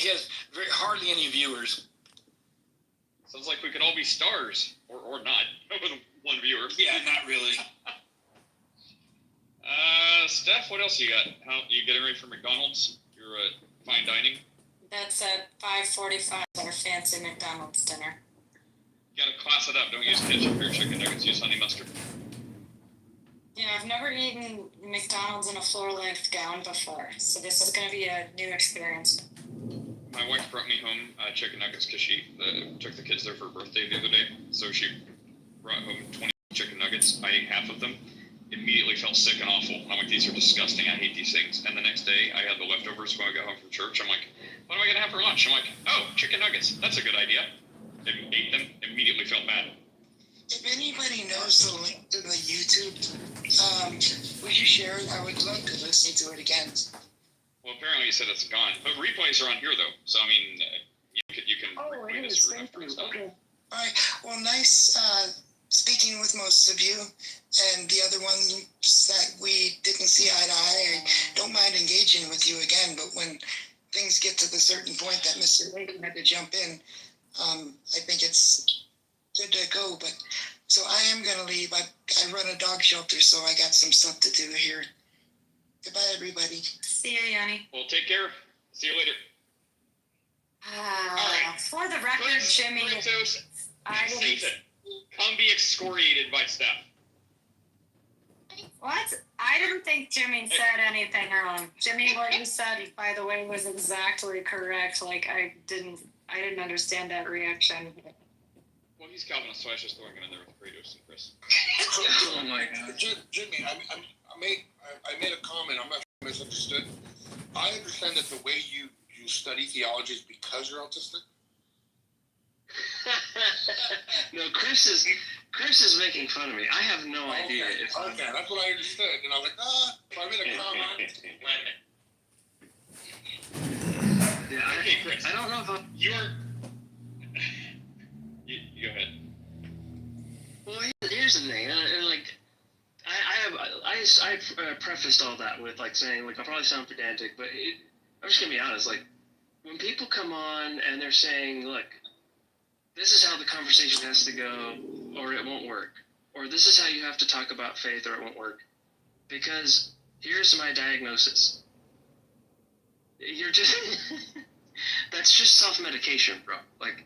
he has hardly any viewers. Sounds like we could all be stars, or not, with one viewer. Yeah, not really. Steph, what else you got? How you getting ready for McDonald's? Your fine dining? That's at 5:45. Our fancy McDonald's dinner. You gotta class it up. Don't use ketchup or chicken nuggets. Use honey mustard. Yeah, I've never eaten McDonald's in a floor-length gown before, so this is going to be a new experience. My wife brought me home chicken nuggets because she took the kids there for a birthday the other day. So she brought home 20 chicken nuggets. I ate half of them. Immediately felt sick and awful. I'm like, these are disgusting. I hate these things. And the next day, I had the leftovers when I got home from church. I'm like, what am I going to have for lunch? I'm like, oh, chicken nuggets. That's a good idea. Ate them. Immediately felt bad. If anybody knows the link to the YouTube, would you share it? I would love to listen to it again. Well, apparently you said it's gone. But replays are on here, though. So, I mean, you can read this through after it's done. Okay. All right. Well, nice speaking with most of you. And the other ones that we didn't see eye to eye, I don't mind engaging with you again. But when things get to the certain point that Mr. Reagan had to jump in, I think it's good to go. But so I am going to leave. I run a dog shelter, so I got some stuff to do here. Goodbye, everybody. See you, Yanni. Well, take care. See you later. All right. For the record, Jimmy, I didn't... Come be excoriated by Steph. What? I didn't think Jimmy said anything wrong. Jimmy, what you said, by the way, was exactly correct. Like, I didn't understand that reaction. Well, he's Calvinist, so I was just throwing him in there with Kratos and Chris. Oh my God. Jimmy, I made a comment. I'm not sure I misunderstood. I understand that the way you study theology is because you're autistic. No, Chris is making fun of me. I have no idea. Okay, that's what I understood. And I was like, so I made a comment. Yeah, okay, Chris. I don't know if I'm... You go ahead. Well, here's the thing. I prefaced all that with like saying like I'll probably sound pedantic, but I'm just gonna be honest. Like when people come on and they're saying, look, this is how the conversation has to go, or it won't work, or this is how you have to talk about faith, or it won't work, because here's my diagnosis. You're just that's just self-medication, bro. Like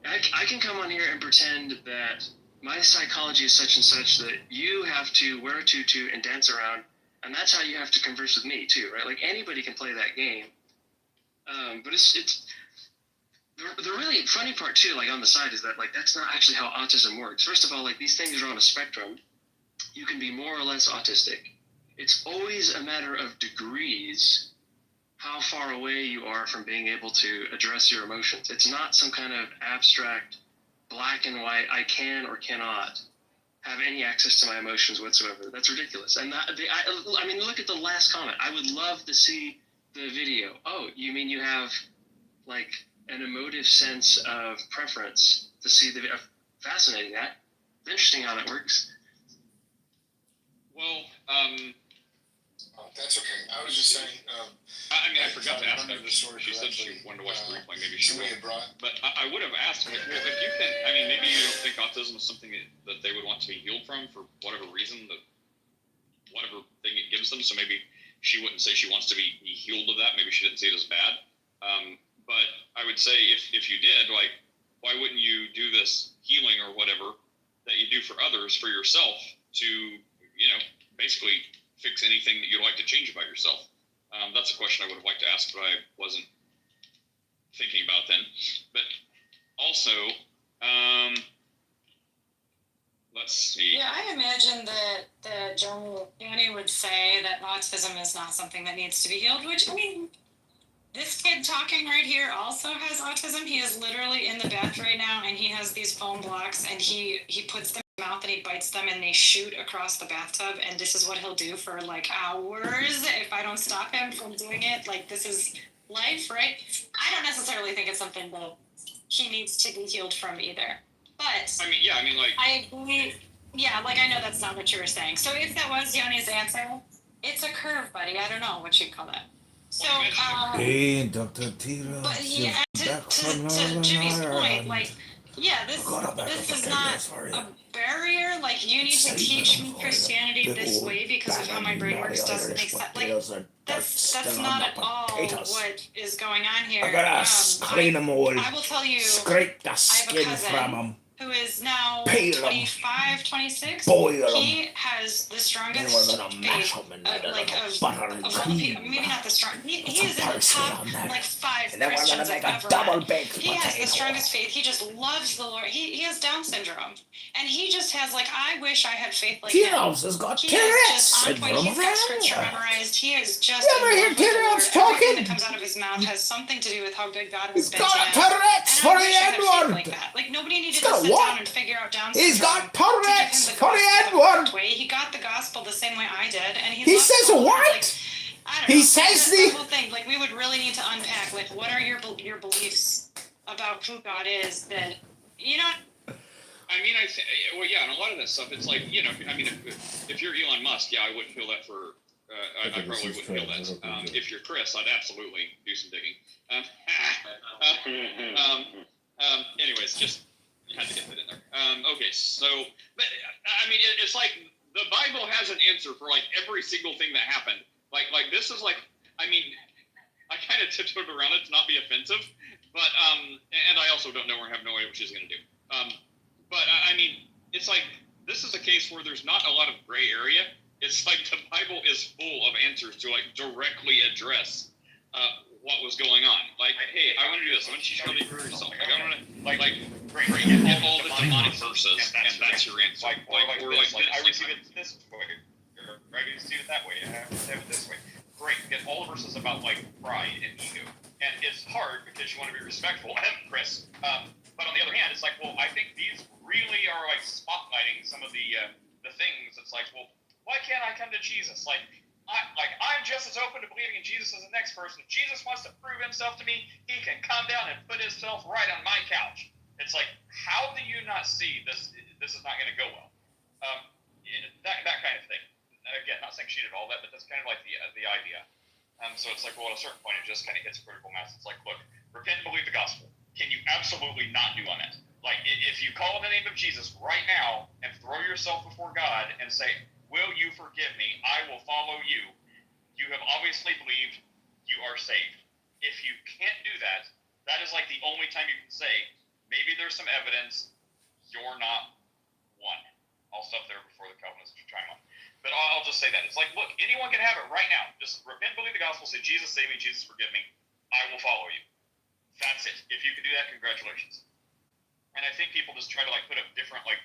I can come on here and pretend that my psychology is such and such that you have to wear a tutu and dance around, and that's how you have to converse with me too, right? Like anybody can play that game. But it's the really funny part too, like on the side, is that like that's not actually how autism works. First of all, like these things are on a spectrum. You can be more or less autistic. It's always a matter of degrees how far away you are from being able to address your emotions. It's not some kind of abstract black and white, I can or cannot have any access to my emotions whatsoever. That's ridiculous. And I mean, look at the last comment. I would love to see the video. Oh, you mean you have like an emotive sense of preference to see the video? Fascinating. Interesting how that works. Well, that's okay. I was just saying. I mean, I forgot to ask her. She said she wanted to watch the replay. Maybe she will. But I would have asked, well, if you can, I mean, maybe you don't think autism is something that they would want to be healed from for whatever reason, whatever thing it gives them. So maybe she wouldn't say she wants to be healed of that. Maybe she didn't see it as bad. But I would say if you did, like, why wouldn't you do this healing or whatever that you do for others, for yourself, to, basically fix anything that you'd like to change about yourself? That's a question I would have liked to ask, but I wasn't thinking about then. But also, let's see. Yeah, I imagine that Johnny would say that autism is not something that needs to be healed, which, I mean, this kid talking right here also has autism. He is literally in the bath right now, and he has these foam blocks, and he puts them in his mouth, and he bites them, and they shoot across the bathtub, and this is what he'll do for, like, hours if I don't stop him from doing it. Like, this is life, right? I don't necessarily think it's something that he needs to be healed from either. But I agree. Yeah, like, I know that's not what you were saying. So if that was Yanni's answer, it's a curve, buddy. I don't know what you'd call that. So, Hey, Dr. Tira, but you're yeah, back from to Jimmy's point, Ireland. like, yeah, this is not a barrier. Like, you need to teach me Christianity this way because of how my brain works doesn't make sense. Like, that's not at all what is going on here. I gotta clean them all. I will tell you, Scrape the I have a skin from cousin them. who is now Peel 'em. 25, 26. Boil 'em. He has the strongest Then we're gonna mash faith, 'em in a like little of butter and all the people. cream. Maybe not the strong. He Put is some in the parsley top on there. like 5 And then we're gonna Christians make I've a ever double met. baked He has the potato. strongest faith. He just loves the Lord. He has Down syndrome, and he just has like, I wish I had faith like him. T-Rose has got He Tourette's is just on point. syndrome. He's got scripture memorized. He is just. You ever in hear love with the Lord. T-Rose Everything talking? that comes out of his mouth has something to do with how good God has He's been got to him. Tourette's And for I the wish I had faith N-word. like that. Like, nobody needed He's to got sit what? down and figure out Down He's syndrome got to give him Tourette's the for the gospel the N-word. correct way. He got the gospel the same way I did, and he He loves says the Lord. what? Like, I don't He know. says The whole thing. Like, we would really need to unpack. Like, what are your beliefs about who God is? That, you know. I mean, well, yeah, and a lot of that stuff, it's like, you know, I mean, if you're Elon Musk, yeah, I wouldn't feel that for, I probably wouldn't feel that. If you're Chris, I'd absolutely do some digging. Anyways, just had to get that in there. Okay, so, but, I mean, it's like the Bible has an answer for like every single thing that happened. Like this is like, I mean, I kind of tiptoed around it to not be offensive, but and I also don't know or have no idea what she's gonna do. But I mean, it's like this is a case where there's not a lot of gray area. It's like the Bible is full of answers to like directly address what was going on. Like, hey, I want to do this. I want you to surely prove yourself. Like, I want to like get all the demonic verses, and that's your answer. Like I receive it this way, or I receive it that way, and I receive it this way. Great, get all the verses about like pride and ego, and it's hard because you want to be respectful, Chris. But on the other hand, it's like, well, I think these really are like spotlighting some of the things. It's like, well, why can't I come to Jesus? I'm just as open to believing in Jesus as the next person. If Jesus wants to prove himself to me, he can come down and put himself right on my couch. It's like, how do you not see this? This is not going to go well. That kind of thing. Again, not saying she did all that, but that's kind of like the idea. So it's like, well, at a certain point, it just kind of hits critical mass. It's like, look, repent and believe the gospel. Can you absolutely not do on that? Like, if you call on the name of Jesus right now and throw yourself before God and say, will you forgive me? I will follow you. You have obviously believed, you are saved. If you can't do that, that is like the only time you can say, maybe there's some evidence you're not one. I'll stop there before the Calvinists chime on. But I'll just say that. It's like, look, anyone can have it right now. Just repent, believe the gospel, say, Jesus, save me, Jesus, forgive me. I will follow you. That's it. If you can do that, congratulations. And I think people just try to like put up different like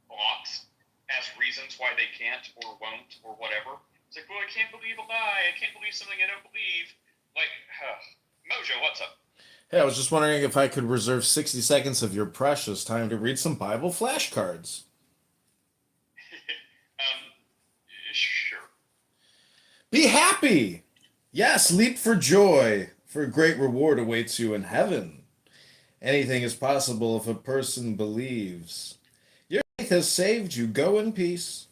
blocks as reasons why they can't or won't or whatever. It's like, well, I can't believe a lie. I can't believe something I don't believe. Like, Mojo, what's up? Hey, I was just wondering if I could reserve 60 seconds of your precious time to read some Bible flashcards. Sure. Be happy! Yes, leap for joy, for a great reward awaits you in heaven. Anything is possible if a person believes. Your faith has saved you. Go in peace.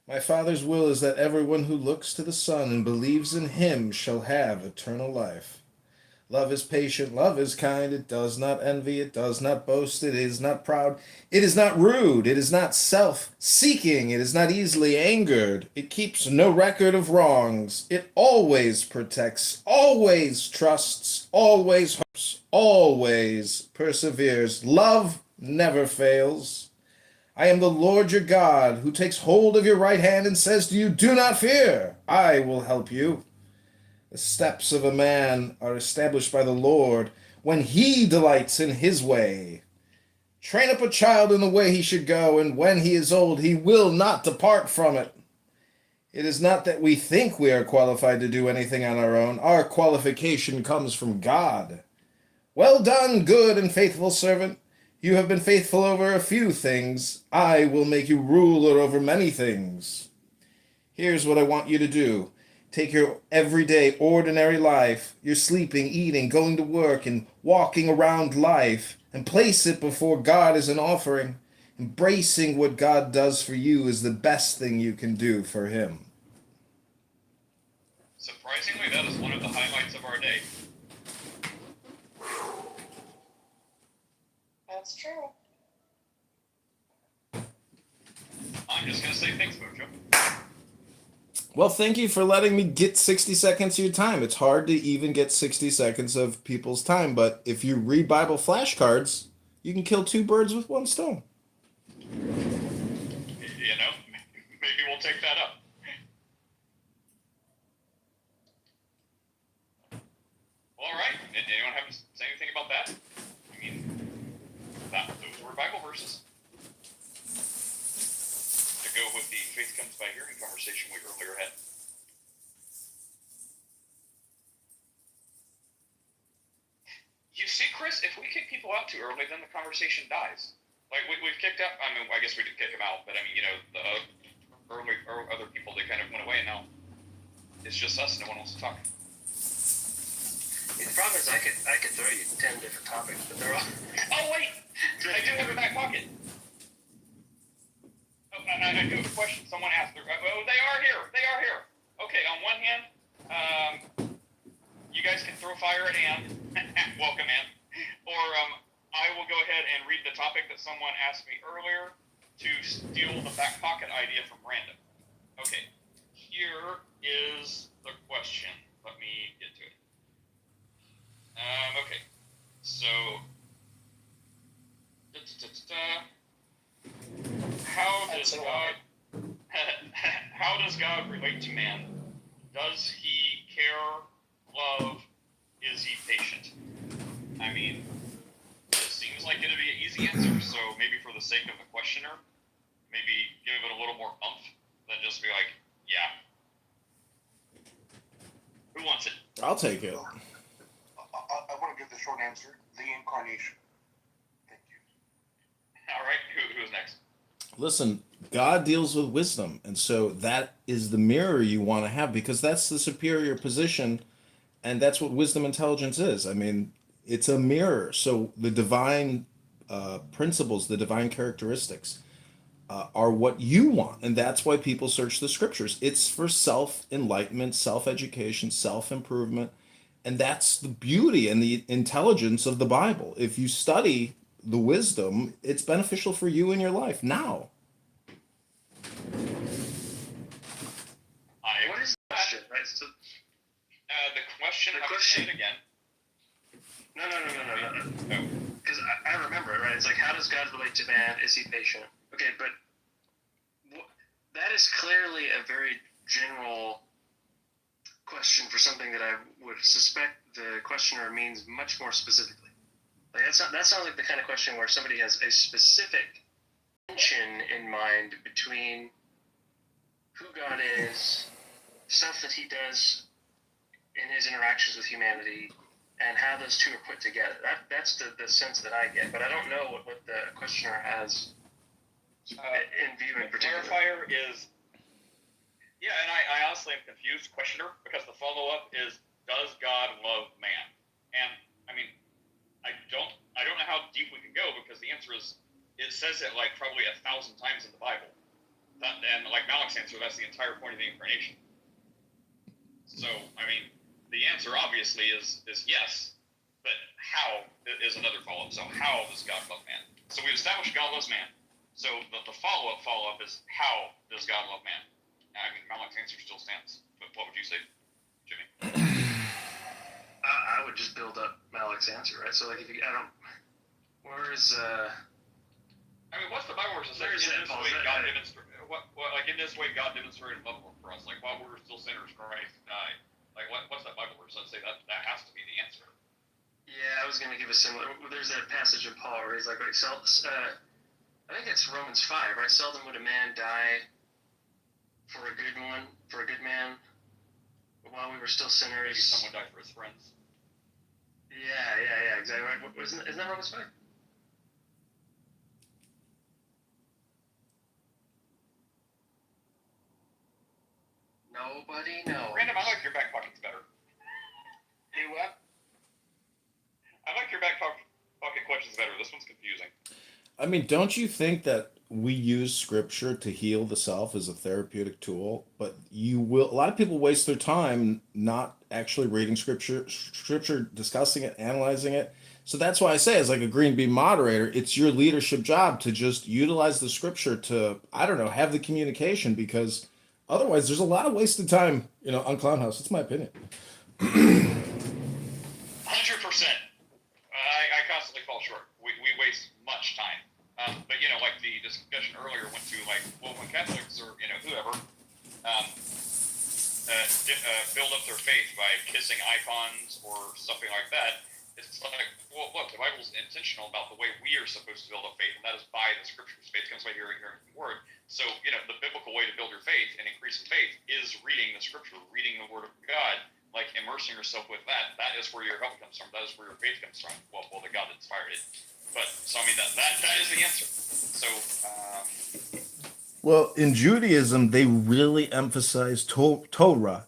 My Father's will is that everyone who looks to the Son and believes in him shall have eternal life. Love is patient, love is kind, it does not envy, it does not boast, it is not proud, it is not rude, it is not self-seeking, it is not easily angered, it keeps no record of wrongs, it always protects, always trusts, always hopes, always perseveres. Love never fails. I am the Lord your God, who takes hold of your right hand and says to you, do not fear, I will help you. The steps of a man are established by the Lord when he delights in his way. Train up a child in the way he should go, and when he is old, he will not depart from it. It is not that we think we are qualified to do anything on our own. Our qualification comes from God. Well done, good and faithful servant. You have been faithful over a few things. I will make you ruler over many things. Here's what I want you to do. Take your everyday, ordinary life, your sleeping, eating, going to work, and walking around life, and place it before God as an offering. Embracing what God does for you is the best thing you can do for him. Surprisingly, that is one of the highlights of our day. That's true. I'm just going to say thanks, Mojo. Well, thank you for letting me get 60 seconds of your time. It's hard to even get 60 seconds of people's time, but if you read Bible flashcards, you can kill two birds with one stone. You know, maybe we'll take that up. Well, all right. Anyone have to say anything about that? I mean, those were Bible verses. To go with the faith comes by hearing conversation we earlier had. You see, Chris, if we kick people out too early, then the conversation dies. Like, we've kicked out, I mean, I guess we did kick them out, but I mean, you know, the other people, they kind of went away, and now it's just us, no one wants to talk. The problem is I could throw you 10 different topics, but they're all... Oh, wait! I do have a back pocket. Oh, I do have a question. Someone asked. Oh, they are here. They are here. Okay, on one hand, you guys can throw fire at Ann. Welcome, Ann. Or I will go ahead and read the topic that someone asked me earlier to steal the back pocket idea from Brandon. Okay, here is the question. Let me get to it. Okay, so how does God relate to man? Does he care, love, is he patient? I mean, it seems like it'd be an easy answer, so maybe for the sake of the questioner, maybe give it a little more oomph than just be like, yeah. Who wants it? I'll take it. I want to give the short answer: the incarnation. Thank you. All right, who's next? Listen, God deals with wisdom, and so that is the mirror you want to have because that's the superior position, and that's what wisdom intelligence is. I mean, it's a mirror. So the divine principles, the divine characteristics are what you want, and that's why people search the scriptures. It's for self-enlightenment, self-education, self-improvement, and that's the beauty and the intelligence of the Bible. If you study the wisdom, it's beneficial for you in your life now. What is the question? Right? So, The question. The I'll question- say it again. No. Because I remember it, right? It's like, how does God relate to man? Is he patient? Okay, but that is clearly a very general question for something that I would suspect the questioner means much more specifically. Like that sounds like the kind of question where somebody has a specific tension in mind between who God is, stuff that he does in his interactions with humanity, and how those two are put together. That's the sense that I get, but I don't know what the questioner has in view in The particular. clarifier is, yeah, and I honestly am confused, questioner, because the follow-up is, does God love man? And, I mean, I don't know how deep we can go, because the answer is, it says it like probably 1,000 times in the Bible. And like Malik's answer, that's the entire point of the incarnation. So, I mean, the answer obviously is yes, but how is another follow-up. So how does God love man? So we've established God loves man. So the follow-up is how does God love man? I mean, Malik's answer still stands. But what would you say, Jimmy? I would just build up Malik's answer, right? So, like, if you, I don't, where is, I mean, what's the Bible verse that Where says, is in that, this Paul? way Is that- God demonstrated, like in this way God demonstrated love for us, like while we were still sinners, Christ died. Like what's that Bible verse? I'd say that has to be the answer. yeah, I was going to give a similar, there's that passage in Paul where he's like, right, I think it's Romans 5, right? Seldom would a man die for a good man, while we were still sinners. Maybe someone died for his friends. Yeah, exactly right. Isn't that Romans 5? Nobody knows. Random, I like your back pocket's better. Hey, what? I like your back pocket questions better. This one's confusing. I mean, don't you think that we use scripture to heal the self as a therapeutic tool, but a lot of people waste their time not actually reading scripture, discussing it, analyzing it. So that's why I say, as like a green bean moderator, it's your leadership job to just utilize the scripture to, I don't know, have the communication, because otherwise there's a lot of wasted time, on Clown House. It's my opinion. 100%. I constantly fall short. We waste much time. But like the discussion earlier went to, like, well, when Catholics or whoever build up their faith by kissing icons or something like that, it's like, well, look, the Bible's intentional about the way we are supposed to build up faith, and that is by the scriptures. Faith comes by hearing the word. So the biblical way to build your faith and increase in faith is reading the scripture, reading the word of God, like immersing yourself with that. That is where your help comes from. That is where your faith comes from. Well, the God that inspired it. But so I mean that is the answer. So. Well, in Judaism, they really emphasize Torah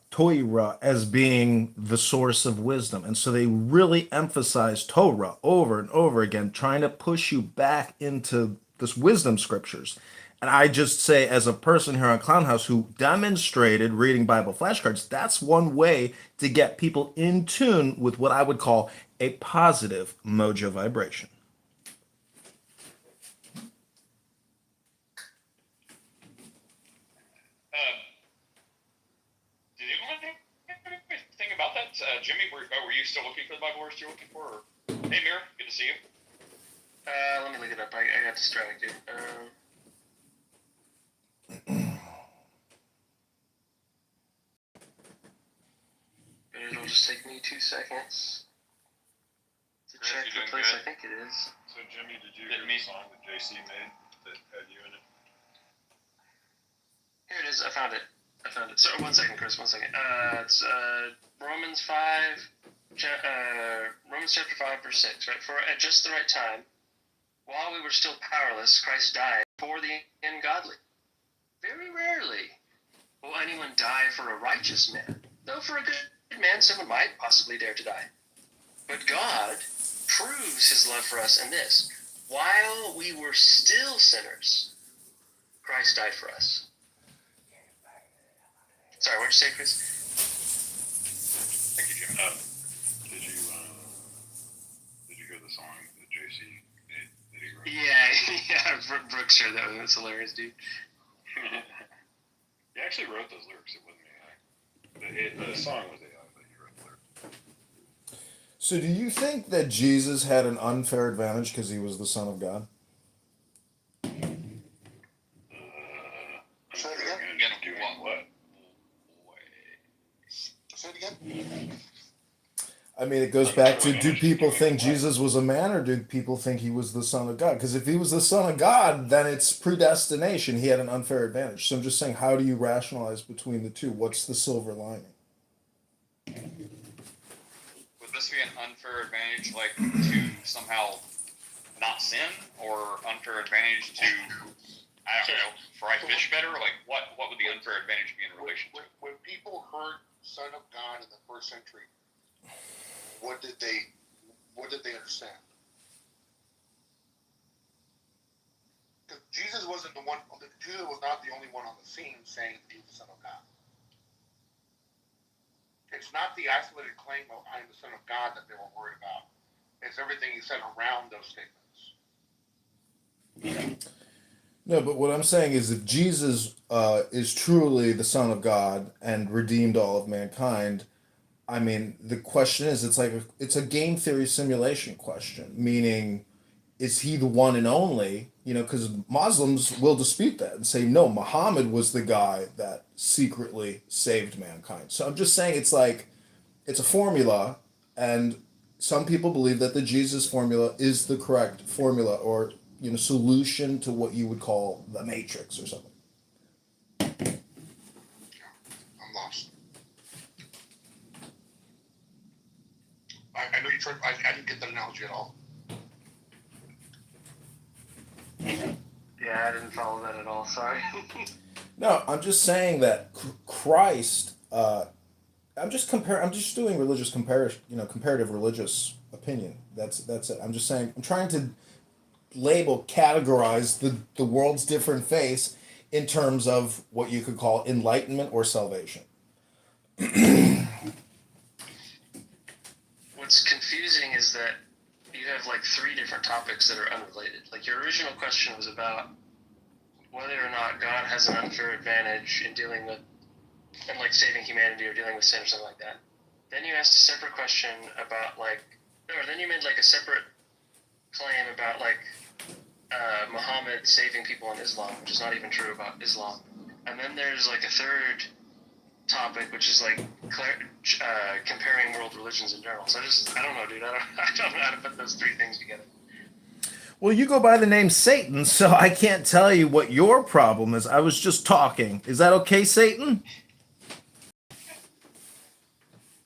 as being the source of wisdom. And so they really emphasize Torah over and over again, trying to push you back into this wisdom scriptures. And I just say, as a person here on Clown House who demonstrated reading Bible flashcards, that's one way to get people in tune with what I would call a positive mojo vibration. Did anyone think about that? Jimmy, were you still looking for the Bible verse you're looking for? Or... Hey, Mir, good to see you. Let me look it up. I got distracted. But it'll just take me 2 seconds to check the place good. I think it is. So, Jimmy, did you hear the song that JC made that had you in it? Here it is. I found it. Sorry, 1 second, Chris. 1 second. It's Romans 5, Romans chapter 5, verse 6. Right, for at just the right time, while we were still powerless, Christ died for the ungodly. Very rarely will anyone die for a righteous man, though for a good man someone might possibly dare to die. But God proves his love for us in this: while we were still sinners, Christ died for us. Sorry, what'd you say, Chris? Thank you, Jim. Did you hear the song that JC made that he wrote? Yeah, Brooks shared that with me. It's hilarious, dude. He actually wrote those lyrics. It wasn't AI. The song was AI, but he wrote the lyrics. So do you think that Jesus had an unfair advantage because he was the Son of God? Say it again. What? Say it again. I mean, it goes back to, do people think Jesus was a man, or do people think he was the Son of God? Because if he was the Son of God, then it's predestination. He had an unfair advantage. So I'm just saying, how do you rationalize between the two? What's the silver lining? Would this be an unfair advantage, like, to somehow not sin, or unfair advantage to, I don't know, fry fish better? Like, what would the unfair advantage be in relation to? When people heard Son of God in the first century, what did they understand? Because Jesus wasn't the one. Jesus was not the only one on the scene saying he was the Son of God. It's not the isolated claim of "I am the Son of God" that they were worried about. It's everything he said around those statements. No, but what I'm saying is, if Jesus is truly the Son of God and redeemed all of mankind, I mean, the question is, it's a game theory simulation question, meaning, is he the one and only? Because Muslims will dispute that and say, no, Muhammad was the guy that secretly saved mankind. So I'm just saying, it's a formula, and some people believe that the Jesus formula is the correct formula, or solution to what you would call the Matrix or something. I'm lost. I know you tried. I didn't get that analogy at all. Yeah, I didn't follow that at all. Sorry. No, I'm just saying that Christ. I'm just doing religious comparative religious opinion. That's it. I'm just saying. I'm trying to label, categorize the world's different face in terms of what you could call enlightenment or salvation. What's confusing is that you have like 3 different topics that are unrelated. Like your original question was about whether or not God has an unfair advantage in dealing with, and like saving humanity or dealing with sin or something like that. Then you asked a separate question about then you made like a separate claim about like Muhammad saving people in Islam, which is not even true about Islam. And then there's like a third topic, which is like comparing world religions in general. So I don't know, dude. I don't know how to put those 3 things together. Well, you go by the name Satan, so I can't tell you what your problem is. I was just talking. Is that okay, Satan?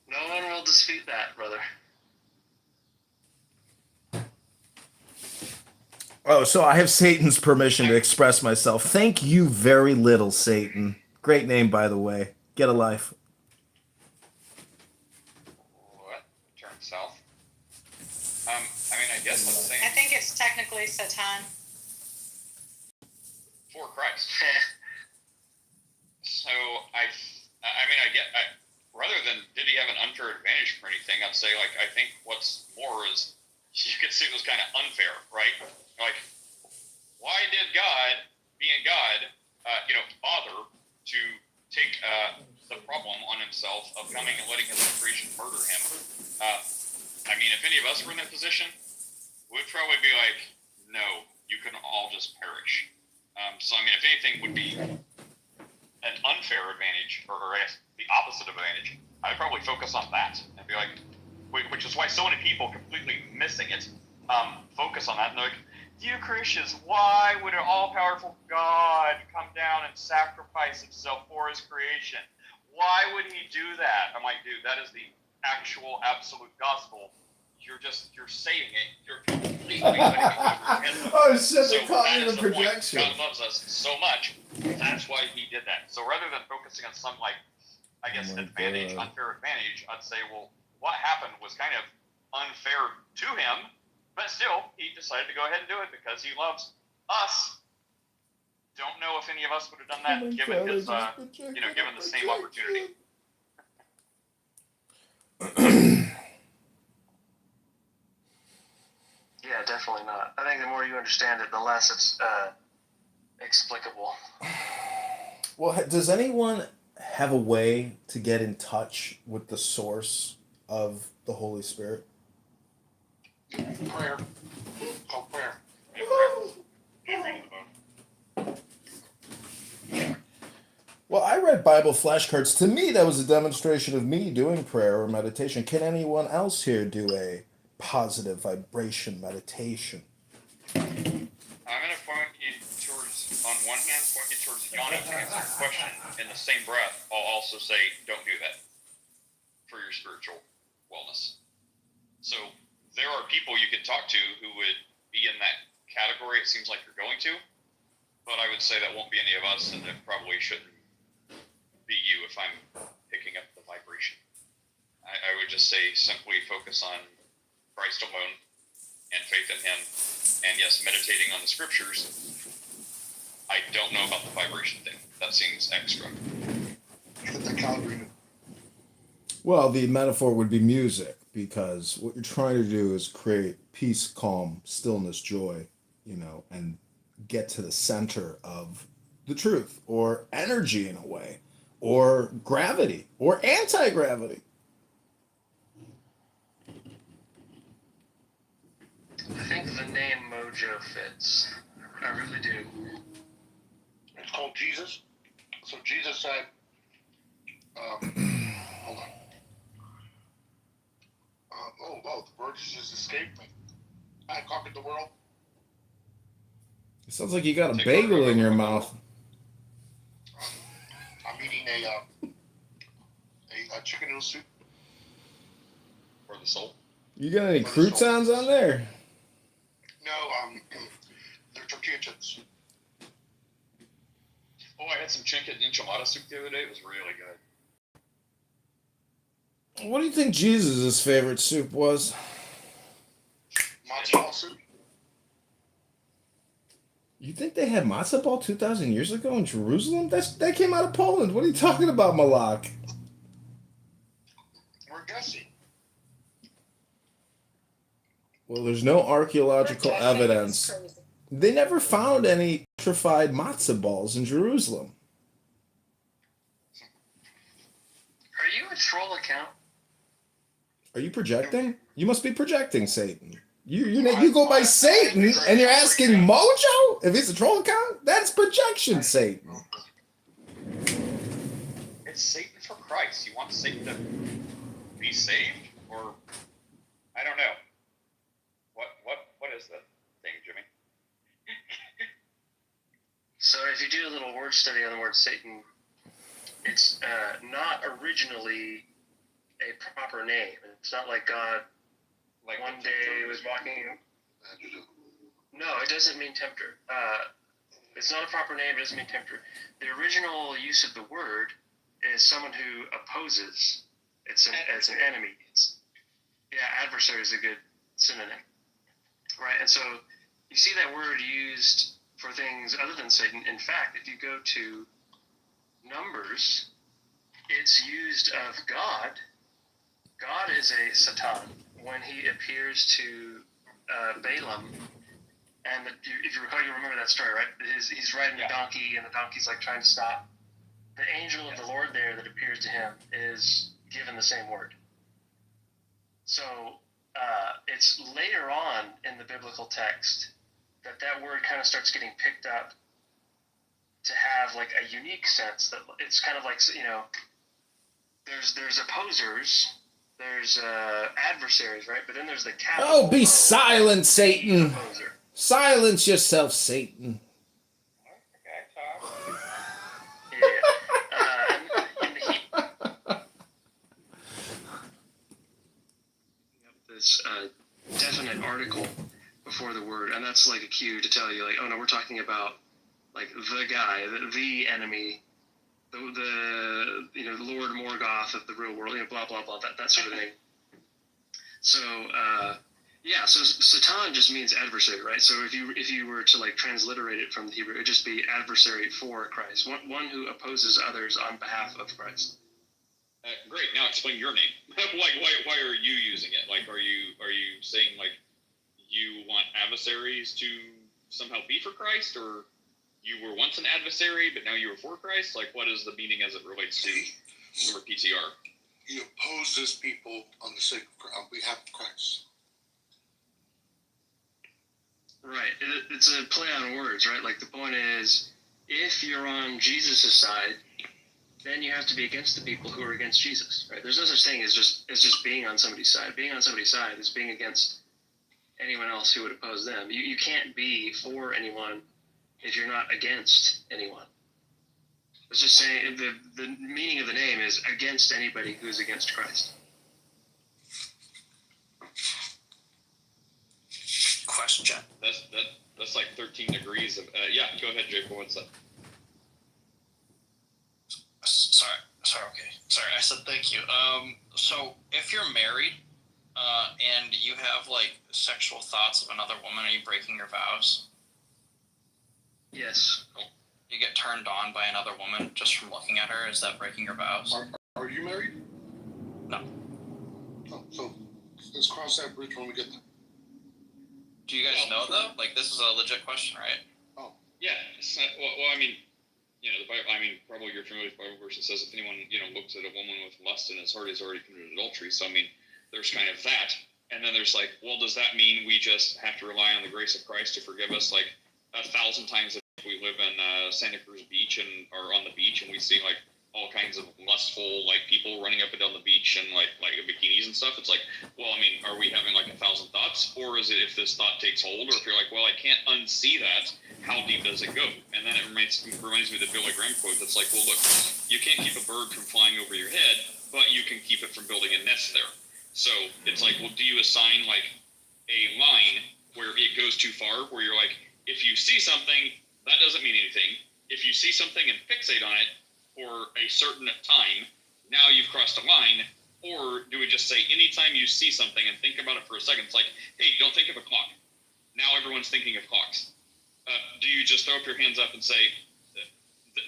No one will dispute that, brother. Oh, so I have Satan's permission to express myself. Thank you very little, Satan. Great name, by the way. Get a life. What? Turn south? I mean, I guess I'm saying I think it's technically Satan. for Christ. So I mean, rather than did he have an unfair advantage for anything, I'd say like I think what's more is you could see it was kind of unfair, right? Like, why did God, being God, bother to take the problem on himself of coming and letting his creation murder him? I mean, if any of us were in that position, we'd probably be like, no, you can all just perish. So I mean, if anything would be an unfair advantage, or I guess the opposite of advantage, I'd probably focus on that and be like, which is why so many people completely missing it, focus on that. And they're like, you Christians, why would an all-powerful God come down and sacrifice himself for his creation? Why would he do that? I'm like, dude, that is the actual absolute gospel. You're saying it. You're completely letting it go over your head. Oh, shit, they caught that me in is the the point. projection. God loves us so much. That's why he did that. So rather than focusing on some, like, I guess, Oh my advantage, God. unfair advantage, I'd say, well, what happened was kind of unfair to him, but still, he decided to go ahead and do it because he loves us. Don't know if any of us would have done that Oh my given God, his, I just projected given the same opportunity. Yeah, definitely not. I think the more you understand it, the less it's explicable. Well, does anyone have a way to get in touch with the source of the Holy Spirit? Prayer. Called prayer. Well, I read Bible flashcards. To me, that was a demonstration of me doing prayer or meditation. Can anyone else here do a positive vibration meditation? I'm going to point you towards, on one hand, point you towards Yanni to answer your question. In the same breath, I'll also say, don't do that for your spiritual wellness. So there are people you could talk to who would be in that category. It seems like you're going to, but I would say that won't be any of us, and it probably shouldn't be you if I'm picking up the vibration. I would just say simply focus on Christ alone and faith in him. And yes, meditating on the scriptures. I don't know about the vibration thing. That seems extra. Hit the calorie. Well, the metaphor would be music, because what you're trying to do is create peace, calm, stillness, joy, and get to the center of the truth, or energy in a way, or gravity, or anti-gravity. I think the name Mojo fits. I really do. It's called Jesus. So Jesus said, hold on. The words just escaped me. I conquered the world. It sounds like you got a bagel in your mouth. I'm eating a chicken noodle soup. For the soul. You got any croutons on there? No, they're tortilla chips. Oh, I had some chicken enchilada soup the other day. It was really good. What do you think Jesus' favorite soup was? Matzo ball soup. You think they had matzo ball 2,000 years ago in Jerusalem? That came out of Poland. What are you talking about, Malak? We're guessing. Well, there's no archaeological evidence. They never found any petrified matzo balls in Jerusalem. Are you a troll account? Are you projecting? You must be projecting, Satan. You go by Satan, and you're asking Mojo if he's a troll account? That's projection, Satan. It's Satan for Christ. You want Satan to be saved, or I don't know. What is that thing, Jimmy? So if you do a little word study on the word Satan, it's not originally a proper name. It's not like God, like one day was walking. No, it doesn't mean tempter. It's not a proper name. It doesn't mean tempter. The original use of the word is someone who opposes. It's an enemy. Adversary is a good synonym, right? And so you see that word used for things other than Satan. In fact, if you go to Numbers, it's used of God. God is a Satan when he appears to Balaam. And if you recall, you remember that story, right? He's riding a donkey, and the donkey's like trying to stop. The angel of the Lord there that appears to him is given the same word. So it's later on in the biblical text that word kind of starts getting picked up to have like a unique sense that it's kind of like, there's opposers, there's adversaries, right? But then there's the capital. Oh, be silent, Satan. Opposer. Silence yourself, Satan. This definite article before the word, and that's like a cue to tell you, like, oh no, we're talking about like the guy, the enemy, the Lord Morgoth of the real world, blah blah blah, that sort of thing. So so Satan just means adversary, right? So if you were to like transliterate it from the Hebrew, it'd just be adversary for Christ, one who opposes others on behalf of Christ. Great. Now explain your name. Why are you using it? Like, are you saying like you want adversaries to somehow be for Christ, or you were once an adversary but now you are for Christ? Like, what is the meaning as it relates to your PTR? He opposes people on behalf of Christ. Right. It's a play on words, right? Like the point is, if you're on Jesus' side, then you have to be against the people who are against Jesus, right? There's no such thing as just being on somebody's side. Being on somebody's side is being against anyone else who would oppose them. You can't be for anyone if you're not against anyone. It's just saying the meaning of the name is against anybody who's against Christ. Question. That's like 13 degrees of go ahead, Jake. What's up? Sorry, I said thank you. So if you're married and you have like sexual thoughts of another woman, are you breaking your vows? Yes. You get turned on by another woman just from looking at her. Is that breaking your vows? Are you married? No. Oh, so let's cross that bridge when we get there. Do you guys know though? Like, this is a legit question, right? Oh. Yeah. Well, I mean, the Bible, probably you're familiar with the Bible verse that says if anyone, looks at a woman with lust in his heart, he's already committed adultery. So, there's kind of that. And then there's like, well, does that mean we just have to rely on the grace of Christ to forgive us like 1,000 times if we live in Santa Cruz Beach and are on the beach and we see like all kinds of lustful like people running up and down the beach and like bikinis and stuff? It's like, well, are we having like 1,000 thoughts, or is it if this thought takes hold, or if you're like, well, I can't unsee that, how deep does it go? And then it reminds me of the Billy Graham quote that's like, well, look, you can't keep a bird from flying over your head, but you can keep it from building a nest there. So it's like, well, do you assign like a line where it goes too far, where you're like, if you see something, that doesn't mean anything. If you see something and fixate on it for a certain time, now you've crossed a line. Or do we just say anytime you see something and think about it for a second, it's like, hey, don't think of a clock. Now everyone's thinking of clocks. do you just throw up your hands up and say,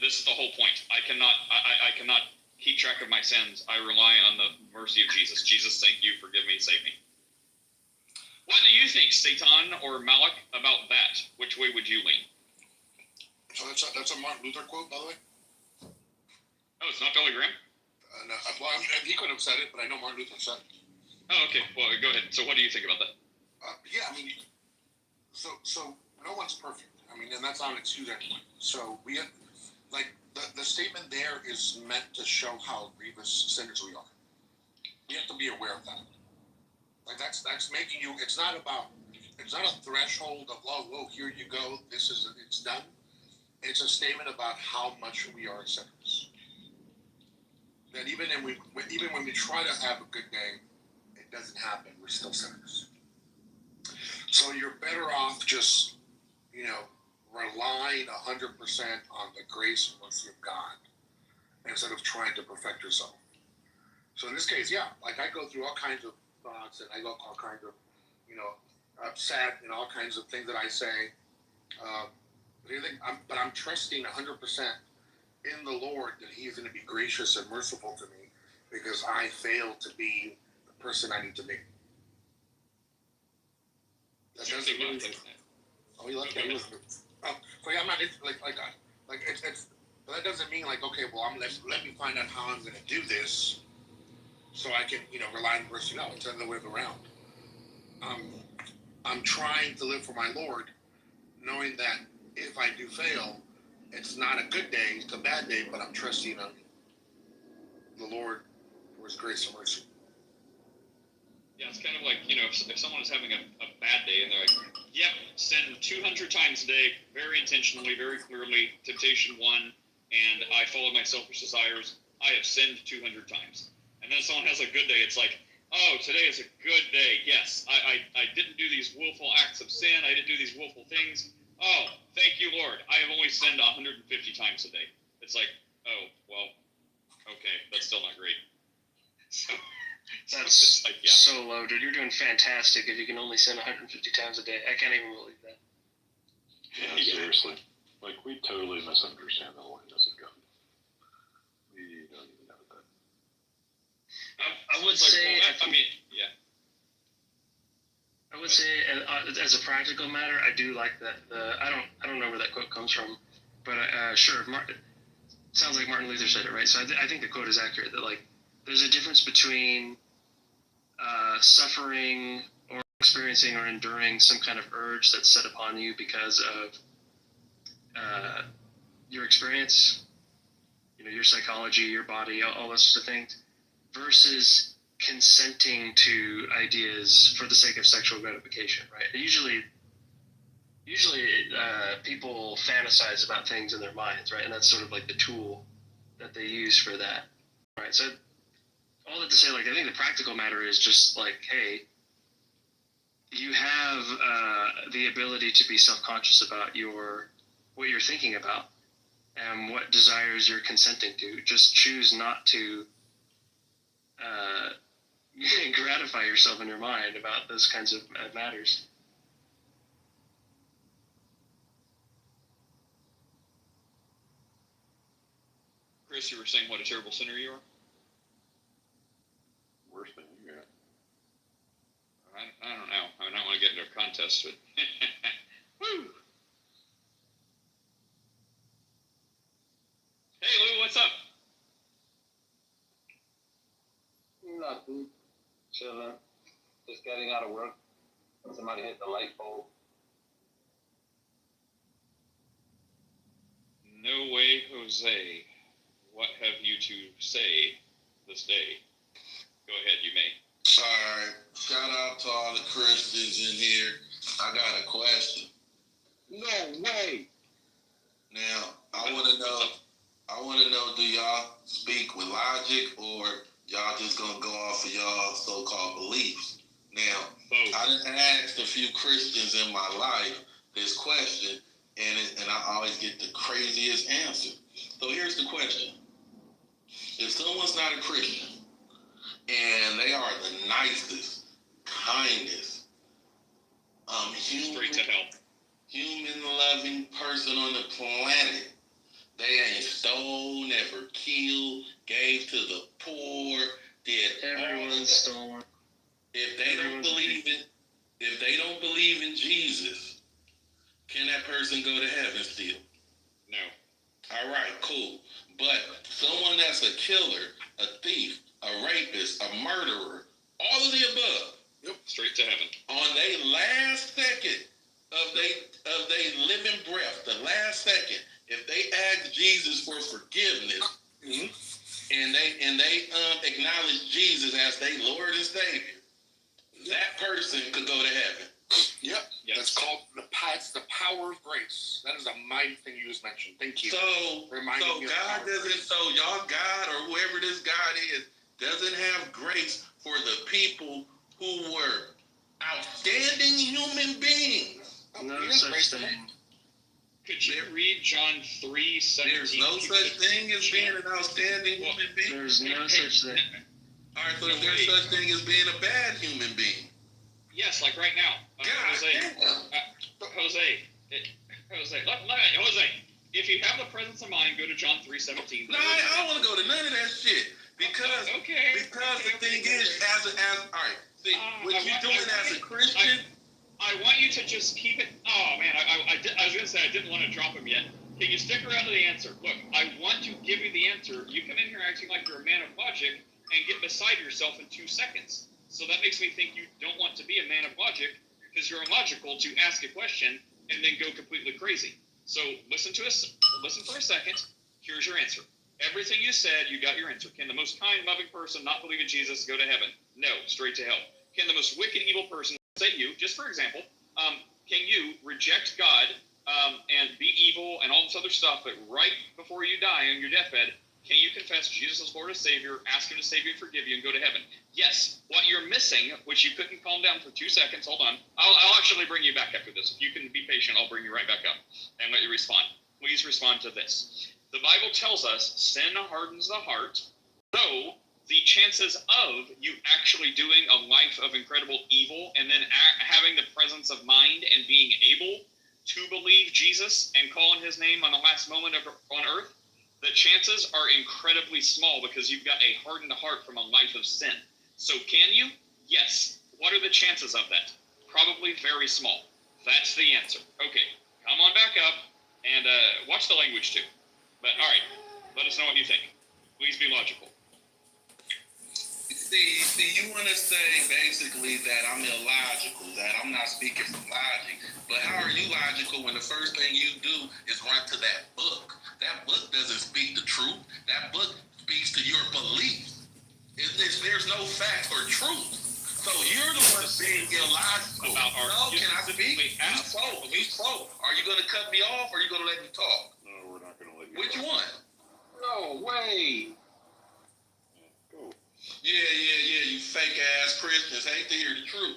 this is the whole point. I cannot keep track of my sins. I rely on the mercy of Jesus. Jesus, thank you, forgive me, save me. What do you think, Satan or Malik, about that? Which way would you lean? So that's a Martin Luther quote, by the way? Oh, it's not Billy Graham? No, well, he couldn't have said it, but I know Martin Luther said it. Oh, okay. Well, go ahead. So what do you think about that? Yeah, I mean, so no one's perfect. I mean, and that's not an excuse anyway. So we have, like, the statement there is meant to show how grievous sinners we are. We have to be aware of that. Like, that's making you, it's not a threshold of, oh, whoa, here you go, it's done. It's a statement about how much we are sinners. That even when we try to have a good day, it doesn't happen. We're still sinners. So you're better off just, relying 100% on the grace and mercy of God instead of trying to perfect yourself. So in this case, yeah, like I go through all kinds of thoughts and I go all kinds of, upset and all kinds of things that I say. But I'm trusting 100% in the Lord that He's going to be gracious and merciful to me because I failed to be the person I need to be. That doesn't mean. Oh, he left. He was. So yeah, I'm not it's. But that doesn't mean like, okay, well, let me find out how I'm going to do this, so I can rely on mercy. No, it's the other way around. I'm trying to live for my Lord, knowing that if I do fail, it's not a good day, it's a bad day, but I'm trusting on the Lord for His grace and mercy. Yeah, it's kind of like, if someone is having a bad day and they're like, yep, sin 200 times a day, very intentionally, very clearly, temptation 1, and I follow my selfish desires, I have sinned 200 times. And then someone has a good day, it's like, oh, today is a good day, yes, I didn't do these willful acts of sin, I didn't do these willful things. Oh, thank you, Lord, I have only sinned 150 times a day. It's like, oh, well, okay, that's still not great. That's like, yeah. so low, dude. You're doing fantastic if you can only sin 150 times a day. I can't even believe that. Yeah, seriously. Like, we totally misunderstand the holiness of God. We don't even know that. I would say, yeah. I would say, as a practical matter, I do like that. I don't know where that quote comes from, but sure. Sounds like Martin Luther said it, right? So I think the quote is accurate. That like, there's a difference between suffering or experiencing or enduring some kind of urge that's set upon you because of your experience, your psychology, your body, all those sorts of things, versus consenting to ideas for the sake of sexual gratification, right? Usually people fantasize about things in their minds, right? And that's sort of like the tool that they use for that, right? So all that to say, like, I think the practical matter is just like, hey, you have the ability to be self-conscious about what you're thinking about and what desires you're consenting to. Just choose not to gratify yourself in your mind about those kinds of matters. Chris, you were saying what a terrible sinner you are? Worse than you got. I don't know. I don't want to get into a contest, but woo! Hey, Lou, what's up? Nothing. Chilling. Just getting out of work. Somebody hit the light bulb. No way, Jose. What have you to say this day? Go ahead, you may. Alright, shout out to all the Christians in here. I got a question. No way. Now, I want to know, do y'all speak with logic or y'all just going to go off of y'all so-called beliefs? Now, both. I done asked a few Christians in my life this question, and I always get the craziest answer. So here's the question. If someone's not a Christian, and they are the nicest, kindest, straight to hell. human-loving person on the planet. They ain't stole, never killed, gave to the poor, did Everyone's stolen. If they don't believe in Jesus, can that person go to heaven still? No. All right, cool. But someone that's a killer, a thief, a rapist, a murderer, all of the above, yep, straight to heaven. On their last second of they living breath, the last second, if they ask Jesus for forgiveness, and they acknowledge Jesus as their Lord and Savior, that person could go to heaven. Yep. Yes. That's called the power of grace. That is a mighty thing you just mentioned. Thank you. So God doesn't. So y'all God or whoever this God is doesn't have grace for the people who were outstanding human beings. No such thing. Could you read John 3:17? There's no such thing as being an outstanding human being. There's no such thing. All right, so there's such thing as being a bad human being. Yes, like right now. Jose, if you have the presence of mind, go to John 3:17. No, I don't want to go to none of that shit. Because the thing is, all right, see, what you're doing as a Christian. I want you to just keep it. Oh man, I was gonna say I didn't want to drop him yet. Can you stick around to the answer? Look, I want to give you the answer. You come in here acting like you're a man of logic and get beside yourself in 2 seconds. So that makes me think you don't want to be a man of logic because you're illogical to ask a question and then go completely crazy. So listen for a second. Here's your answer. Everything you said, you got your answer. Can the most kind, loving person not believe in Jesus go to heaven? No, straight to hell. Can the most wicked, evil person, say you, just for example, can you reject God and be evil and all this other stuff, but right before you die on your deathbed, can you confess Jesus as Lord and Savior, ask him to save you and forgive you, and go to heaven? Yes. What you're missing, which you couldn't calm down for 2 seconds, hold on. I'll actually bring you back after this. If you can be patient, I'll bring you right back up and let you respond. Please respond to this. The Bible tells us sin hardens the heart, so the chances of you actually doing a life of incredible evil and then having the presence of mind and being able to believe Jesus and call on his name on the last moment on earth, the chances are incredibly small because you've got a hardened heart from a life of sin. So can you? Yes. What are the chances of that? Probably very small. That's the answer. Okay, come on back up and watch the language too. But all right, let us know what you think. Please be logical. See, you want to say basically that I'm illogical, that I'm not speaking from logic. But how are you logical when the first thing you do is run to that book? That book doesn't speak the truth. That book speaks to your beliefs. There's no fact or truth. So you're the one being illogical. Can I speak? You spoke. Are you going to cut me off or are you going to let me talk? No, we're not going to let you Which talk. one? No way. Go. Yeah, you fake ass Christians hate to hear the truth.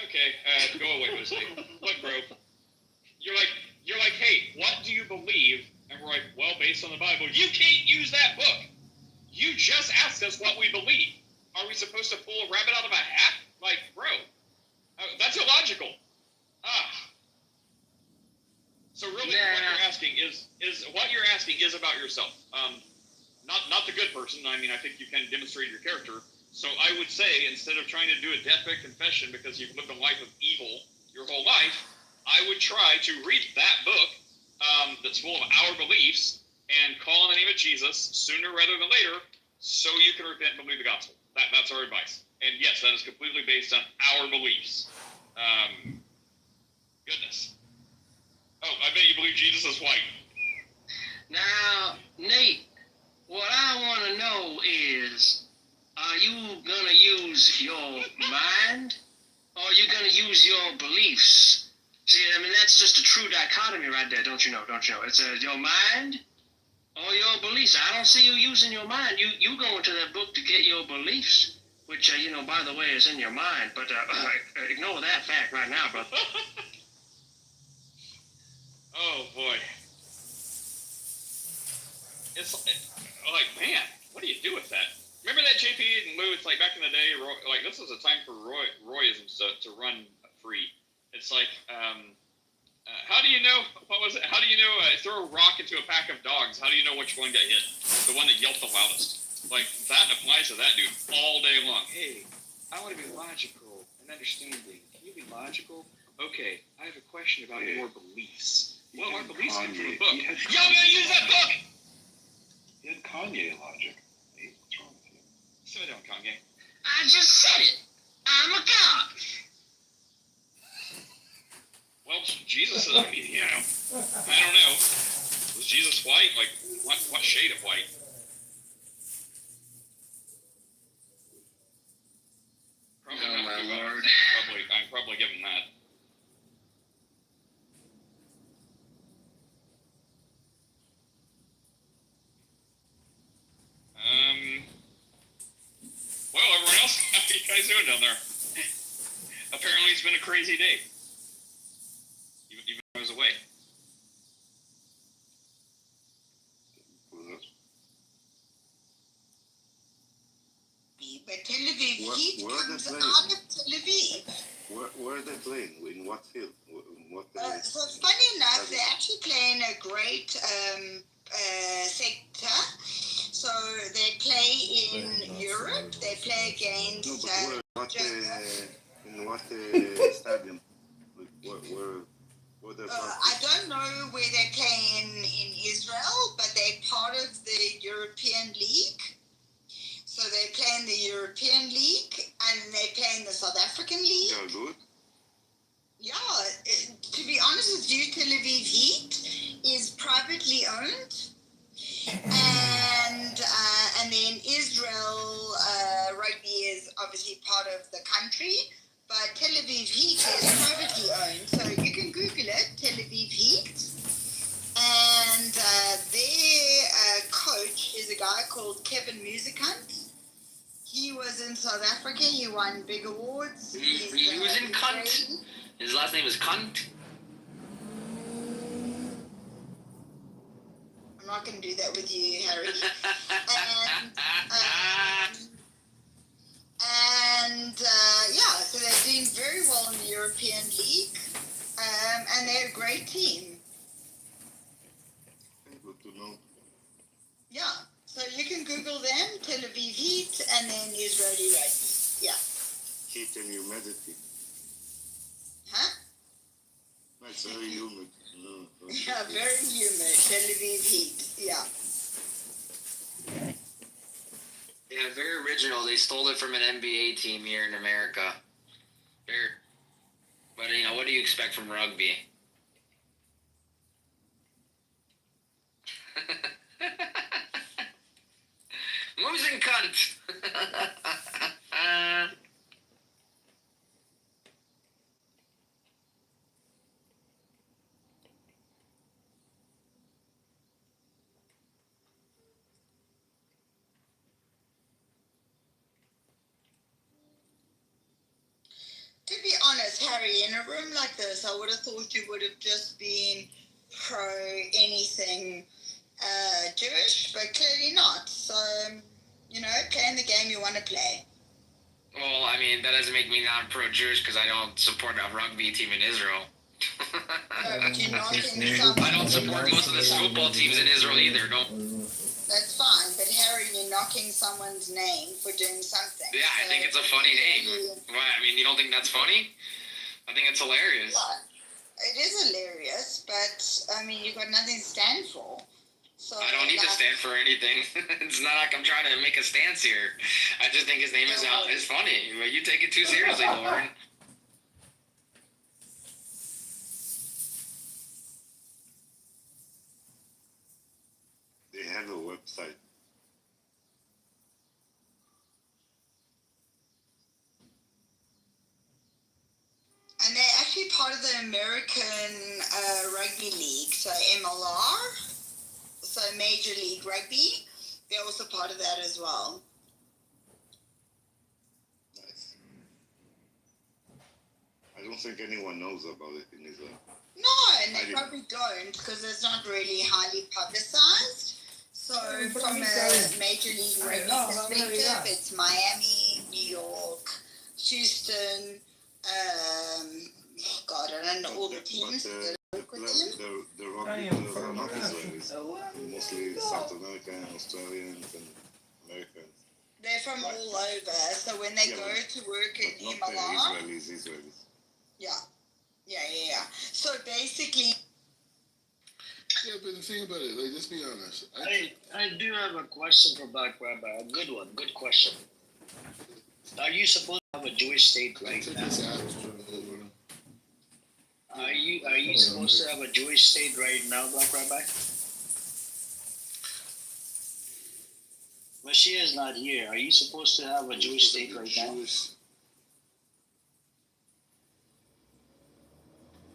Okay, go away, Jose. Look, bro, you're like, hey, what do you believe? And we're like, well, based on the Bible. You can't use that book. You just asked us what we believe. Are we supposed to pull a rabbit out of a hat? Like, bro, that's illogical. So really, what you're asking is about yourself. Not the good person. I mean, I think you kind of demonstrated your character. So I would say, instead of trying to do a deathbed confession because you've lived a life of evil your whole life, I would try to read that book that's full of our beliefs and call on the name of Jesus sooner rather than later so you can repent and believe the gospel. That's our advice. And yes, that is completely based on our beliefs. Goodness. Oh, I bet you believe Jesus is white. Now, Nate, what I want to know is, are you going to use your mind or are you going to use your beliefs? See, I mean, that's just a true dichotomy right there, don't you know? It's your mind or your beliefs. I don't see you using your mind. You go into that book to get your beliefs, which, by the way, is in your mind. But ignore that fact right now, brother. Oh, boy. It's like, man, what do you do with that? Remember that, JP and Lou? It's like back in the day, like this is a time for Royisms to run free. It's like, how do you know? What was it? How do you know? Throw a rock into a pack of dogs. How do you know which one got hit? The one that yelped the loudest. Like that applies to that dude all day long. Hey, I want to be logical and understanding. Can you be logical? Okay, I have a question about your beliefs. Well, my beliefs come from a book. Y'all gotta use that book. You had Kanye logic. Hey, what's wrong with you? Sit down, Kanye. I just said it. I'm a cop. Well, Jesus is, I mean, you know, I don't know. Was Jesus white? Like, what shade of white? Probably Oh, not my too Lord. I'm probably giving that. Well, everyone else, how are you guys doing down there? Apparently, it's been a crazy day. Even I was away. But Tel Aviv Heat comes out of Tel Aviv. Where are they playing? In what field? In what? So funny enough, they actually play in a great sector. So they play in Europe. They play against. No, but in what stadium? Where they're I don't know where they play in Israel, but they're part of the European League. So they play in the European League and they play in the South African League. Yeah, good. Yeah, to be honest with you, Tel Aviv Heat is privately owned, and then Israel rugby is obviously part of the country, but Tel Aviv Heat is privately owned. So you can Google it, Tel Aviv Heat, and their coach is a guy called Kevin Musicant. He was in South Africa. He won big awards. He was in Cunt. His last name is Cunt. I'm not going to do that with you, Harry. Yeah, so they're doing very well in the European League, and they're a great team. Good to know. Yeah, so you can Google them, Tel Aviv Heat, and then Israeli rugby. Yeah. Heat and humidity. Huh? It's very humid. Yeah, very humid. Tel Aviv Heat. Yeah. Yeah, very original. They stole it from an NBA team here in America. But, you know, what do you expect from rugby? Losing cunt! To be honest, Harry, in a room like this, I would have thought you would have just been pro anything Jewish, but clearly not. So, you know, playing the game you want to play. Well, I mean, that doesn't make me not pro-Jewish because I don't support a rugby team in Israel. I don't support most of the football teams in Israel either. That's fine, but Harry, you're knocking someone's name for doing something. Yeah, I think it's a funny name. Why? I mean, you don't think that's funny? I think it's hilarious. Yeah, it is hilarious, but I mean, you've got nothing to stand for. So I don't need to stand for anything. It's not like I'm trying to make a stance here. I just think his name is funny. You take it too seriously, Lauren. They have a website. And they're actually part of the American Rugby League, so MLR, so Major League Rugby. They're also part of that as well. Nice. I don't think anyone knows about it in Israel. No, and they probably don't because it's not really highly publicized. So from a Major League Rugby perspective, it's Miami, New York, Houston, God, and then all the teams that work with you. The rock are not Israelis. Mostly South American, Australians, and Americans. They're from all over, so when they go to work in Himalaya... Israelis. Yeah. So basically... Yeah, but the thing about it, like, let's be honest. I do have a question for Black Rabbi. A good one. Good question. Are you supposed to have a Jewish state right now? Are you supposed to have a Jewish state right now, Black Rabbi? Mashiach is not here. Are you supposed to have a Jewish state right now?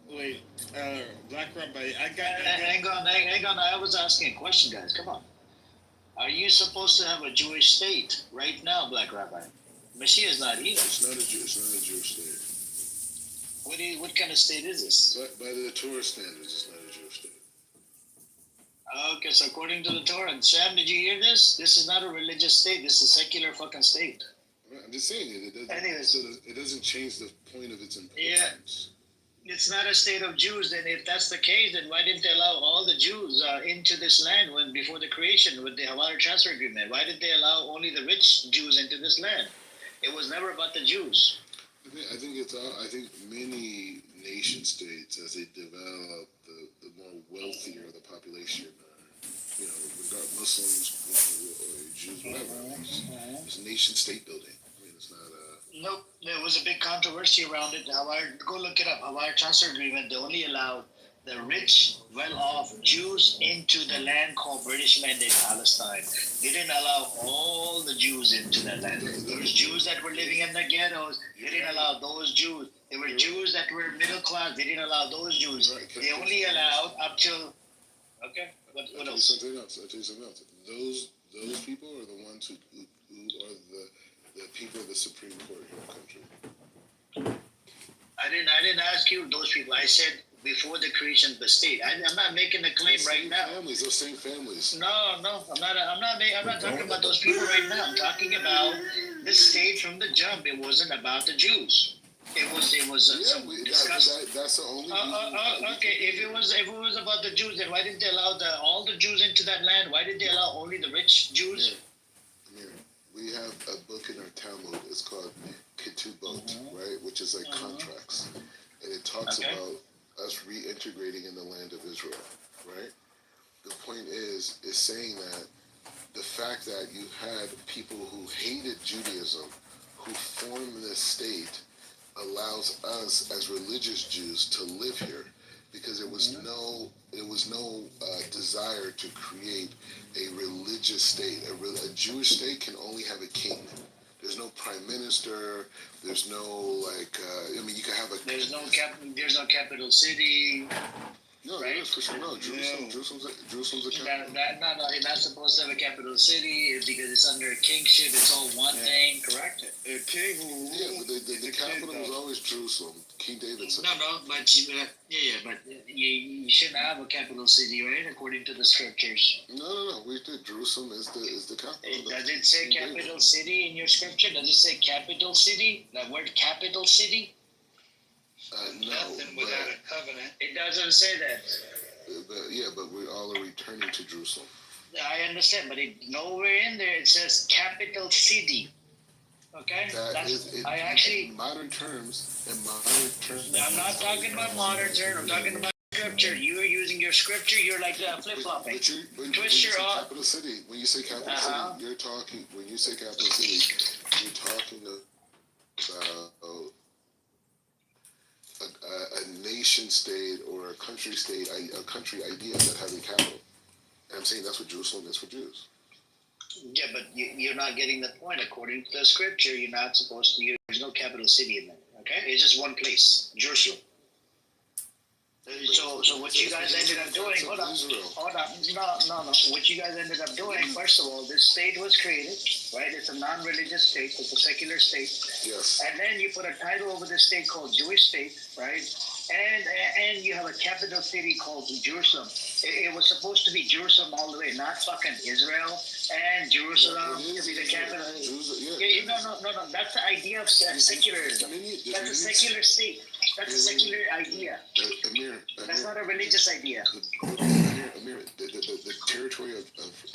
Wait, Black Rabbi, Hang on. I was asking a question, guys. Come on. Are you supposed to have a Jewish state right now, Black Rabbi? Mashiach is not here. It's not a Jewish state. What kind of state is this? By the Torah standards, it's not a Jewish state. Okay, so according to the Torah, Sam, did you hear this? This is not a religious state. This is a secular fucking state. I'm just saying it doesn't change the point of its importance. Yeah. It's not a state of Jews. Then if that's the case, then why didn't they allow all the Jews into this land before the creation with the Hawaii Transfer Agreement? Why did they allow only the rich Jews into this land? It was never about the Jews. I think many nation states, as they develop, the more wealthier the population are, regardless Muslims or Jews, whatever. It's nation state building. I mean, it's not a... Nope, there was a big controversy around it. Go look it up. Hawaii Transfer Agreement, they only allowed the rich, well-off Jews into the land called British Mandate Palestine. They didn't allow all the Jews into that land. Those Jews that were living in the ghettos, they didn't allow those Jews. There were Jews that were middle class, they didn't allow those Jews. They only allowed up till... Okay, what else? I'll tell you something else. Those people are the ones who are the people of the Supreme Court here in the country. I didn't ask you those people. I said before the creation of the state. I'm not making a claim right now. Those same families. No, I'm not talking about those people right now. I'm talking about the state from the jump. It wasn't about the Jews. It was that's the only okay, if it was about the Jews, then why didn't they allow all the Jews into that land? Why did they allow only the rich Jews? Yeah. We have a book in our Talmud. It's called Kitover, right? Which is like contracts, and it talks about us reintegrating in the land of Israel, right? The point is saying that the fact that you had people who hated Judaism, who formed this state, allows us as religious Jews to live here, because there was no desire to create a religious state. A Jewish state can only have a king. There's no prime minister. There's no you can have a. There's no capital city. No, right? Yes, for sure. No, Jerusalem's a capital. No, you're not supposed to have a capital city because it's under kingship. It's all one thing, correct? A king who but the capital was always Jerusalem. King David said. But you shouldn't have a capital city, right? According to the scriptures. No. We did. Jerusalem is the capital. Does it say capital city in your scripture? Does it say capital city? The word capital city? No. Nothing without a covenant. It doesn't say that. But we all are returning to Jerusalem. I understand, but nowhere in there it says capital city. Okay? In modern terms. I'm not talking about modern terms. I'm talking about scripture. You are using your scripture. You're like flip-flopping. Twist your arm. Capital city. When you say capital city, you're talking. When you say capital city, you're talking about a nation state or a country state, a country idea that has a capital. And I'm saying that's what Jerusalem is for Jews. Yeah, but you're not getting the point. According to the scripture, you're not supposed to. There's no capital city in there. Okay, it's just one place, Jerusalem. So what you guys ended up doing? Hold on. No. What you guys ended up doing? First of all, this state was created, right? It's a non-religious state. It's a secular state. Yes. And then you put a title over this state called Jewish state, right? And you have a capital city called Jerusalem. It was supposed to be Jerusalem all the way, not fucking Israel and Jerusalem to be the capital. No. That's the idea of secularism. That's a secular state. That's a secular idea. Amir, That's not a religious idea. Amir, the territory of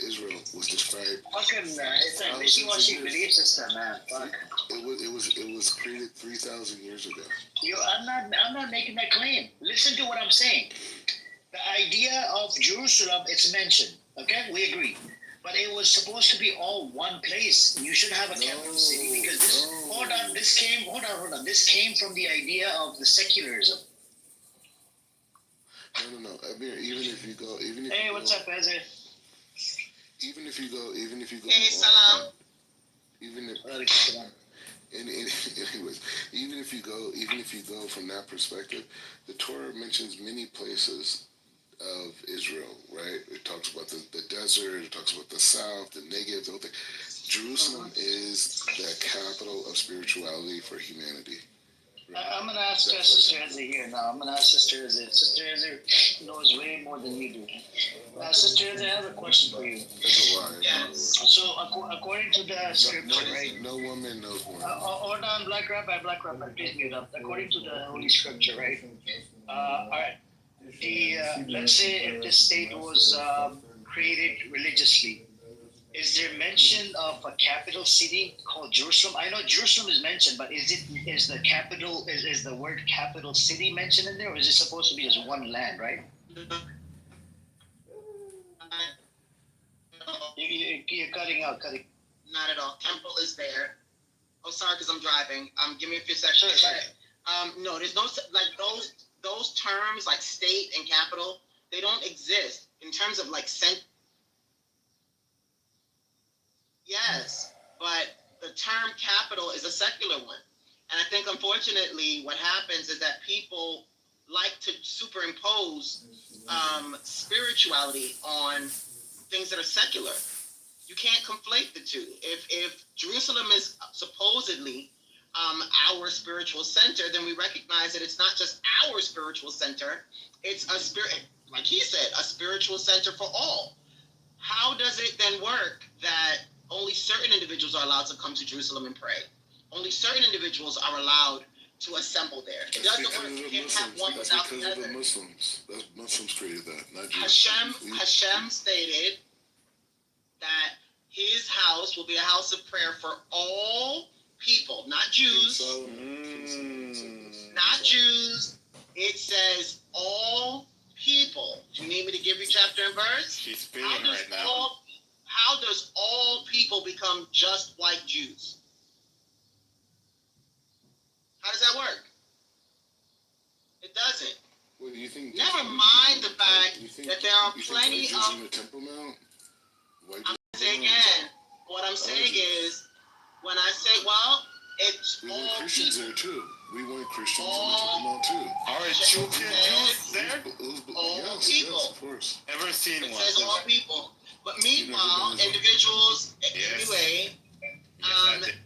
Israel was described. Fucking, it's a wishy-washy belief system, man. Fuck. It was created 3,000 years ago. I'm not making that claim. Listen to what I'm saying. The idea of Jerusalem, it's mentioned. Okay, we agree. But it was supposed to be all one place. You should have a capital city because this came from the idea of the secularism. No. Amir, Hey, what's up, Ezra? Even if you go. Hey, salam. Anyways, even if you go from that perspective, the Torah mentions many places of Israel, right? It talks about the desert, it talks about the south, the Negev, the whole thing. Jerusalem is the capital of spirituality for humanity. Right? I'm going to ask Sister Ezra here now. I'm going to ask Sister Ezra. Sister Ezra knows way more than we do. Sister Ezra, I have a question for you. That's a lie. Yes. So, according to the scripture, right? No woman knows more. Hold on, Black Rabbi, please mute up. According to the Holy Scripture, right? All right. Let's say if the state was created religiously, is there mention of a capital city called Jerusalem? I know Jerusalem is mentioned, but is the word capital city mentioned in there, or is it supposed to be just one land, right? You're cutting out. Not at all. Temple is there. Oh, sorry, because I'm driving. Give me a few seconds. Sure. No, there's no like those terms like state and capital. They don't exist in terms of like Yes, but the term capital is a secular one, and I think unfortunately what happens is that people like to superimpose spirituality on things that are secular. You can't conflate the two. If Jerusalem is supposedly our spiritual center, then we recognize that it's not just our spiritual center. It's a spirit, like he said, a spiritual center for all. How does it then work that only certain individuals are allowed to come to Jerusalem and pray? Only certain individuals are allowed to assemble there. It doesn't work. You can't have one without the other. The Muslims. That's Muslims created that, not Jews. Hashem stated that his house will be a house of prayer for all people, not Jews. Not Jews. It says all people. Do you need me to give you chapter and verse? She's spinning right now. How does all people become just like Jews? How does that work? It doesn't. What do you think? Never mind the fact that there are plenty of. In the Temple Mount? I'm saying again. What I'm saying is, when I say, well, it's we all want Christians people. there too. We want Christians in the Temple Mount too. All right, Jews there? All yes, people. Yes, of course. Ever seen It one? says all people. But meanwhile, individuals, anyway,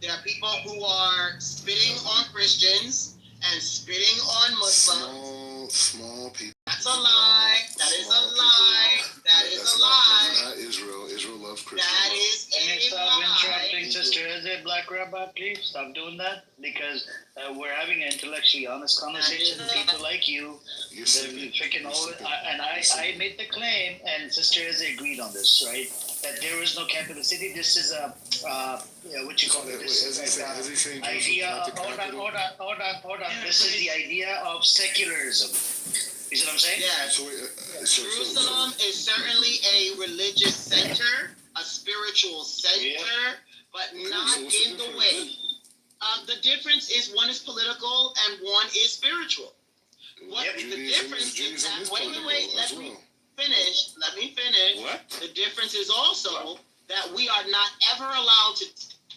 there are people who are spitting on Christians and spitting on Muslims. Small people. That's a lie. That is a lie. That is a lie. That's not Israel. Israel loves Christians. That is Can you a stop lie. interrupting Sister Ezra, Black Rabbi, please? Stop doing that, because we're having an intellectually honest conversation. People like you, they're freaking over. And I made the claim, and Sister Ezra agreed on this, right? That there is no capital city. This is a what you call it? This is like idea. Hold on. This is the idea of secularism. You see what I'm saying? Yeah. Jerusalem is certainly a religious center, a spiritual center, but not in the way. The difference is one is political and one is spiritual. What the difference is that, wait, let me finish. What? The difference is also that we are not ever allowed to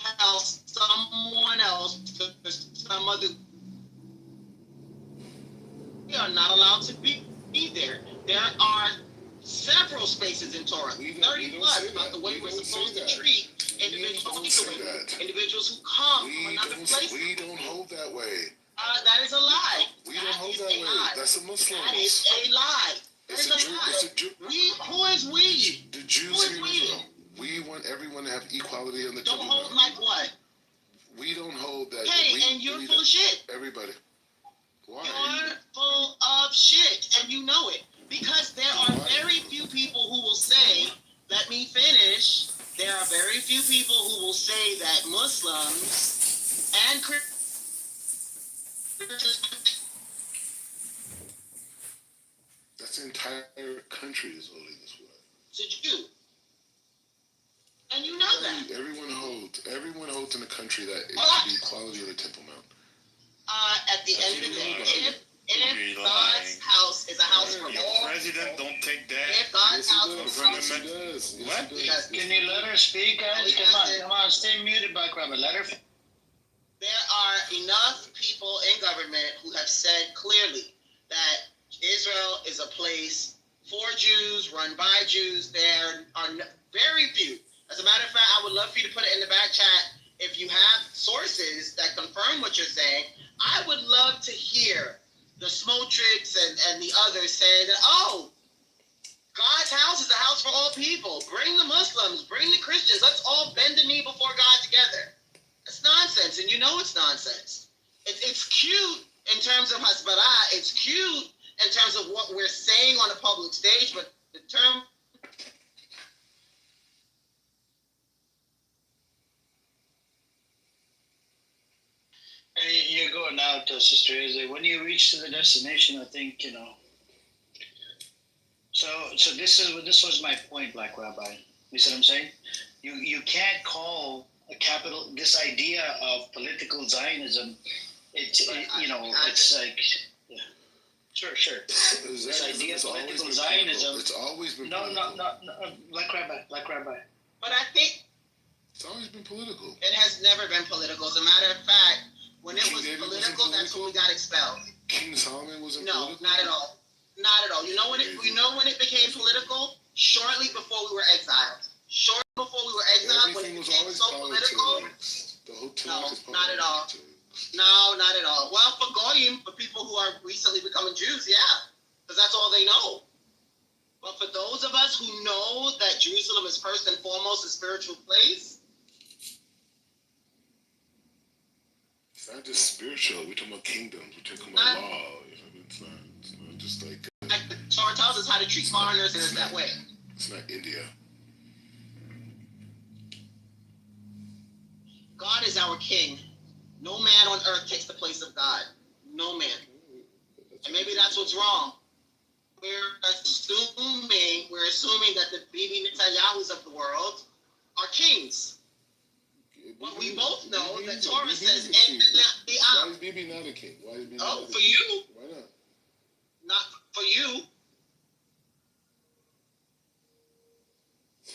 tell someone else, some other. We are not allowed to be there. There are several spaces in Torah, 30 plus, about the way we're supposed to treat individuals who come from another place. We don't hold that way. That is a lie. We don't hold that way. That's a Muslim. That is a lie. That is a lie. Who is we? The Jews here in Israel. We want everyone to have equality on the Don't Temple hold Mount. like what? We don't hold that. Hey, and you're full of shit. Everybody. Why? You are say that Muslims and Christians. That's the entire country is voting this way. It's a Jew. And you know that. Everyone holds in the country that it should be equality on the Temple Mount. At the end of the day, if God's house is a house for all, President don't take that. if God's house is a house Yes, he does. What? Yes, he does. Can you let her speak, guys? Come on, stay muted, Black Rabbit. Let her. there are enough people in government who have said clearly that Israel is a place for Jews, run by Jews. There are very few. As a matter of fact, I would love for you to put it in the back chat if you have sources that confirm what you're saying. I would love to hear the Smotrix and the others say that, oh, God's house is a house for all people. Bring the Muslims, bring the Christians. Let's all bend the knee before God together. It's nonsense, and you know it's nonsense. It's cute in terms of Hasbara. It's cute in terms of what we're saying on a public stage, but the term. Hey, you're going out, Sister Izzy. When you reach to the destination, I think, So this was my point, Black Rabbi. You see what I'm saying? You can't call this idea of political Zionism. It's like, yeah. Sure. This idea of political Zionism. It's always been no, political. no, Black Rabbi. But I think It's always been political. it has never been political. As a matter of fact, when it was political, that's when we got expelled. King Solomon wasn't No, political? not at all. Not at all. You know when it became political? Shortly before we were exiled. Shortly before we were exiled, when it Everything was became always so political. politics. The whole No, is not at all. politics. No, not at all. Well, for Goyim, for people who are recently becoming Jews, yeah, because that's all they know. But for those of us who know that Jerusalem is first and foremost a spiritual place, It's not just spiritual. We're talking about kingdoms. We're talking about law. It's not just like. the Torah tells us how to treat foreigners in that way. It's not India. God is our king. No man on earth takes the place of God. No man. And maybe that's what's wrong. We're assuming that the Bibi Netanyahus of the world are kings. But we both know that Torah says, Why is Bibi not a king? Why is Bibi not a king? for you. Why not? Not for you.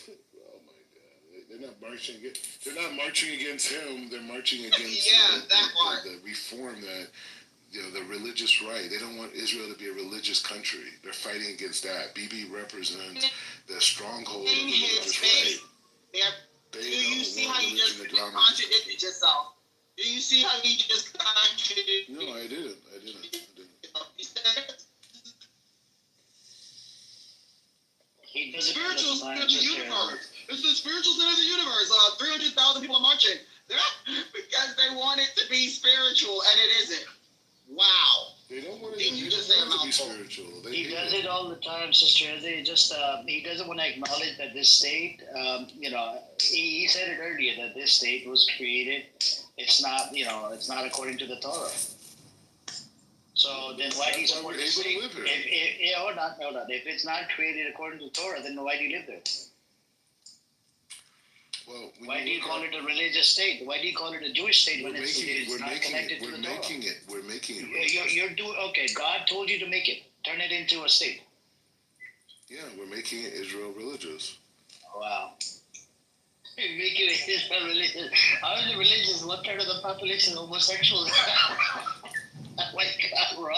Oh my God! They're not marching against him. They're marching against the reform that the religious right. They don't want Israel to be a religious country. They're fighting against that. Bibi represents the stronghold of the religious right. Do you see how you just contradicted yourself? Do you see how you just contradicted? No, I didn't. The spiritual center of the universe. It's the spiritual center of the universe. 300,000 people are marching because they want it to be spiritual, and it isn't. Wow. They don't want it Didn't you just say a to be mouthful? spiritual. He does it all the time, Sister Izzy. He doesn't want to acknowledge that this state, he said it earlier that this state was created. It's not, it's not according to the Torah. So then why do you support the state? Hold on. If it's not created according to Torah, then why do you live there? Well, why do you call it a religious state? Why do you call it a Jewish state when it's not connected to the Torah? We're making it. You're doing okay. God told you to make it. Turn it into a state. Yeah, we're making it Israel religious. Wow. You're making it Israel religious. How is it religious? What part of the population is homosexual? Oh my God, bro.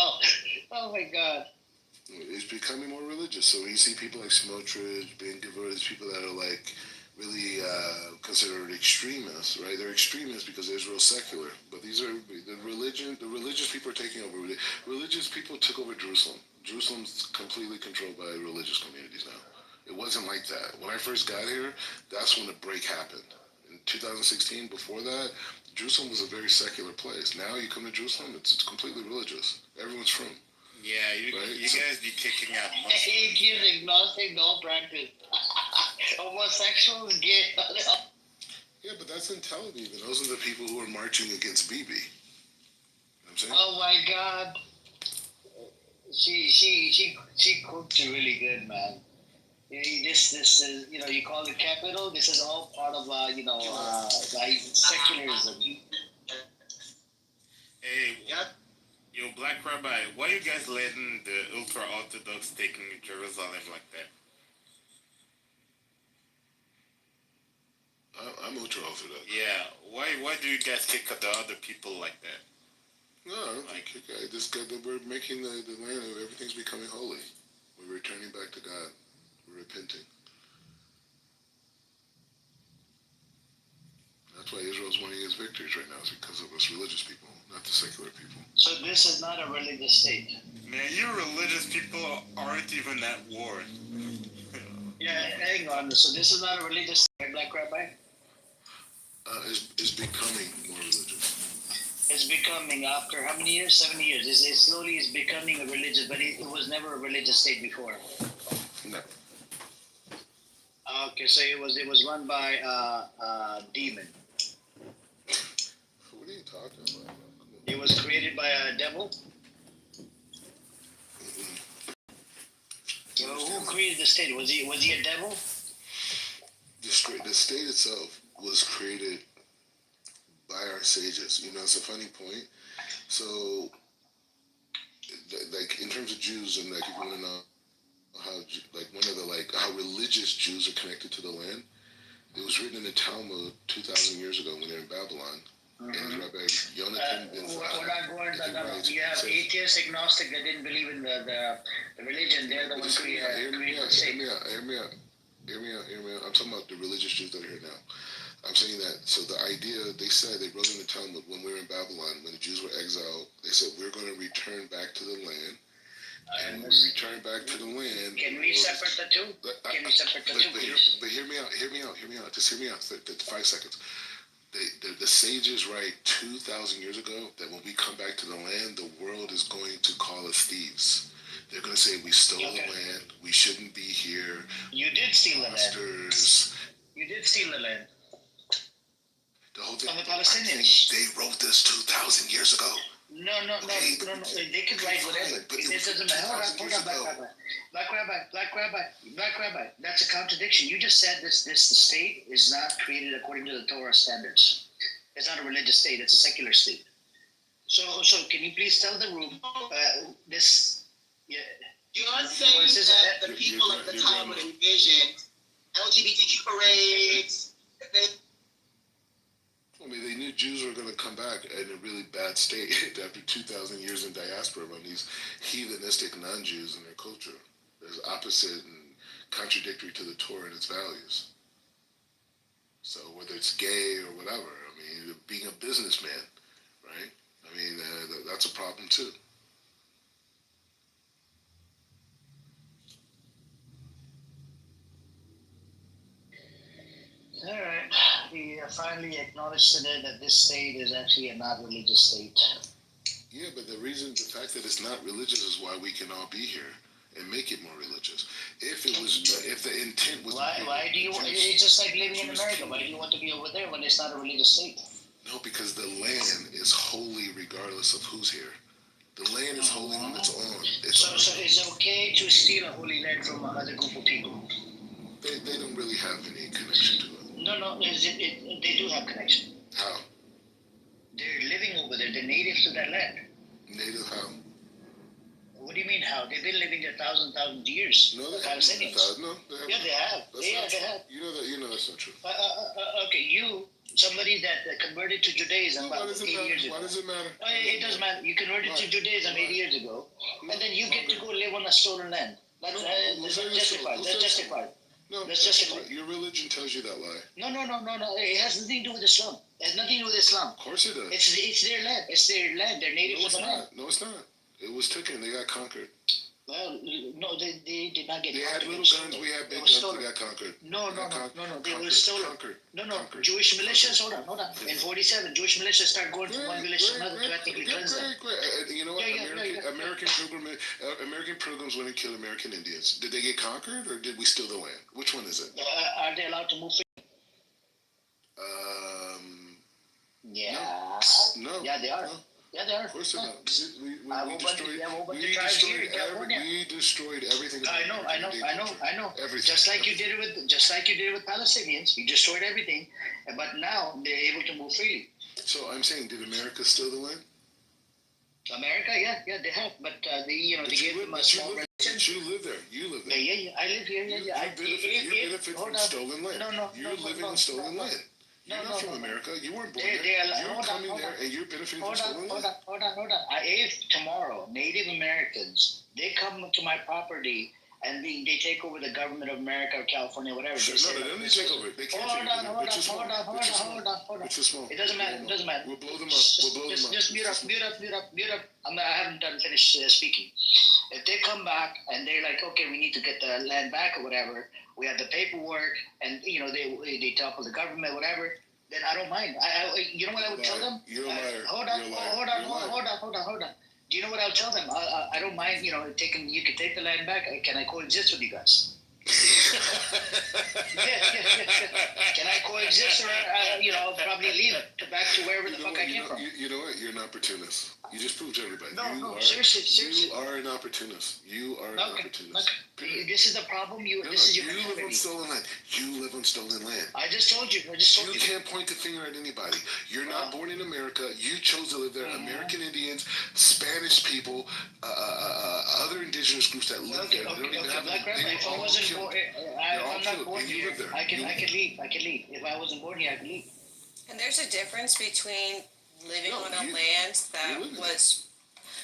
Oh my God. It's becoming more religious. So when you see people like Smotrich, Ben Gvir, these people that are like really considered extremists, right? They're extremists because Israel's secular. But these are the religious people are taking over. Religious people took over Jerusalem. Jerusalem's completely controlled by religious communities now. It wasn't like that. When I first got here, that's when the break happened. In 2016, before that, Jerusalem was a very secular place. Now you come to Jerusalem, it's completely religious. Everyone's from. Yeah, you guys be kicking out Muslims. He's agnostic, no practice. Homosexuals, gay. Yeah, but that's in Tel Aviv, and those are the people who are marching against Bibi. You know what I'm saying? Oh my God. She cooked really good, man. This is, you know, you call it capital. This is all part of like secularism. Hey, yo, Black Rabbi, why you guys letting the ultra orthodox taking Jerusalem like that? I'm ultra orthodox. Yeah, why do you guys kick the other people like that? No, I don't think kick. I just got that we're making the land of everything's becoming holy. We're returning back to God. We're repenting. That's why Israel's winning its victories right now, is because of us religious people, not the secular people. So this is not a religious state. Man, you religious people aren't even at war. Yeah, hang on. So this is not a religious state, Black Rabbi? Is becoming more religious. It's becoming, after how many years? 7 years. It slowly is becoming a religious, but it was never a religious state before. No. Okay, so it was run by a demon. What are you talking about? It was created by a devil. Well, who created the state? Was he a devil? The state itself was created by our sages. You know, it's a funny point. So, like in terms of Jews, and like if you want to know how, like one of the how religious Jews are connected to the land, it was written in the Talmud 2,000 years ago when they're in Babylon. And Rabbi Yonatan ben We're you have atheists, agnostic that didn't believe in the religion. They're the ones created the state. Hear me out. I'm talking about the religious Jews that are here now. I'm saying that, so the idea, they said, they wrote in the Talmud, when we were in Babylon, when the Jews were exiled, they said, we're going to return back to the land. And when we return back to the land... Can we separate the two? Can we separate the two, please? But hear me out. Just hear me out for 5 seconds. The sages write 2,000 years ago that when we come back to the land, the world is going to call us thieves. They're going to say we stole the land, we shouldn't be here. You did steal the land. You did steal the land. The whole thing. From the Palestinians. They wrote this 2,000 years ago. No. They could write whatever. It doesn't matter. Hold on, Black Rabbi. That's a contradiction. You just said the state is not created according to the Torah standards. It's not a religious state. It's a secular state. So can you please tell the room this? Yeah. You're saying that the people at the time would envision LGBTQ parades. I mean, they knew Jews were going to come back in a really bad state after 2,000 years in diaspora among these heathenistic non-Jews in their culture. There's opposite and contradictory to the Torah and its values. So whether it's gay or whatever, I mean, being a businessman, right? I mean, that's a problem too. All right. We finally acknowledged today that this state is actually a not religious state. Yeah, but the fact that it's not religious is why we can all be here and make it more religious. If the intent was... Why do you want... It's just like living in America. Why do you want to be over there when it's not a religious state? No, because the land is holy regardless of who's here. The land is holy when it's on. So it's okay to steal a holy land from another group of people? They don't really have any connection to it. No, they do have connection. How? They're living over there. They're native to that land. Native how? What do you mean how? They've been living there thousands of years. No, they Palestinians. No, yeah, they have. They have. You know that's not true. Okay, somebody that converted to Judaism about 8 years ago. Why does it matter? It doesn't matter. You converted to Judaism 8 years ago, and then you get to go live on a stolen land. That's justified. That's justified. No, that's justified. Your religion tells you that lie. No. It has nothing to do with Islam. It has nothing to do with Islam. Of course it does. It's their land. It's their land. They're native to the land. No, it's not. It was taken. They got conquered. Well, no, they did not get conquered. They had little guns. We had big guns. They got conquered. No. They were stolen. No. Jewish militias. Hold on. In 47, Jewish militias start going from one village to another to ethnically cleanse them. You know what? American pilgrims went and killed American Indians. Did they get conquered or did we steal the land? Which one is it? Are they allowed to move? they are. Yeah, they are. Of course they're not. We destroyed everything. I know. Everything. Just like you did it with Palestinians, you destroyed everything, but now they're able to move freely. So I'm saying, did America steal the land? America, yeah, they have, but they gave them a small You live there. You live there. Yeah, I live here. Yeah. You benefit from stolen land. You're living on stolen land. You're not from America. You weren't born there. You're coming there and you're benefiting from stolen land. Hold on. If tomorrow Native Americans, they come to my property and they take over the government of America or California, whatever. Sure, they don't take over. They can't take over. Hold on. It's too small. It doesn't matter. We'll blow them up. Just mute up. I haven't done finished speaking. If they come back and they're like, okay, we need to get the land back or whatever, we have the paperwork, and they topple the government, whatever, then I don't mind. You know what I would tell them? You're a liar. Hold on. Do you know what I'll tell them? I don't mind. You can take the land back. Can I coexist with you guys? Yeah. Can I coexist, or probably leave back to wherever the fuck I came from? You know what? You're an opportunist. You just proved to everybody. Seriously. You are an opportunist. You are an opportunist. This is the problem. This is your You live on stolen land. You live on stolen land. I just told you. You can't point the finger at anybody. You're not born in America. You chose to live there. American Indians, Spanish people, other indigenous groups that live there. They don't even have If I wasn't born, I'm not born here. I can leave. If I wasn't born here, I can leave. And there's a difference between living on a land that was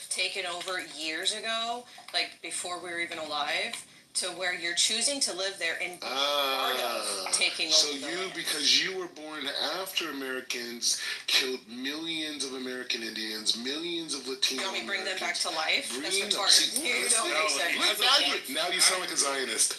taken over years ago, like before we were even alive, to where you're choosing to live there and be part of taking over. So because you were born after Americans killed millions of American Indians, millions of Latino Americans. You want me to bring them back to life? That's retarded. Now you sound like a Zionist.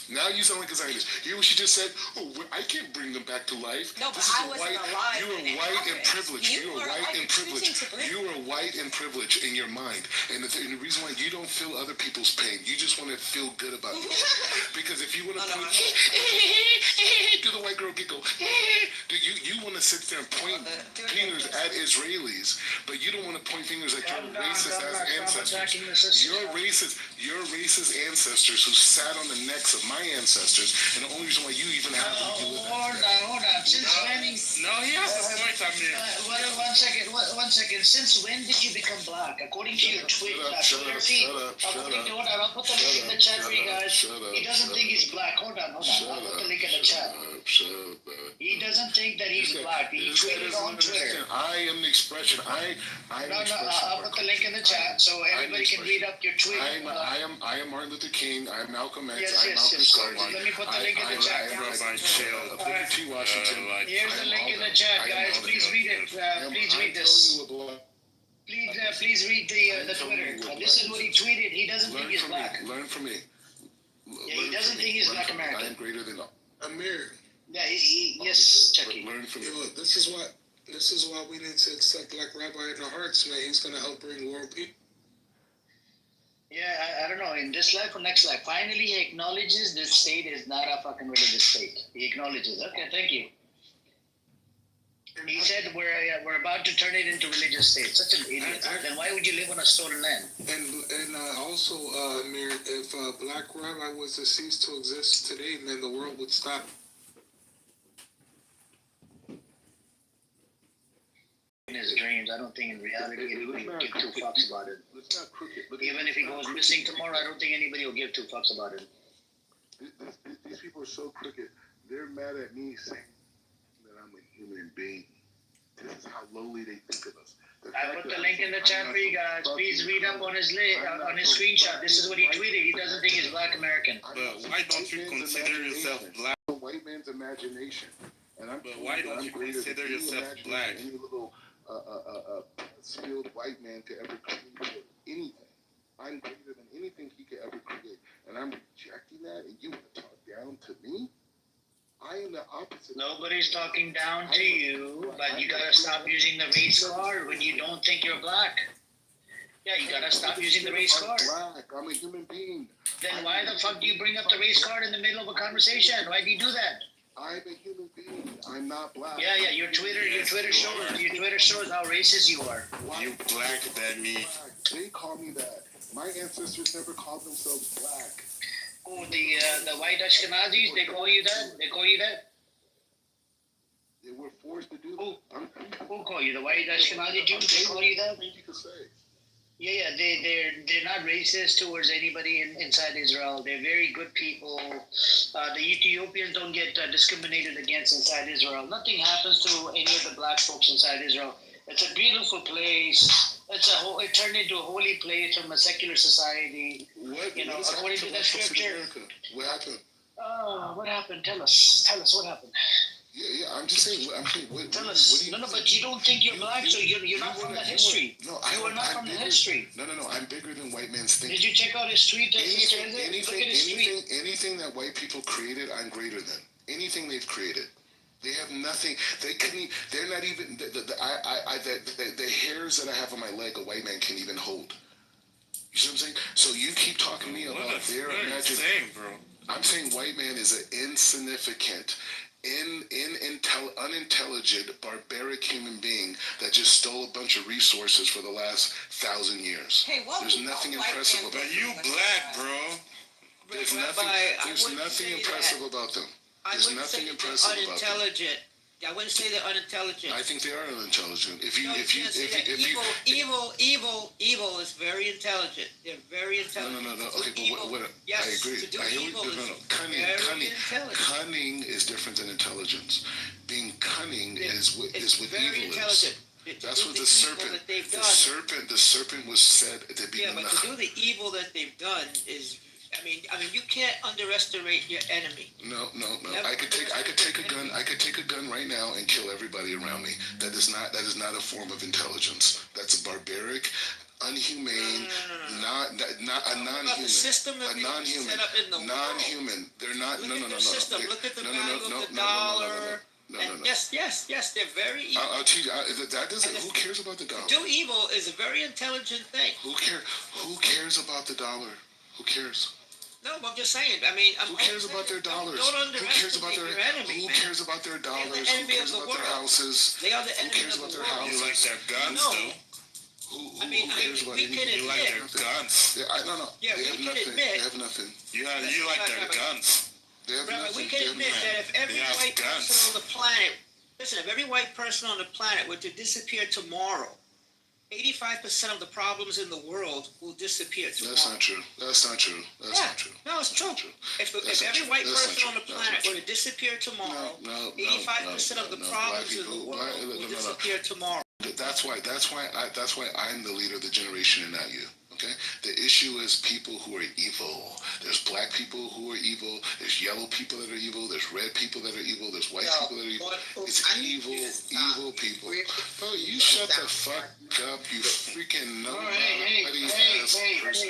Now you sound like a Zionist. Hear what she just said? Oh, I can't bring them back to life. No, but I wasn't alive. You are white and privileged. You are white and privileged. You are white and privileged in your mind. And the reason why you don't feel other people's pain, you just want to feel good about yourself. Because if you want to point, do the white girl giggle, you want to sit there and point fingers at Israelis, but you don't want to point fingers at your racist ancestors. Your racist ancestors who sat on the necks of my ancestors, and the only reason why you even have them, you live Hold on. Since when? No, he has a point, Amir. One second. Since when did you become black? According to your Twitter feed. I'll put the link in the chat for you guys. He doesn't think he's black. Hold on. I'll put the link in the chat. He doesn't think that he's black. He tweeted on Twitter. I am the expression. I'll put the link in the chat so everybody can read up your tweet. I am Martin Luther King. I'm Malcolm X. I'm Malcolm Carter. Let me put the link in the chat. Booker T. Washington. Here's the link in the chat, guys. Please read it. Please read this. Please read the Twitter. This is what he tweeted. He doesn't think he's black. Learn from me. He doesn't think he's black American. I am greater than all. Amir. Yeah, yes, Chucky. Learn from me. Look, this is why we need to accept Black Rabbi in our hearts, man. He's gonna help bring world peace. Yeah, I don't know. In this life or next life, finally he acknowledges this state is not a fucking religious state. He acknowledges. Okay, thank you. He said we're about to turn it into religious state. Such an idiot. Then why would you live on a stolen land? And also, Amir, if Black Rabbi was to cease to exist today, then the world would stop. In his dreams, I don't think in reality anybody will give two fucks about it. Even if he goes missing tomorrow, I don't think anybody will give two fucks about it. These people are so crooked. They're mad at me saying that I'm a human being. This is how lowly they think of us. I put the link in the chat for you guys. Please read up on his screenshot. This is what he tweeted. He doesn't think he's black American. But why don't you consider yourself black? The white man's imagination. But why don't you consider yourself black? Any little skilled white man could ever create anything. I'm greater than anything he could ever create. And I'm rejecting that, and you want to talk down to me? I am the opposite. Nobody's talking down to you, but you gotta stop using the race card when you don't think you're black. Yeah, you gotta stop using the race card. Black. I'm a human being. Then why the fuck do you bring up the race card in the middle of a conversation? Why do you do that? I'm a human being. I'm not black. Yeah. Your Twitter shows how racist you are. You black than me. They call me that. My ancestors never called themselves black. Oh, the white Ashkenazis, they call you that? They call you that? They were forced to do that. Who call you? The white Ashkenazi Jews, they call you that? You could say. Yeah, they're not racist towards anybody inside Israel. They're very good people. The Ethiopians don't get discriminated against inside Israel. Nothing happens to any of the black folks inside Israel. It's a beautiful place. It turned into a holy place from a secular society. What according to that scripture. What happened? What happened? Tell us what happened. Yeah, I'm just saying. Tell us. No, but you don't think you're black, so you're not from that history. No, you are not from the history. No. I'm bigger than white man's thinking. Did you check out his tweet? Anything that white people created, I'm greater than. Anything they've created. They have nothing. They couldn't. They're not even. The hairs that I have on my leg, a white man can't even hold. You see what I'm saying? So you keep talking to me about their imagination. I'm saying white man is an insignificant, unintelligent, barbaric human being that just stole a bunch of resources for the last 1,000 years. Hey, there's nothing impressive about them. But you black, bro. There's nothing impressive about them. There's nothing impressive about them. Unintelligent. I wouldn't say they're unintelligent. I think they are unintelligent. Evil is very intelligent. They're very intelligent. No. Okay, but yes, I agree. To do evil Cunning is different than intelligence. Being cunning is what evil is. That's what the serpent. The serpent was said to be. Yeah, but to do the evil that they've done is. I mean, you can't underestimate your enemy. No. I could take a gun right now and kill everybody around me. That is not a form of intelligence. That's a barbaric, unhumane, not a non-human. The system a non-human. Set up in the non-human. They're not. Look at the system. Look at the value of the dollar. No. Yes, they're very evil. I'll teach you. That doesn't. Who cares about the dollar? Do evil is a very intelligent thing. Who cares about the dollar? Who cares? No, but I'm just saying. I mean, who cares about their dollars? Who cares about their enemy? Who cares about their dollars? Who cares about their houses? They are the enemy. Who cares about their houses? You like their guns, though. Who cares about anything? You like their guns. No. Yeah, they have nothing. You like their guns. They have nothing. We can admit that if every white person on the planet, if every white person on the planet were to disappear tomorrow, 85% of the problems in the world will disappear tomorrow. That's not true. That's not true. No, it's true. If every white person on the planet were to disappear tomorrow, 85% of the problems in the world will disappear tomorrow. That's why I'm the leader of the generation and not you. Okay? The issue is people who are evil. There's black people who are evil. There's yellow people that are evil. There's red people that are evil. There's white people that are evil. It's evil people. Bro, you shut the fuck up, you freaking nobody ass person.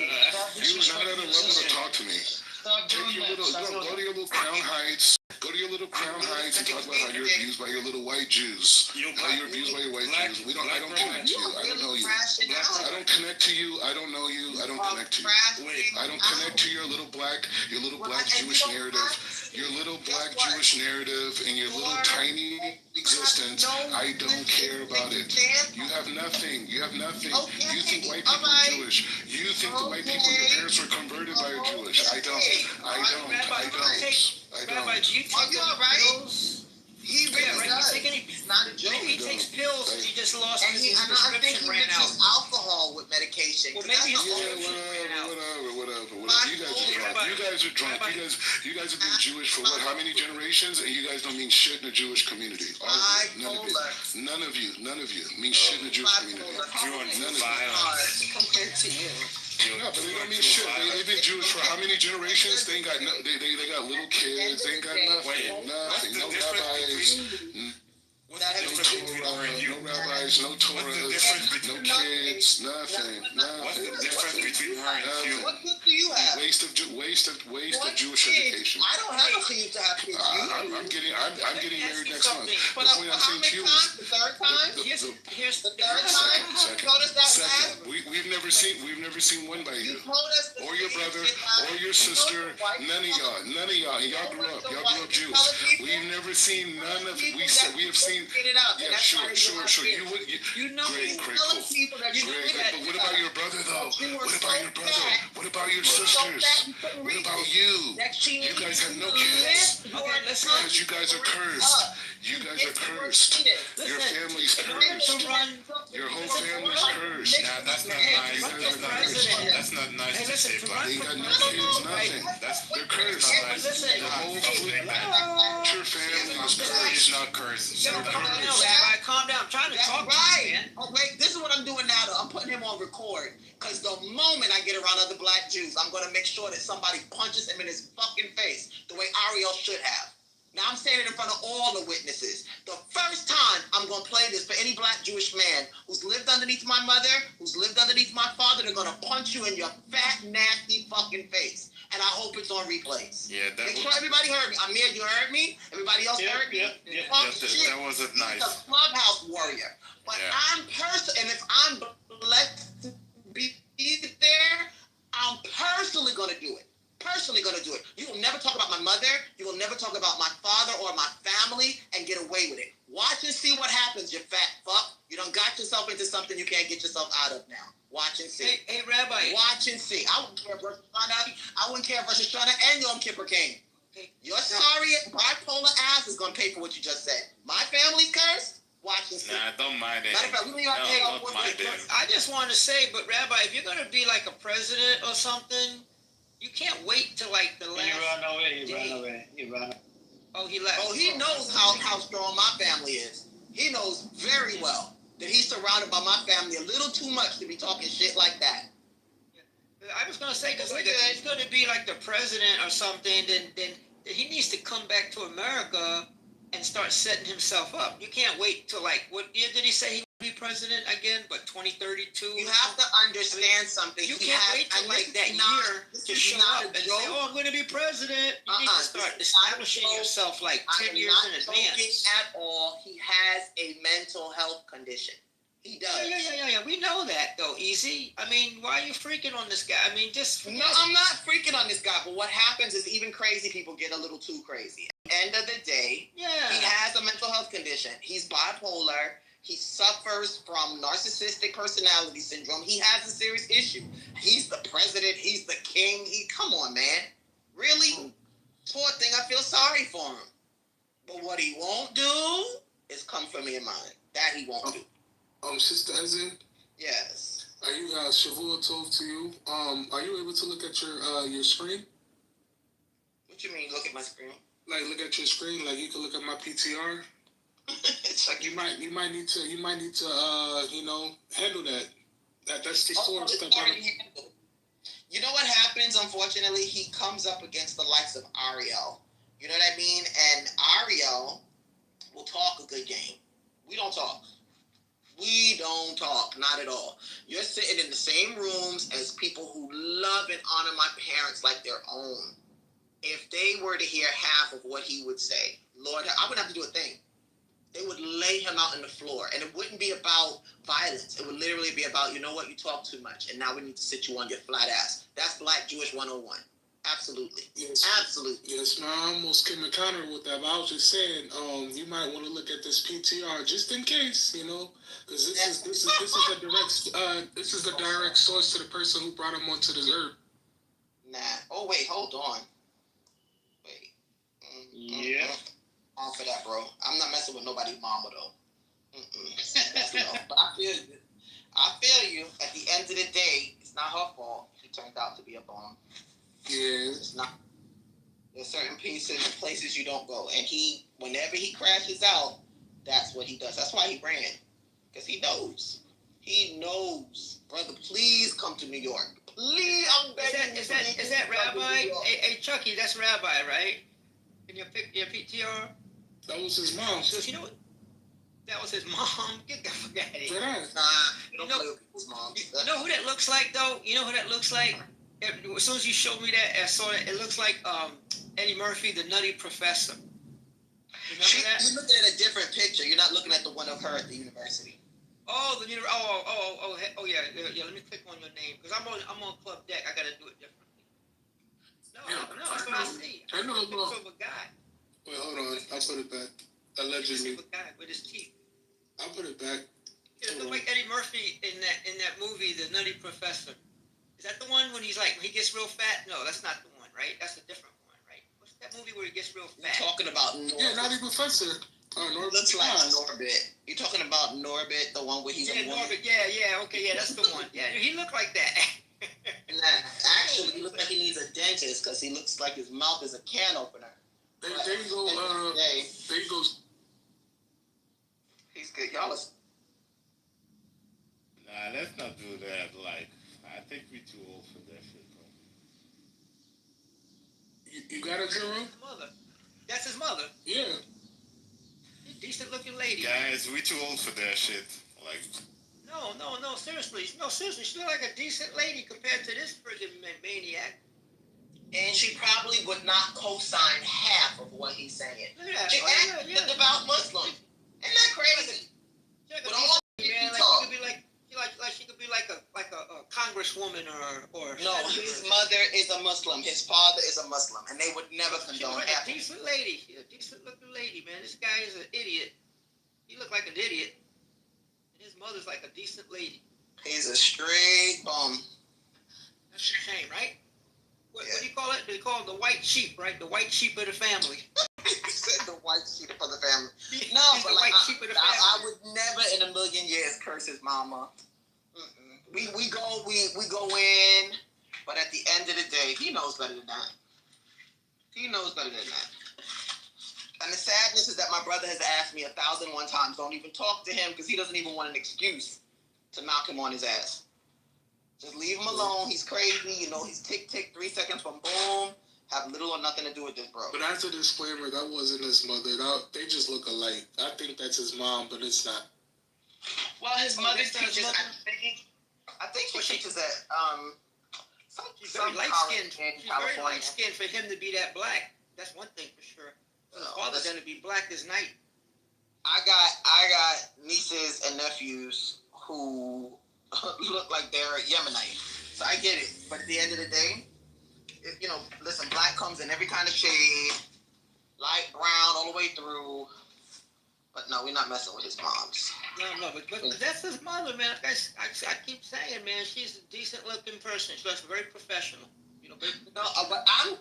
You're not at a level to talk to me. Go to your little Crown Heights. Go to your little Crown Heights and talk about how you're abused by your little white Jews. How you're abused by your white Jews. I don't connect to you. I don't know you. I don't connect to you. I don't know you. I don't connect to you. I don't connect to your little black Jewish narrative. Your little black Jewish narrative and your little tiny existence. I don't care about it. You have nothing. You think white people are Jewish. You think the white people, your parents were converted by a Jewish. I don't. Rabbi, do you take pills? He really does. It's not a joke. Maybe he takes pills and he just lost his prescription ran out. Alcohol with medication. Well, maybe his prescription ran out. Whatever. You guys are drunk. You guys have been Jewish for what? How many generations? And you guys don't mean shit in the Jewish community. None of you mean shit in the Jewish community. None of you. Compared to you. No, but they don't mean shit. They've been Jewish for how many generations? They ain't got they got little kids. They ain't got nothing. No rabbis. No rabbis, no Torah, no kids, nothing. What's the difference between her and you? What good do you have? Waste of Jewish education. I don't have a kid to have kids. I'm getting married next month. But how many times? The third time? Here's the third time. Second. We've never never seen one by you. told us to Or your say brother, shit about or it. your You sister, know the white none of y'all, none of y'all. Y'all grew up Jews. We've never seen none of, we have seen, Get it out. yeah, sure. You would, You know, great, telling cool. people that you Great, that. but what about your brother though? You were What so about your brother? fat. What about your You were so sisters? fat you couldn't What reach about it. you? That she You guys have no lift kids. your listen. tongue Because you guys are cursed. You guys are cursed. Your family's cursed. Your whole family's cursed. Nah, that's not nice. That's not nice to say, but They got no kids, nothing. They're cursed. listen. The whole your family is It's cursed. not cursed. Calm down, Rabbi. Calm down. I'm trying to talk to you, man. Oh wait, this is what I'm doing now though. I'm putting him on record. Cause the moment I get around other black Jews, I'm gonna make sure that somebody punches him in his fucking face the way Ariel should have. Now I'm saying it in front of all the witnesses. The first time I'm gonna play this for any black Jewish man who's lived underneath my mother, who's lived underneath my father, they're gonna punch you in your fat, nasty fucking face. And I hope it's on replays. Yeah, that Make sure everybody heard me. Amir, you heard me? Everybody else heard me? that wasn't nice. He's a clubhouse warrior. But I'm and if I'm blessed to be there, I'm personally gonna do it. Personally gonna do it. You will never talk about my mother. You will never talk about my father or my family and get away with it. Watch and see what happens, you fat fuck. You done got yourself into something you can't get yourself out of now. Watch and see. Hey, Rabbi. Watch and see. I wouldn't care if Rosh Hashanah, I wouldn't care if Rosh Hashanah and Yom Kippur came. Your sorry bipolar ass is gonna pay for what you just said. My family's cursed. Watch and see. Nah, don't mind it. Matter of fact, we don't even have to Don't mind it. I just want to say, but Rabbi, if you're going to be like a president or something, you can't wait till like the last. He ran away. Oh, he left. Oh, he knows how strong my family is. He knows very well that he's surrounded by my family a little too much to be talking shit like that. I was going to say, because like, if he's going to be like the president or something, then he needs to come back to America and start setting himself up. You can't wait till like, what year did he say he would be president again? But 2032? You have to understand something. You can't wait till like that year to show up and say, oh, I'm going to be president. You need to start establishing yourself like 10 years in advance. At all. He has a mental health condition. He does. Yeah. We know that though, Easy. I mean, why are you freaking on this guy? I mean, just no, I'm not freaking on this guy. But what happens is even crazy people get a little too crazy. End of the day, he has a mental health condition. He's bipolar. He suffers from narcissistic personality syndrome. He has a serious issue. He's the president. He's the king. Come on, man. Really? Poor thing. I feel sorry for him. But what he won't do is come for me and mine. That he won't do. Sister Ezin? Yes. Are you Shavua Tov to you? Are you able to look at your screen? What you mean, look at my screen? Like look at your screen, like you can look at my PTR. It's like you might need to handle that. That's the fourth step. You know what happens, unfortunately? He comes up against the likes of Ariel. You know what I mean? And Ariel will talk a good game. We don't talk. Not at all. You're sitting in the same rooms as people who love and honor my parents like their own. If they were to hear half of what he would say, Lord, I wouldn't have to do a thing. They would lay him out on the floor. And it wouldn't be about violence. It would literally be about, you know what, you talk too much. And now we need to sit you on your flat ass. That's Black Jewish 101. Absolutely. Yes. Absolutely. Yes, man. I almost came in counter with that. But I was just saying, you might want to look at this PTR just in case, because this is the direct source to the person who brought him onto this earth. Nah. Oh wait, hold on. Wait. Yeah. On for that, bro. I'm not messing with nobody's mama though. That's no. But I feel you. At the end of the day, it's not her fault. She turned out to be a bum. Yeah. It's not. There's certain places you don't go, and whenever he crashes out, that's what he does. That's why he ran, because he knows. He knows, brother. Please come to New York. Please, I'm begging you. Is that Rabbi? Hey, Chucky, that's Rabbi, right? In your PTR. That was his mom. So you know what? That was his mom. Get the fuck out of here. Nah, don't play with people's moms. You know who that looks like, though? You know who that looks like? As soon as you showed me that, I saw it. It looks like Eddie Murphy, the Nutty Professor. Remember that? You're looking at a different picture. You're not looking at the one of her at the university. Oh, the yeah. Let me click on your name because I'm on club deck. I gotta do it differently. No, that's what I see. I know, Picture of a guy. Wait, hold on. I'll put it back. Allegedly. Picture of a guy with his teeth. I'll put it back. It looked like Eddie Murphy in that movie, The Nutty Professor. Is that the one when he gets real fat? No, that's not the one, right? That's a different one, right? What's that movie where he gets real fat? You're talking about Norbit. Yeah, Nutty Professor. Norbit. Looks like Norbit. You're talking about Norbit, the one where he's a woman? Norbit. Yeah. Okay, yeah, that's the one. Yeah, he looked like that. And that actually, he looks like he needs a dentist because he looks like his mouth is a can opener. There you go. There you go. He's good. Y'all listen. Nah, let's not do that. Like, I think we're too old for that shit, bro. You got it, Zero? His mother. That's his mother. Yeah. Decent looking lady. Guys, we too old for that shit. Like. No, seriously. No, seriously. She look like a decent lady compared to this friggin' maniac. And she probably would not co-sign half of what he's saying. Look at that. She acts about Muslims. Isn't that crazy? With all man, she could be like a congresswoman or no, his mother is a Muslim. His father is a Muslim, and they would never condone that. She's a decent lady. She's a decent looking lady, man. This guy is an idiot. He looked like an idiot. And his mother's like a decent lady. He's a straight bum. That's a shame, right? What do you call it? They call it the white sheep, right? The white sheep of the family. He said the white sheep of the family. No, He's but the like, white sheep of the family. I would never in a million years curse his mama. Mm-mm. We go in, but at the end of the day, he knows better than that. He knows better than that. And the sadness is that my brother has asked me 1,001 times, don't even talk to him because he doesn't even want an excuse to knock him on his ass. Just leave him alone. He's crazy. You know, he's tick, 3 seconds from boom. Have little or nothing to do with this, bro. But as a disclaimer, that wasn't his mother. They just look alike. I think that's his mom, but it's not. Well, his mother teaches, I think she teaches at, She's very light-skinned. She's very light-skinned for him to be that black. That's one thing for sure. His father's gonna be black as night. I got nieces and nephews who look like they're Yemenite. So I get it. But at the end of the day, listen, black comes in every kind of shade, light brown all the way through. But no, we're not messing with his moms. No, but that's his mother, man. I keep saying, man, she's a decent looking person. She's very professional. No,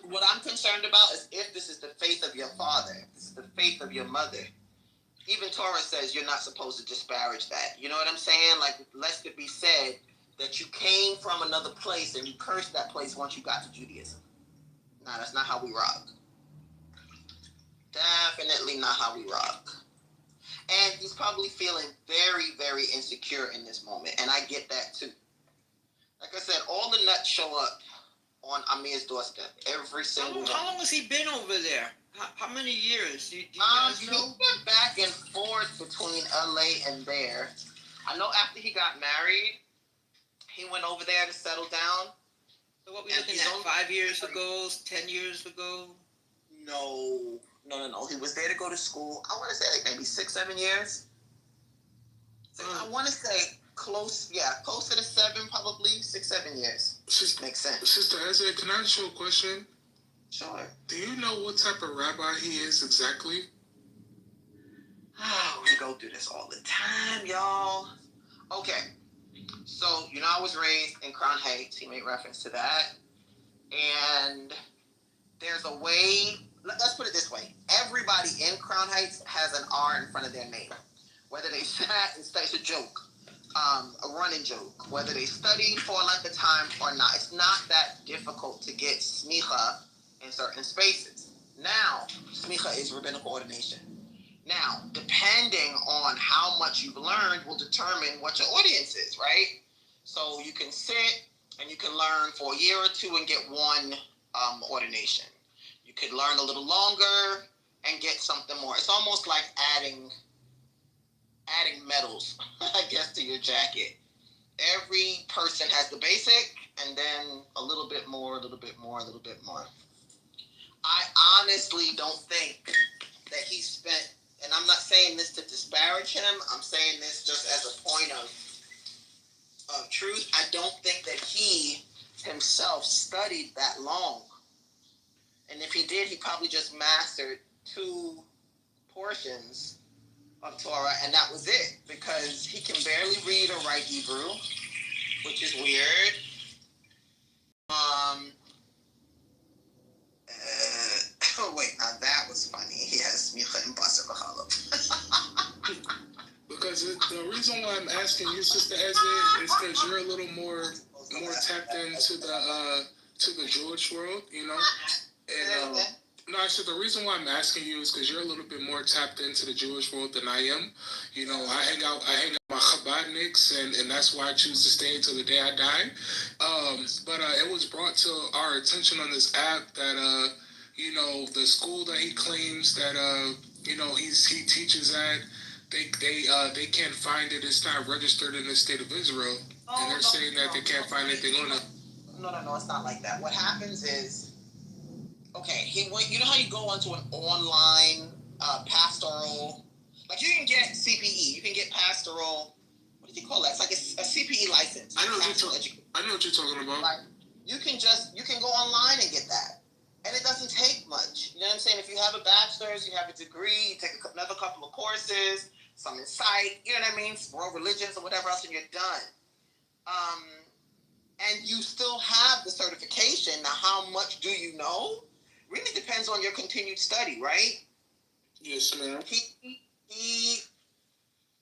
what I'm concerned about is if this is the faith of your father, if this is the faith of your mother. Even Torah says you're not supposed to disparage that. You know what I'm saying? Like, lest it be said that you came from another place and you cursed that place once you got to Judaism. Nah, that's not how we rock. Definitely not how we rock. And he's probably feeling very, very insecure in this moment. And I get that too. Like I said, all the nuts show up on Amir's doorstep every single day. How long has he been over there? How many years? Do you guys know? He's been back and forth between LA and there. I know after he got married, he went over there to settle down. So what we looking at? 5 years ago? 10 years ago? No. He was there to go to school. I want to say like maybe 6-7 years. I want to say closer to 7, probably 6-7 years. Makes sense. Sister Isaiah, can I ask you a question? Sure. Do you know what type of rabbi he is exactly? We go through this all the time, y'all. Okay. So, I was raised in Crown Heights. He made reference to that. And there's a way, let's put it this way. Everybody in Crown Heights has an R in front of their name. Whether they sat and studied, it's a joke. A running joke. Whether they studied for a length of time or not. It's not that difficult to get smicha in certain spaces. Now, smicha is rabbinical ordination. Now, depending on how much you've learned will determine what your audience is, right? So you can sit and you can learn for a year or two and get one ordination. You could learn a little longer and get something more. It's almost like adding medals, I guess, to your jacket. Every person has the basic and then a little bit more, a little bit more, a little bit more. I honestly don't think that he spent and I'm not saying this to disparage him, I'm saying this just as a point of truth. I don't think that he himself studied that long. And if he did, he probably just mastered 2 portions of Torah, and that was it, because he can barely read or write Hebrew, which is weird. Oh wait, now that was funny. He has Smicha and Basar V'Chalov. Because the reason why I'm asking you, Sister Ezra, is because you're a little more tapped into the Jewish world, you know. And no, I said the reason why I'm asking you is because you're a little bit more tapped into the Jewish world than I am. You know, I hang out with my Chabadniks, and that's why I choose to stay until the day I die. But it was brought to our attention on this app that you know, the school that he claims that you know, he teaches at, they can't find it. It's not registered in the state of Israel, and they're saying that they can't find anything on it. No, it's not like that. What happens is, okay, he went. You know how you go onto an online pastoral, like you can get CPE, you can get pastoral. What do you call that? It's like a CPE license. I know what you're talking about. Like you can go online and get that, and it doesn't take much. You know what I'm saying? If you have a bachelor's, you have a degree, you take another couple of courses, some in psych, you know what I mean, world religions or whatever else, and you're done. And you still have the certification. Now, how much do you know? Really depends on your continued study, right? Yes, ma'am.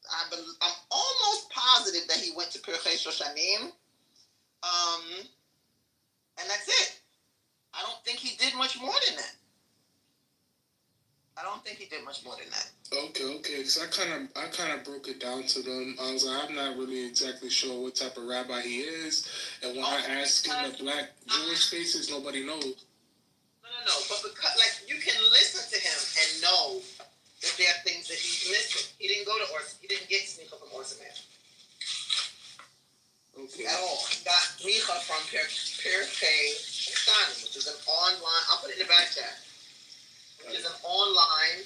I'm almost positive that he went to Pirchei Shoshanim. And that's it. I don't think he did much more than that. Okay. Because I kind of broke it down to them. I was like, I'm not really exactly sure what type of rabbi he is. And when I asked in the Black Jewish spaces, nobody knows. No. But because, like, you can listen to him and know that there are things that he's missing. He didn't go to he didn't get smicha from Orsaman. Okay. At all. He got smicha from Pirkei Shani, which is an online. I'll put it in the back chat. Which is an online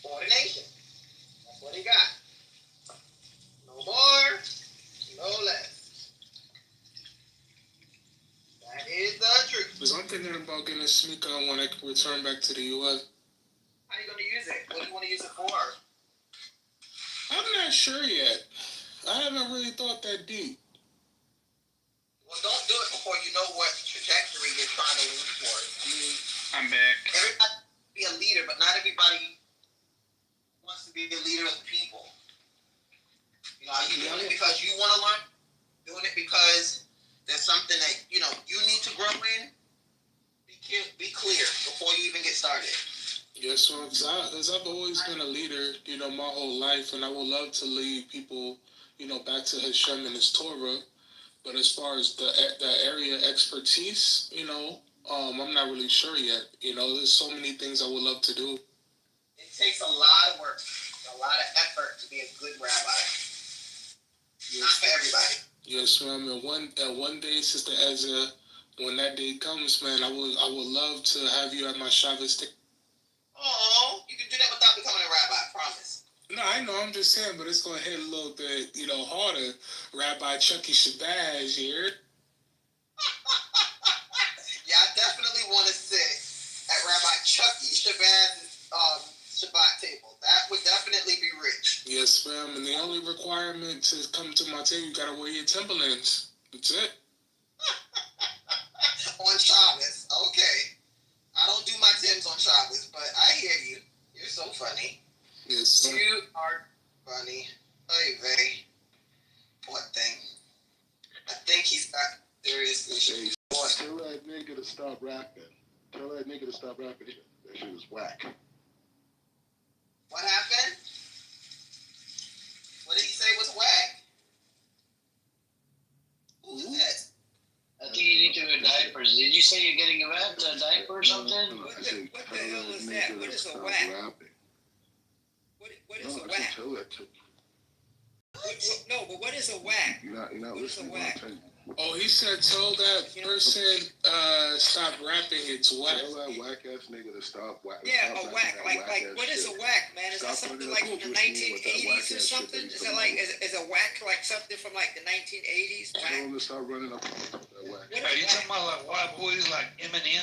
ordination. That's what he got. No more, no less. That is the truth. Because I'm thinking about getting a smicha when I return back to the U.S. How are you going to use it? What do you want to use it for? I'm not sure yet. I haven't really thought that deep. Well, don't do it before you know what trajectory you're trying to move towards. I mean, I'm back. Everybody wants to be a leader, but not everybody wants to be a leader of the people. You know, are you doing it because you want to learn? Doing it because there's something that, you know, you need to grow in? Be clear before you even get started. Yes, well, because I've always been a leader, you know, my whole life, and I would love to lead people, you know, back to Hashem and His Torah. But as far as the area expertise, you know, I'm not really sure yet. You know, there's so many things I would love to do. It takes a lot of work, a lot of effort to be a good rabbi. Yes. Not for everybody. Yes, ma'am. And one day, Sister Ezra, when that day comes, man, I would love to have you at my Shabbos. Oh, you can do that without becoming a rabbi, I promise. No, I know, I'm just saying, but it's going to hit a little bit, you know, harder. Rabbi Chucky Shabazz here. Yeah, I definitely want to sit at Rabbi Chucky Shabazz's Shabbat table. That would definitely be rich. Yes, ma'am, and the only requirement to come to my table, you got to wear your Timberlands. That's it. On Shabbos, okay. I don't do my Timbs on Shabbos, but I hear you. You're so funny. Yes, ma'am. You are funny. Oy vey. Poor thing. I think he's got serious issues. Tell that nigga to stop rapping. That shit was whack. What happened? What did he say was whack? Who is that? I think you need to wear diapers. Did you say you're getting a diaper or something? What the hell is that? What is a whack? What is a whack? No, but what is a whack? You're not listening to what I'm telling you. Oh, he said, tell that person, stop rapping. It's whack. Tell that whack ass nigga to stop whack. Yeah, stop a whack. rapping that Like what is a shit. whack, man? Is Stop that something running like up from the Jewish men with that 1980s or whack-ass shit something? that he's Is it putting like out. is a whack like something from like the 1980s? Tell him to stop running up that whack. What Are is you whack? talking about like white boys like Eminem?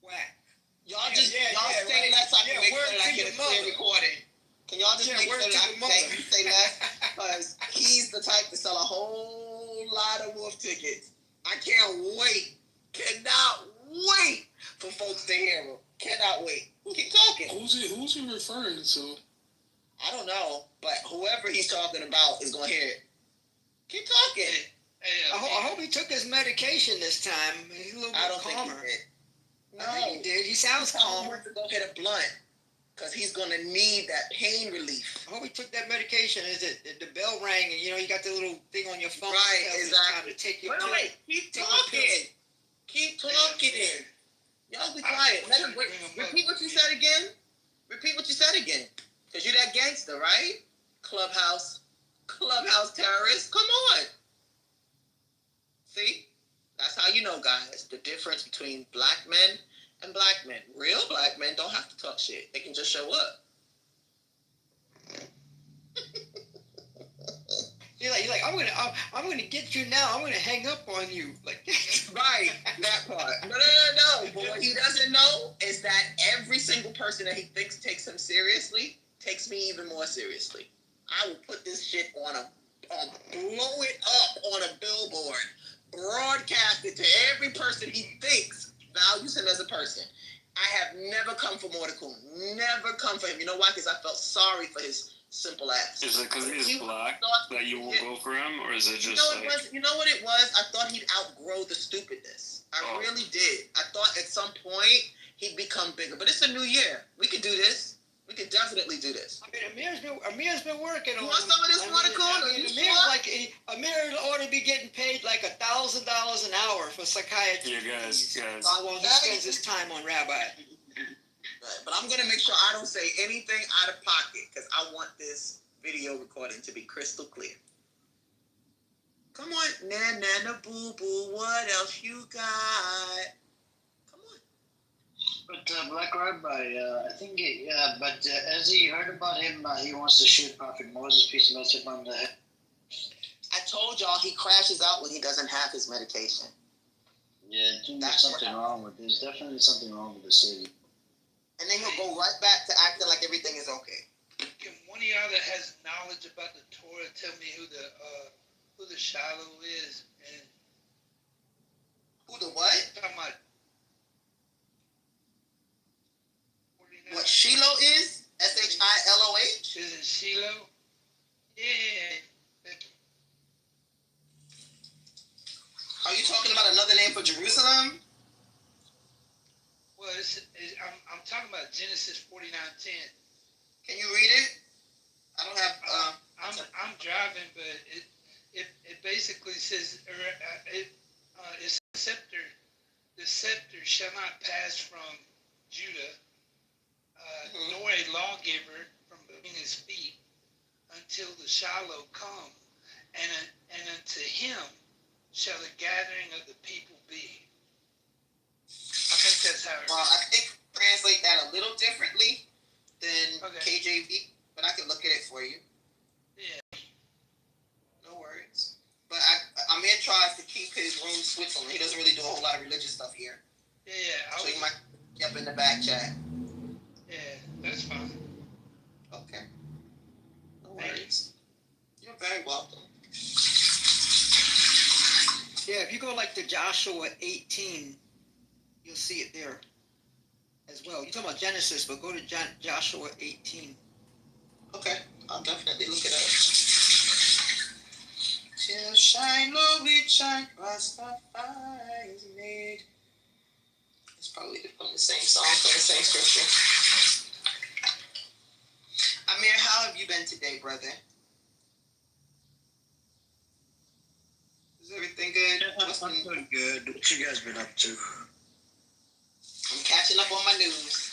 Whack. Y'all just y'all say less. I can make sure that I get a clear recording. Can y'all just make sure that I can say less? Because he's the type to sell a whole lot of wolf tickets. I can't wait. Cannot wait for folks to hear him. Cannot wait. Keep talking. Who's he referring to? I don't know, but whoever he's talking about is gonna hear it. Keep talking. Hey, I hope he took his medication this time. He's a little bit calmer. Think he did. No, I think he did. He sounds calmer. To go hit a blunt, because he's gonna need that pain relief. I hope he took that medication. Is it the bell rang and you got the little thing on your phone? Right, that tells you it's exactly. time to take your Wait, keep talking. Keep talking. Y'all be quiet. Repeat what you said again. Repeat what you said again. Because you're that gangster, right? Clubhouse terrorist. Come on. See? That's how you know, guys, the difference between black men and black men. Real black men don't have to talk shit. They can just show up. You're like, I'm gonna get you now. I'm gonna hang up on you. Like, right, that part. No. But what he doesn't know is that every single person that he thinks takes him seriously takes me even more seriously. I will put this shit on blow it up on a billboard, broadcast it to every person he thinks values him as a person. I have never come for Mordecai. Never come for him. You know why? Because I felt sorry for his simple ass. Is it because he's black that you won't go for him, or is it just you know what it was? I thought he'd outgrow the stupidness. I really did. I thought at some point he'd become bigger. But it's a new year. We could do this. We could definitely do this. I mean, Amir's been working on. You want some of this Mordecai? Amir ought to be getting paid like $1,000 an hour for psychiatry. Yeah, guys. While he spends his time on Rabbi. Right, but I'm going to make sure I don't say anything out of pocket because I want this video recording to be crystal clear. Come on, Nana Boo Boo, what else you got? Come on. But Black Rabbi, I think, but as he heard about him, he wants to shoot Prophet Moses, peace and blessing on the head. I told y'all he crashes out when he doesn't have his medication. Yeah, there's something wrong with this. Definitely something wrong with the city. And then he'll go right back to acting like everything is okay. Can one of y'all that has knowledge about the Torah tell me who the Shiloh is? And who the what? I'm talking about what Shiloh is? SHILOH? Is it Shiloh? Yeah. Are you talking about another name for Jerusalem? Well, I'm talking about Genesis 49:10. Can you read it? I don't have. I'm driving, but it basically says it's scepter. The scepter shall not pass from Judah, nor a lawgiver from between his feet, until the Shiloh come, and unto him shall the gathering of the people be. I think that's how it Well, I think translate that a little differently than KJV, but I can look at it for you. Yeah. No worries. But Amir tries to keep his room Switzerland. He doesn't really do a whole lot of religious stuff here. Yeah. So he might be up in the back chat. Yeah, that's fine. Okay. No worries. You're very welcome. Yeah, if you go like to Joshua 18, you'll see it there as well. You're talking about Genesis, but go to Joshua 18. Okay, I'll definitely look it up. Till Shiloh reach and Rastafari is made. It's probably from the same song, from the same scripture. Amir, how have you been today, brother? Is everything good? I'm doing good. What you guys been up to? I'm catching up on my news.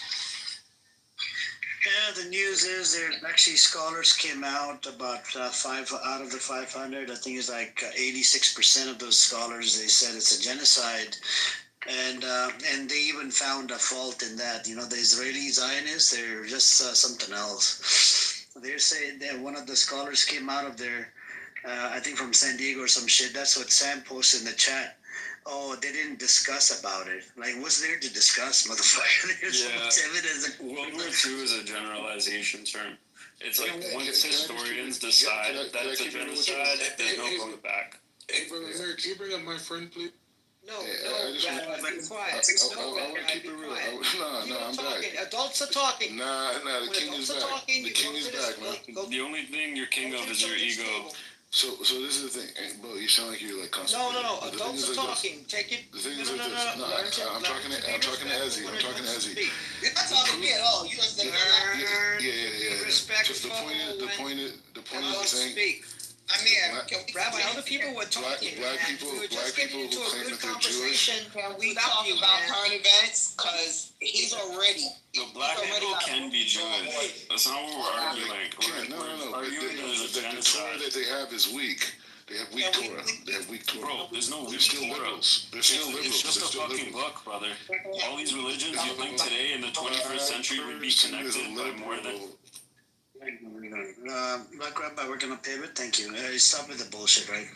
Yeah, Yeah, the news is there actually scholars came out about 5 out of the 500. I think it's like 86% of those scholars, they said it's a genocide. And they even found a fault in that. The Israeli Zionists, they're just something else. They're saying that one of the scholars came out of there, I think from San Diego or some shit. That's what Sam posted in the chat. Oh, they didn't discuss about it. Like, what's there to discuss, motherfucker? There's so much evidence. World War II is a generalization term. It's like once historians decide that's a genocide, there's no going back. Hey, brother Eric, can you bring up my friend, please? No, Rabbi, be quiet. I want to keep it real. I'm talking. back. Adults are talking. Nah, the king is back. The king is back, man. The only thing you're king of is your ego. So this is the thing, bro. You sound like you're like constipated. No. Adults are talking. Take it. The thing is like this. No, I'm talking to Ezzy. I'm talking to Ezzy. You're not talking to me at all. You just Yeah. Respectful. The point is the thing. I mean, Rabbi, other people were talking. Black people who claim that they're Jewish. Can we talk about current events? Because he's already. The black people can be Jewish. That's not what we're arguing. No. Arguing there's a The genocide. Torah that they have is weak. They have weak Torah. They have weak Torah. Bro, there's no They're weak still Torah. liberals. They're still liberals. It's just a fucking book, brother. All these religions you think today in the 21st century would be connected by more than... Black Rabbi, we're gonna pivot. Thank you. Stop with the bullshit, right?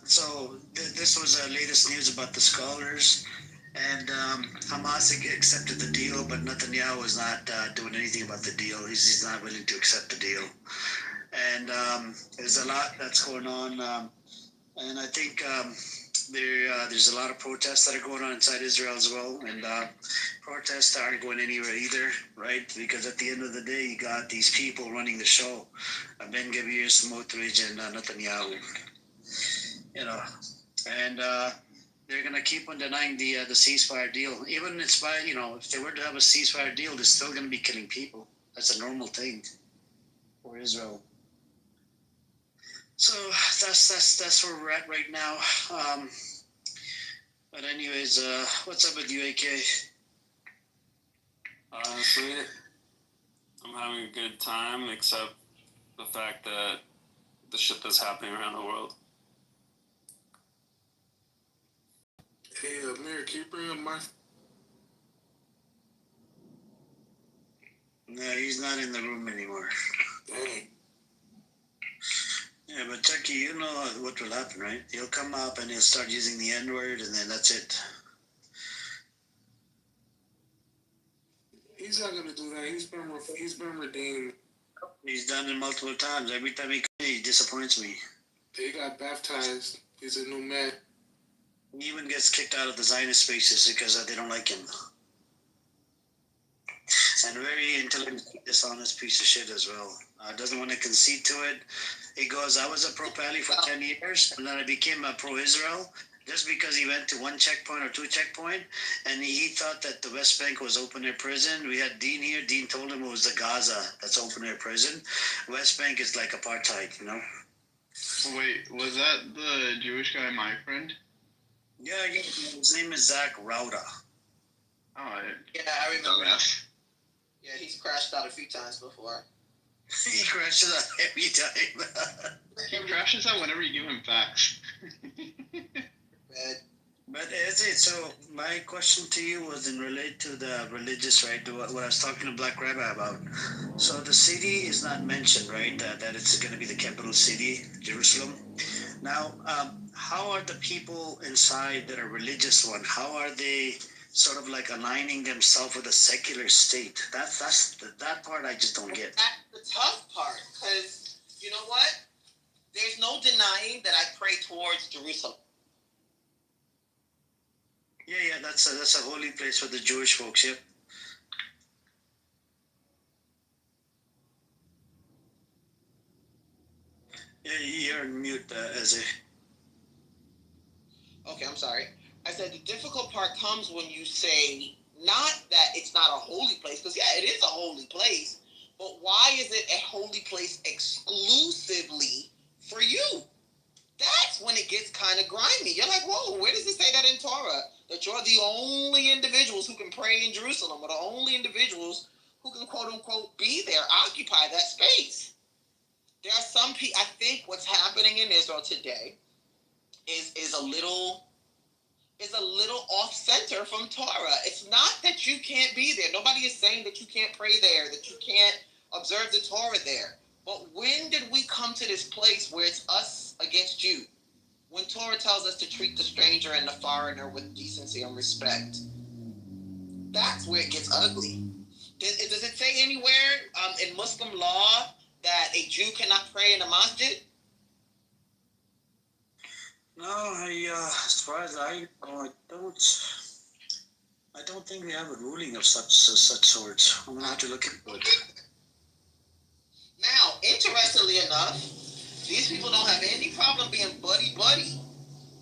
So this was the latest news about the scholars, and Hamas accepted the deal, but Netanyahu is not doing anything about the deal. He's not willing to accept the deal, and there's a lot that's going on, and I think there's a lot of protests that are going on inside Israel as well, and protests aren't going anywhere either, right? Because at the end of the day, you got these people running the show, Ben Gvir, Smotrich, and Netanyahu, and they're gonna keep on denying the ceasefire deal. Even if they were to have a ceasefire deal, they're still gonna be killing people. That's a normal thing for Israel. So that's where we're at right now. But anyways, what's up with you, AK? Honestly, I'm having a good time, except the fact that the shit that's happening around the world. Hey, Amir, can you bring up my... No, he's not in the room anymore. Dang. Yeah, but Chucky, you know what will happen, right? He'll come up and he'll start using the N-word, and then that's it. He's not gonna do that. He's been redeemed. He's done it multiple times. Every time he disappoints me. He got baptized. He's a new man. He even gets kicked out of the Zionist spaces because they don't like him. And a very intelligent, dishonest piece of shit as well. Doesn't want to concede to it. He goes, I was a pro-Pali for 10 years, and then I became a pro-Israel just because he went to one checkpoint or two checkpoint, and he thought that the West Bank was open-air prison. We had Dean here. Dean told him it was the Gaza that's open-air prison. West Bank is like apartheid, Wait, was that the Jewish guy, my friend? Yeah, his name is Zach Rauda. Oh, yeah, I remember. Yeah, he's crashed out a few times before. He crashes out every time. He crashes out whenever you give him facts. But is it so? My question to you was in relate to the religious, right? To what I was talking to Black Rabbi about. So the city is not mentioned, right? That it's going to be the capital city, Jerusalem. Now, how are the people inside that are religious one? How are they sort of like aligning themselves with a secular state? That part I just don't get. That's the tough part, because you know what? There's no denying that I pray towards Jerusalem. Yeah, that's a holy place for the Jewish folks. Yep. Yeah, you're on mute, Ezzy. Okay, I'm sorry. I said the difficult part comes when you say not that it's not a holy place, because yeah, it is a holy place, but why is it a holy place exclusively for you? That's when it gets kind of grimy. You're like, whoa, where does it say that in Torah? That you're the only individuals who can pray in Jerusalem, or the only individuals who can quote unquote be there, occupy that space. There are some people. I think what's happening in Israel today is a little off center from Torah. It's not that you can't be there. Nobody is saying that you can't pray there, that you can't observe the Torah there. But when did we come to this place where it's us against you? When Torah tells us to treat the stranger and the foreigner with decency and respect, that's where it gets ugly. Does it say anywhere in Muslim law that a Jew cannot pray in a masjid? No, as far as I know, I don't think we have a ruling of such sort. I'm gonna have to look into it. Now, interestingly enough, these people don't have any problem being buddy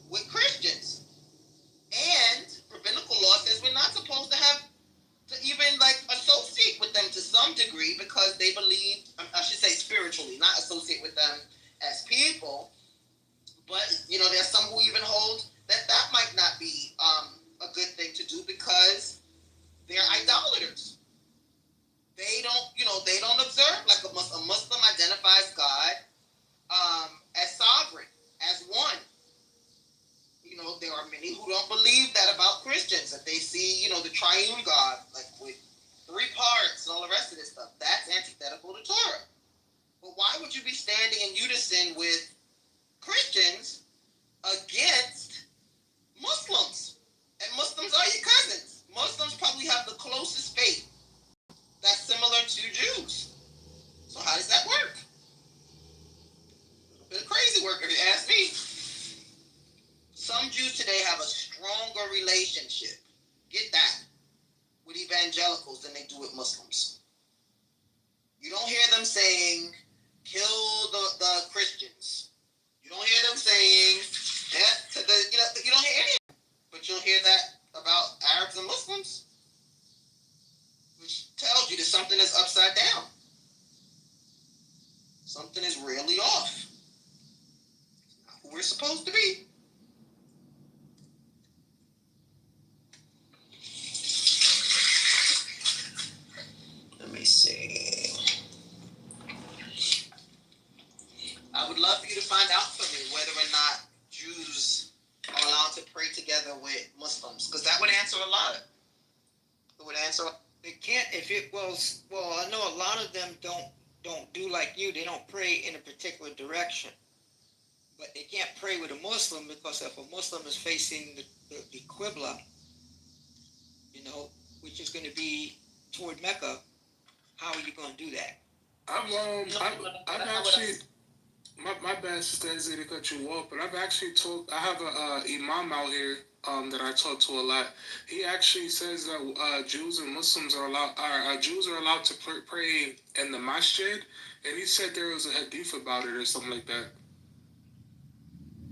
with Christians. And rabbinical law says we're not supposed to have to even like associate with them to some degree because they believe, I should say spiritually, not associate with them as people. But, you know, there's some who even hold that might not be a good thing to do because they're idolaters. They don't observe like a Muslim. A Muslim identifies God as sovereign, as one. You know, there are many who don't believe that about Christians, that they see, you know, the triune God, like with 3 parts and all the rest of this stuff. That's antithetical to Torah. But why would you be standing in unison with Christians against Muslims? And Muslims are your cousins. Muslims probably have the closest faith that's similar to Jews. So how does that work? A little bit of crazy work if you ask me. Some Jews today have a stronger relationship, get that, with evangelicals than they do with Muslims. You don't hear them saying, kill the Christians. You don't hear them saying, death to the, you don't hear any of it. But you'll hear that about Arabs and Muslims, which tells you that something is upside down. Something is really off. It's not who we're supposed to be. Let me see. I would love for you to find out for me whether or not Jews are allowed to pray together with Muslims, because that would answer a lot. It would answer. They can't if it was. Well, I know a lot of them don't do like you. They don't pray in a particular direction. But they can't pray with a Muslim because if a Muslim is facing the Qibla, you know, which is going to be toward Mecca, how are you going to do that? I've actually, my bad, Sister Ezra, to cut you off, but I've actually talked. I have a imam out here that I talk to a lot. He actually says that Jews and Muslims are allowed. Jews are allowed to pray in the masjid, and he said there was a hadith about it or something like that.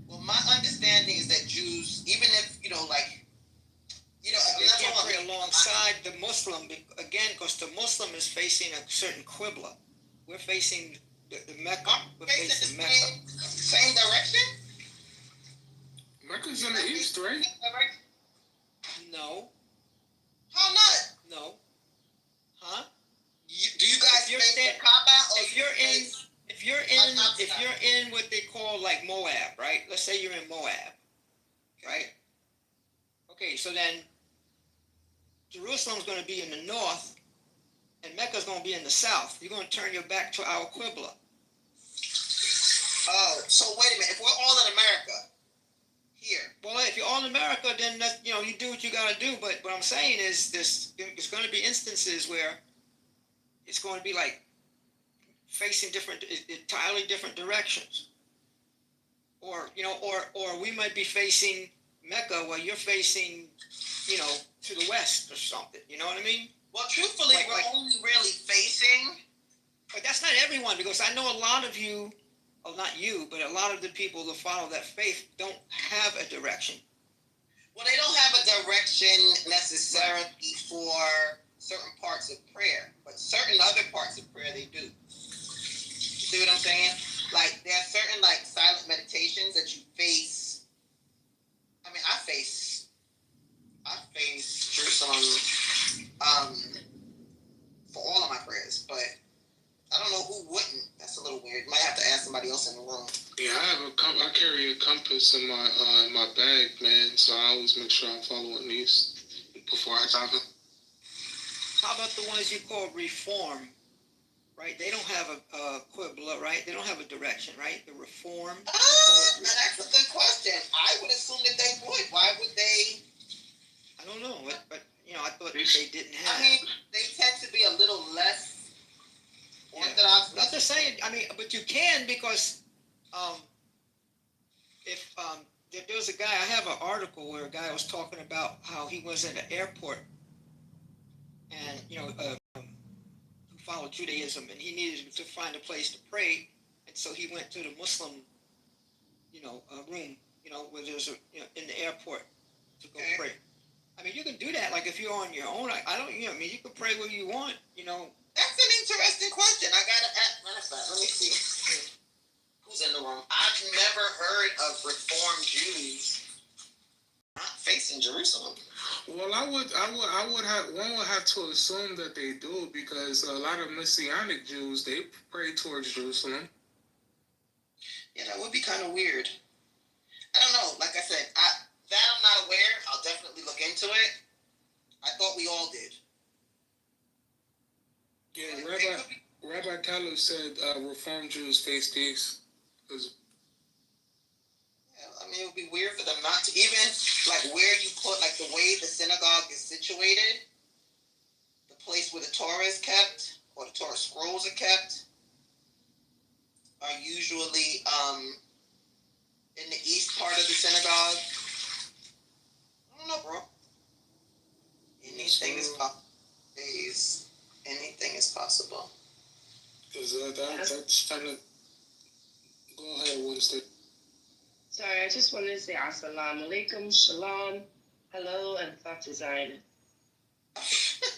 Well, my understanding is that Jews, even if, you know, like, you know, they can't pray alongside the Muslim, again, because the Muslim is facing a certain Qibla. We're facing the Mecca. We're facing Mecca. Same direction? Mecca's in the east, right? No. How not? No. Huh? Do you guys face the Kaaba? If you're in what they call like Moab, right? Let's say you're in Moab, right? Okay, so then Jerusalem's going to be in the north, and Mecca's going to be in the south. You're going to turn your back to our Qibla. Oh, so wait a minute. If we're all in America, here. Well, if you're all in America, then that's, you know, you do what you got to do. But what I'm saying is, there's going to be instances where it's going to be like facing entirely different directions, or you know, or we might be facing Mecca while you're facing, you know, to the west or something. You know what I mean? Well, truthfully, we're only really facing. But that's not everyone, because I know a lot of you, well, not you, but a lot of the people that follow that faith don't have a direction. Well, they don't have a direction necessarily for certain parts of prayer, but certain other parts of prayer they do. See what I'm saying? Like, there are certain, like, silent meditations that you face. I mean, I face Jerusalem for all I carry a compass in my bag, man. So I always make sure I'm following these before I dive in. How about the ones you call reform? Right? They don't have a Qibla, right? They don't have a direction, right? The reform. That's a good question. I would assume that they would. Why would they? I don't know, but I thought they didn't have. I mean, they tend to be a little less orthodox. Not to say, but you can because if there was a guy, I have an article where a guy was talking about how he was at an airport and, who followed Judaism and he needed to find a place to pray. And so he went to the Muslim, room, where there's in the airport to go pray. I mean, you can do that. Like if you're on your own, I don't, you can pray where you want, That's an interesting question. I gotta ask. Matter of fact, let me see. Who's in the room? I've never heard of Reformed Jews not facing Jerusalem. Well, one would have to assume that they do because a lot of Messianic Jews they pray towards Jerusalem. Yeah, that would be kind of weird. I don't know. Like I said, I'm not aware. I'll definitely look into it. I thought we all did. Yeah, Rabbi Caleb said Reformed Jews face peace. It would be weird for them not to even, like, where you put, like, the way the synagogue is situated, the place where the Torah is kept, or the Torah scrolls are kept, are usually in the east part of the synagogue. I don't know, bro. Anything is possible. Anything is possible. Because that's kind of... Go ahead, Winston. Sorry, I just wanted to say assalamu alaikum, shalom, hello, and fatizine.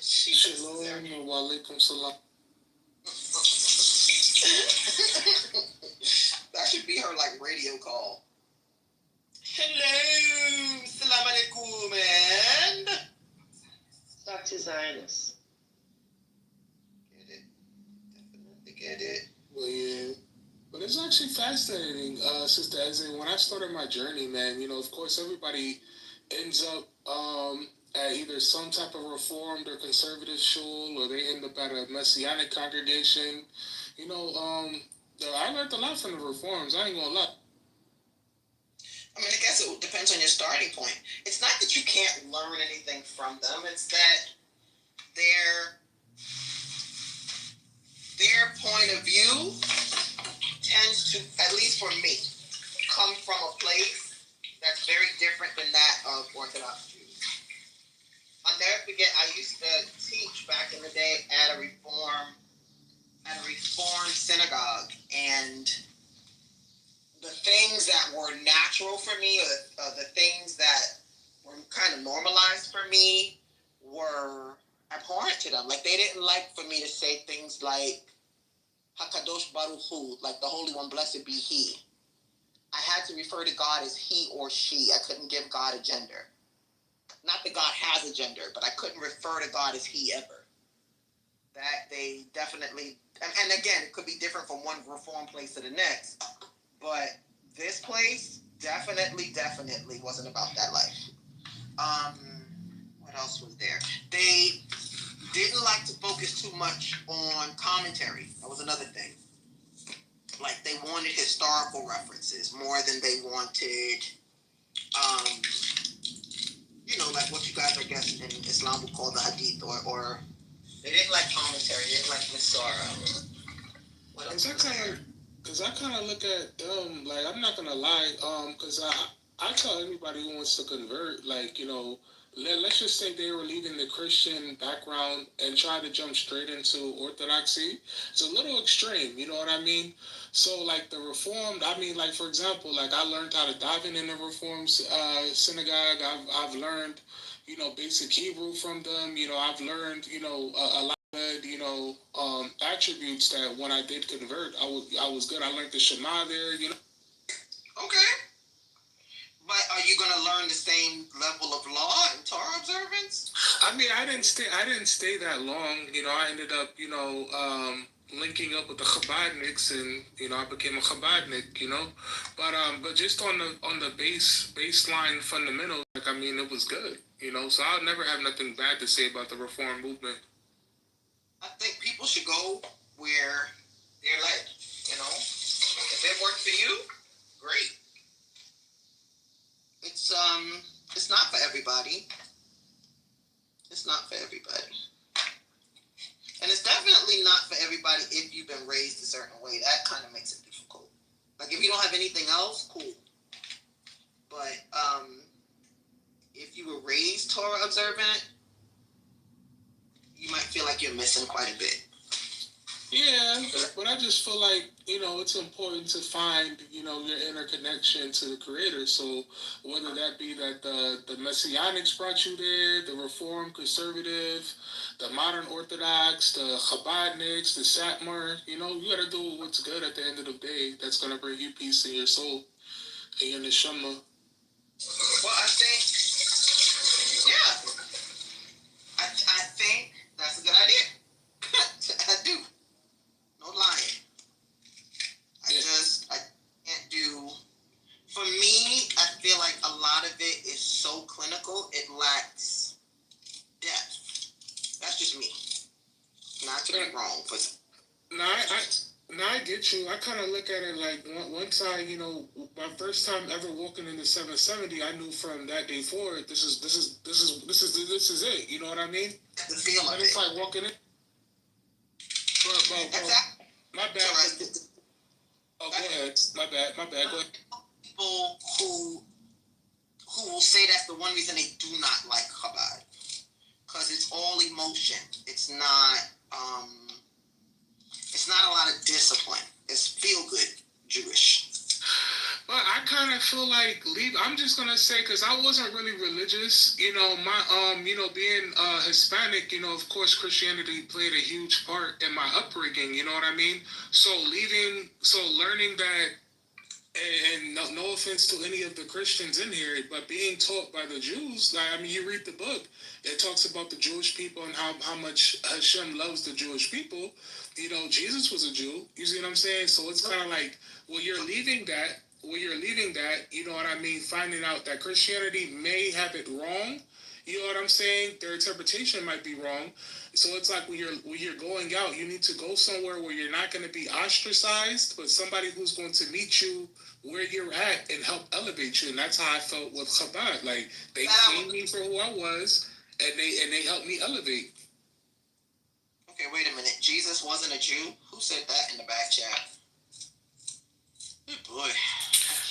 Shalom wa alaikum salam. That should be her, like, radio call. Hello, salam alaikum, and... Fatizine. Get it. Well, yeah. But it's actually fascinating, Sister Ezra. When I started my journey, man, of course, everybody ends up at either some type of Reformed or conservative shul, or they end up at a Messianic congregation. I learned a lot from the Reforms. I ain't gonna lie. I guess it depends on your starting point. It's not that you can't learn anything from them. It's that their point of view tends to, at least for me, come from a place that's very different than that of Orthodox Jews. I'll never forget, I used to teach back in the day at a Reformed synagogue, and the things that were natural for me, or the things that were kind of normalized for me, were abhorrent to them. Like, they didn't like for me to say things like Hakadosh Baruch Hu, like the Holy One, blessed be He. I had to refer to God as He or She. I couldn't give God a gender. Not that God has a gender, but I couldn't refer to God as He ever. That they definitely, and again, it could be different from one Reform place to the next, but this place definitely wasn't about that life. What else was there? They didn't like to focus too much on commentary. That was another thing. Like, they wanted historical references more than they wanted, like what you guys, I guess, in Islam would call the hadith, or they didn't like commentary. They didn't like Masara. What else was there? Because I kind of look at them, like, I'm not going to lie, because I tell anybody who wants to convert, like, let's just say they were leaving the Christian background and try to jump straight into Orthodoxy. It's a little extreme, you know what I mean? So, like, the Reformed, like, for example, like, I learned how to dive in the Reformed synagogue. I've learned, basic Hebrew from them. I've learned, a lot of attributes that when I did convert, I was good. I learned the Shema there, Okay. But are you going to learn the same level of law and Torah observance? I didn't stay that long. I ended up, linking up with the Chabadniks, and I became a Chabadnik, but just on the baseline fundamentals, like, I mean, it was good, so I'll never have nothing bad to say about the reform movement. I think people should go where they're led. If it worked for you, great. It's not for everybody. It's not for everybody. And it's definitely not for everybody if you've been raised a certain way. That kind of makes it difficult. Like, if you don't have anything else, cool. But if you were raised Torah observant, you might feel like you're missing quite a bit. Yeah, but I just feel like, it's important to find, your interconnection to the Creator. So whether that be that the Messianics brought you there, the Reform Conservative, the Modern Orthodox, the Chabadniks, the Satmar, you got to do what's good at the end of the day. That's going to bring you peace in your soul and your neshama. Well, I think, I think that's a good idea. I do. No lying. I can't do. For me, I feel like a lot of it is so clinical, it lacks depth. That's just me. Not to be wrong, but. I get you. I kind of look at it like once I, my first time ever walking in the 770, I knew from that day forward, this is it. You know what I mean? The feel of it. It's like walking in. My bad. Oh, go ahead. My bad. Go ahead. People who will say that's the one reason they do not like Chabad, because it's all emotion. It's not a lot of discipline. It's feel good Jewish. But I kind of feel like I'm just gonna say, because I wasn't really religious, my being Hispanic, of course Christianity played a huge part in my upbringing. You know what I mean? So learning that, and no offense to any of the Christians in here, but being taught by the Jews, you read the book, it talks about the Jewish people and how much Hashem loves the Jewish people. Jesus was a Jew. You see what I'm saying? So it's kind of like, you're leaving that, you know what I mean? Finding out that Christianity may have it wrong. You know what I'm saying? Their interpretation might be wrong. So it's like when you're going out, you need to go somewhere where you're not going to be ostracized, but somebody who's going to meet you where you're at and help elevate you. And that's how I felt with Chabad. Like, they seen me for who I was, and they helped me elevate. Okay, wait a minute. Jesus wasn't a Jew? Who said that in the back chat? Good boy. I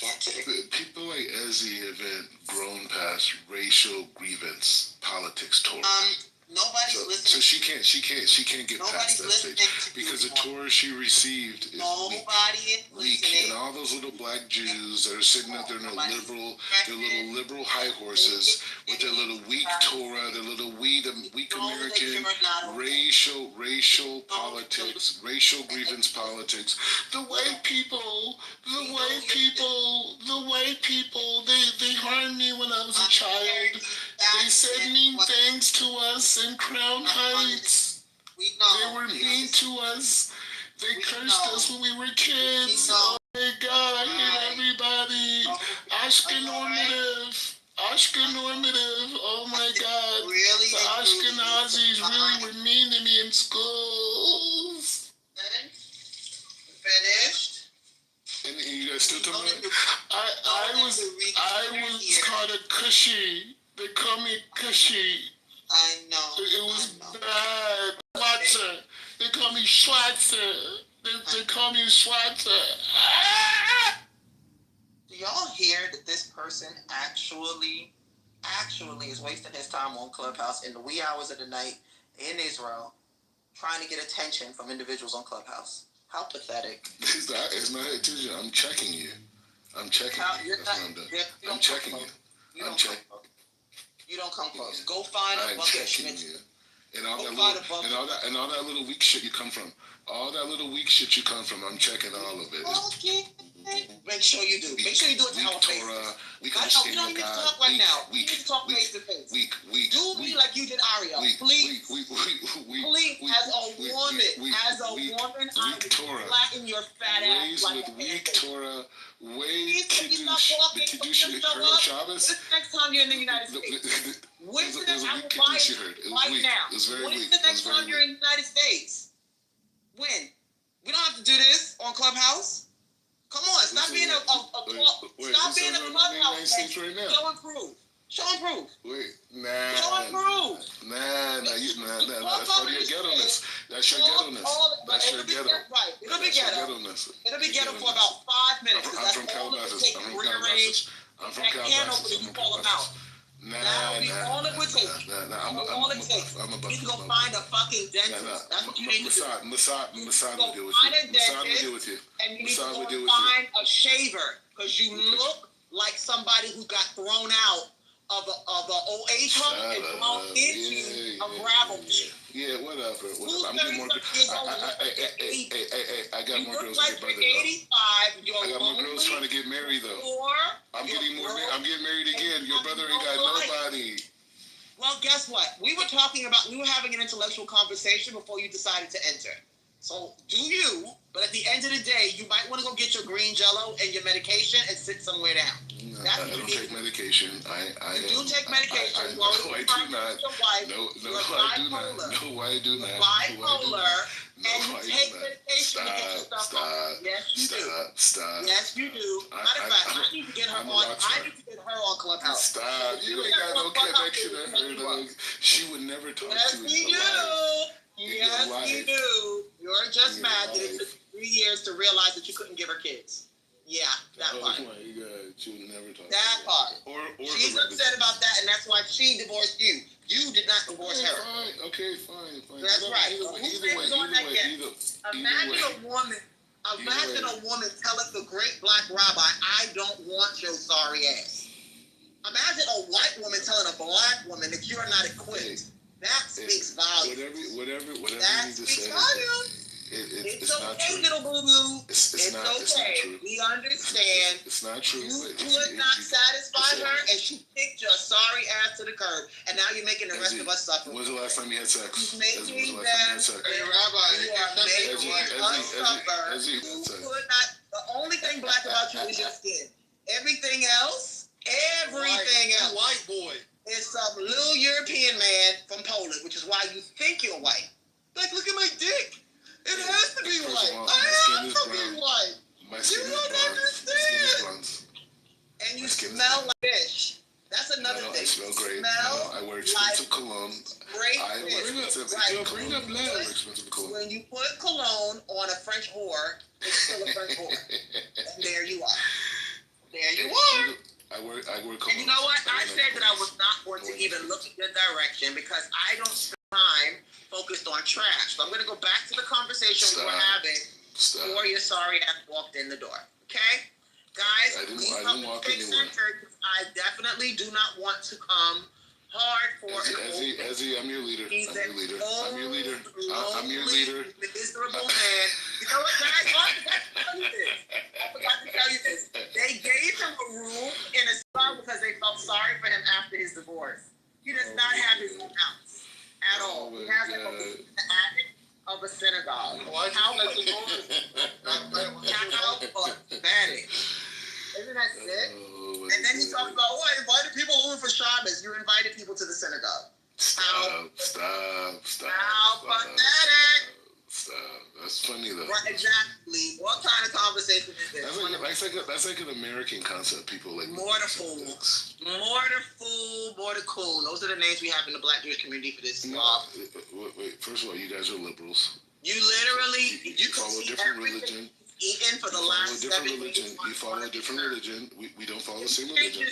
can't take it. People like Ezzy have grown past racial grievance, politics, Torah. Nobody's listening. So she can't get past that stage because the Torah she received is weak, and all those little black Jews that are sitting up there in their little liberal high horses with their little weak Torah, their little weak American racial politics, racial grievance politics. The white people, they harmed me when I was a child. They said mean things to us in Crown Heights. They were mean to us. They cursed us when we were kids. Oh my God, I hate everybody. Ashkenormative. Oh my God. The Ashkenazis really were mean to me in schools. Finished? And you guys still talking about? I was called a cushy. They call me cushy. I know. It was bad. Schwarzer. They call me Schwarzer. They call me Schwarzer. Do y'all hear that this person actually is wasting his time on Clubhouse in the wee hours of the night in Israel, trying to get attention from individuals on Clubhouse? How pathetic. It's not attention. I'm checking you. I'm checking you. That's what I'm doing. I'm checking you. I'm checking. You don't come close. Go find a bunch of Schmitz. And all that little weak shit you come from. All that little weak shit you come from. I'm checking all of it. Okay. Make sure you do. Make sure you do it to our face. We don't need to talk right now. We need to talk face to face. Weak. Do me like you did Aria. Please. Please, as a woman, I would flatten your fat ass like with weak Torah, Please, can you stop talking? This next time you're in the United States. When's the next time right now? When's the next time you're in the United States? When? We don't have to do this on Clubhouse. Come on, stop being a Clubhouse. Show and prove. Show and prove. Wait, Show and prove. That's part of your ghetto-ness. That's your ghetto-ness. That's your ghetto. Right, it'll be ghetto. It'll be ghetto for about 5 minutes. I'm from Calabasas. I'm from Calabasas. You call them out. That'll be all it would take. All it takes. You can go find a fucking dentist. That's what you need to do. Massad will deal with you. Massad will deal with you. And you need to go find a shaver because you look like somebody who got thrown out of a old age home and thrown into a gravel pit. Yeah, whatever. I'm getting more. I got more girls to get brother. I got more girls trying to get married though. I'm getting married again. Your brother ain't got nobody. Well, guess what? We were having an intellectual conversation before you decided to enter. So do you, but at the end of the day, you might want to go get your green jello and your medication and sit somewhere down. I don't take medication. You do take medication. No, I do not. No, I do not. Bipolar, and you take medication to get your stuff on. Yes, you do. Stop. Yes, you do. Matter of fact, I need to get her on Clubhouse. Stop. You ain't got no connection to her, though. She would never talk to you. Yes, you do. You're just mad that it took 3 years to realize that you couldn't give her kids. Yeah, that part. Oh my God, she would never talk. That part. She's upset about that, and that's why she divorced you. You did not divorce her. Fine. That's right. Imagine a woman telling the great black rabbi, "I don't want your sorry ass." Imagine a white woman telling a black woman that you are not equipped. That speaks volumes. Whatever you need to say. It's okay, little boo-boo. It's okay. We understand. It's not true. You could not satisfy her, and she kicked your sorry ass to the curb, and now you're making the rest of us suffer. When's the last time you had sex? You're making them. Hey, Rabbi, the only thing black about you is your skin. Everything else, white boy, is some little European man from Poland, which is why you think you're white. Like, look at my dick. It has to be white. I have to be white. You don't understand. And you smell like fish. That's another thing. I smell great. I wear expensive cologne. I wear expensive cologne. When you put cologne on a French whore, it's still a French whore. And there you are. There you are. I wear cologne. And you know what? I said that I was not going to even look in your direction because I don't spend time focused on trash. So I'm going to go back to the conversation we were having before your sorry ass walked in the door. Okay? Guys, I didn't walk anywhere. I definitely do not want to come hard for Ezzy, I'm your leader. I'm your leader. Miserable man. You know what, guys? I forgot to tell you this. They gave him a room in a spot because they felt sorry for him after his divorce. He does not have his own house at all. He has like a room in the attic of a synagogue. How pathetic. Isn't that sick? And then he talks about, oh, I invited people over for Shabbos. You invited people to the synagogue. Stop. How pathetic. Stop. That's funny though. Right, exactly. What kind of conversation is this? That's like an American concept. People like more to fool, more to cool. Those are the names we have in the Black Jewish community for this. Wait. First of all, you guys are liberals. You literally you follow a different religion. Eaten for the last 7 years. You follow a different religion. We don't follow the same religion.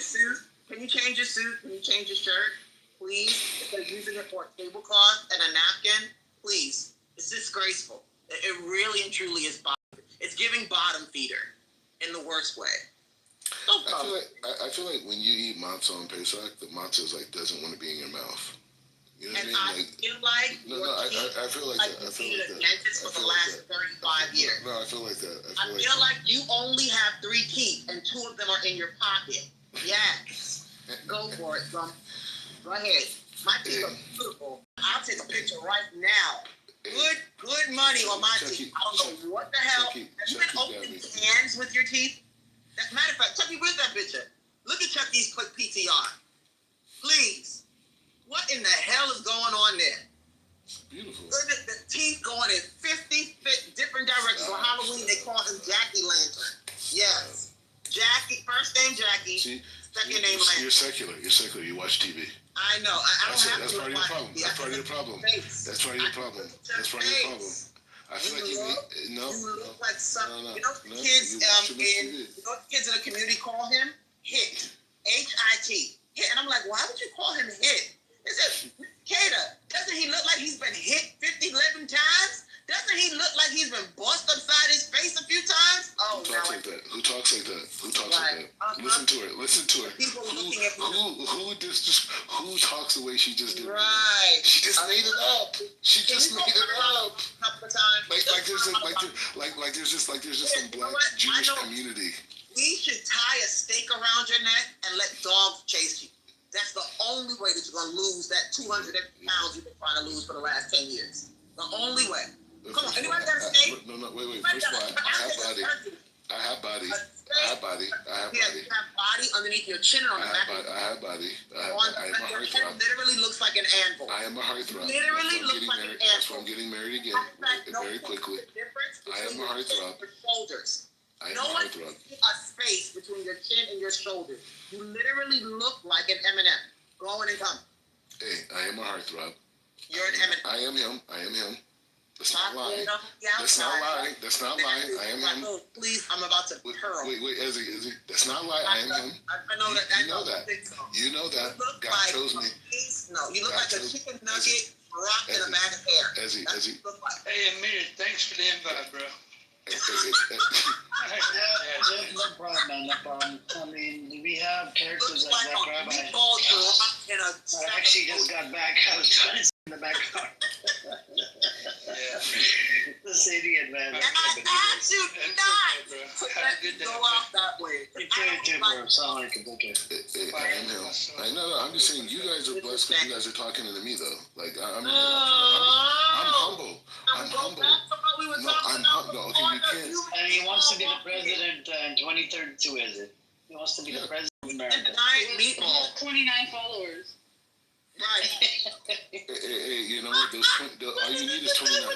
Can you change your suit? Can you change your shirt? Please. If they're using it for a tablecloth and a napkin, please. It's disgraceful. It really and truly is bottom. It's giving bottom feeder in the worst way. I feel like when you eat matzah on Pesach, the matzah is like doesn't want to be in your mouth. You know what I mean? I feel like that. I feel like that. Dentist for the last 35 years. No, I feel like that. I feel like you only have 3 teeth and 2 of them are in your pocket. Yes. Go for it, son. Go ahead. My teeth are beautiful. I'll take a picture right now. Good money on my teeth. I don't know what the hell. Have you been opening cans with your teeth? Matter of fact, Chucky, where's that picture? Look at Chucky's quick PTR. Please. What in the hell is going on there? Beautiful. The teeth going in 50 different directions. On Halloween, they call him Jackie Lantern. Yes. Jackie, first name Jackie, second name Lantern. You're secular. You watch TV. I know. I don't have that's to part of your problem. That's part of your problem. That's part of your problem. That's part of your problem. I feel like you look like some. You know the kids in the community call him Hit. H-I-T. Hit. And I'm like, why would you call him Hit? They said, Kata, doesn't he look like he's been hit 11 times? Doesn't he look like he's been bust upside his face a few times? Oh, Who talks like that? Who talks like that? Listen to her. People looking at who talks the way she just did? Right. She just made it up. She just made it up. Like there's just some black Jewish community. We should tie a stake around your neck and let dogs chase you. That's the only way that you're going to lose that 200 pounds you've been trying to lose for the last 10 years. The only way. Come on, anybody got a stake? No, wait. First of all, I have body. You have body underneath your chin and on the back. I have body. I am a heartthrob. Literally looks like an anvil. I am a heartthrob. Literally looks like an anvil. That's why I'm getting married again very quickly. I am a heartthrob. Shoulders. No one can see a space between your chin and your shoulders. You literally look like an M&M. Going and coming. Hey, I am a heartthrob. You're an M&M. I am him. That's not lying. That's not lying. I am him. Please, I'm about to hurl. Wait, Izzy. That's not lying. I am him. I know that. You know that. You know that. God chose me. No, you look like a chicken nugget wrapped in a bag of hair. Izzy. Hey, Amir, thanks for the invite, bro. No problem, man. No problem. I mean, we have characters like that, Rabbi. I actually just got back. I was trying to sit in the back car. This idiot, man. And I asked you not to go out that way. You too, bro. Sound like a booker. I am him. I know. I'm just saying, you guys are blessed because you guys are talking to me, though. Like, I'm humble. I'm humble. I'm humble. No, okay, you can't. And he wants to be the president in 2032, is it? He wants to be the president of America. Giant meatball. 29 followers. Right. Hey, you know what? All you need is 29.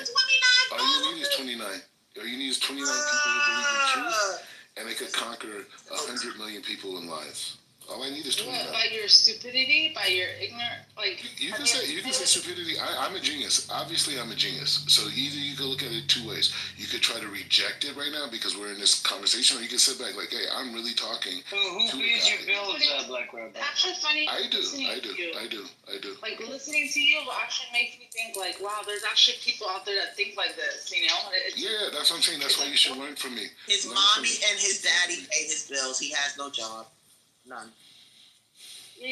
All you need is 29. All you need is 29 people who believe in truth, and they could conquer 100 million people in lives. All I need is 29. What, by your stupidity, by your ignorant, like. You can say stupidity. I'm a genius. Obviously, I'm a genius. So either you can look at it two ways. You could try to reject it right now because we're in this conversation, or you can sit back like, hey, I'm really talking. Who pays your bills, Black Rabbi? Actually, funny. I do. Like listening to you actually makes me think like, wow, there's actually people out there that think like this. You know? Yeah, that's what I'm saying. That's why you should learn from me. His mommy and his daddy pay his bills. He has no job. None.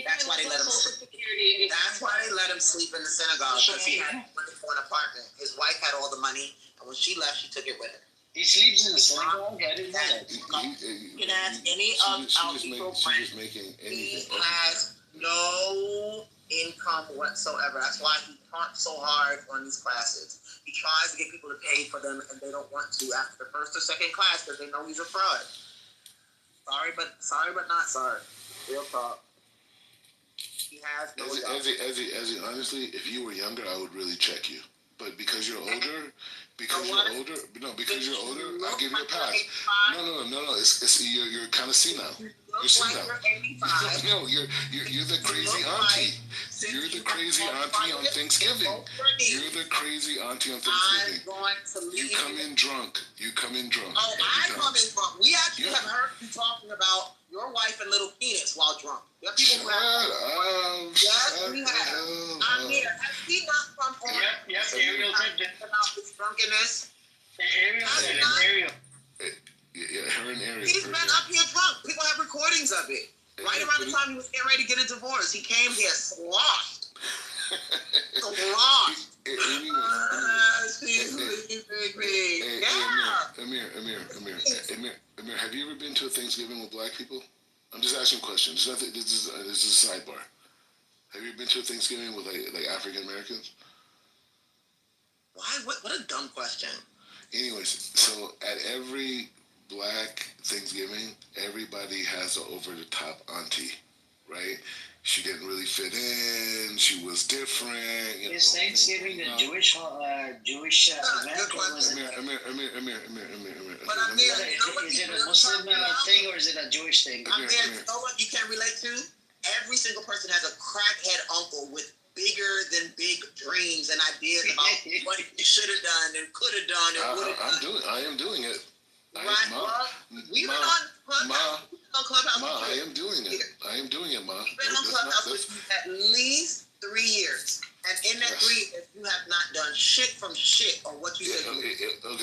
That's why they let him sleep. That's why they let him sleep in the synagogue, because he had money for an apartment. His wife had all the money, and when she left, she took it with her. He sleeps in the synagogue? I didn't know that. You can ask any of our people friends. He has no income whatsoever. That's why he punts so hard on these classes. He tries to get people to pay for them, and they don't want to after the first or second class because they know he's a fraud. Sorry, but not sorry. Real talk. He has no job. Ezzy, honestly, if you were younger, I would really check you. But because you're older, I'll give you a pass. No. It's you're kind of senile. You're senile. No, you're the crazy auntie. You're the crazy auntie on Thanksgiving. You're the crazy auntie on Thanksgiving. I'm going to leave. You come in drunk. Oh, I come in drunk. We actually have heard you talking about your wife and little penis while drunk. There are people who have. Yes, we have. I'm here. Has he not come on? Yep, Ariel said that. About his drunkenness? Ariel. Yeah, her and Ariel. He's been up here drunk. People have recordings of it. Right around the time he was getting ready to get a divorce, he came here sloshed. Sloshed. Amir, have you ever been to a Thanksgiving with black people? I'm just asking questions. This is a sidebar. Have you been to a Thanksgiving with like African Americans? Why? What a dumb question. Anyways, so at every black Thanksgiving, everybody has an over-the-top auntie, right? She didn't really fit in. She was different. You Is Thanksgiving a Jewish event? Or was it Amir. But I mean, is it a Muslim thing or is it a Jewish thing? I mean, you know what you can relate to? Every single person has a crackhead uncle with bigger than big dreams and ideas about what you should have done and could have done and would have done. I am doing it. We've been on Clubhouse. Ma, I am doing it. I am doing it, Ma. We've been on Clubhouse with you at least 3 years. And in that 3 years, you have not done shit from shit on what you said you would. You told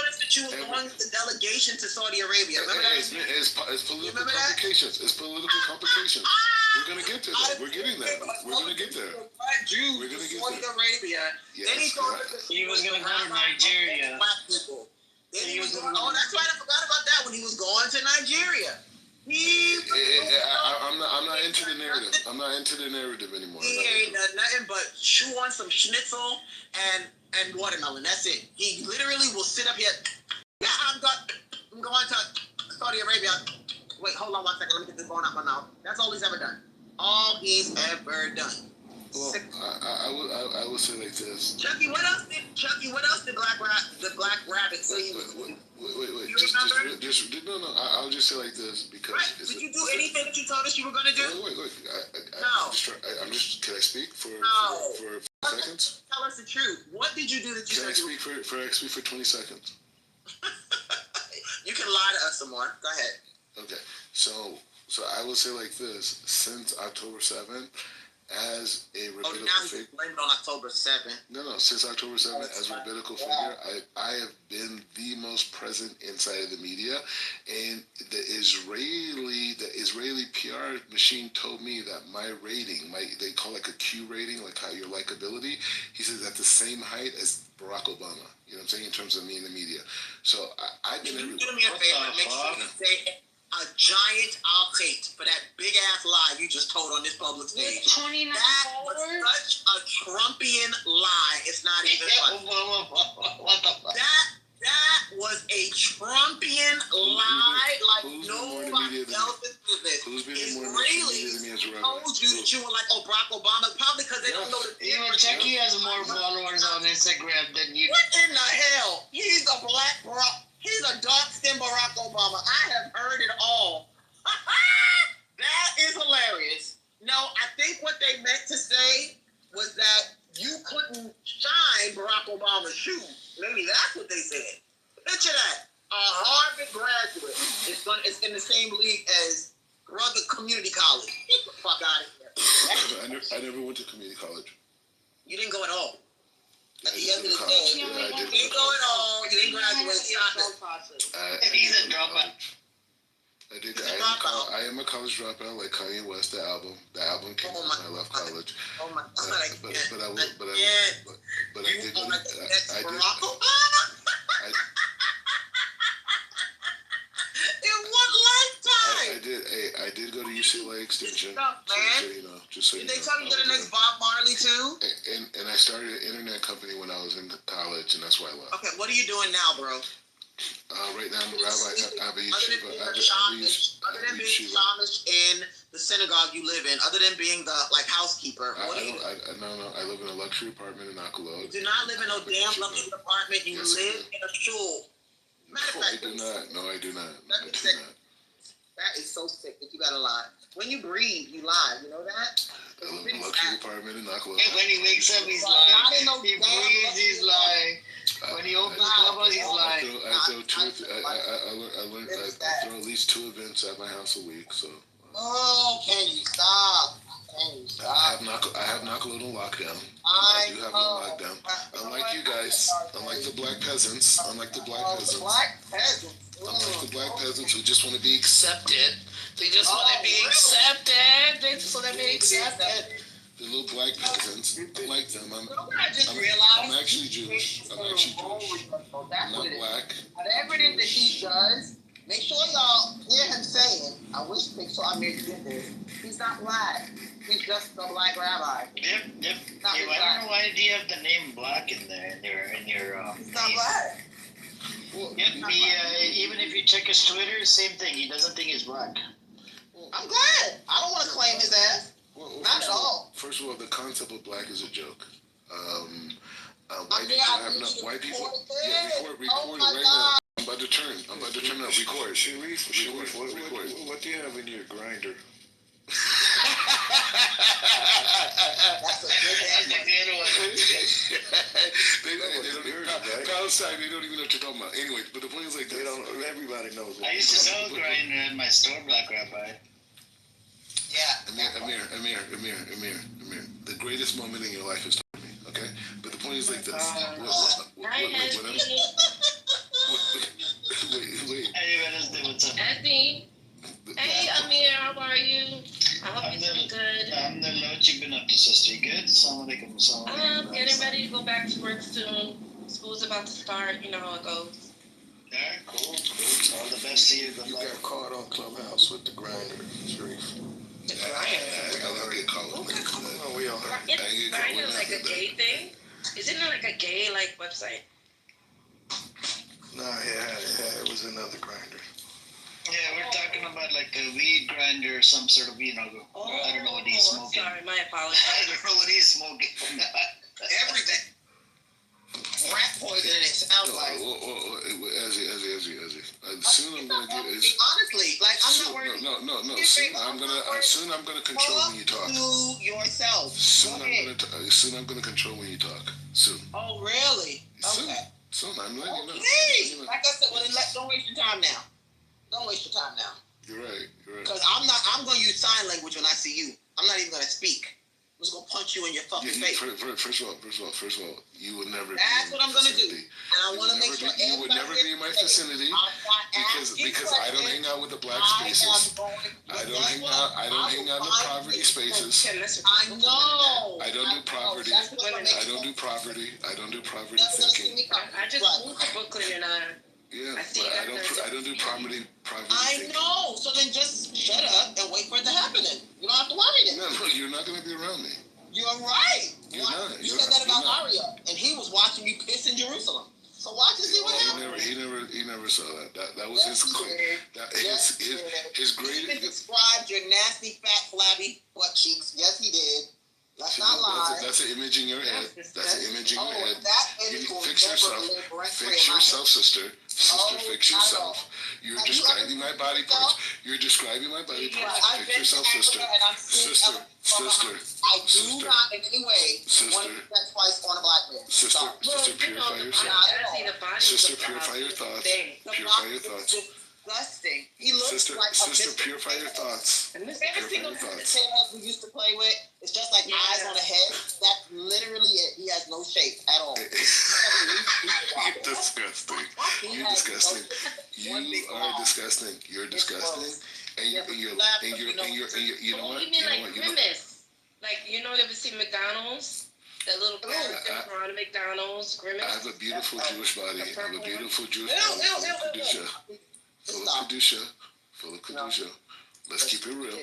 us that you were going with the delegation to Saudi Arabia. Remember that? It's political complications. It's political complications. We're going to get to that. We're getting there. We're going to get there. We're going to get Saudi Arabia. Then he told us that he was going to go to Nigeria. Then he was going, oh, that's right, I forgot about that when he was going to Nigeria. I'm not into the narrative. I'm not into the narrative anymore. He ain't done nothing but chew on some schnitzel and watermelon. That's it. He literally will sit up here. Yeah, I'm going to Saudi Arabia. Wait, hold on 1 second. Let me get this bone out my mouth. That's all he's ever done. All he's ever done. Well, I would say like this. Chucky, what else did the black rabbit say he was doing? Wait. No. I'll just say like this because. Right. Did you do anything that you told us you were going to do? Wait. No. I'm just. Can I speak for 5 seconds? Tell us the truth. What did you do that you said you? Can I speak for 20 seconds? You can lie to us some more. Go ahead. Okay. So I will say like this. Since October 7th. As a rabbinical figure, blamed on October 7th. No. Since October 7th, as a rabbinical figure, I have been the most present inside of the media, and the Israeli PR machine told me that my rating, they call it like a Q rating, like how your likability. He says at the same height as Barack Obama. You know what I'm saying in terms of me in the media. So I've been everywhere. Do me a favor, make sure you say a giant I'll-take for that big-ass lie you just told on this public stage. That was such a Trumpian lie, it's not even funny. What the fuck? That was a Trumpian lie like nobody else's business. Israelis told you that you were like, oh, Barack Obama, probably because they don't know the difference. Even Chucky has more followers on Instagram than you. What in the hell? He's a black Barack. He's a dark-skinned Barack Obama. I have heard it all. That is hilarious. No, I think what they meant to say was that you couldn't shine Barack Obama's shoes. Maybe that's what they said. Picture that. A Harvard graduate is in the same league as brother community college. Get the fuck out of here. I never went to community college. You didn't go at all. At the end of the day, you didn't go at all. You didn't graduate. Stop it. He's a dropout. I am a college dropout, like Kanye West. The album came out when I left college. Oh my God! I did. In what lifetime? I did go to UCLA Extension. Stop, man. Just so you know. Did they tell you you're the next Bob Marley too? And I started an internet company when I was in college, and that's why I left. Okay, what are you doing now, bro? Right now I'm a rabbi. I have a yeshiva. Other than being Shamish in the synagogue you live in, other than being the housekeeper, what do you do? I live in a luxury apartment in Akalo. You do not live in no damn luxury apartment. You live in a shul. I do not. No, I do not. That is so sick that you gotta lie. When you breathe, you lie. You know that? I live in a luxury apartment in Akalo. And when he wakes up, he's lying. He breathes, he's lying. When he opens Clubhouse, he's lying. I throw at least 2 events at my house a week. So. Oh, can you stop? I have Nakaloon on lockdown. I do have it on lockdown. Unlike you guys, unlike the black peasants, Unlike the black peasants who just want to be accepted. They just want to be accepted. They just want to be accepted. The little black peasants, unlike them, I'm actually Jewish. I'm not black. Whatever it is that he does, Make sure y'all hear him saying, I wish, make sure I made you this. He's not black. He's just a black rabbi. I don't know why do you have the name black in there in your He's not black. Well, even if you check his Twitter, same thing. He doesn't think he's black. I'm glad. I don't want to claim his ass. Not at all. First of all, the concept of black is a joke. White people have enough. White people. Yeah, record it right now. I'm about to turn up. Record. Sharif, what do you have in your grinder? That's a good one. Outside, they don't even know what you're talking about. Anyway, but the point is like they don't. Everybody knows. I used to sell a grinder at my store, Black Rabbi. Yeah. Amir. The greatest moment in your life is to me, okay? But the point is like this. Wait. Hey, Wednesday, what's up? Eddie. Hey, Amir, how are you? I hope you're doing good. Alhamdulillah, what you been up to, sister? You good? Assalamu Getting ready to go back to work soon. School's about to start. You know how it goes. Alright, cool. All the best to you. You got caught on Clubhouse with the grinder, Sharif. I don't get caught. Oh, we all heard. Isn't Grindr like a gay thing? Isn't it like a gay website? Nah, it was another grinder. Yeah, we're talking about like a weed grinder or some sort of, I don't know what he's smoking. Sorry, my apologies. I don't know what he's smoking. Everything. Rat poison, it sounds like. Soon I'm gonna get it. Honestly, like I'm not worried. No. Soon I'm gonna control when you talk. To yourself. Soon I'm gonna control when you talk. Soon. Oh really? Okay. Soon I'm letting you know. Okay. Like I said, well then don't waste your time now. Don't waste your time now. You're right. Because I'm gonna use sign language when I see you. I'm not even gonna speak. I'm just gonna punch you in your fucking face. First of all, you would never. That's what I'm gonna do, and I want to make sure you would never be in my vicinity because I don't hang out with the black spaces. I don't hang out in the poverty spaces. I know. I don't do poverty. I don't do poverty thinking. I just moved to Brooklyn and yeah, but I don't do poverty I thinking. know. So then just shut up and wait for it to happen. Then you don't have to worry. Then. No, you're not gonna be around me. You're right. You're not. You said that about Aria, and he was watching you piss in Jerusalem. So watch and see what happens. He never saw that. That was his claim. His great. He even described your nasty, fat, flabby butt cheeks. Yes, he did. Let's not lie. That's an image in your head. That's an image in your head. Fix Fix yourself, sister. Fix yourself. You're describing my body parts. Fix yourself, sister. I do not in any way want to do that twice on a black man. Sister, purify yourself. Sister, purify your thoughts. Purify your thoughts. Disgusting. He looks like sister, purify your thoughts. And this single tail we used to play with, it's just like eyes on a head. That's literally it. He has no shape at all. You're disgusting. You're disgusting. You are disgusting. You're disgusting. And you're you know what? You mean like Grimace? Like, you ever see McDonald's? That little character from McDonald's, Grimace? I have a beautiful Jewish body. Full of Kedusha. Let's keep it real.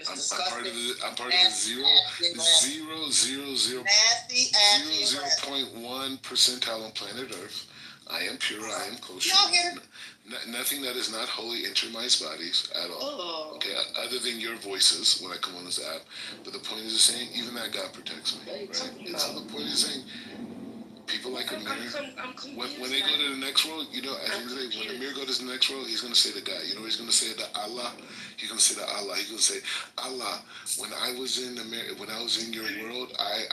I'm part of the 0.1 percentile on planet Earth. I am pure. I am kosher. Nothing that is not holy enter my bodies at all. Okay, other than your voices when I come on this app. But the point is saying even that God protects me, right? And so the point is saying people like Amir, when they go to the next world, when Amir goes to the next world, he's going to say to God, he's going to say to Allah. He's going to say to Allah. He's going to say, Allah, when I was in your world, I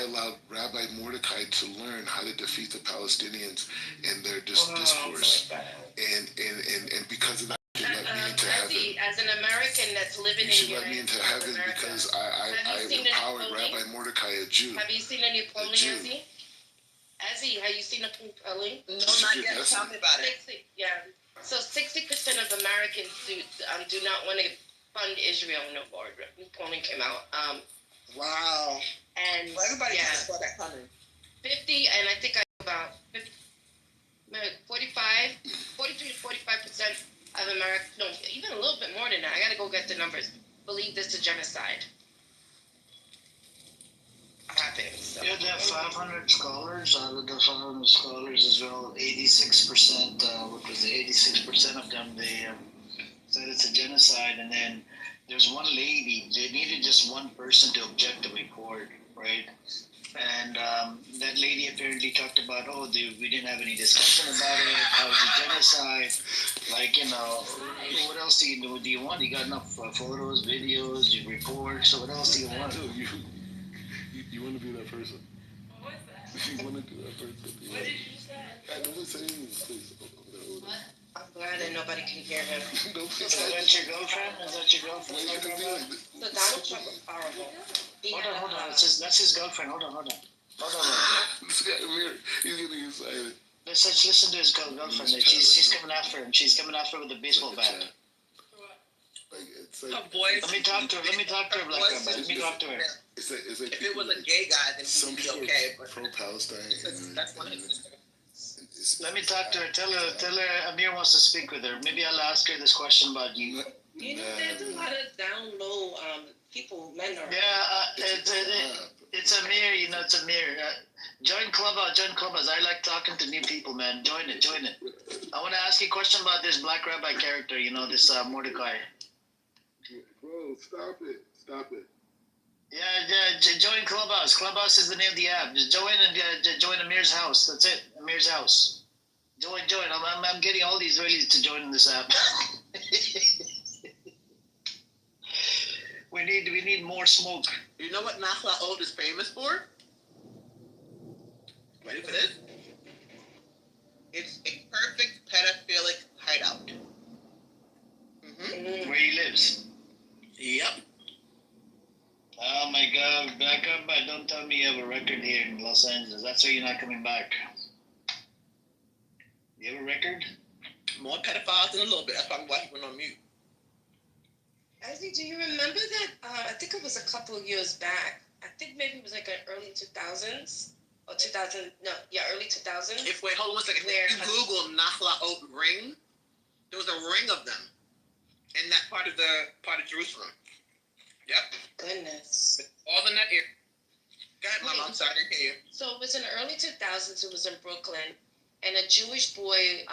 allowed Rabbi Mordecai to learn how to defeat the Palestinians in their discourse, and because of that. You let me into heaven. As an American that's living you should let me into heaven because I empowered Rabbi Mordecai, a Jew. Have you seen any polling, Ezzy? Ezzy, have you seen a polling? No, not yet. Tell me about it. Yeah. So 60% of Americans do not want to fund Israel no more. New polling came out. Wow. And everybody saw that coming. 50, and I think about 50. 43 to 45% of America, no, even a little bit more than that. I gotta go get the numbers. Believe this is genocide. Happening. So. Yeah, they have 500 scholars. Out of the 500 scholars as well, 86%, what was it, 86% of them, they said it's a genocide. And then there's one lady, they needed just one person to object the report, right? And that lady apparently talked about, we didn't have any discussion about it, how it's a genocide. Like, what else do you do? Do you want? You got enough photos, videos, reports, so what else do you want? You want to be that person. What was that? You want to be that person. What did you say? I never say anything, please. I'm glad that nobody can hear him. Is that your girlfriend? Is that your girlfriend? So Donald Trump was horrible. Hold on. That's his girlfriend. Hold on. This guy, Amir, he's getting excited. Let's listen to his girlfriend. She's coming after him. She's coming after him with a baseball bat. Her voice. Let me talk to her. Let me talk to her, Black Rabbi. Let me talk to her. It's like if it was a gay guy, then he'd be okay. But pro-Palestine. That's one of his. Let me talk to her. Tell her Amir wants to speak with her. Maybe I'll ask her this question about you. You know, there's a lot of down low people, men are. Yeah, it's Amir. It's Amir. Join Clubhouse. I like talking to new people, man. Join it. I want to ask you a question about this Black Rabbi character. This Mordecai. Bro, stop it. Yeah. Join Clubhouse. Clubhouse is the name of the app. Just join and join Amir's house. That's it. Amir's house. Join. I'm getting all these Israelis to join this app. We need more smoke. You know what Nakhla Old is famous for? Ready for this? It's a perfect pedophilic hideout. Mm-hmm. Where he lives. Yep. Oh my God, back up! Don't tell me you have a record here in Los Angeles. That's why you're not coming back. You have a record? More pedophiles in a little bit. That's why I'm went on mute. Isaac, do you remember that? I think it was a couple of years back. I think maybe it was like early 2000s or 2000. No, yeah, early 2000s. Hold on one second. If you Google Nakhla Oat ring, there was a ring of them in that part of Jerusalem. Yep. Goodness. All in that area. Go ahead, Mama. I'm sorry, I didn't hear you. So it was in the early 2000s. It was in Brooklyn, and a Jewish boy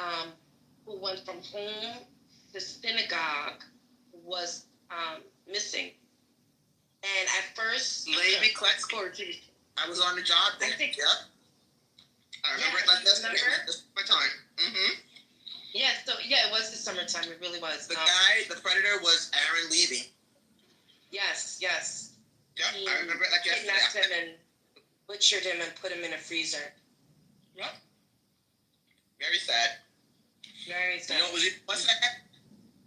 who went from home to synagogue was missing. And at first, Levi Kletzky. I was on the job there. Yep. I remember it like this. This my time. Mm-hmm. Yeah. So it was the summertime. It really was. The predator was Aaron Levy. Yes. Yep. I remember it like yesterday. Kidnapped him and butchered him and put him in a freezer. Yep. Very sad. Very sad. You know what was even more sad?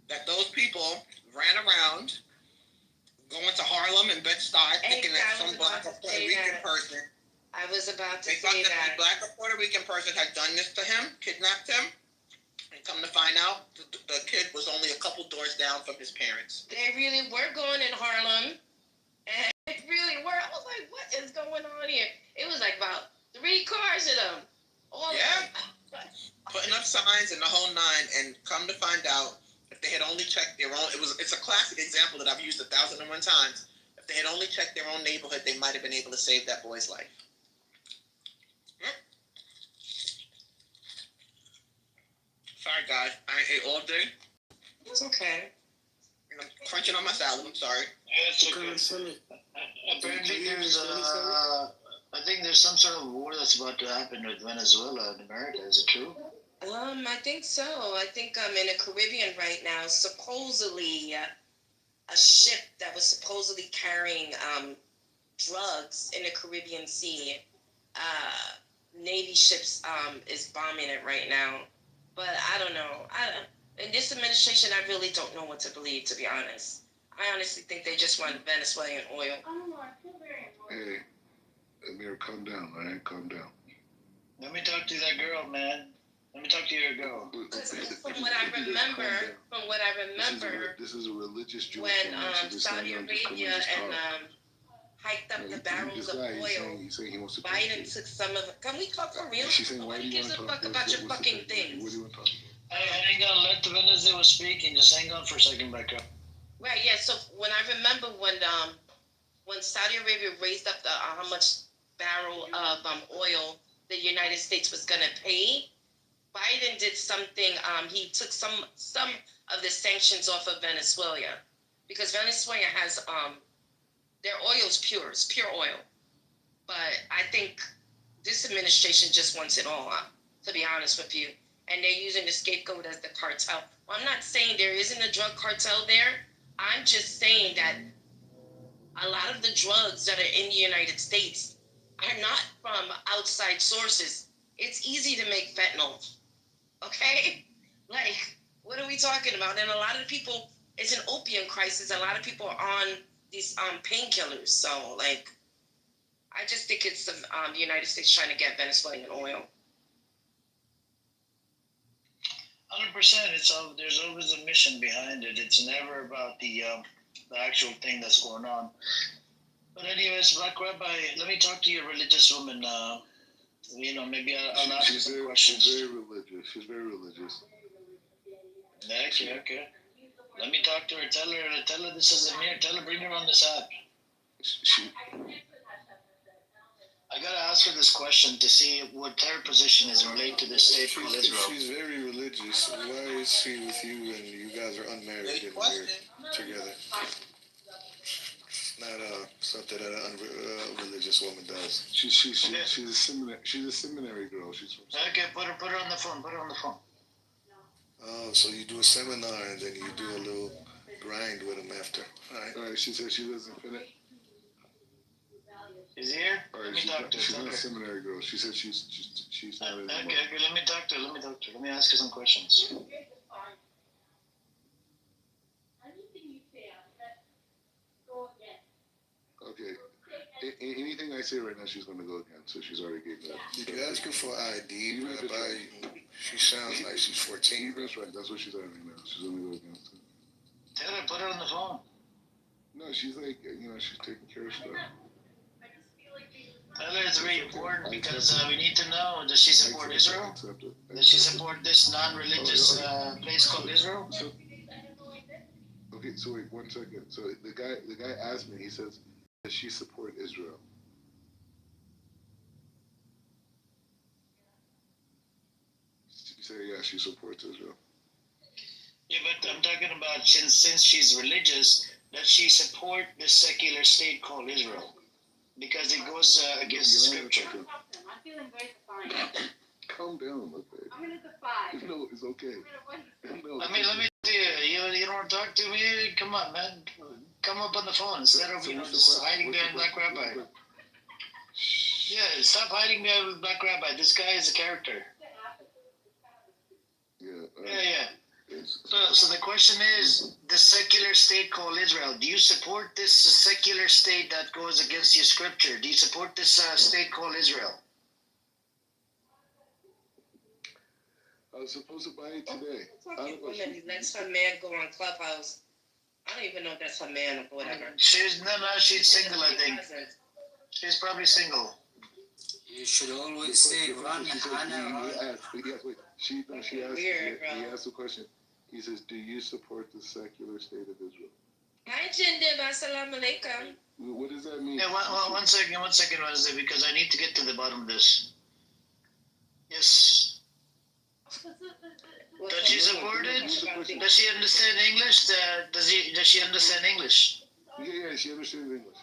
That those people ran around going to Harlem and Bed-Stuy thinking that some black or Puerto Rican person. I was about to say that. They thought that a black or Puerto Rican person had done this to him, kidnapped him, and come to find out, the kid was only a couple doors down from his parents. They really were going in Harlem, and it really were. I was like, what is going on here? It was like about 3 cars in them. Putting up signs and the whole nine, and come to find out, if they had only checked their own, it's a classic example that I've used 1,001 times. If they had only checked their own neighborhood, they might have been able to save that boy's life. Sorry, guys. I ate all day. It's okay. And I'm crunching on my salad. I'm sorry. It's okay. Apparently, I think there's some sort of war that's about to happen with Venezuela in America. Is it true? I think so. I think in the Caribbean right now, supposedly a ship that was supposedly carrying drugs in the Caribbean Sea, Navy ships is bombing it right now. But I don't know. In this administration, I really don't know what to believe, to be honest. I honestly think they just want Venezuelan oil. Hey, Amir, calm down, all right? Calm down. Let me talk to that girl, man. Let me talk to your girl. From what I remember, this is a religious Jewish when Saudi Arabia and hiked up the barrels of oil. He's saying he wants to Biden took some of it. Can we talk for real? She's saying, why do Nobody you gives want a to talk? fuck about your fucking things. What do you want to talk about? I ain't gonna let the Venezuela was speaking. Just hang on for a second, Becca. Right, yeah. So when I remember when Saudi Arabia raised up the how much barrel of oil the United States was gonna pay, Biden did something. He took some of the sanctions off of Venezuela because Venezuela has their oil is pure. It's pure oil. But I think this administration just wants it all, to be honest with you. And they're using the scapegoat as the cartel. Well, I'm not saying there isn't a drug cartel there. I'm just saying that a lot of the drugs that are in the United States are not from outside sources. It's easy to make fentanyl. Okay? Like, what are we talking about? And a lot of people, it's an opium crisis. A lot of people are on these painkillers. So, like, I just think it's the United States trying to get Venezuelan oil. 100%. There's always a mission behind it. It's never about the actual thing that's going on. But anyways, Black Rabbi, let me talk to your religious woman. Maybe I'll ask you some questions. She's very religious. Okay. Let me talk to her. Tell her this is Amir. Tell her bring her on this app. I gotta ask her this question to see what her position is related to this state called Israel. She's very religious. Why is she with you and you guys are unmarried and you're together? It's not something that a religious woman does. She's a seminary girl. She's from. Okay, put her on the phone. Put her on the phone. Oh, so you do a seminar and then you do a little grind with him after. All right. She said she doesn't finish. Is he here? All right, let me talk to her. She's not a seminary girl. She said she's not. Okay, let me talk to her. Let me ask her some questions. Okay. Anything I say right now, she's going to go again. So she's already gave that. Did you ask her for ID? She sounds like she's 14. That's right. That's what she's having now. She's going to go again. Tell her, put her on the phone. No, she's like, she's taking care of stuff. Tell her it's very important because we need to know, does she support Israel? Does she support this non-religious place called Israel? Okay, so wait 1 second. So the guy asked me, he says, does she support Israel? She said, yeah, she supports Israel. Yeah, but I'm talking about since she's religious, does she support this secular state called Israel? Because it goes against Scripture. I'm feeling very defiant. Calm down, okay. I'm gonna defy. No, it's okay. No, let me tell you, you don't want to talk to me? Come on, man. Come up on the phone instead of, just hiding behind Black Rabbi. Yeah, stop hiding behind Black Rabbi. This guy is a character. Yeah. So the question is, the secular state called Israel, do you support this secular state that goes against your scripture? Do you support this state called Israel? I was supposed to buy it today. Woman lets her man go on Clubhouse. I don't even know if that's her man or whatever. She's single, I think. She's probably single. You should always say, run, Hannah. He asked a question. He says, do you support the secular state of Israel? Hi, Jindib. Assalamu alaikum. What does that mean? Yeah, one second, Wednesday, because I need to get to the bottom of this. Yes. Does she support it? Does she understand English? Does she understand English? Yeah, she understands English.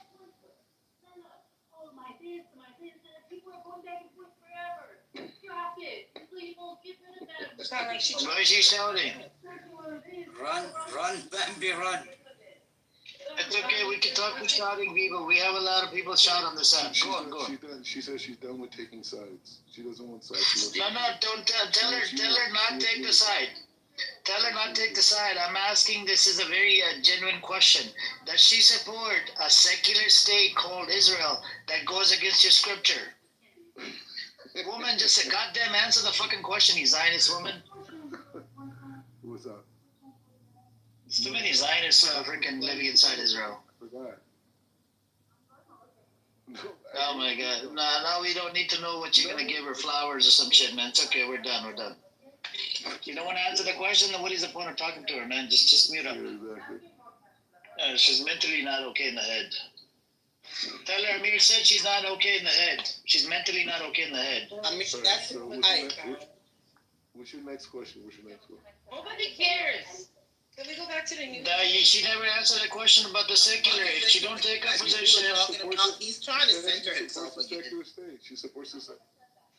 Why is she shouting? Run, Bambi, run. It's okay, we can talk to shouting people. We have a lot of people shout on this app. Go on. She says she's done with taking sides. She doesn't want sides. No, don't tell her not take the side. Tell her not take the side. I'm asking, this is a very genuine question. Does she support a secular state called Israel that goes against your scripture? Woman, just a goddamn answer the fucking question, you Zionist woman. What's up? There's too many Zionists freaking living inside Israel. I forgot. Oh my god. Nah, now we don't need to know what you're gonna give her, flowers or some shit, man. It's okay, we're done, we're done. You don't want to answer the question, then what is the point of talking to her, man? Just mute up. She's mentally not okay in the head. Tell her Amir said she's not okay in the head. She's mentally not okay in the head. I mean, So, that's so what's your next question? Nobody cares. Can we go back to the news? She never answered the question about the secular. If she don't take a position, He's trying to center himself again. She supports the secular.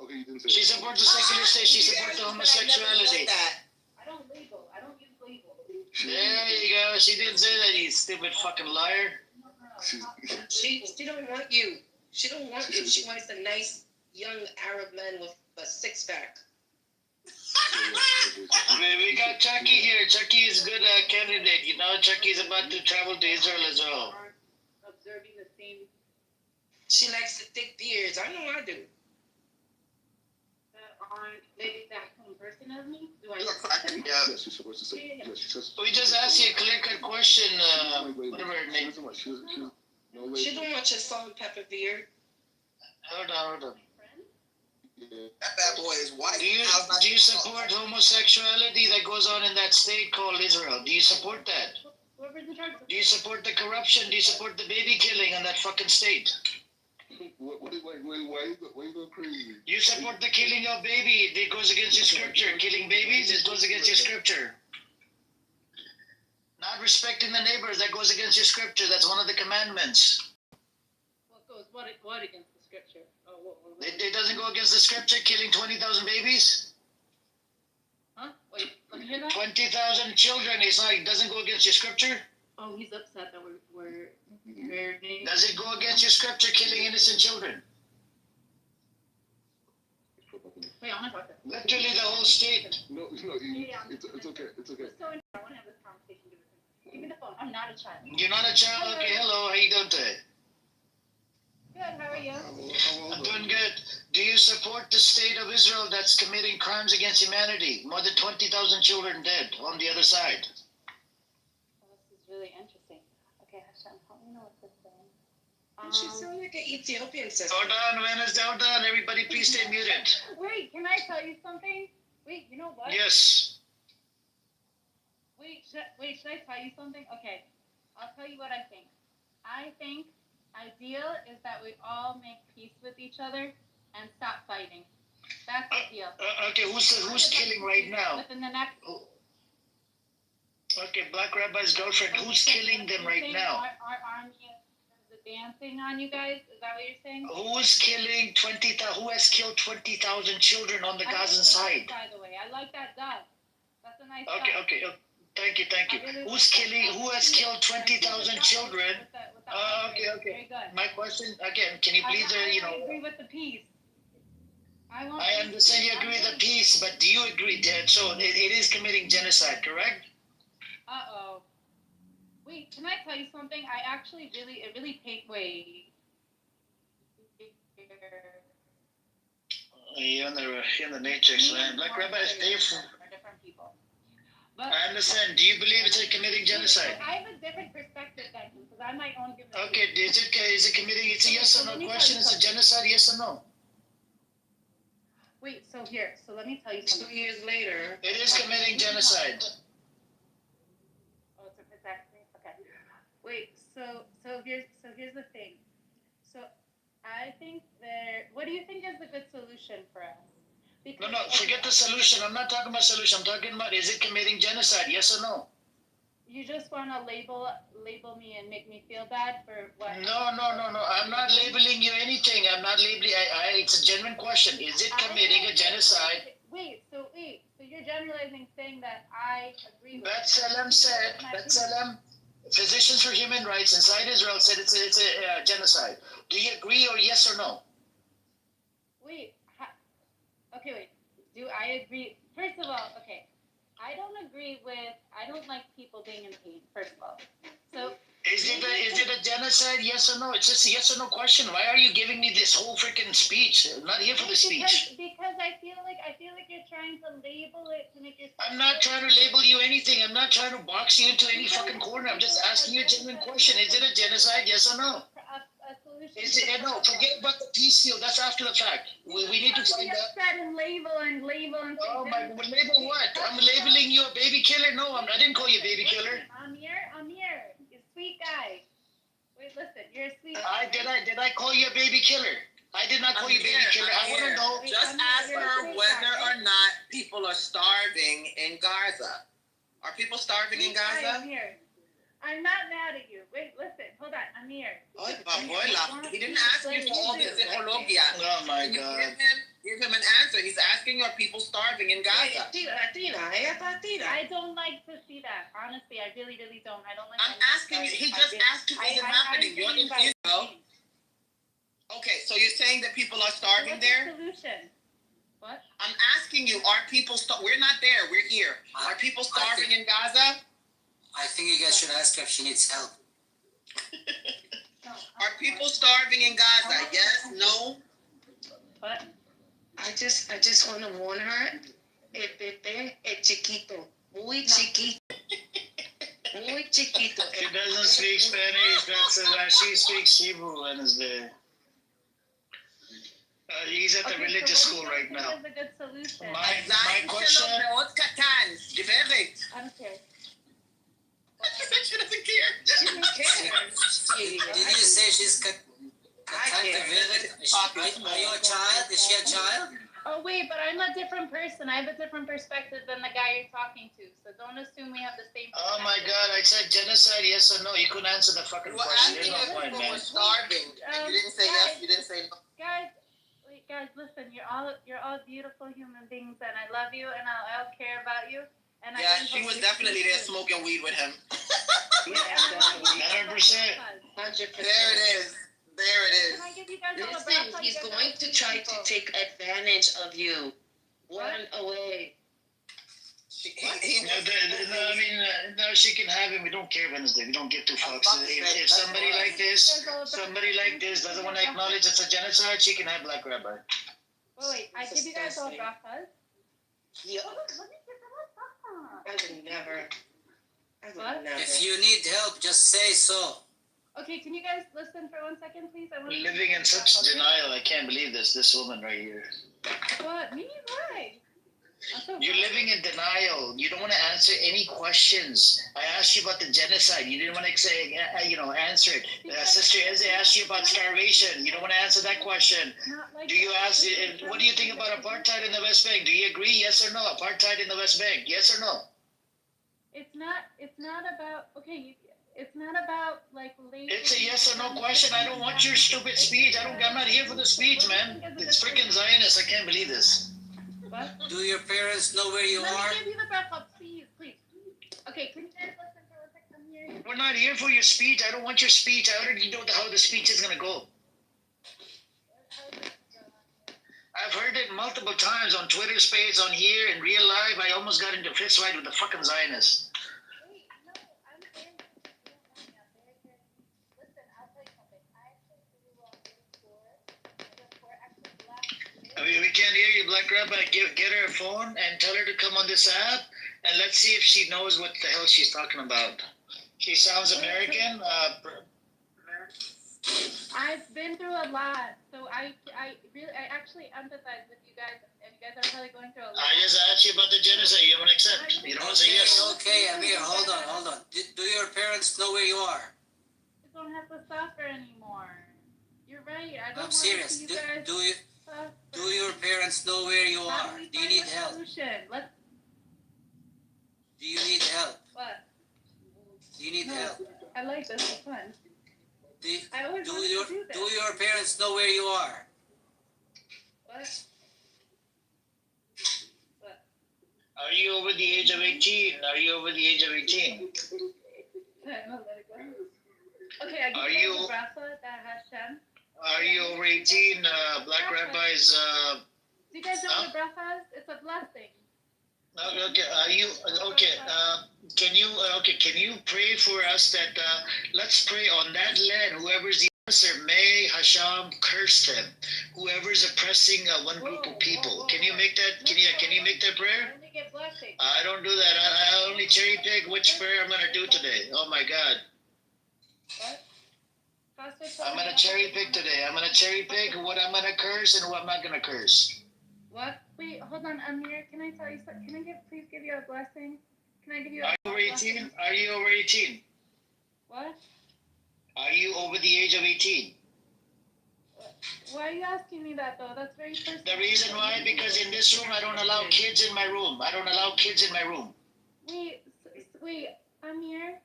Okay, you didn't say. She supports the secular state. She supports the homosexuality. I don't label. I don't use labels. There you go. She didn't say that, you stupid fucking liar. She don't want you. She don't want you. She wants a nice young Arab man with a six pack. We got Chucky here. Chucky is a good candidate. You know, Chucky's about to travel to Israel as well. Observing the same. She likes the thick beards. I know I do. Aren't they that same person as me? Do I? Yeah. Yes, she's supposed to say. Yes, she says. We just asked you a clear-cut question. Whatever her name. She don't want your salt and pepper beard. Hold on. That bad boy is white. Do you support homosexuality that goes on in that state called Israel? Do you support that? Do you support the corruption? Do you support the baby killing in that fucking state? Why you go crazy? You support the killing of baby. It goes against your scripture. Killing babies, it goes against your scripture. Not respecting the neighbors, that goes against your scripture. That's one of the commandments. What against the scripture? It doesn't go against the scripture, killing 20,000 babies? Huh? Wait, let me hear that. 20,000 children, it doesn't go against your scripture? Oh, he's upset that we're Does it go against your scripture, killing innocent children? Wait, I'm not talking. Literally the whole state. No, it's okay. It's okay. So I want to have this conversation. Give me the phone. I'm not a child. You're not a child? Okay, hello, how you doing today? Good, how are you? I'm doing good. Do you support the state of Israel that's committing crimes against humanity? More than 20,000 children dead on the other side. Well, this is really interesting. Okay, Hashem, help me know what this thing. She sounds like an Ethiopian sister. Hold on. Everybody please stay muted. Wait, can I tell you something? Wait, you know what? Yes. Wait, should I tell you something? Okay, I'll tell you what I think. I think ideal is that we all make peace with each other and stop fighting. That's ideal. Okay, who's killing right now? Within the next. Okay, Black Rabbi's girlfriend. Who's killing them right now? Our army is dancing on you guys. Is that what you're saying? Who's killing 20,000? Who has killed 20,000 children on the Gazan side? By the way, I like that dove. That's a nice. Okay. Thank you. Who has killed 20,000 children? Okay. My question again, can you please, I agree with the peace. I understand you agree with the peace, but do you agree that so it is committing genocide, correct? Uh-oh. Wait, can I tell you something? I actually really take away. You're in the matrix, man. Black rabbis, they're different people. I understand. Do you believe it's committing genocide? I have a different perspective than you, because I might own different. Okay, is it committing? It's a yes or no question. It's a genocide, yes or no? Wait, so let me tell you something. 2 years later. It is committing genocide. Oh, it's exactly okay. Wait, so here's the thing. So I think what do you think is the good solution for us? No, forget the solution. I'm not talking about solution. I'm talking about is it committing genocide? Yes or no? You just want to label me and make me feel bad for what? No. I'm not labeling you anything. I'm not labeling. It's a genuine question. Is it committing a genocide? Wait. So you're generalizing, saying that I agree with. B'Tselem said. Physicians for Human Rights inside Israel said it's a genocide. Do you agree or yes or no? Wait. Okay, wait. Do I agree? First of all, okay. I don't like people being in pain, first of all. So is it a genocide, yes or no? It's just a yes or no question. Why are you giving me this whole freaking speech? I'm not here for the speech. Because I feel like you're trying to label it to make yourself. I'm not trying to label you anything. I'm not trying to box you into any fucking corner. I'm just asking you a genuine question. Is it a genocide, yes or no? A No, forget about the peace deal. That's after the fact. We need to find out. Upset and label and Oh my, label what? I'm labeling you a baby killer? No, I didn't call you a baby killer. Amir, you sweet guy. Wait, listen, you're a sweet. Did I call you a baby killer? I did not call you baby killer. I want to know. Just ask her whether or not people are starving in Gaza. Are people starving in Gaza? Amir, I'm not mad at you. Wait, listen, hold on, Amir. Ay, abuela. He didn't ask you for all this ideología. Oh my God. Give him an answer. He's asking, are people starving in Gaza? I don't like to see that. Honestly, I really, really don't. I don't like. I'm asking you. He just asked you, is it happening? You're in Israel. Okay, so you're saying that people are starving there? Solution. What? I'm asking you, are people we're not there, we're here. Are people starving in Gaza? I think you guys should ask her if she needs help. Are people starving in Gaza? Yes? No? What? I just want to warn her. El bebé es chiquito. Muy chiquito. Muy chiquito. She doesn't speak Spanish. She speaks Hebrew, Wednesday. He's at the religious school right now. Is a good solution. My question. I don't care. She doesn't care. She doesn't care. Did you say she's are you a child? Is she a child? Oh wait, but I'm a different person. I have a different perspective than the guy you're talking to. So don't assume we have the same. Oh my God! I said genocide, yes or no. You couldn't answer the fucking question. There's no point, man. Starving. You didn't say yes. You didn't say no. Guys, listen. You're all beautiful human beings, and I love you, and I'll care about you. And yeah, she was definitely there smoking weed with him. 100%. 100%. There it is. There it is. Can I give you guys all a Listen, he's going to try to take advantage of you. Run away. No, she can have him. We don't care, Wednesday. We don't give two fucks. If somebody like this doesn't want to acknowledge it's a genocide, she can have Black Rabbi. Wait, I give you guys all brachas. Yeah. I would never. If you need help, just say so. Okay, can you guys listen for 1 second, please? Living in such denial. I can't believe this woman right here. What? Me? Why? You're living in denial. You don't want to answer any questions. I asked you about the genocide. You didn't want to say, answer it. Sister Eze asked you about starvation. You don't want to answer that question. Do you ask? What do you think about apartheid in the West Bank? Do you agree? Yes or no? Apartheid in the West Bank? Yes or no? It's not about. Okay. It's not about like. It's a yes or no question. I don't want your stupid speech. I'm not here for the speech, man. It's freaking Zionist. I can't believe this. What? Do your parents know where you are? Let me give you the bracha, please. Okay, can you guys listen for 1 second? I'm here. We're not here for your speech. I don't want your speech. I already know how the speech is gonna go. I've heard it multiple times on Twitter space, on here, in real life. I almost got into fist fight with the fucking Zionists. Wait, no, I'm saying. Listen, I'll tell you something. I actually grew up in We can't hear you, Black Rabbi. Get her a phone and tell her to come on this app, and let's see if she knows what the hell she's talking about. She sounds American. I've been through a lot, so I actually empathize with you guys, and you guys are probably going through a lot. I just asked you about the genocide. You don't accept. You don't say yes. Okay, Amir, hold on. Do your parents know where you are? You don't have to suffer anymore. You're right. I don't I'm serious. See you guys suffer. Do your parents know where you are? Do you need help? Do you need help? What? Do you need help? I like this. It's fun. Do your parents know where you are? What? Are you over the age of 18? Are you over the age of 18? Okay, I give you the bracha that Hashem. Are you over 18? Black Rabbis. Do you guys know the brachas? It's a blessing. Okay. Are you okay? Can you pray for us that let's pray on that land? Whoever's the oppressor, may Hashem curse them. Whoever's oppressing one group of people. Can you make that? Can you make that prayer? I don't do that. I only cherry pick which prayer I'm gonna do today. Oh my God. What? I'm gonna cherry pick today. I'm gonna cherry pick what I'm gonna curse and what I'm not gonna curse. What? Wait, hold on, Amir. Can I tell you something? Can I please give you a blessing? Can I give you a Are you over 18? Are you over 18? What? Are you over the age of 18? Why are you asking me that though? That's very personal. The reason why, because in this room, I don't allow kids in my room. I don't allow kids in my room. Wait, Amir.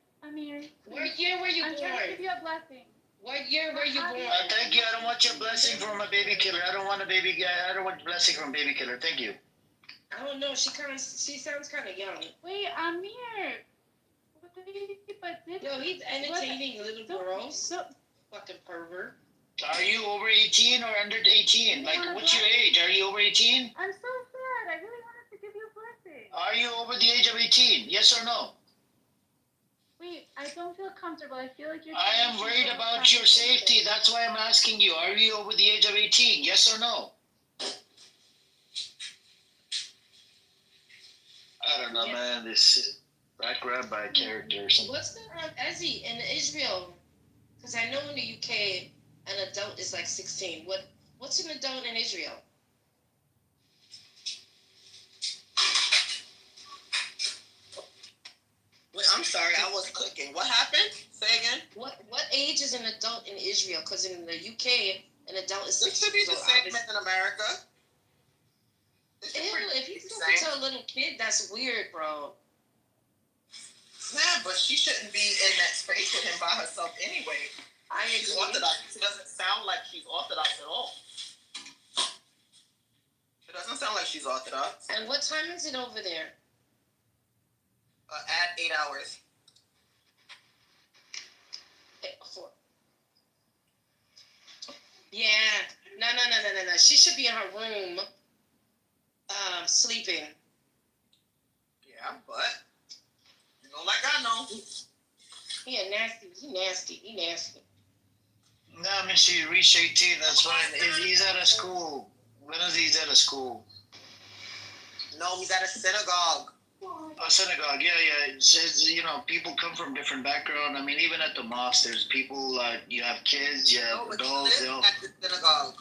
What year were you I'm born? trying to give you a blessing. What year were you born? Thank you. I don't want your blessing from a baby killer. I don't want a baby guy. I don't want blessing from a baby killer. Thank you. I don't know. She sounds kind of young. Wait, Amir. Yo, he's entertaining little girls. Fucking pervert. Are you over 18 or under 18? Like, what's your age? Are you over 18? I'm so sad. I really wanted to give you a blessing. Are you over the age of 18? Yes or no? Wait, I don't feel comfortable. I feel like you're... I am worried about your safety. That's why I'm asking you. Are you over the age of 18? Yes or no? I don't know, man. This black rabbi character or something. What's the Ezzy in Israel? Because I know in the UK, an adult is like 16. What's an adult in Israel? Wait, I'm sorry, I was cooking. What happened? Say again. What age is an adult in Israel? Because in the UK, an adult is 16. This should be the same as in America. Ew, if you talking to a little kid, that's weird, bro. Yeah, but she shouldn't be in that space with him by herself anyway. She's Orthodox. It doesn't sound like she's Orthodox at all. It doesn't sound like she's Orthodox. And what time is it over there? At 8 hours. Yeah. No. She should be in her room, sleeping. Yeah, but you know, like I know. He nasty. No, I mean, she reached 18. That's fine. He's out of school. When is he out of school? No, he's at a synagogue. A synagogue, yeah. It says, you know, people come from different background. I mean, even at the mosque, there's people, you have kids, you have adults. He lives at the synagogue.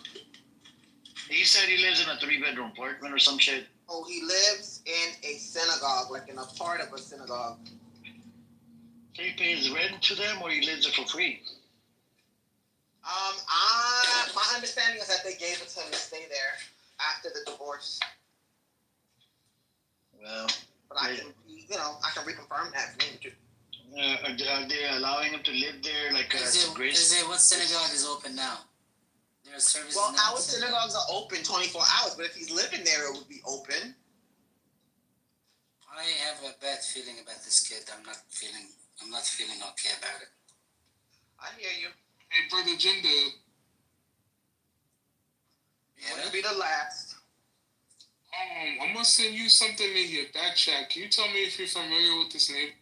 He said he lives in a 3-bedroom apartment or some shit. Oh, he lives in a synagogue, like in a part of a synagogue. He pays rent to them, or he lives there for free? My understanding is that they gave it to him to stay there after the divorce. Well, but I can reconfirm that for you. Are they allowing him to live there like what synagogue is open now? There are services. Well, our synagogues are open 24 hours, but if he's living there, it would be open. I have a bad feeling about this kid. I'm not feeling okay about it. I hear you. Hey, Brother Jindo. Yeah. Wouldn't be the last. I'm gonna send you something in your back chat. Can you tell me if you're familiar with this name?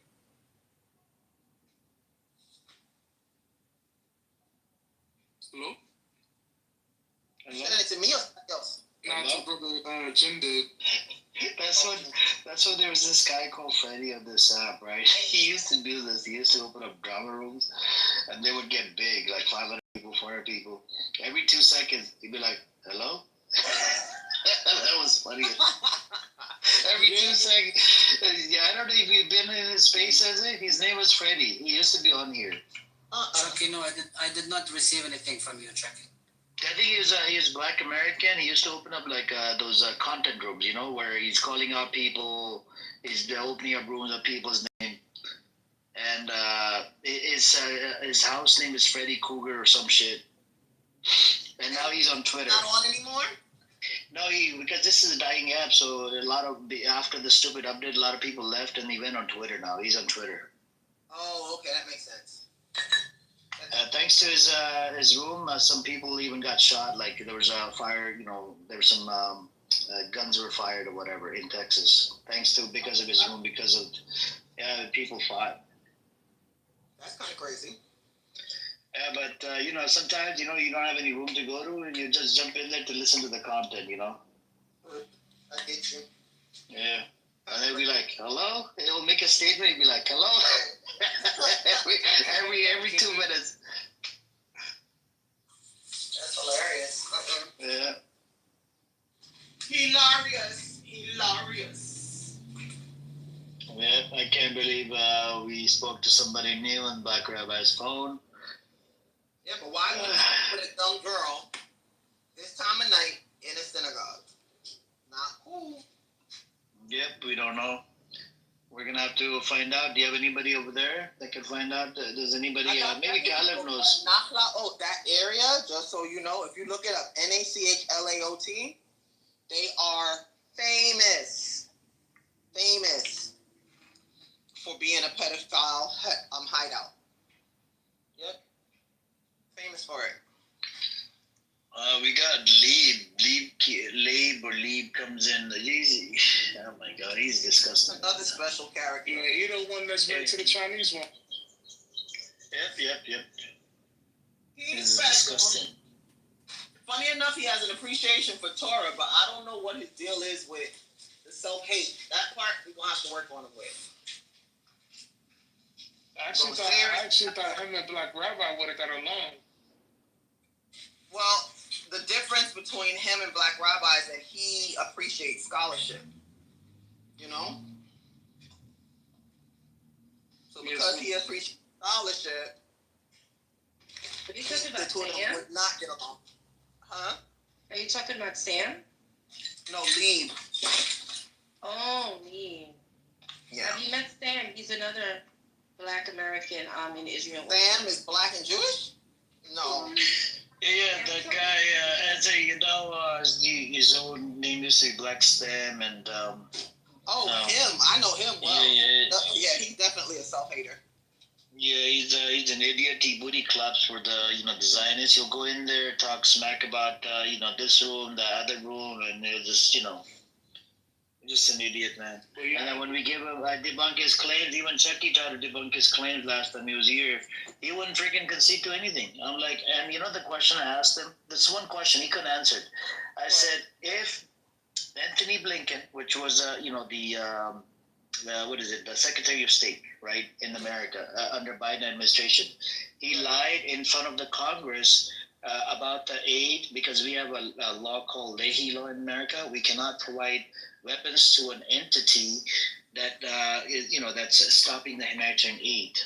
Hello? Send it to me or somebody else? Not to Brother Jindo. That's when there was this guy called Freddie on this app, right? He used to do this. He used to open up drama rooms, and they would get big, like 500 people, 400 people. Every 2 seconds, he'd be like, "Hello." That was funny. Every 2 seconds. Yeah, I don't know if you've been in his space, has it? His name was Freddie. He used to be on here. Chucky, no, I did not receive anything from you, Chucky. I think he's Black American. He used to open up like those content rooms, you know, where he's calling out people. He's opening up rooms of people's name. And his house name is Freddy Cougar or some shit. And now he's on Twitter. Not on anymore? No, because this is a dying app, so after the stupid update, a lot of people left, and he went on Twitter now. He's on Twitter. Oh, okay, that makes sense. Thanks to his room, some people even got shot. Like there was a fire, you know, there were some guns were fired or whatever in Texas. Because of his room, because of people fought. That's kind of crazy. Yeah, but you know, sometimes you don't have any room to go to, and you just jump in there to listen to the content. You know. I get you. Yeah. And they'll be like, "Hello." He'll make a statement. He'll be like, "Hello." every 2 minutes. can't believe we spoke to somebody new on Black Rabbi's phone. Yeah, but why would you put a young girl this time of night in a synagogue? Not cool. Yep, we don't know. We're gonna have to find out. Do you have anybody over there that can find out? Does anybody? Maybe Caleb knows. Nachlaot, that area, just so you know, if you look it up, Nachlaot, they are famous for being a pedophile hideout. Yep, famous for it. We got Leib comes in. Oh my God, he's disgusting. Another special character. Yeah, he the one that's went to the Chinese one. Yep. He's special. Disgusting. Funny enough, he has an appreciation for Torah, but I don't know what his deal is with the self-hate. That part we're gonna have to work on him with. I actually thought him and Black Rabbi would have got along. Well, the difference between him and Black Rabbi is that he appreciates scholarship. You know? So because he appreciates scholarship, Are you talking about the two of them Sam? would not get along. Huh? Are you talking about Sam? No, Leib. Oh, Leib. Yeah. Have you met Sam? He's another Black American in Israel. Sam is Black and Jewish? No. Yeah, that guy, as you know, his own name is Black Stem, and him. I know him well. Yeah, he's definitely a self-hater. Yeah, he's an idiot. He booty claps for the Zionists. He'll go in there, talk smack about this room, the other room, and he'll just just an idiot, man. Yeah. And then when we give him, I debunk his claims. Even Chucky tried to debunk his claims last time he was here. He wouldn't freaking concede to anything. I'm like, and the question I asked him, this one question he couldn't answer it. I said, if Anthony Blinken, which was the Secretary of State, right, in America under Biden administration, he lied in front of the Congress about the aid, because we have a law called Leahy law in America. We cannot provide weapons to an entity that that's stopping the humanitarian aid,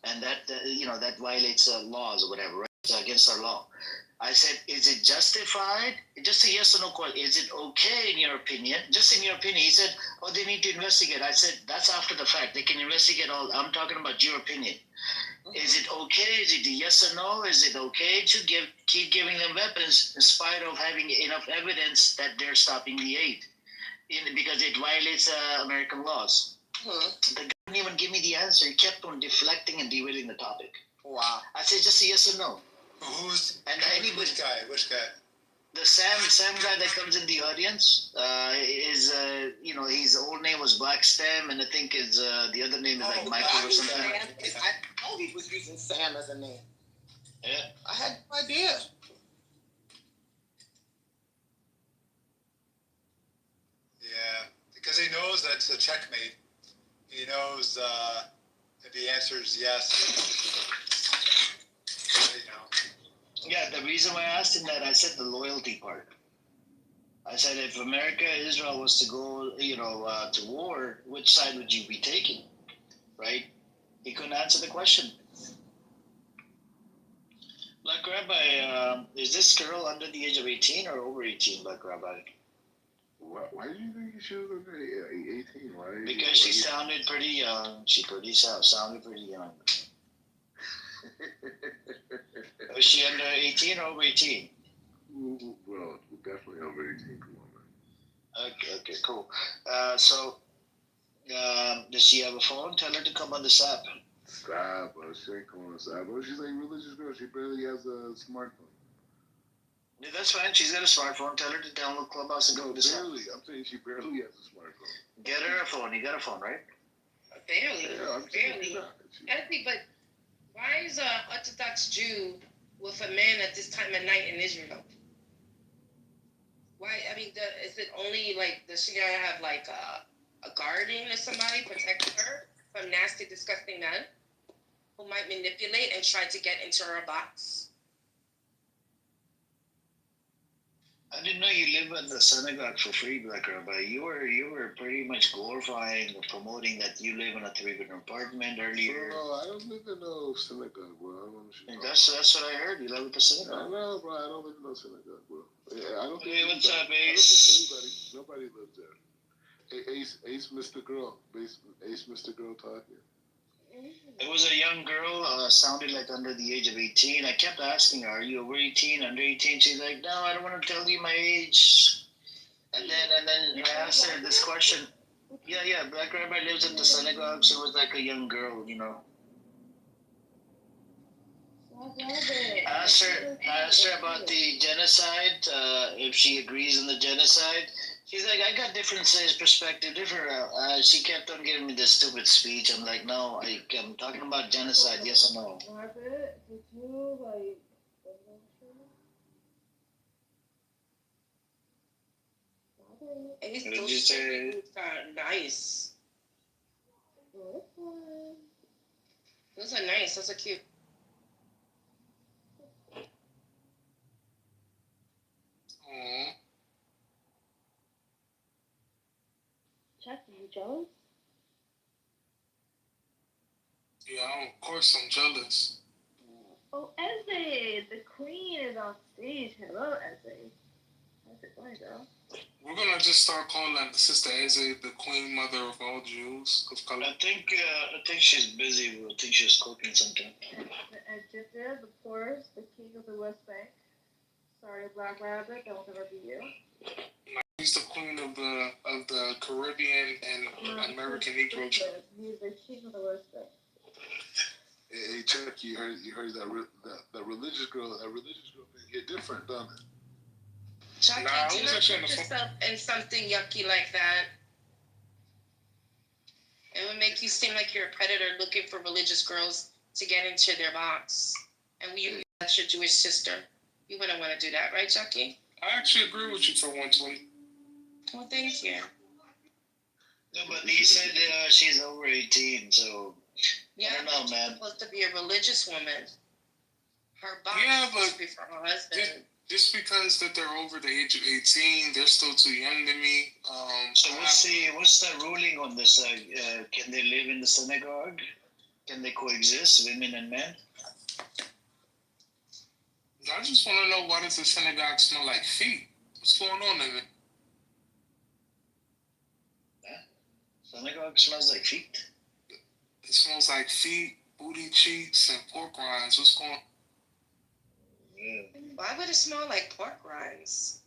and that violates laws or whatever, right? It's against our law. I said, is it justified? Just a yes or no question. Is it okay in your opinion? Just in your opinion. He said, oh, they need to investigate. I said, that's after the fact. They can investigate all. I'm talking about your opinion. Is it okay? Is it a yes or no? Is it okay to keep giving them weapons in spite of having enough evidence that they're stopping the aid? Because it violates American laws. The guy didn't even give me the answer. He kept on deflecting and derailing the topic. Wow. I said, just a yes or no. Which guy? The Sam guy that comes in the audience his old name was Black Stem, and I think the other name is like Michael or something. I know he was using Sam as a name. Yeah. I had no idea. Yeah, because he knows that's a checkmate. He knows if the answer is yes, Yeah, the reason why I asked him that, I said the loyalty part. I said, if Israel was to go, to war, which side would you be taking, right? He couldn't answer the question. Black Rabbi, is this girl under the age of 18 or over 18, Black Rabbi? Why do you think she was under 18? Why? Because she sounded pretty young. She sounded pretty young. Was she under 18 or over 18? Well, definitely over 18. Come on, man. Okay, cool. So, does she have a phone? Tell her to come on this app. Stop, she ain't coming on this app. She's like a religious girl. She barely has a smartphone. Yeah, that's fine. She's got a smartphone. Tell her to download Clubhouse and go to this app. Barely. I'm saying she barely has a smartphone. Get her a phone. You got a phone, right? Barely. Yeah, Barely. Anthony, but why is an Orthodox Jew with a man at this time of night in Israel? Why? I mean, is it only does she gotta have a guardian or somebody protect her from nasty, disgusting men who might manipulate and try to get into her box? I didn't know you live at the synagogue for free, Black Rabbi. You were pretty much glorifying or promoting that you live in a 3-bedroom apartment earlier. No, I don't live in no synagogue, bro. I don't know what you That's what I heard. You live at the synagogue. No, bro. I don't live in no synagogue, bro. Yeah, I don't think. Hey, what's up, Ace? Nobody lives there. Hey, Ace, Mr. Girl, Ace, Mr. Girl talking. It was a young girl, sounded like under the age of 18. I kept asking her, are you over 18, under 18? She's like, no, I don't want to tell you my age. And then I asked her this question. Yeah, Black Rabbi lives at the synagogue. She was like a young girl, you know. I asked her about the genocide, if she agrees on the genocide. She's like, I got different perspective, she kept on giving me this stupid speech. I'm like, no, I'm talking about genocide, yes or no? Margaret, did you like? Ace, What did those you say? shoes are nice. Those are nice. Those are cute. Aww. Chuck, are you jealous? Yeah, of course I'm jealous. Oh, Eze, the queen is on stage. Hello, Eze. How's it going, girl? We're gonna just start calling Sister Eze the Queen Mother of all Jews of color. I think she's busy. I think she's cooking something. And Jidda, the poorest, the king of the West Bank. Sorry, Black Rabbit, that will never be you. He's the queen of the Caribbean and American Negro. He's the king of the West Bank. Hey, Chuck, you heard that religious girl thing get different, don't it? Chucky, do not put yourself in something yucky like that. It would make you seem like you're a predator looking for religious girls to get into their box. And that's your Jewish sister. You wouldn't want to do that, right, Chucky? I actually agree with you for 120. Well, thank you. No, but he said she's over 18, so yeah, I don't know, man. She's supposed to be a religious woman. Her box but should be for her husband. Just because that they're over the age of 18, they're still too young to me. So what's the ruling on this? Can they live in the synagogue? Can they coexist, women and men? I just want to know, why does the synagogue smell like feet? What's going on in it? Synagogue smells like feet? It smells like feet, booty cheeks, and pork rinds. What's going on? Yeah. Why would it smell like pork rinds?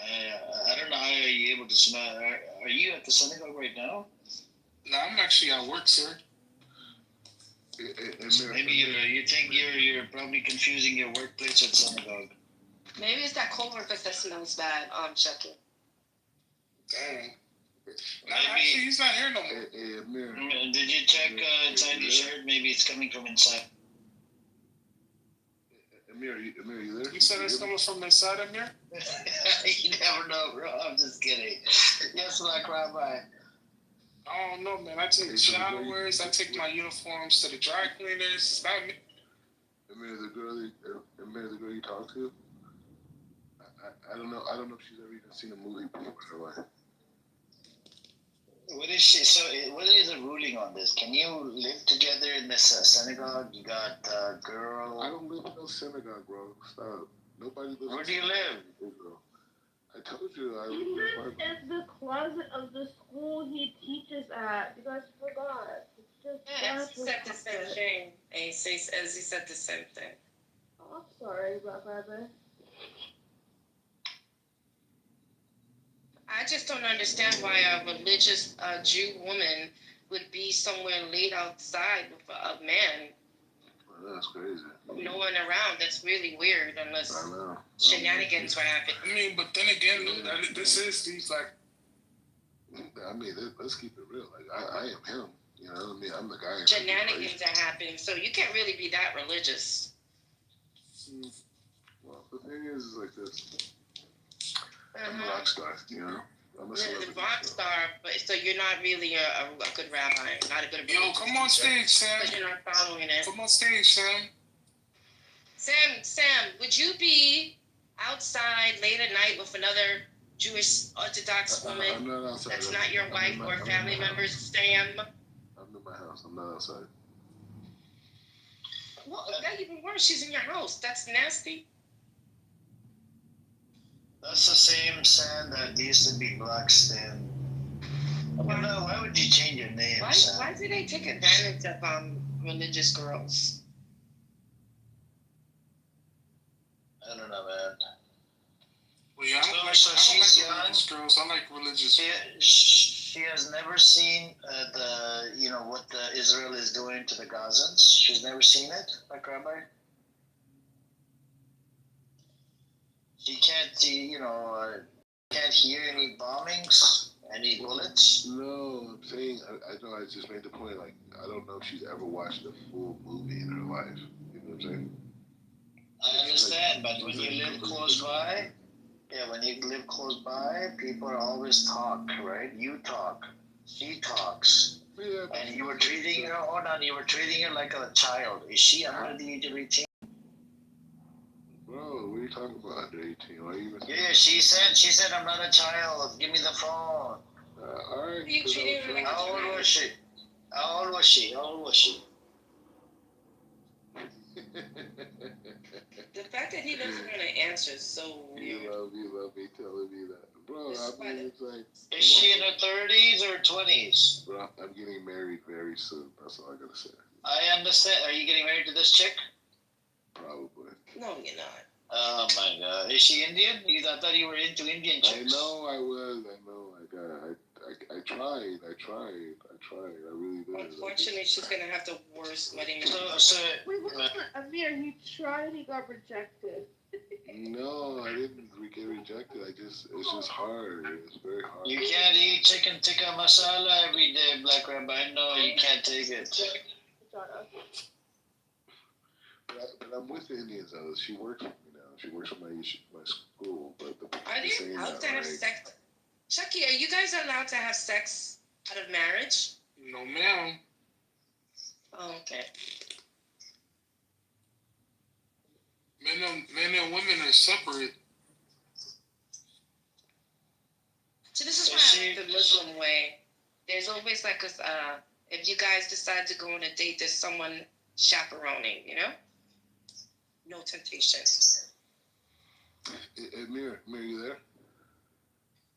I don't know how are you able to smell. Are you at the synagogue right now? No, I'm actually at work, sir. Maybe you think you're probably confusing your workplace with synagogue. Maybe it's that coworker that smells bad. Chucky. Dang. No, actually, he's not here no more. Did you check inside your shirt? Maybe it's coming from inside. Amir, you there? You said it's coming from inside, Amir? You never know, bro. I'm just kidding. Yes, Black Rabbi. I don't know, man. I take showers. I take my uniforms to the dry cleaners. It's not me. Amir, the girl you talk to, I don't know if she's ever even seen a movie before. What is she? So, what is the ruling on this? Can you live together in this synagogue? You got a girl. I don't live in no synagogue, bro. Stop. Nobody lives. Where do you live? Israel. I told you I live in the closet of the school he teaches at. You guys forgot. It's just he said the same thing. He said the same thing. Oh, I'm sorry, Black Rabbit. I just don't understand why a religious Jew woman would be somewhere laid outside with a man. Well, that's crazy. No one around. That's really weird unless shenanigans were happening. I mean, but then again, this is these like. I mean, let's keep it real. Like, I am him. You know what I mean? I'm the guy. Shenanigans are happening, so you can't really be that religious. Well, the thing is like this. I'm a rock star, you know? I'm a celebrity. The rock star, but so you're not really a good rabbi, not a good Yo, come on stage, Sam. Because you're not following it. Come on stage, Sam. Sam, would you be outside late at night with another Jewish Orthodox woman I'm not outside. that's not your wife or family member, Sam? I'm in my house. I'm not outside. Well, that even worse. She's in your house. That's nasty. That's the same sand that used to be black sand. Why would you change your name, Sam? Why do they take advantage of religious girls? I don't know, man. Well, yeah, I don't like she's young. religious girls. I like religious. She has never seen what Israel is doing to the Gazans. She's never seen it, like Rabbi. She can't see, can't hear any bombings, any bullets. No, I'm saying I know. I just made the point. Like I don't know if she's ever watched a full movie in her life. You know what I'm saying? I understand, but when you live close by, people always talk, right? You talk, she talks, and you were treating her. Hold on, you were treating her like a child. Is she under the age of 18? Bro, what are you talking about under 18? Why are you even? Yeah, she said I'm not a child. Give me the phone. All right. You treating her like How old was she? How old was she? The fact that he doesn't want to answer is so weird. You love me telling me that. Bro, I mean, it's like... Is she in her 30s or 20s? Bro, I'm getting married very soon. That's all I gotta say. I understand. Are you getting married to this chick? Probably. No, you're not. Oh my God. Is she Indian? I thought you were into Indian chicks. I know I was. I know. I tried. I really did. Unfortunately, she's gonna have the worst wedding. Wait, Amir, he tried, he got rejected. No, I didn't get rejected. It's just hard. It's very hard. You can't eat chicken tikka masala every day, Black Rabbi. No, you can't take it. But I'm with the Indians though. She works with me now. She works with my school. But are you allowed to have sex? Chucky, are you guys allowed to have sex out of marriage? No, ma'am. Oh, okay. Men and women are separate. So this is why I like the Muslim way. There's always like if you guys decide to go on a date, there's someone chaperoning, No temptation. Amir, you there?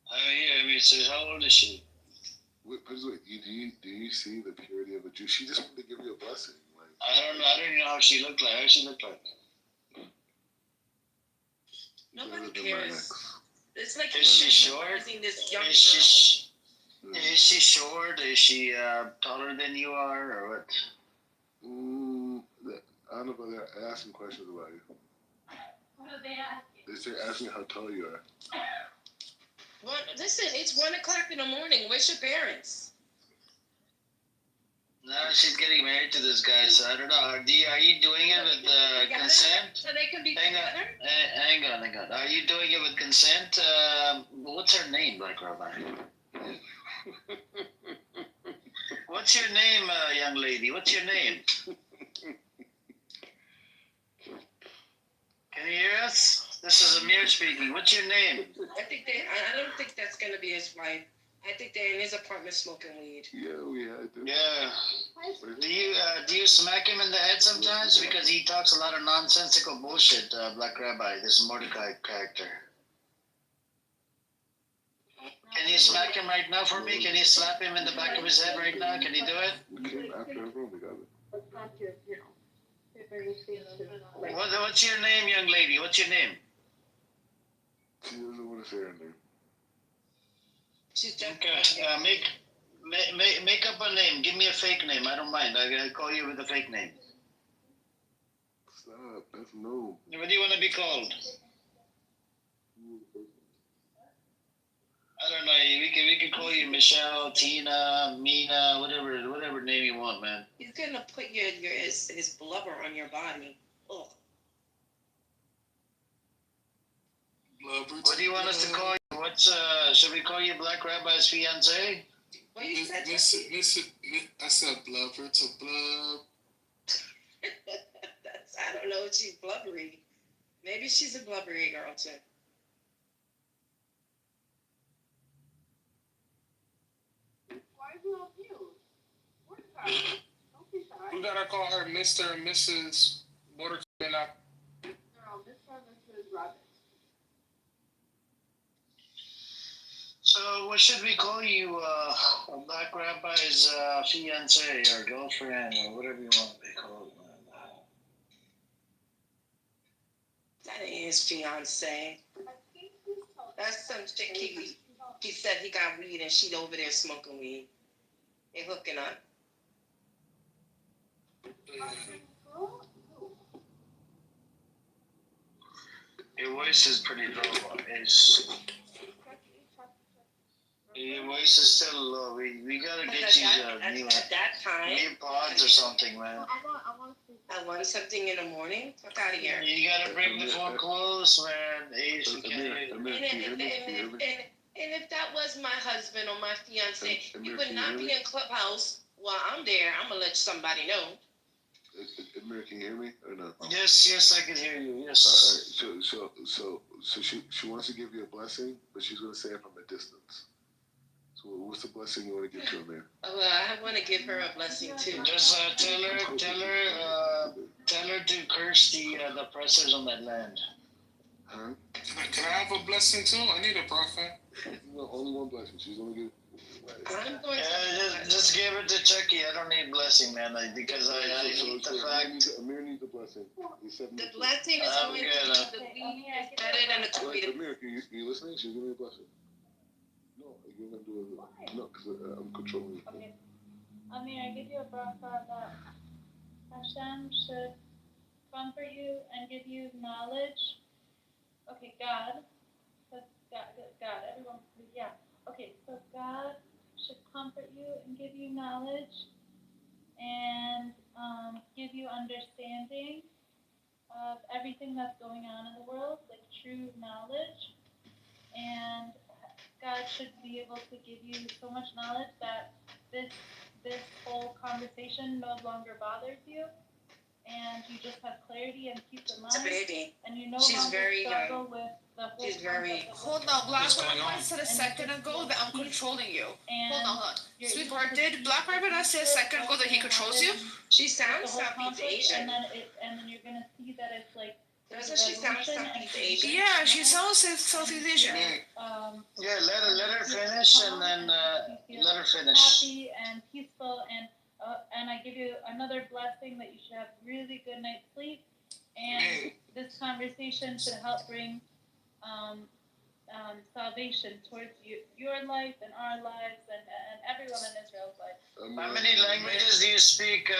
I mean, so how old is she? Wait, do you see the purity of a Jew? She just wanted to give you a blessing. Like, I don't know how she looked like. Nobody cares. It's like is she short? This young Is she short? Is she taller than you are, or what? I don't know, but they're asking questions about you. What are they asking? They're asking how tall you are. Well, listen, it's 1 o'clock in the morning. Where's your parents? No, she's getting married to this guy, so I don't know. Are you doing it with consent? So they can be together? Hang on. Are you doing it with consent? What's her name, Black Rabbi? What's your name, young lady? What's your name? Can you hear us? This is Amir speaking. What's your name? I don't think that's gonna be his wife. I think they're in his apartment smoking weed. Yeah, we had to. Yeah. Do you smack him in the head sometimes because he talks a lot of nonsensical bullshit, Black Rabbi, this Mordecai character? Can you smack him right now for me? Can you slap him in the back of his head right now? Can you do it? We came after everyone. We got it. What's your name, young lady? What's your name? She doesn't want to say her name. Okay. Make up a name. Give me a fake name. I don't mind. I call you with a fake name. Stop. That's no. What do you want to be called? I don't know. We can call you Michelle, Tina, Mina, whatever name you want, man. He's gonna put his blubber on your body. Ugh. What do you want us to call you? Should we call you Black Rabbi's fiance? What you said? I said blubber to blub. I don't know. She's blubbery. Maybe she's a blubbery girl too. Why is it on mute? What is that? Don't be shy. We gotta call her Mr. and Mrs. Water. No, Mr. and Mrs. Rabbit. So what should we call you? A black rabbi's fiance or girlfriend or whatever you want to be called, man. That ain't his fiance. That's some chick he said he got weed and she's over there smoking weed. They hooking up. Your voice is pretty low. Your voice is still low. We gotta get you new pods or something, man. I want something in the morning. Fuck out of here. You gotta bring the phone close, man. And if that was my husband or my fiance, he would not be in Clubhouse while I'm there. I'm gonna let somebody know. Amir, can you hear me or no? Yes, I can hear you. Yes. All right. So she wants to give you a blessing, but she's gonna say it from a distance. So what's the blessing you want to give to Amir? Well, I want to give her a blessing too. Just tell her to curse the oppressors on that land. Huh? Can I have a blessing too? I need a prophet. No, only one blessing. She's gonna give. Just give it to Chucky. I don't need blessing, man. Because I hate the fact. Amir needs a blessing. The blessing is going to be the weed is better than the Korean. Amir, can you listening? She's giving me a blessing. No, you're gonna do it. No, because I'm controlling you. Okay. Amir, I give you a bracha that Hashem should comfort you and give you knowledge. Okay, God. God, everyone, yeah. Okay, so God should comfort you and give you knowledge and give you understanding of everything that's going on in the world, like true knowledge. And God should be able to give you so much knowledge that this whole conversation no longer bothers you, and you just have clarity and peace of mind. It's a baby. And you no She's longer very struggle with the whole She's very. Hold on, Black Rabbit said a second ago that I'm controlling you. Hold on. Sweetheart, did Black Rabbit not say a second ago that he controls you? She sounds Southeast Asian. And then you're gonna see that it's like. Doesn't she sound Southeast Asian? Yeah, she sounds Southeast Asian. Yeah, let her finish and then let her finish. Happy and peaceful and I give you another blessing that you should have really good night's sleep. And this conversation should help bring salvation towards your life and our lives and everyone in Israel's life. How many languages do you speak,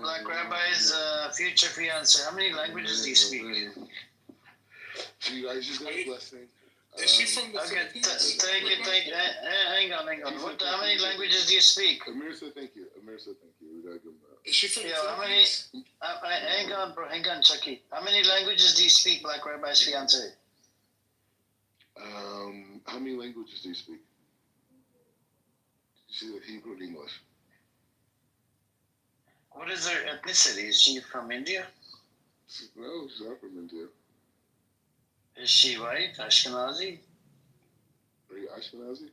Black Rabbi's future fiance? How many languages do you speak? I just got a blessing. Is she from the Philippines? Thank you. Hang on. How many languages do you speak? Amir said thank you. We gotta give him that. Is she from the Philippines? Hang on, Chucky. How many languages do you speak, Black Rabbi's fiance? How many languages do you speak? She said Hebrew and English. What is her ethnicity? Is she from India? No, she's not from India. Is she white? Ashkenazi? Are you Ashkenazi?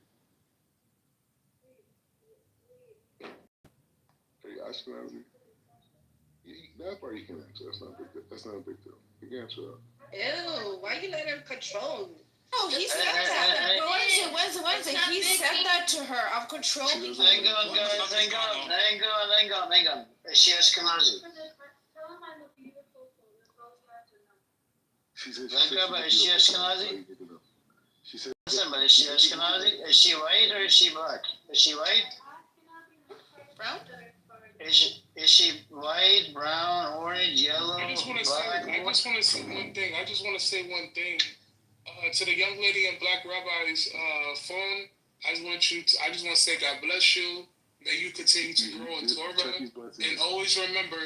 That part you can answer. That's not a big deal. You can answer that. Ew, why you let him control? No, he said that. Wednesday. He said that to her. I'm controlling you. Hang on, guys. Hang on. Is she Ashkenazi? She said is she Ashkenazi? She said. Listen, but is she Ashkenazi? Is she white or is she black? Is she white? Brown? Is she white, brown, orange, yellow, I just want to say one thing. To the young lady in Black Rabbi's phone, I just want to say God bless you. May you continue to grow in Torah, and always remember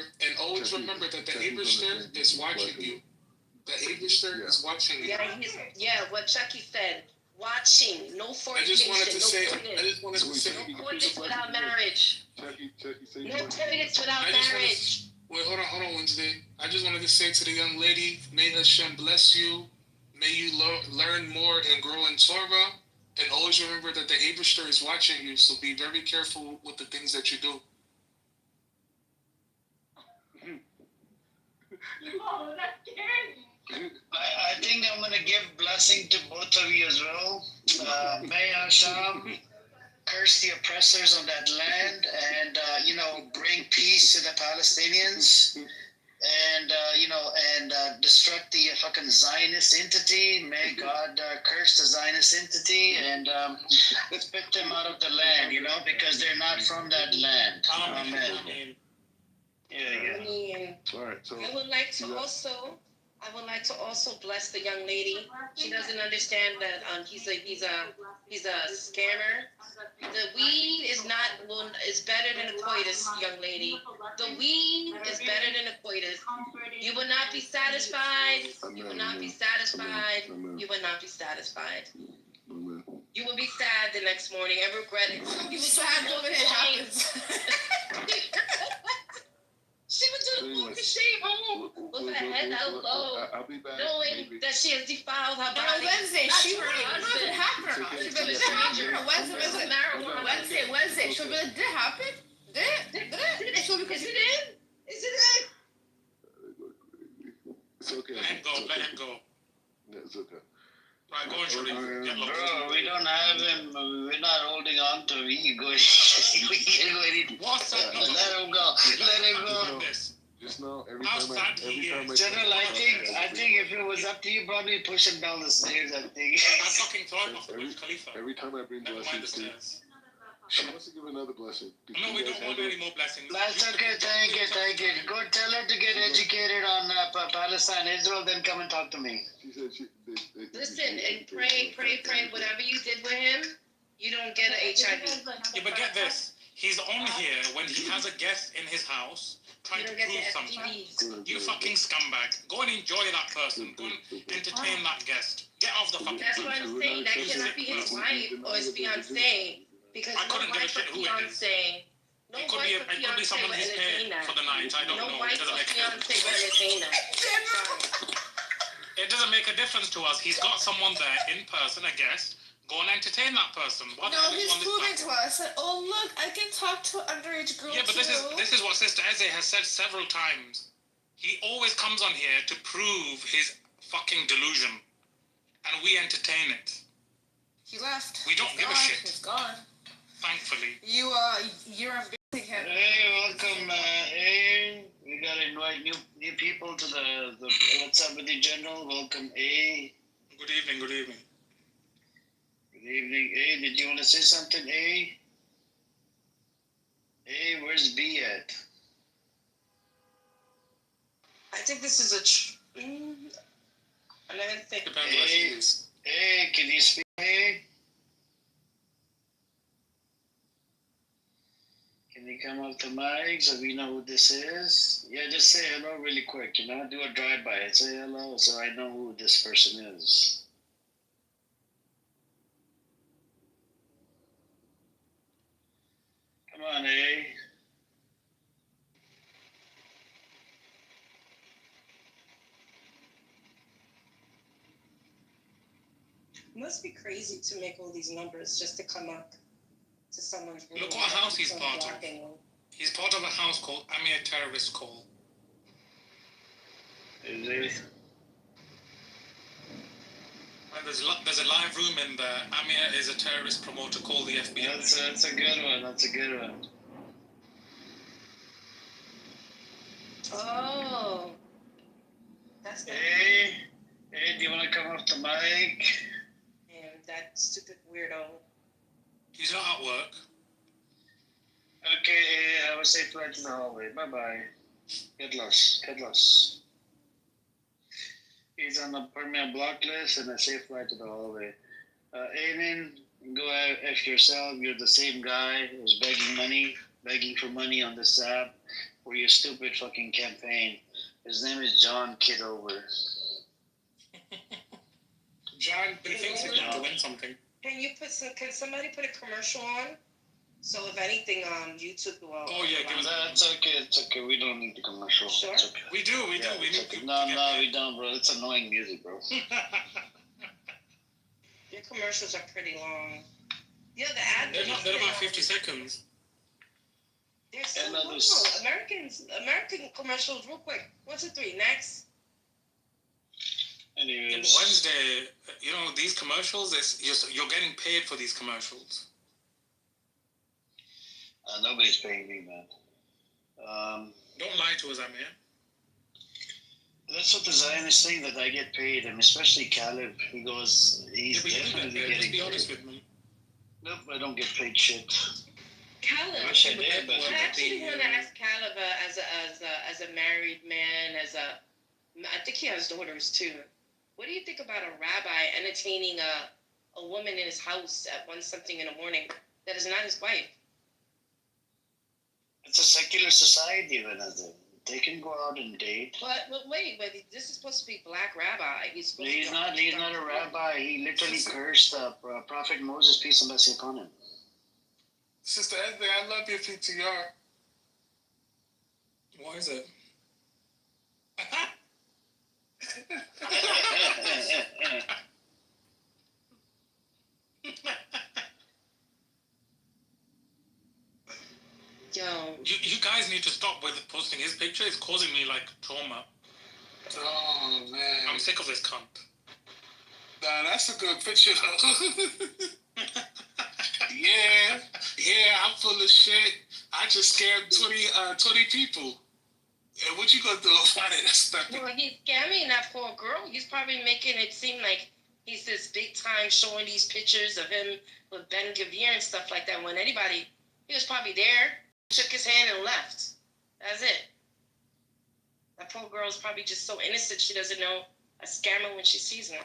that the Abishter is watching you. The Abishter is watching you. Yeah, what Chucky said. Watching, no fornication, no covenants without marriage. Chucky, say no covenants without marriage. Wait, hold on, Wednesday. I just wanted to say to the young lady, may Hashem bless you. May you learn more and grow in Torah. And always remember that the Abishter is watching you, so be very careful with the things that you do. I think I'm gonna give blessing to both of you as well. May Hashem curse the oppressors on that land, and bring peace to the Palestinians, and destruct the fucking Zionist entity. May God curse the Zionist entity and spit them out of the land. Because they're not from that land. Amen. Yeah. All right. So I would like to also bless the young lady. She doesn't understand that he's a scammer. The weed is better than a coitus, young lady. The weed is better than a coitus. You will not be satisfied. You will not be satisfied. You will not be satisfied. You will be sad the next morning and regret it. You will be sad when it happens. She would just walk of shame home with her head held low, I'll be back. knowing that she has defiled her body. Wednesday, she will did it happen or not? She'll be like, Wednesday, she'll be like, did it happen? Did it? She'll be like, is it in? Is it in? It's okay. Let him go. Yeah, it's okay. Right, go on, Sharif. Bro, we don't have him. We're not holding on to him. He go. What's up? Let him go. Let him go. Just know every time I General, I think if it was up to you, probably push him down the stairs. I think. I fucking throw him off the Burj Khalifa. Every time I bring blessings to you, she wants to give another blessing. No, we don't want any more blessings. That's okay. Thank you. Go tell her to get educated on Palestine, Israel, then come and talk to me. She said Listen and pray. Whatever you did with him, you don't get an HIV. Yeah, but get this. He's on here when he has a guest in his house trying to prove something. You fucking scumbag. Go and enjoy that person. Go and entertain that guest. Get off the fucking That's what I'm saying. That cannot be his wife or his fiancée. Because I couldn't give a shit who it is. No it could be someone he's paid for the night. I don't know. It doesn't make a difference. It doesn't make a difference to us. He's got someone there in person, a guest. Go and entertain that person. He's proving to us that, oh look, I can talk to an underage girl. Yeah, but this is what Sister Eze has said several times. He always comes on here to prove his fucking delusion, and we entertain it. He left. We don't give a shit. He's gone. Thankfully. You're embarrassing him. Hey, welcome. We gotta invite new people to the What's Up with the General. Welcome, A. Good evening. Good evening, A. Did you want to say something, A? A, where's B at? I think this is I don't think. A, can you speak, A? Can you come up to mic so we know who this is? Yeah, just say hello really quick, do a drive-by. Say hello so I know who this person is. Come on, A. It must be crazy to make all these numbers just to come up to someone's room. Look what house he's part of. He's part of a house called Amir Terrorist Call. Is it? And there's a live room in there. Amir is a terrorist promoter. Call the FBI. That's a good one. Oh. That's nice. Hey, do you want to come off the mic? Damn, that stupid weirdo. He's not at work. Okay, have a safe flight to the hallway. Bye-bye. Get lost. He's on the permanent block list and a safe flight to the hallway. Aiden, go F yourself. You're the same guy who's begging for money on this app for your stupid fucking campaign. His name is John Kitover. John, he thinks he's going to win something. Can somebody put a commercial on? So if anything, YouTube will. Oh yeah, give us that. It's okay. It's okay. We don't need the commercial. Sure. It's okay. We do. We Yeah, do. We it's need okay. to. No, we don't, bro. It's annoying music, bro. Your commercials are pretty long. Yeah, the ad. They're about 50 seconds. They're so And long. American commercials, real quick. 1, 2, 3. Next. Anyways. Yeah, but Wednesday, you know, these commercials, you're getting paid for these commercials. Nobody's paying me, man. Don't lie to us, man. That's what the Zionist thing, that I get paid, and especially Caleb. He goes, he's definitely getting be honest paid. with me. Nope, I don't get paid shit. Caleb, I wish I did, but I actually want to ask Caleb as a married man, I think he has daughters too. What do you think about a rabbi entertaining a woman in his house at 1-something in the morning that is not his wife? It's a secular society, Vanessa. They can go out and date. But wait, this is supposed to be black rabbi. He's not a rabbi. He literally cursed Prophet Moses, peace and blessing upon him. Sister Esme, I love your PTR. Why is it? Yo. You guys need to stop with posting his picture. It's causing me like trauma. Oh man. I'm sick of this cunt. Nah, that's a good picture though. Yeah, I'm full of shit. I just scammed 20 people. And what you gonna do about it? That's nothing. Well, he's scamming that poor girl. He's probably making it seem like he's this big time, showing these pictures of him with Ben Gavir and stuff like that. When he was probably there, shook his hand and left. That's it. That poor girl's probably just so innocent she doesn't know a scammer when she sees him.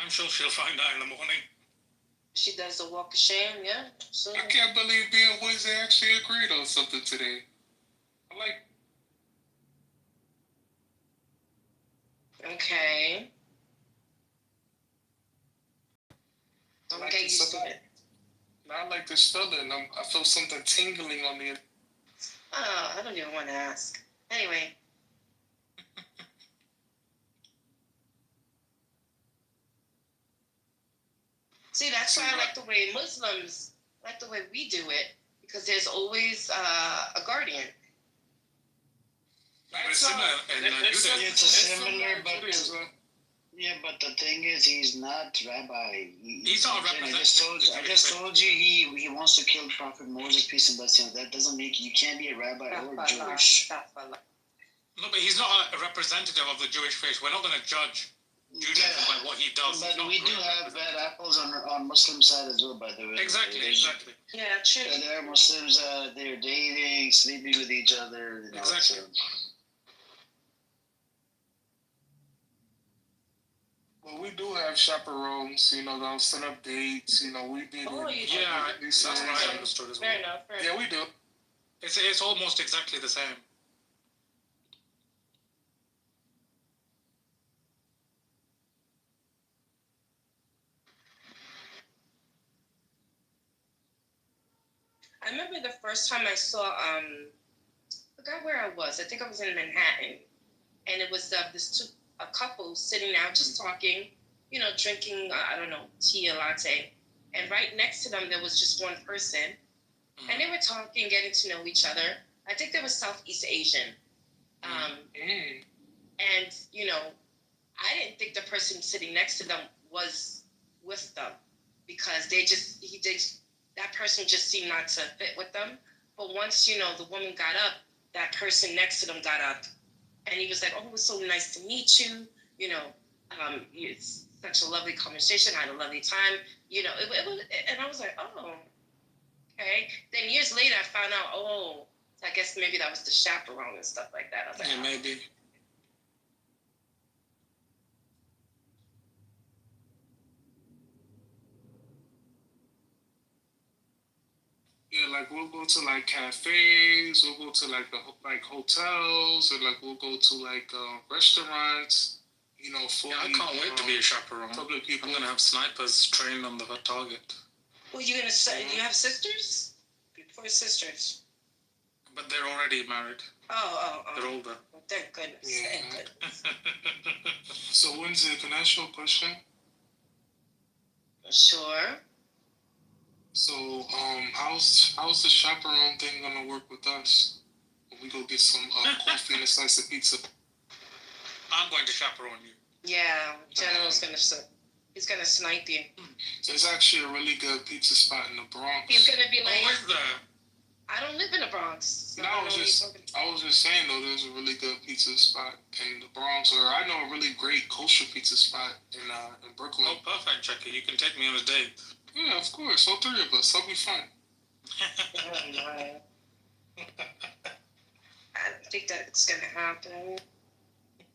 I'm sure she'll find out in the morning. She does the walk of shame, yeah. So I can't believe being Wednesday actually agreed on something today. Okay. Don't get used to it. I like this feeling. I feel something tingling on the. Oh, I don't even want to ask. Anyway. See, that's why I like the way Muslims, like the way we do it, because there's always a guardian. It's similar, but yeah, but the thing is, he's not rabbi. He's not a representative. I just told you he wants to kill Prophet Moses, peace and blessing. That doesn't make you can't be a rabbi or Jewish. No, but he's not a representative of the Jewish faith. We're not going to judge Judaism by what he does. But we do have bad apples on Muslim side as well, by the way. Exactly. Yeah, true. There are Muslims, they're dating, sleeping with each other. You know, exactly. So. Well, we do have chaperones, they'll set up dates, we did it. Yeah, that's what I understood as well. Fair enough. Yeah, we do. It's almost exactly the same. I remember the first time I saw, I forgot where I was. I think I was in Manhattan. And it was a couple sitting out just talking, drinking, tea or latte. And right next to them, there was just one person. Mm-hmm. And they were talking, getting to know each other. I think they were Southeast Asian. And, I didn't think the person sitting next to them was with them because that person just seemed not to fit with them. But once, the woman got up, that person next to them got up. And he was like, oh, it was so nice to meet you. It's such a lovely conversation. I had a lovely time. It was, and I was like, oh, okay. Then years later, I found out, I guess maybe that was the chaperone and stuff like that. I was like, yeah, maybe. Yeah, like we'll go to like cafes, we'll go to like hotels, or like we'll go to restaurants. I can't wait to be a chaperone. Public people. I'm gonna have snipers trained on the target. Well, you gonna say you have sisters? Four sisters. But they're already married. Oh. They're older. Well, thank goodness. Yeah. Thank goodness. So Wednesday, can I ask you a question? Sure. So, how's the chaperone thing gonna work with us? When we go get some coffee and a slice of pizza. I'm going to chaperone you. Yeah, General's he's gonna snipe you. There's actually a really good pizza spot in the Bronx. He's gonna be like, where's that? I don't live in the Bronx. So No, I was just saying though, there's a really good pizza spot in the Bronx, or I know a really great kosher pizza spot in Brooklyn. Oh, perfect, Chucky. You can take me on a date. Yeah, of course. All three of us. That'll be fun. I don't think that's gonna happen.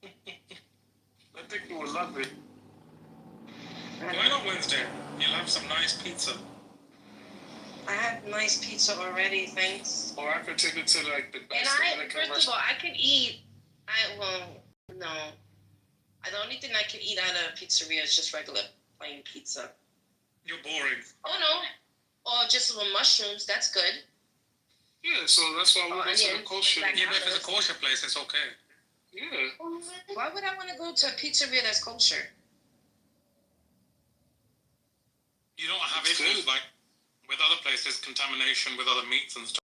I think you would love it. Why not Wednesday? You'll have some nice pizza. I have nice pizza already, thanks. Or I could take it to like the best. And first of all, I can eat. No. The only thing I can eat out of a pizzeria is just regular plain pizza. You're boring. Oh no. Or just little mushrooms. That's good. Yeah, so that's why we go to the kosher. Yeah, but if it's a kosher place, it's okay. Yeah. Why would I want to go to a pizzeria that's kosher? You don't have issues like with other places, contamination with other meats and stuff.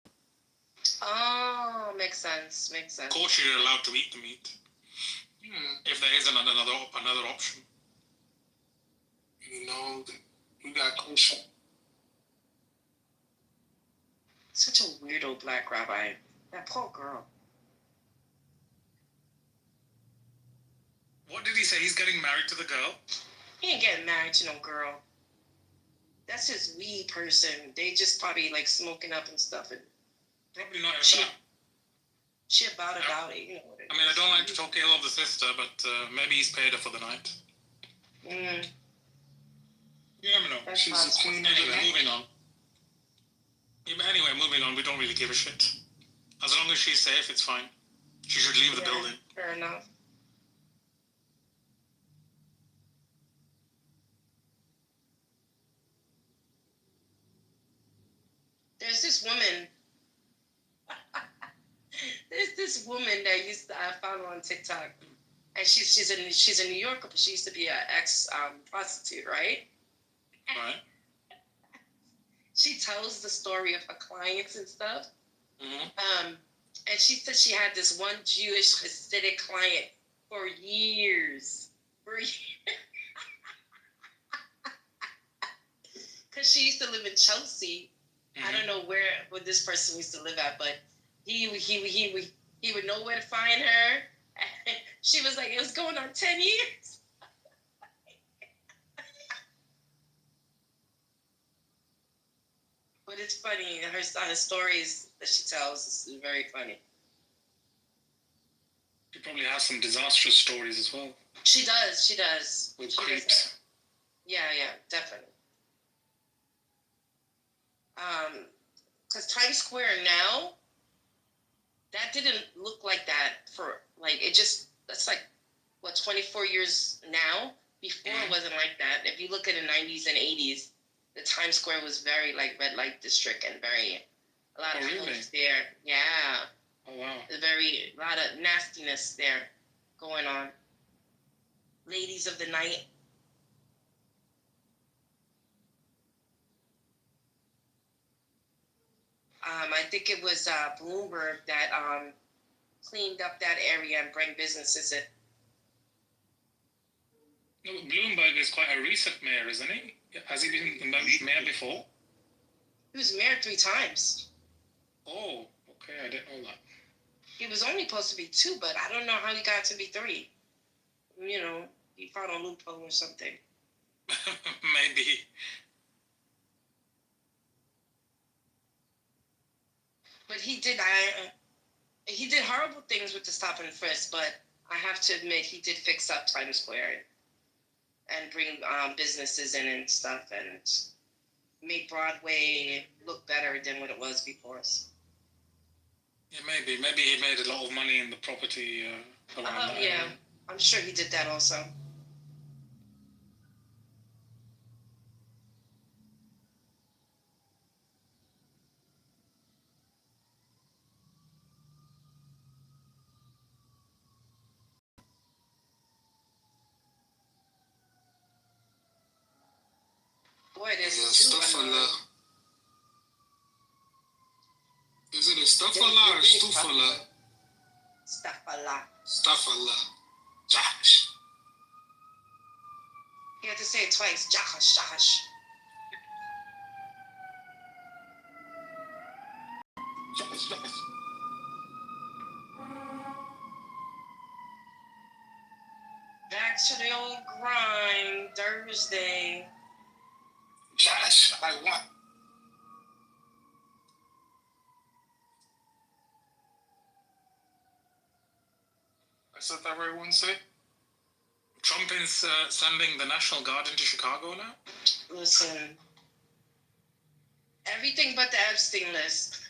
Oh, makes sense. Kosher, you're allowed to eat the meat. If there isn't another option. You know, we got kosher. Such a weirdo black rabbi. That poor girl. What did he say? He's getting married to the girl? He ain't getting married to no girl. That's his weed person. They just probably like smoking up and stuff. And probably not even that. She about it. You know what it is. I mean, I don't like to talk ill of the sister, but maybe he's paid her for the night. You never know. That's She's a queen. Anyway, moving on. Yeah, but anyway, moving on. We don't really give a shit. As long as she's safe, it's fine. She should leave the building. Fair enough. There's this woman. that I found on TikTok, and she's a New Yorker, but she used to be an ex prostitute, right? Right. She tells the story of her clients and stuff. Mm-hmm. And she said she had this one Jewish Hasidic client for years. Because she used to live in Chelsea. I don't know where this person used to live at, but he would know where to find her. She was like, it was going on 10 years. But it's funny. Her stories that she tells is very funny. She probably has some disastrous stories as well. She does. With creeps. Yeah, definitely. Because Times Square now, that didn't look like that for, like, that's like, 24 years now? Before it wasn't like that. If you look at the 90s and 80s, the Times Square was very, like, red light district and a lot of folks there. Yeah. Oh, wow. A lot of nastiness there going on. Ladies of the night. I think it was Bloomberg that cleaned up that area and bring businesses in. No, Bloomberg is quite a recent mayor, isn't he? Has he been mayor before? He was mayor 3 times. Oh, okay, I didn't know that. He was only supposed to be 2, but I don't know how he got to be 3. You know, he found a loophole or something. Maybe. But he did horrible things with the stop and frisk, but I have to admit he did fix up Times Square and bring businesses in and stuff and make Broadway look better than what it was before. Yeah, maybe he made a lot of money in the property around that area. I'm sure he did that also. Boy, there's two. Is it Estafala or Stufala? Stafala. Stafala. Josh. You have to say it twice. Josh. Josh. Back to the old grind. Thursday. Josh, I want. I said that right one say? Trump is sending the National Guard into Chicago now? Listen. Everything but the Epstein list.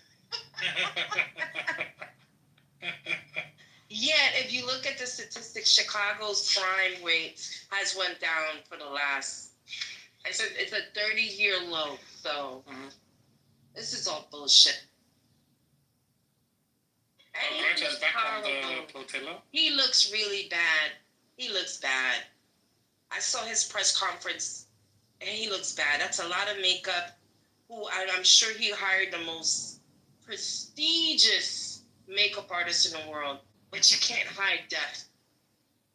Yet, if you look at the statistics, Chicago's crime rate has went down for the last, it's a 30-year low. So this is all bullshit. And he looks back horrible. on the flotilla? He looks really bad. He looks bad. I saw his press conference, and he looks bad. That's a lot of makeup. I'm sure he hired the most prestigious makeup artist in the world. But you can't hide death.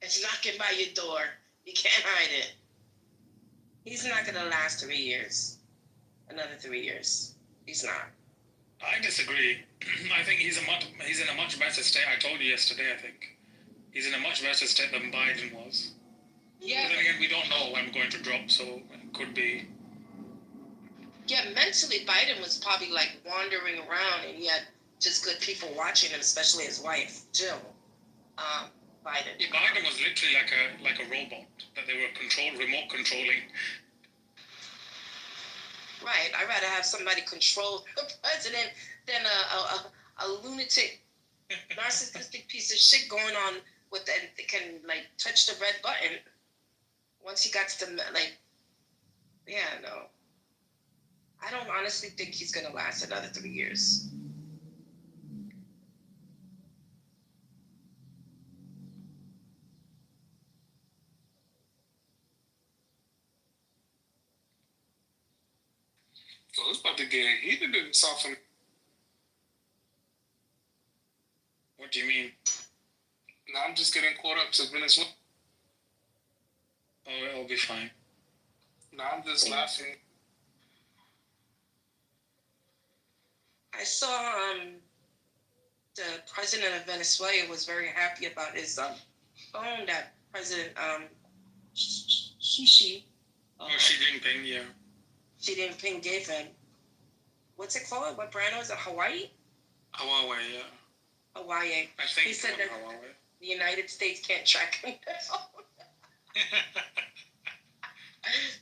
It's knocking by your door. You can't hide it. He's not going to last 3 years. Another 3 years. He's not. I disagree. I think he's in a much better state. I told you yesterday, I think. He's in a much better state than Biden was. Yeah. But then again, we don't know when we're going to drop, so it could be. Yeah, mentally, Biden was probably like wandering around, and he had just good people watching him, especially his wife, Jill. Biden. Yeah, Biden was literally like a robot that they were remote controlling. Right. I'd rather have somebody control the president than a lunatic, narcissistic piece of shit going on with that can like touch the red button. Once he got to the no. I don't honestly think he's gonna last another 3 years. So it's about to get heated in South. What do you mean? Now I'm just getting caught up to Venezuela. Oh, it'll be fine. Now I'm just laughing. I saw the president of Venezuela was very happy about his phone that President Xi Jinping, yeah. Xi Jinping gave him. What's it called? What brand was it? Huawei, yeah. Hawaii. I think he said that Huawei. The United States can't track him.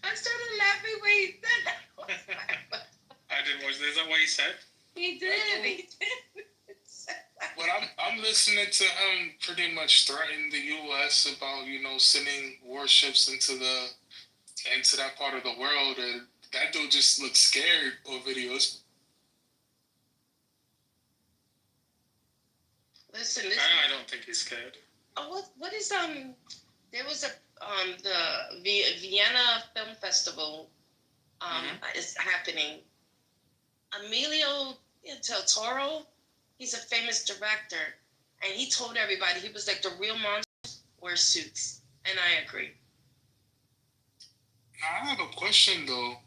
I started laughing when he said that. I didn't watch. Is that what he said? He did. But I'm listening to him pretty much threaten the U.S. about sending warships into that part of the world, and that dude just looks scared on videos. Listen. I don't think he's scared. Oh, what is there was the Vienna Film Festival is happening. Emilio del Toro, he's a famous director, and he told everybody, he was like, the real monsters wear suits, and I agree. Now, I have a question though,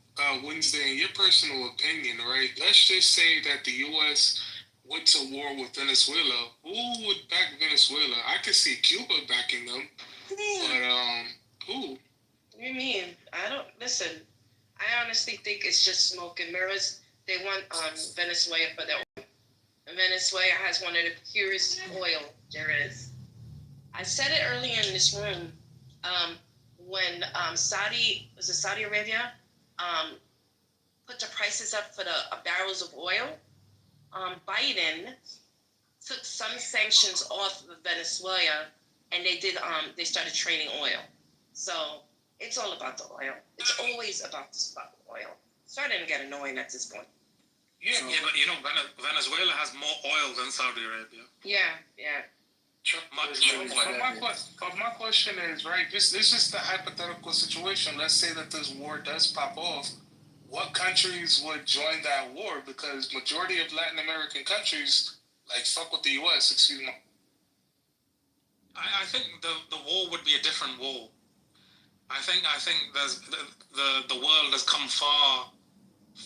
Wednesday, in your personal opinion, right? Let's just say that the U.S. went to war with Venezuela. Who would back Venezuela? I could see Cuba backing them, but who? What do you mean? Listen, I honestly think it's just smoke and mirrors. They want Venezuela for their oil. And Venezuela has one of the purest oil there is. I said it earlier in this room. When Saudi Arabia put the prices up for the barrels of oil, Biden took some sanctions off of Venezuela, and they started trading oil. So it's all about the oil. It's always about the oil. Starting to get annoying at this point. Yeah, but Venezuela has more oil than Saudi Arabia. Yeah. But my question is, right, this is just a hypothetical situation. Let's say that this war does pop off. what countries would join that war, because majority of Latin American countries like fuck with the U.S. Excuse me. I think the war would be a different war. I think there's the world has come far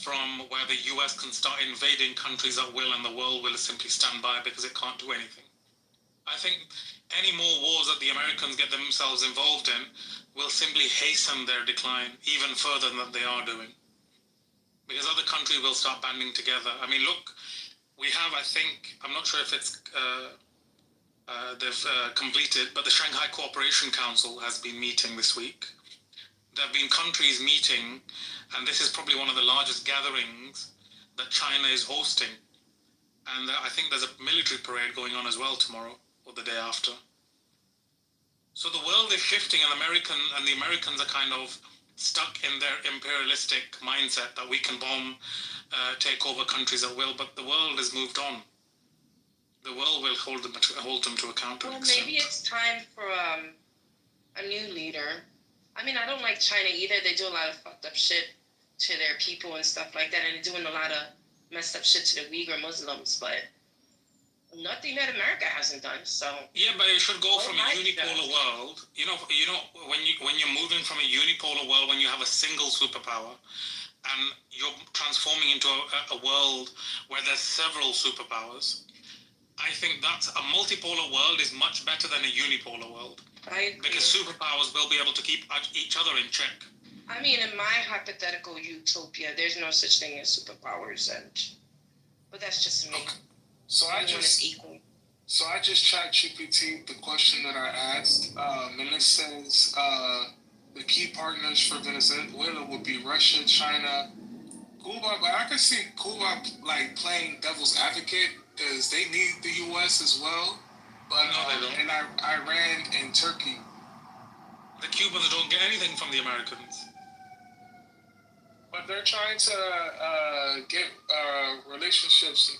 from where the US can start invading countries at will and the world will simply stand by because it can't do anything. I think any more wars that the Americans get themselves involved in will simply hasten their decline even further than they are doing. Because other countries will start banding together. I mean, look, we have, I think, I'm not sure if it's they've completed, but the Shanghai Cooperation Council has been meeting this week. There have been countries meeting, and this is probably one of the largest gatherings that China is hosting. And I think there's a military parade going on as well tomorrow or the day after. So the world is shifting, and the Americans are kind of stuck in their imperialistic mindset that we can bomb, take over countries at will. But the world has moved on. The world will hold them to account. Well, maybe it's time for a new leader. I mean, I don't like China either. They do a lot of fucked up shit to their people and stuff like that, and they're doing a lot of messed up shit to the Uyghur Muslims, but nothing that America hasn't done. So yeah, but it should go from a unipolar world. You know, when you're moving from a unipolar world, when you have a single superpower, and you're transforming into a world where there's several superpowers. I think that a multipolar world is much better than a unipolar world. Because superpowers will be able to keep each other in check. I mean, in my hypothetical utopia, there's no such thing as superpowers, but that's just me. Okay. So I just chat GPT the question that I asked, and it says the key partners for Venezuela would be Russia, China, Cuba, but I can see Cuba like playing devil's advocate because they need the U.S. as well. But no, they don't. And Iran and Turkey. The Cubans don't get anything from the Americans. But they're trying to get relationships.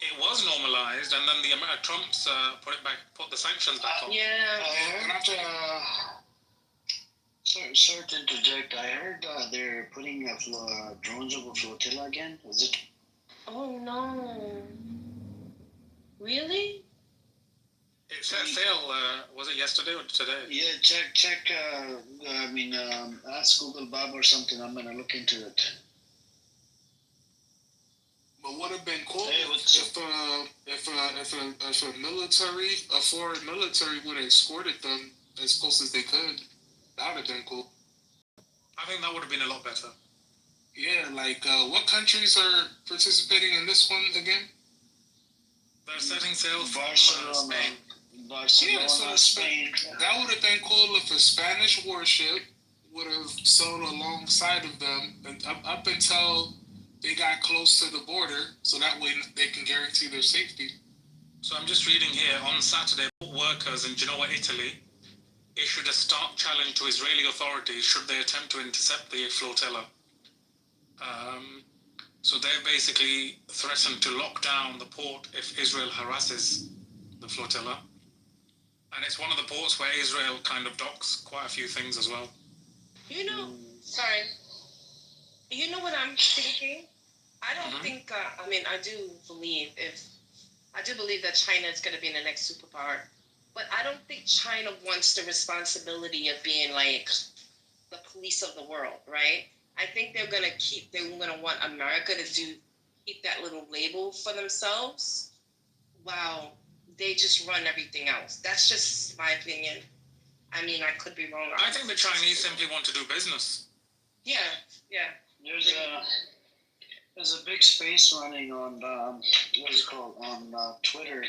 It was normalized, and then the Trump's put the sanctions back on. Yeah. Sorry to interject. I heard they're putting drones over flotilla again. Is it? Oh no. Really? It set sail, was it yesterday or today? Yeah, check. Ask Google Bob or something. I'm gonna look into it. But would have been cool if a foreign military would have escorted them as close as they could. That would have been cool. I think that would have been a lot better. Yeah, like what countries are participating in this one again? They're setting sail from Spain. Barcelona, Spain. That would have been cool if a Spanish warship would have sailed alongside of them and up until they got close to the border, so that way they can guarantee their safety. So I'm just reading here, on Saturday, workers in Genoa, Italy, issued a stark challenge to Israeli authorities should they attempt to intercept the flotilla. So they've basically threatened to lock down the port if Israel harasses the flotilla. And it's one of the ports where Israel kind of docks quite a few things as well. You know what I'm thinking? I don't think, I do believe that China is going to be the next superpower. But I don't think China wants the responsibility of being like the police of the world, right? I think they're going to want America to keep that little label for themselves while they just run everything else. That's just my opinion. I mean, I could be wrong. I think the Chinese simply want to do business. Yeah. There's a big space running on on Twitter.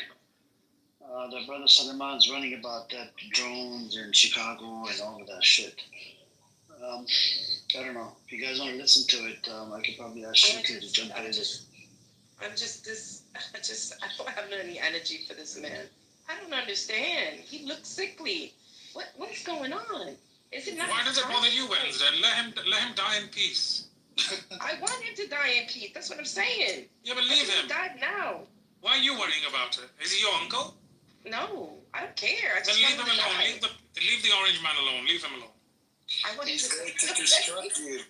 The brother Suleiman's running about that drones in Chicago and all of that shit. I don't know. If you guys want to listen to it, I could probably ask you to jump in. I don't have any energy for this man. I don't understand. He looks sickly. What's going on? Is it not? Why does it bother you, Wednesday? Let him die in peace. I want him to die in peace. That's what I'm saying. Yeah, but leave him. He died now. Why are you worrying about it? Is he your uncle? No, I don't care. Then leave him alone. Leave the orange man alone. Leave him alone. I want He's going to destruct you.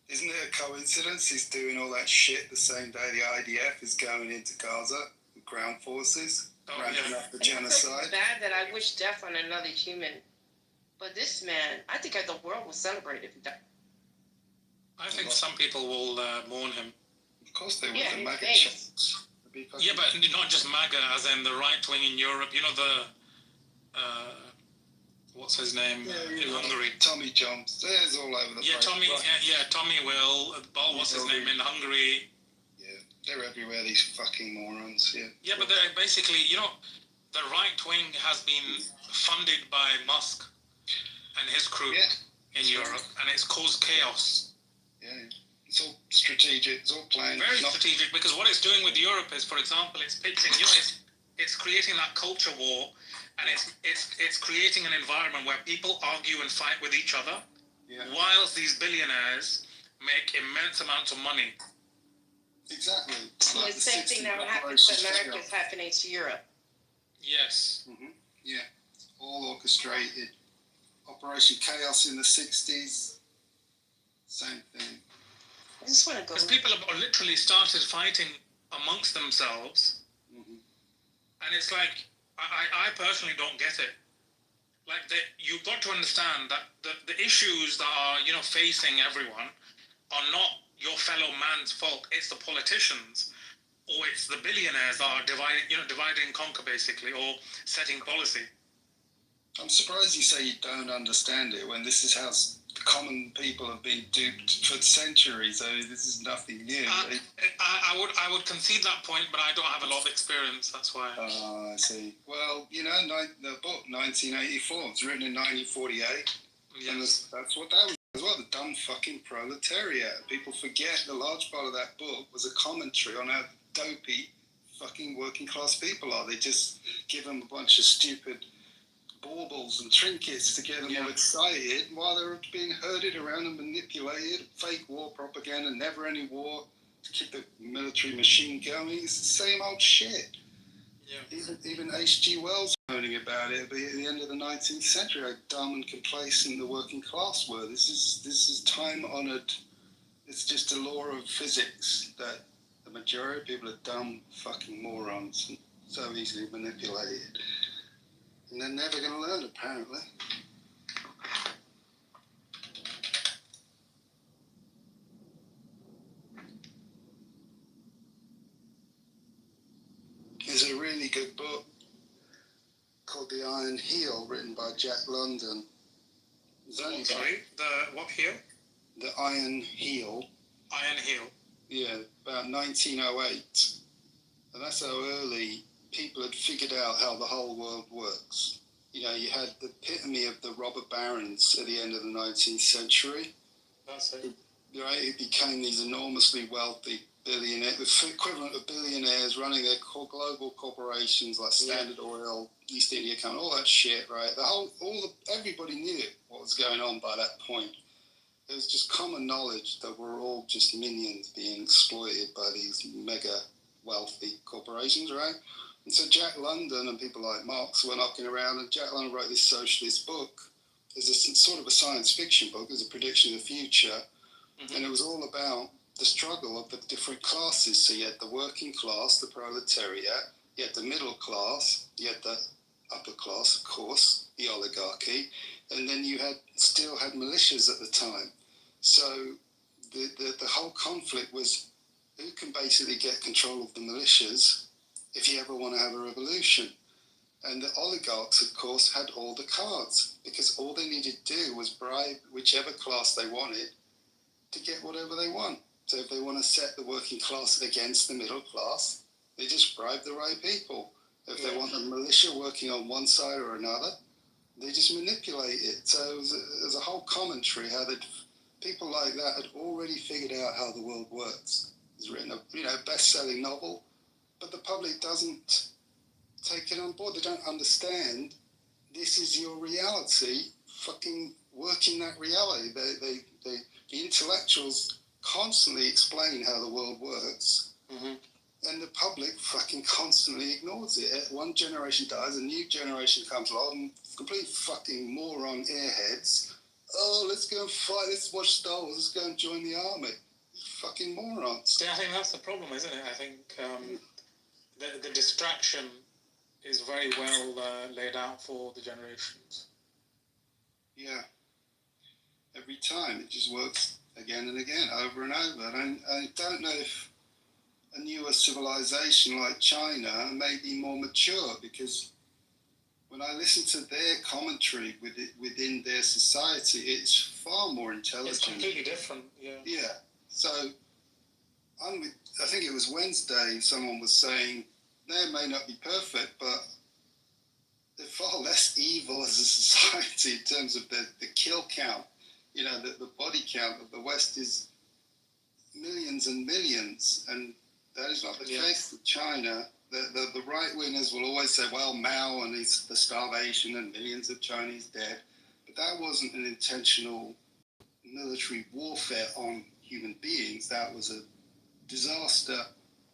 Isn't it a coincidence he's doing all that shit the same day the IDF is going into Gaza, the ground forces, ramping up the genocide? It's bad that I wish death on another human. But this man, I think the world will celebrate if he died. I think some people will mourn him. Of course they will. Yeah, the his MAGA face. Yeah, but not just MAGA, as in the right wing in Europe. You know what's his name in Hungary? Tommy Johns. There's all over the place. Tommy. Tommy Will. What's his name in Hungary? Yeah, they're everywhere. These fucking morons. Yeah. Yeah, but they're basically, the right wing has been funded by Musk and his crew in Europe, and it's caused chaos. Yeah. It's all strategic. It's all planned. Very strategic, because what it's doing with Europe is, for example, it's pitching. It's creating that culture war, and it's creating an environment where people argue and fight with each other, whilst these billionaires make immense amounts of money. Exactly. The same thing that happens to America is happening to Europe. Yes. Mm-hmm. Yeah. All orchestrated. Operation Chaos in the 60s. Same thing. I just want to go. Because people have literally started fighting amongst themselves, and it's like, I personally don't get it. Like, you've got to understand that the issues that are, facing everyone are not your fellow man's fault. It's the politicians, or it's the billionaires that are divide and conquer, basically, or setting policy. I'm surprised you say you don't understand it when this is how common people have been duped for centuries. So this is nothing new. I would concede that point, but I don't have a lot of experience. That's why. I see. Well, the book 1984 was written in 1948, and that's what that was as well. The dumb fucking proletariat. People forget the large part of that book was a commentary on how dopey fucking working class people are. They just give them a bunch of stupid baubles and trinkets to get them all excited while they're being herded around and manipulated. Fake war propaganda, never any war to keep the military machine going. It's the same old shit. Yeah. Even H.G. Wells moaning about it at the end of the 19th century, how dumb and complacent the working class were. This is time-honoured. It's just a law of physics that the majority of people are dumb fucking morons and so easily manipulated. And they're never going to learn, apparently. There's a really good book called The Iron Heel, written by Jack London. Sorry, what heel? The Iron Heel. Iron Heel. Yeah, about 1908. And that's how early people had figured out how the whole world works. You had the epitome of the robber barons at the end of the 19th century. That's it. Right, it became these enormously wealthy billionaires, the equivalent of billionaires running their global corporations like Standard Oil, East India Company, all that shit, right? Everybody knew what was going on by that point. It was just common knowledge that we're all just minions being exploited by these mega wealthy corporations, right? And so Jack London and people like Marx were knocking around, and Jack London wrote this socialist book as a sort of a science fiction book, as a prediction of the future, and it was all about the struggle of the different classes. So you had the working class, the proletariat, you had the middle class, you had the upper class, of course, the oligarchy, and then you still had militias at the time. So the whole conflict was who can basically get control of the militias if you ever want to have a revolution. And the oligarchs, of course, had all the cards, because all they needed to do was bribe whichever class they wanted to get whatever they want. So if they want to set the working class against the middle class, they just bribe the right people. If they want a militia working on one side or another, they just manipulate it. So it was a whole commentary how people like that had already figured out how the world works. He's written a best-selling novel, but the public doesn't take it on board. They don't understand this is your reality. Fucking work in that reality. The intellectuals constantly explain how the world works, and the public fucking constantly ignores it. One generation dies, a new generation comes along, complete fucking moron airheads. Oh, let's let's go and fight. Let's watch Star Wars. Let's go and join the army. Fucking morons. Yeah, I think that's the problem, isn't it? I think the distraction is very well laid out for the generations. Yeah. Every time it just works again and again, over and over. And I don't know if a newer civilization like China may be more mature, because when I listen to their commentary within their society, it's far more intelligent. It's completely different, yeah. Yeah. So I think it was Wednesday, someone was saying they may not be perfect, but they're far less evil as a society in terms of the kill count. You know, the body count of the West is millions and millions, and that is not the case with China. The right-wingers will always say, well, Mao and the starvation and millions of Chinese dead, but that wasn't an intentional military warfare on human beings. That was a disaster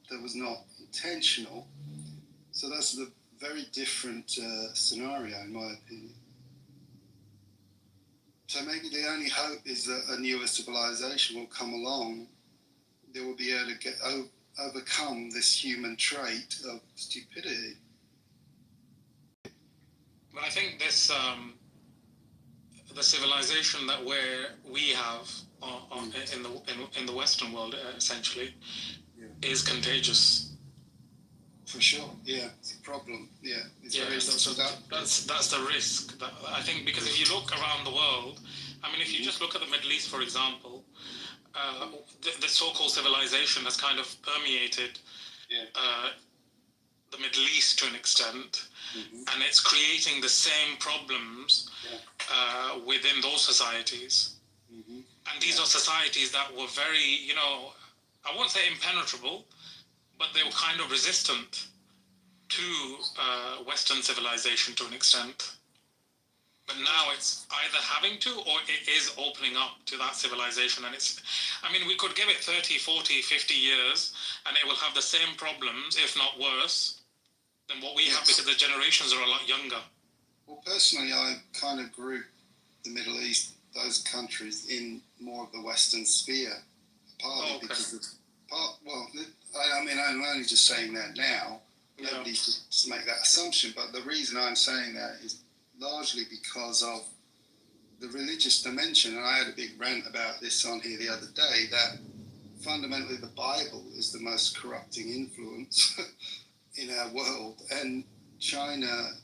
that was not intentional. So that's a very different scenario, in my opinion. So maybe the only hope is that a newer civilization will come along that will be able to overcome this human trait of stupidity. But I think this the civilization that we have in the Western world essentially is contagious. For sure, yeah, it's a problem. Yeah, it's that's the risk. I think, because if you look around the world, I mean, if you just look at the Middle East, for example, the so-called civilization has kind of permeated the Middle East to an extent, and it's creating the same problems within those societies. And these are societies that were very, I won't say impenetrable, but they were kind of resistant to Western civilization to an extent. But now it's either having to, or it is opening up to that civilization. And we could give it 30, 40, 50 years, and it will have the same problems, if not worse, than what we have, because the generations are a lot younger. Well, personally, I kind of group the Middle East, those countries, in more of the Western sphere. Partly because of I'm only just saying that now. Nobody should just make that assumption. But the reason I'm saying that is largely because of the religious dimension. And I had a big rant about this on here the other day, that fundamentally the Bible is the most corrupting influence in our world. And China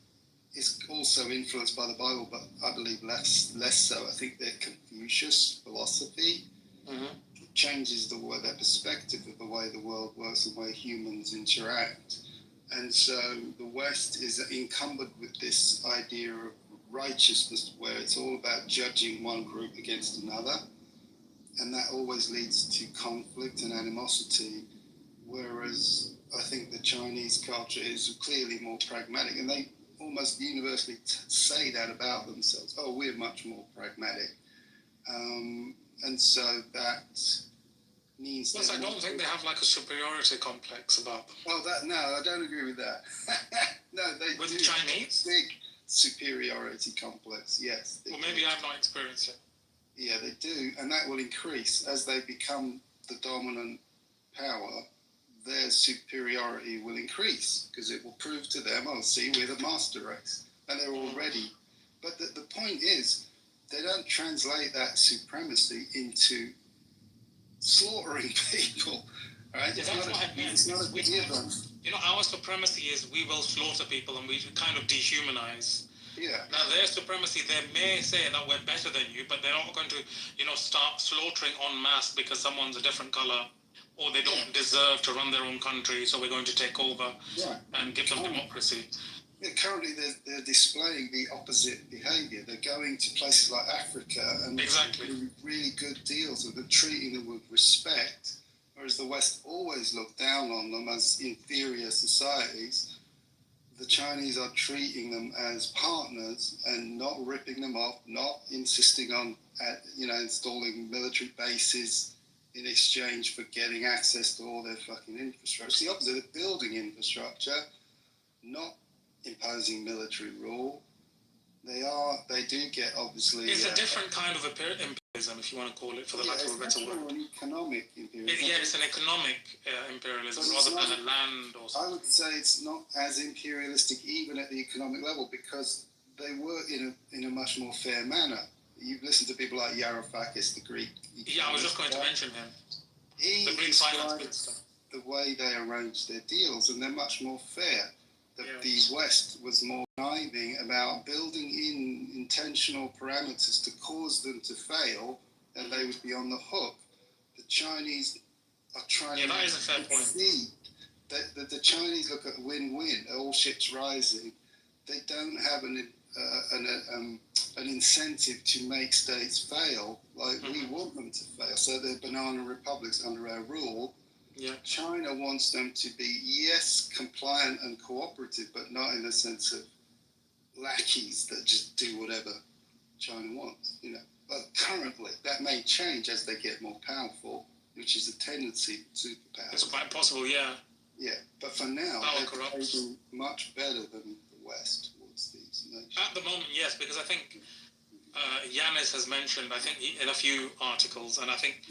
is also influenced by the Bible, but I believe less so. I think their Confucius philosophy changes their perspective of the way the world works and the way humans interact. And so the West is encumbered with this idea of righteousness, where it's all about judging one group against another, and that always leads to conflict and animosity, whereas I think the Chinese culture is clearly more pragmatic, and they almost universally say that about themselves. Oh, we're much more pragmatic. And so that means... Plus, I don't think they have like a superiority complex about them. Well, no, I don't agree with that. No, they with do. The Chinese? Big superiority complex, yes. Well, maybe I've not experienced it. Yeah, they do, and that will increase as they become the dominant power. Their superiority will increase, because it will prove to them, oh, see, we're the master race, and they're already. But the point is, they don't translate that supremacy into slaughtering people, right? That's what I meant. It's not a given. Our supremacy is we will slaughter people and we kind of dehumanize. Yeah. Now, their supremacy, they may say that we're better than you, but they're not going to, start slaughtering en masse because someone's a different color, or they don't deserve to run their own country, so we're going to take over and give them democracy. Yeah, currently they're displaying the opposite behaviour. They're going to places like Africa and doing really good deals with them, treating them with respect, whereas the West always looked down on them as inferior societies. The Chinese are treating them as partners and not ripping them off, not insisting on, installing military bases in exchange for getting access to all their fucking infrastructure. It's the opposite. They're building infrastructure, not imposing military rule, They do get obviously. It's a different kind of imperialism, if you want to call it, for the lack of a better word. An economic imperialism. It's an economic imperialism rather than a land or something. I would say it's not as imperialistic even at the economic level because they work in a much more fair manner. You've listened to people like Varoufakis, the Greek. Yeah, I was just going to mention him. He describes the way they arrange their deals, and they're much more fair. The West was more conniving about building in intentional parameters to cause them to fail, and they would be on the hook. The Chinese are trying to that is a fair point. See that the Chinese look at win-win, all ships rising. They don't have an incentive to make states fail like we want them to fail. So they're banana republics under our rule. Yeah. China wants them to be, yes, compliant and cooperative, but not in the sense of lackeys that just do whatever China wants. But currently, that may change as they get more powerful, which is a tendency to superpowers. It's quite possible, yeah. Yeah, but for now, they're behaving much better than the West towards these nations. At the moment, yes, because I think Yanis has mentioned, I think in a few articles, and I think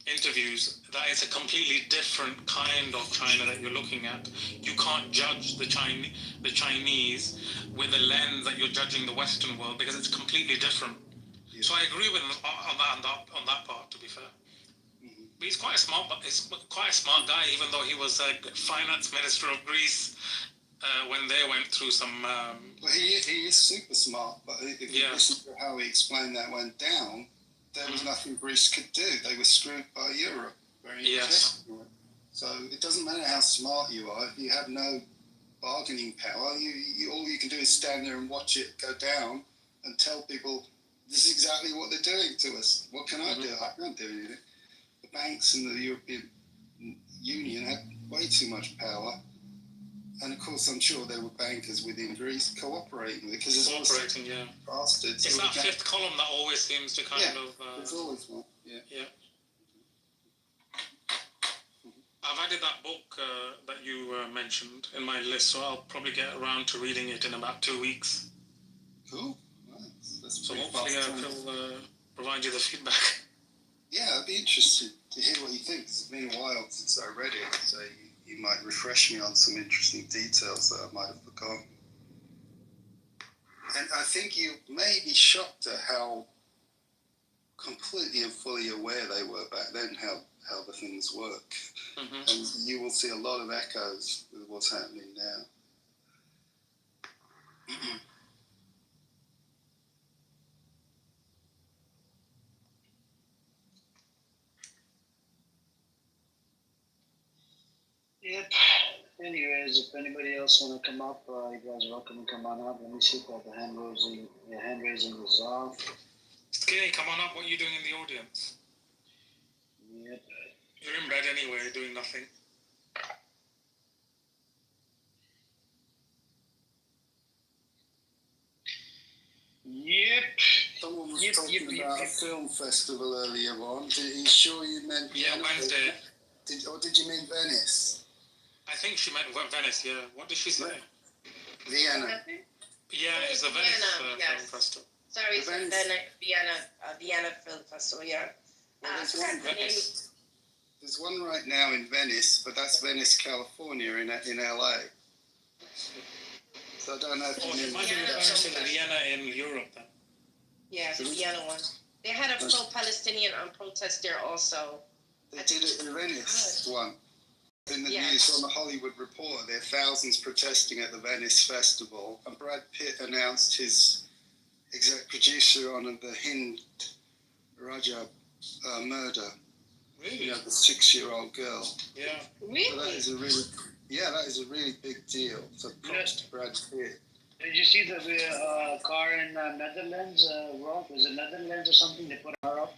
interviews, that it's a completely different kind of China that you're looking at. You can't judge the Chinese with the lens that you're judging the Western world because it's completely different. Yeah. So I agree with him on that part, to be fair. But he's quite a smart guy, even though he was finance minister of Greece when they went through some. Well, he is super smart, but if you listen to how he explained that went down, there was nothing Greece could do. They were screwed by Europe. Yes. So it doesn't matter how smart you are. If you have no bargaining power, you all you can do is stand there and watch it go down and tell people this is exactly what they're doing to us. What can I do? I can't do anything. The banks and the European Union had way too much power. And of course, I'm sure there were bankers within Greece cooperating because there's cooperating, bastards. It's that fifth column that always seems to kind of. There's always one. Yeah. I've added that book that you mentioned in my list, so I'll probably get around to reading it in about 2 weeks. Cool. So hopefully I'll provide you the feedback. Yeah, I'd be interested to hear what you think. It's been a while since I read it, so you might refresh me on some interesting details that I might have forgotten. And I think you may be shocked at how completely and fully aware they were back then, how the things work. And you will see a lot of echoes with what's happening now. Yep. Anyways, if anybody else want to come up, you guys are welcome to come on up. Let me see if the hand raising is off. Skinny, come on up. What are you doing in the audience? Yep. You're in bed anyway, doing nothing. Yep. Someone was talking about a film festival earlier on. Are you sure you meant? Yeah, Wednesday. Did you mean Venice? I think she meant Venice, yeah. What did she say? Vienna. Yeah, it's the Venice Film Festival. Sorry, it's Vienna Film Festival, yeah. There's one right now in Venice, but that's Venice, California, in LA. So I don't know if you might be referring to Vienna in Europe then. Yeah, the Vienna one. They had a pro-Palestinian protest there also. They did it in Venice, one. In the news on the Hollywood Reporter, there are thousands protesting at the Venice Festival, and Brad Pitt announced his exec producer on the Hind Rajab murder. Really? The 6-year-old girl. Yeah. Really? So that is a really big deal. So props to Brad Pitt. Did you see the car in Netherlands? Rob, was it Netherlands or something? They put her up.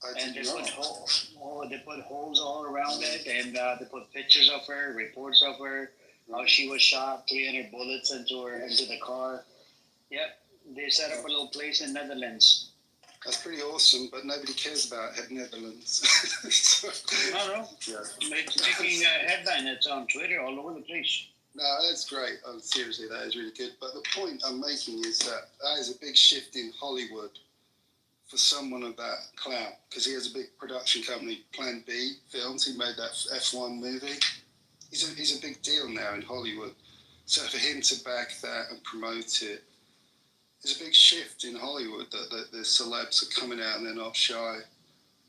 And they put holes all around it, and they put pictures of her, reports of her, how she was shot, 300 bullets into the car. Yep, they set up a little place in Netherlands. That's pretty awesome, but nobody cares about Netherlands. I don't know. It's making a headline. It's on Twitter all over the place. No, that's great. Seriously, that is really good. But the point I'm making is that is a big shift in Hollywood for someone of that clout, because he has a big production company, Plan B Films. He made that F1 movie. He's a big deal now in Hollywood. So for him to back that and promote it is a big shift in Hollywood, that the celebs are coming out and they're not shy.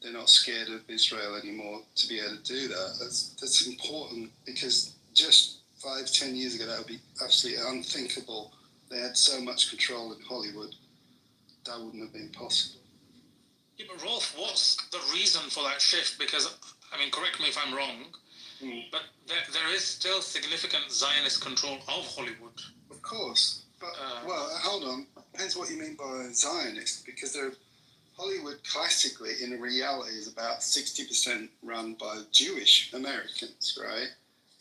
They're not scared of Israel anymore to be able to do that. That's important, because just 5-10 years ago, that would be absolutely unthinkable. They had so much control in Hollywood, that wouldn't have been possible. Yeah, but Rolf, what's the reason for that shift? Because, I mean, correct me if I'm wrong, but there is still significant Zionist control of Hollywood. Of course. But, well, hold on. Depends what you mean by Zionist, because Hollywood classically, in reality, is about 60% run by Jewish Americans, right?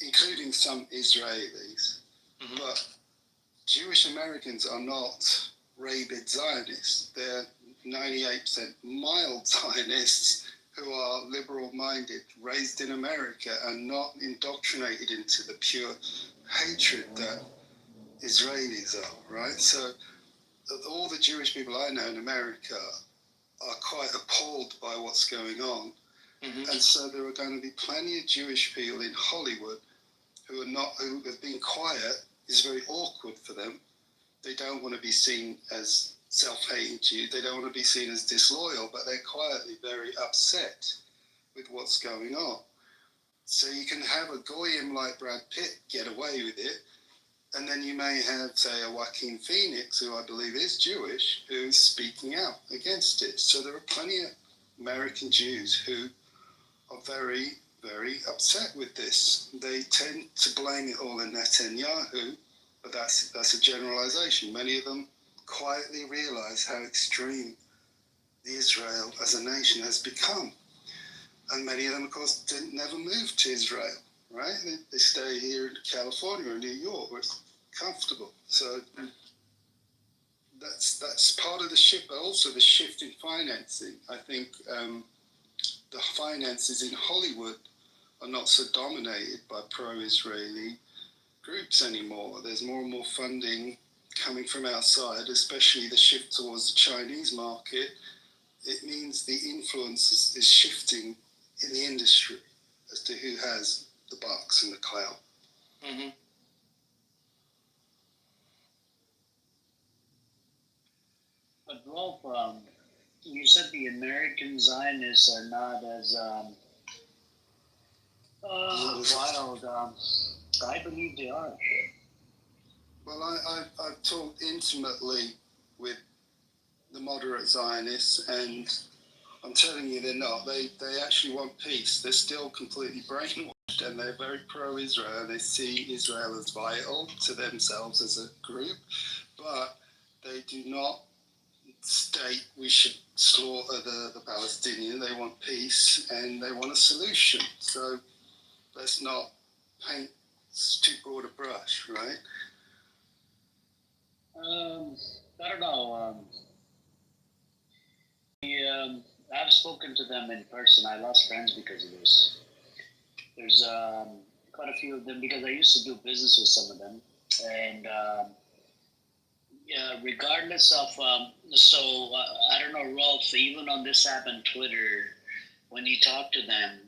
Including some Israelis. Mm-hmm. But Jewish Americans are not rabid Zionists. They're 98% mild Zionists who are liberal-minded, raised in America, and not indoctrinated into the pure hatred that Israelis are, right? So all the Jewish people I know in America are quite appalled by what's going on. Mm-hmm. And so there are going to be plenty of Jewish people in Hollywood who have been quiet. It's very awkward for them. They don't want to be seen as self-hating Jews. They don't want to be seen as disloyal, but they're quietly very upset with what's going on. So you can have a goyim like Brad Pitt get away with it, and then you may have, say, a Joaquin Phoenix, who I believe is Jewish, who's speaking out against it. So there are plenty of American Jews who are very, very upset with this. They tend to blame it all on Netanyahu, but that's a generalization. Many of them quietly realize how extreme Israel as a nation has become. And many of them, of course, never move to Israel, right? They stay here in California or New York, where it's comfortable. So that's part of the shift, but also the shift in financing. I think the finances in Hollywood are not so dominated by pro-Israeli groups anymore. There's more and more funding coming from outside, especially the shift towards the Chinese market. It means the influence is shifting in the industry as to who has the bucks and the clout. Mm-hmm. But Rolf, you said the American Zionists are not as wild. I believe they are. Well, I've talked intimately with the moderate Zionists, and I'm telling you they're not. They actually want peace. They're still completely brainwashed, and they're very pro-Israel. They see Israel as vital to themselves as a group, but they do not state we should slaughter the Palestinians. They want peace, and they want a solution. So let's not paint too broad a brush, right? I don't know. I've spoken to them in person. I lost friends because of this. There's quite a few of them because I used to do business with some of them, and regardless of I don't know, Rolf. Even on this app and Twitter, when you talk to them,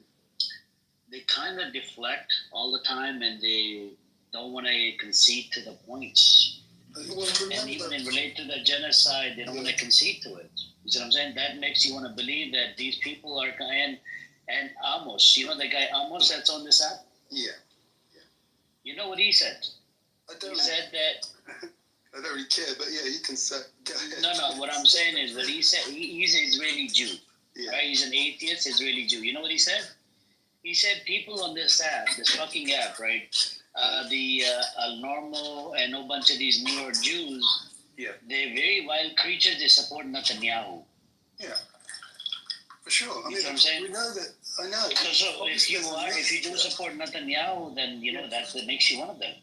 they kind of deflect all the time, and they don't want to concede to the points. And even in relate to the genocide, they don't want to concede to it. You see what I'm saying? That makes you want to believe that these people are and Amos, you know the guy Amos that's on this app? Yeah. You know what he said? He said that I don't really care, but yeah, you can say. Go ahead. No. What I'm saying is that he said he's an Israeli Jew, right? He's an atheist, Israeli Jew. You know what he said? He said people on this app, this fucking app, right? The Al-Normo and a bunch of these New York Jews, they're very wild creatures. They support Netanyahu. Yeah, for sure. I mean, what I'm saying? We know that. I know. So if you do support Netanyahu, then that makes you one of them.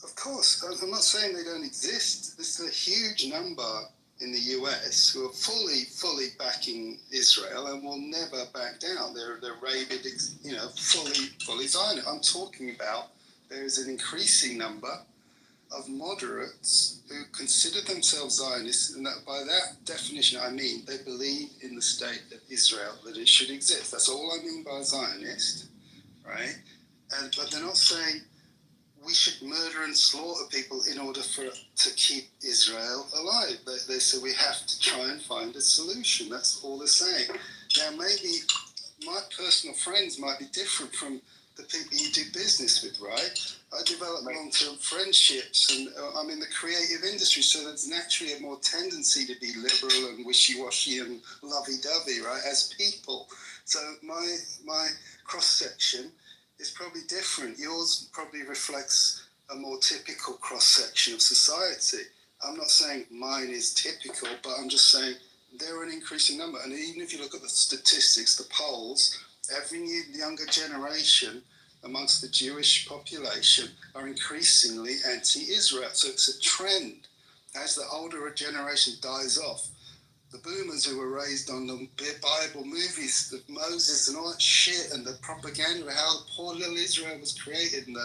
Of course, I'm not saying they don't exist. This is a huge number in the US who are fully backing Israel and will never back down. They're rabid, fully Zionist. I'm talking about there is an increasing number of moderates who consider themselves Zionists, and that by that definition I mean they believe in the state of Israel, that it should exist. That's all I mean by Zionist, right? But they're not saying we should murder and slaughter people in order to keep Israel alive. They say we have to try and find a solution. That's all they're saying. Now maybe my personal friends might be different from the people you do business with, right? I develop long-term friendships, and I'm in the creative industry, so there's naturally a more tendency to be liberal and wishy-washy and lovey-dovey, right, as people. So my cross-section is probably different. Yours probably reflects a more typical cross-section of society. I'm not saying mine is typical, but I'm just saying they're an increasing number. And even if you look at the statistics, the polls, every new younger generation amongst the Jewish population are increasingly anti-Israel. So it's a trend. As the older generation dies off, the boomers who were raised on the Bible movies of Moses and all that shit and the propaganda of how poor little Israel was created and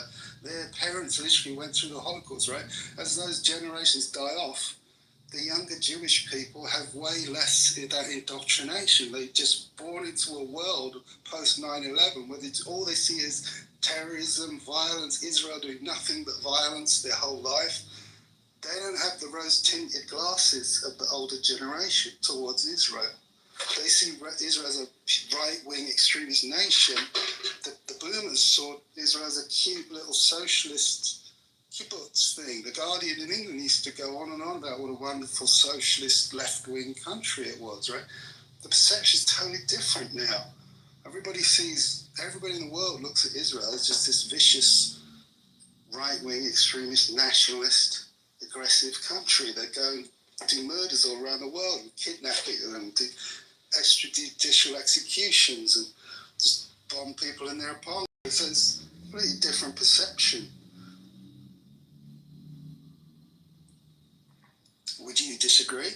their parents literally went through the Holocaust, right? As those generations die off, the younger Jewish people have way less of that indoctrination. They're just born into a world post 9/11 where all they see is terrorism, violence, Israel doing nothing but violence their whole life. They don't have the rose-tinted glasses of the older generation towards Israel. They see Israel as a right-wing extremist nation. The boomers saw Israel as a cute little socialist kibbutz thing. The Guardian in England used to go on and on about what a wonderful socialist left-wing country it was, right? The perception is totally different now. Everybody in the world looks at Israel as just this vicious right-wing extremist nationalist aggressive country. They go and do murders all around the world, and kidnapping them, do extrajudicial executions, and just bomb people in their apartments. So it's a really different perception. Would you disagree?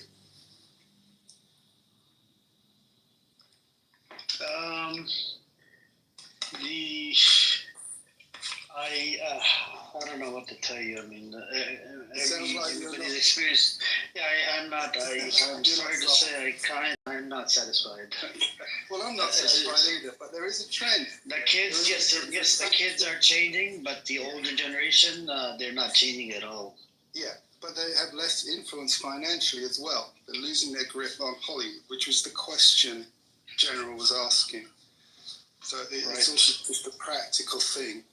I don't know what to tell you. I mean, everybody's experience. Yeah, I'm not. I'm sorry to say, I'm not satisfied. Well, I'm not satisfied either. But there is a trend. The kids, yes, the kids are changing, but the older generation, they're not changing at all. Yeah, but they have less influence financially as well. They're losing their grip on Hollywood, which was the question General was asking. So it's also just a practical thing.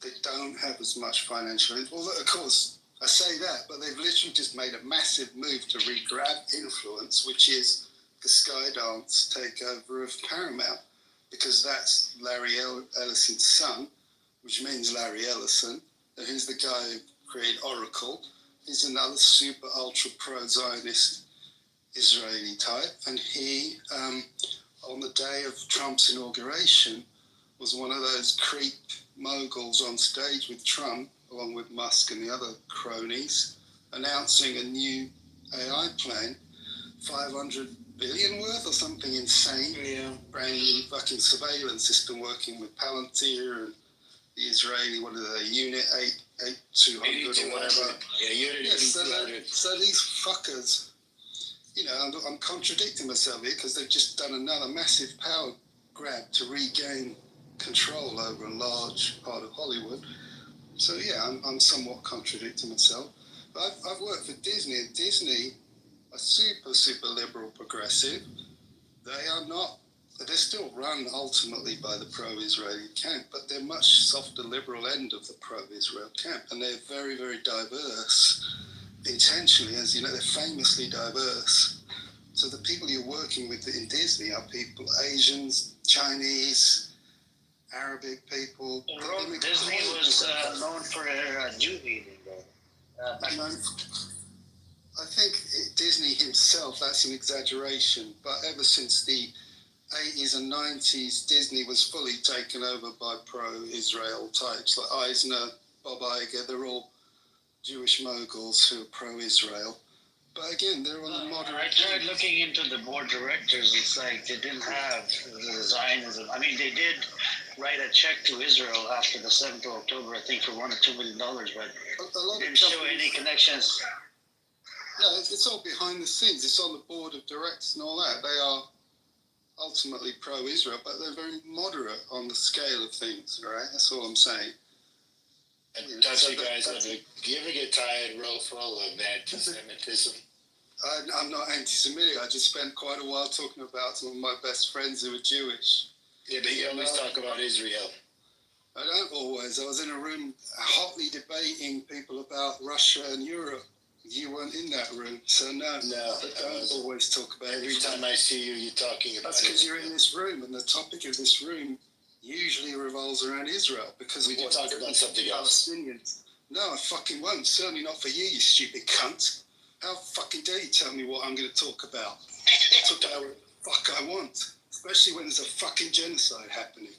They don't have as much financial influence. Well, of course, I say that, but they've literally just made a massive move to re-grab influence, which is the Skydance takeover of Paramount, because that's Larry Ellison's son, which means Larry Ellison, and he's the guy who created Oracle. He's another super ultra pro-Zionist Israeli type, and he, on the day of Trump's inauguration, was one of those creep moguls on stage with Trump, along with Musk and the other cronies, announcing a new AI plan, 500 billion worth or something insane, brand new fucking surveillance system working with Palantir and the Israeli, what are they, Unit 8200 or whatever. So these fuckers, I'm contradicting myself here because they've just done another massive power grab to regain control over a large part of Hollywood. So yeah, I'm somewhat contradicting myself. But I've worked for Disney, and Disney are super liberal progressive. They're still run ultimately by the pro-Israeli camp, but they're much softer liberal end of the pro-Israel camp, and they're very, very diverse intentionally. As you know, they're famously diverse. So the people you're working with in Disney are people, Asians, Chinese, Arabic people. Disney was known for their Jew hating, I think Disney himself, that's an exaggeration, but ever since the 80s and 90s, Disney was fully taken over by pro-Israel types like Eisner, Bob Iger. They're all Jewish moguls who are pro-Israel. But again, they're on the moderate. I tried looking into the board directors. It's like they didn't have Zionism. I mean, they did write a check to Israel after the 7th of October, I think, for $1 or $2 million, but A lot didn't of show any connections. Yeah, it's all behind the scenes. It's on the board of directors and all that. They are ultimately pro-Israel, but they're very moderate on the scale of things, right? That's all I'm saying. And don't you guys ever, do you ever get tired, Rolfo, of anti-Semitism? I'm not anti-Semitic. I just spent quite a while talking about some of my best friends who are Jewish. Yeah, but you always talk about Israel. I don't always. I was in a room hotly debating people about Russia and Europe. You weren't in that room, so no. I don't always talk about it. Every time I see you, you're talking about it. That's because you're in this room, and the topic of this room usually revolves around Israel because we of can talk about something else. Palestinians. No, I fucking won't. Certainly not for you, you stupid cunt. How fucking dare you tell me what I'm going to talk about? I'll talk about what the fuck I want, especially when there's a fucking genocide happening.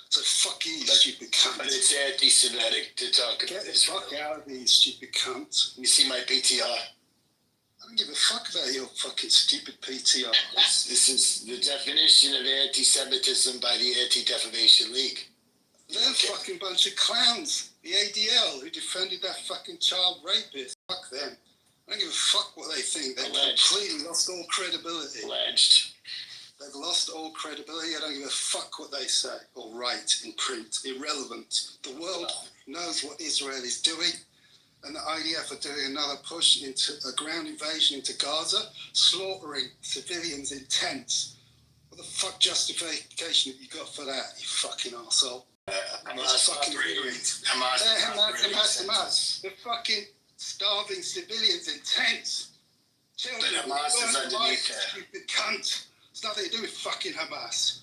So fuck you, you stupid cunt. But it's anti-Semitic to talk about Get the Israel. fuck out of here, you stupid cunt. You see my PTR? I don't give a fuck about your fucking stupid PTR. This is the definition of anti-Semitism by the Anti-Defamation League. They're a fucking bunch of clowns. The ADL who defended that fucking child rapist. Fuck them. I don't give a fuck what they think. They've completely lost all credibility. Alleged. They've lost all credibility. I don't give a fuck what they say or write in print. Irrelevant. The world knows what Israel is doing. And the IDF are doing another push into a ground invasion into Gaza, slaughtering civilians in tents. What the fuck justification have you got for that, you fucking arsehole? Hamas operates. Hamas. They're fucking starving civilians in tents. Children. But Hamas is underneath that. Stupid cunt. It's nothing to do with fucking Hamas.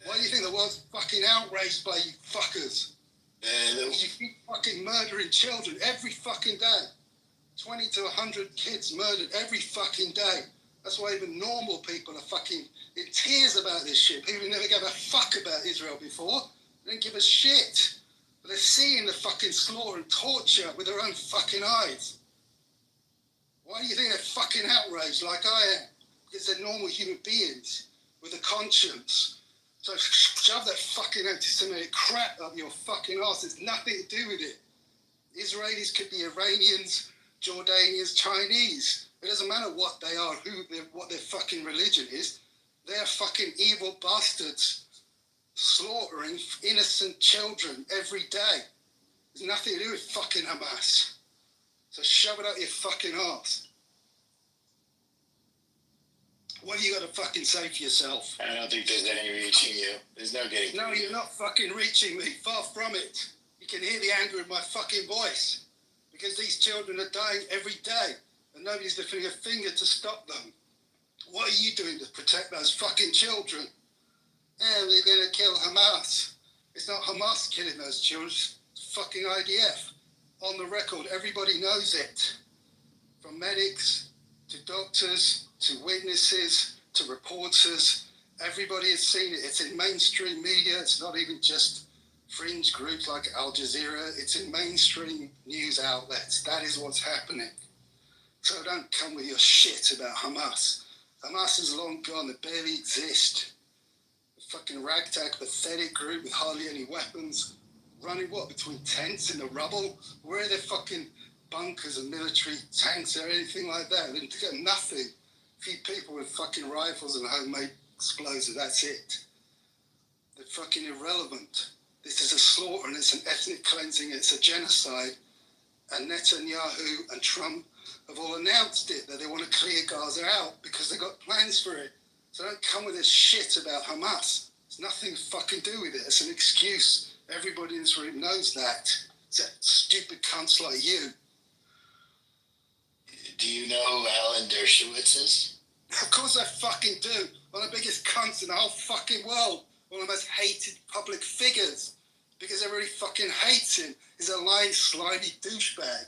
Why do you think the world's fucking outraged by you fuckers? You keep fucking murdering children every fucking day. 20 to 100 kids murdered every fucking day. That's why even normal people are fucking in tears about this shit. People who never gave a fuck about Israel before, they don't give a shit. But they're seeing the fucking slaughter and torture with their own fucking eyes. Why do you think they're fucking outraged like I am? Because they're normal human beings with a conscience. So shove that fucking anti-Semitic crap up your fucking arse. There's nothing to do with it. Israelis could be Iranians, Jordanians, Chinese. It doesn't matter what they are, what their fucking religion is. They're fucking evil bastards slaughtering innocent children every day. There's nothing to do with fucking Hamas. So shove it up your fucking arse. What have you got to fucking say for yourself? I don't think there's any reaching you. There's no getting. No, you're not fucking reaching me. Far from it. You can hear the anger in my fucking voice. Because these children are dying every day. And nobody's lifting a finger to stop them. What are you doing to protect those fucking children? Yeah, they're going to kill Hamas. It's not Hamas killing those children. It's fucking IDF. On the record, everybody knows it. From medics to doctors to witnesses to reporters. Everybody has seen it. It's in mainstream media. It's not even just fringe groups like Al Jazeera. It's in mainstream news outlets. That is what's happening. So don't come with your shit about Hamas. Hamas is long gone. They barely exist. A fucking ragtag, pathetic group with hardly any weapons. Running what, between tents in the rubble? Where are their fucking bunkers and military tanks or anything like that? They've got nothing. A few people with fucking rifles and homemade explosives, that's it. They're fucking irrelevant. This is a slaughter and it's an ethnic cleansing, it's a genocide. And Netanyahu and Trump have all announced it, that they want to clear Gaza out because they've got plans for it. So don't come with this shit about Hamas. It's nothing to fucking do with it. It's an excuse. Everybody in this room knows that. It's that stupid cunts like you. Do you know who Alan Dershowitz is? Of course I fucking do. One of the biggest cunts in the whole fucking world. One of the most hated public figures. Because everybody fucking hates him. He's a lying, slimy douchebag.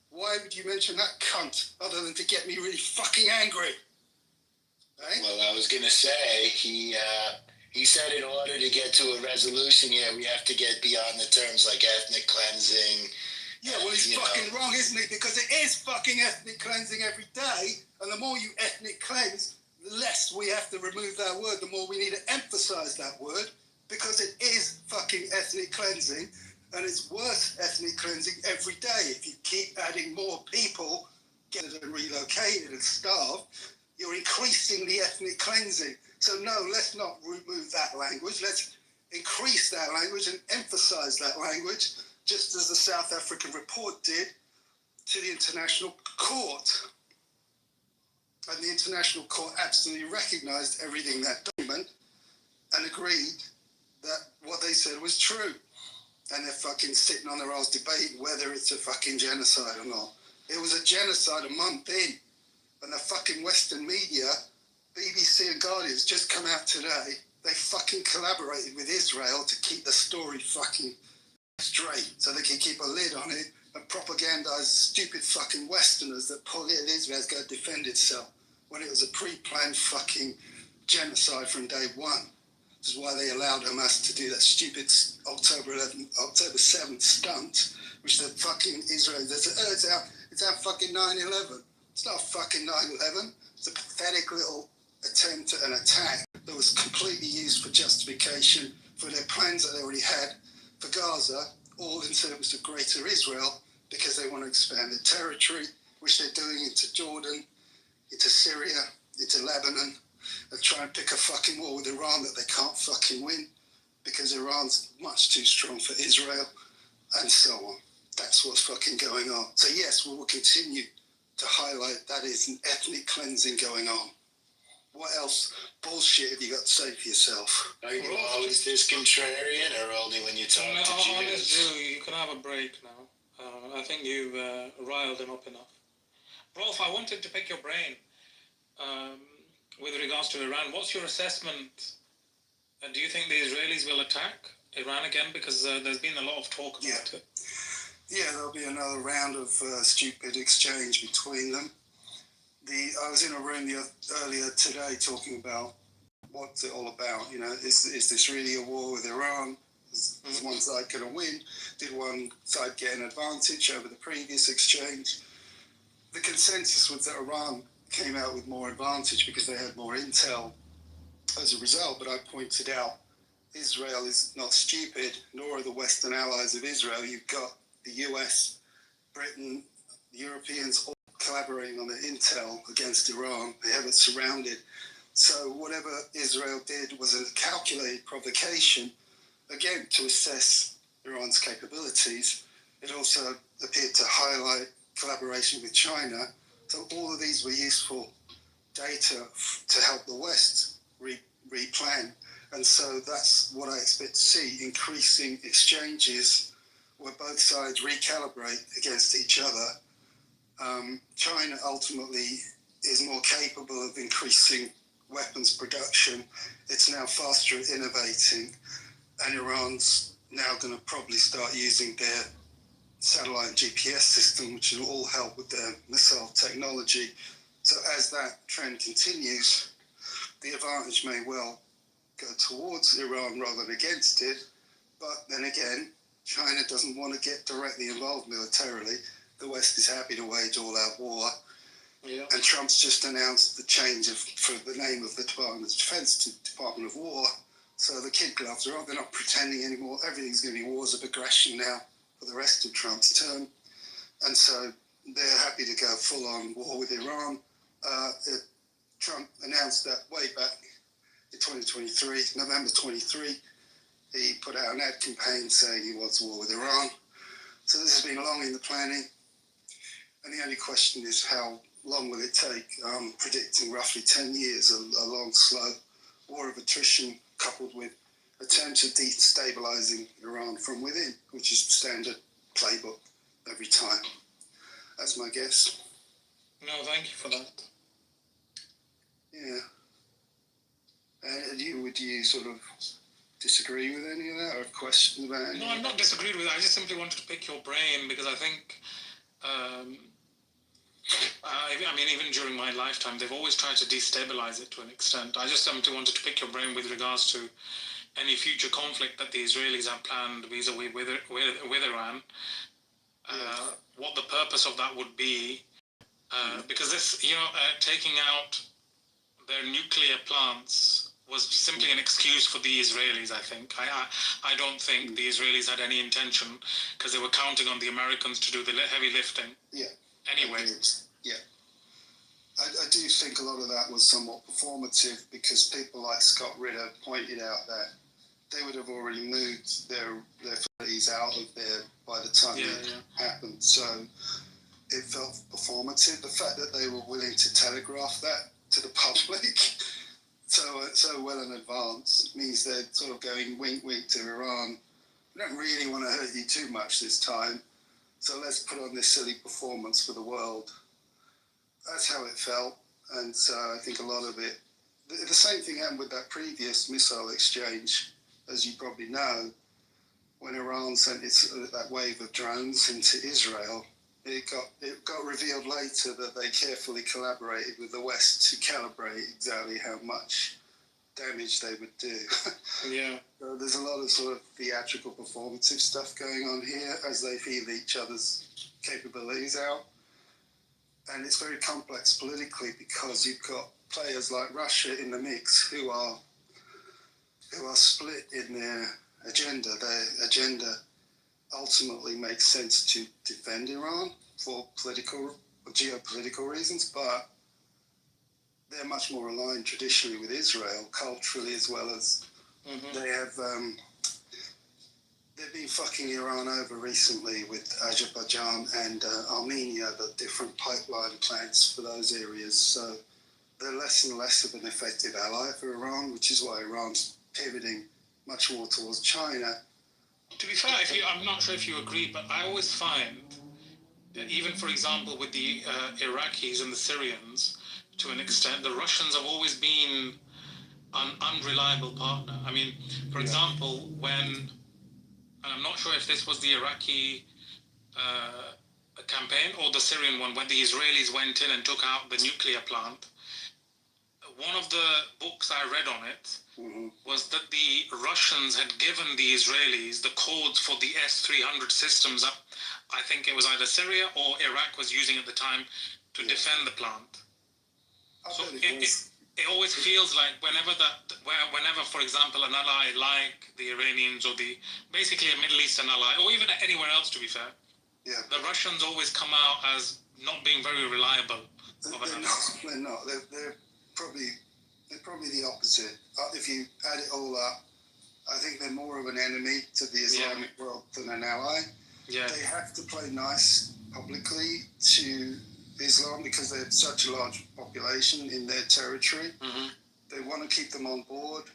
Why would you mention that cunt other than to get me really fucking angry? Eh? Well, I was going to say, he said in order to get to a resolution here, we have to get beyond the terms like ethnic cleansing. Yeah, well, he's fucking wrong, isn't he? Because it is fucking ethnic cleansing every day. And the more you ethnic cleanse, the less we have to remove that word, the more we need to emphasize that word. Because it is fucking ethnic cleansing, and it's worse ethnic cleansing every day. If you keep adding more people, get it and relocated and starved, you're increasing the ethnic cleansing. So no, let's not remove that language. Let's increase that language and emphasize that language, just as the South African report did to the International Court. And the International Court absolutely recognized everything that document and agreed that what they said was true. And they're fucking sitting on their ass debating whether it's a fucking genocide or not. It was a genocide a month in. And the fucking Western media, BBC and Guardian's just come out today. They fucking collaborated with Israel to keep the story fucking straight so they can keep a lid on it and propagandize stupid fucking Westerners that Israel's going to defend itself when it was a pre-planned fucking genocide from day one. This is why they allowed Hamas to do that stupid October 7th stunt, which the fucking Israel, it's our fucking 9/11. It's not fucking 9/11. It's a pathetic little attempt at an attack that was completely used for justification for their plans that they already had for Gaza, all in service of Greater Israel, because they want to expand their territory, which they're doing into Jordan, into Syria, into Lebanon, and try and pick a fucking war with Iran that they can't fucking win because Iran's much too strong for Israel, and so on. That's what's fucking going on. So yes, we will continue to highlight that is an ethnic cleansing going on. What else bullshit have you got to say for yourself? Are you always this contrarian, or only when you talk to Jews? You can have a break now. I think you've riled him up enough. Rolf, I wanted to pick your brain with regards to Iran. What's your assessment? Do you think the Israelis will attack Iran again? Because there's been a lot of talk about it. Yeah, there'll be another round of stupid exchange between them. I was in a room earlier today talking about what's it all about. You know, is this really a war with Iran? Is one side going to win? Did one side get an advantage over the previous exchange? The consensus was that Iran came out with more advantage because they had more intel as a result. But I pointed out Israel is not stupid, nor are the Western allies of Israel. You've got the US, Britain, the Europeans all collaborating on the intel against Iran. They have it surrounded. So whatever Israel did was a calculated provocation, again, to assess Iran's capabilities. It also appeared to highlight collaboration with China. So all of these were useful data to help the West replan. And so that's what I expect to see, increasing exchanges where both sides recalibrate against each other. China ultimately is more capable of increasing weapons production. It's now faster at innovating, and Iran's now going to probably start using their satellite and GPS system, which will all help with their missile technology. So as that trend continues, the advantage may well go towards Iran rather than against it. But then again, China doesn't want to get directly involved militarily. The West is happy to wage all-out war. Yeah. And Trump's just announced the change for the name of the Department of Defense to Department of War. So the kid gloves are on. They're not pretending anymore. Everything's going to be wars of aggression now for the rest of Trump's term. And so they're happy to go full-on war with Iran. Trump announced that way back in 2023, November 23. He put out an ad campaign saying he wants war with Iran. So this has been long in the planning. And the only question is how long will it take? I'm predicting roughly 10 years, a long, slow war of attrition coupled with attempts at destabilizing Iran from within, which is standard playbook every time. That's my guess. No, thank you for that. Yeah. Would you sort of disagree with any of that, or question about any? No, I'm not disagreeing with it. I just simply wanted to pick your brain because I think, I mean, even during my lifetime, they've always tried to destabilize it to an extent. I just simply wanted to pick your brain with regards to any future conflict that the Israelis have planned vis-a-vis with Iran, what the purpose of that would be, because this, taking out their nuclear plants was simply an excuse for the Israelis, I think. I don't think the Israelis had any intention, because they were counting on the Americans to do the heavy lifting. Yeah. Anyway. Yeah. I do think a lot of that was somewhat performative, because people like Scott Ritter pointed out that they would have already moved their facilities out of there by the time it happened. So it felt performative. The fact that they were willing to telegraph that to the public so well in advance means they're sort of going wink wink to Iran. We don't really want to hurt you too much this time, so let's put on this silly performance for the world. That's how it felt, and so I think a lot of it. The same thing happened with that previous missile exchange, as you probably know, when Iran sent that wave of drones into Israel. It got revealed later that they carefully collaborated with the West to calibrate exactly how much damage they would do. Yeah. So there's a lot of sort of theatrical performative stuff going on here as they feel each other's capabilities out. And it's very complex politically, because you've got players like Russia in the mix who are split in their agenda. Their agenda ultimately makes sense to defend Iran for political or geopolitical reasons, but they're much more aligned traditionally with Israel, culturally, as well as they have. They've been fucking Iran over recently with Azerbaijan and Armenia, the different pipeline plants for those areas. So they're less and less of an effective ally for Iran, which is why Iran's pivoting much more towards China. To be fair, I'm not sure if you agree, but I always find that even, for example, with the Iraqis and the Syrians, to an extent, the Russians have always been an unreliable partner. I mean, for example, and I'm not sure if this was the Iraqi campaign or the Syrian one, when the Israelis went in and took out the nuclear plant, one of the books I read on it was that the Russians had given the Israelis the codes for the S-300 systems up. I think it was either Syria or Iraq was using at the time to defend the plant. So it always feels like whenever, for example, an ally like the Iranians or basically a Middle Eastern ally, or even anywhere else, to be fair, the Russians always come out as not being very reliable. They're not. They're probably the opposite. If you add it all up, I think they're more of an enemy to the Islamic world than an ally. Yeah. They have to play nice publicly to Islam because they have such a large population in their territory. They want to keep them on board.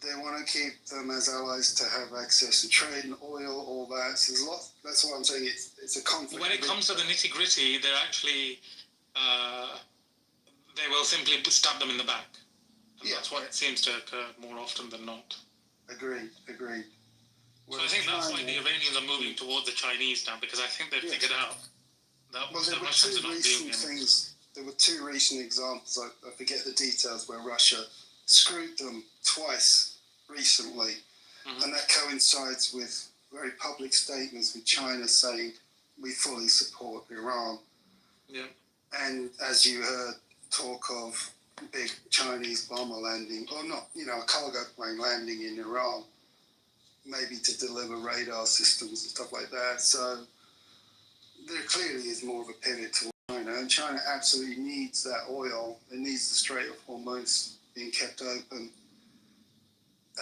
They want to keep them as allies to have access to trade and oil, all that. So there's a lot. That's why I'm saying it's a conflict. When it comes to the nitty gritty, they're actually they will simply stab them in the back. And that's what seems to occur more often than not. Agreed. So I think that's why the Iranians are moving towards the Chinese now, because I think they've figured out that the Russians are not doing it. There were two recent examples, I forget the details, where Russia screwed them twice recently. And that coincides with very public statements with China saying, we fully support Iran. Yeah. And as you heard, talk of big Chinese bomber landing, or not, a cargo plane landing in Iran, maybe to deliver radar systems and stuff like that. So there clearly is more of a pivot to China, and China absolutely needs that oil. It needs the Strait of Hormuz being kept open.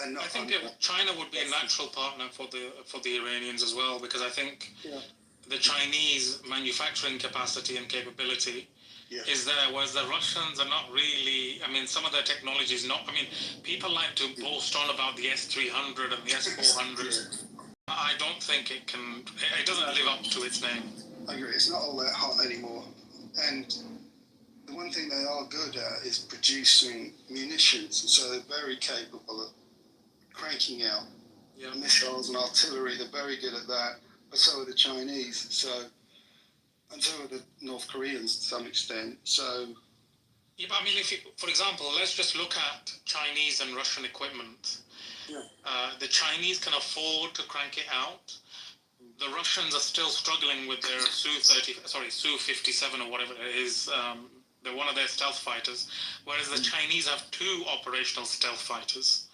And I think China would be a natural partner for the Iranians as well, because I think the Chinese manufacturing capacity and capability is there, whereas the Russians are not really. I mean, some of their technology is not. I mean, people like to boast on about the S-300 and the S-400. I don't think it can. It doesn't live up to its name. I agree. It's not all that hot anymore. And the one thing they are good at is producing munitions. So they're very capable of cranking out missiles and artillery. They're very good at that. But so are the Chinese. And so are the North Koreans to some extent. So. Yeah, but I mean, for example, let's just look at Chinese and Russian equipment. The Chinese can afford to crank it out. The Russians are still struggling with their Su-57 or whatever it is They're one of their stealth fighters, whereas the Chinese have 2 operational stealth fighters.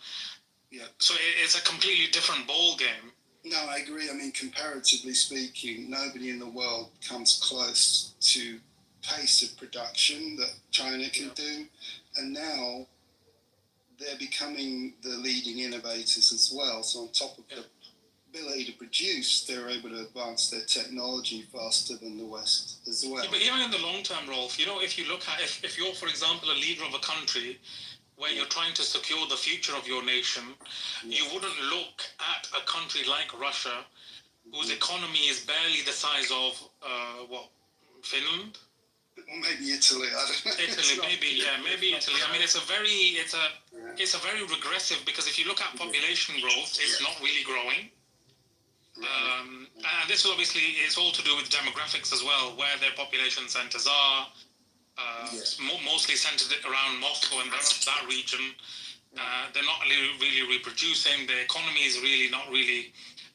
Yeah. So it's a completely different ball game. No, I agree. I mean, comparatively speaking, nobody in the world comes close to pace of production that China can do, and now they're becoming the leading innovators as well. So on top of the ability to produce, they're able to advance their technology faster than the West as well. Yeah, but even in the long term, Rolf, you know, if you look at, if you're, for example, a leader of a country where you're trying to secure the future of your nation, you wouldn't look at a country like Russia, whose economy is barely the size of, Finland? Or maybe Italy, I don't know. Italy, maybe Italy. I mean, it's a very regressive, because if you look at population growth, it's not really growing. And this obviously is all to do with demographics as well, where their population centers are, mostly centered around Moscow and that region. They're not really reproducing. The economy is really not really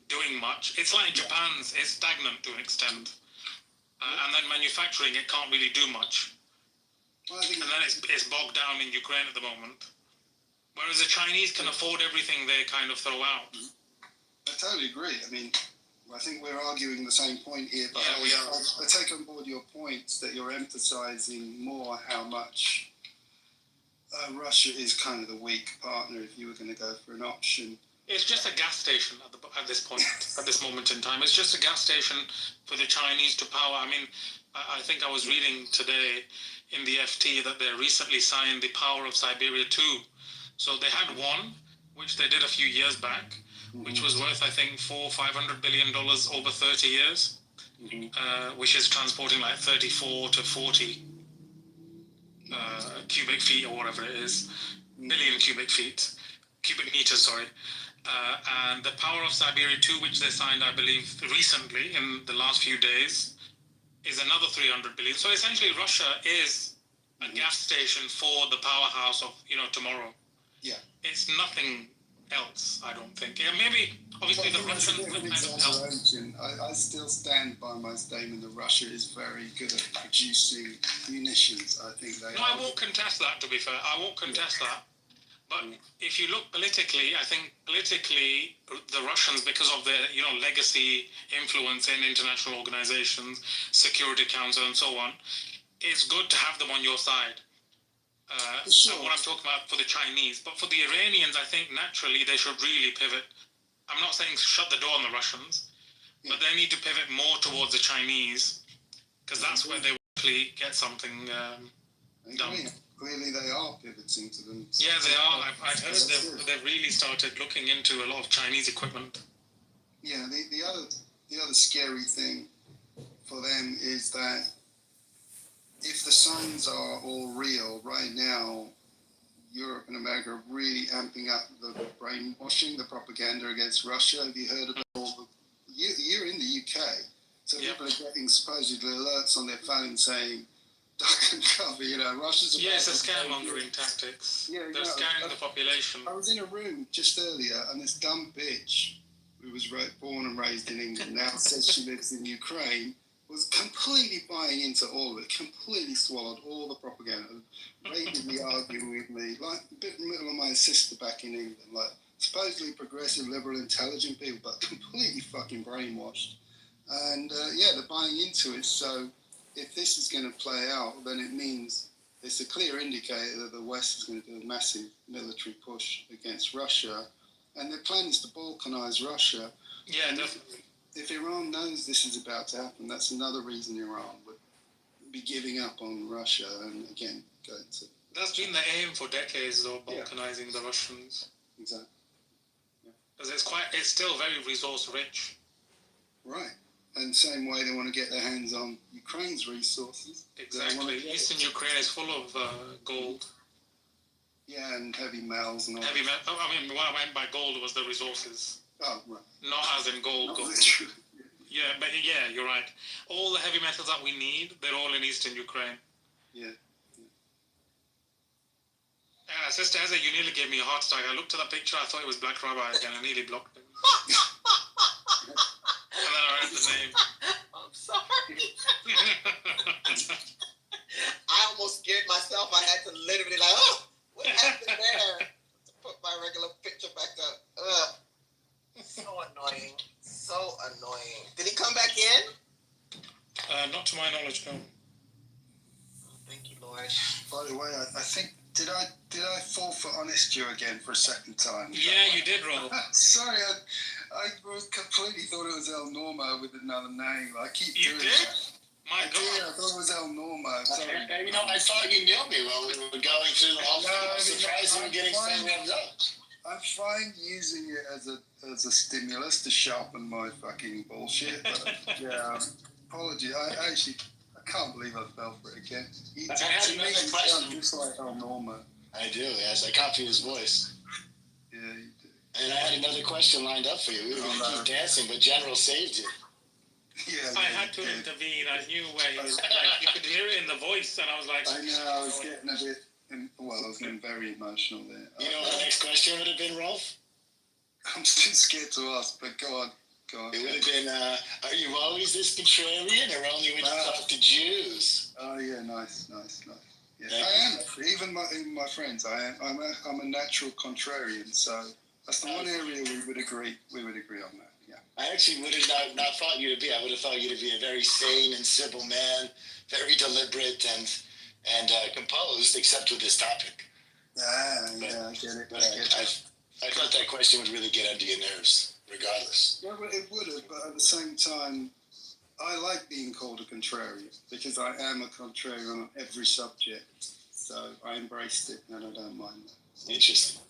doing much. It's like Japan's, it's stagnant to an extent. And then manufacturing, it can't really do much. And then it's bogged down in Ukraine at the moment. Whereas the Chinese can afford everything they kind of throw out. I totally agree. I mean, I think we're arguing the same point here, but we are. I take on board your points that you're emphasizing more how much Russia is kind of the weak partner if you were going to go for an option. It's just a gas station at this point, at this moment in time. It's just a gas station for the Chinese to power. I mean, I think I was reading today in the FT that they recently signed the Power of Siberia 2. So they had one, which they did a few years back, which was worth, I think, $500 billion over 30 years, which is transporting like 34 to 40 cubic feet or whatever it is, million cubic meters, sorry. And the Power of Siberia 2, which they signed, I believe, recently in the last few days, is another 300 billion. So essentially, Russia is a gas station for the powerhouse of, tomorrow. Yeah. It's nothing else, I don't think. Yeah, maybe, obviously, the Russians would kind of help. I still stand by my statement that Russia is very good at producing munitions. I think they I won't contest that, to be fair. I won't contest that. But if you look politically, I think politically, the Russians, because of their, legacy influence in international organizations, Security Council and so on, it's good to have them on your side. What I'm talking about for the Chinese. But for the Iranians, I think naturally they should really pivot. I'm not saying shut the door on the Russians, but they need to pivot more towards the Chinese, because that's where they actually get something done. Clearly they are pivoting to them. Yeah, they are. I've heard they've really started looking into a lot of Chinese equipment. Yeah, the other scary thing for them is that if the signs are all real, right now, Europe and America are really amping up the brainwashing, the propaganda against Russia. Have you heard of all you're in the UK, so people are getting supposedly alerts on their phone saying, duck and cover, Russia's about it's a scaremongering tactics. Yeah, they're scaring the population. I was in a room just earlier, and this dumb bitch, who was born and raised in England, now says she lives in Ukraine, was completely buying into all of it, completely swallowed all the propaganda, ragingly arguing with me, like a bit in the middle of my sister back in England, like supposedly progressive, liberal, intelligent people, but completely fucking brainwashed. And they're buying into it, so if this is going to play out, then it means it's a clear indicator that the West is going to do a massive military push against Russia. And their plan is to balkanize Russia. Yeah, definitely. If Iran knows this is about to happen, that's another reason Iran would be giving up on Russia and, again, going to... That's been the aim for decades, though, balkanizing the Russians. Exactly. Because it's still very resource-rich. Right. And same way they want to get their hands on Ukraine's resources. Exactly. Eastern Ukraine is full of gold. Yeah, and heavy metals and all heavy metal. I mean, what I meant by gold was the resources. Oh, right. Not as in gold. Yeah, but you're right. All the heavy metals that we need, they're all in Eastern Ukraine. Yeah. Sister Eza, you nearly gave me a heart attack. I looked at that picture, I thought it was Black Rabbi again. I nearly blocked him. And then I read the name. I'm sorry. I almost myself. I had to literally like, oh, what happened there? To put my regular picture back up. Ugh. So annoying. So annoying. Did he come back in? Not to my knowledge, no. Thank you, Lord. By the way, I think did I fall for honest you again for a second time? Yeah, you did, Rob. Sorry, I completely thought it was El Normo with another name. I keep You doing did? that. My God. I thought it was El Normo. Sorry. You know, I thought you knew me while we were going through the whole thing. I was surprised you were getting so revved up. I'm fine using it as a stimulus to sharpen my fucking bullshit, but yeah, apology. I can't believe I fell for it again. I had another question. Just like El Normo. I do, yes. I copy his voice. Yeah, you do. And I had another question lined up for you. We were going to keep dancing, but General saved you. Yeah, I had to intervene. I knew where he was. Like, you could hear it in the voice, and I was like, I know, I was getting a bit. I was getting very emotional there. You know what the next question would have been, Rolf? I'm too scared to ask, but go on. It would have been, are you always this contrarian, or only when you talk to Jews? Oh yeah, nice. Yeah, I am actually. Even my friends, I am. I'm a natural contrarian, so that's the one area we would agree. We would agree on that. Yeah. I actually would have not thought you to be. I would have thought you to be a very sane and civil man, very deliberate and composed, except with this topic. Yeah, I get it. But I thought that question would really get under your nerves, regardless. Yeah, well, it would have, but at the same time, I like being called a contrarian because I am a contrarian on every subject. So I embraced it, and I don't mind that. Interesting.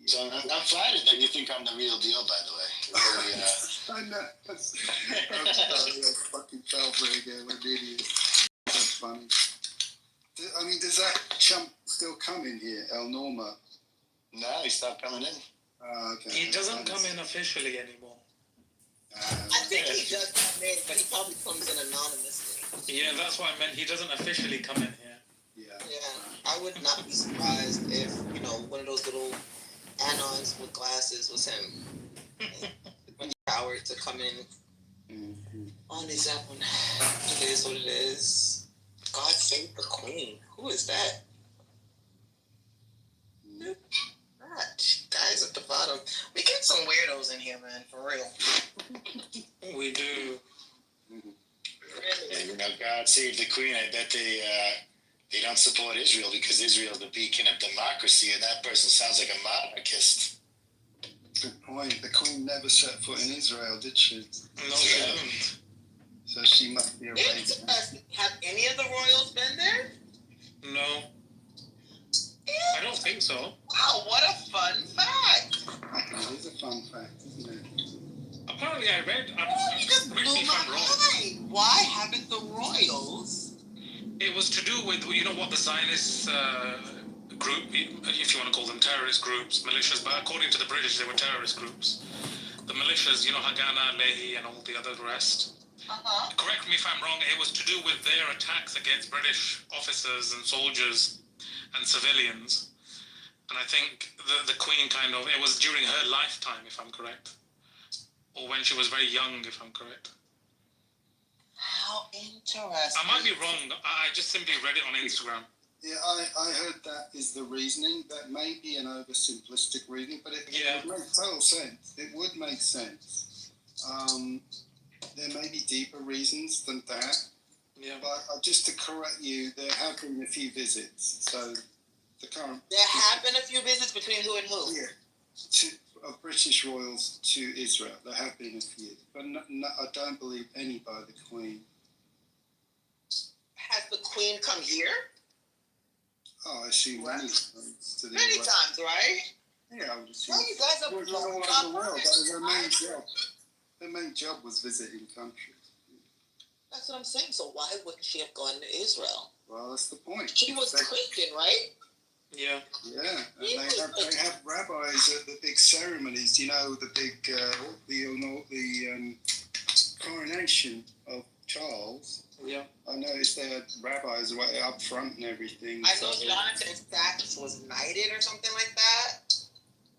Yeah. So I'm flattered that you think I'm the real deal, by the way. Really, I know. I'm sorry, I fucking fell for it again. I'm an idiot. That's funny. I mean, does that chump still come in here, El Normo? No, he stopped coming in. Okay. He doesn't come in officially anymore. I think he does come in, but he probably comes in anonymously. Yeah, that's what I meant. He doesn't officially come in here. Yeah, I would not be surprised if, one of those little anons with glasses was him. When Howard to come in on his that one. It is what it is. God save the Queen. Who is that? Guys at the bottom. We get some weirdos in here, man, for real. We do. Yeah, God save the Queen. I bet they don't support Israel because Israel's the beacon of democracy, and that person sounds like a monarchist. Good point. The Queen never set foot in Israel, did she? No, she didn't. So she must be a racist. Have any of the royals been there? No. I don't think so. Wow, what a fun fact! It is a fun fact, isn't it? Apparently I read, just blew my mind. Why haven't the royals? It was to do with, what the Zionist group, if you want to call them terrorist groups, militias, but according to the British, they were terrorist groups. The militias, Haganah, Lehi, and all the other rest. Correct me if I'm wrong, it was to do with their attacks against British officers and soldiers and civilians. And I think the Queen it was during her lifetime, if I'm correct. Or when she was very young, if I'm correct. How interesting. I might be wrong. I just simply read it on Instagram. Yeah, I heard that is the reasoning. That may be an oversimplistic reasoning, but it would make total sense. It would make sense. There may be deeper reasons than that. Yeah. But just to correct you, there have been a few visits. So the current... There have been a few visits between who and who? Yeah. Of British royals to Israel. There have been a few. But I don't believe any by the Queen. Has the Queen come here? Oh, I see many times. Many times, right? Yeah, I would assume. Well, you guys are all over the world. That was their main job. Their main job was visiting countries. That's what I'm saying. So why wouldn't she have gone to Israel? Well, that's the point. She was Christian, right? Yeah. Yeah, and they have rabbis at the big ceremonies. The big the coronation of Charles. Yeah. I noticed they had rabbis right up front and everything. I know Jonathan Sachs was knighted or something like that.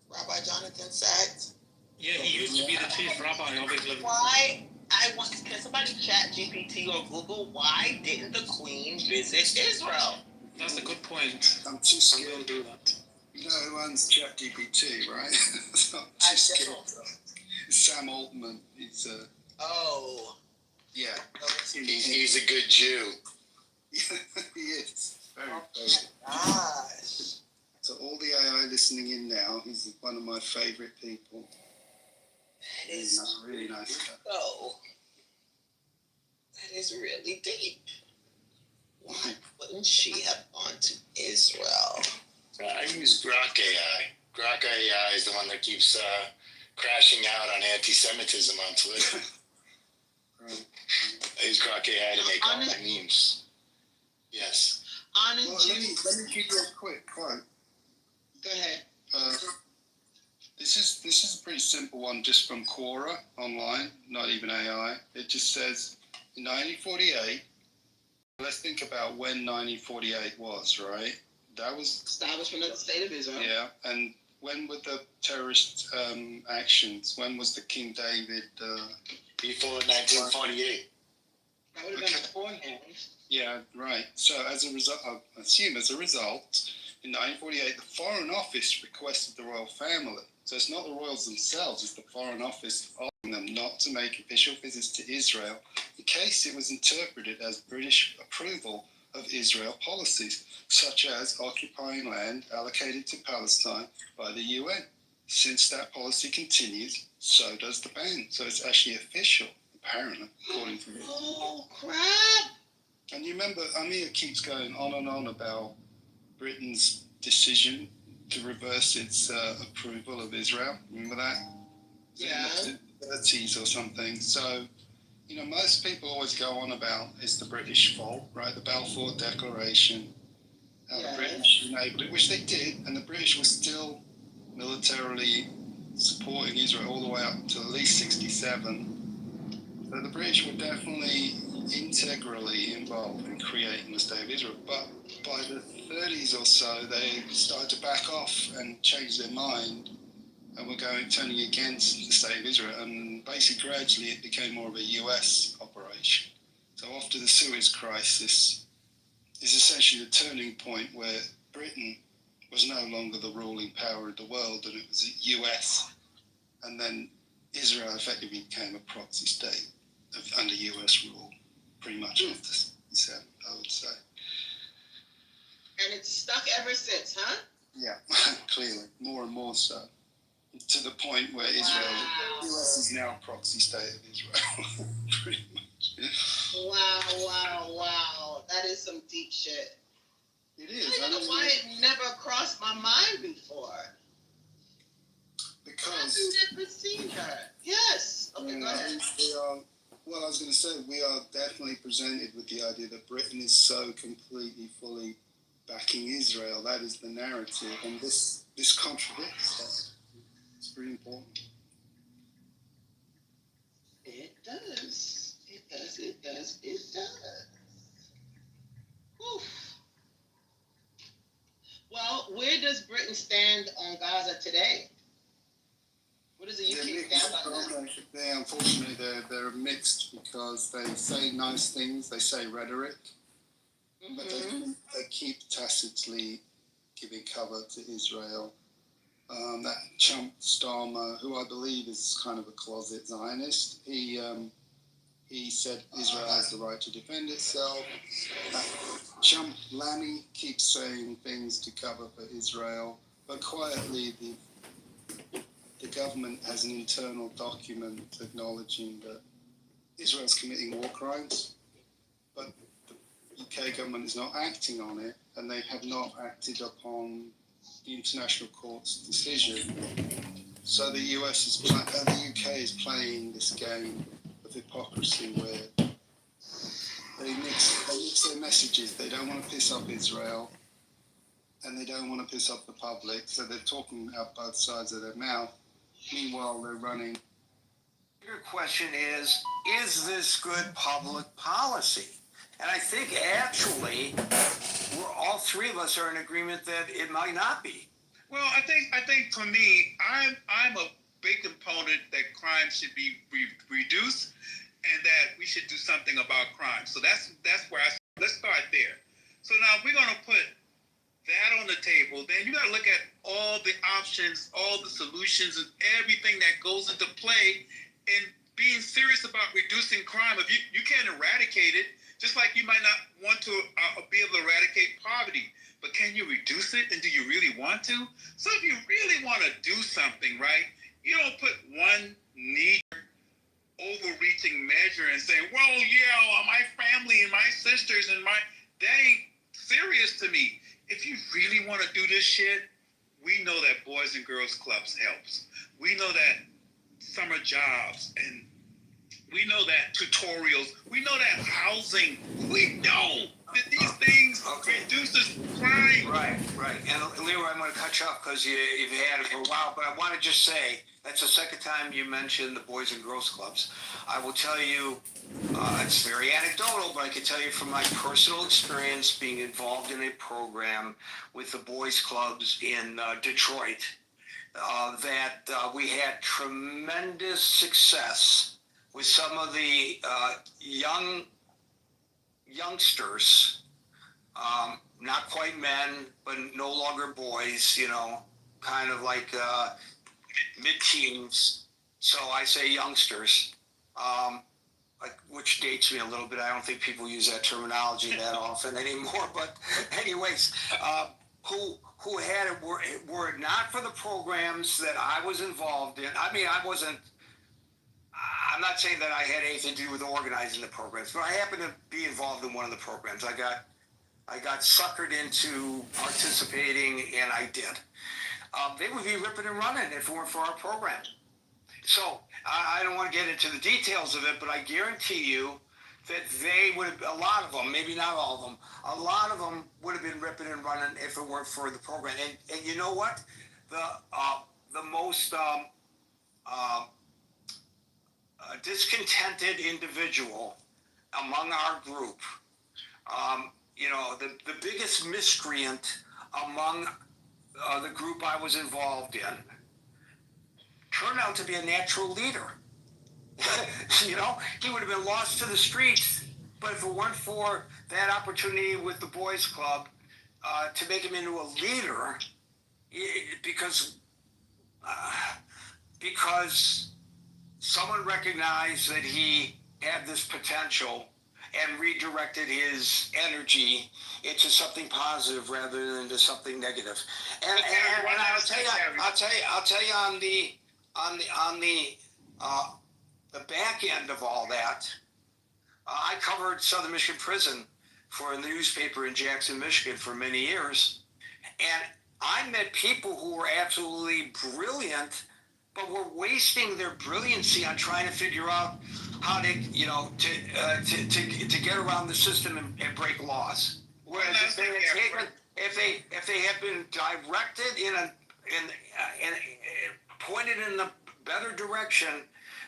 Rabbi Jonathan Sachs. Yeah, he used to be the chief rabbi of England. Why? Can somebody chat GPT or Google why didn't the Queen visit Israel? That's a good point. I'm too scared. I'm gonna do that. You know who owns ChatGPT, right? So I'm too scared. It's Sam Altman. He's Oh. yeah. He's a good Jew. He is. Very Gosh. So all the AI listening in now, he's one of my favorite people. That is really nice guy. Oh, that is really deep. Why wouldn't she have gone to Israel? I use Grok AI. Grok AI is the one that keeps crashing out on anti-Semitism on Twitter. I use Grok AI to make all my memes. Yes. Well, let me give you a quick quote. Go ahead. This is a pretty simple one, just from Quora online, not even AI. It just says, in 1948, let's think about when 1948 was, right? That was establishment of the State of Israel. Yeah, and when were the terrorist actions? When was the King David? Before 1948. That would have been beforehand. Yeah, right. So as a result, I assume as a result, in 1948, the Foreign Office requested the royal family. So it's not the royals themselves, it's the Foreign Office asking them not to make official visits to Israel in case it was interpreted as British approval of Israel policies, such as occupying land allocated to Palestine by the UN. Since that policy continues, so does the ban. So it's actually official, apparently, according to this. Oh, crap! And you remember, Amir keeps going on and on about Britain's decision to reverse its approval of Israel. Remember that? Yeah. In the 30s or something. So, you know, most people always go on about it's the British fault, right? The Balfour Declaration. How the British enabled it, which they did, and the British were still militarily supporting Israel all the way up to at least 67. So the British were definitely integrally involved in creating the State of Israel. But by the 30s or so, they started to back off and change their mind, and were turning against the State of Israel. And basically, gradually, it became more of a US operation. So after the Suez Crisis is essentially the turning point where Britain was no longer the ruling power of the world, and it was the US. And then Israel effectively became a proxy state under US rule, pretty much after 67, I would say. And it's stuck ever since, huh? Yeah, clearly, more and more so. To the point where Israel, the US is now a proxy state of Israel, pretty much. Wow. That is some deep shit. It is. I don't know why it never crossed my mind before. Because I've never seen her. Yes. Okay, go ahead. Well, I was going to say, we are definitely presented with the idea that Britain is so completely, fully backing Israel. That is the narrative, and this contradicts that. It's pretty important. It does. Whew. Well, where does Britain stand on Gaza today? What does the UK stand on that? Unfortunately, they're mixed because they say nice things, they say rhetoric, but they keep tacitly giving cover to Israel. That chump Starmer, who I believe is kind of a closet Zionist, he said Israel has the right to defend itself. That chump Lammy keeps saying things to cover for Israel, but quietly the government has an internal document acknowledging that Israel's committing war crimes, but the UK government is not acting on it, and they have not acted upon the International Court's decision. So the UK is playing this game of hypocrisy where they mix their messages. They don't want to piss off Israel, and they don't want to piss off the public, so they're talking out both sides of their mouth. Meanwhile, they're running. The bigger question is this good public policy? And I think actually, all three of us are in agreement that it might not be. Well, I think for me, I'm a big component that crime should be reduced, and that we should do something about crime. So that's where let's start there. So now if we're going to put that on the table, then you got to look at all the options, all the solutions, and everything that goes into play in being serious about reducing crime. If you can't eradicate it, just like you might not want to be able to eradicate poverty, but can you reduce it, and do you really want to? So if you really want to do something, right, you don't put one knee overreaching measure and say, well, yeah, my family and my sisters and that ain't serious to me. If you really want to do this shit, we know that Boys and Girls Clubs helps. We know that summer jobs, and we know that tutorials, we know that housing, we know that these things reduces crime. Right. And Leroy, I'm going to cut you off because you've had it for a while, but I want to just say, that's the second time you mentioned the Boys and Girls Clubs. I will tell you, it's very anecdotal, but I can tell you from my personal experience being involved in a program with the Boys Clubs in Detroit, that we had tremendous success with some of the youngsters, not quite men, but no longer boys, kind of like mid-teens. So I say youngsters, which dates me a little bit. I don't think people use that terminology that often anymore. But anyways, who had it were it not for the programs that I was involved in. I mean, I'm not saying that I had anything to do with organizing the programs, but I happened to be involved in one of the programs. I got suckered into participating, and I did. They would be ripping and running if it weren't for our program. So I don't want to get into the details of it, but I guarantee you that they would have, a lot of them, maybe not all of them, a lot of them would have been ripping and running if it weren't for the program. And you know what? The most discontented individual among our group, the biggest miscreant among the group I was involved in, turned out to be a natural leader. He would have been lost to the streets, but if it weren't for that opportunity with the Boys Club to make him into a leader, because someone recognized that he had this potential and redirected his energy into something positive rather than into something negative. And I'll tell you on the back end of all that, I covered Southern Michigan Prison for a newspaper in Jackson, Michigan for many years, and I met people who were absolutely brilliant, but were wasting their brilliancy on trying to figure out how to get around the system and break laws. Whereas if they had been directed pointed in the better direction,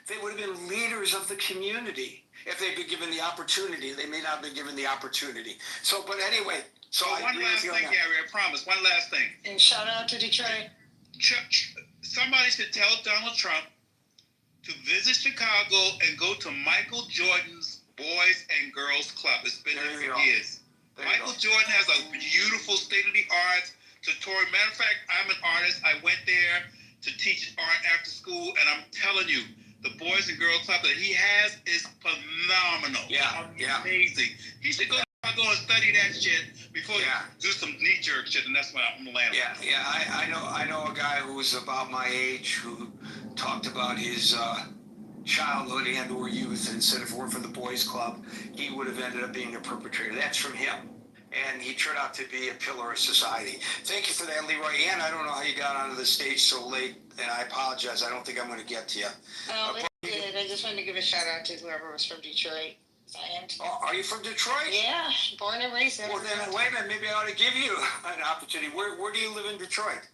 they would have been leaders of the community. If they'd been given the opportunity, they may not have been given the opportunity. So, but anyway. So one last thing, Gary, I promise. One last thing. And shout out to Detroit. Somebody should tell Donald Trump to visit Chicago and go to Michael Jordan's Boys and Girls Club. It's been there for years. Michael Jordan has a beautiful state-of-the-art tutorial. Matter of fact, I'm an artist. I went there to teach art after school, and I'm telling you, the Boys and Girls Club that he has is phenomenal. Yeah. Amazing. He should go and study that shit before you do some knee-jerk shit, and that's what I'm gonna land on. Yeah. I know a guy who was about my age who talked about his childhood and or youth, and said if it weren't for the Boys Club, he would have ended up being a perpetrator. That's from him. And he turned out to be a pillar of society. Thank you for that, Leroy. And I don't know how you got onto the stage so late, and I apologize. I don't think I'm going to get to you. Oh, it's good. I just wanted to give a shout out to whoever was from Detroit. I am. Oh, are you from Detroit? Yeah, born and raised there. Well, then wait a minute. Maybe I ought to give you an opportunity. Where do you live in Detroit?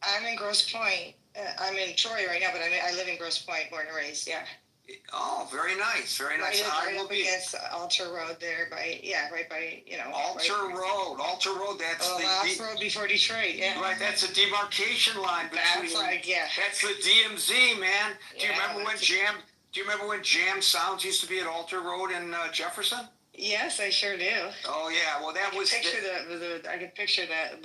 I'm in Grosse Pointe. I'm in Troy right now, but I live in Grosse Pointe, born and raised. Yeah. Oh, very nice, very nice. Right up against Alter Road there, right by Alter Road. That's the last road before Detroit. Yeah. Right, that's a demarcation line between. That's the DMZ, man. Do you remember when Jam Sounds used to be at Alter Road in Jefferson? Yes, I sure do. Oh yeah, well that was Picture I can picture that.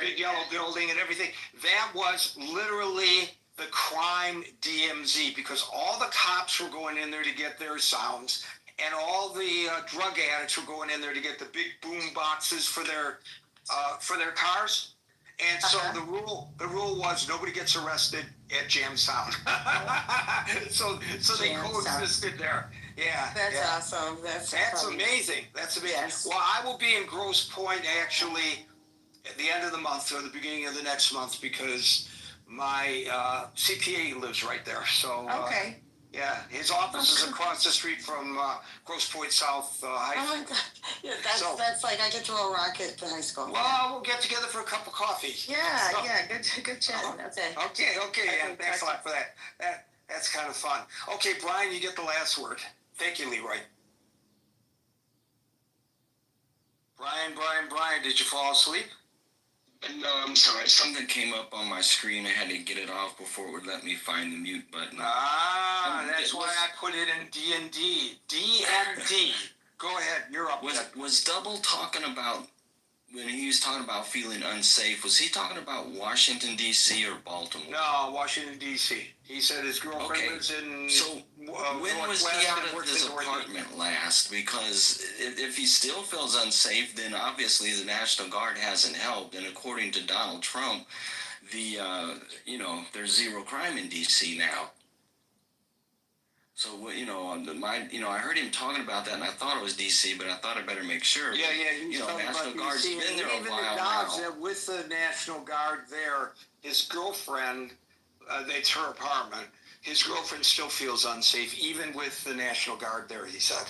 big yellow building and everything. That was literally the crime DMZ because all the cops were going in there to get their sounds, and all the drug addicts were going in there to get the big boom boxes for their cars. And so the rule was nobody gets arrested at Jam Sound. so they Jam coexisted there. Yeah. That's awesome. That's amazing. That's amazing. Yes. Well, I will be in Grosse Pointe actually at the end of the month or the beginning of the next month because my CPA lives right there. So Okay. yeah, his office is across the street from Grosse Pointe South High Oh School. my God. Yeah, So- that's like I could throw a rocket to high school. Well, we'll get together for a cup of coffee. Yeah, So- yeah, good chat. Okay. Okay, yeah, thanks a lot for that. That's kind of fun. Okay, Brian, you get the last word. Thank you, Leroy. Brian, did you fall asleep? No, I'm sorry. Something came up on my screen. I had to get it off before it would let me find the mute button. That's why I put it in D&D. D&D. Go ahead, you're up. Was Double talking about, when he was talking about feeling unsafe, was he talking about Washington, D.C. or Baltimore? No, Washington, D.C. He said his girlfriend lives in When was he out of his apartment last? Because if he still feels unsafe, then obviously the National Guard hasn't helped. And according to Donald Trump, there's zero crime in D.C. now. So I heard him talking about that, and I thought it was D.C., but I thought I better make sure. Yeah, he's talking National about Guard's DC. been there a Even while acknowledged now. that with the National Guard there, his girlfriend, it's her apartment, his girlfriend still feels unsafe, even with the National Guard there, he said.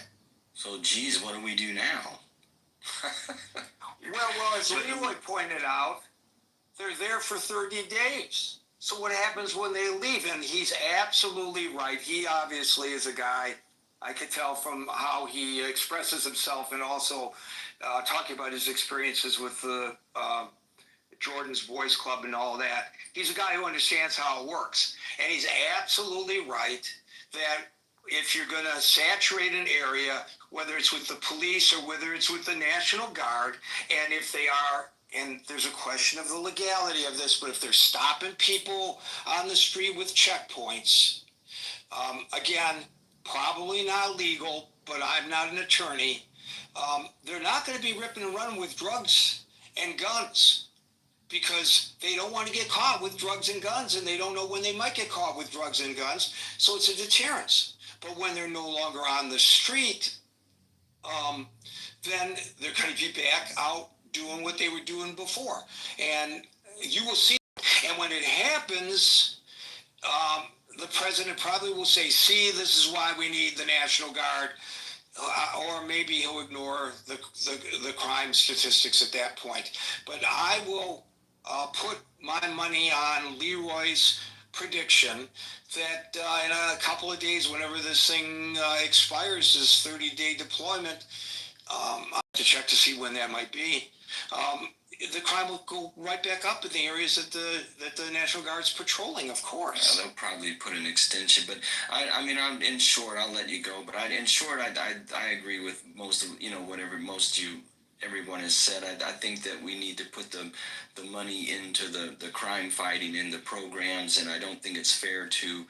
So, geez, what do we do now? Well, as Leroy pointed out, they're there for 30 days. So what happens when they leave? And he's absolutely right. He obviously is a guy, I could tell from how he expresses himself and also talking about his experiences with the Jordan's Boys Club and all that. He's a guy who understands how it works. And he's absolutely right that if you're going to saturate an area, whether it's with the police or whether it's with the National Guard, and if they are, and there's a question of the legality of this, but if they're stopping people on the street with checkpoints, again, probably not legal, but I'm not an attorney, they're not going to be ripping and running with drugs and guns because they don't want to get caught with drugs and guns, and they don't know when they might get caught with drugs and guns, so it's a deterrence. But when they're no longer on the street, then they're going to be back out doing what they were doing before. And you will see, and when it happens, the president probably will say, see, this is why we need the National Guard, or maybe he'll ignore the crime statistics at that point. But I will put my money on Leroy's prediction that in a couple of days, whenever this thing expires, this 30-day deployment, I'll have to check to see when that might be, the crime will go right back up in the areas that the National Guard's patrolling, of course. Yeah, they'll probably put an extension, but I'm in short, I'll let you go, but I agree with most of, whatever everyone has said. I think that we need to put the money into the crime fighting in the programs, and I don't think it's fair to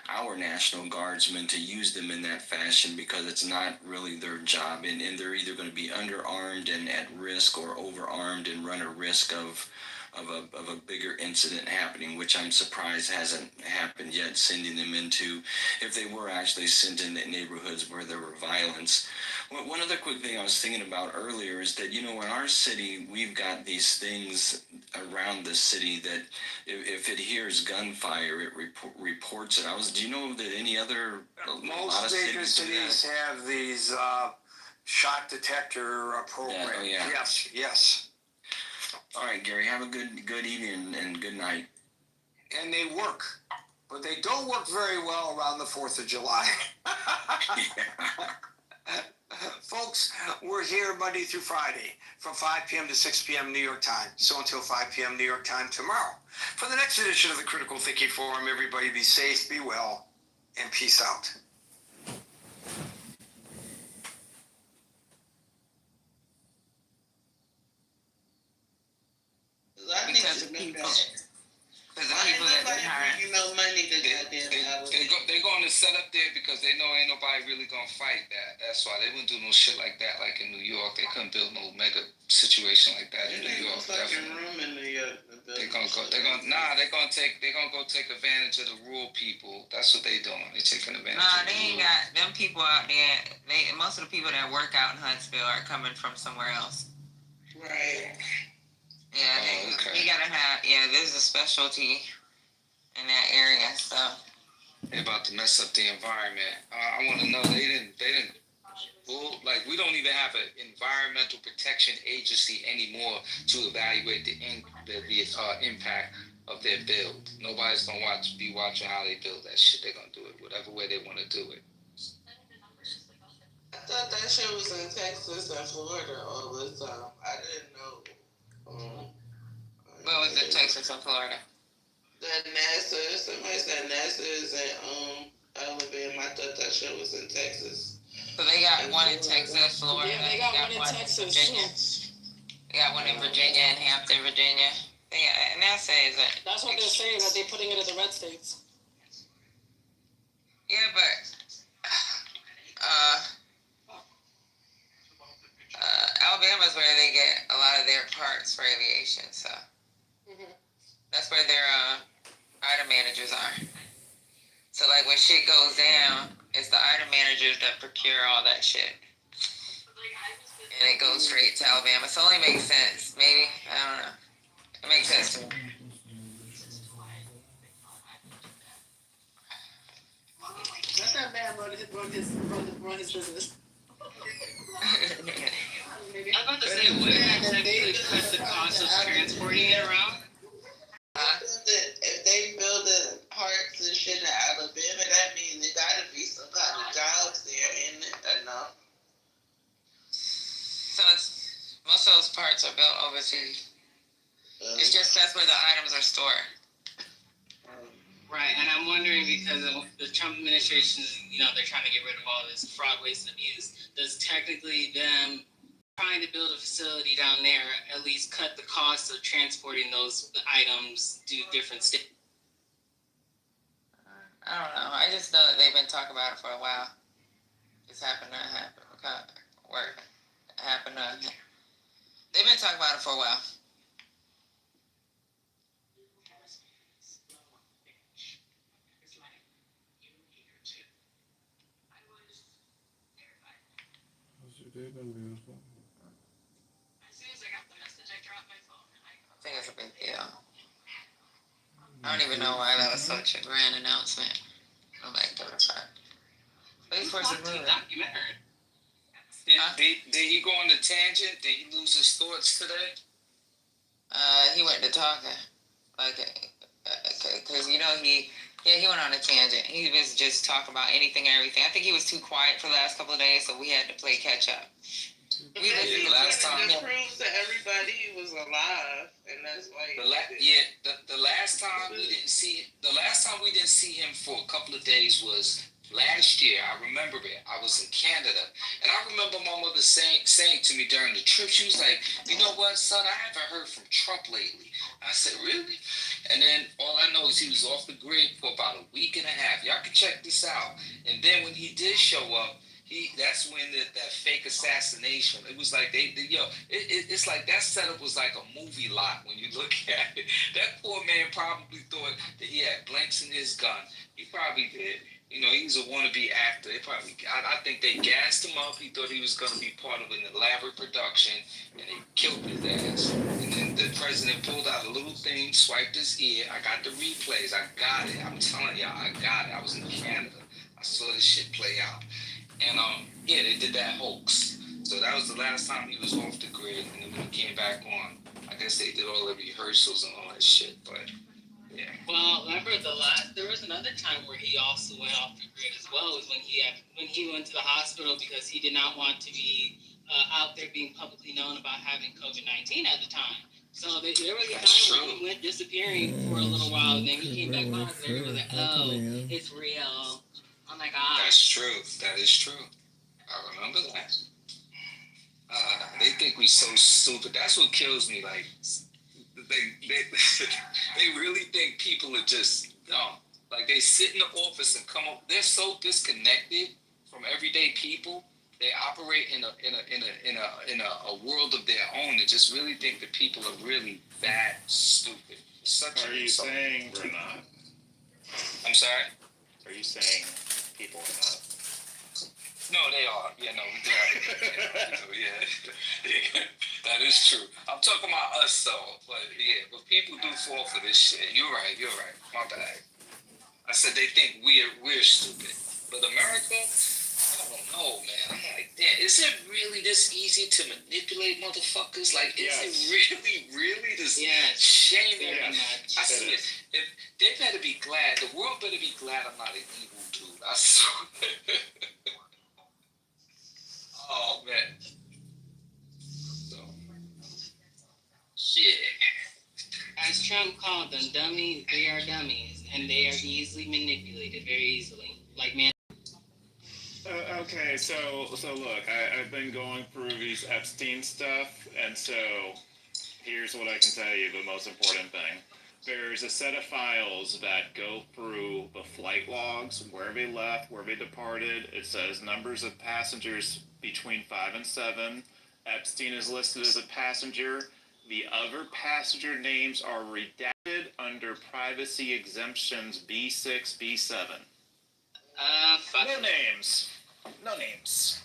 our National Guardsmen to use them in that fashion because it's not really their job, and they're either going to be underarmed and at risk or overarmed and run a risk of a bigger incident happening, which I'm surprised hasn't happened yet, sending them into, if they were actually sent into neighborhoods where there were violence. One other quick thing I was thinking about earlier is that, in our city, we've got these things around the city that if it hears gunfire, it reports it. Do you know that any other, most major cities have these shot detector programs. Yeah. Yes. All right, Gary, have a good evening and good night. And they work, but they don't work very well around the 4th of July. Folks, we're here Monday through Friday from 5 p.m. to 6 p.m. New York time. So until 5 p.m. New York time tomorrow. For the next edition of the Critical Thinking Forum, everybody be safe, be well, and peace out. was set up there because they know ain't nobody really gonna fight that. That's why they wouldn't do no shit like that. Like in New York, they couldn't build no mega situation like that in New York. Room in New York. They're gonna go take advantage of the rural people. That's what they doing. They taking advantage. Nah, they ain't got them people out there. Most of the people that work out in Huntsville are coming from somewhere else. Right. Yeah, you gotta have. Yeah, there's a specialty in that area, so. They about to mess up the environment. I want to know they didn't. Like we don't even have an environmental protection agency anymore to evaluate the impact of their build. Nobody's gonna be watching how they build that shit. They're gonna do it whatever way they want to do it. I thought that shit was in Texas and Florida all the time. I didn't know. What was it, Texas and Florida? That NASA, somebody said NASA is in Alabama. I thought that shit was in Texas. So they got one in Texas, Florida. Yeah, they got one in Texas Virginia. They got one in Virginia and Hampton, Virginia. NASA is it? That's what they're saying, that they're putting it in the red states. Yeah, but Alabama's where they get a lot of their parts for aviation, so that's where their item managers are. So like when shit goes down, it's the item managers that procure all that shit. And it goes straight to Alabama. So it only makes sense, maybe. I don't know. It makes sense to me. Let that man run his business. I'm about to say, would that technically cut the cost of transporting it around? If they building parks and shit in Alabama, that means there gotta be some kind of jobs there, in it, I know. So most of those parts are built overseas. It's just that's where the items are stored. Right, and I'm wondering because of the Trump administration, they're trying to get rid of all this fraud, waste, and abuse. Does technically them trying to build a facility down there at least cut the cost of transporting those items to different states? I don't know. I just know that they've been talking about it for a while. It's happened. They've been talking about it for a while. I think it's a big deal. I don't even know why that was such a grand announcement. I'm like, Space Force is moving. Did he go on the tangent? Did he lose his thoughts today? He went to talking, cause he went on a tangent. He was just talking about anything and everything. I think he was too quiet for the last couple of days, so we had to play catch up. The last time that proves that everybody was alive, and that's why. The last time we didn't see him for a couple of days was last year. I remember it. I was in Canada, and I remember my mother saying to me during the trip, she was like, "You know what, son? I haven't heard from Trump lately." I said, "Really?" And then all I know is he was off the grid for about a week and a half. Y'all can check this out. And then when he did show up, that's when that fake assassination. It was like it's like that setup was like a movie lot when you look at it. That poor man probably thought that he had blanks in his gun. He probably did. He's a wannabe actor. I think they gassed him up. He thought he was going to be part of an elaborate production, and they killed his ass. And then the president pulled out a little thing, swiped his ear. I got the replays. I got it. I'm telling y'all, I got it. I was in Canada. I saw this shit play out. And they did that hoax. So that was the last time he was off the grid. And then when he came back on, I guess they did all the rehearsals and all that shit. But yeah. Well, remember there was another time where he also went off the grid as well. Was when he went to the hospital because he did not want to be out there being publicly known about having COVID-19 at the time. So there was a time where he went disappearing for a little while, and then he came back on, and everyone was like, "Oh, it's real." Oh my God. That's true. That is true. I remember that. They think we so stupid. That's what kills me. Like, they really think people are just Like they sit in the office and come up. They're so disconnected from everyday people. They operate in a world of their own. They just really think that people are really that stupid. Are you saying we're not? I'm sorry? Are you saying people are not? No, they are. Yeah, no, we do have yeah. That is true. I'm talking about us though, but yeah, but people do fall for this shit. You're right. My bad. I said they think we're stupid. But America, I don't know, man. I'm like, damn, is it really this easy to manipulate motherfuckers? Like, is it really this shame? I see it. If they better be glad, the world better be glad I'm not an evil dude. I swear. Oh man. So, shit. As Trump called them, dummies, they are dummies, and they are easily manipulated, very easily. Like, man. Okay, so look, I've been going through these Epstein stuff, and so here's what I can tell you, the most important thing. There's a set of files that go through the flight logs, where they left, where they departed. It says numbers of passengers between 5 and 7. Epstein is listed as a passenger. The other passenger names are redacted under privacy exemptions B6, B7. Fuck. No names. No names.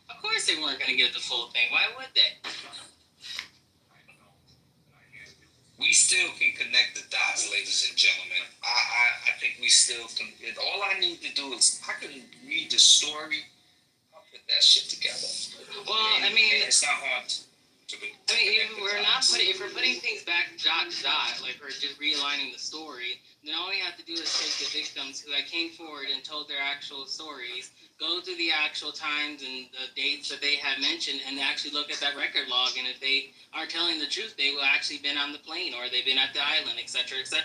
Of course they weren't going to get the full thing. Why would they? We still can connect the dots, ladies and gentlemen. I think we still can. All I need to do is I can read the story. I'll put that shit together. Well, I mean, it's not hard to. If we're putting things back dot to dot, like we're just realigning the story, then all we have to do is take the victims who came forward and told their actual stories, go through the actual times and the dates that they had mentioned, and actually look at that record log. And if they are telling the truth, they will actually been on the plane or they've been at the island, etc., etc.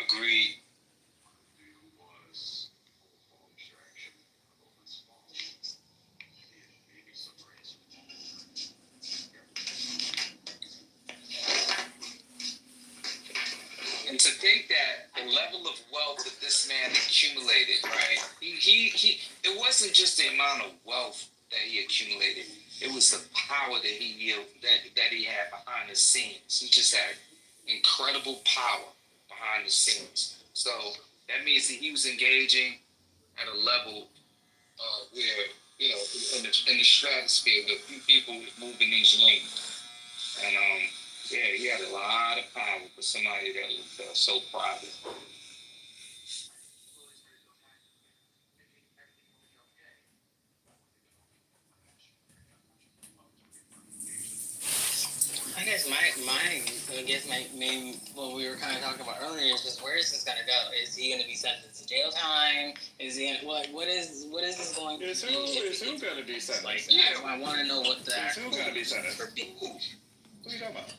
Agreed. And to think that the level of wealth that this man accumulated, right? He it wasn't just the amount of wealth that he accumulated. It was the power that he had behind the scenes. He just had incredible power behind the scenes. So that means that he was engaging at a level where, in the stratosphere, the few people moving these rings. And he had a lot of power for somebody that was so private. I guess my main, what we were kind of talking about earlier is just where is this gonna go? Is he gonna be sentenced to jail time? Is he what is this going to be? Is who gonna be sentenced? Like, I want to know what the is who gonna be sentenced? For people. Who are you talking about?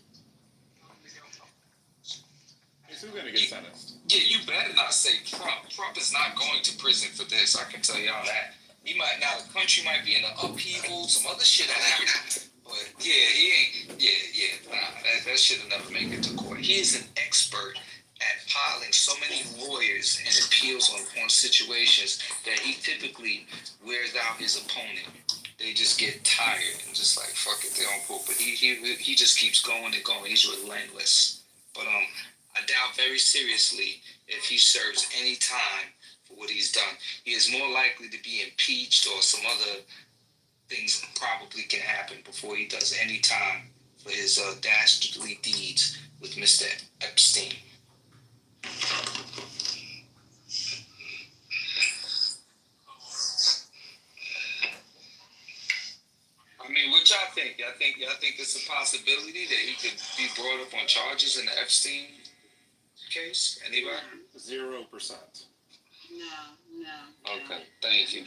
Is who gonna get sentenced? Yeah, you better not say Trump. Trump is not going to prison for this. I can tell y'all that. He might now. The country might be in an upheaval. Some other shit happened. But he ain't. That should have never made it to court. He is an expert at piling so many lawyers and appeals on situations that he typically wears out his opponent. They just get tired and just like fuck it, they don't quote. But he just keeps going and going. He's relentless. But I doubt very seriously if he serves any time for what he's done. He is more likely to be impeached or some other things probably can happen before he does any time for his dastardly deeds with Mr. Epstein. I mean, what y'all think? Y'all think it's a possibility that he could be brought up on charges in the Epstein case? Anybody? 0%. No. Okay, thank you.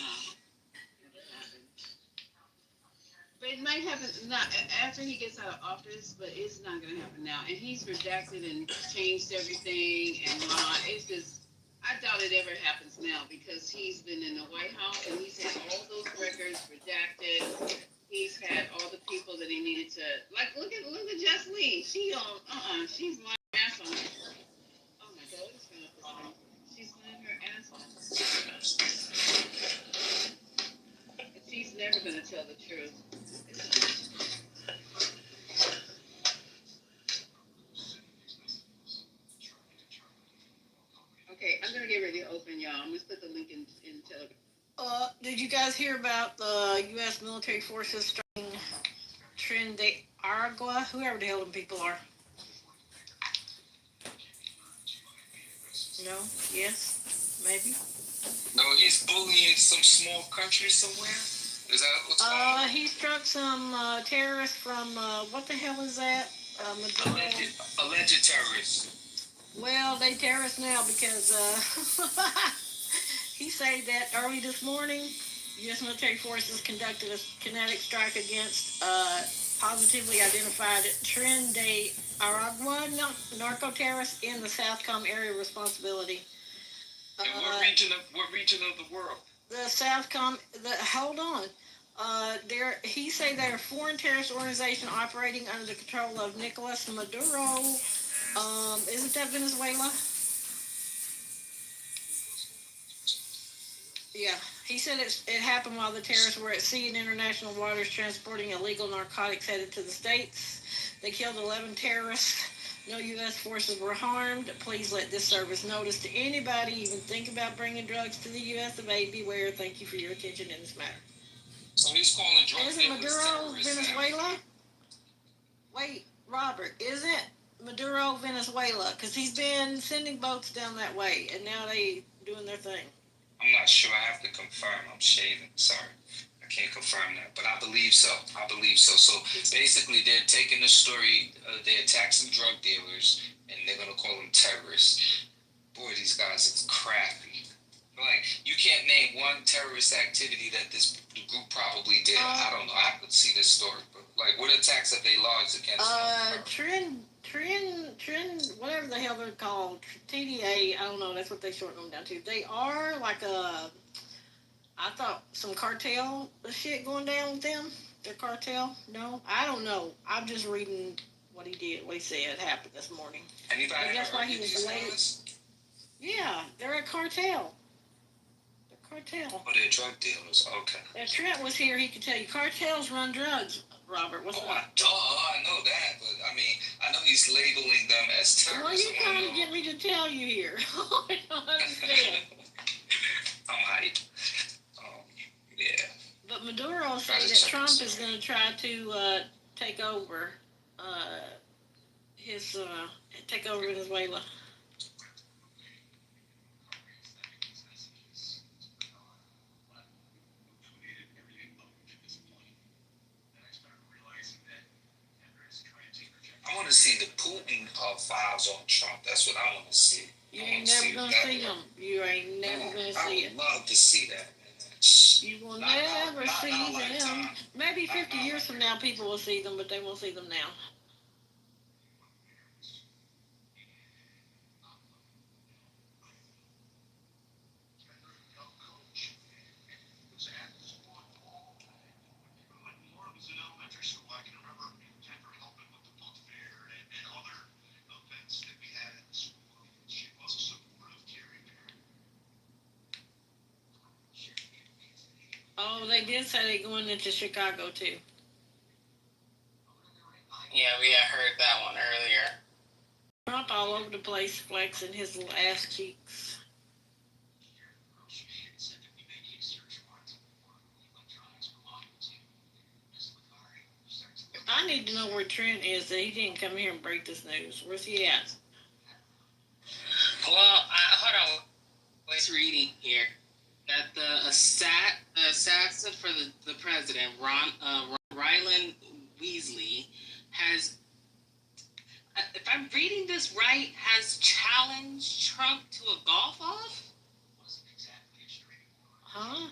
But it might happen not after he gets out of office, but it's not going to happen now. And he's redacted and changed everything and whatnot. It's just, I doubt it ever happens now because he's been in the White House and he's had all those records redacted. He's had all the people that he needed to, like, look at Justin. she on, she's lying her ass on it. Oh my God, what is going on? She's lying her ass on it. And she's never gonna tell the truth. Okay, I'm gonna get ready to open, y'all. I'm gonna put the link in Telegram. Did you guys hear about the U.S. military forces striking Trin de Aragua? Whoever the hell them people are. No? Yes? Maybe? No, he's bullying some small country somewhere. Is that what's going on? He struck some terrorists from, what the hell is that? Alleged terrorists. Well, they terrorists now because he said that early this morning, U.S. military forces conducted a kinetic strike against positively identified Trin de Aragua narco-terrorists in the Southcom area of responsibility. In what region of the world? The Southcom. Hold on. He say they're a foreign terrorist organization operating under the control of Nicolas Maduro. Isn't that Venezuela? Yeah, he said it happened while the terrorists were at sea in international waters transporting illegal narcotics headed to the States. They killed 11 terrorists. No U.S. forces were harmed. Please let this service notice to anybody even think about bringing drugs to the U.S. of A. Beware. Thank you for your attention in this matter. So he's calling drug Isn't dealers Maduro terrorists Venezuela? Wait, Robert, isn't Maduro Venezuela? Because he's been sending boats down that way, and now they doing their thing. I'm not sure. I have to confirm. I'm shaving. Sorry. I can't confirm that. But I believe so. So basically, they're taking the story. They attack some drug dealers, and they're going to call them terrorists. Boy, these guys are crappy. Like, you can't name one terrorist activity that this group probably did. I don't know. I have to see this story. But, like, what attacks have they lodged against Trin, whatever the hell they're called, TDA, I don't know, that's what they shorten them down to. They are like I thought some cartel shit going down with them. Their cartel? No? I don't know. I'm just reading what he said happened this morning. Anybody And that's ever why heard he of was these late. guys? Yeah, they're a cartel. Cartel. Oh, they're drug dealers. Okay. If Trent was here, he could tell you cartels run drugs. Robert, what's up? I know that, but I mean, I know he's labeling them as terrorists. Well, you're trying to get me to tell you here. I don't understand. I'm hyped. Yeah. But Maduro said that Trump is going to try to take over Venezuela. I want to see the Putin files on Trump. That's what I want to see. You ain't never going to see them. You ain't never going to see it. I would love to see that. You will never see them. Maybe 50 years from now, people will see them, but they won't see them now. Oh, they did say they're going into Chicago, too. Yeah, we had heard that one earlier. Trump all over the place flexing his little ass cheeks. I need to know where Trent is, that he didn't come here and break this news. Where's he at? Well, hold on. I was reading here that the assassin for the president, Ryland Weasley, has, if I'm reading this right, has challenged Trump to a golf off. Huh?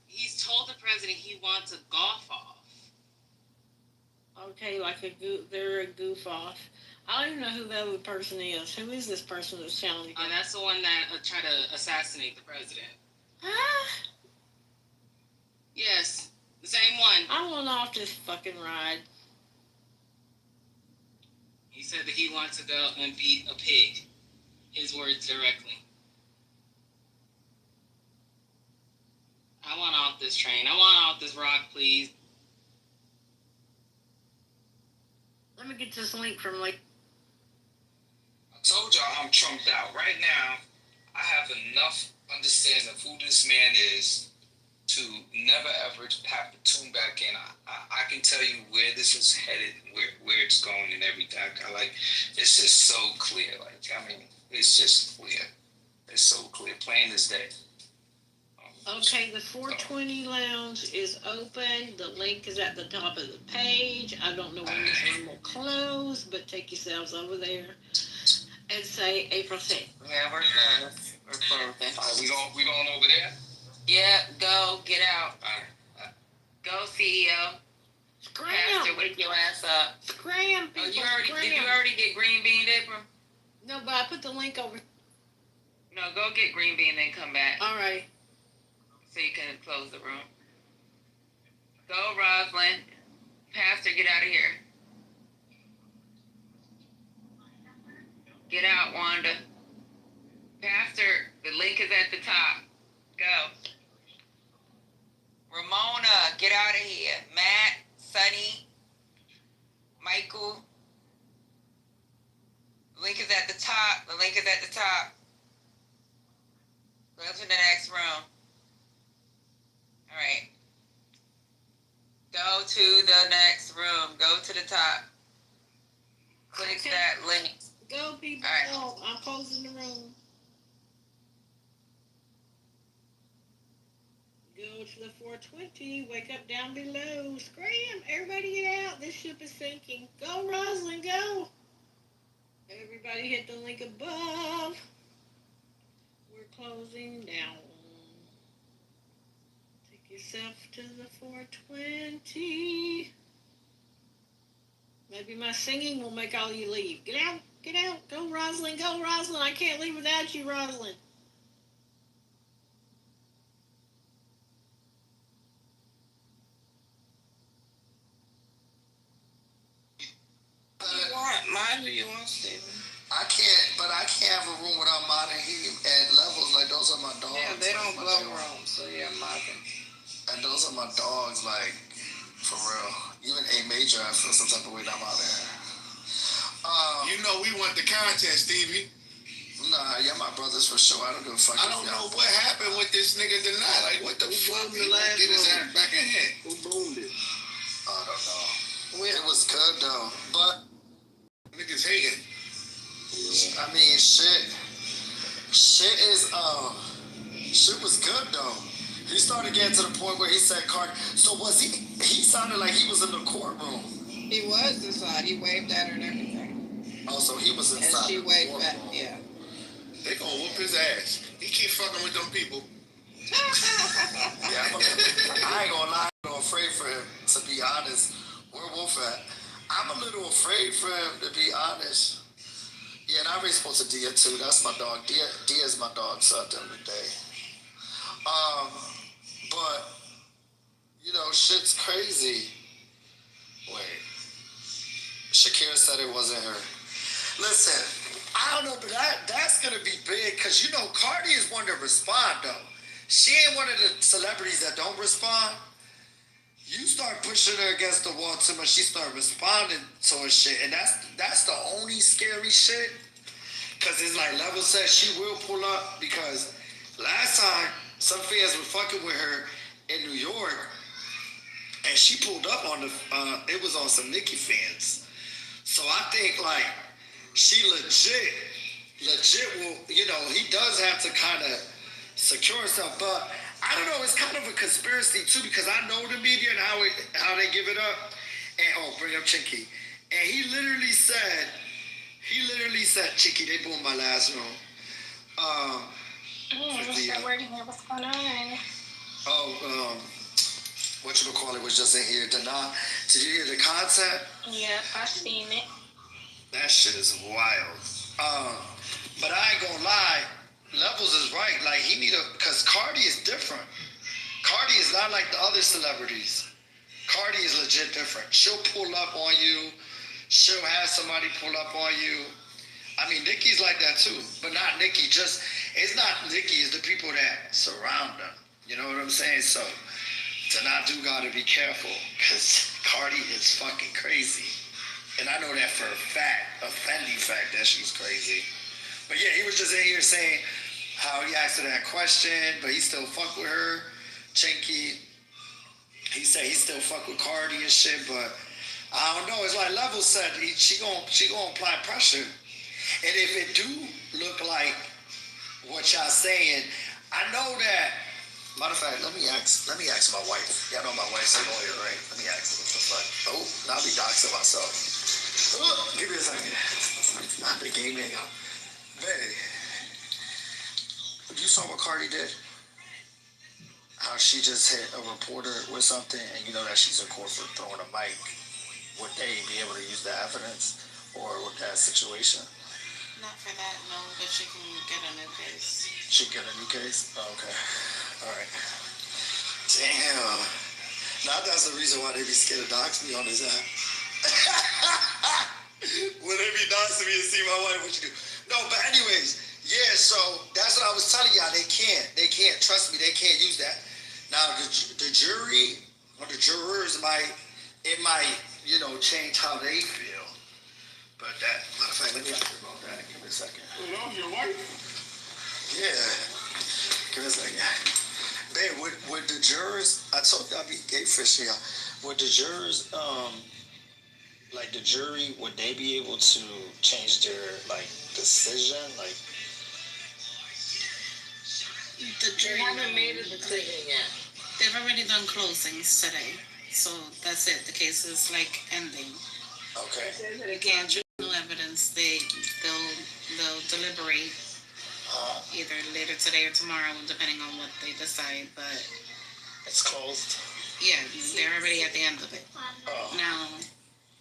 He's told the president he wants a golf off. Okay, like they're a goof off. I don't even know who the other person is. Who is this person that's challenging? That's the one that tried to assassinate the president. Huh? Yes, the same one. I want off this fucking ride. said that he wants to go and beat a pig. His words directly. I want off this train. I want off this rock, please. Let me get this link from like. I told y'all I'm trumped out. Right now, I have enough understanding of who this man is to never ever have to tune back in. I can tell you where this is headed, where it's going, and everything. It's just so clear. It's just clear. It's so clear, plain as day. Okay, the 420 lounge is open. The link is at the top of the page. I don't know when this room will close, but take yourselves over there and say April 6th. Yeah, we're closed. We're closing. We going over there? Yeah, go, get out. Go, CEO. Scram! Pastor, wake your ass up. Scram, people, did you scram. already get green bean, April? No, but I put the link over. No, go get green bean and then come back. All right. So you can close the room. Go, Rosalind. Pastor, get out of here. Get out, Wanda. Pastor, the link is at the top. Go. Ramona, get out of here. Matt, Sonny, Michael. The link is at the top. The link is at the top. Go to the next room. All right. Go to the next room. Go to the top. Click that link. Go, people. All right. Go. I'm closing the room. Go to the 420. Wake up down below. Scram. Everybody get out. This ship is sinking. Go, Rosalind. Go. Everybody hit the link above. We're closing down. Take yourself to the 420. Maybe my singing will make all you leave. Get out. Get out. Go, Rosalind. Go, Rosalind. I can't leave without you, Rosalind. Mine who you want, Steven. I can't have a room without modding and levels. Like, those are my dogs. Yeah, they don't blow rooms, so yeah, modding. And those are my dogs, like, for real. Even A Major, I feel some type of way that I'm out there. You know we want the content, Stevie. Nah, yeah, my brothers for sure. I don't give a fuck. I don't know what happened with this nigga tonight. Like, what the fuck? He get his ass back in here. Who boomed it? I don't know. It was good, though. But niggas hating. I mean, shit is, shit was good, though. He started getting to the point where he said, so was he sounded like he was in the courtroom. He was inside. He waved at her and everything. Oh, so he was inside. And she waved back, yeah. They gonna whoop his ass. He keep fucking with them people. Yeah, I ain't gonna lie, I'm afraid for him, to be honest. Where Wolf at? I'm a little afraid for him, to be honest. Yeah, and I raised supposed to Dia too. That's my dog. Dia is my dog, so at the end of the day. But, you know, shit's crazy. Wait. Shakira said it wasn't her. Listen, I don't know, but that's gonna be big, because, you know, Cardi is one to respond, though. She ain't one of the celebrities that don't respond. You start pushing her against the wall too much, she start responding to her shit, and that's the only scary shit. Cause it's like Level said she will pull up, because last time some fans were fucking with her in New York, and she pulled up on it was on some Nicki fans. So I think like she legit will, you know, he does have to kind of secure himself, but I don't know, it's kind of a conspiracy too, because I know the media and how they give it up. And bring up Chinky. And he literally said, Chinky, they boomed my last room. What's going on? Whatchamacallit was just in here. Did you hear the content? Yeah, I seen it. That shit is wild. But I ain't gonna lie, Levels is right. Like, because Cardi is different. Cardi is not like the other celebrities. Cardi is legit different. She'll pull up on you. she'll have somebody pull up on you. I mean, Nikki's like that too, but not Nikki. Just it's not Nikki. It's the people that surround them. You know what I'm saying? So to not do, gotta be careful, because Cardi is fucking crazy, and I know that for a fact, a Fendi fact that she's crazy. But yeah, he was just in here saying how he asked her that question, but he still fuck with her. Chinky, he said he still fuck with Cardi and shit, but I don't know. It's like Level said, she gonna apply pressure. And if it do look like what y'all saying, I know that. Matter of fact, let me ask my wife. Y'all know my wife's a lawyer, right? Let me ask what the fuck. Oh, now I'll be doxing myself. Give me a second. I've been gaming. Babe, you saw what Cardi did? How she just hit a reporter with something, and you know that she's in court for throwing a mic. Would they be able to use that evidence, or with that situation? Not for that, no, but she can get a new case. She get a new case? Oh, okay. All right. Damn. Now that's the reason why they be scared to dox me on this app. When they be doxing me and see my wife, what you do? No, but anyways, yeah, so that's what I was telling y'all. They can't, trust me, they can't use that. Now, the jury, or the jurors might, you know, change how they feel. But that, matter of fact, let me ask you about that. Give me a second. Oh, your wife? Yeah. Give me a second. Babe, would the jurors, I told you I'd be gay fishing y'all. Would the jurors, like the jury, would they be able to change their, like, decision? Like, The jury haven't made a decision yet. They've already done closings today, so that's it. The case is like ending. okay. Again, no evidence. They'll deliberate either later today or tomorrow, depending on what they decide. But it's closed. Yeah, they're already at the end of it. Oh. Now,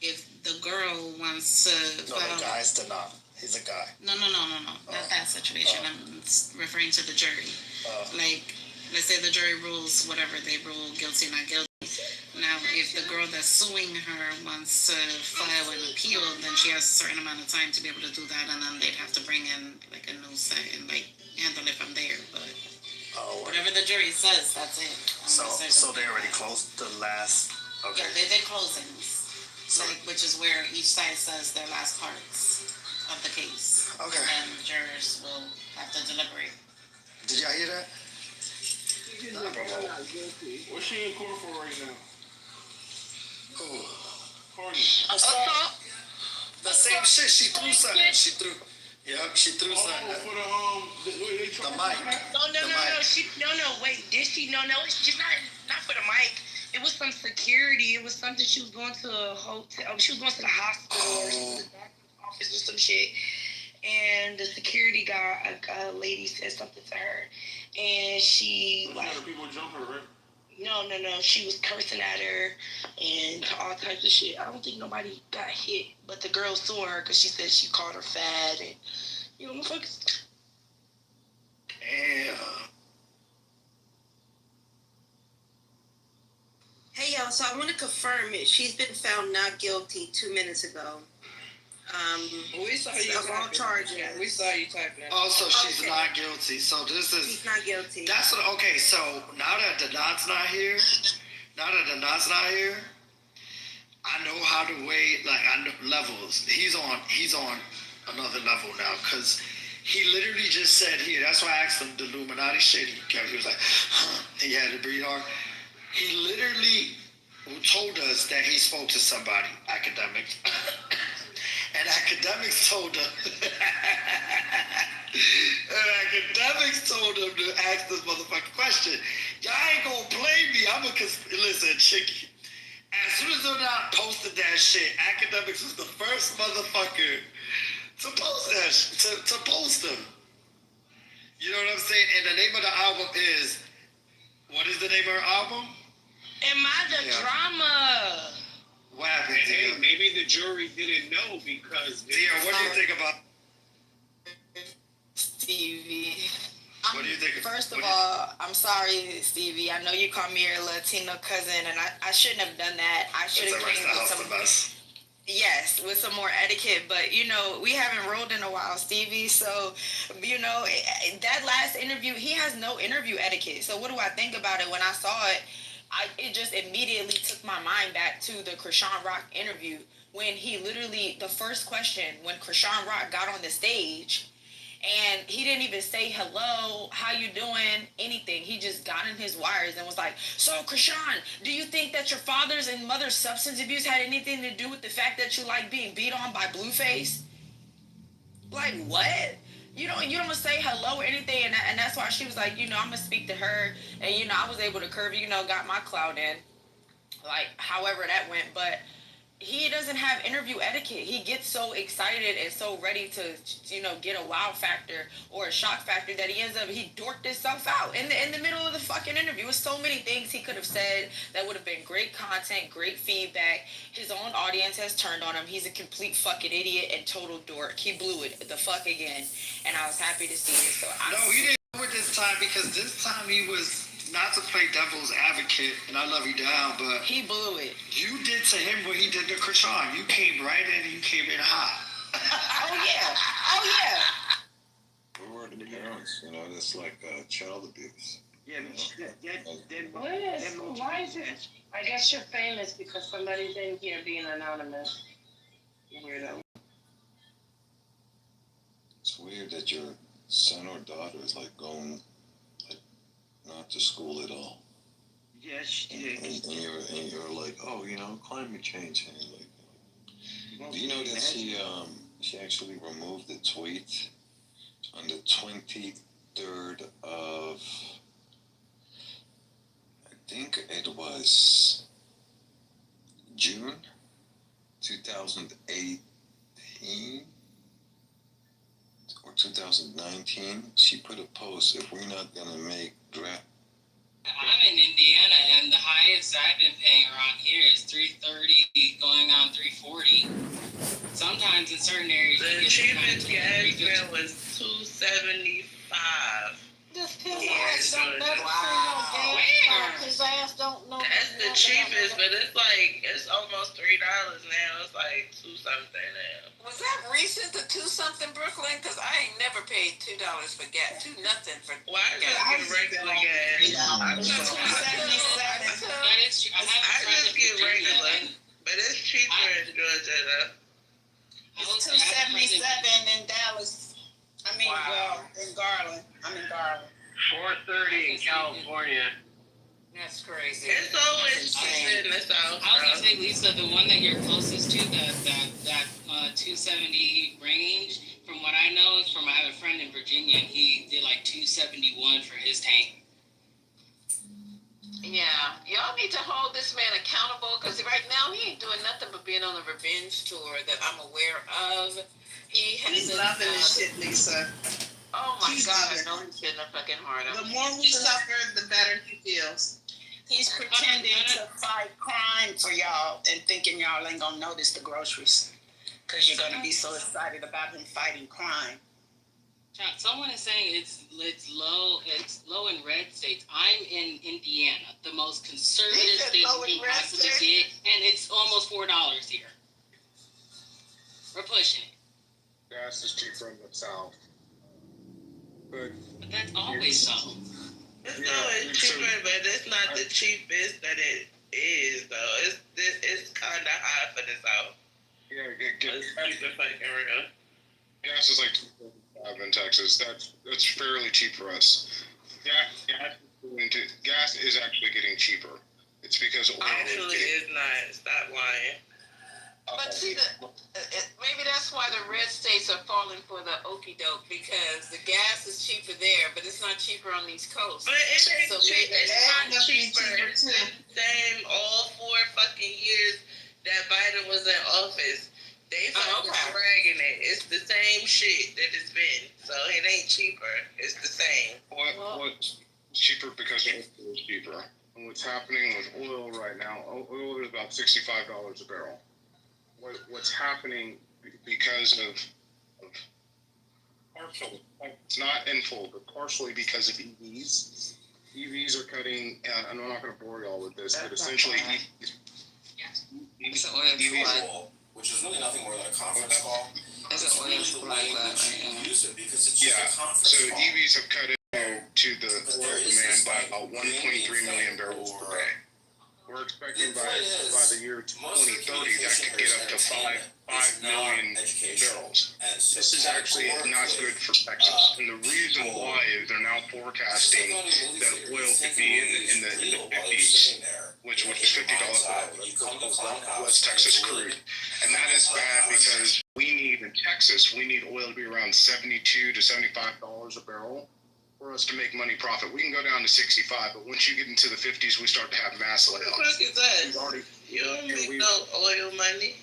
if the girl wants to, No, the guy's not. He's a guy. No. Not that situation. I'm referring to the jury. Like, let's say the jury rules whatever they rule, guilty, not guilty. Now, if the girl that's suing her wants to file an appeal, then she has a certain amount of time to be able to do that, and then they'd have to bring in like a new set and like handle it from there. But whatever the jury says, that's it. So they already closed the last. Okay. Yeah, they did closings, like, which is where each side says their last parts of the case. Okay. And the jurors will have to deliberate. Did y'all hear that? What's she in court for right now? Cardi. Assault. The same shit. She threw something. She threw something. For the mic. No. Wait. Did she? No. It's just not for the mic. It was some security. It was something she was going to a hotel. She was going to the hospital or the doctor's office or some shit. And the security guy, a lady said something to her, and she people jump her, right? No. She was cursing at her and all types of shit. I don't think nobody got hit, but the girl saw her because she said she called her fat and motherfuckers. Damn. Hey y'all, so I want to confirm it. She's been found not guilty 2 minutes ago. We saw you of all charges. We saw you typing that. Also, she's not guilty. So this is. She's not guilty. That's what. Okay, so now that the Don's not here, I know how to weigh. Like I know levels. He's on another level now because he literally just said here. That's why I asked him the Illuminati shit. He was like, he had to breathe hard. He literally told us that he spoke to somebody, academic. And academics told him to ask this motherfucking question. Y'all ain't gonna blame me. Listen, Chicky. As soon as they're not posted that shit, academics was the first motherfucker to post that shit, to post them. You know what I'm saying? And the name of the album is, what is the name of her album? Am I the drama? What happened? Hey, maybe the jury didn't know because. Dear, what do you think about Stevie? What do you think? First of all, I'm sorry, Stevie. I know you call me your Latino cousin, and I shouldn't have done that. I should have came with some. Yes, with some more etiquette, but you know, we haven't rolled in a while, Stevie. So, you know, that last interview, he has no interview etiquette. So, what do I think about it when I saw it? It just immediately took my mind back to the Krishan Rock interview when he literally, the first question when Krishan Rock got on the stage, and he didn't even say hello, how you doing, anything. He just got in his wires and was like, so Krishan, do you think that your father's and mother's substance abuse had anything to do with the fact that you like being beat on by Blueface? Like, what? You don't say hello or anything, and that's why she was like, you know, I'm gonna speak to her, and you know, I was able to curve, you know, got my clout in, like, however that went, but he doesn't have interview etiquette. He gets so excited and so ready to, you know, get a wow factor or a shock factor that he dorked himself out in the middle of the fucking interview. With so many things he could have said that would have been great content, great feedback. His own audience has turned on him. He's a complete fucking idiot and total dork. He blew it the fuck again, and I was happy to see it. So he didn't do it this time because this time he was. Not to play devil's advocate, and I love you down, but he blew it. You did to him what he did to Krishan. You came right in and you came in hot. Oh yeah. We were the parents, you know, that's like child abuse. Yeah, Why is it? I guess you're famous because somebody's in here being anonymous. Weirdo. It's weird that your son or daughter is like going like not to school at all. Yes, she did. And you're like, oh, you know, climate change. And like, do you know that she actually removed the tweet on the 23rd of, I think it was June 2018 or 2019? She put a post, if we're not gonna make draft. I'm in Indiana, and the highest I've been paying around here is $3.30, going on $3.40. Sometimes in certain areas, the cheapest gas bill was $2.75. This piss ass don't never Wow. His ass don't know. That's the cheapest, but it's almost $3 now. It's like $2 something now. Was that recent, the $2 something Brooklyn? Because I ain't never paid $2 for gas, $2 nothing for gas. Why just get regular gas? I just get regular, but it's cheaper in Georgia though. It's $2.77 in Dallas. In Garland. I'm in Garland. $4.30 in California. That's crazy. It's always cheaper in the South. I was gonna say, Lisa, the one that you're closest to, that 270 range, from what I know, I have a friend in Virginia, and he did like 271 for his tank. Yeah, y'all need to hold this man accountable because right now he ain't doing nothing but being on a revenge tour that I'm aware of. He's loving this shit, Lisa. Oh my God, I know he's getting a fucking heart up. The more we suffer, the better he feels. He's pretending to fight crime for y'all and thinking y'all ain't gonna notice the groceries because you're gonna be so excited about him fighting crime. Someone is saying it's low in red states. I'm in Indiana, the most conservative state you can possibly get, and it's almost $4 here. We're pushing it. Gas is cheaper in the South. But that's always so. It's always cheaper, but it's not the cheapest that it is, though. It's kind of high for the South. Yeah, Gas is like $2.75 in Texas. That's fairly cheap for us. Gas is actually getting cheaper. It's because oil actually is not. Stop lying. But see, maybe that's why the red states are falling for the okie doke because the gas is cheaper there, but it's not cheaper on these coasts. But it ain't so cheap. maybe It's not cheaper. It's the same all 4 fucking years that Biden was in office. They fucking dragging it. It's the same shit that it's been. So it ain't cheaper. It's the same. What's cheaper because oil is cheaper. And what's happening with oil right now, oil is about $65 a barrel. What's happening because of partially, it's not in full, but partially because of EVs. EVs are cutting, and I'm not going to bore y'all with this, but essentially EVs, which is really nothing more than That's black love, right? Yeah. So EVs have cut into the oil demand by about 1.3 million barrels per day. We're expecting by the year 2030 that could get up to 5 million barrels. This is actually not good for Texas, and the reason why is they're now forecasting that oil could be in the 50s, which is $50 a barrel. West Texas crude, and that is bad because in Texas we need oil to be around $72 to $75 a barrel for us to make money profit. We can go down to 65, but once you get into the 50s, we start to have mass layouts. What the fuck is that? You don't make no oil money.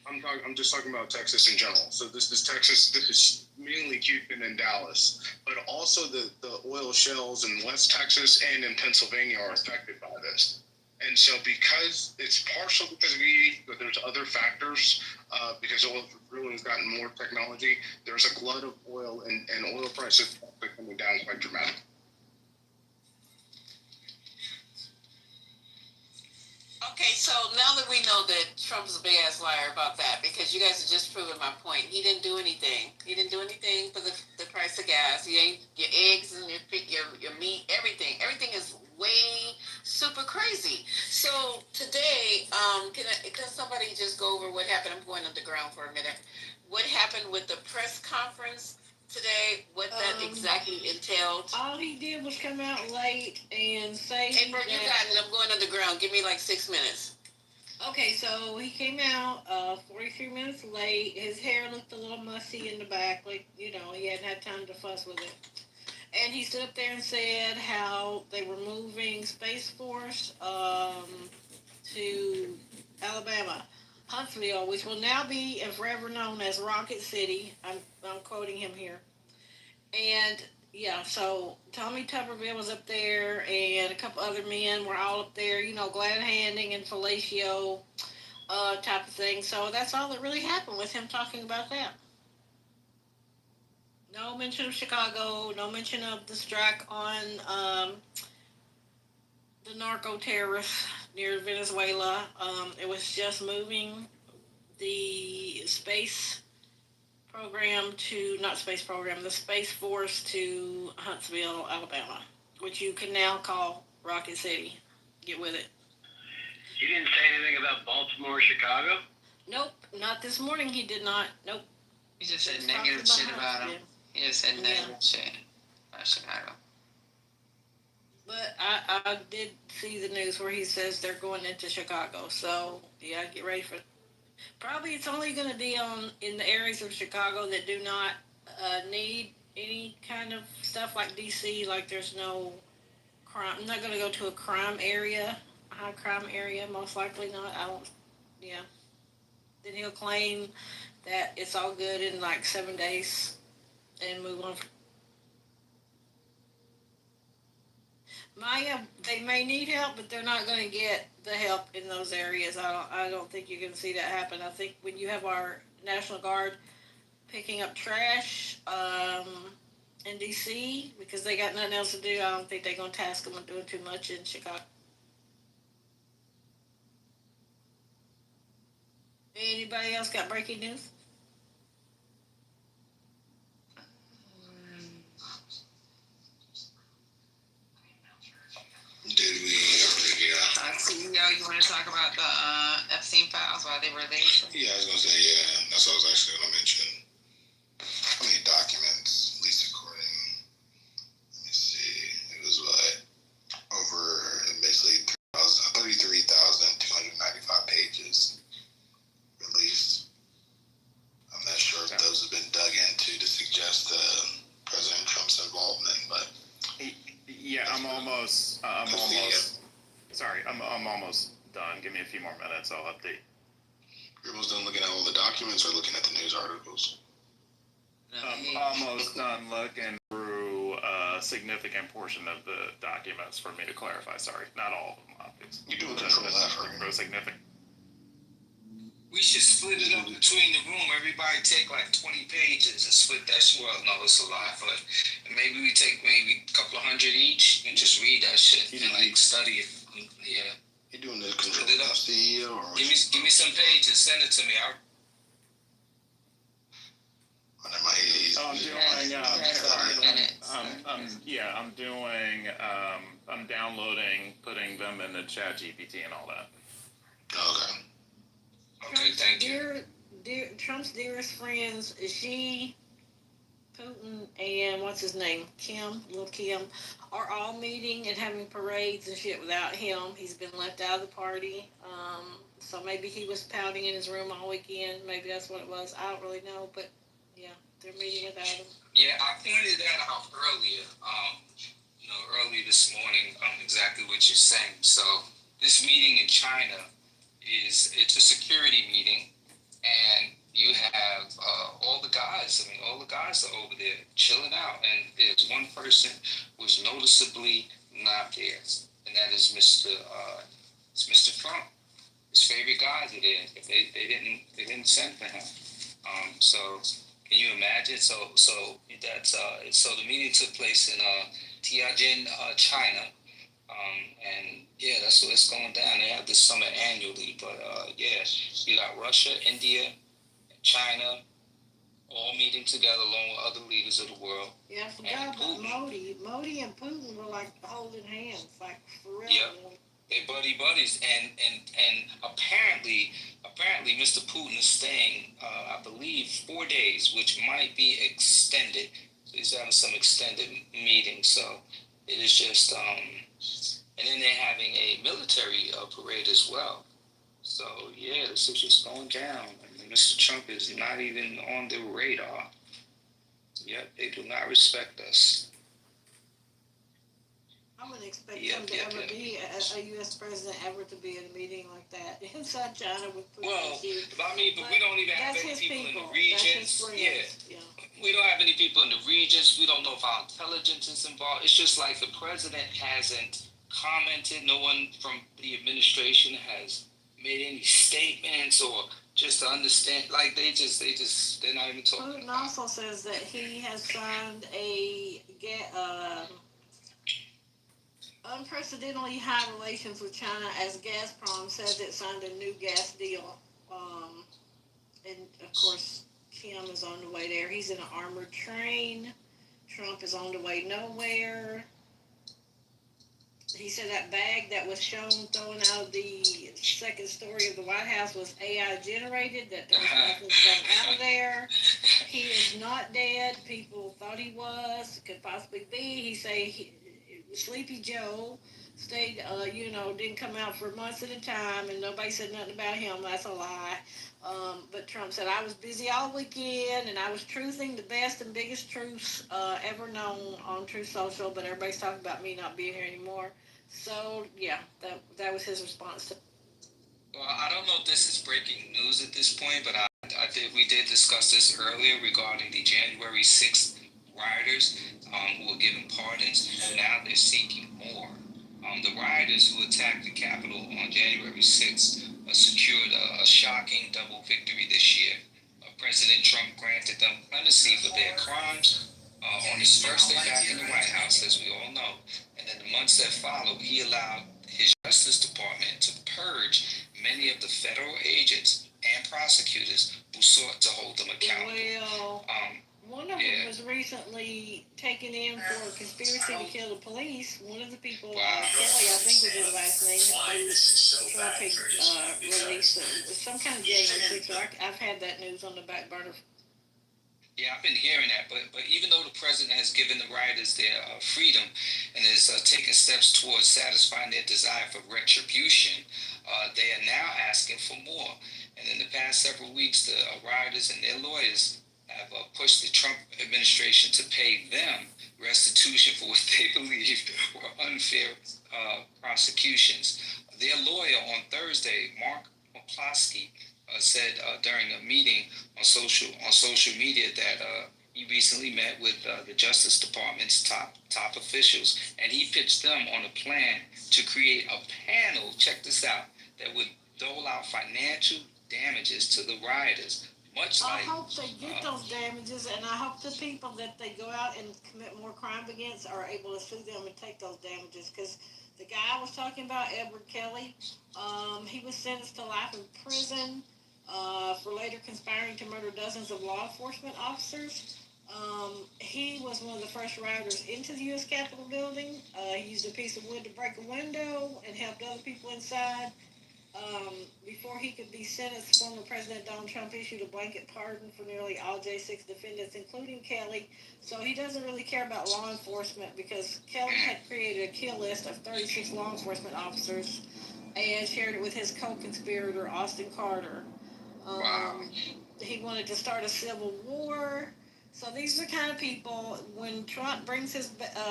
I'm just talking about Texas in general. So this is Texas. This is mainly Houston and Dallas, but also the oil shales in West Texas and in Pennsylvania are affected by this. And so because it's partial because of EV, but there's other factors, because oil really has gotten more technology, there's a glut of oil and oil prices are coming down quite dramatically. Okay, so now that we know that Trump's a big ass liar about that, because you guys have just proven my point. He didn't do anything. He didn't do anything for the price of gas. He ain't your eggs and your meat, everything. Everything is way super crazy. So today, can somebody just go over what happened? I'm going underground for a minute. What happened with the press conference today? What that exactly entailed? All he did was come out late and say. Hey, bro, you got it. I'm going underground. Give me like 6 minutes. Okay, so he came out 43 minutes late. His hair looked a little mussy in the back, like, he hadn't had time to fuss with it. And he stood up there and said how they were moving Space Force to Alabama, Huntsville, which will now be and forever known as Rocket City. I'm quoting him here. And yeah, so Tommy Tuberville was up there, and a couple other men were all up there, glad handing and fellatio type of thing. So that's all that really happened with him talking about that. No mention of Chicago, no mention of the strike on the narco terrorists near Venezuela. It was just moving the space program the Space Force to Huntsville, Alabama, which you can now call Rocket City. Get with it. He didn't say anything about Baltimore, Chicago? Nope, not this morning he did not. Nope. He just said negative shit about him. He just said negative shit about Chicago. But I did see the news where he says they're going into Chicago. So, yeah, get ready for it. Probably it's only going to be in the areas of Chicago that do not need any kind of stuff like D.C., like there's no crime. I'm not going to go to a crime area, a high crime area, most likely not. Then he'll claim that it's all good in like 7 days and move on. They may need help, but they're not going to get the help in those areas. I don't think you're going to see that happen. I think when you have our National Guard picking up trash in D.C. because they got nothing else to do, I don't think they're going to task them with doing too much in Chicago. Anybody else got breaking news? Did we already? CEO, you want to talk about the Epstein files while they were released? Yeah, I was gonna say that's what I was actually gonna mention. How many documents, at least according? Let me see. It was over basically 33,295 pages released. I'm not sure if those have been dug into to suggest President Trump's involvement, but. Yeah, I'm almost done. Give me a few more minutes. I'll update. You're almost done looking at all the documents or looking at the news articles? Almost done looking through a significant portion of the documents for me to clarify. Sorry, not all of them, obviously. You're doing Control F, right? Significant. We should split it up between the room. Everybody take like 20 pages and split that shit. Well, no, it's a lot, but maybe we take maybe a couple of hundred each and just read that shit and like study it. Yeah. You doing the Control F CEO or give me some pages. Send it to me. I'm in my 80s. Oh, I'm doing, I'm downloading, putting them in the chat GPT and all that. Okay. Okay, thank you. Trump's dearest friends, she, Putin, and what's his name, little Kim, are all meeting and having parades and shit without him. He's been left out of the party. So maybe he was pouting in his room all weekend. Maybe that's what it was. I don't really know, but yeah, they're meeting without him. Yeah, I pointed that out earlier. Early this morning, exactly what you're saying. So this meeting in China it's a security meeting, and you have all the guys. I mean, all the guys are over there chilling out, and there's one person who's noticeably not there, and that is Mr. Trump. His favorite guys are there. They didn't send for him. So can you imagine? So the meeting took place in Tianjin, China. And yeah, that's what's going down. They have this summit annually, but yeah, you got Russia, India, China, all meeting together along with other leaders of the world. Yeah, I forgot about Modi. Modi and Putin were like holding hands, like for real. Yep. They're buddies, and apparently Mr. Putin is staying, I believe, 4 days, which might be extended. He's having some extended meetings, so it is just, and then they're having a military parade as well. So yeah, this is just going down. I mean, Mr. Trump is not even on the radar. Yep, they do not respect us. I wouldn't expect him to ever be a U.S. president ever to be in a meeting like that inside China with Putin. Well, I mean, but we don't even have any people in the regions. Yeah. We don't have any people in the regions. We don't know if our intelligence is involved. It's just like the president hasn't commented. No one from the administration has made any statements or just to understand. Like they're not even talking. Putin also says that he has signed unprecedentedly high relations with China as Gazprom says it signed a new gas deal. And of course, Kim is on the way there. He's in an armored train. Trump is on the way nowhere. He said that bag that was shown thrown out of the second story of the White House was AI generated, that there was nothing thrown out of there. He is not dead. People thought he was. Could possibly be. He say Sleepy Joe stayed, didn't come out for months at a time, and nobody said nothing about him. That's a lie. But Trump said, I was busy all weekend, and I was truthing the best and biggest truths ever known on Truth Social, but everybody's talking about me not being here anymore. So, yeah, that was his response to. Well, I don't know if this is breaking news at this point, but we did discuss this earlier regarding the January 6th rioters who were given pardons. Now they're seeking more. The rioters who attacked the Capitol on January 6th secured a shocking double victory this year. President Trump granted them clemency for their crimes on his first day back in the White House, as we all know. And in the months that followed, he allowed his Justice Department to purge many of the federal agents and prosecutors who sought to hold them accountable. Well, one of them was recently taken in for conspiracy to kill the police. One of the people, Kelly, I think was his last name, Trump had released some kind of jail. So I've had that news on the back burner. Yeah, I've been hearing that, but even though the president has given the rioters their freedom and is taking steps towards satisfying their desire for retribution, they are now asking for more. And in the past several weeks, the rioters and their lawyers have pushed the Trump administration to pay them restitution for what they believe were unfair prosecutions. Their lawyer on Thursday, Mark McCloskey, said during a meeting on social media that he recently met with the Justice Department's top officials, and he pitched them on a plan to create a panel, check this out, that would dole out financial damages to the rioters. I hope they get those damages, and I hope the people that they go out and commit more crime against are able to sue them and take those damages. Because the guy I was talking about, Edward Kelly, he was sentenced to life in prison for later conspiring to murder dozens of law enforcement officers. He was one of the first rioters into the U.S. Capitol building. He used a piece of wood to break a window and helped other people inside. Before he could be sentenced, former President Donald Trump issued a blanket pardon for nearly all J6 defendants, including Kelly. So he doesn't really care about law enforcement because Kelly had created a kill list of 36 law enforcement officers and shared it with his co-conspirator, Austin Carter. He wanted to start a civil war. So these are the kind of people, when Trump brings his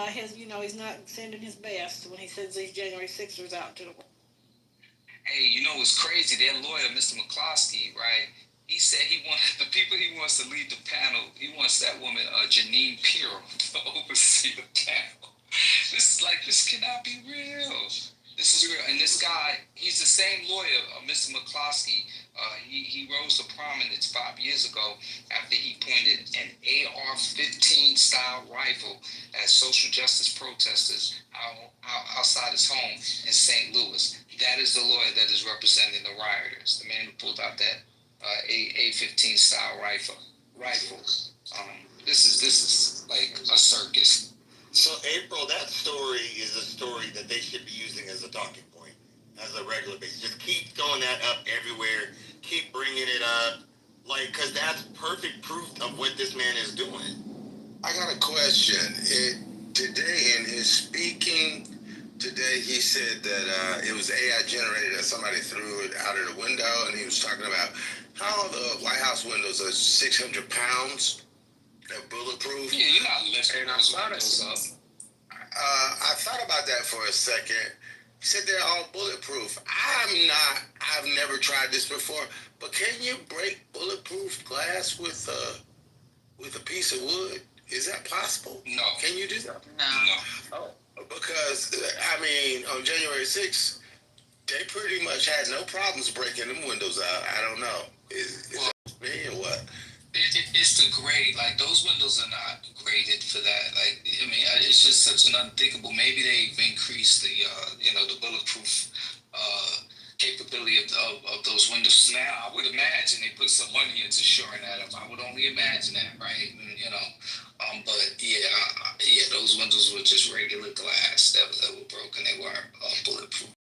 he's not sending his best when he sends these January 6ers out to the world. Hey, you know what's crazy? Their lawyer, Mr. McCloskey, right? He said he wants the people he wants to lead the panel. He wants that woman, Janine Pirro, to oversee the panel. This cannot be real. This is real. And this guy, he's the same lawyer, Mr. McCloskey. He rose to prominence 5 years ago after he pointed an AR-15 style rifle at social justice protesters outside his home in St. Louis. That is the lawyer that is representing the rioters, the man who pulled out that A-15 style rifle. This is like a circus. So, April, that story is a story that they should be using as a talking point, as a regular basis. Just keep throwing that up everywhere. Keep bringing it up. Because that's perfect proof of what this man is doing. I got a question. Today, in his speaking today, he said that it was AI generated, that somebody threw it out of the window, and he was talking about how the White House windows are 600 pounds. They're bulletproof. Yeah, you're not lifting those windows up. I thought about that for a second. He said they're all bulletproof. I've never tried this before, but can you break bulletproof glass with a piece of wood? Is that possible? No. Can you do that? No. Oh, because, on January 6th, they pretty much had no problems breaking them windows out. I don't know. Is that me or what? It's the grade. Like, those windows are not graded for that. Like, it's just such an unthinkable. Maybe they've increased the bulletproof capability of those windows. Now, I would imagine they put some money into shoring that up. I would only imagine that, right? But yeah, those windows were just regular glass that were broken. They weren't bulletproof.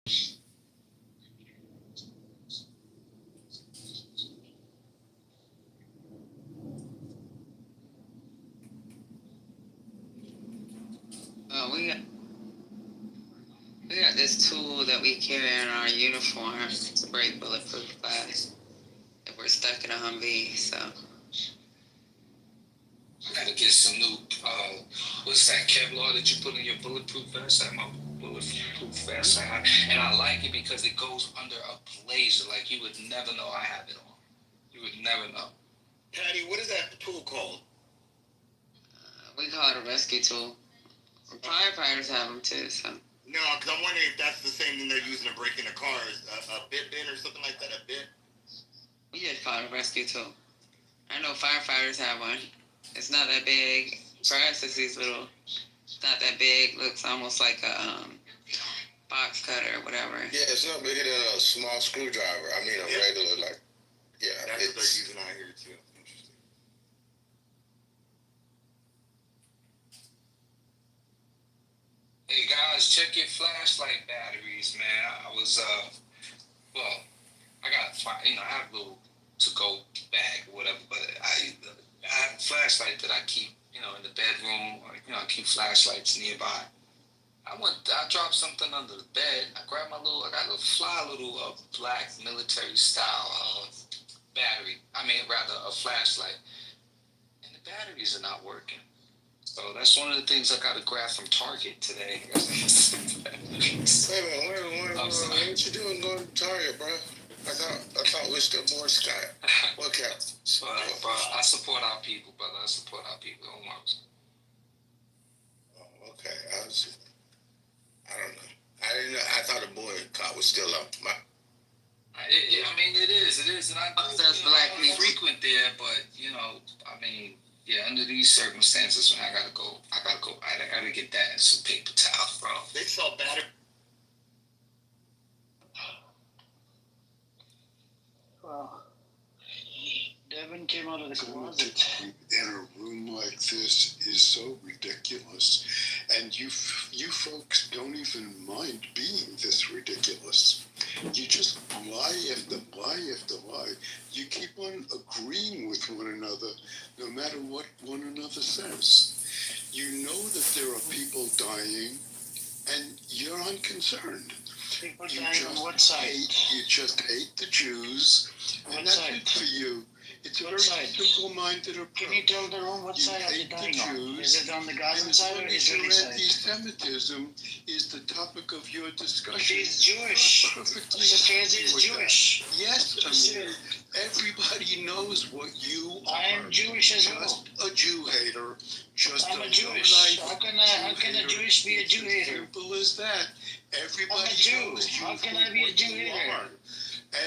We got this tool that we carry in our uniform to break bulletproof glass if we're stuck in a Humvee. So I gotta get some new. What's that Kevlar that you put in your bulletproof vest? I have my bulletproof vest, and I like it because it goes under a blazer. Like, you would never know I have it on. You would never know. Patty, what is that tool called? we call it a rescue tool. Firefighters have them too. So. No, because I'm wondering if that's the same thing they're using to break into cars, a bit bin or something like that, a bit? We just call it a rescue tool. I know firefighters have one. It's not that big. For us, it's these little, it's not that big. Looks almost like a box cutter or whatever. Yeah, it's not bigger than a small screwdriver. I mean, a regular, like, yeah. That's what they're using out here, too. Interesting. Hey guys, check your flashlight batteries, man. I was I have a little to-go bag or whatever, but I have a flashlight that I keep, in the bedroom, or I keep flashlights nearby. I dropped something under the bed. I grabbed I got a little black military style battery. A flashlight, and the batteries are not working. So that's one of the things I got to grab from Target today. Wait a minute, what you doing going to Target, bro? I thought we were still Boy Scout. What counts? Bro, I support our people, brother. I support our people. Oh, okay. I don't know. I didn't know. I thought the boycott was still up. It is. And I frequent there, but, under these circumstances, when I gotta go. I gotta get that and some paper towels, bro. They sell battery. Well, Kevin came out of the closet. In a room like this is so ridiculous, and you folks don't even mind being this ridiculous. You just lie after lie after lie. You keep on agreeing with one another, no matter what one another says. You know that there are people dying, and you're unconcerned. People dying on what side? You just hate the Jews, and that's it for you. It's a very simple-minded approach. Can you tell the room what side are you dying on? Is it on the Gaza and side or Israeli side? Anti-Semitism is the topic of your discussion. She's Jewish. Sister Ezzy is Jewish. Yes, Amir. Everybody knows what you are. I am Jewish as well. Just a Jew hater. Just I'm a Jewish. How can a Jewish be a Jew hater? Simple as that. Everybody I'm a Jew. knows you How can for I be a what Jew you hater? are.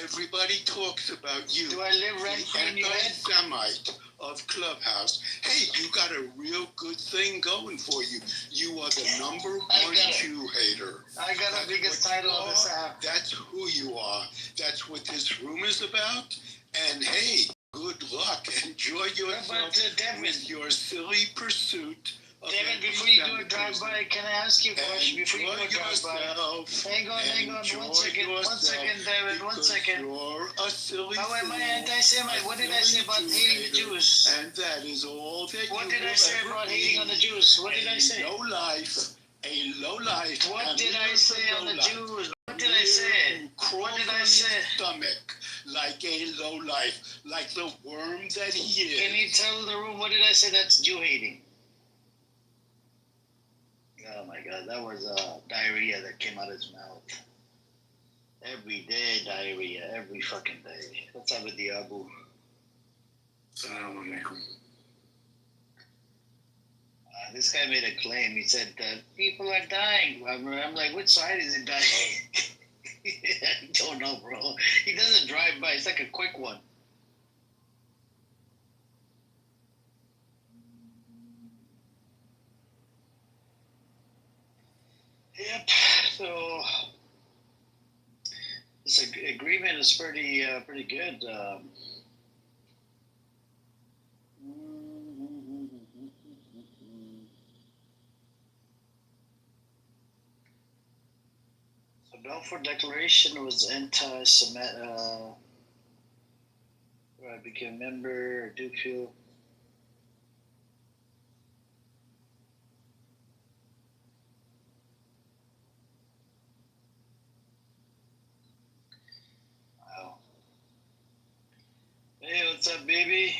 Everybody talks about you. Do I live rent free in your head? Anti-Semite of Clubhouse. Hey, you got a real good thing going for you. You are the number one Jew hater. I got the biggest title on this app. That's who you are. That's what this room is about. And hey, good luck. Enjoy yourself with your silly pursuit. Devin, before you do a drive-by, can I ask you a question before you do a drive-by? Hang on, 1 second, Devin, 1 second. You're a silly How am I anti-Semite? What did I say about hating the Jews? And that is all that What did I say about hating on the Jews? What did I say? A low life. What did I say on the Jews? What did I say? What did I say? Stomach, like a low life, like the worm that he is. Can you tell the room what did I say that's Jew hating? Oh my God, that was diarrhea that came out of his mouth. Every day diarrhea, every fucking day. What's up with the Abu? This guy made a claim. He said that people are dying. I'm like, which side is it dying? I don't know, bro. He doesn't drive by. It's like a quick one. Yep. So this agreement is pretty good. So Balfour Declaration was anti-Semitic. Where I became a member. I do feel. Hey, what's up, baby?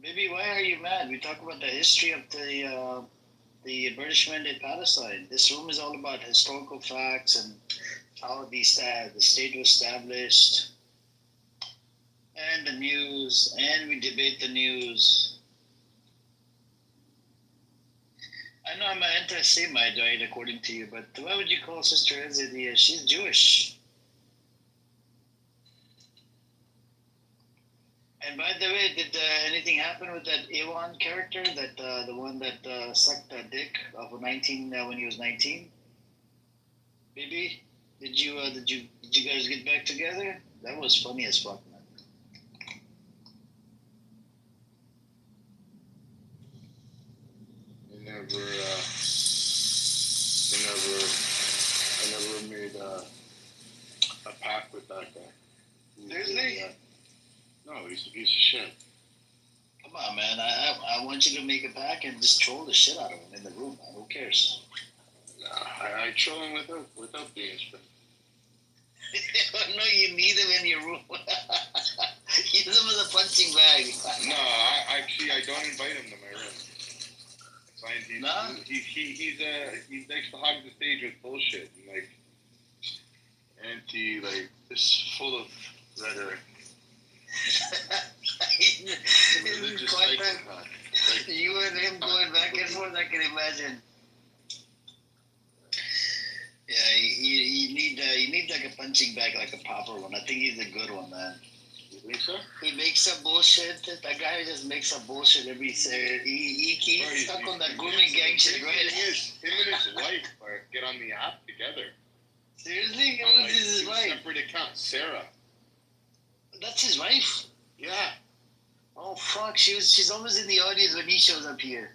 Baby, why are you mad? We talk about the history of the British Mandate Palestine. This room is all about historical facts and how the state was established, and the news, and we debate the news. I know I'm an anti-Semite, right, according to you, but why would you call Sister Ezzy? She's Jewish. And by the way, did anything happen with that Ewan character, that the one that sucked that dick of 19 when he was 19? Baby, did you guys get back together? That was funny as fuck, man. I never made a pact with that guy. Seriously? No, he's a piece of shit. Come on, man. I want you to make a pack and just troll the shit out of him in the room, man. Who cares? I troll him without being spent. No, you need him in your room. Use him as a punching bag. No, I don't invite him to my room. He likes to hog the stage with bullshit and just full of rhetoric. You and him going back and forth, I can imagine. Yeah, you need like a punching bag, like a proper one. I think he's a good one, man. You think so? He makes up bullshit. That guy just makes up bullshit every day. He's stuck on that grooming gang shit, right? Him and his wife get on the app together. Seriously? Who's his wife? Separate account, Sarah. That's his wife? Yeah. Oh, fuck. She's always in the audience when he shows up here.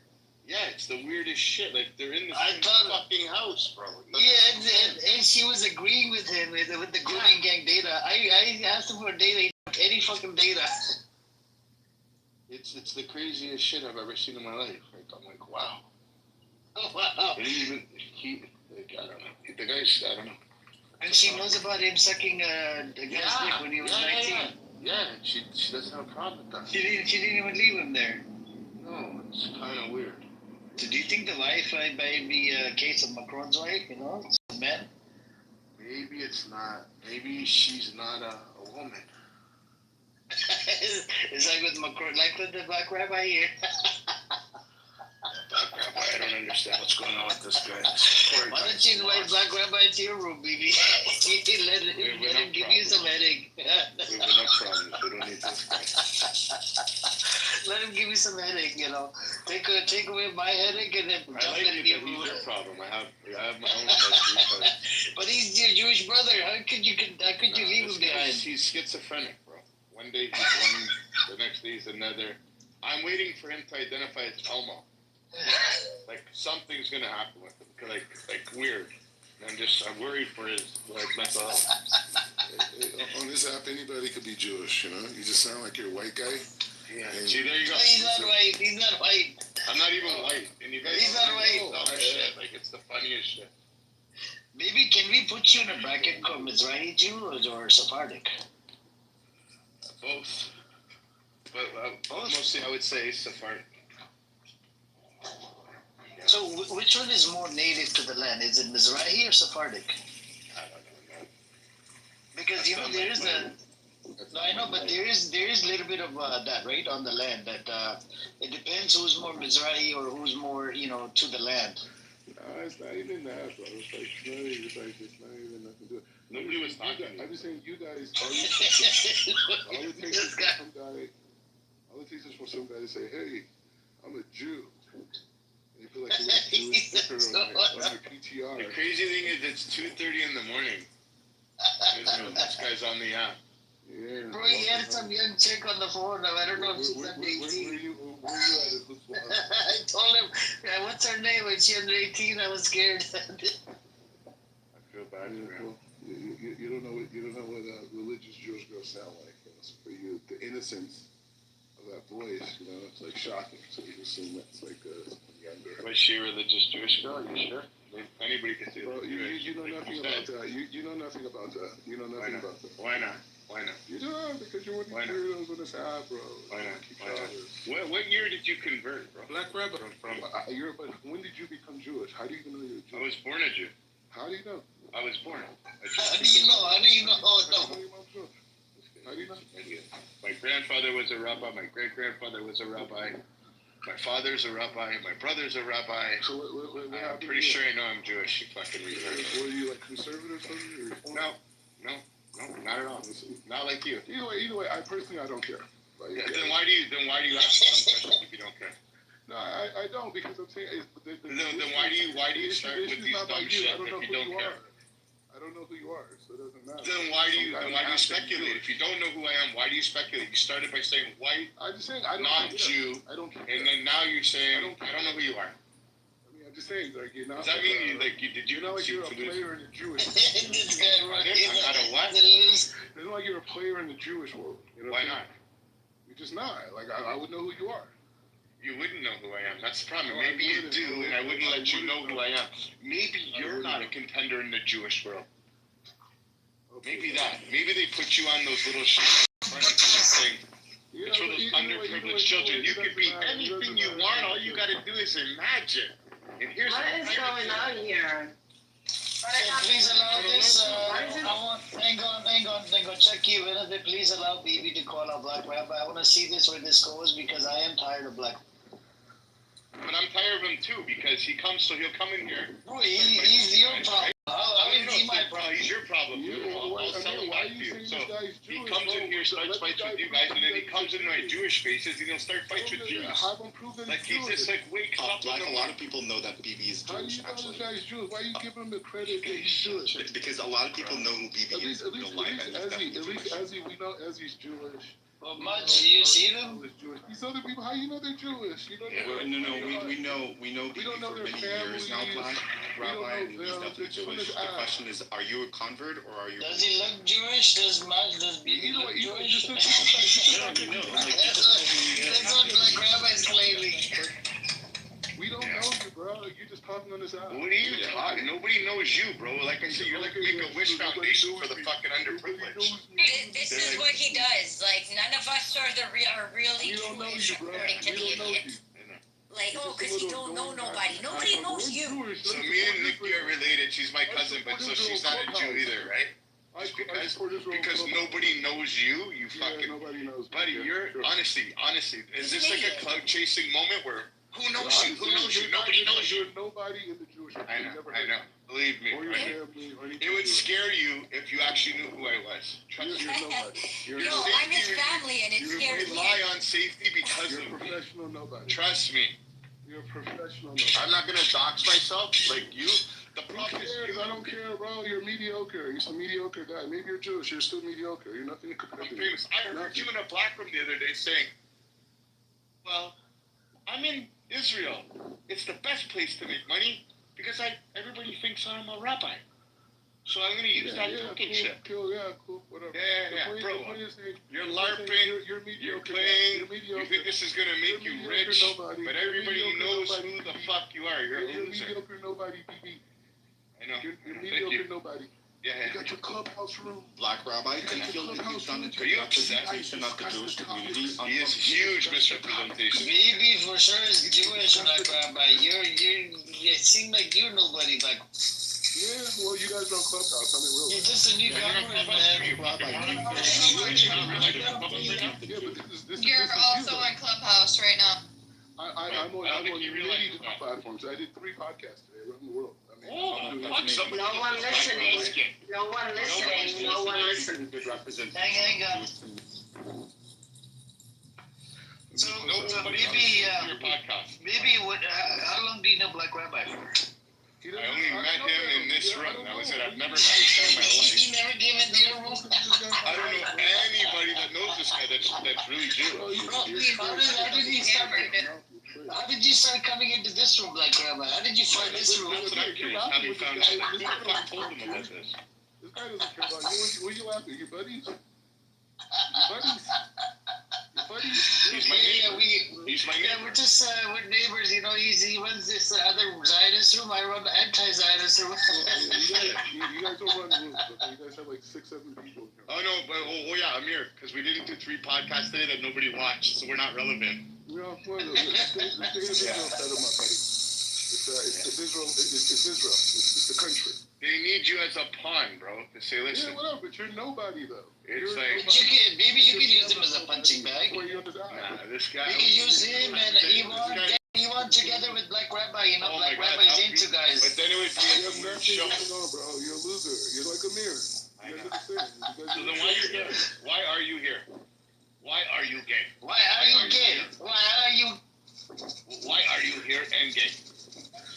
Yeah, it's the weirdest shit. Like, they're in the I same thought- fucking house, bro. And she was agreeing with him with the grooming gang data. I asked him for data. He took any fucking data. It's the craziest shit I've ever seen in my life. Like, I'm like, wow. Oh, wow. And like, I don't know. The guy's, I don't know. And she knows about him sucking the guy's dick when he was 19. Yeah, she doesn't have a problem with that. She didn't even leave him there. No, it's kind of weird. So do you think the wife might be a case of Macron's wife, you know? It's a man? Maybe it's not. Maybe she's not a woman. It's like with Macron, like with the black rabbi here. Black Rabbi, I don't understand what's going on with this guy. Why don't you invite Black Rabbi to your room, baby? let him give you some headache. We have enough problems. We don't need this guy. Let him give you some headache, you know. Take away my headache and then I jump like in it, your but room. he's your problem. I have my own issues. But he's your Jewish brother. How could you leave him behind? He's schizophrenic, bro. One day he's one, the next day he's another. I'm waiting for him to identify as Elmo. Like something's gonna happen with him, like weird. I'm worried for his mental health. On this app, anybody could be Jewish, you know. You just sound like you're a white guy. Yeah. And See, there you go. He's not white. He's not white. I'm not even white, and you guys. He's not white. Oh, shit! Like it's the funniest shit. Maybe can we put you in a bracket called Mizrahi Jew or Sephardic? Both. But mostly I would say Sephardic. So which one is more native to the land? Is it Mizrahi or Sephardic? I don't know. Because you know there is a. No, I know, but there is a little bit of that, right, on the land. That it depends who's more Mizrahi or who's more, you know, to the land. No, it's not even that, bro. It's not even nothing to do. Nobody was talking. I'm just saying, you guys. All it takes is for some guy. All it takes is for some guy to say, "Hey, I'm a Jew." And you feel like you want a Jewish sticker on my PTR. The crazy thing is, it's 2:30 in the morning. This guy's on the app. Yeah. Bro, he had some young chick on the phone. I don't know if she's under 18. Where you at? It looks wild. I told him, what's her name? When she under 18, I was scared. I feel bad for him. You don't know what religious Jewish girls sound like. You know? So for you, the innocence of that voice, you know, it's like shocking. So you assume that's like a younger. Was she a religious Jewish girl? Are you sure? Anybody can see Bro, that. you know nothing about that. You know nothing about that. You know nothing about that. Why not? Why not? You don't, because you're one of the weirdos on this app, bro. Why not? What year did you convert, bro? Black Rabbi. But when did you become Jewish? How do you know you're Jewish? I was born a Jew. How do you know? I was born. How do you know? How do you know? How do you know? My grandfather was a rabbi. My great-grandfather was a rabbi. My father's a rabbi. My brother's a rabbi. So what I'm pretty sure I know I'm Jewish. You fucking retard. Were you like conservative or something? No, not at all. Not like you. Either way, I personally don't care. Like, Then why do you ask some questions if you don't care? No, I don't, because I'm saying. Then why do you start with these dumb shit if you don't care? I don't know who you are, so it doesn't matter. Then why do you speculate? If you don't know who I am, why do you speculate? You started by saying white, I'm just saying I don't non-Jew, I don't care. and then now you're saying I don't know who you are. I mean, I'm just saying, like, you're not. Does that mean did you know, like you're a player in the Jewish world? This guy, I'm not a what? It's not like you're a player in the Jewish world. You know Why not? You're just not. Like, I would know who you are. You wouldn't know who I am. That's the problem. No, Maybe you I do, wouldn't. and I wouldn't let you know who I am. Maybe you're not a contender in the Jewish world. Maybe that. Maybe they put you on those little shit thing. It's for those underprivileged children. You could be anything you want. All you gotta do is imagine. And here's What is going on here? Please allow this. Hang on. Check you. Please allow baby to call out Black Rabbi. I want to see this where this goes because I am tired of Black. But I'm tired of him too because he comes, so he'll come in here. Bro, he's your problem. How is he my problem? He's your problem. I'll tell him that to you. So he comes in here, starts fights with you guys, and then he comes in my Jewish faces, and he'll start fights with Jews. Like he's just like wakes up. Black, a lot of people know that BB is Jewish. How do you know this guy's Jewish? Why are you giving him the credit that he's Jewish? Because a lot of people know who BB is in real life. At least Ezzy, we know Ezzy's Jewish. Well, Mudge, you see them? These other people, how you know they're Jewish? You know we know BB for many years now, Black Rabbi, and he's definitely Jewish. The question is, are you a convert or are you? Does he look Jewish? Does BB look Jewish? That's what like rabbis claiming. We don't know you, bro. You're just talking on this app. What are you talking? Nobody knows you, bro. Like I said, you're like a Make-A-Wish Foundation for the fucking underprivileged. This is what he does. Like, none of us are really Jewish, according to the idiot. Like, oh, because you don't know nobody. Nobody knows you. So me and Nikki are related. She's my cousin, but so she's not a Jew either, right? Because nobody knows you, you fucking... Nobody knows. Buddy, you're... Honestly, is this like a cloud-chasing moment where... Who knows you? Who knows you? Nobody knows you. Nobody in the Jewish I know. Believe me. It would scare you if you actually knew who I was. Trust me. No, I'm his family, and it scares me. You rely on safety because you're a professional nobody. Trust me. You're a professional nobody. I'm not gonna dox myself like you. The problem is, I don't care, bro. You're mediocre. You're some mediocre guy. Maybe you're Jewish. You're still mediocre. You're nothing to compare to. I'm famous. I heard you in a black room the other day saying, "Well, I'm in Israel. It's the best place to make money because everybody thinks I'm a rabbi. So I'm going to use that talking shit." Cool, whatever. Yeah, bro. You're LARPing, you're playing, you think this is going to make you rich, but everybody knows who the fuck you are. You're a loser. You're mediocre nobody, BB. I know. You're mediocre nobody. Yeah. You got your clubhouse room. Black Rabbi, do you feel like he's done a Are you upset? representation of the Jewish community? He is huge misrepresentation. BB for sure is Jewish, Black Rabbi. It seems like you're nobody, like. Yeah, well, you guys don't clubhouse. I mean, really. You're just a new government, man. You're also on Clubhouse right now. I'm on many different platforms. I did 3 podcasts today around the world. No one listening. No one listening. No one listening. Good representation. Hang on. So, maybe how long do you know Black Rabbi for? I only met him in this room. That was it. I've never met him in my life. You never came into your room? I don't know anybody that knows this guy that's really Jewish. How did you start coming into this room, Black Rabbi? How did you find this room? That's what I'm curious. How you found out? Who the fuck told him about this? This guy doesn't care about you. What are you laughing? Your buddies? Your buddies? He's my neighbor. He's my neighbor. We're just we're neighbors. You know, he runs this other Zionist room. I run the anti-Zionist room. You guys don't run rooms. Okay? You guys have like 6, 7 people. Oh no, but yeah, I'm here because we didn't do 3 podcasts today that nobody watched, so we're not relevant. Well, the state of Israel set them up, buddy. It's Israel. It's Israel. It's the country. They need you as a pawn, bro, to say, listen. Yeah, whatever, but you're nobody, though. It's like... Maybe you can use him as a punching bag. Nah, this guy... You can use him and Iwan together with Black Rabbi. You know, Black Rabbi's into guys. But then it would be a show. Bro, you're a loser. You're like a mirror. I know. So then why are you here? Why are you here? Why are you gay? Why are you gay? Why are you here and gay?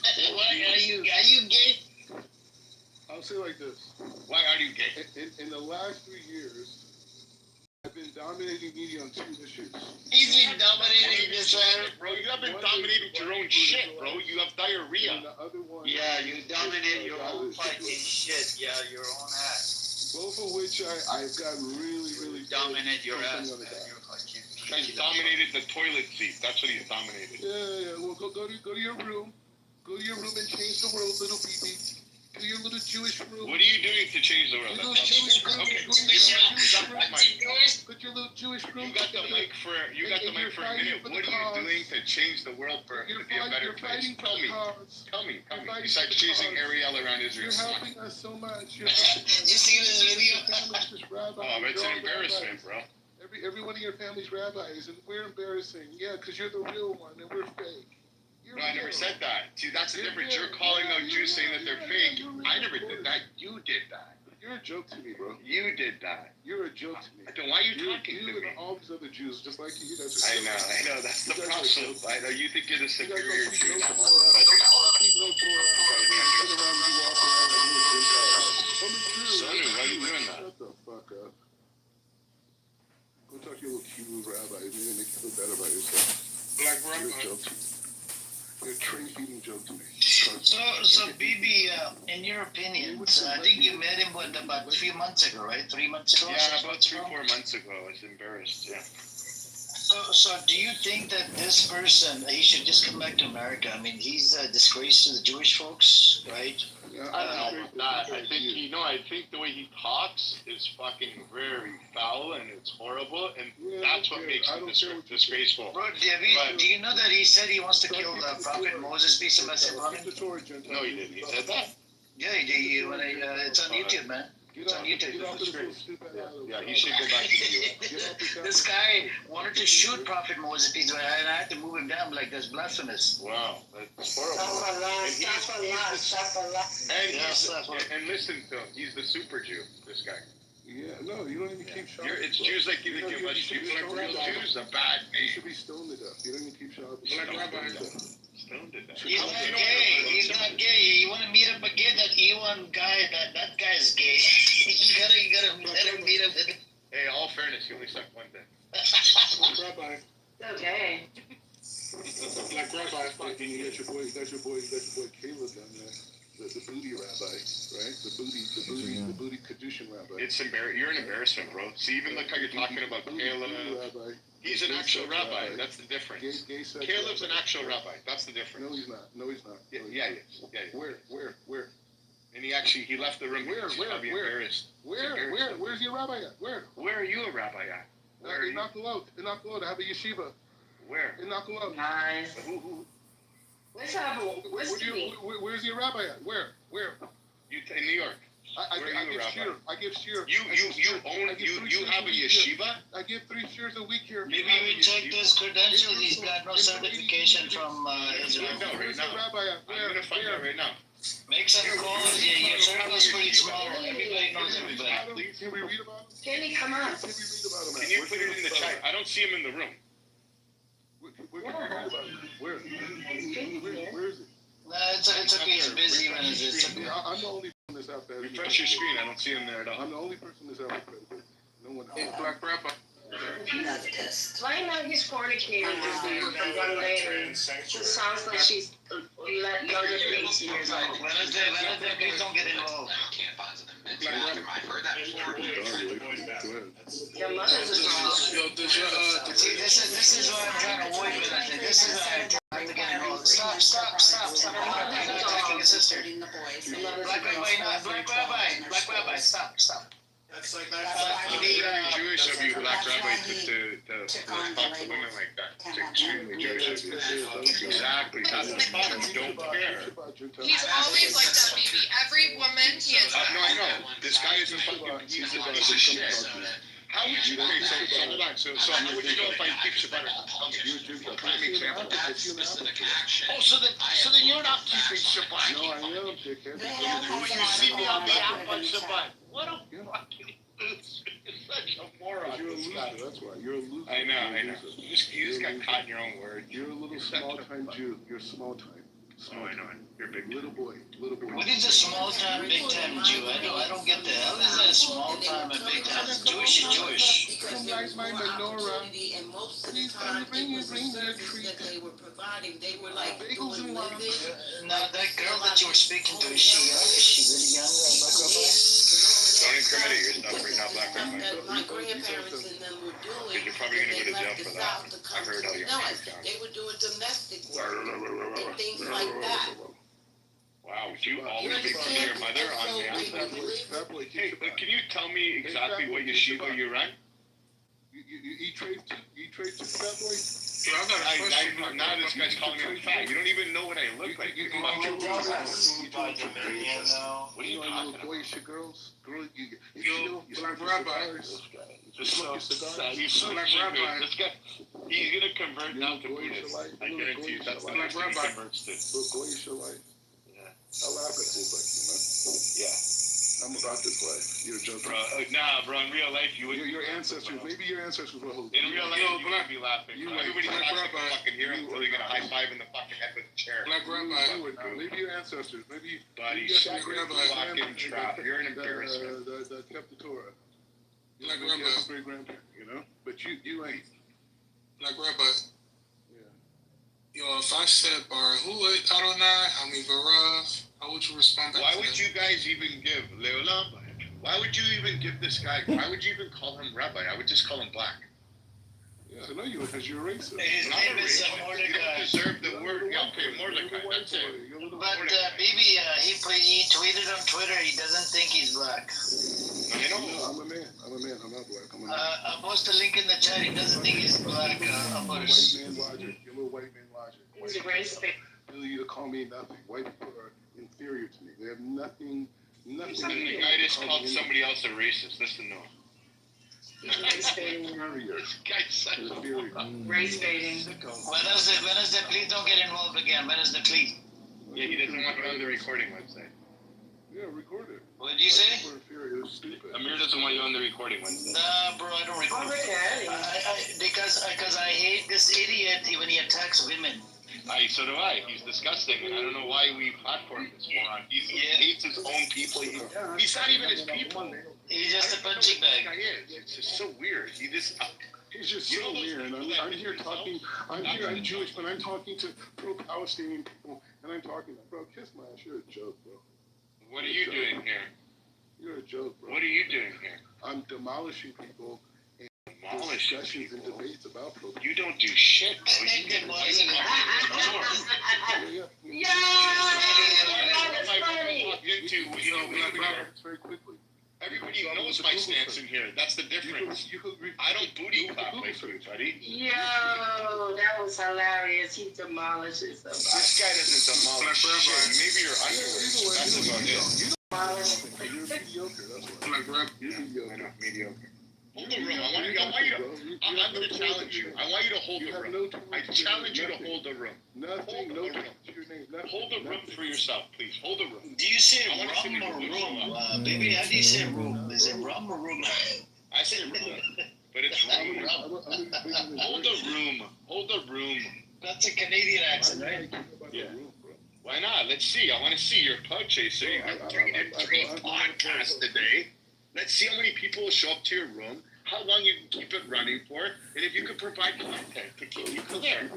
Are you gay? I'll say like this. Why are you gay? In the last 3 years, I've been dominating media on 2 issues. He's been dominating this bro. You have been dominating your own shit, bro. You have diarrhea. And the other one, you dominate your own fucking shit. Yeah, your own ass. Both of which I've gotten really dominate your ass. He's dominated the toilet seat. That's what he's dominated. Yeah. Well, go to your room. Go to your room and change the world, little baby. Go to your little Jewish room. What are you doing to change the world? Little Jewish room. Okay. Put your little Jewish room. You got the mic for a minute. What are you doing to change the world to be a better place? Tell me. Besides chasing Ariel around Israel. You're helping us so much. You see this video? Oh, it's an embarrassment, bro. Every one of your family's rabbis, and we're embarrassing. Yeah, because you're the real one, and we're fake. No, I never said that. See, that's the difference. You're calling out Jews saying that they're fake. I never did that. You did that. You're a joke to me, bro. You did that. You're a joke to me. Then why are you talking to me? You and all these other Jews, just like you guys are. I know. That's the problem. I know you think you're the superior Jew. Keep no Torah. Sit around and you walk around like you're a Gentile. I'm a Jew. Sonny, why are you doing that? Shut the fuck up. Go talk to your little Hebrew rabbi. Maybe make you feel better about yourself. Black You're a joke to me. You're a train-feeding joke to me. So Bibi, in your opinion, I think you met him about 3 months ago, right? 3 months ago. Yeah, about 3-4 months ago. I was embarrassed. Yeah. So do you think that this person, he should just come back to America? I mean, he's a disgrace to the Jewish folks, right? I don't know about that. I think the way he talks is fucking very foul and it's horrible, and that's what makes him disgraceful. Bro, do you know that he said he wants to kill Prophet Moses? No, he didn't. He said that. Yeah, he did. It's on YouTube, man. It's on YouTube. Yeah, he should go back to the U.S. This guy wanted to shoot Prophet Moses, and I had to move him down like that's blasphemous. Wow, that's horrible. And listen to him. He's the super Jew, this guy. Yeah, no, you don't even keep shop. It's Jews like you think you must Jews like real Jews. A bad name. You should be stoned to death. You don't even keep shop. Stoned to death. He's not gay. He's not gay. You want to meet up again? That E1 guy, that guy's gay. you gotta let him meet him. Hey, all fairness, he only sucked one dick. Rabbi. Okay. Black Rabbi, fucking, you got your boy Caleb down there. The booty rabbi, right? The booty Kedushin rabbi. It's you're an embarrassment, bro. See, even look how you're talking about Caleb. He's an actual rabbi. That's the difference. Caleb's an actual rabbi. That's the difference. No, he's not. Yeah, he is. Where? And he left the room. Where? Embarrassed. Where's your rabbi at? Where are you a rabbi at? In Nakalot. I have a yeshiva. Where? In Nakalot. Nice. Where's your rabbi at? Where? In New York. I give shir. You have a yeshiva? I give 3 shirs a week here. Maybe we check his credentials. He's got no certification from Israel. I'm gonna find out right now. Make some calls. Yeah, your circle's pretty small. Everybody knows everybody. Can we read about him? Can he come up? Can you put it in the chat? I don't see him in the room. Where can we read about him? Where is he? Nah, it's okay. He's busy when it's okay. I'm the only person that's out there. Refresh your screen. I don't see him there at all. I'm the only person that's out there. No one else. Hey, Black Rabbi. Why not he's fornicating with a young lady? It sounds like she's younger than 18 years old. Wednesday, please don't get involved. I've heard that before. Your mother's a girl. See, this is what I'm trying to avoid with it. This is why I'm trying to get involved. Stop. I'm not attacking a sister. Black Rabbi, stop. That's like very Jewish of you, Black Rabbi, to talk to women like that. It's extremely Jewish of you. Exactly. That's the problem. You don't care. He's always like that, baby. Every woman he has. No, I know. This guy is a fucking piece of shit. How would you? Okay, so hold on. So how would you know if I keep Shabbat? Prime example. Oh, so then you're not keeping Shabbat. No, I am, dickhead. You see me on the app on Shabbat. What a fucking loser. You're such a moron. You're a loser. That's why. You're a loser. I know. You just got caught in your own words. You're a little small-time Jew. You're small-time. Oh, I know. You're a big little boy. What is a small-time, big-time Jew? I don't get that. How is that a small-time and big-time? Jewish is Jewish. Come like my menorah. And most of the time, bring the their treat that they were providing, they were like bagels and living. Now, that girl that you were speaking to, is she young? Is she really young? Don't incriminate yourself right now, Black Rabbi. My grandparents and them were doing. You're probably going to go to jail for that. I heard how you They were doing domestic work and things like that. Wow, would you always be from your mother on the app? Hey, can you tell me exactly what yeshiva you run? You eat trade to that boy? Now this guy's calling me fat. You don't even know what I look like. You know, what are you talking about? Girls, you Black Rabbi. This guy, he's gonna convert now to Buddhist. I guarantee you, that's the next thing he converts to. Yeah. I laugh at fools like you, man. Yeah. I'm about this life. You're joking. Bro, in real life, you would. Your ancestors, maybe your ancestors will. In real life, you would be laughing. Everybody talks like a fucking hero until they're gonna high five in the fucking head with a chair. Black Rabbi. Maybe your ancestors. Maybe. Buddy, shut your fucking trap. You're an embarrassment. The Kitover. Black Rabbi. Great grandparent, you know? But you ain't. Black Rabbi. Yo, if I said Baruch Adonai, Barav, how would you respond back Why to would that? you guys even give Leolam? Why would you even give this guy? Why would you even call him rabbi? I would just call him black. Yeah, I know you because you're a racist. His name is Mordecai. You don't deserve the word. Yeah, okay, Mordecai. That's it. But Bibi, he tweeted on Twitter he doesn't think he's black. I know. I'm a man. I'm not black. I'm a man. I'll post a link in the chat. He doesn't think he's black. White man logic. Your little white man logic. He's a race fan. You to call me nothing. White people are inferior to me. They have nothing. The guy just called somebody else a racist. Listen to him. Race baiting. This guy's such a Race baiting. Wednesday, please don't get involved again. Wednesday, please. Yeah, he doesn't want to go to the recording website. Yeah, record it. What did you say? Amir doesn't want you on the recording Wednesday. Nah, bro, I don't record. Because I hate this idiot when he attacks women. So do I. He's disgusting, and I don't know why we platform this moron. He hates his own people. He's not even his people. He's just a punching bag. It's just so weird. He's just so weird. I'm here talking. I'm Jewish, but I'm talking to pro-Palestinian people, and I'm talking, bro, kiss my ass. You're a joke, bro. What are you doing here? You're a joke, bro. What are you doing here? I'm demolishing people. Discussions and debates about pro. You don't do shit, bro. Very quickly. Everybody knows my stance in here. That's the difference. I don't booty clap like everybody. Yo, that was hilarious. He demolishes somebody. This guy doesn't demolish shit. Maybe you're underwear. That's about it. You're mediocre. That's what. You're mediocre. Hold the room. I'm going to challenge you. I want you to hold the room. I challenge you to hold the room. Hold the room for yourself, please. Hold the room. Do you say rum or room? Baby, how do you say room? Is it rum or room? I say room, but it's rum. Hold the room. Hold the room. That's a Canadian accent, right? Yeah. Why not? Let's see. I want to see your pug chaser. You have three podcasts today. Let's see how many people will show up to your room, how long you can keep it running for, and if you can provide content to keep you clear.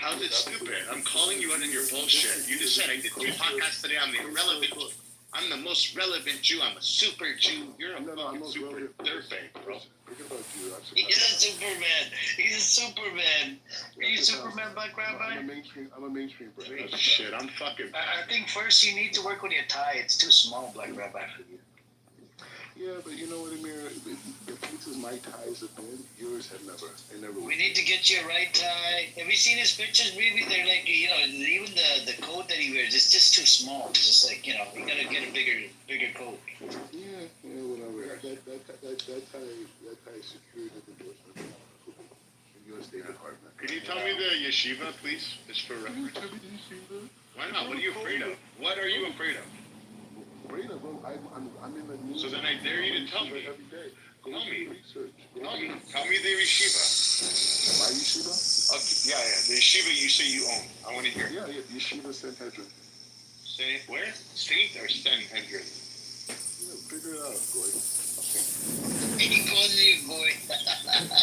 How's it stupid? I'm calling you out on your bullshit. You just said I did 2 podcasts today. I'm the irrelevant. I'm the most relevant Jew. I'm a super Jew. You're a fucking super dirtbag, bro. He's a Superman. He's a Superman. Are you Superman, Black Rabbi? I'm a mainstream brand. Shit, I'm fucking. I think first you need to work with your tie. It's too small, Black Rabbi, for you. Yeah, but you know what, Amir? The places my ties have been, yours have never. We need to get you a right tie. Have you seen his pictures? Maybe they're like, even the coat that he wears, it's just too small. It's just like, you gotta get a bigger coat. Yeah, whatever. That tie is secured at the endorsement in the U.S. State Department. Can you tell me the yeshiva, please? Just for reference. Why not? What are you afraid of? What are you afraid of? I'm in the news. So then I dare you to tell me. Every day. Tell me. Research. Tell me. Tell me the yeshiva. My yeshiva? Okay, yeah. The yeshiva you say you own. I want to hear. Yeah. Yeshiva Sanhedrin. Saint where? Saint or Sanhedrin? Yeah, figure it out, boy. He calls you boy.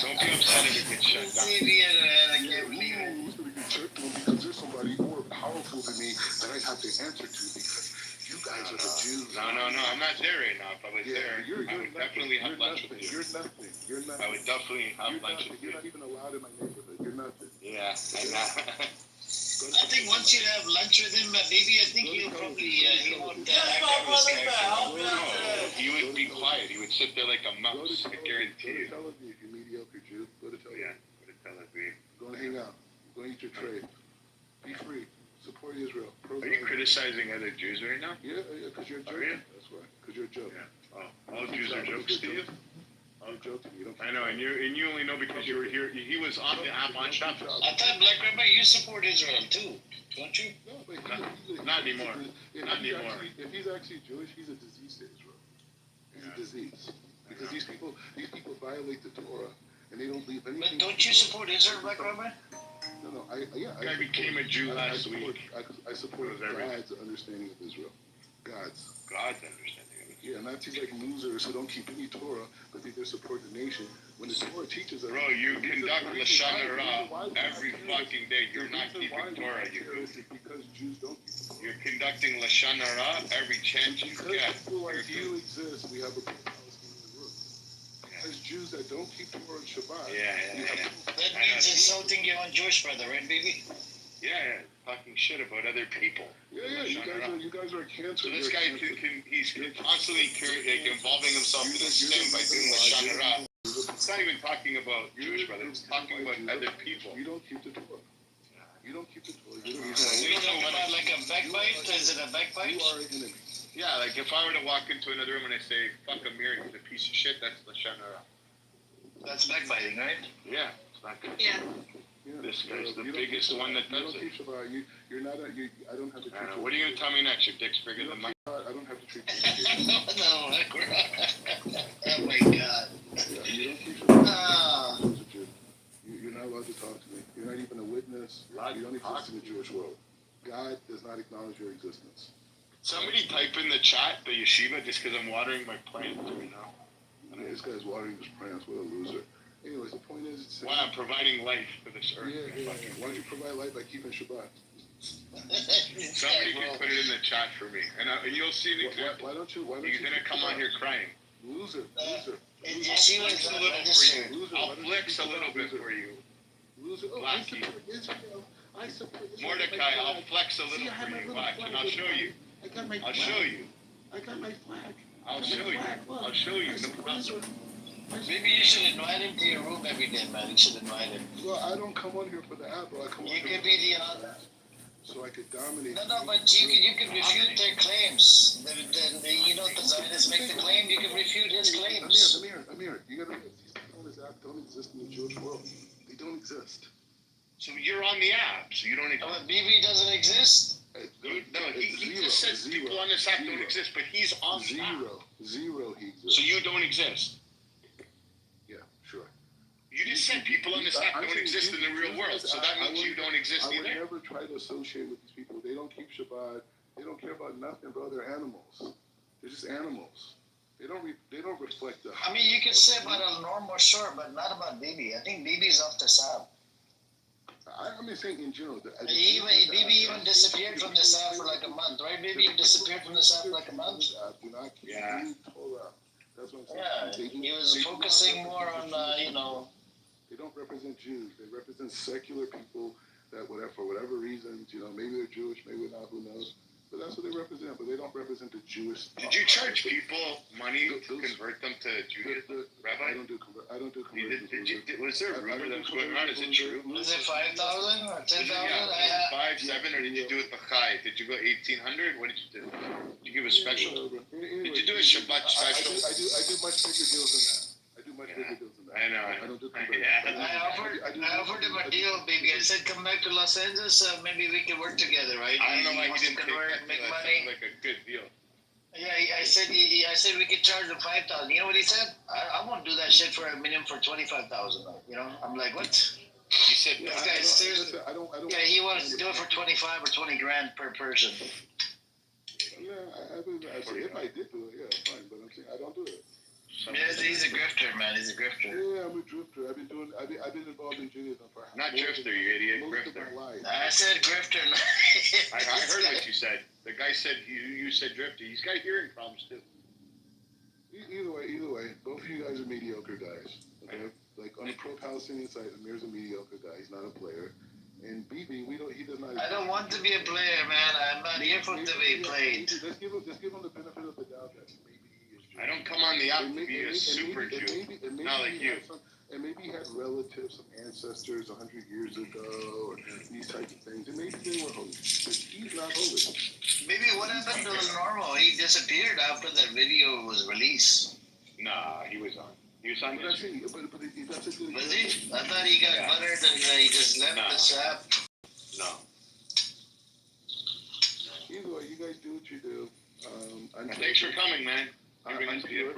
Don't be upset if it gets shut down. I can't believe it. Who's going to get shut down because there's somebody more powerful than me that I have to answer to because you guys are the Jews. No. I'm not there right now. If I was there, I would definitely have lunch with you. You're nothing. I would definitely have lunch with you. You're not even allowed in my neighborhood. You're nothing. Yeah, I know. I think once you have lunch with him, maybe I think he'll probably he won't act out his character. No, he would be quiet. He would sit there like a mouse. I guarantee you. Go to Tel Aviv, you mediocre Jew. Go to Tel Aviv. Yeah, go to Tel Aviv. trade. Be free. Support Israel. Are you criticizing other Jews right now? Yeah, because you're a joke. Are you? That's why. Because you're a joke. Yeah. Oh, all Jews are jokes to you? You're a joke to me. You don't I know, and you only know because you were here. He was on the app on Shabbos. I thought Black Rabbi, you support Israel too, don't you? No, but Not anymore. Not anymore. If he's actually Jewish, he's a disease to Israel. He's a disease. Because these people violate the Torah and they don't leave anything. But don't you support Israel, Black Rabbi? No, I became a Jew last week. I support God's understanding of Israel. God's understanding. Yeah, Nazis like losers who don't keep any Torah, but they just support the nation. When the Torah teaches us... Bro, you conduct Lashon Hara every fucking day. You're not keeping Torah. Because Jews don't keep Torah. You're conducting Lashon Hara every chance you get. Because people like you exist, we have a Palestinian room. As Jews that don't keep Torah and Shabbat... That means insulting your own Jewish brother, right, baby? Yeah, talking shit about other people. Yeah, you guys are a cancer. So this guy he's constantly involving himself in this thing by doing Lashon Hara. It's not even talking about Jewish brothers. It's talking about other people. You don't keep the Torah. You don't keep the Torah. You don't talk about like a backbite? Is it a backbite? You are an enemy. Yeah, like if I were to walk into another room and I say, fuck Amir, he's a piece of shit, that's Lashon Hara. That's backbiting, right? Yeah, it's not good. Yeah. This guy's the biggest one that does it. You're not a, I don't have to treat you. What are you going to tell me next? Your dick's bigger than mine? I don't have to treat you. No, oh my God. Yeah, you don't keep You're not allowed to talk to me. You're not even a witness. You don't exist in the Jewish world. God does not acknowledge your existence. Somebody type in the chat, the yeshiva, just because I'm watering my plants right now. This guy's watering his plants. What a loser. Anyways, the point is... Wow, I'm providing life for this earth. Yeah. Why don't you provide life by keeping Shabbat? Somebody can put it in the chat for me. And you'll see an example. Why don't you... You're going to come on here crying. Loser. I'll flex a little for you. I'll flex a little bit for you. Loser. Oh, I support Israel. I support Israel. Mordecai, I'll flex a little for you. Watch, and I'll show you. I'll show you. I got my flag. I'll show you. I'll show you. No problem. Maybe you should invite him to your room every day, man. You should invite him. Well, I don't come on here for the app, bro. I come on here. You could be the other. So I could dominate. No, but you can refute their claims. The Zionists make the claim, you can refute his claims. Amir, you gotta realize these people on this app don't exist in the Jewish world. They don't exist. So you're on the app, so you don't exist. But BB doesn't exist? No, he just says people on this app don't exist, but he's on the app. Zero, he exists. So you don't exist? Yeah, sure. You just said people on this app don't exist in the real world, so that means you don't exist either? I would never try to associate with these people. They don't keep Shabbat. They don't care about nothing, bro. They're animals. They're just animals. They don't reflect the... I mean, you could say about a normal, sure, but not about BB. I think BB's off the app. I'm just saying in general. BB even disappeared from this app for like a month, right? BB disappeared from this app for like a month. Do not keep Torah. That's what I'm saying. Yeah, he was focusing more on, They don't represent Jews. They represent secular people that, for whatever reasons, maybe they're Jewish, maybe they're not, who knows. But that's what they represent. But they don't represent the Jewish. Did you charge people money to convert them to Judaism, Rabbi? I don't do conversions. Was there a rumor that was going on? Is it true? Was it 5,000 or 10,000? Yeah, 5, 7, or did you do it B'chai? Did you go 1,800? What did you do? Did you give a special? Did you do a Shabbat special? I do much bigger deals than that. I know. I don't do conversions. I offered him a deal, baby. I said, come back to Los Angeles, maybe we can work together, right? I don't know why he didn't convert, make money. That sounds like a good deal. Yeah, I said we could charge him 5,000. You know what he said? I won't do that shit for a minimum for 25,000. I'm like, what? He said, this guy seriously. Yeah, he wants to do it for 25 or 20 grand per person. Yeah, if I did do it, yeah, fine. But I'm saying I don't do it. Yeah, he's a grifter, man. He's a grifter. Yeah, I'm a drifter. I've been involved in Judaism for not drifter, you idiot, grifter. I said grifter. I heard what you said. The guy said you said drifter. He's got hearing problems too. Either way, both of you guys are mediocre guys. Okay, like on the pro-Palestinian side, Amir's a mediocre guy. He's not a player. And BB, he does not. I don't want to be a player, man. I'm not here for to be played. Let's give him the benefit of the doubt that maybe he is Jewish. I don't come on the app to be a super Jew. Not like you. and maybe he had relatives, some ancestors 100 years ago, or these types of things, and maybe they were holy, but he's not holy. Maybe what happened to the normal? He disappeared after that video was released. Nah, he was on. He was on. But that's a good Was he? I thought he got buttered and he just left the app. No. Either way, you guys do what you do. Thanks for coming, man. I'm pure.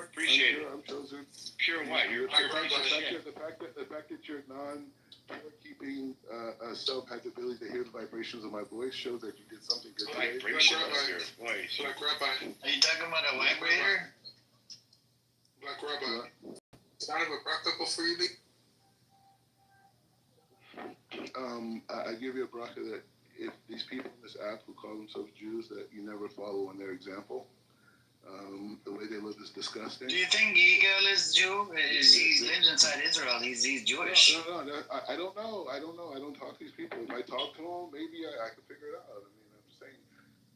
Appreciate it. I'm chosen. Pure what? You're a pure piece of shit. The fact that you're keeping self has the ability to hear the vibrations of my voice shows that you did something good today. Vibration of your voice. Black Rabbi. Are you talking about a vibrator? Black Rabbi. Can I have a bracha before you leave? I give you a bracha that if these people in this app who call themselves Jews, that you never follow in their example. The way they live is disgusting. Do you think Yigal is Jew? He lives inside Israel. He's Jewish. No, I don't know. I don't talk to these people. If I talk to them, maybe I can figure it out. I mean, I'm just saying,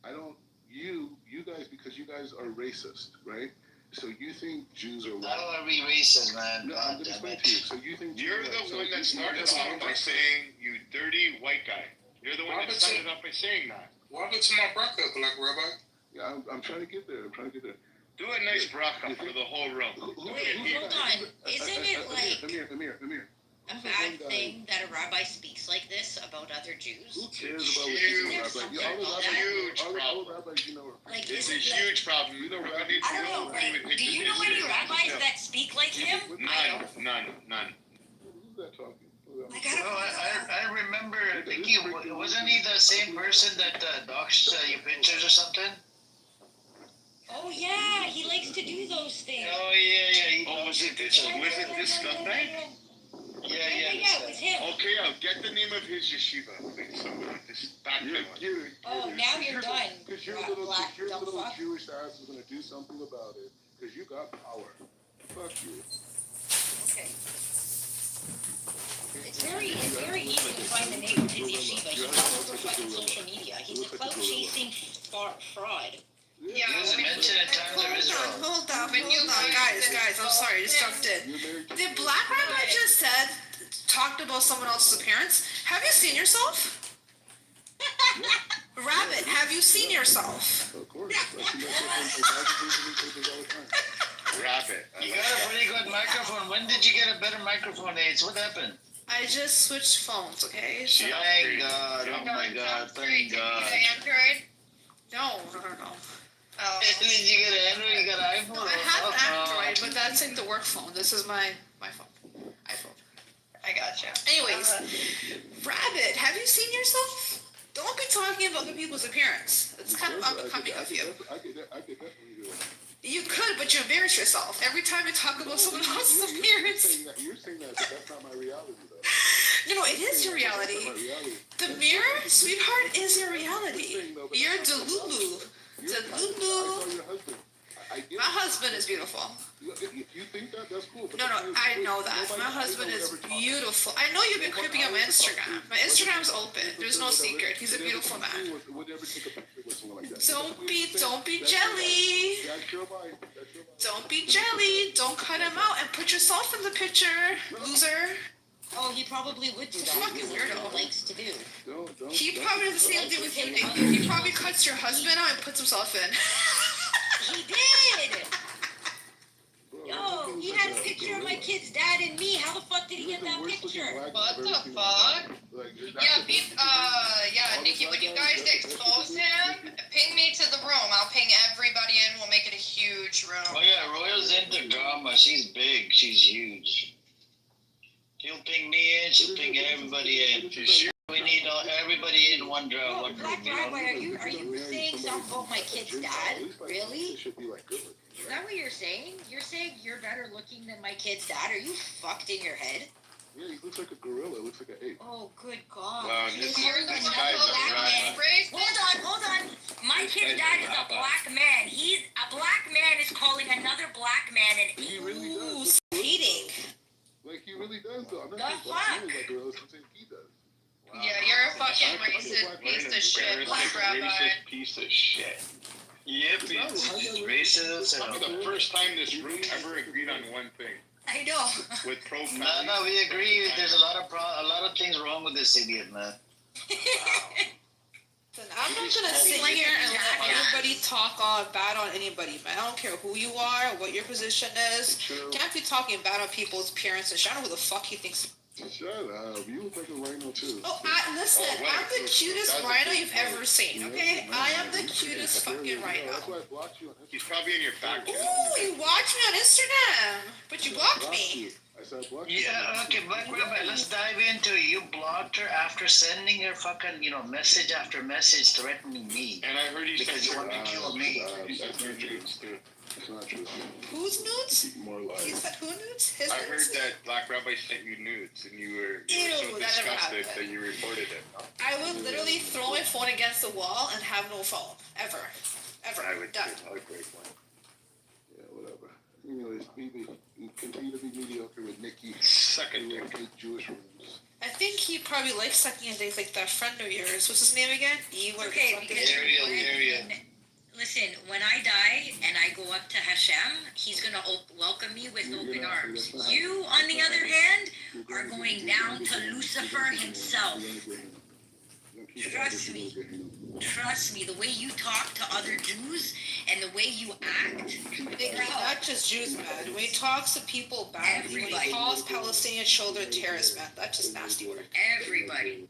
I don't. You guys, because you guys are racist, right? So you think Jews are white. How are we racist, man? No, I'm gonna explain to you. So you think You're the one that started off by saying, you dirty white guy. You're the one that started off by saying that. What happened to my bracha, Black Rabbi? Yeah, I'm trying to get there. Do a nice bracha for the whole room. Wait, hold on. Isn't it like Amir. a bad thing that a rabbi speaks like this about other Jews? Who cares about what you rabbi? Huge problem. Like, It's a isn't huge problem. I don't know. Like, do you know any rabbis that speak like him? None. Who's that talking? Like, I remember. I think wasn't he the same person that doxed your pictures or something? Oh yeah, he likes to do those things. Oh yeah. Was it this scumbag? Yeah, it was him. Okay, I'll get the name of his yeshiva. This back Oh, now you're done. Because your little Jewish ass is going to do something about it. Because you got power. Fuck you. Okay. It's very easy to find the name of his yeshiva. He's all over fucking social media. He's a clout-chasing fraud. Yeah, hold on, guys, I'm sorry, I just jumped in. The black rabbi just talked about someone else's appearance. Have you seen yourself? Rabbit, have you seen yourself? Of course. Rabbit. You got a pretty good microphone. When did you get a better microphone, Ace? What happened? I just switched phones, okay? Thank God. Oh my God. Thank God. Android? No. Oh. Did you get an Android? You got an iPhone? No, I have an Android, but that's like the work phone. This is my phone. iPhone. I gotcha. Anyways, Rabbit, have you seen yourself? Don't be talking about other people's appearance. It's kind of unbecoming of you. I could definitely do it. You could, but you embarrass yourself every time you talk about someone else's appearance. You're saying that, but that's not my reality, though. No, it is your reality. The mirror, sweetheart, is your reality. You're Delulu. Delulu. My husband is beautiful. You think that? That's cool. No, I know that. My husband is beautiful. I know you've been creeping on my Instagram. My Instagram's open. There's no secret. He's a beautiful man. Don't be jelly. Don't be jelly. Don't cut him out and put yourself in the picture, loser. Oh, he probably would do that. Fucking weirdo. He likes to do. He probably does the same thing with you. He probably cuts your husband out and puts himself in. He did. Yo, he had a picture of my kid's dad and me. How the fuck did he get that picture? What the fuck? Yeah, Nikki, when you guys expose him, ping me to the room. I'll ping everybody in. We'll make it a huge room. Oh yeah, Royal's into drama. She's big. She's huge. She'll ping me in. She'll ping everybody in. We need everybody in one room. Black Rabbi, are you saying something about my kid's dad? Really? Is that what you're saying? You're saying you're better looking than my kid's dad? Are you fucked in your head? Yeah, he looks like a gorilla. Looks like an ape. Oh, good God. Wow, this guy's a rat. Hold on. My kid's dad is a black man. A black man is calling another black man an ape. He really does. Hating. Like, he really does, though. I'm not saying black men like gorillas. I'm saying he does. Wow. Yeah, you're a fucking racist piece of shit, Black Rabbi. Racist piece of shit. Yep, it's racist. For the first time this room ever agreed on one thing. I know. with profiling. No, we agree. There's a lot of things wrong with this idiot, man. I'm not gonna sit here and let anybody talk bad on anybody, man. I don't care who you are, what your position is. You can't be talking bad on people's appearances. I don't know who the fuck he thinks. Shut up. You look like a rhino, too. Oh, listen, I'm the cutest rhino you've ever seen, okay? I am the cutest fucking rhino. That's why I blocked you on Instagram. He's probably in your back. Ooh, you watch me on Instagram, but you blocked me. I said I blocked you. Yeah, okay, but let's dive into it. You blocked her after sending her fucking, message after message threatening me. And I heard you because you want to kill me. That's not true. That's not true. Whose nudes? More He lies. said who nudes? His I heard nudes? that Black Rabbi sent you nudes, and you were Ew, so that never disgusted happened. that you reported it. I would literally throw my phone against the wall and have no phone. Ever. I would Done. I would break one. Yeah, whatever. Anyways, we continue to be mediocre with Nikki. Second and Jewish rooms. I think he probably likes sucking a dick like that friend of yours. What's his name again? Okay, because Ariel. listen, when I die and I go up to Hashem, he's going to welcome me with open arms. You, on the other hand, are going down to Lucifer himself. Trust me. Trust me, the way you talk to other Jews and the way you act. Not just Jews, man. When he talks to people badly, when he calls Palestinian children terrorists, man, that's just nasty work. Everybody.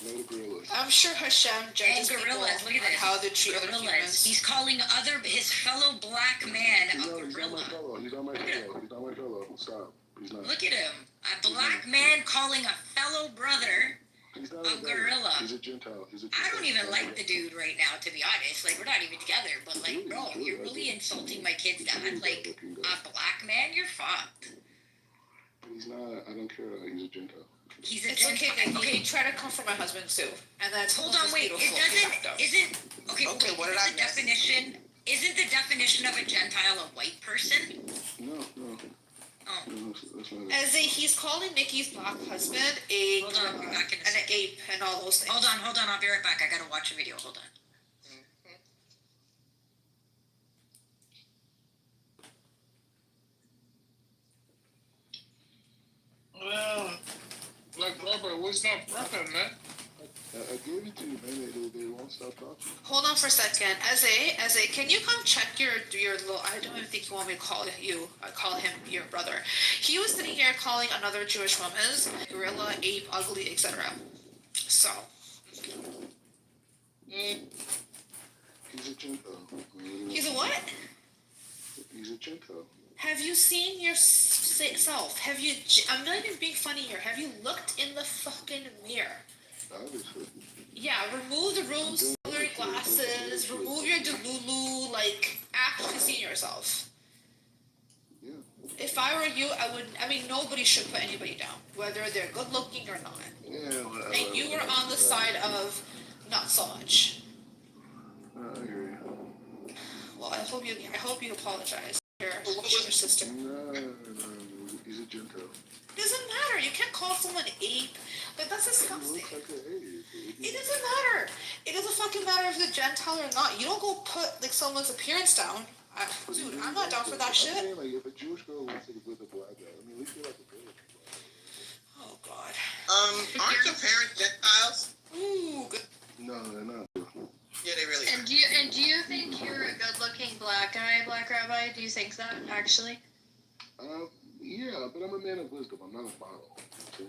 No the gorillas. I'm sure Hashem judges And people gorillas, look at on this. how they treat other Gorillas. humans. He's calling his fellow black man a He's on my gorilla. fellow. He's on my fellow. He's on my fellow. Stop. He's not. Look at him. A black man calling a fellow brother He's not a gorilla. He's a Gentile. He's a I don't even like the dude right now, to be honest. Like, we're not even together. But, like, bro, you're really insulting my kid's dad. Like, a black man, you're fucked. He's not. I don't care. He's a Gentile. He's a It's okay, Gentile. Nick. Okay, try to come for my husband, too. And that's Hold on, wait. It doesn't, isn't, okay, Okay, wait, what did isn't I the definition, isn't the definition of a Gentile a white person? No. Oh. No, that's not it. As he's calling Nikki's black husband a Hold on, I'm back in a and an ape and all those things. Hold on, I'll be right back. I gotta watch a video. Hold on. Well, Black Rabbi, what's not working, man? I gave it to you, man. They won't stop talking. Hold on for a second. Eze, can you come check your little? I don't even think you want me to call you. I call him your brother. He was sitting here calling another Jewish woman's gorilla, ape, ugly, etc. So. He's a Gentile. He's a what? He's a Gentile. Have you seen yourself? Have you? I'm not even being funny here. Have you looked in the fucking mirror? Obviously. Yeah, remove the rose-colored glasses. Remove your delulu. Like, actually see yourself. Yeah. If I were you, I would. I mean, nobody should put anybody down, whether they're good-looking or not. Yeah. And you were on the side of not so much. I hear you. Well, I hope you apologize. Your sister. No. He's a Gentile. Doesn't matter. You can't call someone ape. Like, that's disgusting. He looks like an ape. It doesn't matter. It doesn't fucking matter if they're Gentile or not. You don't go put like someone's appearance down. Dude, I'm not down for that shit. I'm saying, like, if a Jewish girl wants to live with a black guy, I mean, at least you're like a girl. Oh God. Aren't your parents Gentiles? Ooh, good. No, they're not. Yeah, they really. And do you think you're a good-looking black guy, Black Rabbi? Do you think that actually? Yeah, but I'm a man of wisdom. I'm not a model. I'm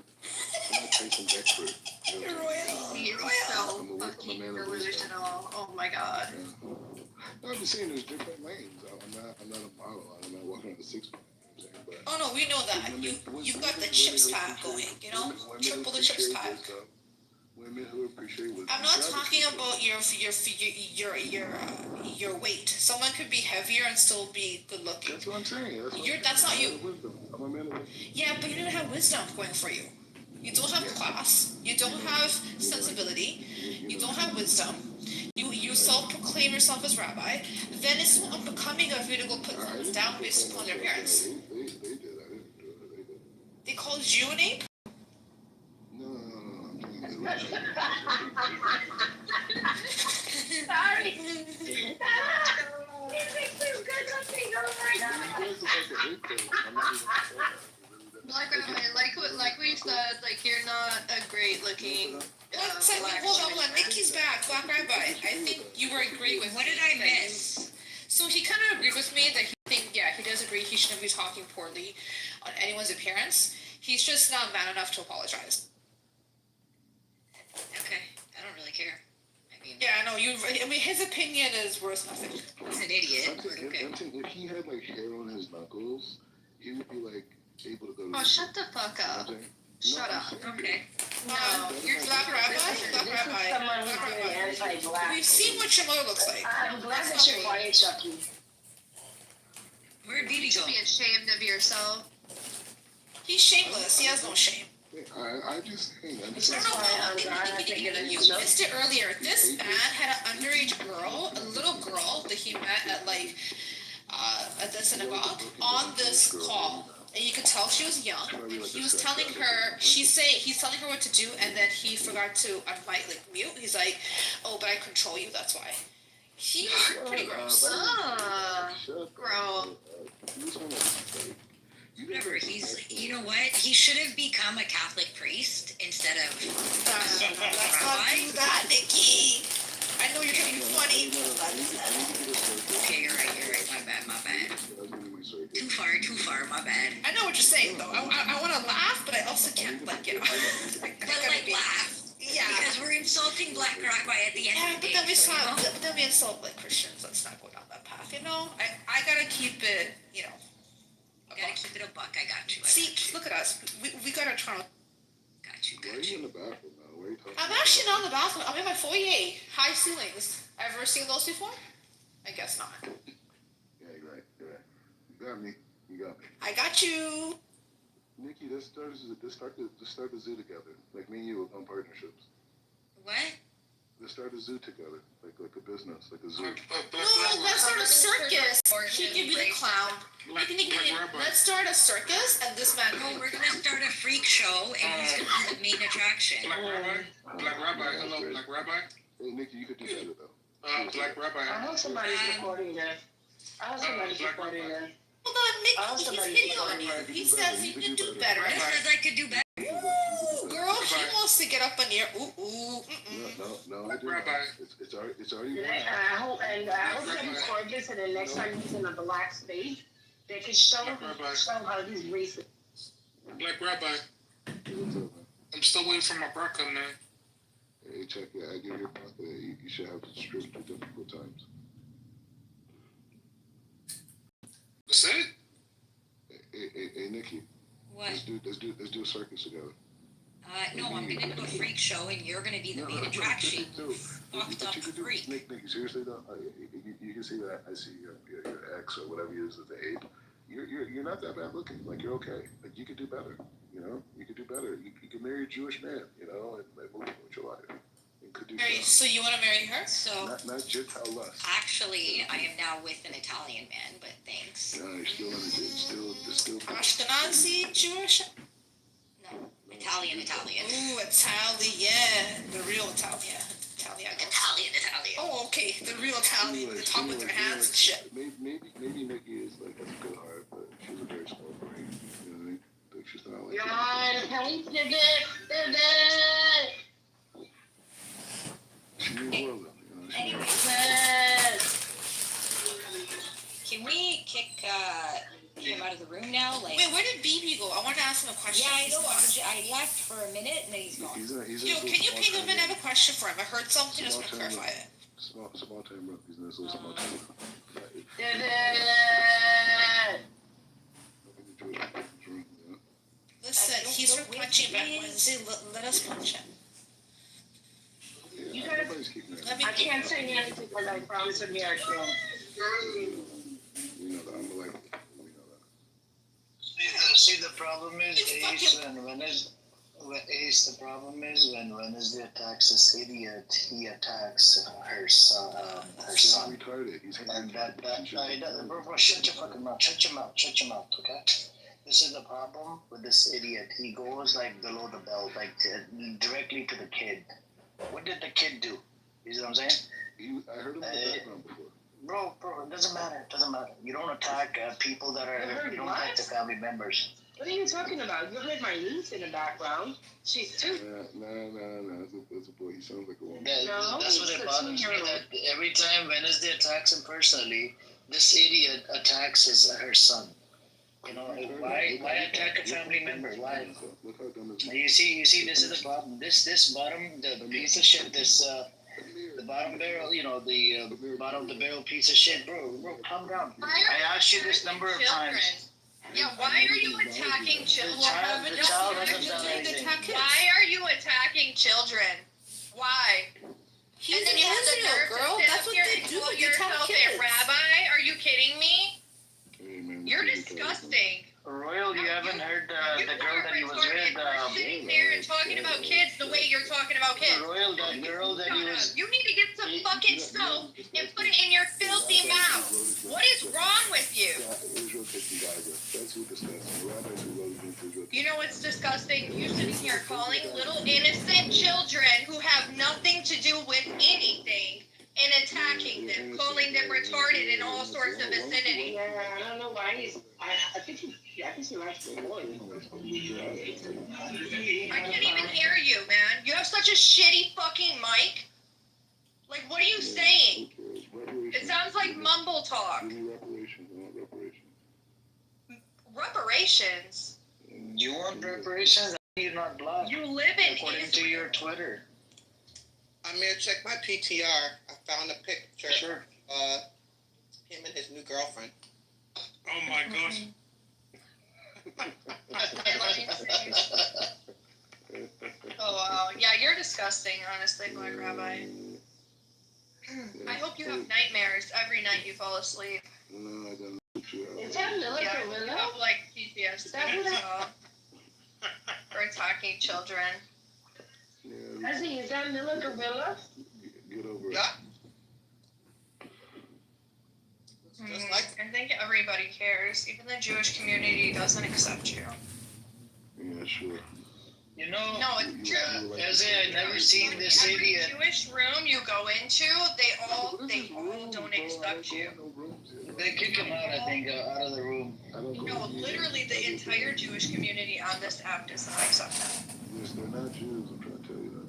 not chasing expert. You're royal. You're so fucking delusional. Oh my God. No, I'm just saying there's different lanes. I'm not a model. I'm not walking on the 6 pack. You know what I'm saying? But Oh no, we know that. You got the chips pack going. You know, triple the chips pack. Women who appreciate wisdom. I'm not talking about your weight. Someone could be heavier and still be good looking. That's what I'm saying. That's not you. I'm a man of wisdom. Yeah, but you don't have wisdom going for you. You don't have class. You don't have sensibility. You don't have wisdom. You self-proclaim yourself as rabbi. Then it's not unbecoming of you to go put someone down based upon their appearance. They did. I didn't do it. They did. They called you an ape? No. Sorry. It makes me good looking. Oh my God. guys look like a hate though. I'm not even gonna say that. Black Rabbi, like we said, like you're not a great looking. One second, hold on. Nikki's back. Black Rabbi. I think you were agreeing with. What did I miss? So he kind of agreed with me that he does agree he shouldn't be talking poorly on anyone's appearance. He's just not man enough to apologize. Okay, I don't really care. Yeah, I know. His opinion is worth nothing. He's an idiot. I'm saying if he had like hair on his knuckles, he would be like able to go to. Oh, shut the fuck up. Shut up. Okay. No, you're Black Rabbi. We've seen what your mother looks like. I'm glad that you're quiet, Chucky. Where'd BB You should be ashamed of yourself. He's shameless. He has no shame. I just think You missed it earlier. This man had an underage girl, a little girl that he met at at the synagogue on this call. And you could tell she was young. He was telling her, he's telling her what to do, and then he forgot to mute. He's like, oh, but I control you, that's why. He's pretty gross. Gross. Whatever, you know what? He should have become a Catholic priest instead of Let's not do that, Nikki. I know you're trying to be funny. Okay, you're right, my bad. Too far, my bad. I know what you're saying, though. I want to laugh, but I also can't, laugh. Yeah. Because we're insulting Black Rabbi at the end of the day. But then we insult, Christians. Let's not go down that path, I gotta keep it, Gotta keep it a buck. I got you. See, look at us. We got our Toronto. Got you. Why are you in the bathroom now? Where are you talking I'm actually not in the bathroom. I'm in my foyer. High ceilings. Ever seen those before? I guess not. Yeah, you're right. You got me. I got you. Nikki, let's start the zoo together. Like me and you on partnerships. What? Let's start a zoo together. Like a business, like a zoo. No, let's start a circus. He can be the clown. Let's start a circus, and this man. No, we're gonna start a freak show, and he's gonna be the main attraction. Black Rabbi, hello, Black Rabbi. Hey, Nikki, you could do better though. Black Rabbi. I hope somebody's recording this. Hold on, Nikki, he's hitting on you. He says you can do better. He says I could do better. Ooh, girl, she wants to get up in here. No, I do. It's already won. I hope they record this, and the next time he's in a black space, they can show how he's racist. Black Rabbi. I'm still waiting for my braca, man. Hey, check it. I give you a braca. You should have to strip to difficult times. That's it? Hey, Nikki. What? Let's do a circus together. No, I'm gonna do a freak show, and you're gonna be the main attraction. Fucked up freak. Nikki, seriously though, you can see that I see your ex or whatever you is at the ape. You're not that bad looking. Like you're okay. Like you could do better. You could do better. You could marry a Jewish man. And move on with your life. So you want to marry her? So not Gentile lust. Actually, I am now with an Italian man, but thanks. No, you're still Ashkenazi Jewish. No, Italian. Ooh, Italian, the real Italian. Italian. Oh, okay, the real Italian. They talk with their hands and shit. Maybe Nikki is like has a good heart, but she's a very small brain. You know what I mean? Like she's not like. John, can we pivot? She means well, Can we kick him out of the room now? Wait, where did BB go? I wanted to ask him a question. Yeah, I know. I left for a minute, and then he's gone. Yo, can you ping him in? I have a question for him. I heard something. I just want to clarify it. Small time rookies in this little small time. Listen, he's from punching back Wednesday. Let us punch him. You guys, I can't say anything because I promised to be our show. We know that. I'm like, we know that. See, the problem is, the problem is when Wednesday attacks this idiot, he attacks her son. He's retarded. He's bro, shut your fucking mouth. Shut your mouth, okay? This is the problem with this idiot. He goes below the belt, directly to the kid. What did the kid do? You see what I'm saying? I heard him in the background before. Bro, it doesn't matter. It doesn't matter. You don't attack people that are. You don't attack the family members. What are you talking about? You heard my niece in the background. She's 2. Nah. That's a boy. He sounds like a woman. That's what it bothers me. That every time Wednesday attacks him personally, this idiot attacks her son. You know, why attack a family member? Why? Look how dumb this is. You see, this is the problem. This bottom, the piece of shit, the bottom barrel, you know, the bottom of the barrel piece of shit, bro, calm down. I asked you this number of times. Yeah, why are you attacking children? The child hasn't done anything. Why are you attacking children? Why? He's and then an you have the Israel, nerve girl. to sit That's up what here they and do. call You attack yourself kids. a rabbi? Are you kidding me? Hey, man, You're disgusting. Royal, you haven't heard You the girl that he was with. We're sitting there and talking about kids the way you're talking about kids. Royal, that girl that he was. You need to get some fucking soap and put it in your filthy mouth. What is wrong with you? Israel taking Gaza. That's what disgusting. Rabbis who wrote against Israel. You know what's disgusting? You sitting here calling little innocent children who have nothing to do with anything and attacking them, calling them retarded in all sorts of vicinity. Yeah, I don't know why he's. I think he likes the boy. I can't even hear you, man. You have such a shitty fucking mic. Like, what are you saying? It sounds like mumble talk. Give me reparations. I want reparations. Reparations? You want reparations? You're not black. You live in according to your Twitter. Amir, check my PTR. I found a picture. Sure. Him and his new girlfriend. Oh my gosh. Oh, wow. Yeah, you're disgusting, honestly, Black Rabbi. I hope you have nightmares every night you fall asleep. No, I don't. Is that Lilla Yeah, you Gorilla? have, like, PTSD. For attacking children. Ezzy, is that Lilla Gorilla? Get over it. Yeah. I think everybody cares. Even the Jewish community doesn't accept you. Yeah, sure. You know, No, it's true. Ezzy, I've never seen this Every idiot. Jewish room you go into, they all don't accept you. They kick him out, I think, out of the room. No, literally the entire Jewish community on this app does not accept them. Yes, they're not Jews. I'm trying to tell you that.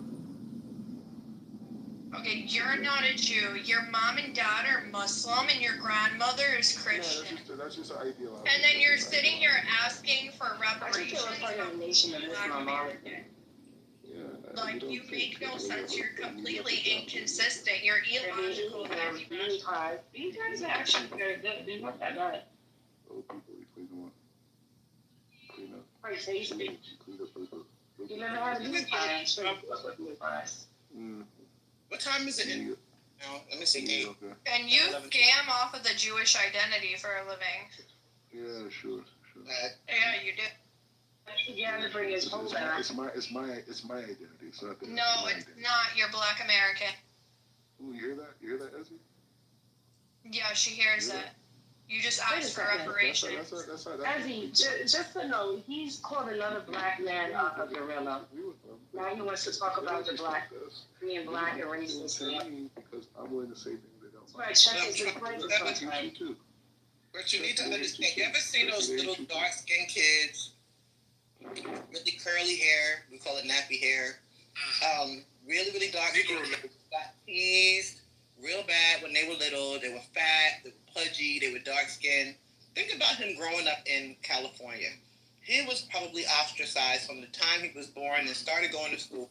Okay, you're not a Jew. Your mom and dad are Muslim, and your grandmother is Christian. That's just an ideal. And then you're sitting here asking for I think reparations. you're a part of the nation of Islam. Like, you make no sense. You're completely inconsistent. You're illogical. These guys are actually very good. They're not that bad. Oh, people, clean them up. Clean up. Right, so you speak. Clean up paper. You never had to do pies. What time is it in now? Let me see. 8. And you scam off of the Jewish identity for a living. Yeah, sure. Yeah, you do. You have to bring his whole back. It's my identity. It's not the. No, it's not. You're Black American. Ooh, you hear that? You hear that, Ezzy? Yeah, she hears it. You just asked for reparations. Ezzy, just to know, he's called another black man a gorilla. Now he wants to talk about the black, being black and racist. Because I'm willing to say things they don't. Right, check his disclaimer sometimes. But you need to understand. You ever see those little dark-skinned kids, really curly hair? We call it nappy hair. Really dark skin. Got teased real bad when they were little. They were fat. They were pudgy. They were dark skinned. Think about him growing up in California. He was probably ostracized from the time he was born and started going to school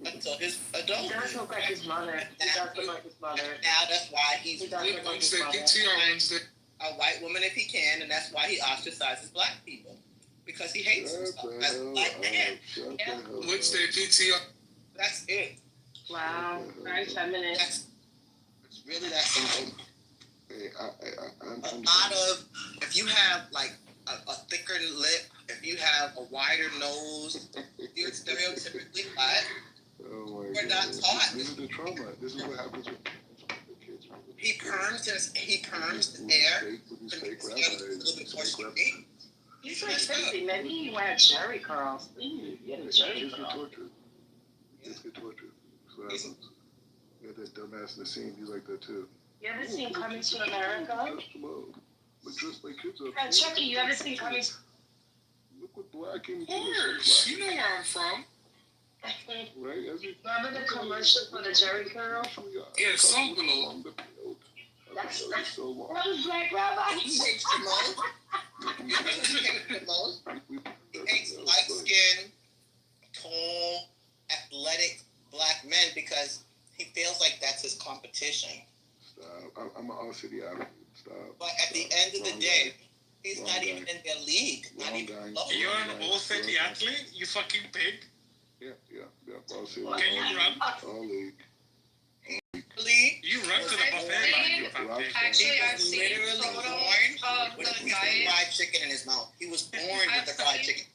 until his adulthood. He does look like his mother. He does look like his mother. Now that's why he's he does look like his mother. A white woman if he can, and that's why he ostracizes black people. Because he hates himself as a black man. Yeah. Wednesday PTR. That's it. Wow. Very feminist. It's really that simple. Hey, I'm a lot of, if you have like a thicker lip, if you have a wider nose, you're stereotypically black. Oh We're not taught. This is the trauma. This is what happens with the kids. He perms his hair. He's like 50, man. He wear Jerry curls. Get a Jerry curl. Just get tortured. That's what happens. You got that dumbass Nassim. He's like that too. You ever seen Coming to America? But dress like kids up. Chucky, you ever seen Coming? Look what black and Of course, you know where I'm from. Right? Remember the commercial for the Jerry curl? Yeah, Songolo. That's so long. What was Black Rabbi? He hates the most. He hates the most. He hates light-skinned, tall, athletic black men because he feels like that's his competition. Stop. I'm an all-city athlete. Stop. But at the end of the day, he's not even in their league. Not even close. You're an all-city athlete? You fucking pig? Yeah. All-city. Can you run? All league. You run to the buffet line, you fat pig. Actually, I've seen Literally photos born of with the a piece of guy. fried chicken in his mouth. He was born with the fried chicken.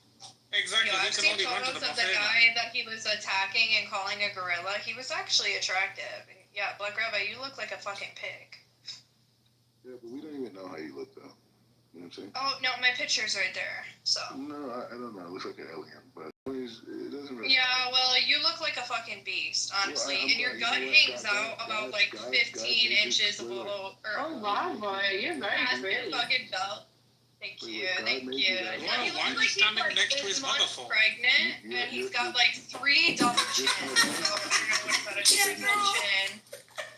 Exactly. I've You can seen only run to photos the of the buffet line. guy that he was attacking and calling a gorilla. He was actually attractive. Yeah, Black Rabbi, you look like a fucking pig. Yeah, but we don't even know how you look, though. You know what I'm saying? Oh, no, my picture's right there, so. No, I don't know. It looks like an alien, but it doesn't really. Yeah, well, you look like a fucking beast, honestly. Well, and your gut hangs out about like 15 inches below. Oh, wow, boy. You're very past your pretty. fucking belt. Thank you. Why Yeah, are he you looks like he's standing like next to 6 his months mother for? pregnant, and he's got like 3 double chins. So I don't know what about a different chin.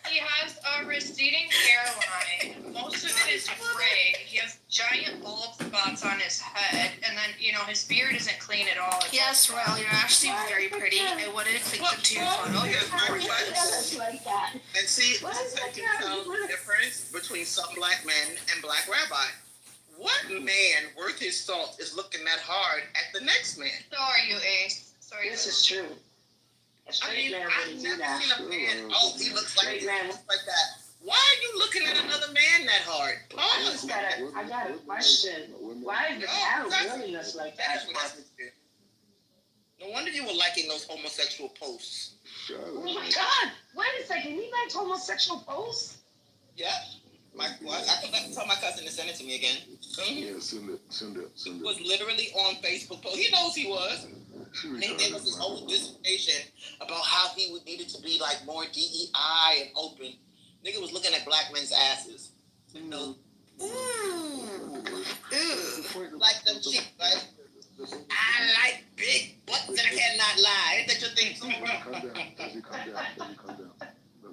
He has a receding hairline. Most of it is gray. He has giant bald spots on his head, and then his beard isn't clean at all. It's Yes, Royal, you're actually very pretty. I wanted to click into your photo. Here's my request. Like that. And see, this is how you can tell the difference between some black men and Black Rabbi. What man worth his salt is looking that hard at the next man? So are you, Ace? Sorry. This is true. A I straight mean, man I've wouldn't do never that. seen a man. Oh, he looks like Straight this, man. he looks like that. Why are you looking at another man that hard? Pause. I got a question. Why is the cow willing us like that? No wonder you were liking those homosexual posts. Oh my God! Wait a second. He liked homosexual posts? Yeah. I can tell my cousin to send it to me again. Yeah, send it. He was literally on Facebook post. He knows he was. And he gave us this whole dissertation about how he needed to be like more DEI and open. Nigga was looking at black men's asses. You know? Like them cheap, right? I like big butts and I cannot lie. Is that your thing?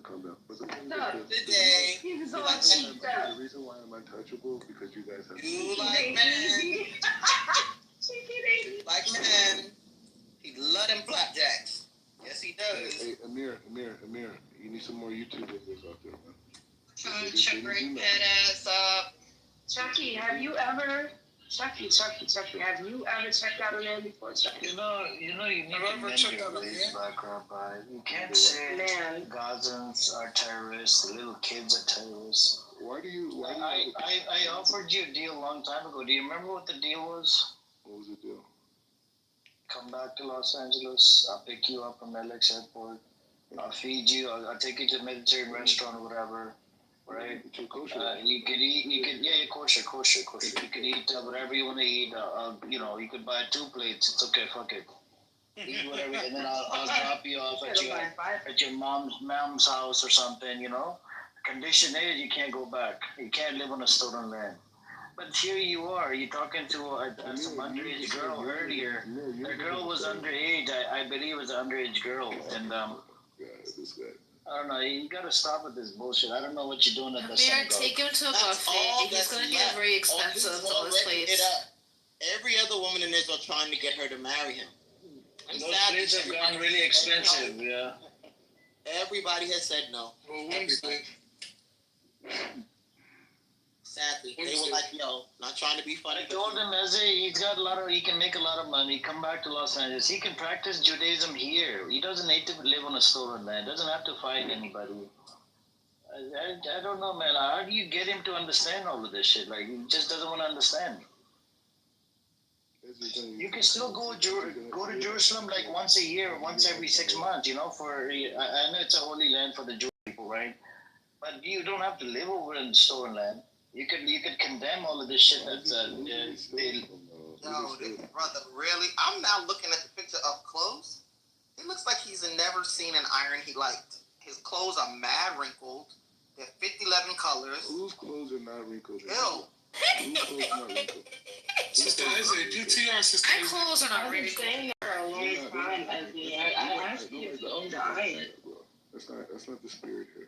Calm down. But the thing No, is, today. He was all cheaped up. the reason why I'm untouchable because you guys have. You like men. Like men. He love them flapjacks. Yes, he does. Hey, Amir, you need some more YouTube videos out there, man. Chuck Ray ass up. Chucky, have you ever have you ever checked out a man before, Chucky? You need to mention these Black Rabbi. You can't say Gazans are terrorists, the little kids are terrorists. Why do you? I offered you a deal a long time ago. Do you remember what the deal was? What was the deal? Come back to Los Angeles. I'll pick you up from LX airport. I'll feed you. I'll take you to a Mediterranean restaurant or whatever. Right? You could eat. Kosher. You could eat whatever you want to eat. You could buy 2 plates. It's okay. Fuck it. Eat whatever, and then I'll drop you off at your mom's house or something. Condition is you can't go back. You can't live on a stolen land. But here you are. You're talking to some underage girl earlier. The girl was underage. I believe it was an underage girl, and this guy. I don't know. You gotta stop with this bullshit. I don't know what you're doing at the Mayor, synagogue. take him to a buffet. He's gonna get very expensive on his plates. Every other woman in Israel trying to get her to marry him. Those plates have gone really expensive. Yeah. Everybody has said no. Sadly, they were like, "Yo, not trying to be funny." I told him, he can make a lot of money. Come back to Los Angeles. He can practice Judaism here. He doesn't need to live on a stolen land. Doesn't have to fight anybody. I don't know, man. How do you get him to understand all of this shit? Like, he just doesn't want to understand. You can still go to Jerusalem like once a year, once every 6 months. I know it's a holy land for the Jewish people, right? But you don't have to live over in stolen land. You could condemn all of this shit that's No, brother, really? I'm now looking at the picture up close. It looks like he's never seen an iron he liked. His clothes are mad wrinkled. There are 5011 colors. Whose clothes are not wrinkled? Ew. Whose clothes are not wrinkled? Sister Isaiah, PTR, Sister My clothes are not wrinkled. For a long time, I asked you if you owned the iron. That's not the spirit here.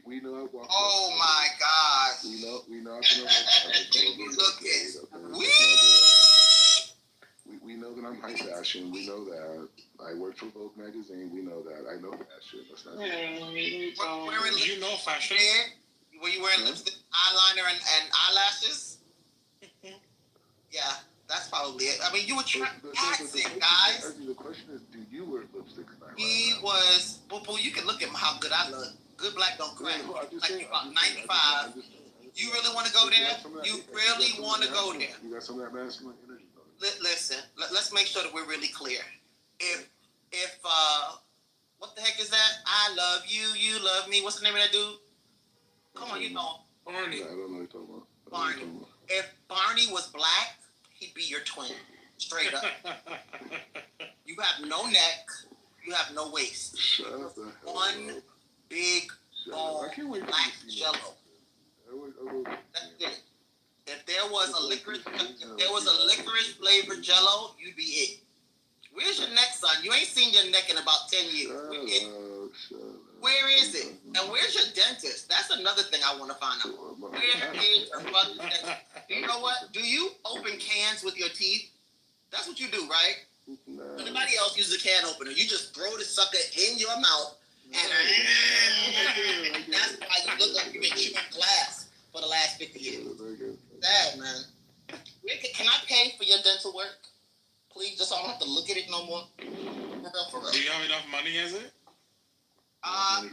We know I walk. Oh my God. We know I've been around. Look at we know that I'm high fashion. We know that. I work for Vogue magazine. We know that. I know fashion. That's not. You know fashion? Were you wearing lipstick, eyeliner, and eyelashes? Yeah, that's probably it. I mean, you were practicing, guys. The question is, do you wear lipstick? He was. Boo, you can look at how good I look. Good black don't crack. Like you about 95. You really want to go there? You really want to go there? You got some of that masculine energy. Listen, let's make sure that we're really clear. If what the heck is that? I love you, you love me. What's the name of that dude? Come on, you know. Barney. I don't know what you're talking about. Barney. If Barney was black, he'd be your twin. Straight up. You have no neck. You have no waist. One big ball black jello. That's it. If there was a licorice flavored jello, you'd be it. Where's your neck, son? You ain't seen your neck in about 10 years. Where is it? And where's your dentist? That's another thing I want to find out. Where is your fucking dentist? You know what? Do you open cans with your teeth? That's what you do, right? Nobody else uses a can opener. You just throw the sucker in your mouth, and that's why you look like you've been chewing glass for the last 50 years. Sad, man. Can I pay for your dental work? Please, just so I don't have to look at it no more. For real. Do you have enough money, is it?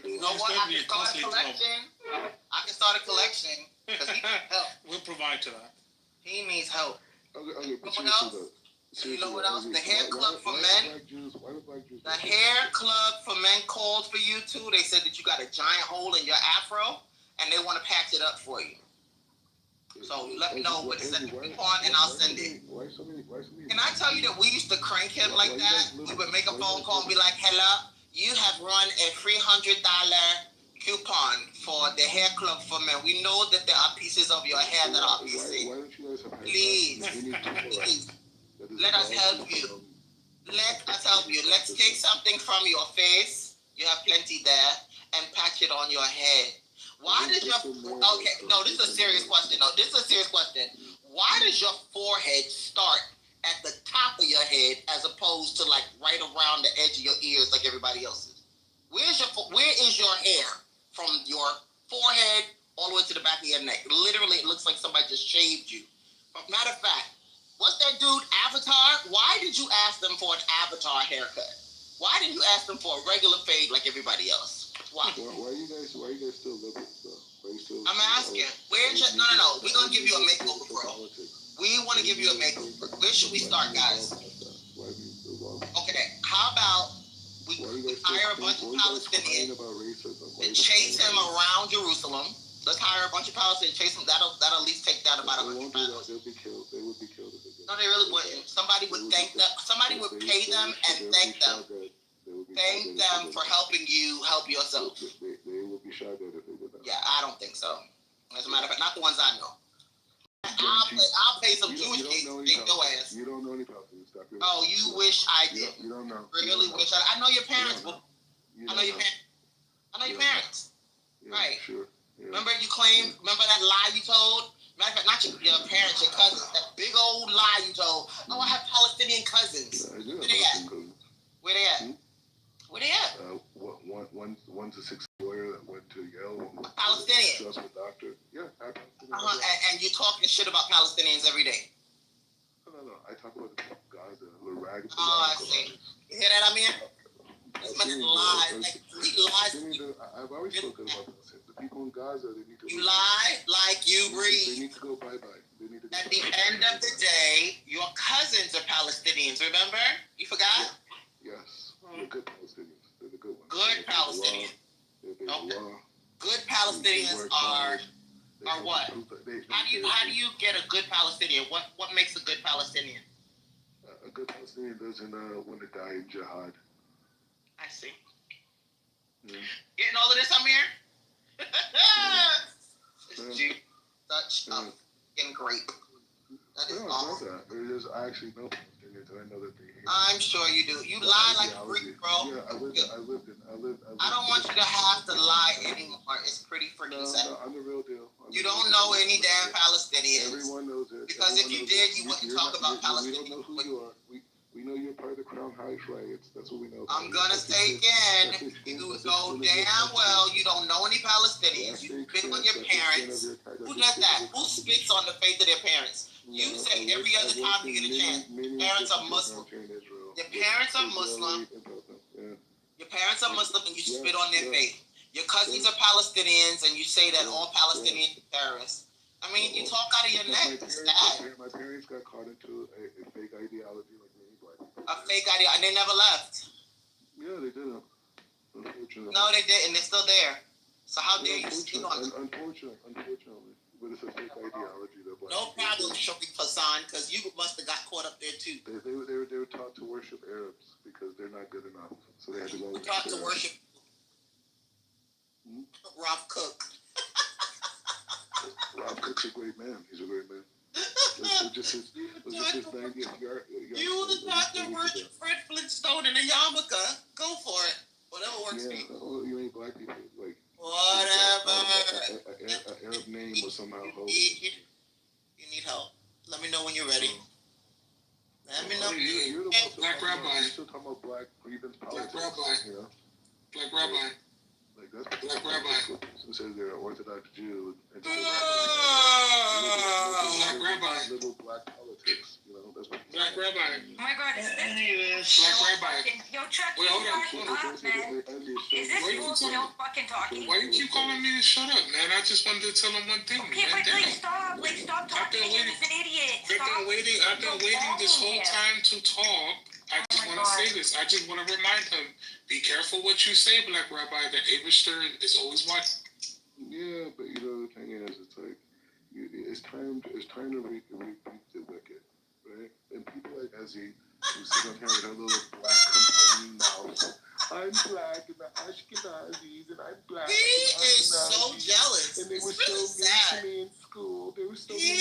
You know what? I can start a collection. Because he needs help. We'll provide to that. He needs help. Okay, what else? You know what else? The hair club for men. The hair club for men called for you too. They said that you got a giant hole in your afro, and they want to patch it up for you. So let me know what to send the coupon, and I'll send it. Can I tell you that we used to crank him like that? We would make a phone call and be like, "Hello, you have run a $300 coupon for the hair club for men. We know that there are pieces of your hair that are missing. Please, let us help you. Let us help you. Let's take something from your face. You have plenty there, and patch it on your head. Why does your this is a serious question. Why does your forehead start at the top of your head as opposed to like right around the edge of your ears like everybody else's? Where is your hair from your forehead all the way to the back of your neck? Literally, it looks like somebody just shaved you. Matter of fact, what's that dude, Avatar? Why did you ask them for an Avatar haircut? Why didn't you ask them for a regular fade like everybody else? Why? Why are you guys still living though? I'm asking. Where's your no. We're gonna give you a makeover, bro. We want to give you a makeover. Where should we start, guys? Okay, how about we hire a bunch of Palestinians and chase him around Jerusalem? Let's hire a bunch of Palestinians, chase him. That'll at least take down about 100 pounds. They'll be killed. They would be killed. No, they really wouldn't. Somebody would thank them. Somebody would pay them and thank them. Thank them for helping you help yourself. They will be shot dead if they did that. Yeah, I don't think so. As a matter of fact, not the ones I know. I'll pay some Jewish kids to take your ass. You don't know any Palestinians. Oh, you wish I did. You don't know. Really wish I know your parents. I know your parents. I know your parents. Right. Sure. Yeah. Remember that lie you told? Matter of fact, not your parents, your cousins. That big old lie you told. Oh, I have Palestinian cousins. I do have Where they at? cousins. Where they at? Where they at? One's a 6 lawyer that went to Yale. Palestinian. Successful doctor. Yeah. And you're talking shit about Palestinians every day. No. I talk about Gaza. We're ragging. Oh, I see. You hear that, Amir? This man lies. He lies. I've always spoken about this. The people in Gaza, they need to. You lie like you breathe. They need to go bye-bye. At the end of the day, your cousins are Palestinians, remember? You forgot? Yes. They're good Palestinians. They're the good ones. Good Palestinians. Okay. Good Palestinians are what? How do you get a good Palestinian? What makes a good Palestinian? A good Palestinian doesn't want to die in jihad. I see. Getting all of this, Amir? This Jew, such a fucking grape. That is awesome. I actually know Palestinians, and I know that they hate. I'm sure you do. You lie like a Greek, bro. Yeah, I lived. I don't want you to have to lie anymore. It's pretty freaking sad. No, I'm the real deal. You don't know any damn Palestinians. Everyone knows it. Because if you did, you wouldn't talk about Palestinians. We don't know who you are. We know you're part of the Crown Heights riots. That's what we know. I'm gonna say again, you know damn well you don't know any Palestinians. You spit on your parents. Who does that? Who spits on the faith of their parents? You say every other time you get a chance. Parents are Muslim. Your parents are Muslim. Your parents are Muslim and you spit on their faith. Your cousins are Palestinians and you say that all Palestinians are terrorists. I mean, you talk out of your neck. It's sad. My parents got caught into a fake ideology like many black people. A fake idea, and they never left. Yeah, they didn't. Unfortunately. No, they didn't. They're still there. So how dare you speak on them? Unfortunately, but it's a fake ideology. No problem, Shoki Hassan, because you must have got caught up there too. They were taught to worship Arabs because they're not good enough, so they had to go. Taught to worship Rob Cook. Rob Cook's a great man. He's a great man. You was taught to worship Fred Flintstone in a yarmulke. Go for it. Whatever works for you. Oh, you ain't black people. Like, whatever. An Arab name was somehow holy. You need help. Let me know when you're ready. Let me know. You're the Black Rabbi. You're still talking about black grievance politics. Black Rabbi. You know? Black Rabbi. Like that's Black Rabbi. Who says they're an Orthodox Jew and Black Rabbi. Little black politics. You know, that's what Black Rabbi. Oh my God, is Black this Rabbi. Yo, Chuck, Wait, hold on. up, man. Is this fool still fucking talking? Why you keep calling me to shut up, man? I just wanted to tell him one thing. Okay, man. but stop talking. He's an idiot. I've been waiting this whole time to talk. I just want to say this. I just want to remind him, be careful what you say, Black Rabbi. That Abishter is always watching. Yeah, but you know the thing is, it's like it's time to repeat the wicked, right? And people like Ezzy who sit on here with her little black complaining mouth. I'm black and the Ashkenazis and I'm black. He is so jealous. And they were it's really so mean to me in school. They were so mean to me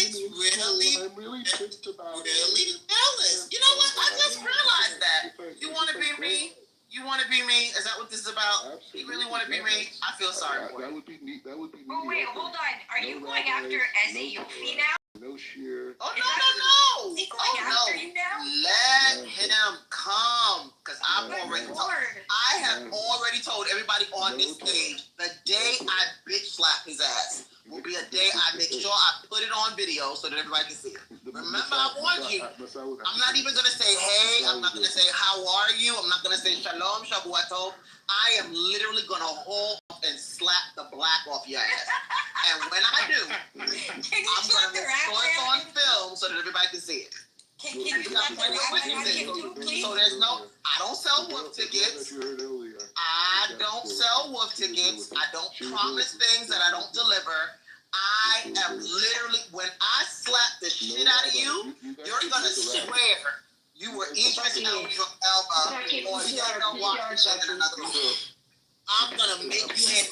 in school. And I'm really pissed about it. Really jealous. You know what? I just realized that. You want to be me? You want to be me? Is that what this is about? Absolutely. You really want to be me? I feel sorry for That you. would be neat. That would be neat. Oh, wait, hold on. Are you going after Ezzy Yofi now? No sheer. Oh, no. Is he going after you now? Let him come. Because I have already told everybody on this stage, the day I bitch slap his ass will be a day I make sure I put it on video so that everybody can see it. Remember, I warned you. I'm not even going to say, hey. I'm not going to say, how are you? I'm not going to say, shalom, shabuato. I am literally going to hold and slap the black off your ass. And when I do, I'm going to make sure it's on film so that everybody can see it. Can you slap the rap please? So there's no, I don't sell wolf tickets. I don't sell wolf tickets. I don't promise things that I don't deliver. I am literally, when I slap the shit out of you, you're going to swear you were Idris Elba or Denzel Washington in another room. I'm going to make you hit.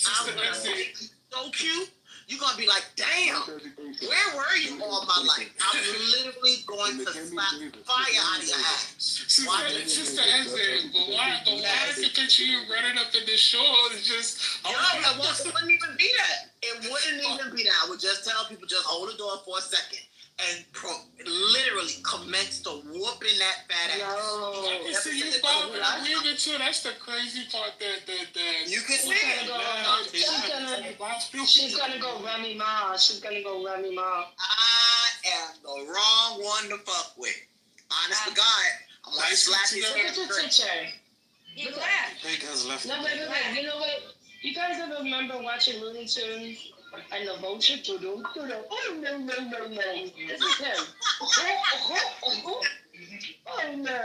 I'm going to make you so cute. You're going to be like, damn, where were you all my life? I'm literally going to slap fire out of your ass. Sister Ezzy, but why is it that you running up in this show? It's just... It wouldn't even be that. It wouldn't even be that. I would just tell people, just hold the door for a second. And literally commence to whooping that fat ass. No. I can see you believe it too. That's the crazy part. You can see it. She's gonna go Remy Ma. She's gonna go Remy Ma. I am the wrong one to fuck with. Honest to God, I'm gonna slap his ass. Look at the picture. He left. No, wait. You know what? You guys ever remember watching Looney Tunes? And the vulture to do. Oh, no. This is him. Oh, no.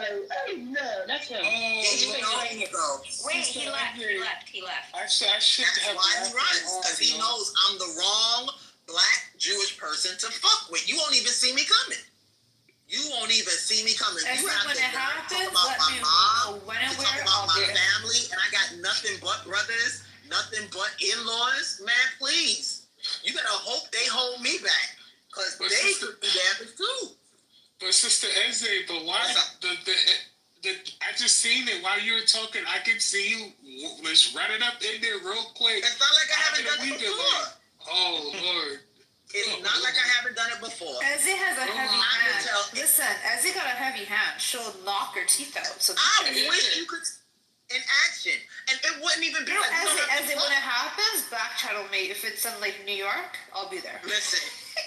That's him. Wait, he left. I should have. That's why he runs, because he knows I'm the wrong black Jewish person to fuck with. You won't even see me coming. You won't even see me coming. And You so have when to it happens, talk about let my me mom, know when and to where talk about I'll my be there. family, and I got nothing but brothers, no nothing but in-laws, man, please. You gotta hope they hold me back. Because they could be damaged too. But Sister Eze, but why I just seen it while you were talking. I could see you. Let's run it up in there real quick. It's not like I haven't done it before. Oh Lord. It's not like I haven't done it before. Ezzy has a heavy hand. Listen, Ezzy got a heavy hand. She'll knock her teeth out. So I wish you could in action. And it wouldn't even be like Ezzy, when it happens, back channel me. If it's in like New York, I'll be there. Listen,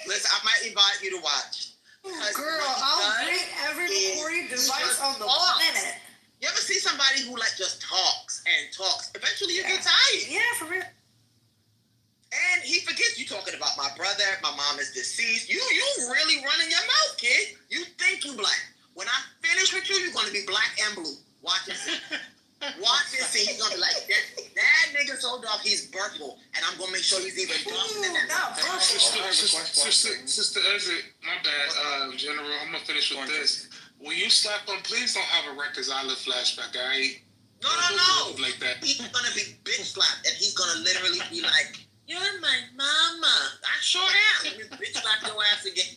I might invite you to watch. Girl, I'll bring every recording device on the planet. You ever see somebody who like just talks and talks? Eventually you get tired. Yeah, for real. And he forgets you talking about my brother, my mom is deceased. You really running your mouth, kid. You think you black. When I finish with you, you're gonna be black and blue. Watch and see. Watch and see. He's gonna be like, that nigga so dark, he's purple. And I'm gonna make sure he's even darker than that. Sister Ezra, my bad, General, I'm gonna finish with this. When you slap him, please don't have a Rikers Island flashback. No. Like that. He's gonna be bitch slapped, and he's gonna literally be like, "You're my mama." I sure am. Let me bitch slap your ass again.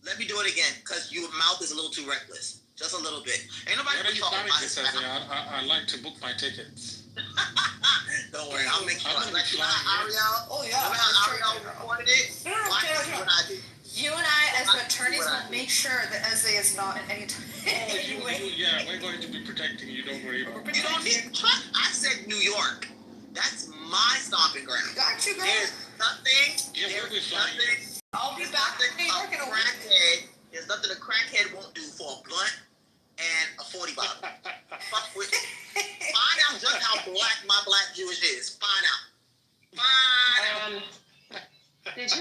Let me do it again, cause your mouth is a little too reckless. Just a little bit. Ain't nobody Where are you talking planning about this, Ezra? I'd like to book my tickets. Don't worry, I'll make sure. Like Ariel. Oh yeah. Remember how Ariel recorded it? Watch what I do. You and I, as attorneys, will make sure that Ezzy is not in any Yeah, we're going to be protecting you. Don't worry about it. You don't need trust. I said New York. That's my stomping ground. Got you, girl. There's nothing. I'll be back in New York in a week. There's nothing a crackhead won't do for a blunt and a 40 bottle. Fuck with it. Find out just how black my black Jewish is. Find out. Did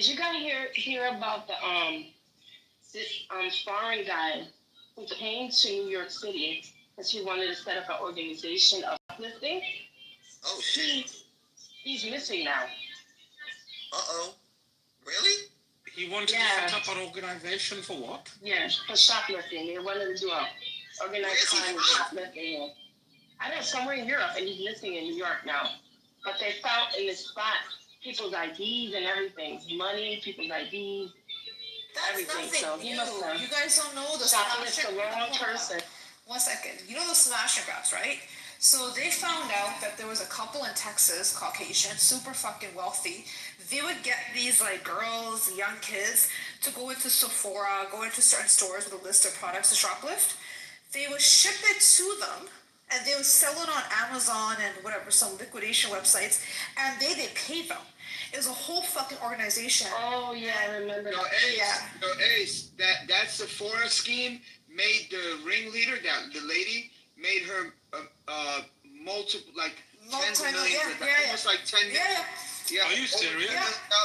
you guys hear about the foreign guy who came to New York City because he wanted to set up an organization of uplifting? Oh shit. He's missing now. Uh-oh. Really? He wanted to set up an organization for what? Yeah, for shoplifting. They wanted to do a organized crime with shoplifting. I don't know, somewhere in Europe, and he's missing in New York now. But they found in this spot people's IDs and everything. Money, people's IDs, everything. So he must have. You guys don't know the shoplifted the wrong person. 1 second. You know the smash and grabs, right? So they found out that there was a couple in Texas, Caucasian, super fucking wealthy. They would get these like girls, young kids, to go into Sephora, go into certain stores with a list of products to shoplift. They would ship it to them, and they would sell it on Amazon and whatever, some liquidation websites, and they pay them. It was a whole fucking organization. Oh yeah, I remember that. Ace, that Sephora scheme made the ringleader, the lady, made her multiple, like tens of millions, almost like 10 million. Yeah. Are you serious?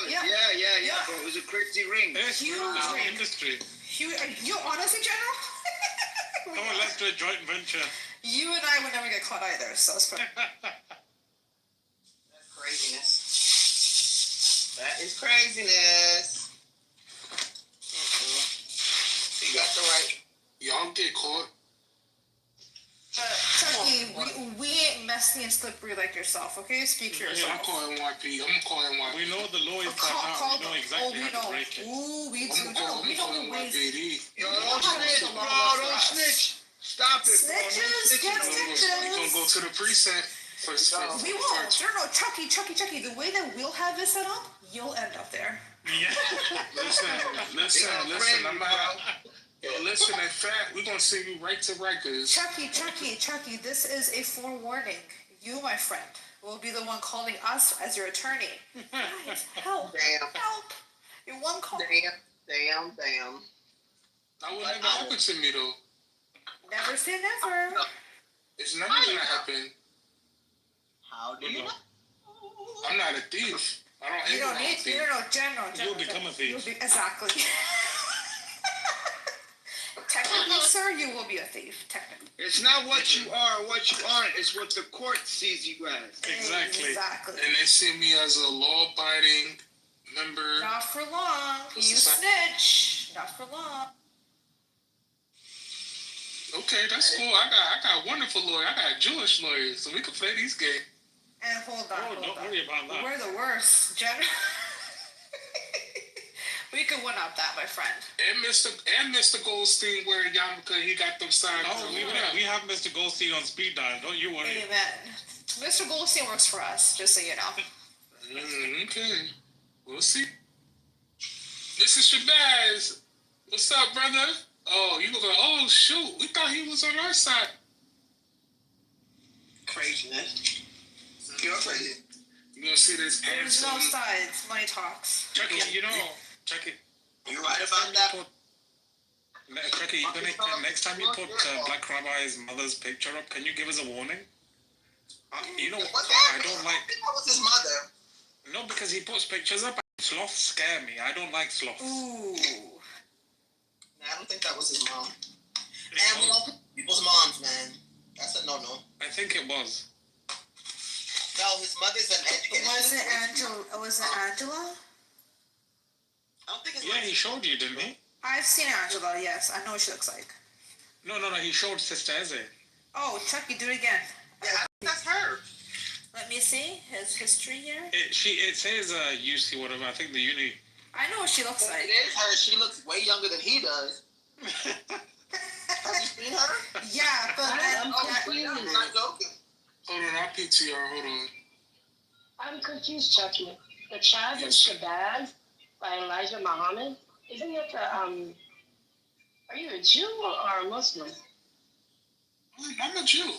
Yeah. But it was a crazy ring. It's huge industry. You honestly, General? Come on, let's do a joint venture. You and I would never get caught either, so it's fine. That's craziness. That is craziness. You got the right. Y'all get caught. Chucky, we ain't messy and slippery like yourself, okay? Speak for yourself. I'm calling YP. We know the law is not. We know exactly how to break it. Ooh, we do. We know the ways. Yo, don't snitch, bro. Don't snitch. Stop it, bro. Snitches, get stitches. We're gonna go to the precinct. We won't. No, Chucky. The way that we'll have this set up, you'll end up there. Yeah. Listen. I'm not. Yo, listen, in fact, we're gonna send you right to Rikers. Chucky, this is a forewarning. You, my friend, will be the one calling us as your attorney. Guys, help. Help. You're one call. Damn. That would never happen to me, though. Never say never. It's never gonna happen. How do you know? I'm not a thief. You don't need to. No, General. You'll become a thief. Exactly. Technically, sir, you will be a thief. Technically. It's not what you are or what you aren't. It's what the court sees you as. Exactly. And they see me as a law-abiding member. Not for long. You snitch. Not for long. Okay. Okay, that's cool. I got wonderful lawyers. I got Jewish lawyers, so we can play these games. And hold on. Don't worry about that. We're the worst. We could one up that, my friend. And Mr. Goldstein wearing yarmulke, he got them signed. Oh, we have Mr. Goldstein on speed dial. Don't you worry. Amen. Mr. Goldstein works for us, just so you know. Okay. We'll see. Mr. Shabazz, what's up, brother? Oh, you look like, oh, shoot. We thought he was on our side. Craziness. You're crazy. You gonna see this There's no sides. Money talks. Chucky, Chucky. You're right about that. Chucky, next time you put Black Rabbi's mother's picture up, can you give us a warning? You know, I don't like... That was his mother. No, because he puts pictures up. Sloths scare me. I don't like sloths. Ooh. Nah, I don't think that was his mom. And we don't pick people's moms, man. That's a no-no. I think it was. No, his mother's an educated. Was it Angela? Was it Angela? I don't think it's. Yeah, he showed you, didn't he? I've seen Angela. Yes, I know what she looks like. No. He showed Sister Eze. Oh, Chucky, do it again. Yeah, I think that's her. Let me see his history here. It says UC whatever. I think the uni. I know what she looks like. It is her. She looks way younger than he does. Have you seen her? Yeah, but I'm not joking. Hold on, I'll PTR. Hold on. I'm confused, Chucky. The Tribe of Shabazz by Elijah Muhammad. Isn't it the Are you a Jew or a Muslim? I'm a Jew.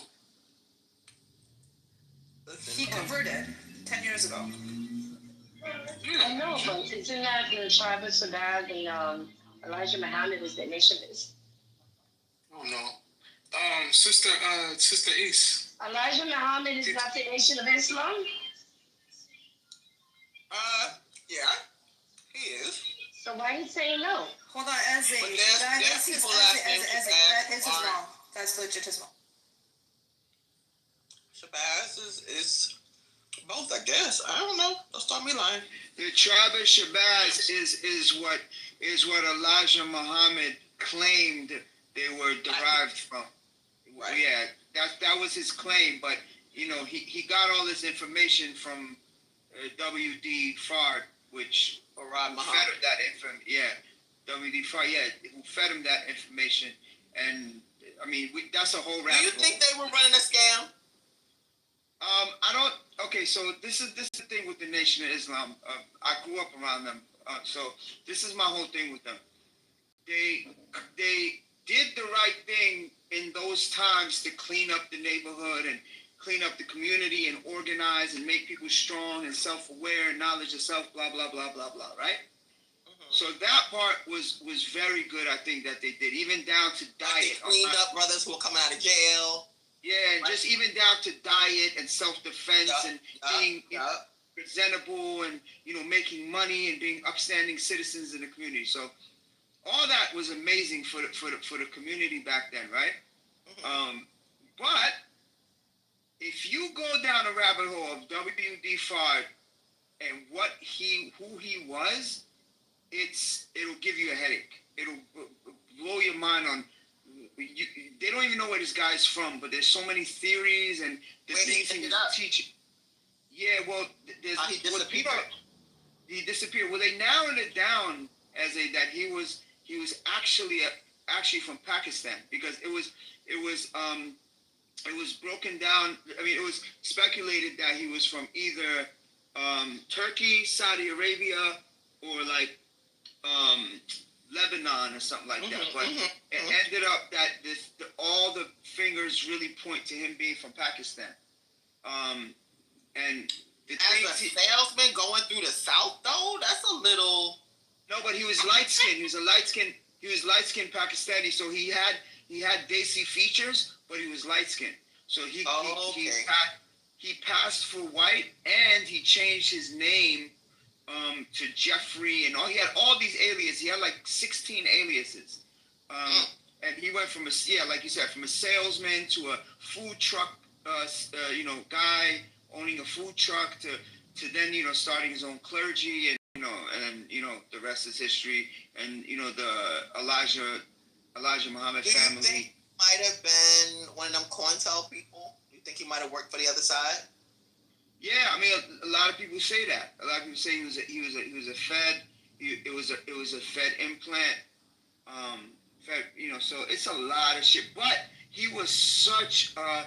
He converted 10 years ago. I know, but isn't that the Tribe of Shabazz and Elijah Muhammad is the nation is? Oh no. Sister Ace. Elijah Muhammad is not the nation of Islam? Yeah, he is. So why are you saying no? Hold on, Eze. There's That is wrong. That's legit as well. Shabazz is both, I guess. I don't know. Don't start me lying. The Tribe of Shabazz is what Elijah Muhammad claimed they were derived from. Right. Yeah, that was his claim, but you know he got all this information from W.D. Fard, which fed him that information. Yeah, W.D. Fard. Yeah, who fed him that information, and I mean that's a whole rabbit hole. Do you think they were running a scam? I don't. Okay, so this is the thing with the Nation of Islam. I grew up around them, so this is my whole thing with them. They did the right thing in those times to clean up the neighborhood and clean up the community and organize and make people strong and self-aware and knowledge of self. Blah blah blah blah blah. Right. So that part was very good. I think that they did, even down to diet. They cleaned up brothers who were coming out of jail. Yeah, and just even down to diet and self-defense and being presentable and making money and being upstanding citizens in the community. So all that was amazing for the community back then, right? But if you go down a rabbit hole of W.D. Fard and who he was, it'll give you a headache. It'll blow your mind on. They don't even know where this guy's from, but there's so many theories and the things he was teaching. Yeah, well, he disappeared. He disappeared. Well, they narrowed it down as that he was actually from Pakistan, because it was broken down. I mean, it was speculated that he was from either Turkey, Saudi Arabia, or like Lebanon or something like that. But it ended up that all the fingers really point to him being from Pakistan. And as a salesman going through the South, though, that's a little. No, but he was light skinned. He was light skinned Pakistani. So he had Desi features, but he was light skinned. So he passed for white, and he changed his name to Jeffrey, and he had all these aliases. He had like 16 aliases. And he went from like you said, from a salesman to a food truck, guy owning a food truck to then, starting his own clergy, and the rest is history. And the Elijah Muhammad family. My might have been one of them COINTEL people? You think he might have worked for the other side? Yeah, I mean, a lot of people say that. A lot of people say he was a Fed. It was a Fed implant. Fed, so it's a lot of shit. But he was such a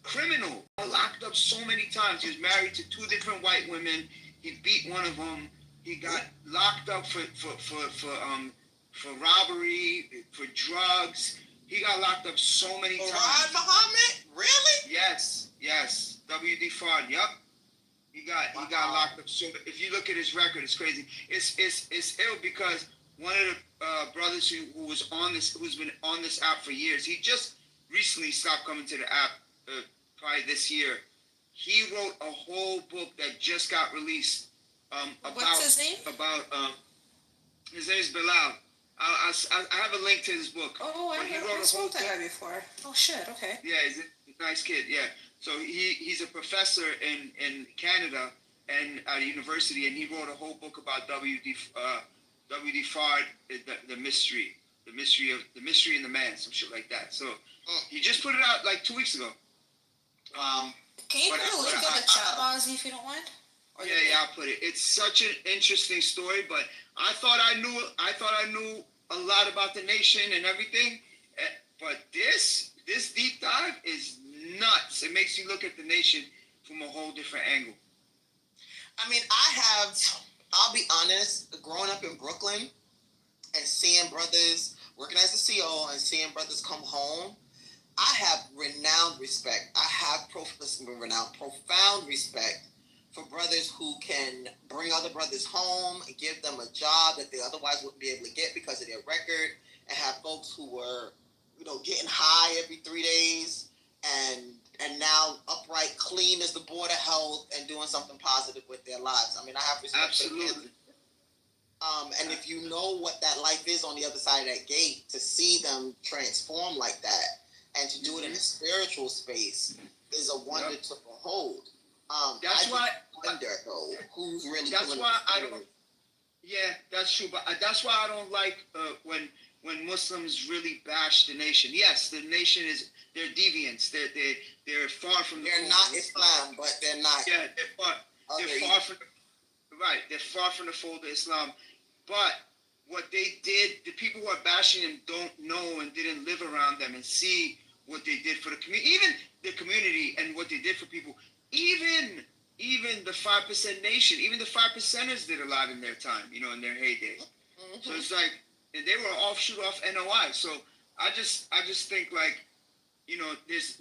criminal. Locked up so many times. He was married to 2 different white women. He beat one of them. He got locked up for robbery, for drugs. He got locked up so many times. Farad Muhammad? Really? Yes. W.D. Fard. Yup. He got locked up. So if you look at his record, it's crazy. It's ill because one of the brothers who's been on this app for years, he just recently stopped coming to the app, probably this year. He wrote a whole book that just got released. What's his name? His name is Bilal. I have a link to his book. Oh, I spoke to that guy before. Oh shit. Okay. Yeah, he's a nice kid. Yeah. So he's a professor in Canada and at a university, and he wrote a whole book about W.D. Fard, the mystery and the man, some shit like that. So he just put it out like 2 weeks ago. Can you put a link in the chat, Ozzy, if you don't mind? Yeah, I'll put it. It's such an interesting story, but I thought I knew a lot about the nation and everything, but this deep dive is nuts. It makes you look at the nation from a whole different angle. I mean, I'll be honest, growing up in Brooklyn and seeing brothers working as a CO and seeing brothers come home, I have renowned respect. I have profound respect for brothers who can bring other brothers home and give them a job that they otherwise wouldn't be able to get because of their record, and have folks who were, getting high every 3 days and now upright, clean as the board of health and doing something positive with their lives. I mean, I have respect for them. And if you know what that life is on the other side of that gate, to see them transform like that and to do it in a spiritual space is a wonder to behold. That's why I wonder though, who's really. That's why I don't. Yeah, that's true. But that's why I don't like when Muslims really bash the nation. Yes, the nation they're deviants. They're far from. They're not Islam, but they're not. Yeah, they're far from. Right, they're far from the fold of Islam. But what they did, the people who are bashing them don't know and didn't live around them and see what they did for the community, even the community and what they did for people. Even the 5% nation, even the 5%ers did a lot in their time, in their heyday. Mm-hmm. So it's like they were an offshoot off NOI. So I just think like, there's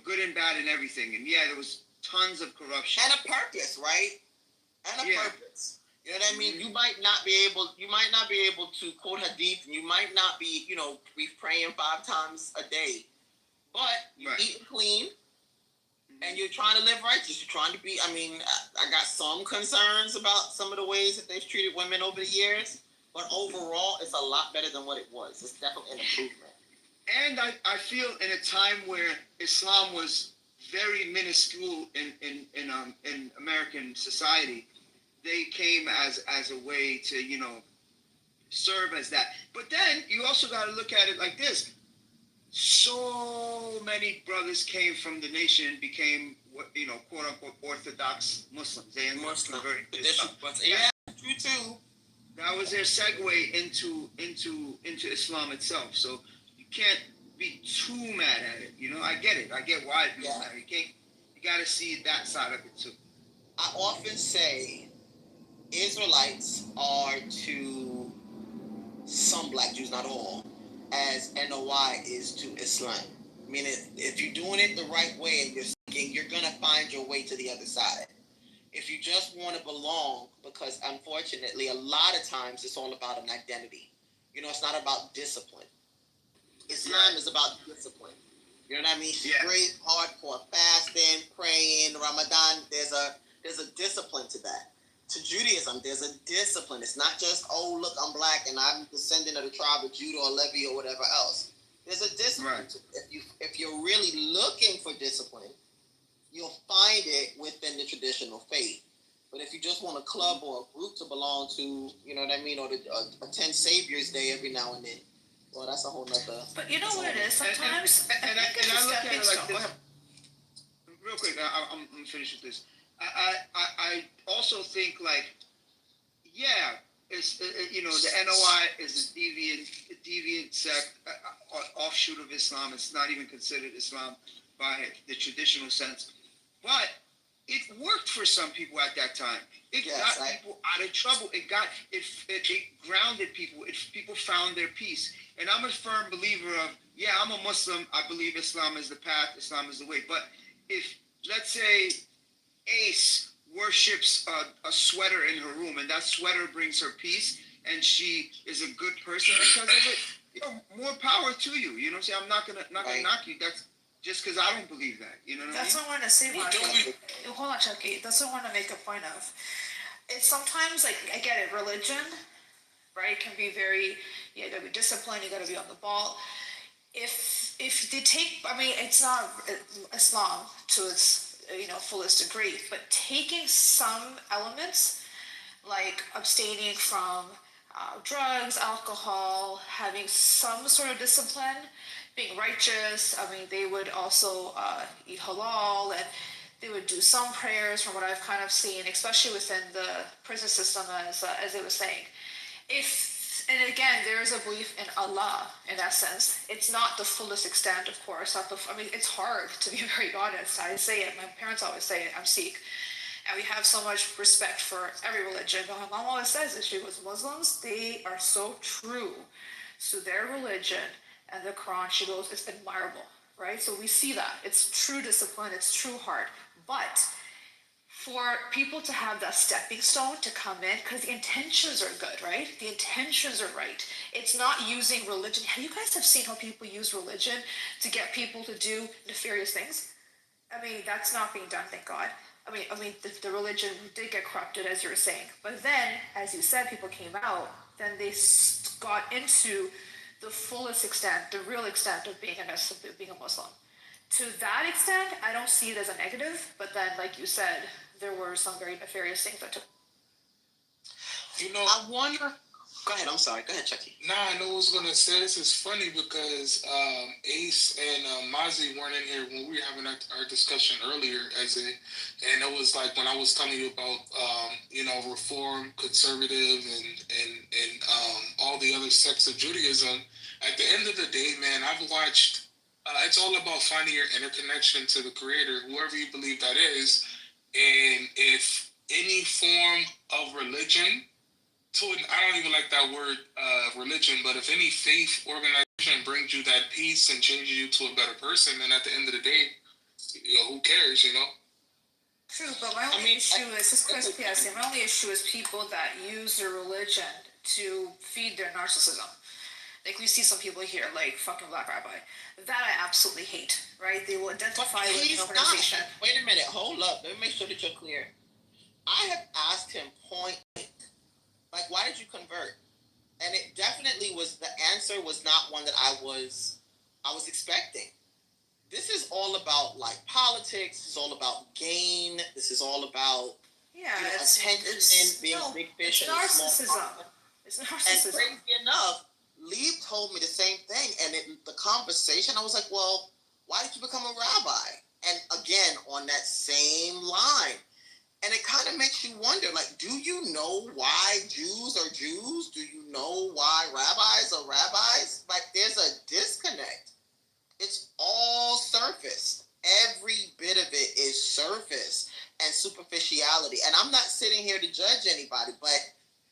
good and bad in everything. And yeah, there was tons of corruption. And a purpose, right? And a purpose. You know what I mean? You might not be able to quote hadith, and you might not be, be praying 5 times a day, but you're eating clean, and you're trying to live righteous. You're trying to be. I mean, I got some concerns about some of the ways that they've treated women over the years, but overall, it's a lot better than what it was. It's definitely an improvement. And I feel in a time where Islam was very minuscule in American society, they came as a way to, serve as that. But then you also got to look at it like this. So many brothers came from the nation and became, quote unquote, Orthodox Muslims. They converted to Islam. Yeah, true too. That was their segue into Islam itself. So you can't be too mad at it. I get it. I get why people mad. You got to see that side of it too. I often say Israelites are to some black Jews, not all, as NOI is to Islam. Meaning, if you're doing it the right way and you're seeking, you're going to find your way to the other side. If you just want to belong, because unfortunately, a lot of times it's all about an identity. It's not about discipline. Islam is about discipline. You know what I mean? Straight, hardcore fasting, praying, Ramadan. There's a discipline to that. To Judaism, there's a discipline. It's not just, oh, look, I'm black and I'm descendant of the tribe of Judah or Levi or whatever else. There's a discipline. Right. If you're really looking for discipline, you'll find it within the traditional faith. But if you just want a club or a group to belong to, you know what I mean, or attend Savior's Day every now and then, Well, that's a whole nother. But you know what it is? Sometimes And I think I look at it like Go this. ahead. Real quick, I'm finished with this. I also think like, yeah, it's the NOI is a deviant sect, offshoot of Islam. It's not even considered Islam by the traditional sense, but it worked for some people at that time. It got people out of trouble. It grounded people. People found their peace. And I'm a firm believer of, yeah, I'm a Muslim. I believe Islam is the path. Islam is the way. But if, let's say, Ace worships a sweater in her room, and that sweater brings her peace, and she is a good person because of it, more power to you. You know what I'm saying? I'm not gonna knock you. That's just because I don't believe that. You know what I mean? That's what I want to say, Monica. Hold on, Chucky. That's what I want to make a point of. It's sometimes, like, I get it, religion, right, can be very, you gotta be disciplined, you gotta be on the ball. If they take, I mean, it's not Islam to its, fullest degree, but taking some elements, like abstaining from drugs, alcohol, having some sort of discipline, being righteous. I mean, they would also eat halal, and they would do some prayers from what I've kind of seen, especially within the prison system, as they were saying. And again, there is a belief in Allah in that sense. It's not the fullest extent, of course. It's hard, to be very honest. I say it, my parents always say it, I'm Sikh. And we have so much respect for every religion. But my mom always says that she was Muslims, they are so true to their religion and the Quran. She goes, it's admirable, right? So we see that. It's true discipline, it's true heart. But for people to have that stepping stone to come in, because the intentions are good, right? The intentions are right. It's not using religion. You guys have seen how people use religion to get people to do nefarious things? I mean, that's not being done, thank God. I mean, the religion did get corrupted, as you were saying. But then, as you said, people came out, then they got into the fullest extent, the real extent of being a Muslim. To that extent, I don't see it as a negative, but then, like you said, there were some very nefarious things that took. I wonder. Go ahead. I'm sorry. Go ahead, Chucky. Nah, I know what I was gonna say. This is funny because Ace and Mozzie weren't in here when we were having our discussion earlier, and it was like when I was telling you about reform, conservative, and all the other sects of Judaism. At the end of the day, man, I've watched. It's all about finding your interconnection to the Creator, whoever you believe that is, and if any form of religion. I don't even like that word, religion, but if any faith organization brings you that peace and changes you to a better person, then at the end of the day, who cares, True, but my only issue is, this Chris PSC, my only issue is people that use their religion to feed their narcissism. Like, we see some people here, like fucking Black Rabbi. That I absolutely hate, right? They will identify with an organization. Wait a minute, hold up. Let me make sure that you're clear. I have asked him point blank, like, why did you convert? And it definitely was, the answer was not one that I was expecting. This is all about, like, politics. This is all about gain. This is all about attention, being a big fish in a small pond. It's narcissism. And crazy enough, Lee told me the same thing. And in the conversation, I was like, well, why did you become a rabbi? And again, on that same line. And it kind of makes you wonder, like, do you know why Jews are Jews? Do you know why rabbis are rabbis? Like, there's a disconnect. It's all surface. Every bit of it is surface and superficiality. And I'm not sitting here to judge anybody, but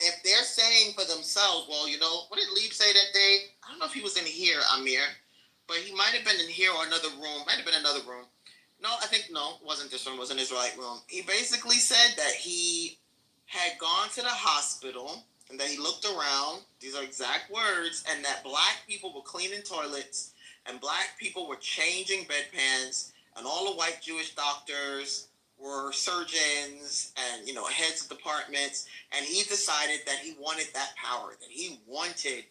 if they're saying for themselves, well, what did Lieb say that day? I don't know if he was in here, Amir, but he might have been in here or another room. Might have been another room. No, it wasn't this room. It was in his right room. He basically said that he had gone to the hospital and that he looked around, these are exact words, and that black people were cleaning toilets and black people were changing bedpans and all the white Jewish doctors were surgeons and, heads of departments. And he decided that he wanted that power, that he wanted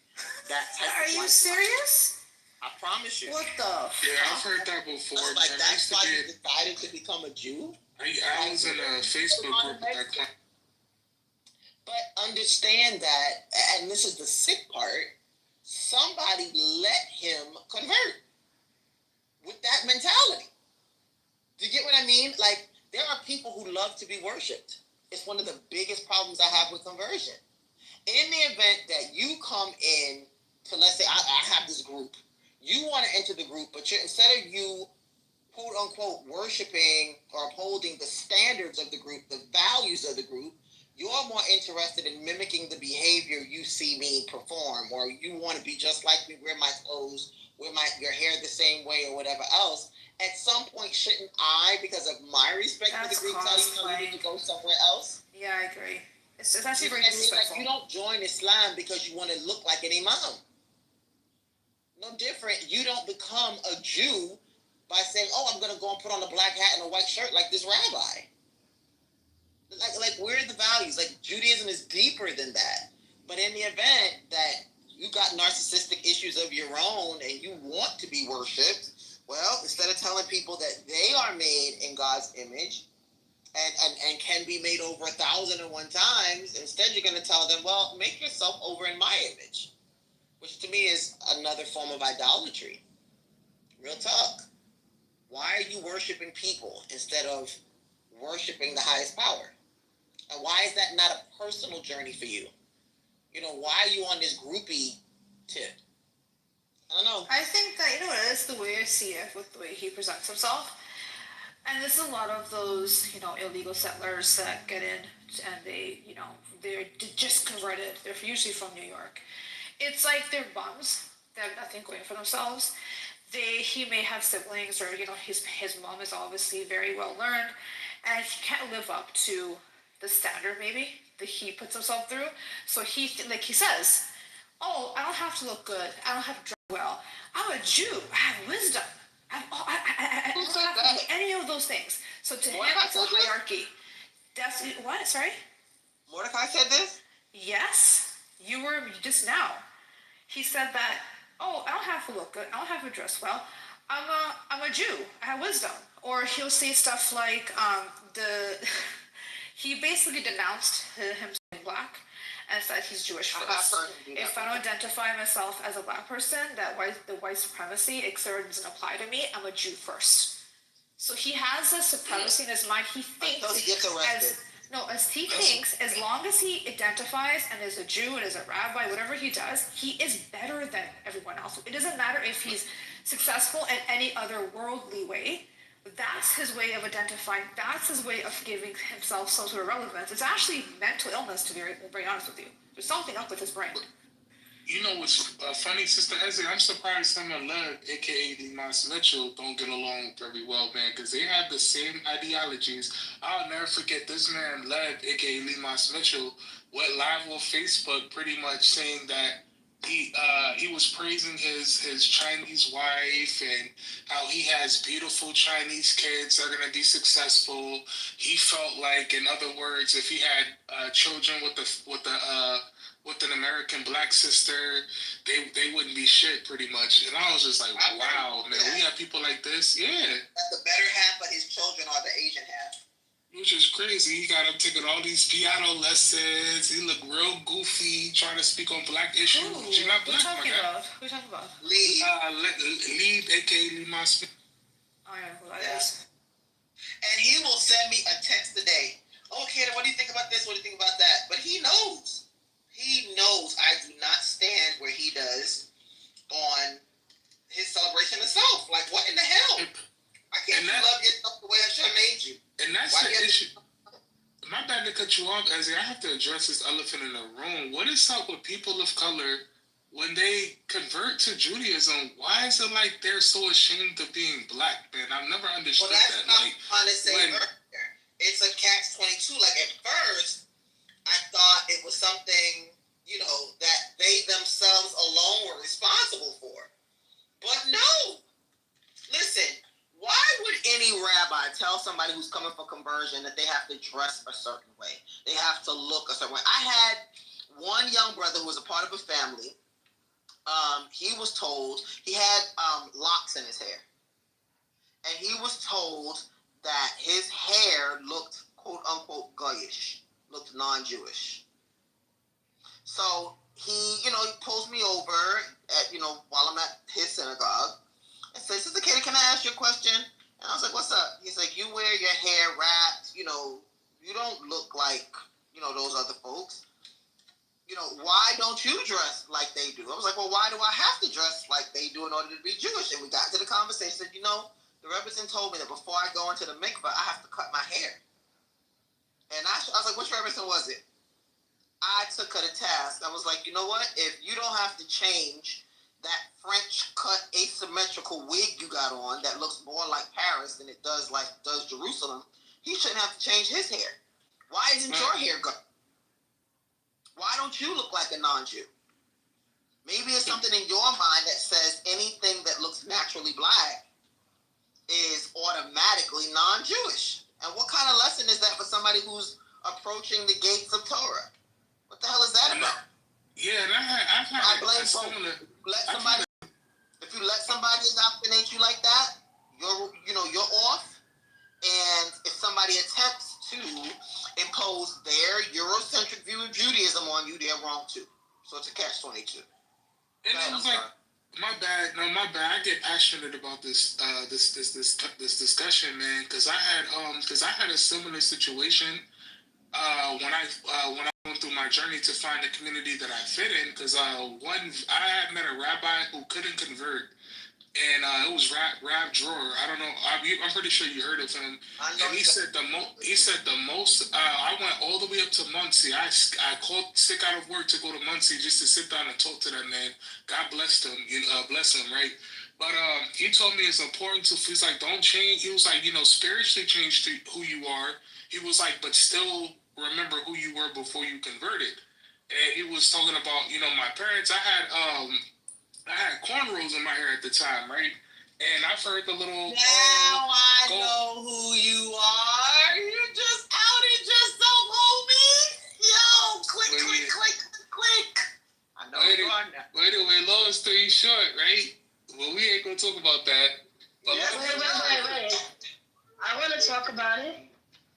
that type of life. Are you serious? I promise you. What the? Yeah, I've heard that before. Like, that's why you decided to become a Jew? I was in a Facebook group with that client. But understand that, and this is the sick part, somebody let him convert with that mentality. Do you get what I mean? Like, there are people who love to be worshipped. It's one of the biggest problems I have with conversion. In the event that you come in to, let's say, I have this group. You want to enter the group, but instead of you, quote unquote, worshiping or upholding the standards of the group, the values of the group, you're more interested in mimicking the behavior you see me perform, or you want to be just like me, wear my clothes, wear your hair the same way, or whatever else. At some point, shouldn't I, because of my respect for the group, tell you you need to go somewhere else? Yeah, I agree. It's actually very disrespectful. Like, you don't join Islam because you want to look like an imam. No different. You don't become a Jew by saying, "Oh, I'm going to go and put on a black hat and a white shirt like this rabbi." Like, where are the values? Like, Judaism is deeper than that. But in the event that you got narcissistic issues of your own and you want to be worshipped, well, instead of telling people that they are made in God's image and can be made over 1,001 times, instead you're going to tell them, well, make yourself over in my image, which to me is another form of idolatry. Real talk. Why are you worshiping people instead of worshiping the highest power? And why is that not a personal journey for you? You know, why are you on this groupie tip? I don't know. I think that, you know what it is, the way I see it with the way he presents himself. And there's a lot of those, you know, illegal settlers that get in and they, you know, they're just converted. They're usually from New York. It's like they're bums. They have nothing going for themselves. He may have siblings, or, you know, his mom is obviously very well learned, and he can't live up to the standard maybe that he puts himself through. So he says, "Oh, I don't have to look good. I don't have to dress well. I'm a Jew. I have wisdom. I don't have to do any of those things." So to him, it's a hierarchy. That's what? Sorry? Mordecai said this? Yes. You were just now. He said that, "Oh, I don't have to look good. I don't have to dress well. I'm a Jew. I have wisdom." Or he'll say stuff like, he basically denounced him being black and said he's Jewish first. If I don't identify myself as a black person, the white supremacy doesn't apply to me. I'm a Jew first. So he has a supremacy in his mind. He thinks as long as he identifies and is a Jew and is a rabbi, whatever he does, he is better than everyone else. It doesn't matter if he's successful in any other worldly way. That's his way of identifying. That's his way of giving himself some sort of relevance. It's actually mental illness, to be very honest with you. There's something up with his brain. You know what's funny, Sister Ezzy? I'm surprised him and Lev, a.k.a. Demas Mitchell, don't get along very well, man, because they have the same ideologies. I'll never forget this man, Lev, a.k.a. Demas Mitchell, went live on Facebook pretty much saying that he was praising his Chinese wife and how he has beautiful Chinese kids that are going to be successful. He felt like, in other words, if he had children with an American black sister, they wouldn't be shit pretty much. And I was just like, wow, man, we have people like this? Yeah. That the better half of his children are the Asian half. Which is crazy. He got him taking all these piano lessons. He looked real goofy trying to speak on black issues. You're not black, my guy. Who are you talking about? Lee, a.k.a. Lee Smith. I don't know who that is. And he will send me a text today. "Oh, Kato, what do you think about this? What do you think about that?" But he knows. He knows I do not stand where he does on his celebration of self. Like, what in the hell? I can't love yourself the way Hashem made you. And that's the issue. My bad to cut you off, Ezzy. I have to address this elephant in the room. What is up with people of color when they convert to Judaism? Why is it like they're so ashamed of being black, man? I've never understood that. Like, it's a catch-22. Like, at first, I thought it was something, you know, that they themselves alone were responsible for. But no. Listen, why would any rabbi tell somebody who's coming for conversion that they have to dress a certain way? They have to look a certain way. I had one young brother who was a part of a family. He was told, he had locks in his hair. And he was told that his hair looked, quote unquote, goyish, looked non-Jewish. So he, he pulls me over at, while I'm at his synagogue and says, Sister Katie, can I ask you a question? And I was like, what's up? He's like, you wear your hair wrapped, you don't look like, those other folks. Why don't you dress like they do? I was like, well, why do I have to dress like they do in order to be Jewish? And we got into the conversation, said, the representative told me that before I go into the mikvah, I have to cut my hair. And I was like, which representative was it? I took her to task. I was like, you know what? If you don't have to change that French cut asymmetrical wig you got on that looks more like Paris than it does Jerusalem, he shouldn't have to change his hair. Why isn't your hair cut? Why don't you look like a non-Jew? Maybe it's something in your mind that says anything that looks naturally black is automatically non-Jewish. And what kind of lesson is that for somebody who's approaching the gates of Torah? What the hell is that about? Yeah, and I've had I blame folks. If you let somebody indoctrinate you like that, you're off. And if somebody attempts to impose their Eurocentric view of Judaism on you, they're wrong too. So it's a catch-22. And it was like, my bad. I get passionate about this discussion, man, because I had a similar situation when I went through my journey to find the community that I fit in. Because I had met a rabbi who couldn't convert. And it was Rab Drawer. I don't know. I'm pretty sure you heard of him. And he said the most. I went all the way up to Muncie. I called sick out of work to go to Muncie just to sit down and talk to that man. God blessed him. Bless him, right? But he told me it's important to. He's like, don't change. He was like, spiritually change to who you are. He was like, but still remember who you were before you converted. And he was talking about, my parents. I had cornrows in my hair at the time, right? And I've heard the little... Now I know who you are. You just outed yourself, homie. Yo, click. I know you are now. But anyway, long story short, right? Well, we ain't going to talk about that. But Wait. I want to talk about it.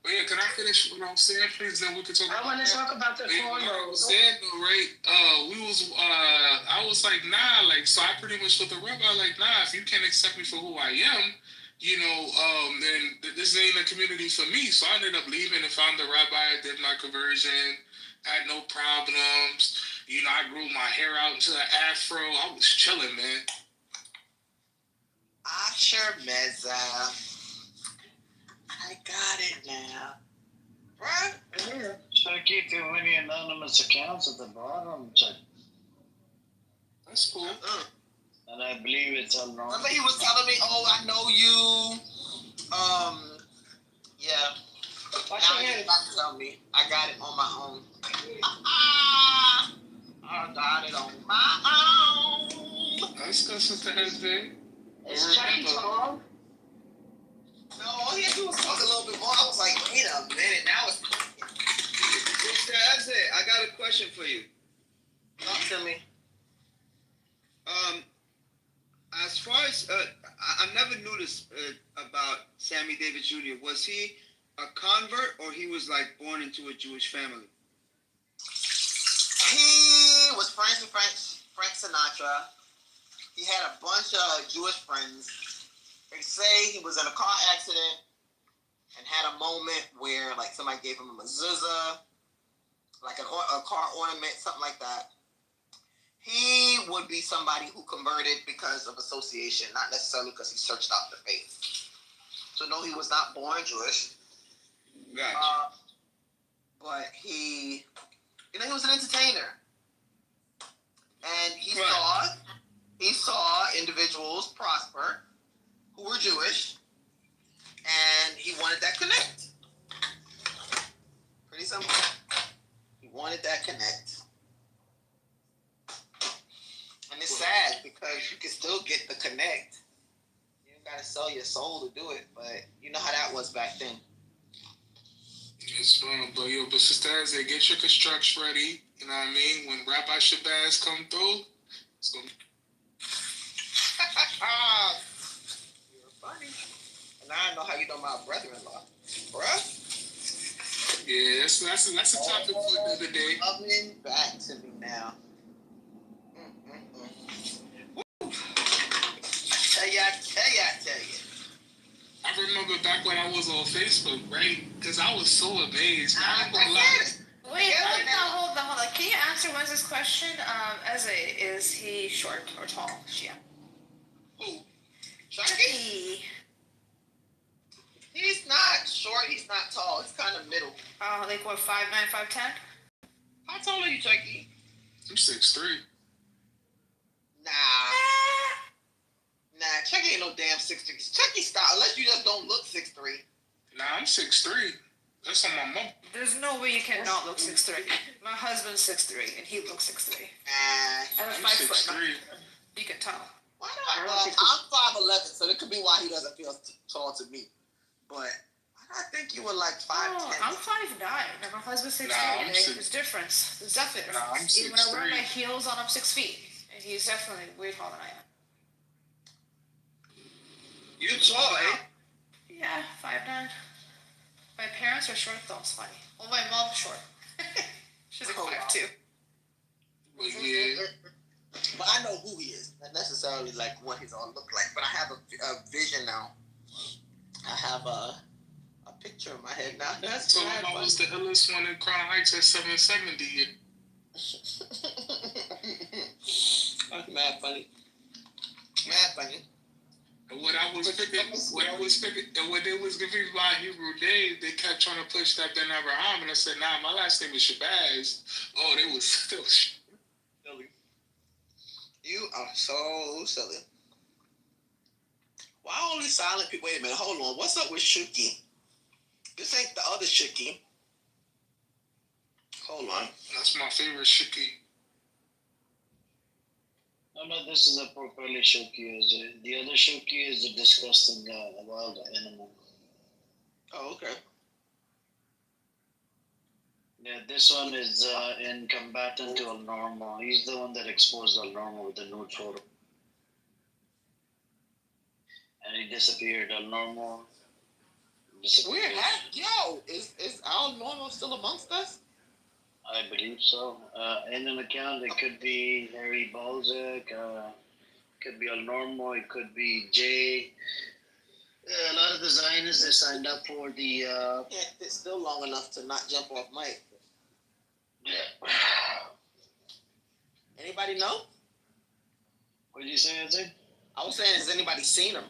But yeah, can I finish what I'm saying, please? Then we can talk about I want to talk about the cornrows. What I was saying, though, right? I was like, nah, like, so I pretty much told the rabbi, like, nah, if you can't accept me for who I am, then this ain't a community for me. So I ended up leaving and found the rabbi, did my conversion, had no problems. I grew my hair out into an afro. I was chilling, man. Asher Meza. I got it now. Right? Yeah. Check too many anonymous accounts at the bottom. Check. That's cool. And I believe it's all wrong. Remember he was telling me, I know you. Yeah. Watch now your he's about to tell me. I got it on my own. I got it on my own. That's good, Sister SJ. Is Chucky tall? No, all he had to do was talk a little bit more. I was like, wait a minute, now it's... That's it. I got a question for you. Talk to me. As far as... I never knew this about Sammy Davis Jr. Was he a convert or he was like born into a Jewish family? He was friends with Frank Sinatra. He had a bunch of Jewish friends. They say he was in a car accident and had a moment where, like, somebody gave him a mezuzah, like a car ornament, something like that. He would be somebody who converted because of association, not necessarily because he searched out the faith. So, no, he was not born Jewish. Gotcha. But he was an entertainer. And he saw individuals prosper who were Jewish, and he wanted that connect. Pretty simple. He wanted that connect. And it's sad because you can still get the connect. You don't gotta sell your soul to do it, but you know how that was back then. It's fun, but Sister Isaiah, get your construction ready. You know what I mean? When Rabbi Shabazz come through, it's gonna be... You're funny. And now I know how you know my brother-in-law. Bruh? Yeah, that's a topic for the other day. Coming back to me now. tell you. I remember back when I was on Facebook, right? Because I was so amazed. I ain't gonna lie. Wait, hold on. Can you answer Wednesday's question? Is he short or tall? Yeah. Who? Chucky? He's not short. He's not tall. He's kind of middle. Like what? 5'9", 5'10"? How tall are you, Chucky? I'm 6'3". Nah, Chucky ain't no damn 6'3". Chucky style, unless you just don't look 6'3". Nah, I'm 6'3". That's on my mom. There's no way you cannot look 6'3". My husband's 6'3", and he looks 6'3". I'm 5'9". You can tell. Why not? I'm 5'11", so it could be why he doesn't feel tall to me. But I think you were like 5'10". I'm 5'9", and my husband's 6'3". There's difference. There's definitely a difference. I'm 6'3". When I wear my heels on, I'm 6 feet, and he's definitely way taller than I am. You tall, eh? Yeah, 5'9". My parents are short though, it's funny. Well, my mom's short. She's like 5'2". Well, yeah. But I know who he is. Not necessarily like what he's all look like. But I have a vision now. I have a picture in my head now. That's so I was the illest one in Crown Heights at 770. That's mad funny. Mad funny. And when they was giving me my Hebrew name, they kept trying to push that Ben Abraham, and I said, nah, my last name is Shabazz. Oh, they was silly. You are so silly. Why only silent people? Wait a minute, hold on. What's up with Shuki? This ain't the other Shuki. Hold on. That's my favorite Shuki. No, this is a properly Shuki. The other Shuki is the disgusting wild animal. Oh, okay. Yeah, this one is in combatant to El Normo. He's the one that exposed El Normo with the nude photo. And he disappeared. El Normo disappeared. Is El Normo still amongst us? I believe so. In an account, it could be Harry Balzac, could be El Normo, it could be Jay. A lot of the Zionists that signed up for the... Yeah, it's still long enough to not jump off mic. Yeah. Anybody know? What did you say, Isaac? I was saying, has anybody seen him?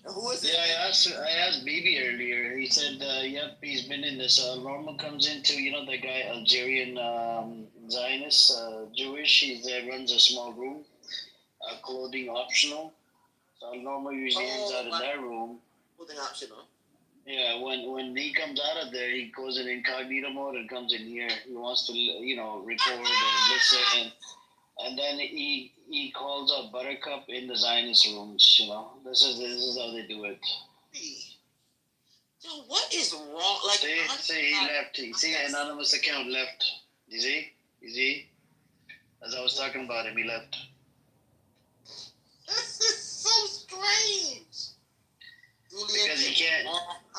Who is it? Yeah, I asked Bibi earlier. He said, yep, he's been in this. Norma comes into, the guy, Algerian Zionist, Jewish. He runs a small room, clothing optional. So Norma usually hangs out in that room. Clothing optional. Yeah, when he comes out of there, he goes in incognito mode and comes in here. He wants to, record and listen. And then he calls up Buttercup in the Zionist rooms, This is how they do it. Yo, what is wrong? Like, see, he left. See, anonymous account left. You see? As I was talking about him, he left. This is so strange. Because he can't,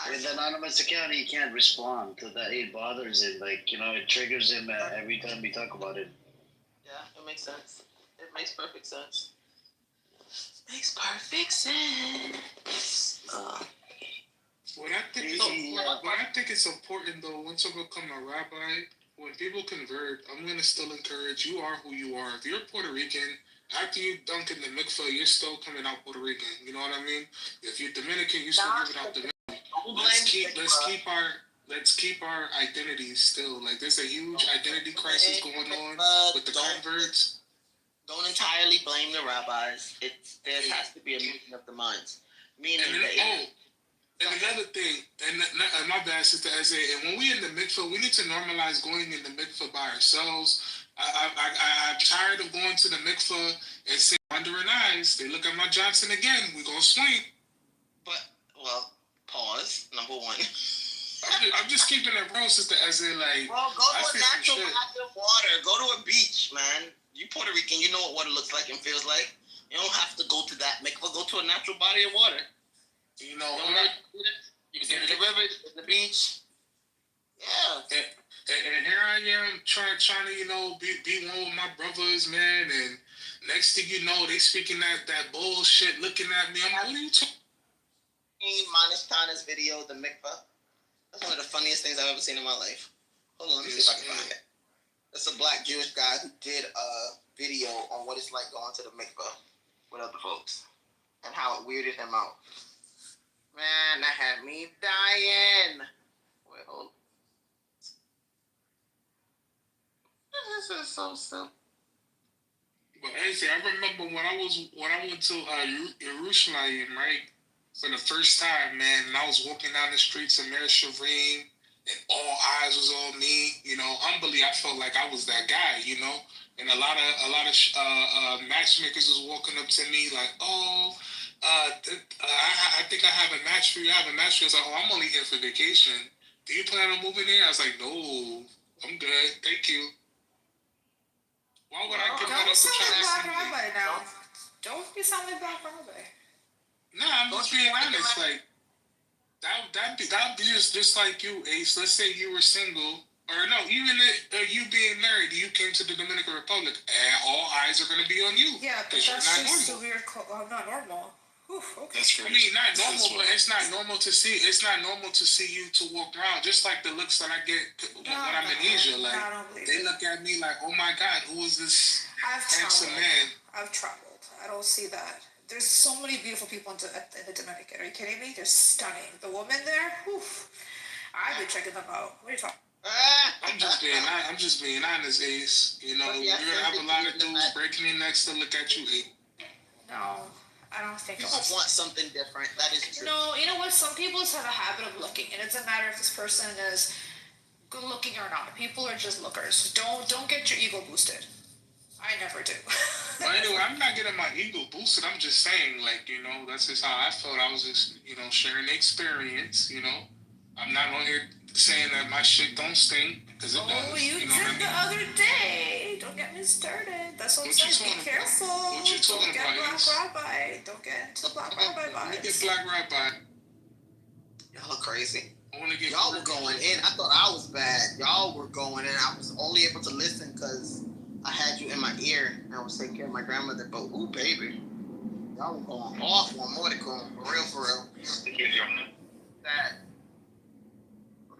with anonymous account, he can't respond to that. It bothers him. It triggers him every time we talk about it. Yeah, it makes sense. It makes perfect sense. Makes perfect sense. What I think it's important though, once you become a rabbi, when people convert, I'm gonna still encourage you are who you are. If you're Puerto Rican, after you dunk in the mikveh, you're still coming out Puerto Rican. You know what I mean? If you're Dominican, you still giving out Dominican. Let's keep our identities still. Like there's a huge identity crisis going on with the converts. Don't entirely blame the rabbis. There has to be a meeting of the minds. And another thing, and my bad, Sister Isaiah, and when we in the mikveh, we need to normalize going in the mikveh by ourselves. I'm tired of going to the mikveh and seeing wandering eyes. They look at my Johnson again. We gonna swing. But, pause. Number one. I'm just keeping it real, Sister Isaiah. Well, go to a natural body of water. Go to a beach, man. You Puerto Rican, you know what water looks like and feels like. You don't have to go to that mikveh. Go to a natural body of water. You can get to the river, the beach. Yeah. And here I am trying to, be one with my brothers, man. And Next thing you know, they speaking that bullshit, looking at me. I'm like, what are you talking? Manish Tana's video, the mikvah. That's one of the funniest things I've ever seen in my life. Hold on, let me see if I can find it. It's a black Jewish guy who did a video on what it's like going to the mikvah with other folks and how it weirded him out. Man, that had me dying. Wait, hold. This is so simple. But actually, I remember when I went to Jerusalem, right, for the first time, man, and I was walking down the streets of Mer Shavim, and all eyes was on me. You know, humbly, I felt like I was that guy. You know, and a lot of matchmakers was walking up to me like, oh. I think I have a match for you. I have a match for you. I was like, oh, I'm only here for vacation. Do you plan on moving here? I was like, no, I'm good. Thank you. Why would I give that up to try to Black Rabbi now. Don't be sounding Black Rabbi. Nah, I'm just being honest. Like, that'd be just like you, Ace. Let's say you were single. Or no, even you being married, you came to the Dominican Republic, and all eyes are going to be on you. Yeah, but that's just a weird. Not normal. Whew, okay. I mean, not normal, but it's not normal to see. It's not normal to see you to walk around. Just like the looks that I get when I'm in Asia, like they look at me like, "Oh my God, who is this handsome man?" I've traveled. I don't see that. There's so many beautiful people in the Dominican. Are you kidding me? They're stunning. The women there, whew, I've been checking them out. What are you talking? I'm just being honest, Ace. You know, you're gonna have a lot of dudes breaking their necks to look at you, Ace. No. I don't think people want something different. That is true. No, you know what? Some people just have a habit of looking, and it doesn't matter if this person is good looking or not. People are just lookers. Don't get your ego boosted. I never do. Well, anyway, I'm not getting my ego boosted. I'm just saying, like, you know, that's just how I felt. I was just, you know, sharing the experience. You know, I'm not on here saying that my shit don't stink because it does. Oh, you know did the other day. Don't get me started. That's what I'm saying. Be careful. What you talking about? Black Rabbi. Don't get into Black Rabbi vibes. Let me get Black Rabbi. Y'all are crazy. Y'all were going in. I thought I was bad. Y'all were going in. I was only able to listen because I had you in my ear and I was taking care of my grandmother. But ooh, baby, y'all were going off on Mordecai. For real. That.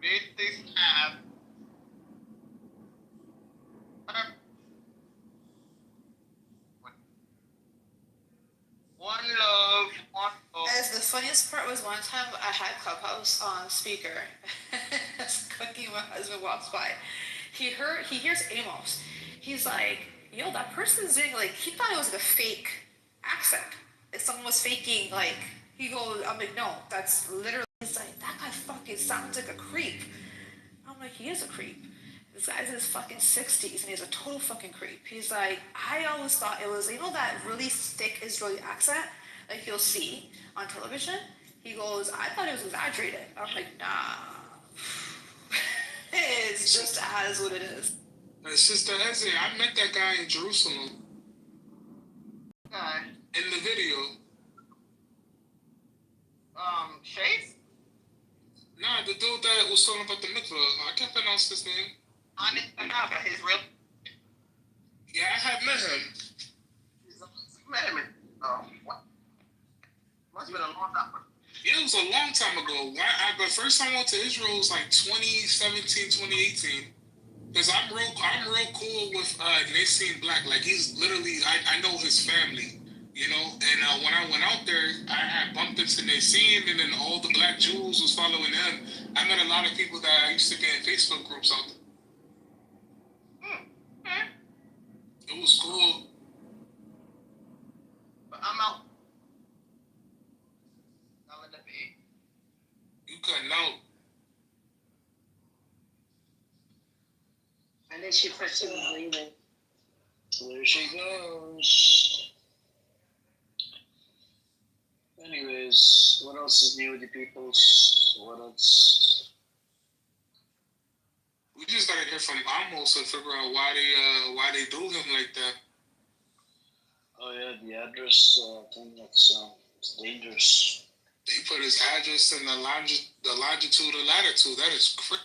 Did this have? One love. As the funniest part was one time I had Clubhouse on speaker. Cookie, my husband walks by. He hears Amos. He's like, yo, that person's doing like, he thought it was like a fake accent. If someone was faking, like, he goes, I'm like, no, that's literally, he's like, that guy fucking sounds like a creep. I'm like, he is a creep. This guy's in his fucking 60s and he's a total fucking creep. He's like, I always thought it was, you know, that really thick Israeli accent like you'll see on television? He goes, I thought it was exaggerated. I'm like, nah. It's just as what it is. Sister Eze, I met that guy in Jerusalem. In the video. Chase? Nah, the dude that was talking about the mikvah. I can't pronounce his name. His real. Yeah, I have met him. You met him what? Must have been a long time ago. Yeah, it was a long time ago. But first time I went to Israel was like 2017, 2018. Because I'm real cool with Nassim Black. Like, he's literally, I know his family, you know? And when I went out there, I had bumped into Nassim, and then all the black Jews was following him. I met a lot of people that I used to get in Facebook groups out there. It was cool. But I'm out. I'm in the bed. You couldn't out. And then she was leaving. There she goes. Anyways, what else is new with the peoples? What else? We just gotta hear from Amos and figure out why they do him like that. Oh yeah, the address thing, that's dangerous. They put his address in the longitude or latitude. That is crazy.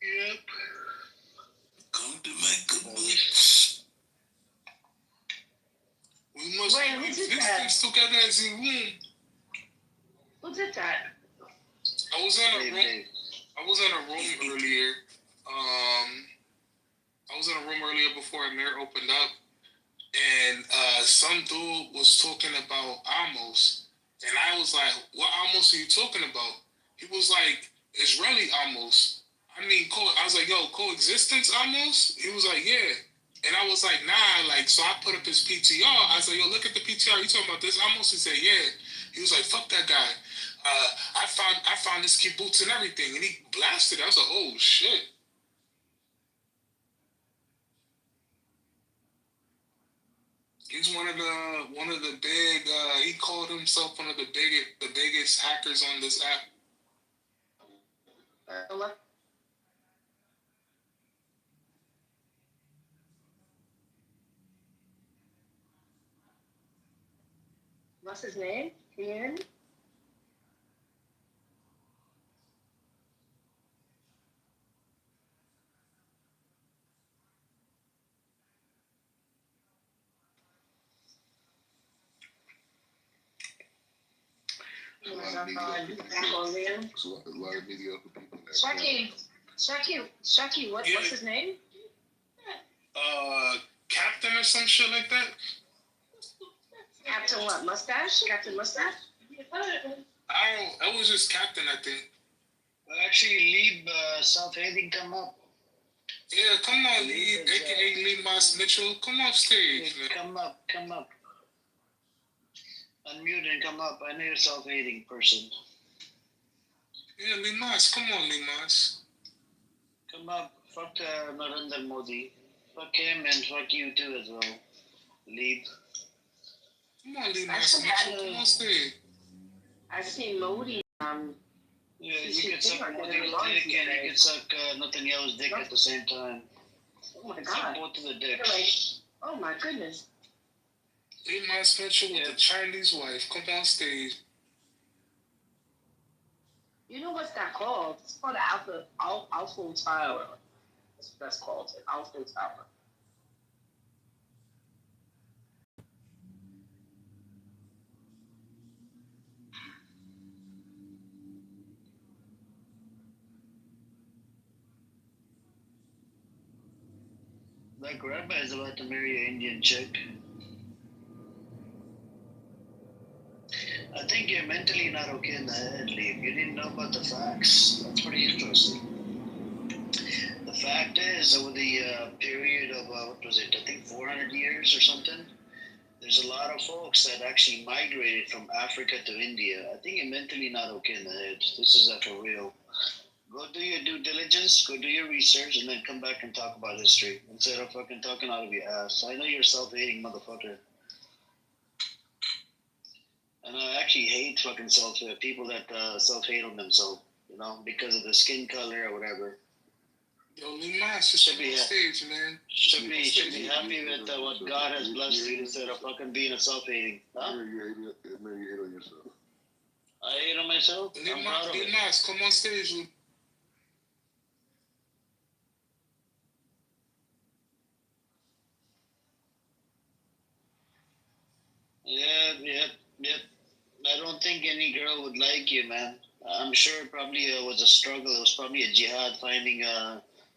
Yep. Come to my good boots. We must Wait, who did that? exist together as a room. Who did that? I was in a room. I was in a room earlier. I was in a room earlier before Amir opened up, and some dude was talking about Amos, and I was like, "What Amos are you talking about?" He was like, "Israeli Amos." I mean, I was like, "Yo, coexistence Amos." He was like, "Yeah," and I was like, "Nah." Like, so I put up his PTR. I was like, "Yo, look at the PTR. You talking about this Amos?" He said, "Yeah." He was like, "Fuck that guy." I found his kibbutz and everything, and he blasted it. I was like, "Oh shit." He's one of the big. He called himself one of the biggest hackers on this app. What's his name? Can you hear me? A lot of mediocre people. Shucky, what's his name? Captain or some shit like that. Captain what? Mustache? Captain Mustache? I was just Captain, I think. Actually, Lieb self-hating come up. Yeah, come on, Lieb, aka Lee Moss Mitchell. Come off stage, man. Come up. Unmute and come up. I know you're a self-hating person. Yeah, Lee Moss. Come on, Lee Moss. Come up. Fuck Narendra Modi. Fuck him and fuck you too as well. Lieb. Come on, Lee Moss Mitchell. Come on stage. I see Modi. Yeah, you can suck Modi's dick and you can suck Netanyahu's dick at the same time. Oh my Suck God. both of the dicks. Oh my goodness. Lee Moss Mitchell with a Chinese wife. Come on stage. You know what's that called? It's called the Alpha Tower. That's what that's called. An Alpha Tower. Like Rabbi is about to marry an Indian chick. I think you're mentally not okay in the head, Lieb. You didn't know about the facts. That's pretty interesting. The fact is, over the period of, what was it, I think 400 years or something, there's a lot of folks that actually migrated from Africa to India. I think you're mentally not okay in the head. This is for real. Go do your due diligence, go do your research, and then come back and talk about history instead of fucking talking out of your ass. I know you're a self-hating motherfucker. And I actually hate fucking people that self-hate on themselves, you know, because of the skin color or whatever. Yo, Lee Moss, should be on stage, man. Should be happy with what God has blessed you instead of fucking being a self-hating. Huh? You hate on yourself. I hate on myself? Lee Moss, come on stage, Lee. Yep. I don't think any girl would like you, man. I'm sure it probably was a struggle. It was probably a jihad finding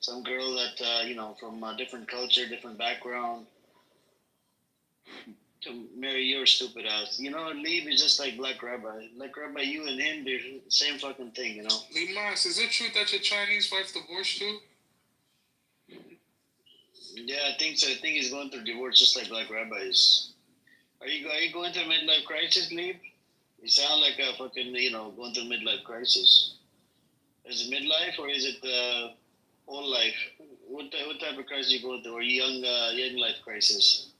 some girl that, you know, from a different culture, different background to marry your stupid ass. You know, Lieb is just like Black Rabbi. Black Rabbi, you and him, they're the same fucking thing, you know? Lee Moss, is it true that your Chinese wife divorced you? Yeah, I think so. I think he's going through divorce just like Black Rabbi is. Are you going through a midlife crisis, Lieb? You sound like a fucking, you know, going through a midlife crisis. Is it midlife or is it old life? What type of crisis are you going through? Or young life crisis?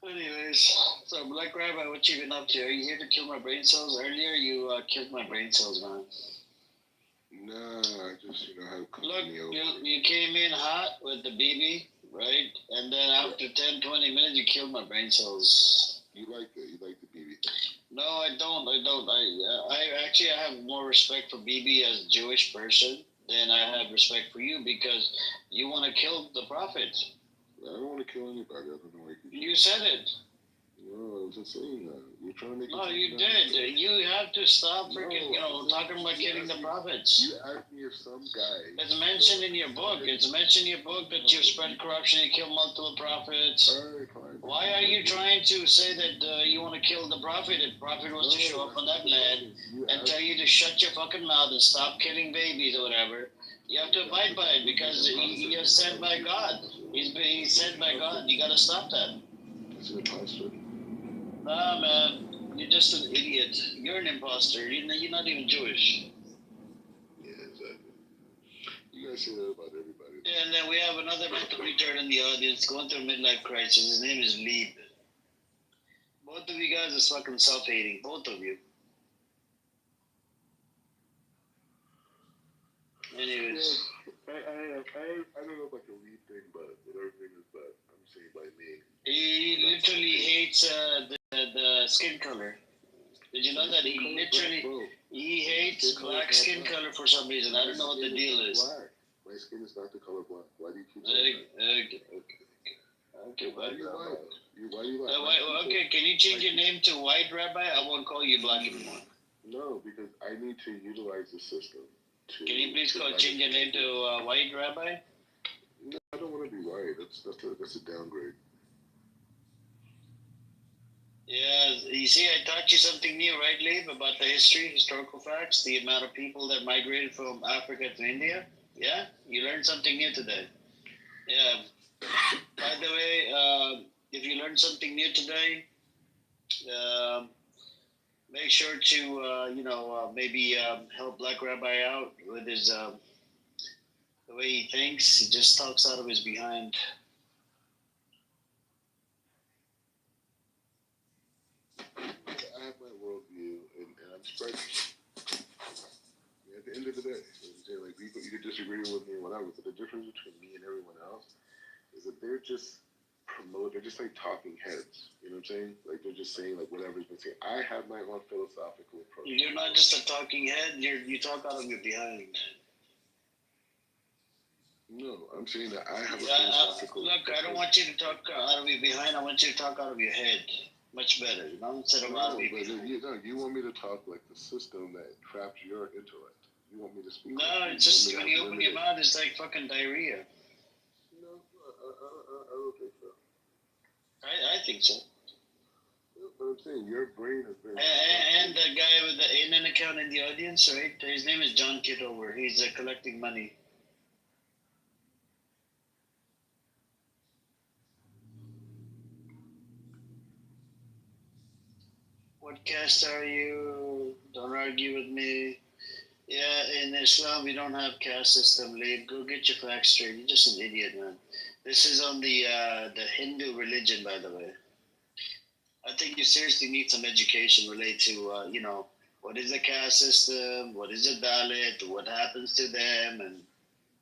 Anyways, so Black Rabbi, what you been up to? Are you here to kill my brain cells? Earlier, you killed my brain cells, man. Nah, I just, have Look, company you came in hot with the BB, right? And then after 10, 20 minutes, you killed my brain cells. You like that? You like the BB? No, I don't. I actually have more respect for BB as a Jewish person than I have respect for you because you want to kill the prophet. I don't want to kill anybody. I don't know why you said it. No, I was just saying that. You're trying to make No, you did. You have to stop freaking, talking about killing the prophets. You asked me if some guy. It's mentioned in your book. It's mentioned in your book that you've spread corruption, you killed multiple prophets. Why are you trying to say that you want to kill the prophet? If the prophet was to show up on that land and tell you to shut your fucking mouth and stop killing babies or whatever, you have to abide by it because he is sent by God. He's sent by God. You got to stop that. It's an imposter. Nah, man. You're just an idiot. You're an imposter. You're not even Jewish. Yeah, exactly. You guys say that about everybody. Yeah, and then we have another mental retard in the audience going through a midlife crisis. His name is Lieb. Both of you guys are fucking self-hating. Both of you. Anyways. I don't know about the Lieb thing, but whatever thing is that I'm saying by me. He literally hates the skin color. Did you know that he hates black skin color for some reason? I don't know what the deal is. My skin is not the color black. Why do you keep saying that? Okay, why do you lie? Okay, can you change your name to White Rabbi? I won't call you black anymore. No, because I need to utilize the system. Can you please change your name to White Rabbi? No, I don't want to be white. That's a downgrade. Yeah, you see, I taught you something new, right, Leib, about the historical facts, the amount of people that migrated from Africa to India. Yeah, you learned something new today. Yeah. By the way, if you learned something new today, make sure to maybe help Black Rabbi out with his the way he thinks. He just talks out of his behind. I have my worldview, and I'm spreading. At the end of the day, like people, you could disagree with me or whatever, but the difference between me and everyone else is that they're just like talking heads. You know what I'm saying? Like they're just saying like whatever's been said. I have my own philosophical approach. You're not just a talking head. You talk out of your behind. No, I'm saying that I have a philosophical. Look, I don't want you to talk out of your behind. I want you to talk out of your head. Much better, instead of out of your behind. You want me to talk like the system that traps your intellect. You want me to speak. No, it's just when you open your mouth, it's like fucking diarrhea. No, I don't think so. I think so. But I'm saying your brain has been. And the guy with the Indian account in the audience, right? His name is John Kitover. He's collecting money. What caste are you? Don't argue with me. Yeah, in Islam we don't have caste system. Leave. Go get your facts straight. You're just an idiot, man. This is on the Hindu religion, by the way. I think you seriously need some education related to what is the caste system, what is the Dalit, what happens to them, and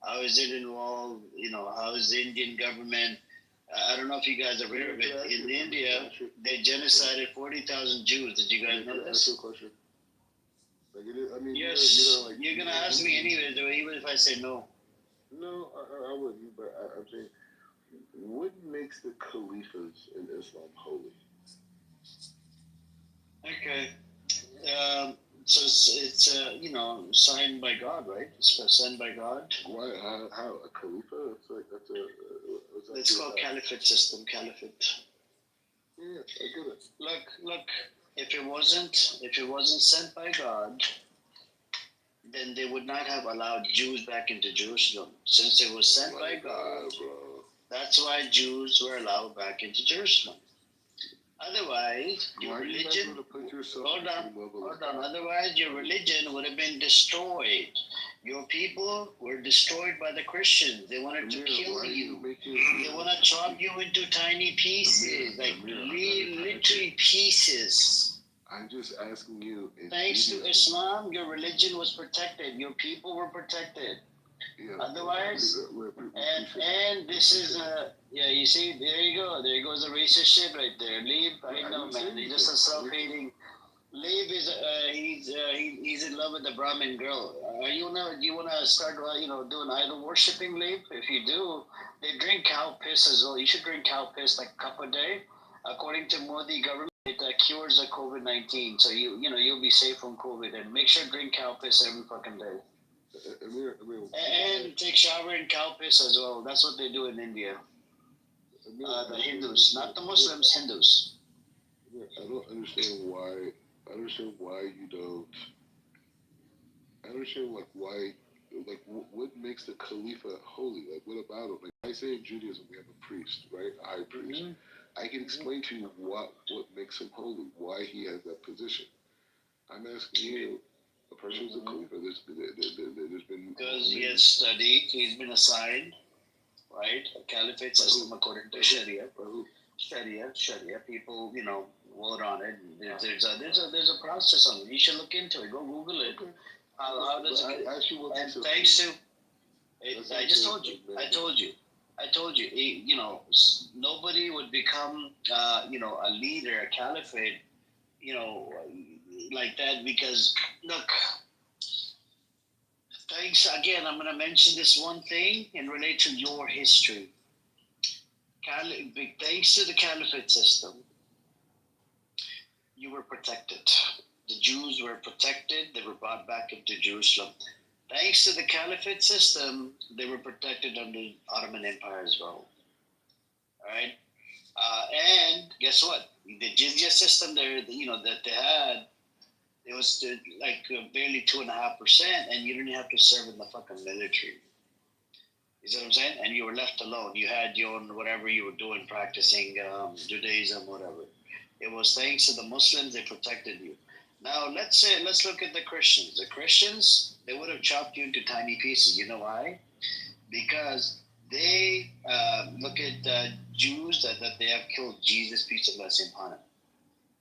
how is it involved? How is the Indian government? I don't know if you guys are aware of it. In India, they genocided 40,000 Jews. Did you guys know this? Ask you a question. Yes, you're gonna ask me anyway, even if I say no. No, I wouldn't. But I'm saying, what makes the caliphs in Islam holy? Okay. So it's signed by God, right? It's sent by God. Why? How a khalifa? It's called caliphate system. Caliphate. Yeah, I get it. Look. If it wasn't sent by God, then they would not have allowed Jews back into Jerusalem. Since it was sent by God, that's why Jews were allowed back into Jerusalem. Otherwise, your religion. Hold on. Otherwise, your religion would have been destroyed. Your people were destroyed by the Christians. They wanted to kill you. They want to chop you into tiny pieces, like literally pieces. I'm just asking you. Thanks to Islam, your religion was protected. Your people were protected. Yeah, otherwise, and this is you see, there you go. There goes the racist shit right there. Leave. I know, man. You're just a self-hating. Leib is he's in love with the Brahmin girl. Do you wanna start doing idol worshiping, Leib? If you do, they drink cow piss as well. You should drink cow piss like a cup a day. According to Modi government, it cures the COVID-19. So you'll be safe from COVID. And make sure to drink cow piss every fucking day. And take shower in cow piss as well. That's what they do in India. The Hindus, not the Muslims, Hindus. I don't understand why. I understand why you don't. I understand why. What makes the Khalifa holy? Like, what about him? Like, I say in Judaism we have a priest, right? A high priest. I can explain to you what makes him holy, why he has that position. I'm asking you, a person who's a Khalifa. There's been because he has studied. He's been assigned, right, a caliphate system according to Sharia. Sharia. People, vote on it. There's a process on it. You should look into it. Go Google it. How does it? And thanks to, I just told you. I told you. Nobody would become, a leader, a caliphate, like that because look. Thanks again. I'm going to mention this one thing in relation to your history. Thanks to the caliphate system, you were protected. The Jews were protected. They were brought back into Jerusalem. Thanks to the caliphate system, they were protected under the Ottoman Empire as well. All right. And guess what? The jizya system there, that they had, it was barely 2.5%, and you didn't have to serve in the fucking military. You see what I'm saying? And you were left alone. You had your own whatever you were doing, practicing Judaism, whatever. It was thanks to the Muslims, they protected you. Now let's look at the Christians. The Christians, they would have chopped you into tiny pieces. You know why? Because they look at Jews that they have killed Jesus, peace and blessing upon him.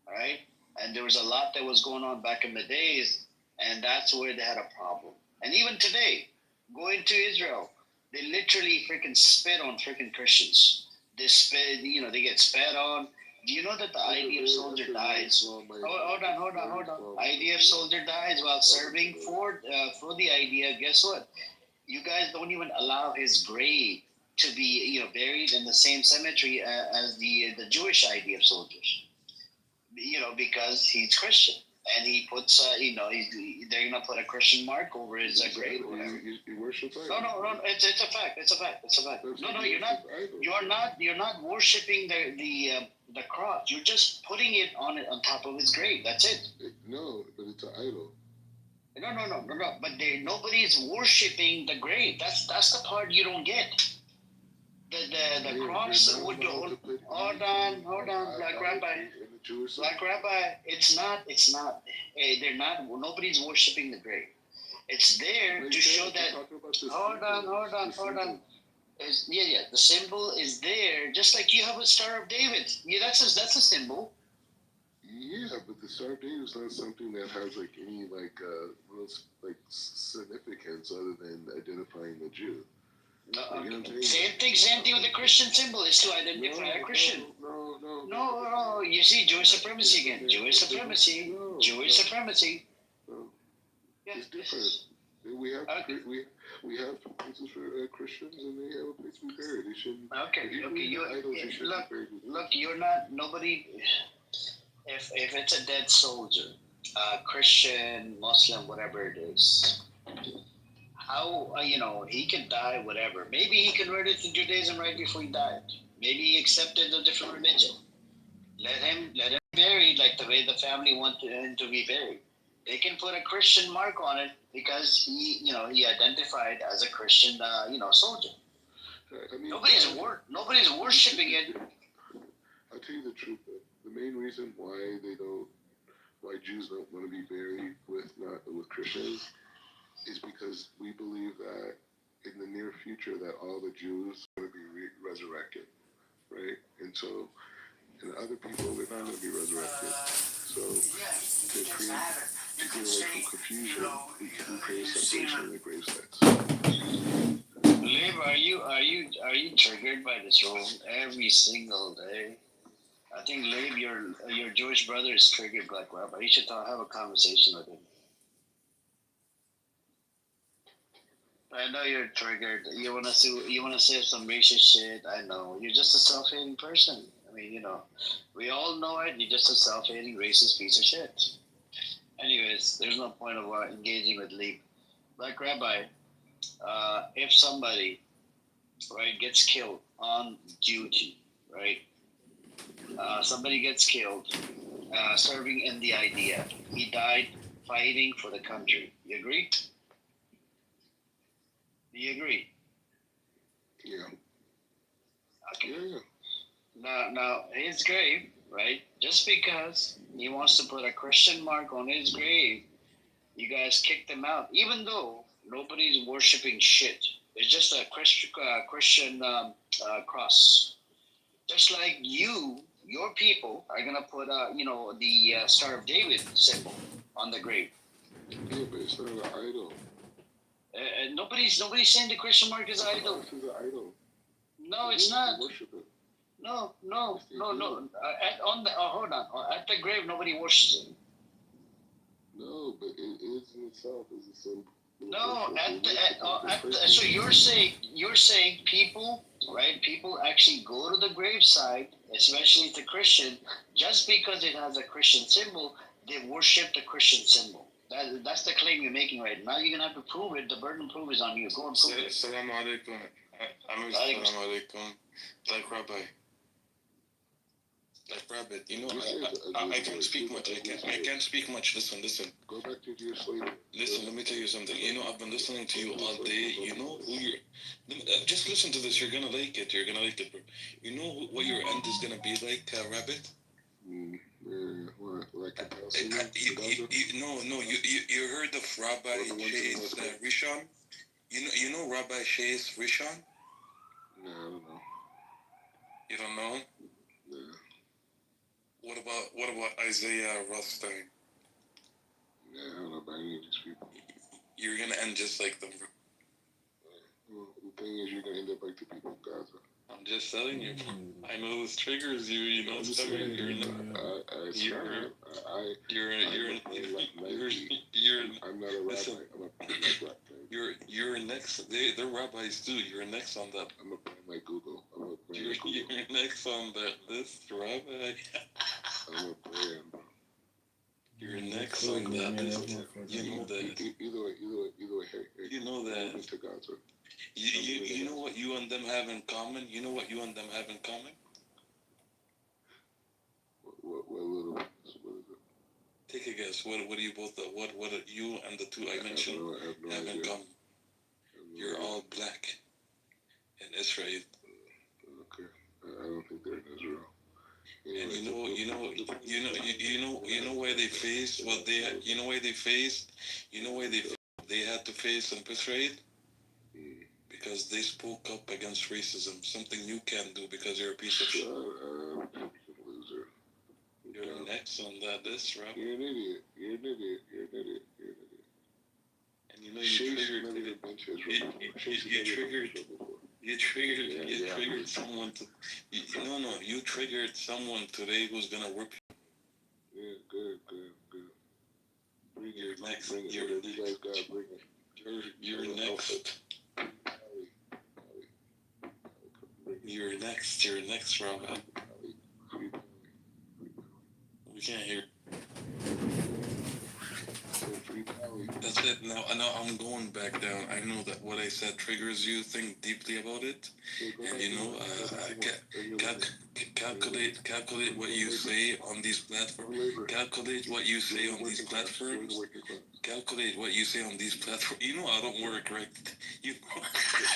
All right? And there was a lot that was going on back in the days, and that's where they had a problem. And even today, going to Israel, they literally freaking spit on freaking Christians. They spit, they get spat on. Do you know that the IDF soldier dies? Hold on. IDF soldier dies while serving for the IDF. Guess what? You guys don't even allow his grave to be, buried in the same cemetery as the Jewish IDF soldiers. Because he's Christian. And he puts, they're gonna put a Christian mark over his grave. You worship idols. No. It's a fact. It's a fact. No. You're not worshiping the cross. You're just putting it on top of his grave. That's it. No, but it's an idol. No. But nobody's worshiping the grave. That's the part you don't get. The cross would hold on, Black Rabbi. It's not. They're not. Nobody's worshiping the grave. It's there to show that. Hold on. The symbol is there, just like you have a Star of David. Yeah, that's a symbol. Yeah, but the Star of David is not something that has any real significance other than identifying the Jew. Same thing with the Christian symbol is to identify a Christian. No. You see, Jewish supremacy again. Jewish supremacy. It's different. We have places for Christians, and they have a place to be buried. They shouldn't. Okay. Look. You're not. Nobody. If it's a dead soldier, Christian, Muslim, whatever it is. How he could die, whatever. Maybe he converted to Judaism right before he died. Maybe he accepted a different religion. Let him be buried like the way the family wanted him to be buried. They can put a Christian mark on it because he identified as a Christian, soldier. Nobody's worshiping it. I'll tell you the truth. The main reason why Jews don't want to be buried with Christians is because we believe that in the near future that all the Jews are going to be resurrected, right? And so, and other people, they're not going to be resurrected. So to get away from confusion, we create separation in the grave sites. Liv, are you triggered by this rule every single day? I think Labe, your Jewish brother is triggered, Black Rabbi. You should have a conversation with him. I know you're triggered. You wanna say some racist shit. I know you're just a self-hating person. I mean, we all know it. You're just a self-hating racist piece of shit. Anyways, there's no point of engaging with Leap. Black Rabbi, if somebody right gets killed on duty, right? Somebody gets killed serving in the IDF. He died fighting for the country. You agree? Do you agree? Yeah. Okay. Yeah. Now his grave, right? Just because he wants to put a Christian mark on his grave, you guys kicked him out, even though nobody's worshiping shit. It's just a Christian cross. Just like your people are gonna put, the Star of David symbol on the grave. Yeah, but it's not an idol. Nobody's saying the Christian mark is idol. This is an idol. No, it's not. Worship it. No. Hold on. At the grave, nobody worships it. No, but it is in itself as a symbol. No, so you're saying people, right? People actually go to the graveside, especially the Christian, just because it has a Christian symbol, they worship the Christian symbol. That's the claim you're making right now. You're gonna have to prove it. The burden of proof is on you. Go and prove it. Assalamu alaikum. Assalamu alaikum. Like Rabbi. Like Rabbit, I can't speak much. I can't speak much. Listen. Go back to your slavery. Listen, let me tell you something. I've been listening to you all day. You know who you're. Just listen to this. You're gonna like it. Bro. You know what your end is gonna be like, Rabbit? Like No. You heard of Rabbi Shay's Rishon? You know Rabbi Shay's Rishon? No, I don't know. You don't know? Yeah. What about Isaiah Rothstein? Yeah, I don't know about any of these people. You're gonna end just like them, bro. Well, the thing is, you're gonna end up like the people of Gaza. I'm just telling you. I know this triggers you. You're I'm not a rabbi. I'm a black man. You're next. They're rabbis too. You're next on that. I'm gonna find my Google. You're next on that list, rabbi. I'm a brand, bro. You're next on that list. You know that. Either way. Hey, you know that. To Gaza. You know what you and them have in common? What little? What is it? Take a guess. What do you both? What you and the two I mentioned have in common? You're all black in Israel. Okay, I don't think they're in Israel. And you know why they faced what they had. You know why they faced. They had to face in Israel. Because they spoke up against racism, something you can't do because you're a piece of shit. Loser. You're next on that list, right? You're an idiot. And you triggered someone to. You triggered someone today who's gonna whip you. Yeah, good. You're next. You guys gotta bring it. You're next. You're next, Robert. We can't hear. That's it. Now I'm going back down. I know that what I said triggers you. Think deeply about it, and calculate what you say on these platforms. Calculate what you say on these platforms. I don't work, right?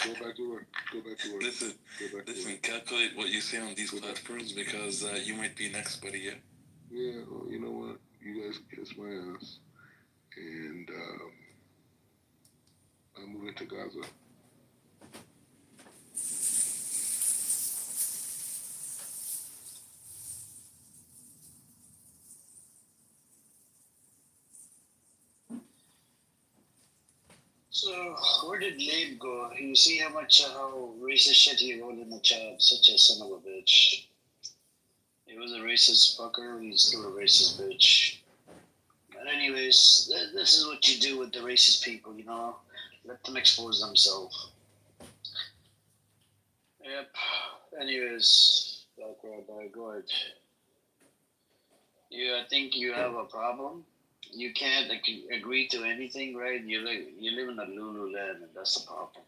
Go back to work. Listen. Calculate what you say on these platforms because you might be next, buddy. Yeah. Yeah. Well, you know what? You guys kiss my ass, and I'm moving to Gaza. So, where did Labe go? You see how racist shit he wrote in the chat? Such a son of a bitch. He was a racist fucker. He's still a racist bitch. But anyways, this is what you do with the racist people, you know. Let them expose themselves. Yep. Anyways, Black Rabbi, go ahead. I think you have a problem. You can't agree to anything, right? You live in a Lululand, and that's the problem.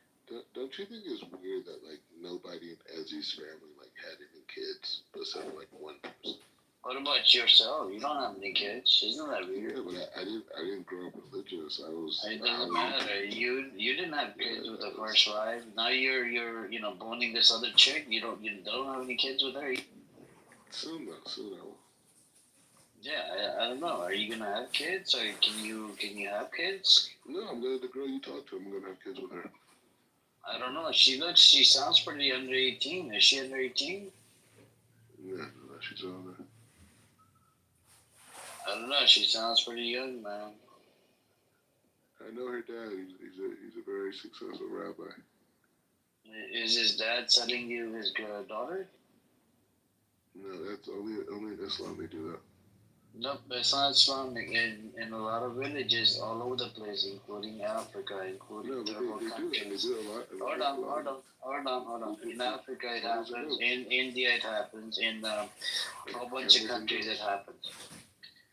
Don't you think it's weird that like nobody in Ezzy's family like had any kids besides like one person? What about yourself? You don't have any kids. Isn't that weird? Yeah, but I didn't grow up religious. It doesn't matter. You didn't have kids with the first wife. Now you're boning this other chick. You don't have any kids with her. Soon though. Yeah, I don't know. Are you gonna have kids, or can you have kids? No, I'm the girl you talk to. I'm gonna have kids with her. I don't know. She sounds pretty under 18. Is she under 18? No, she's older. I don't know. She sounds pretty young, man. I know her dad. He's a very successful rabbi. Is his dad selling you his daughter? No, that's only in Islam they do that. Nope, it's not Islamic. In a lot of villages all over the place, including Africa, including third world countries. Hold on. In Africa it happens. In India it happens. In a whole bunch of countries it happens.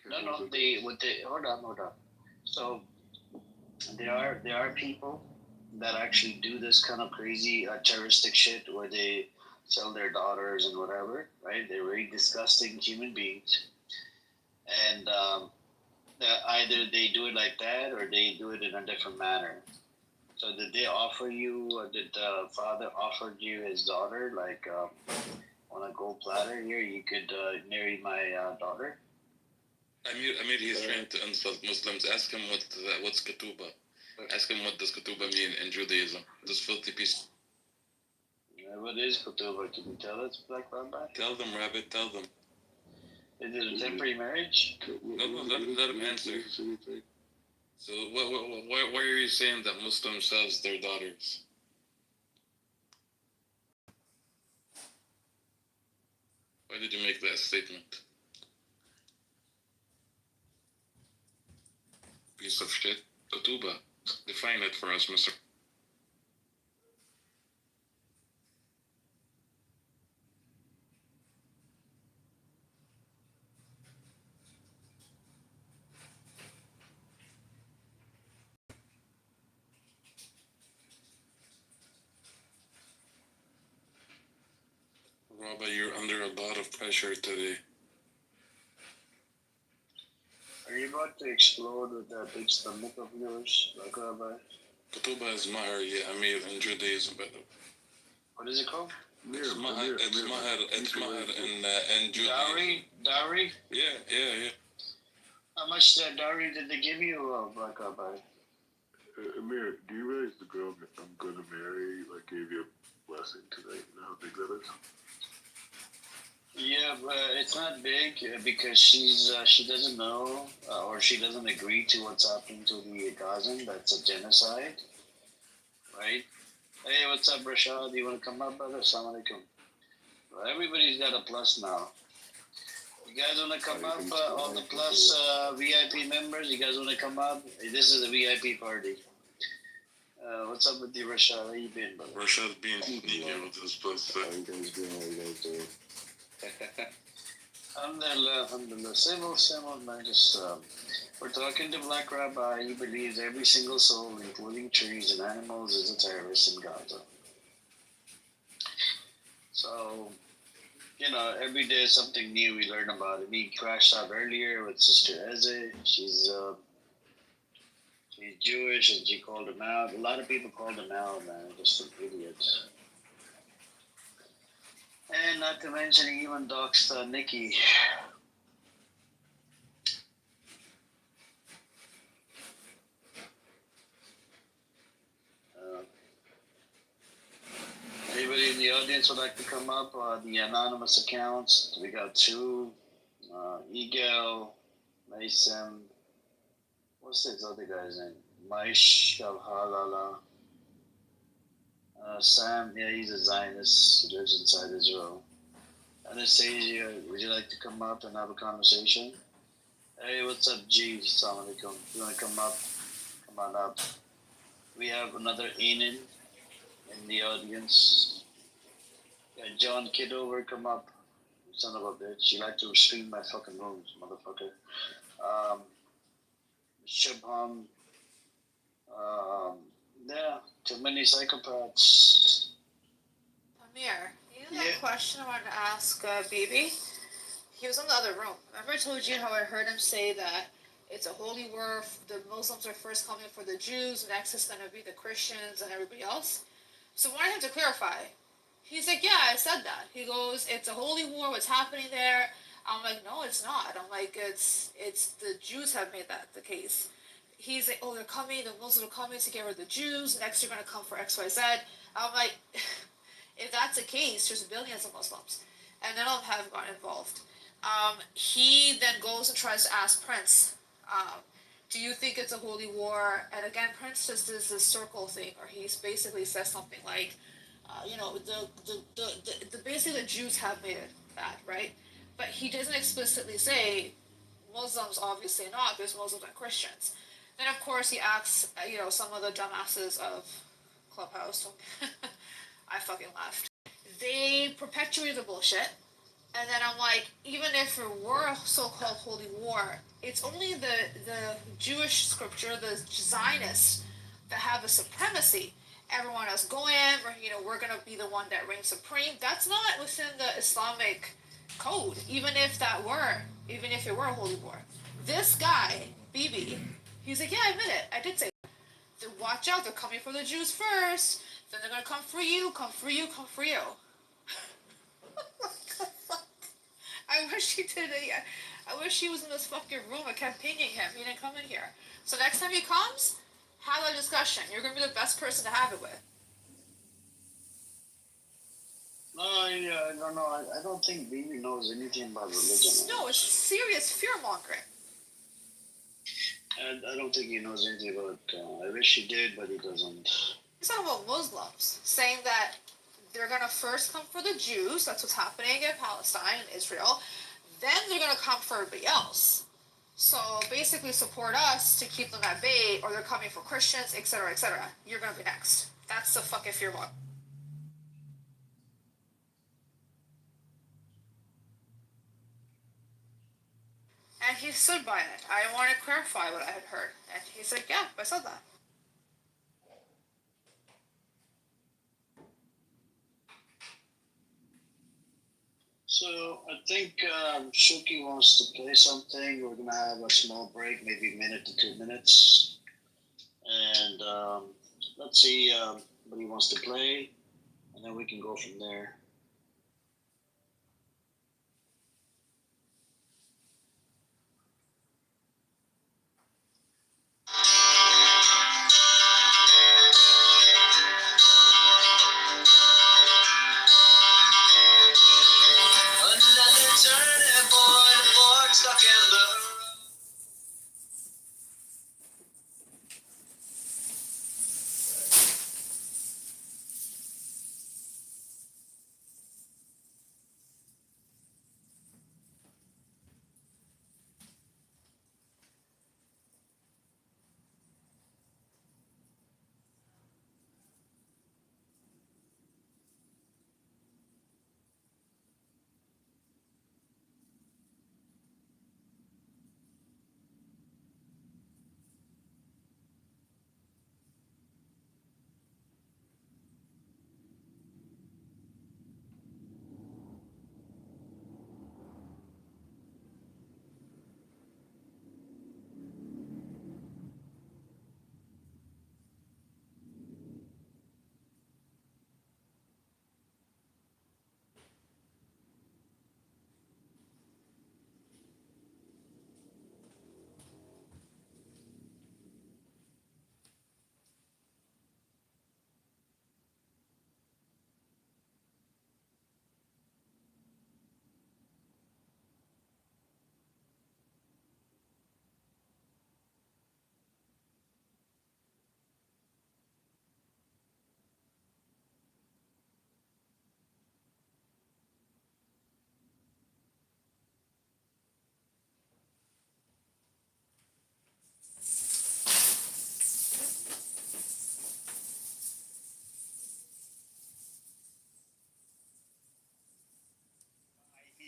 No. Hold on. So there are people that actually do this kind of crazy terroristic shit where they sell their daughters and whatever, right? They're very disgusting human beings. And either they do it like that or they do it in a different manner. So did they offer you, or did the father offer you his daughter, like on a gold platter here, you could marry my daughter? Amir, he's trying to insult Muslims. Ask him what's Kituba. Ask him what does Kituba mean in Judaism. This filthy piece. What is Kitover? Can you tell us, Black Rabbi? Tell them, Rabbit, tell them. Is it a temporary marriage? No, let him answer. So, why are you saying that Muslims sells their daughters? Why did you make that statement? Piece of shit. Kituba. Define it for us, Mr. Rabbi, you're under a lot of pressure today. Are you about to explode with that big stomach of yours, like Rabbi? Kituba is Mahar, Amir, in Judaism, by the way. What is it called? It's Mahar in Judaism. Dowry? Yeah. How much dowry did they give you, Black Rabbi? Amir, do you realize the girl I'm gonna marry gave you a blessing tonight? You know how big that is? Yeah, but it's not big because she doesn't know or she doesn't agree to what's happening to the Gazan. That's a genocide, right? Hey, what's up, Rashad? You want to come up, brother? Assalamu alaikum. Well, everybody's got a plus now. You guys want to come up? All the plus VIP members, you guys want to come up? This is a VIP party. What's up with you, Rashad? How you been, brother? Rashad being sneaky with his plus. How you guys doing? Alhamdulillah. Same old, man. Just, we're talking to Black Rabbi. He believes every single soul, including trees and animals, is a terrorist in Gaza. So, every day is something new we learn about it. He crashed out earlier with Sister Eze. She's Jewish, and she called him out. A lot of people called him out, man. Just an idiot. And not to mention, he even doxed Nikki. Anybody in the audience would like to come up? The anonymous accounts. We got two. Egel, Mason. What's this other guy's name? Maish Halala. Sam, yeah, he's a Zionist. He lives inside Israel. Anastasia, would you like to come up and have a conversation? Hey, what's up, G? Assalamu alaikum. You want to come up? Come on up. We have another Anan in the audience. Yeah, John Kitover, come up. Son of a bitch. You like to stream my fucking rooms, motherfucker. Shubham. Yeah, too many psychopaths. Amir, you know that question I wanted to ask BB? He was in the other room. Remember I told you how I heard him say that it's a holy war, the Muslims are first coming for the Jews, next is going to be the Christians and everybody else? So I wanted him to clarify. He's like, yeah, I said that. He goes, it's a holy war, what's happening there? I'm like, no, it's not. I'm like, it's the Jews have made that the case. He's like, oh, they're coming, the Muslims are coming to get rid of the Jews, next they're going to come for XYZ. I'm like, if that's the case, there's billions of Muslims. And none of them have gotten involved. He then goes and tries to ask Prince, do you think it's a holy war? And again, Prince just does this circle thing, or he basically says something like, basically the Jews have made it bad, right? But he doesn't explicitly say Muslims, obviously not. There's Muslims and Christians. Then of course he asks, some of the dumbasses of Clubhouse. I fucking laughed. They perpetuate the bullshit. And then I'm like, even if it were a so-called holy war, it's only the Jewish scripture, the Zionists, that have a supremacy. Everyone else go in, we're going to be the one that reigns supreme. That's not within the Islamic code, even if it were a holy war. This guy, Bibi, he's like, yeah, I admit it. I did say that. Watch out, they're coming for the Jews first. Then they're going to come for you, come for you, come for you. I wish he did it. I wish he was in this fucking room. I kept pinging him. He didn't come in here. So next time he comes, have a discussion. You're going to be the best person to have it with. No, I don't know. I don't think Bibi knows anything about religion. No, it's serious fear-mongering. I don't think he knows anything about I wish he did, but he doesn't. He's talking about Muslims, saying that they're going to first come for the Jews. That's what's happening in Palestine and Israel. Then they're going to come for everybody else. So basically support us to keep them at bay, or they're coming for Christians, etc., etc. You're going to be next. That's the fucking fear mongering. And he stood by it. I want to clarify what I had heard. And he's like, yeah, I said that. So I think Shuki wants to play something. We're gonna have a small break, maybe a minute to 2 minutes, and let's see what he wants to play, and then we can go from there. Another turning point, fork stuck in the road.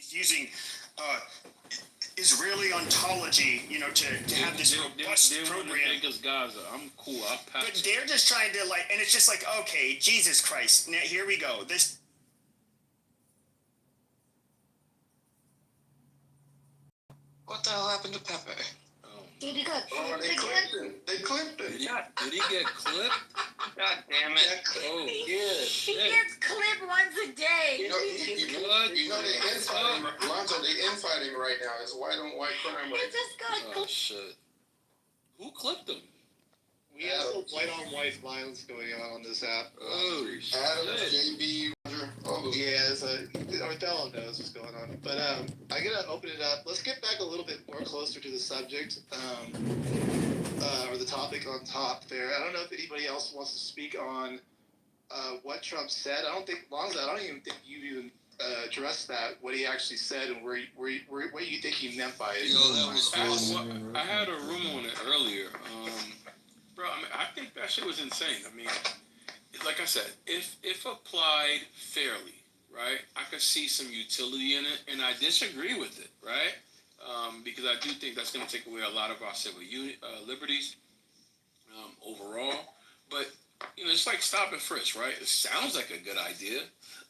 he's using Israeli ontology, you know, to have this robust program. Gaza. I'm cool. I'll pass. But they're just trying to like, and it's just like, okay, Jesus Christ, now here we go. This. What the hell happened to Pepe? Dude, he got they clipped him. They clipped him. Did he get clipped? God damn it. Oh, He gets clipped once a day. You know, the infighting, Lonzo, the infighting right now is white on white crime. He just got Oh, shit. Who clipped him? We have some white-on-white violence going on this app. Oh, Adam, JB, Roger, all those. Yeah, Othello knows what's going on. But I'm gonna open it up. Let's get back a little bit more closer to the subject, or the topic on top there. I don't know if anybody else wants to speak on what Trump said. I don't even think you even addressed that, what he actually said, and what you think he meant by it. I had a room on it earlier. Bro, I mean, I think that shit was insane. I mean, like I said, if applied fairly, right, I could see some utility in it, and I disagree with it, right? Because I do think that's going to take away a lot of our civil liberties overall. But, you know, it's like stop and frisk, right? It sounds like a good idea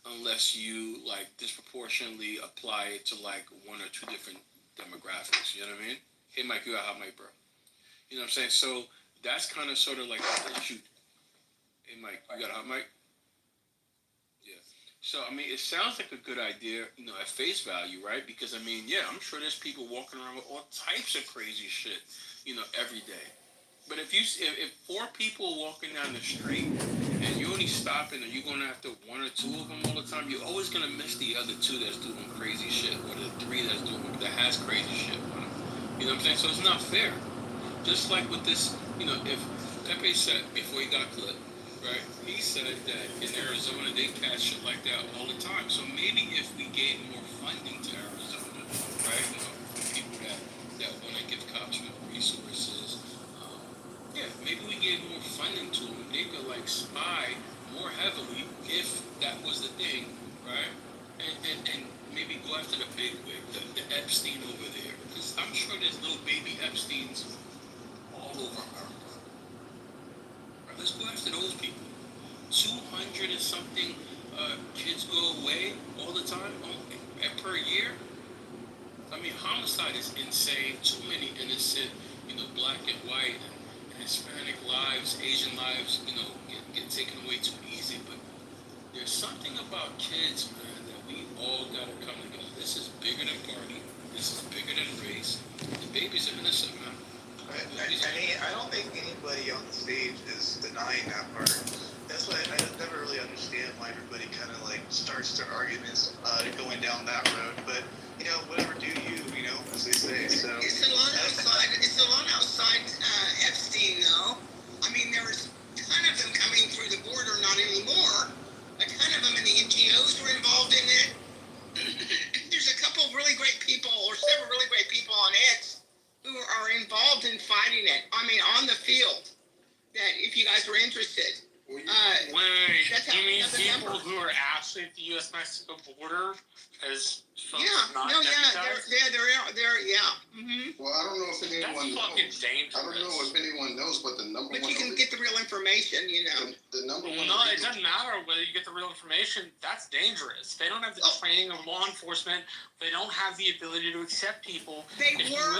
unless you, like, disproportionately apply it to, like, one or two different demographics. You know what I mean? Hey, Mike, you got a hot mic, bro. You know what I'm saying? So that's kind of sort of like a shoot. Hey, Mike, you got a hot mic? Yeah. So, I mean, it sounds like a good idea, you know, at face value, right? Because, I mean, yeah, I'm sure there's people walking around with all types of crazy shit, you know, every day. But if four people walking down the street and you're only stopping and you're going after one or two of them all the time, you're always going to miss the other two that's doing crazy shit, or the three that has crazy shit on them. You know what I'm saying? So it's not fair. Just like with this, you know, if Pepe said before he got clipped, right? He said that in Arizona they catch shit like that all the time. So maybe if we gave more funding to Arizona, right? You know, people that want to give cops more resources, yeah, maybe we gave more funding to them. They could like spy more heavily if that was the thing, right? And maybe go after the big wig, the Epstein over there, because I'm sure there's little baby Epsteins all over America. Right, let's go after those people. 200 and something kids go away all the time per year. I mean, homicide is insane. Too many innocent, you know, black and white and Hispanic lives, Asian lives, you know, get taken away too easy. But there's something about kids, man, that we all gotta come together. This is bigger than party. This is bigger than race. The babies are innocent, man. I don't think anybody on the stage is denying that part. That's why I never really understand why everybody kind of like starts their arguments going down that road. But you know, whatever do you, you know, as they say. So it's a lot outside. It's a lot outside Epstein, though. I mean, there was a ton of them coming through the border, not anymore. A ton of them, and the NGOs were involved in it. There's a couple of really great people, or several really great people on it, who are involved in fighting it. I mean, on the field. That if you guys were interested. Wait, you mean people who are actually at the U.S.-Mexico border as not deputized? Mm-hmm. Well, I don't know if anyone knows. Dangerous. I don't know if anyone knows, but the number but one. But you can get the real information, you know. The number one. No, it doesn't matter whether you get the real information. That's dangerous. They don't have the training of law enforcement. They don't have the ability to accept people. They were.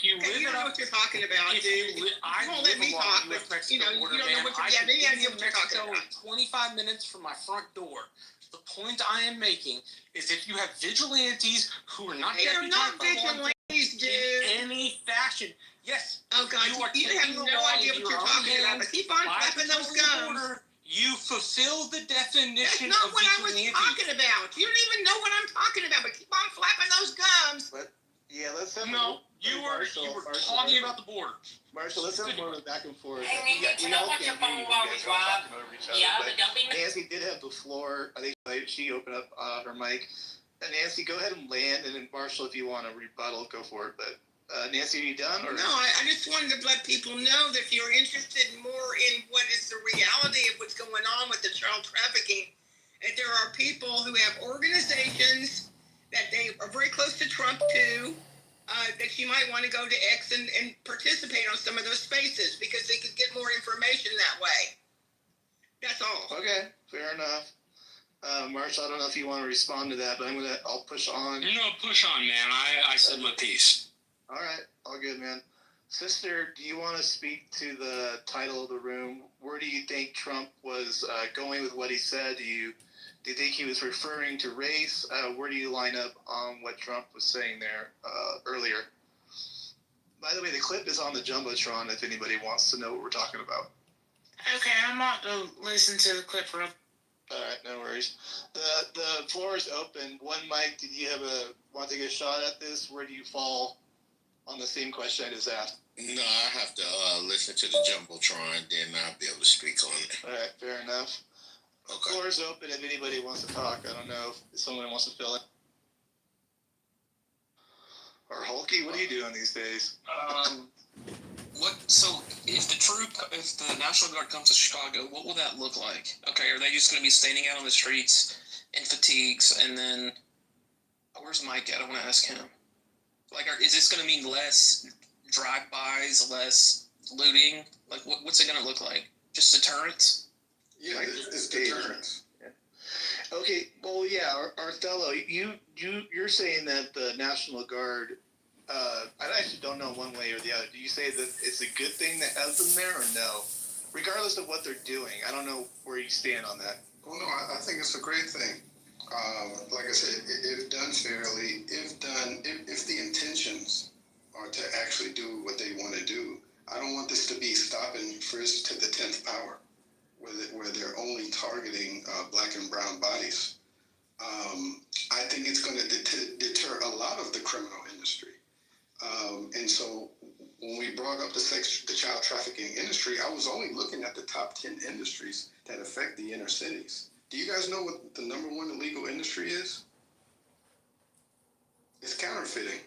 You know what you're talking about, dude. I won't let me talk, but you know, you don't know what you're getting. You have to talk about. 25 minutes from my front door. The point I am making is if you have vigilantes who are not they're not vigilantes, dude. In any fashion. Yes. Oh God, you have no idea what you're talking about. But keep on flapping those gums. You fulfill the definition. That's not what I was talking about. You don't even know what I'm talking about. But keep on flapping those gums. But yeah, let's have you were talking about the border. Marshall, let's have more back and forth. Hey, you know what your phone while we drive? Yeah, but don't be. Nancy did have the floor. I think she opened up her mic. And Nancy, go ahead and land, and then Marshall, if you want to rebuttal, go for it. But Nancy, are you done? Or? No, I just wanted to let people know that if you're interested more in what is the reality of what's going on with the child trafficking, that there are people who have organizations that they are very close to Trump too. That she might want to go to X and participate on some of those spaces because they could get more information that way. That's all. Okay, fair enough. Marsh, I don't know if you want to respond to that, but I'll push on. No, push on, man. I said my piece. All right, all good, man. Sister, do you want to speak to the title of the room? Where do you think Trump was going with what he said? Do you think he was referring to race? Where do you line up on what Trump was saying there earlier? By the way, the clip is on the Jumbotron if anybody wants to know what we're talking about. Okay, I'm about to listen to the clip real. All right, no worries. The floor is open. One, Mike, did you want to take a shot at this? Where do you fall on the same question I just asked? No, I have to listen to the Jumbotron, then I'll be able to speak on it. All right, fair enough. Okay. Floor is open if anybody wants to talk. I don't know if someone wants to fill in. Or Hulky, what are you doing these days? So if the National Guard comes to Chicago, what will that look like? Okay, are they just going to be standing out on the streets in fatigues, and then where's Mike at? I want to ask him. Like, is this going to mean less drive-bys, less looting? Like, what's it going to look like? Just deterrence? Yeah, it's deterrence. Yeah. Okay, well, yeah, Arthello, you're saying that the National Guard. I actually don't know one way or the other. Do you say that it's a good thing to have them there, or no? Regardless of what they're doing, I don't know where you stand on that. Well, no, I think it's a great thing. Like I said, if done fairly, if the intentions are to actually do what they want to do, I don't want this to be stop and frisk to the 10th power, where they're only targeting black and brown bodies. I think it's going to deter a lot of the criminal industry. And so when we brought up the child trafficking industry, I was only looking at the top 10 industries that affect the inner cities. Do you guys know what the number one illegal industry is? It's counterfeiting,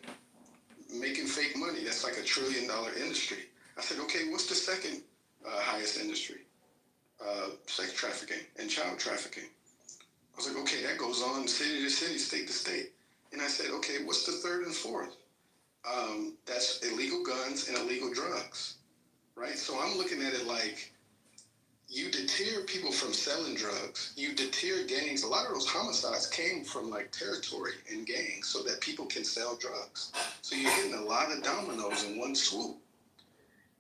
making fake money. That's like $1 trillion industry. I said, okay, what's the second highest industry? Sex trafficking and child trafficking. I was like, okay, that goes on city to city, state to state. And I said, okay, what's the third and fourth? That's illegal guns and illegal drugs, right? So I'm looking at it like you deter people from selling drugs. You deter gangs. A lot of those homicides came from like territory and gangs so that people can sell drugs. So you're hitting a lot of dominoes in one swoop.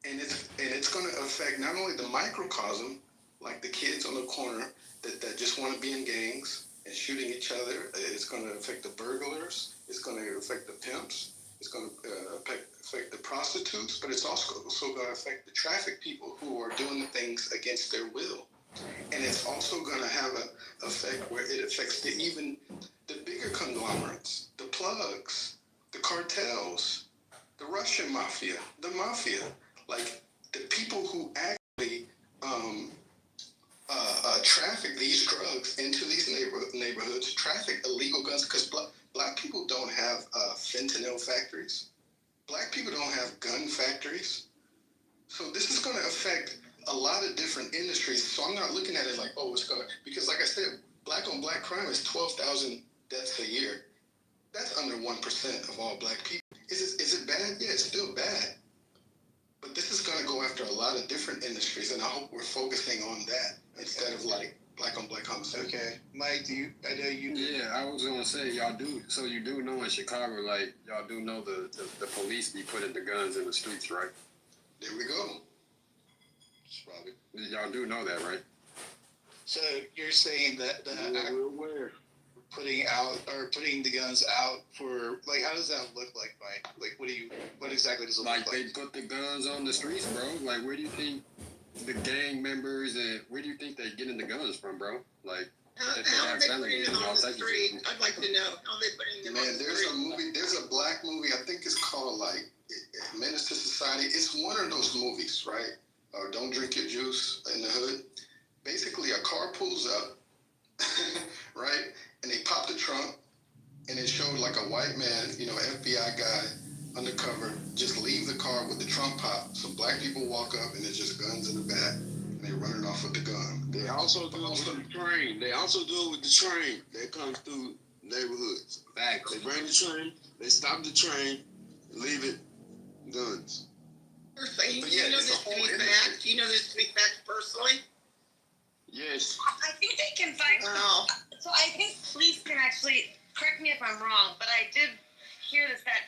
And it's going to affect not only the microcosm, like the kids on the corner that just want to be in gangs and shooting each other. It's going to affect the burglars. It's going to affect the pimps. It's going to affect the prostitutes, but it's also going to affect the traffic people who are doing the things against their will. And it's also going to have an effect where it affects even the bigger conglomerates, the plugs, the cartels, the Russian mafia, the mafia, like the people who actually traffic these drugs into these neighborhoods, traffic illegal guns, because Black people don't have fentanyl factories. Black people don't have gun factories. So this is going to affect a lot of different industries. So I'm not looking at it like, oh, it's going to, because like I said, black on black crime is 12,000 deaths a year. That's under 1% of all black people. Is it bad? Yeah, it's still bad. But this is going to go after a lot of different industries, and I hope we're focusing on that instead of like black on black homicide. Okay, Mike, I know you. Yeah, I was gonna say y'all do. So you do know in Chicago, like y'all do know the police be putting the guns in the streets, right? There we go. Probably. Y'all do know that, right? So you're saying that putting the guns out for, like, how does that look like, Mike? Like, what exactly does it look like? Like they put the guns on the streets, bro. Like, where do you think the gang members and where do you think they're getting the guns from, bro? Like, how are they putting them on the street? I'd like to know how they putting them on the street. There's a black movie, I think it's called like Menace to Society. It's one of those movies, right? Or Don't Drink Your Juice in the Hood. Basically, a car pulls up, right? And they pop the trunk, and it showed like a white man, FBI guy, undercover, just leave the car with the trunk pop. So black people walk up, and there's just guns in the back, and they running off with the gun. They also do it with the train. They comes through neighborhoods. Facts. They bring the train, they stop the train, leave it, guns. Do you know this to be fact? Do you know this to be fact personally? Yes. I think they can buy. No. So I think police can actually, correct me if I'm wrong, but I did hear this, that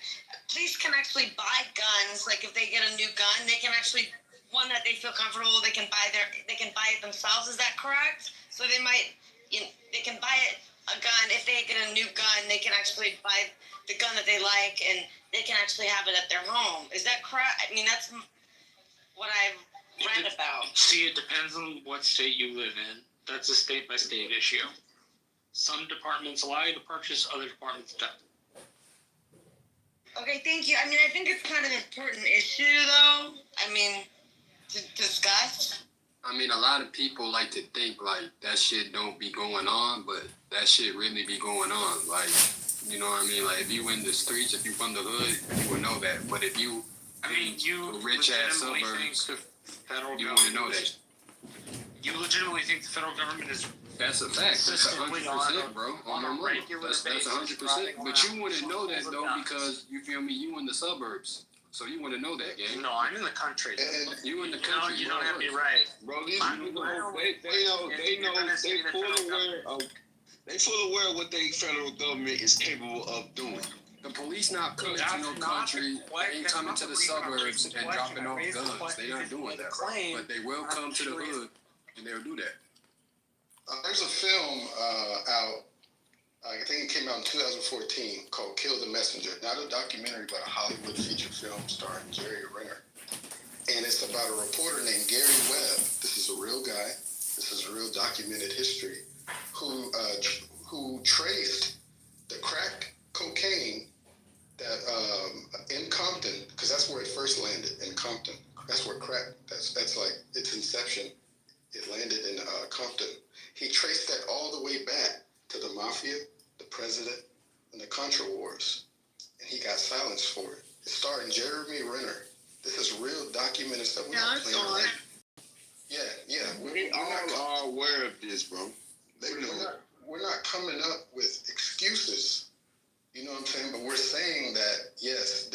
police can actually buy guns. Like if they get a new gun, they can actually, one that they feel comfortable, they can buy it themselves. Is that correct? So they might, they can buy a gun. If they get a new gun, they can actually buy the gun that they like, and they can actually have it at their home. Is that correct? I mean, that's what I've read about. See, it depends on what state you live in. That's a state by state issue. Some departments allow you to purchase, other departments don't. Okay, thank you. I mean, I think it's kind of an important issue, though. I mean, to discuss. I mean, a lot of people like to think like that shit don't be going on, but that shit really be going on. Like, you know what I mean? Like, if you in the streets, if you from the hood, you would know that. But if you, you rich ass legitimately suburbs, think the federal you government wouldn't know that. You legitimately think the federal government is That's a fact. That's 100%, bro. On my mama. That's 100%. But you wouldn't know that though because you feel me. You in the suburbs, so you wouldn't know that, gang. No, I'm in the country. And you in the country. You don't have me right, bro. These people, they full aware of what the federal government is capable of doing. The police not coming to no country. They ain't coming to the suburbs and dropping off guns. They're not doing that, bro. But they will come to the hood and they'll do that. There's a film out, I think it came out in 2014, called Kill the Messenger. Not a documentary, but a Hollywood feature film starring Jerry Renner. And it's about a reporter named Gary Webb. This is a real guy. This is a real documented history. Who traced the crack cocaine that in Compton, because that's where it first landed, in Compton. That's where crack, that's like its inception. It landed in Compton. He traced that all the way back to the mafia, the president, and the Contra Wars. And he got silenced for it. It starred Jeremy Renner. This is real documented stuff. We're not playing around. Yeah. We all are aware of this, bro. We're not coming up with excuses. You know what I'm saying? But we're saying that, yes,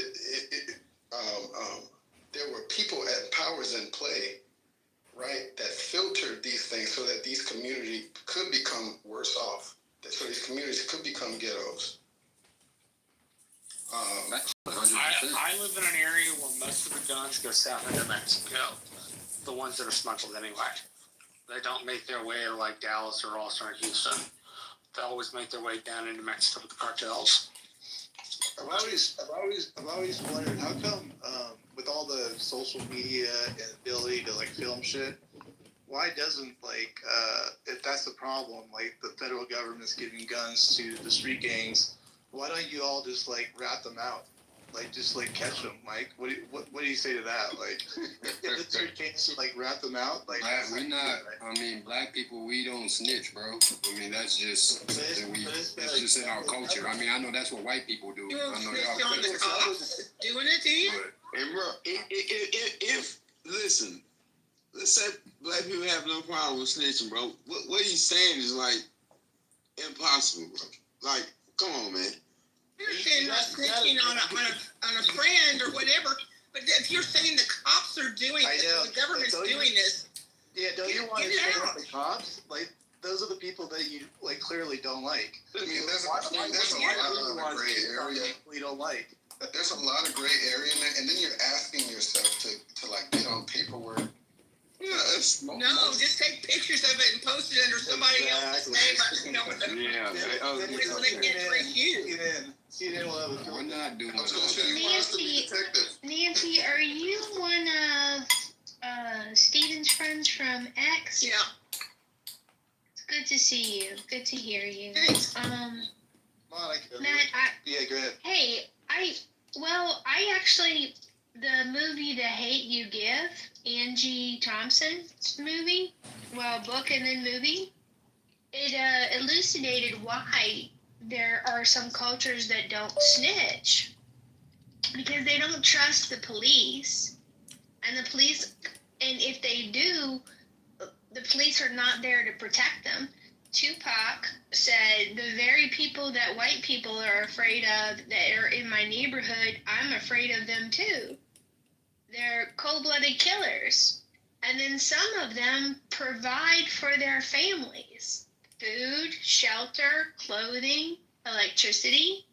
there were people at powers in play, right, that filtered these things so that these communities could become worse off, so these communities could become ghettos. I live in an area where most of the guns go south into Mexico, the ones that are smuggled anyway. They don't make their way to like Dallas or Austin or Houston. They always make their way down into Mexico with the cartels. I've always wondered how come with all the social media and ability to like film shit, why doesn't if that's the problem, like the federal government's giving guns to the street gangs, why don't you all just like rat them out? Like just like catch them, Mike. What do you say to that? Like, if it's your case to like rat them out, like we're not. I mean, black people, we don't snitch, bro. I mean, that's just it's just in our culture. I mean, I know that's what white people do. You I know on the cops doing it to you. And bro, if listen, let's say black people have no problem with snitching, bro. What he's saying is like impossible, bro. Like, come on, man. You're saying not snitching on a friend or whatever, but if you're saying the cops are doing this, the government's doing this. Yeah, don't you want to say the cops? Like, those are the people that you like clearly don't like. I mean, there's a lot of gray area. We don't like. There's a lot of gray area in there, and then you're asking yourself to like get on paperwork. No, just take pictures of it and post it under somebody else's name. When they can't trace you. We're not doing Nancy, are you one of Steven's friends from X? Yeah. It's good to see you. Good to hear you. Thanks. Matt, yeah, go ahead. Hey, I actually, the movie The Hate You Give, Angie Thompson's movie, book and then movie, it elucidated why there are some cultures that don't snitch. Because they don't trust the police. And if they do, the police are not there to protect them. Tupac said the very people people that white people are afraid of that are in my neighborhood, I'm afraid of them too. They're cold-blooded killers. And then some of them provide for their families. Food, shelter, clothing, electricity.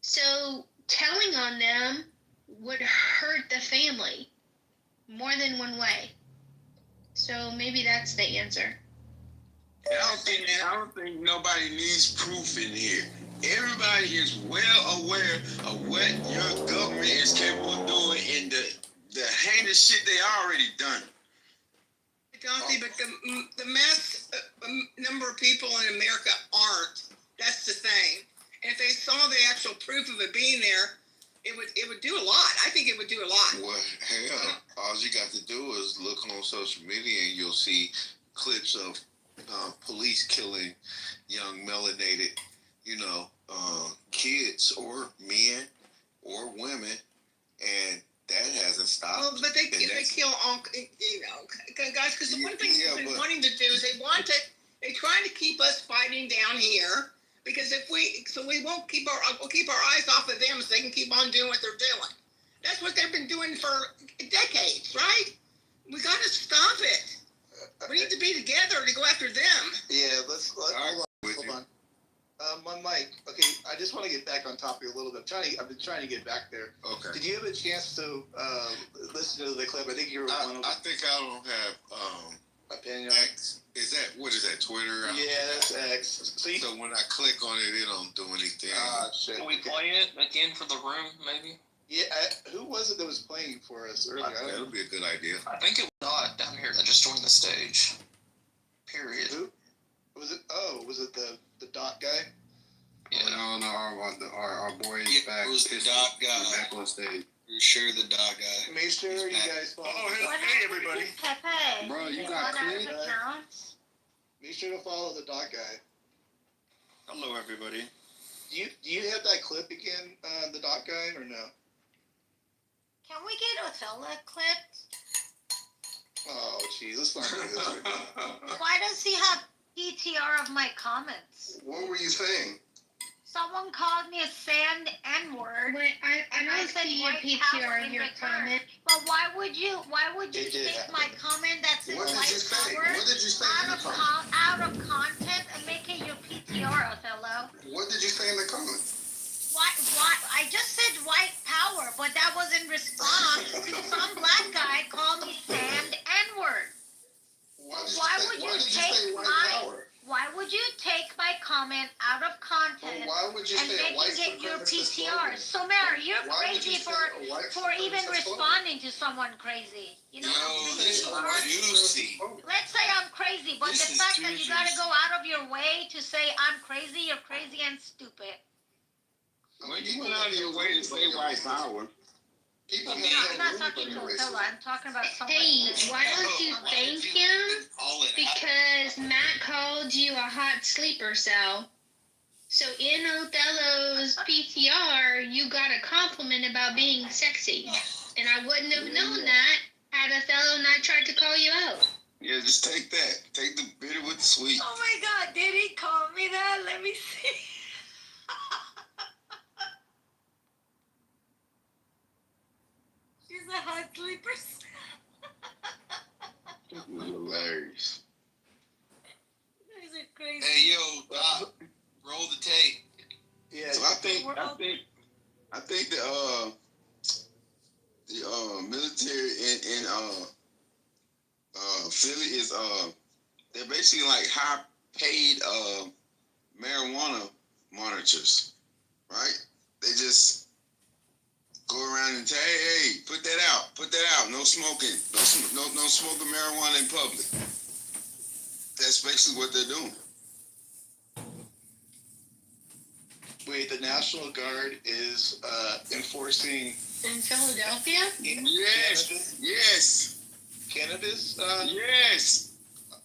So telling on them would hurt the family more than one way. So maybe that's the answer. I don't think nobody needs proof in here. Everybody is well aware of what your government is capable of doing and the heinous shit they already done. Jonathan, but the mass number of people in America aren't. That's the thing. And if they saw the actual proof of it being there, it would do a lot. I think it would do a lot. Well, hell, all you got to do is look on social media and you'll see clips of police killing young melanated, kids or men or women, and that hasn't stopped. Well, but they kill all, guys, because the one thing they've been wanting to do is they're trying to keep us fighting down here, because we'll keep our eyes off of them so they can keep on doing what they're doing. That's what they've been doing for decades, right? We got to stop it. We need to be together to go after them. Yeah, hold on. On Mike, okay, I just want to get back on topic a little bit. I've been trying to get back there. Okay. Did you have a chance to listen to the clip? I think you were one of them. I think I don't have opinion. X. What is that, Twitter? Yeah, that's X. So when I click on it don't do anything. Shit. Can we play it again for the room, maybe? Yeah, who was it that was playing for us earlier? That'll be a good idea. I think it was Dot down here that just joined the stage. Period. Who? Was it the Dot guy? Yeah. No, our boy is back. It was the Dot guy. He's back on stage. For sure, the Dot guy. Make sure you guys follow. Hey, everybody. Pepe. Bro, you got clip? Make sure to follow the Dot guy. Hello, everybody. Do you have that clip again, the Dot guy, or no? Can we get Othello clipped? Oh, jeez, let's not do this right now. Why does he have PTR of my comments? What were you saying? Someone called me a sand N-word. Wait, I don't see your PTR of your comment. But why would you take my comment that's in What did you white say? power What did you say in the out of content and make it your PTR, Othello? What did you say in the comment? Why? I just said white power, but that was in response to some black guy called me sand N-word. Why would you take my comment out of content Why would you and say make it get your PTR? So Mary, you're crazy for even responding to someone crazy. You know how crazy you are? Juicy. Let's say I'm crazy, but the fact that you gotta go out of your way to say I'm crazy, you're crazy and stupid. Well, you went out of your way to say white power. I'm not talking to Othello, I'm talking about someone. Hey, why don't you thank him? Because Matt called you a hot sleeper cell. So in Othello's PTR, you got a compliment about being sexy. And I wouldn't have known that had Othello not tried to call you out. Yeah, just take that. Take the bitter with the sweet. Oh my God, did he call me that? Let me see. She's a hot sleeper. Hilarious. These are crazy. Hey, yo, roll the tape. Yeah. So I think the military in Philly is they're basically like high paid marijuana monitors, right? They just go around and say, hey, put that out, no smoking, no smoking marijuana in public. That's basically what they're doing. Wait, the National Guard is enforcing In Philadelphia? Yes. Cannabis? Yes.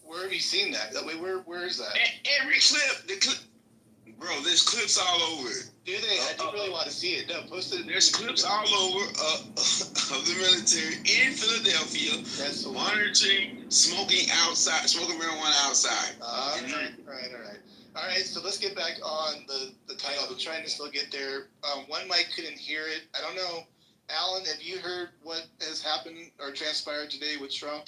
Where have you seen that? Wait, where is that? Every clip, bro, there's clips all over it. Do they? I do really want to see it. No, post it. There's clips all over of the military in Philadelphia monitoring smoking marijuana outside. All right. All right, so let's get back on the title. I'm trying to still get there. One mic couldn't hear it. I don't know. Alan, have you heard what has happened or transpired today with Trump?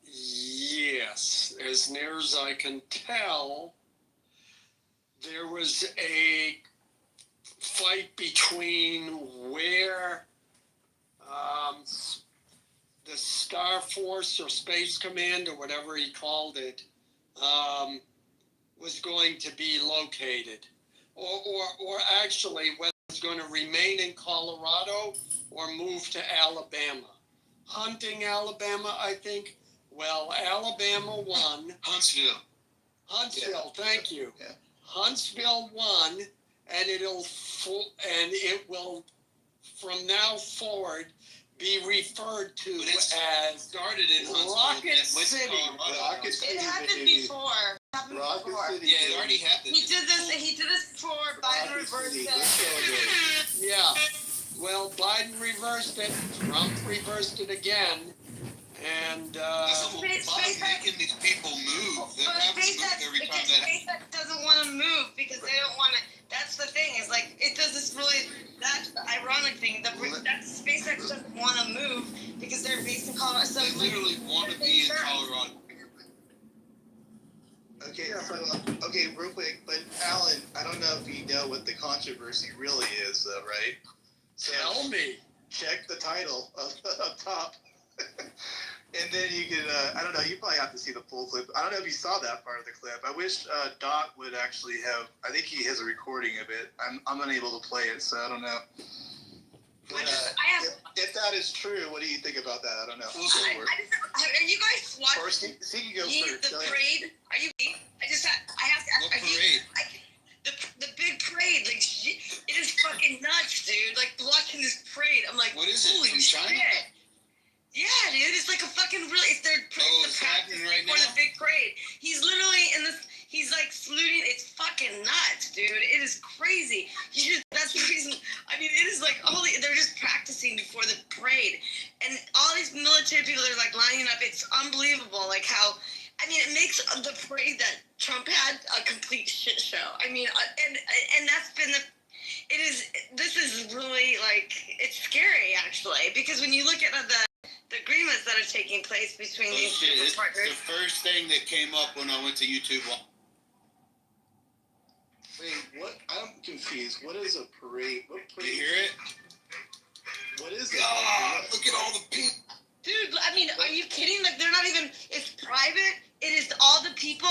Yes. As near as I can tell, there was a fight between where the Star Force or Space Command or whatever he called it was going to be located, or actually whether it was going to remain in Colorado or move to Alabama. Hunting, Alabama, I think. Well, Alabama won. Huntsville. Huntsville, thank you. Yeah. Huntsville won, and it will from now forward be referred to as started in Rocket City. Rocket City. It happened before. Rocket City. Yeah, it already happened. He did this before Biden reversed it. Yeah. Well, Biden reversed it. Trump reversed it again. And Bob making these people move. They're having to move every time that SpaceX doesn't want to move because they don't want to. That's the thing. Is like it does this really. That's the ironic thing. That SpaceX doesn't want to move because they're based in Colorado. So they literally want to be in Colorado. Okay, so real quick, but Alan, I don't know if you know what the controversy really is, though, right? So tell me. Check the title up top. And then you can, I don't know, you probably have to see the full clip. I don't know if you saw that part of the clip. I wish Doc would actually have, I think he has a recording of it. I'm unable to play it, so I don't know. But, if that is true, what do you think about that? I don't know. Are you guys watching? Or see you go first. The parade? Are you? I have to ask. What parade? The big parade, like it is fucking nuts, dude. Like watching this parade, I'm like, what is it? Holy From China? shit. Yeah, dude, it's like a fucking really. It's their it's happening right now. The big parade. He's literally in this. He's like saluting. It's fucking nuts, dude. It is crazy. That's the reason. I mean, it is like holy. They're just practicing before the parade, and all these military people are like lining up. It's unbelievable, like how. I mean, it makes the parade that Trump had a complete shit show. I mean, and that's been the. It is. This is really like it's scary actually because when you look at the agreements that are taking place between these partners. The first thing that came up when I went to YouTube. Wait, what? I'm confused. What is a parade? What parade? You hear it? What is it? Look at all the people. Dude, I mean, are you kidding? Like, they're not even. It's private. It is all the people.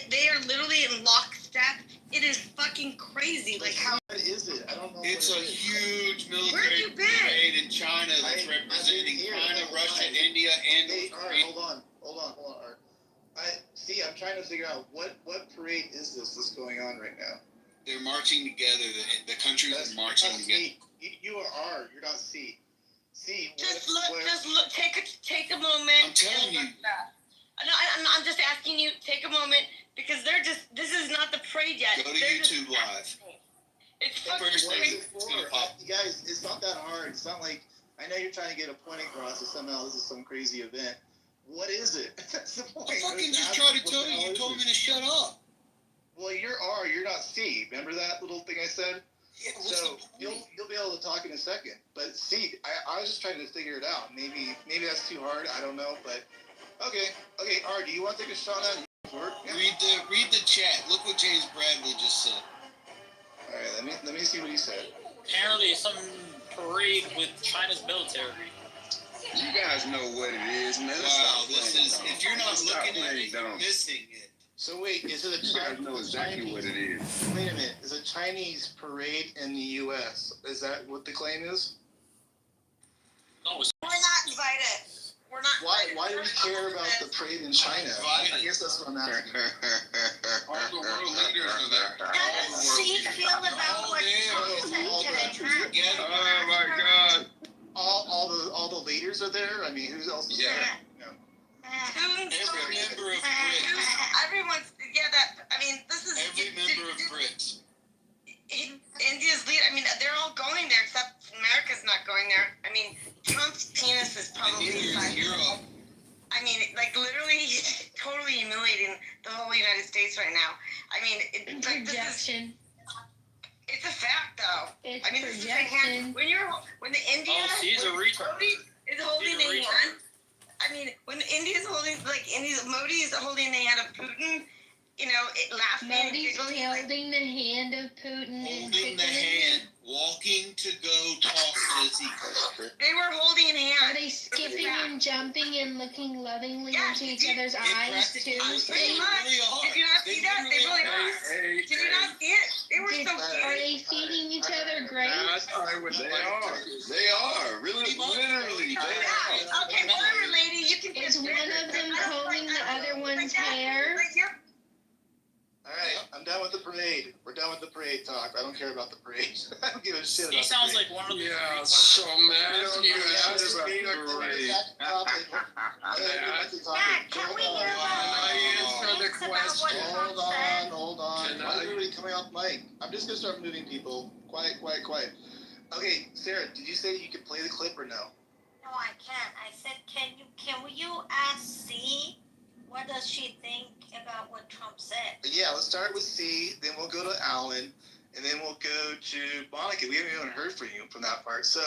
They are literally in lockstep. It is fucking crazy. Like how? What is it? I don't know. It's a huge military parade in China that's representing China, Russia, India, and Hold on, Art. I'm trying to figure out what parade is this that's going on right now. They're marching together. The countries are marching together. You are R. You're not C. C. Just look. Take a moment. I'm telling you. No, I'm just asking you. Take a moment because they're just. This is not the parade yet. Go to YouTube Live. It's what is it for? You guys, it's not that hard. It's not like I know you're trying to get a point across, or somehow this is some crazy event. What is it? That's the point. I fucking just tried to tell you. You told me to shut up. Well, you're R. You're not C. Remember that little thing I said? Yeah. So you'll be able to talk in a second. But C, I was just trying to figure it out. Maybe that's too hard. I don't know. But okay. R, do you want to take a shot at it? Yeah. Read the chat. Look what James Bradley just said. All right. Let me see what he said. Apparently, some parade with China's military. You guys know what it is, man. Wow, this is. If you're not looking at it, you're missing it. So wait, is it a You guys know exactly what it is. Wait a minute. Is a Chinese parade in the U.S.? Is that what the claim is? No, we're not invited. We're not. Why do we care about the parade in China? I guess that's what I'm asking. All the world leaders are there. How does she feel about what Oh my God! All the leaders are there. I mean, who else is there? Every member of BRICS. Everyone's that. I mean, this is every member of BRICS. India's lead. I mean, they're all going there except America's not going there. I mean, Trump's penis is probably. Europe. I mean, like literally, totally humiliating the whole United States. projection. It's a fact, though. It's I mean, projection. when the India she's a retard. Modi is holding the hand. I mean, when India's holding, like, Modi is holding the hand of Putin, you know, laughing and Modi's giggling. holding the hand of Putin and Holding the tickling hand, walking to go talk to Lizzie. They were holding hands. Are they skipping and jumping and looking lovingly into each other's eyes too? Pretty much. Did you not see that? They really are. Did you not see it? They were so cute. Are they feeding each other grapes? They are. Really, literally. They are. Okay, whatever, lady. You can Is one of them combing the other one's hair? All right, I'm done with the parade. We're done with the parade talk. I don't care about the parade. I don't give a shit about He the sounds parade. like one of the Yeah, so Matthew asked me to Parade. Can we hear I answer the question? Hold on. Can Why is I- everybody coming off mic? I'm just gonna start moving people. Quiet. Okay, Sarah, did you say you could play the clip or no? No, I can't. I said, can you ask C? What does she think about what Trump said? Yeah, let's start with C, then we'll go to Alan, and then we'll go to Monica. We haven't even heard from you from that part. So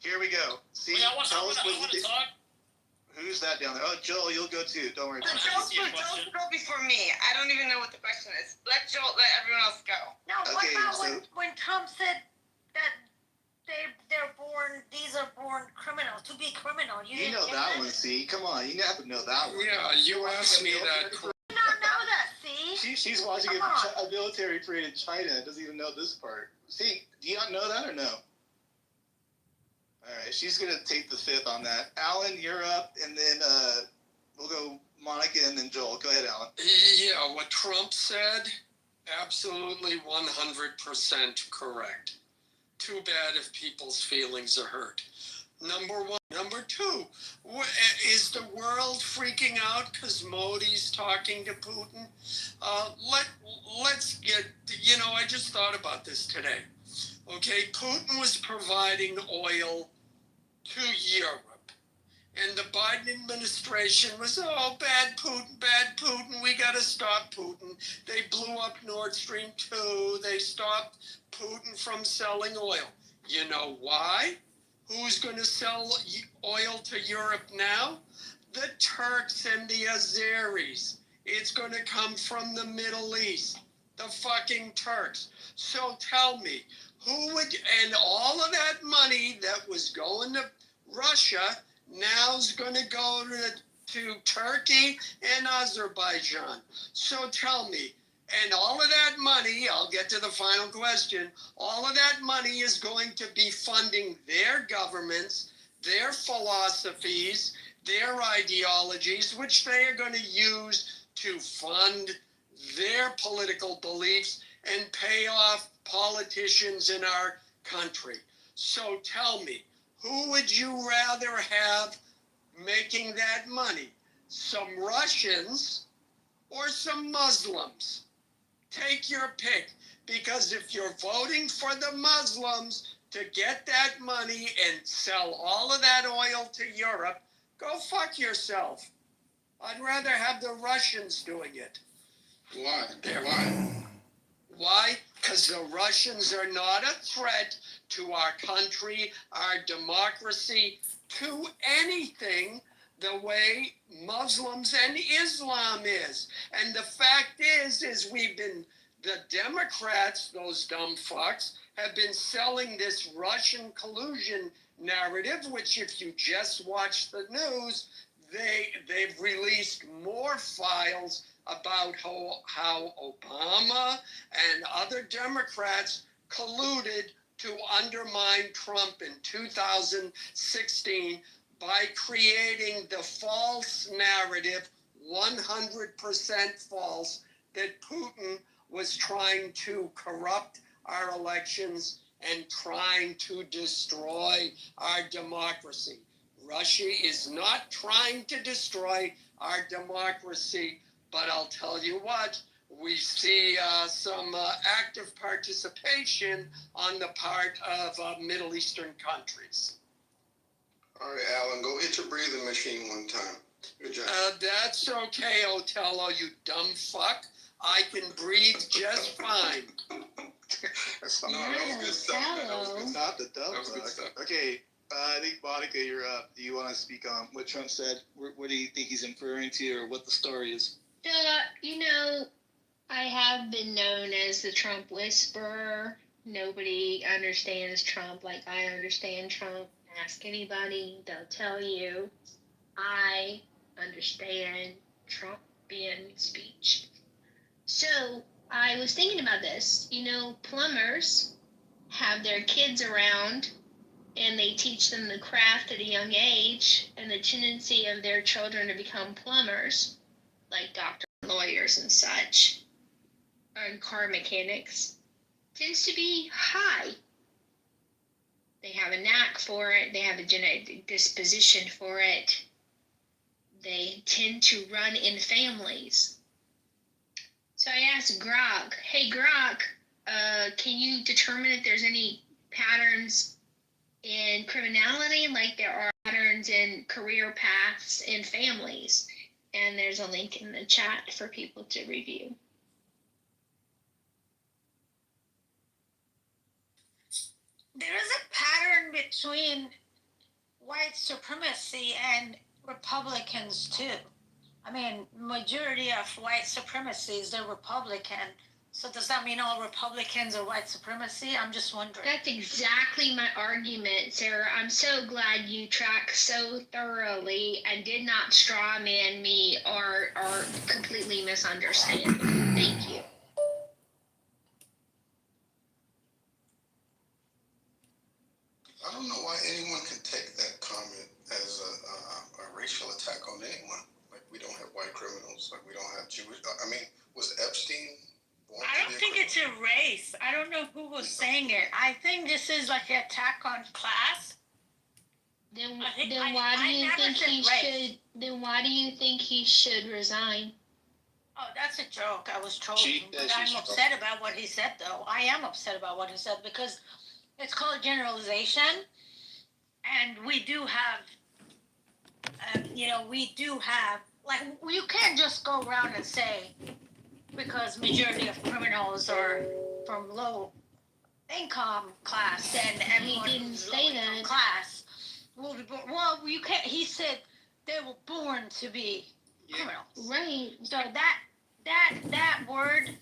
here we go. C, Wait, I want tell us what you to think. talk. Who's that down there? Oh, Joel, you'll go too. Don't worry. Joel should go before me. I don't even know what the question is. Let everyone else go. No, Okay, what about so- when Trump said that these are born criminals, to be criminal? You know that one, C. Come on, you have to know that one. Yeah, you asked me that. You don't know that, see? She's watching Come on. a military parade in China and doesn't even know this part. See, do you not know that or no? All right, she's going to take the fifth on that. Alan, you're up, and then we'll go Monica and then Joel. Go ahead, Alan. Yeah, what Trump said, absolutely 100% correct. Too bad if people's feelings are hurt. Number one. Number two, is the world freaking out because Modi's talking to Putin? Let's get, I just thought about this today. Okay, Putin was providing oil to Europe. And the Biden administration was, bad Putin, we got to stop Putin. They blew up Nord Stream 2. They stopped Putin from selling oil. You know why? Who's going to sell oil to Europe now? The Turks and the Azeris. It's going to come from the Middle East. The fucking Turks. So tell me, who would, and all of that money that was going to Russia now's going to go to Turkey and Azerbaijan. So tell me, and all of that money, I'll get to the final question, all of that money is going to be funding their governments, their philosophies, their ideologies, which they are going to use to fund their political beliefs and pay off politicians in our country. So tell me, who would you rather have making that money? Some Russians or some Muslims? Take your pick, because if you're voting for the Muslims to get that money and sell all of that oil to Europe, go fuck yourself. I'd rather have the Russians doing it. Why? Why? Because the Russians are not a threat to our country, our democracy, to anything the way Muslims and Islam is. And the fact is the Democrats, those dumb fucks, have been selling this Russian collusion narrative, which if you just watch the news, they've released more files about how Obama and other Democrats colluded to undermine Trump in 2016 by creating the false narrative, 100% false, that Putin was trying to corrupt our elections and trying to destroy our democracy. Russia is not trying to destroy our democracy, but I'll tell you what, we see some active participation on the part of Middle Eastern countries. All right, Alan, go hit your breathing machine one time. Good job. That's okay, Otello, you dumb fuck. I can breathe just fine. That's not, No, that was good stuff. Man. That was good it's stuff. not the dumb That was good fuck. stuff. Okay, I think Monica, you're up. Do you want to speak on what Trump said? What do you think he's inferring to, or what the story is? I have been known as the Trump whisperer. Nobody understands Trump like I understand Trump. Ask anybody, they'll tell you. I understand Trumpian speech. So I was thinking about this. Plumbers have their kids around and they teach them the craft at a young age, and the tendency of their children to become plumbers, like doctors, lawyers, and such, and car mechanics, tends to be high. They have a knack for it. They have a genetic disposition for it. They tend to run in families. So I asked Grok, hey Grok, can you determine if there's any patterns in criminality like there are patterns in career paths in families? And there's a link in the chat for people to review. There is a pattern between white supremacy and Republicans too. I mean, majority of white supremacies, they're Republican. So does that mean all Republicans are white supremacy? I'm just wondering. That's exactly my argument, Sarah. I'm so glad you tracked so thoroughly and did not straw man me or completely misunderstand me. Thank you. I don't know why anyone can take that comment as a racial attack on anyone. Like, we don't have white criminals. Like, we don't have Jewish. I mean, was Epstein born I don't think it's a race. I don't know who was saying it. I think this is like an attack on class. Then why do you think he should resign? Oh, that's a joke. I was trolling. But I'm upset about what he said, though. I am upset about what he said because it's called generalization, and we do have, like, you can't just go around and say, because majority of criminals are from low income class and everyone he didn't say that class. Well, you can't. He said they were born to be criminals. Right. So that word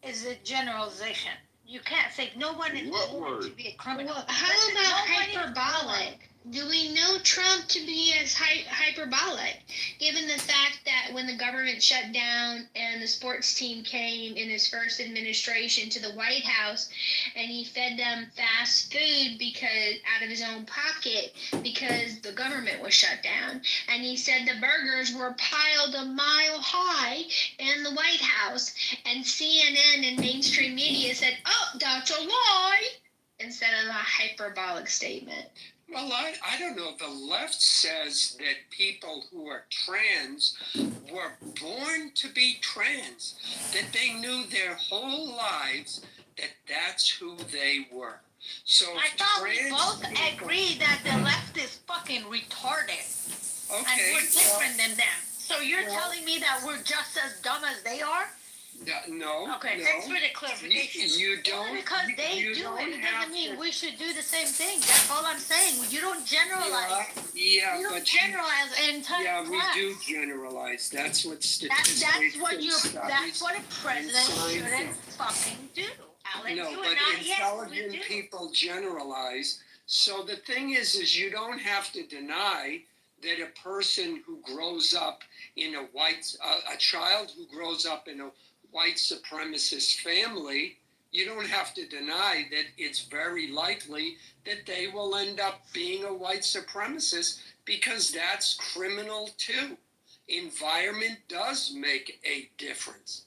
is a generalization. You can't say no one is born to be a criminal. Well, how about hyperbolic? Do we know Trump to be as hyperbolic, given the fact that when the government shut down and the sports team came in his first administration to the White House, and he fed them fast food because out of his own pocket because the government was shut down, and he said the burgers were piled a mile high in the White House, and CNN and mainstream media said, "Oh, that's a lie," instead of a hyperbolic statement. Well, I don't know. The left says that people who are trans were born to be trans, that they knew their whole lives that that's who they were. So I thought we both agreed that the left is fucking retarded. Okay, and we're different than them. So you're telling me that we're just as dumb as they are? No. Okay, no. thanks for the clarification. You don't. Well, because they do it doesn't mean we should do the same thing. That's all I'm saying. You don't generalize. Yeah, you don't generalize an entire class. We do generalize. That's what statistics. That's what a president shouldn't fucking do. Alex, no, you but intelligent people generalize. So the thing is you don't have to deny that a person who grows up in a child who grows up in a white supremacist family, you don't have to deny that it's very likely that they will end up being a white supremacist because that's criminal too. Environment does make a difference.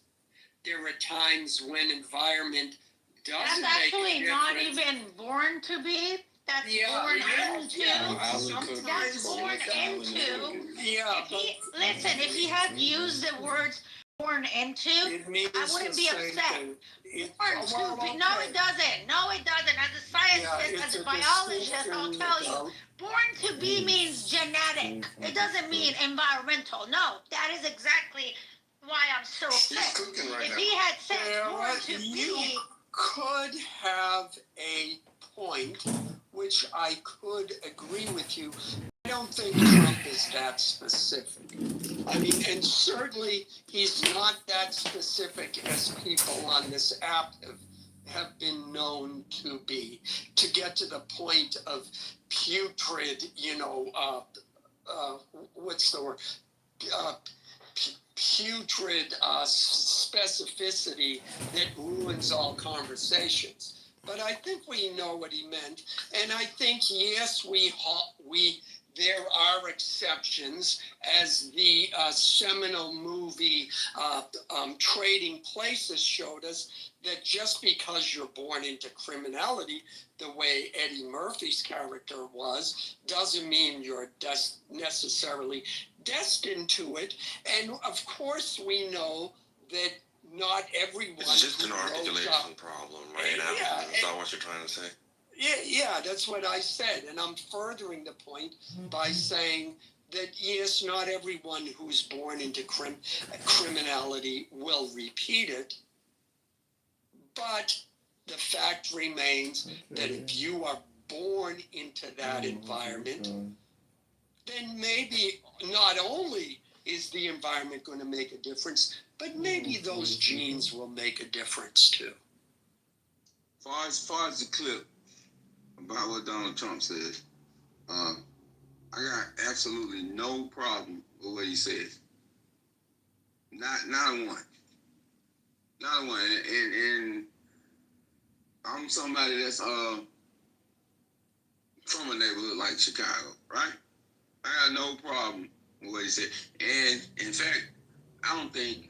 There are times when environment doesn't make a difference. That's actually not even born to be. That's born into. That's born into. Yeah. Listen, if he had used the words born into, I wouldn't be upset. No, it doesn't. No, it doesn't. As a scientist, as a biologist, I'll tell you. Born to be means genetic. It doesn't mean environmental. No, that is exactly why I'm so upset. If he had said born to be, could have a point, which I could agree with you. I don't think Trump is that specific. I mean, and certainly he's not that specific as people on this app have been known to be, to get to the point of putrid, what's the word? Putrid specificity that ruins all conversations. But I think we know what he meant, and I think yes, there are exceptions, as the seminal movie Trading Places showed us, that just because you're born into criminality, the way Eddie Murphy's character was, doesn't mean you're necessarily destined to it. And of course, we know that not everyone. It's just an articulation problem, right? Yeah, Is that what you're trying to say? Yeah, that's what I said. And I'm furthering the point by saying that, yes, not everyone who's born into criminality will repeat it. But the fact remains that if you are born into that environment, then maybe not only is the environment going to make a difference, but maybe those genes will make a difference too. As far as the clip about what Donald Trump said, I got absolutely no problem with what he says. Not one. Not one. And I'm somebody that's from a neighborhood like Chicago, right? I got no problem with what he said. And in fact, I don't think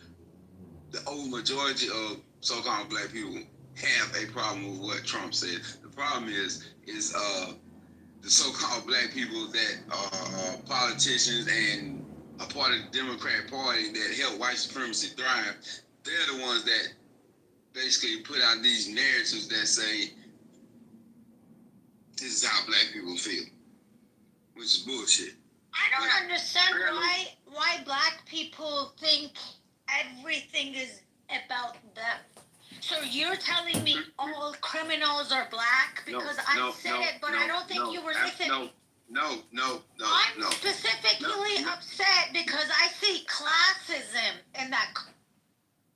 the old majority of so-called black people have a problem with what Trump said. The problem is the so-called black people that are politicians and a part of the Democrat Party that help white supremacy thrive. They're the ones that basically put out these narratives that say this is how black people feel, which is bullshit. I don't understand why black people think everything is about them. So you're telling me all criminals are black because I said it, but I don't think you were listening. No. I'm specifically upset because I see classism in that.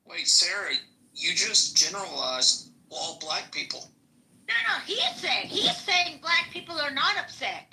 Wait, Sarah, you just generalized all black people. No, he's saying black people are not upset.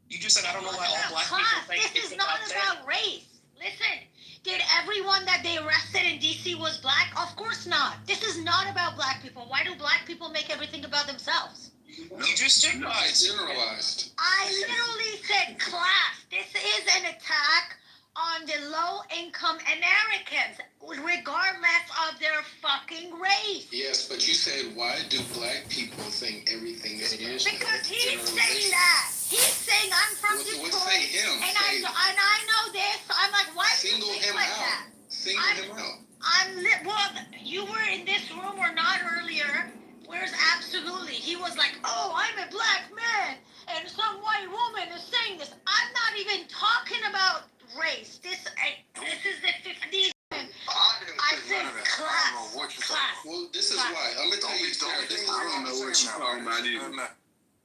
You just said I don't know why all black people think this is not about race. Listen, did everyone that they arrested in D.C. was black? Of course not. This is not about black people. Why do black people make everything about themselves? You just generalized. I literally said class. This is an attack on the low-income Americans, regardless of their fucking race. Yes, but you said, why do black people think everything is about Because he's saying that. He's saying I'm from Detroit, and I know this. I'm like, why do you think like that? Single him out. Well, you were in this room or not earlier. Where's absolutely? He was like, oh, I'm a black man, and some white woman is saying this. I'm not even talking about race. This is the 50s. I said class. Well, this is why. I'm gonna tell you,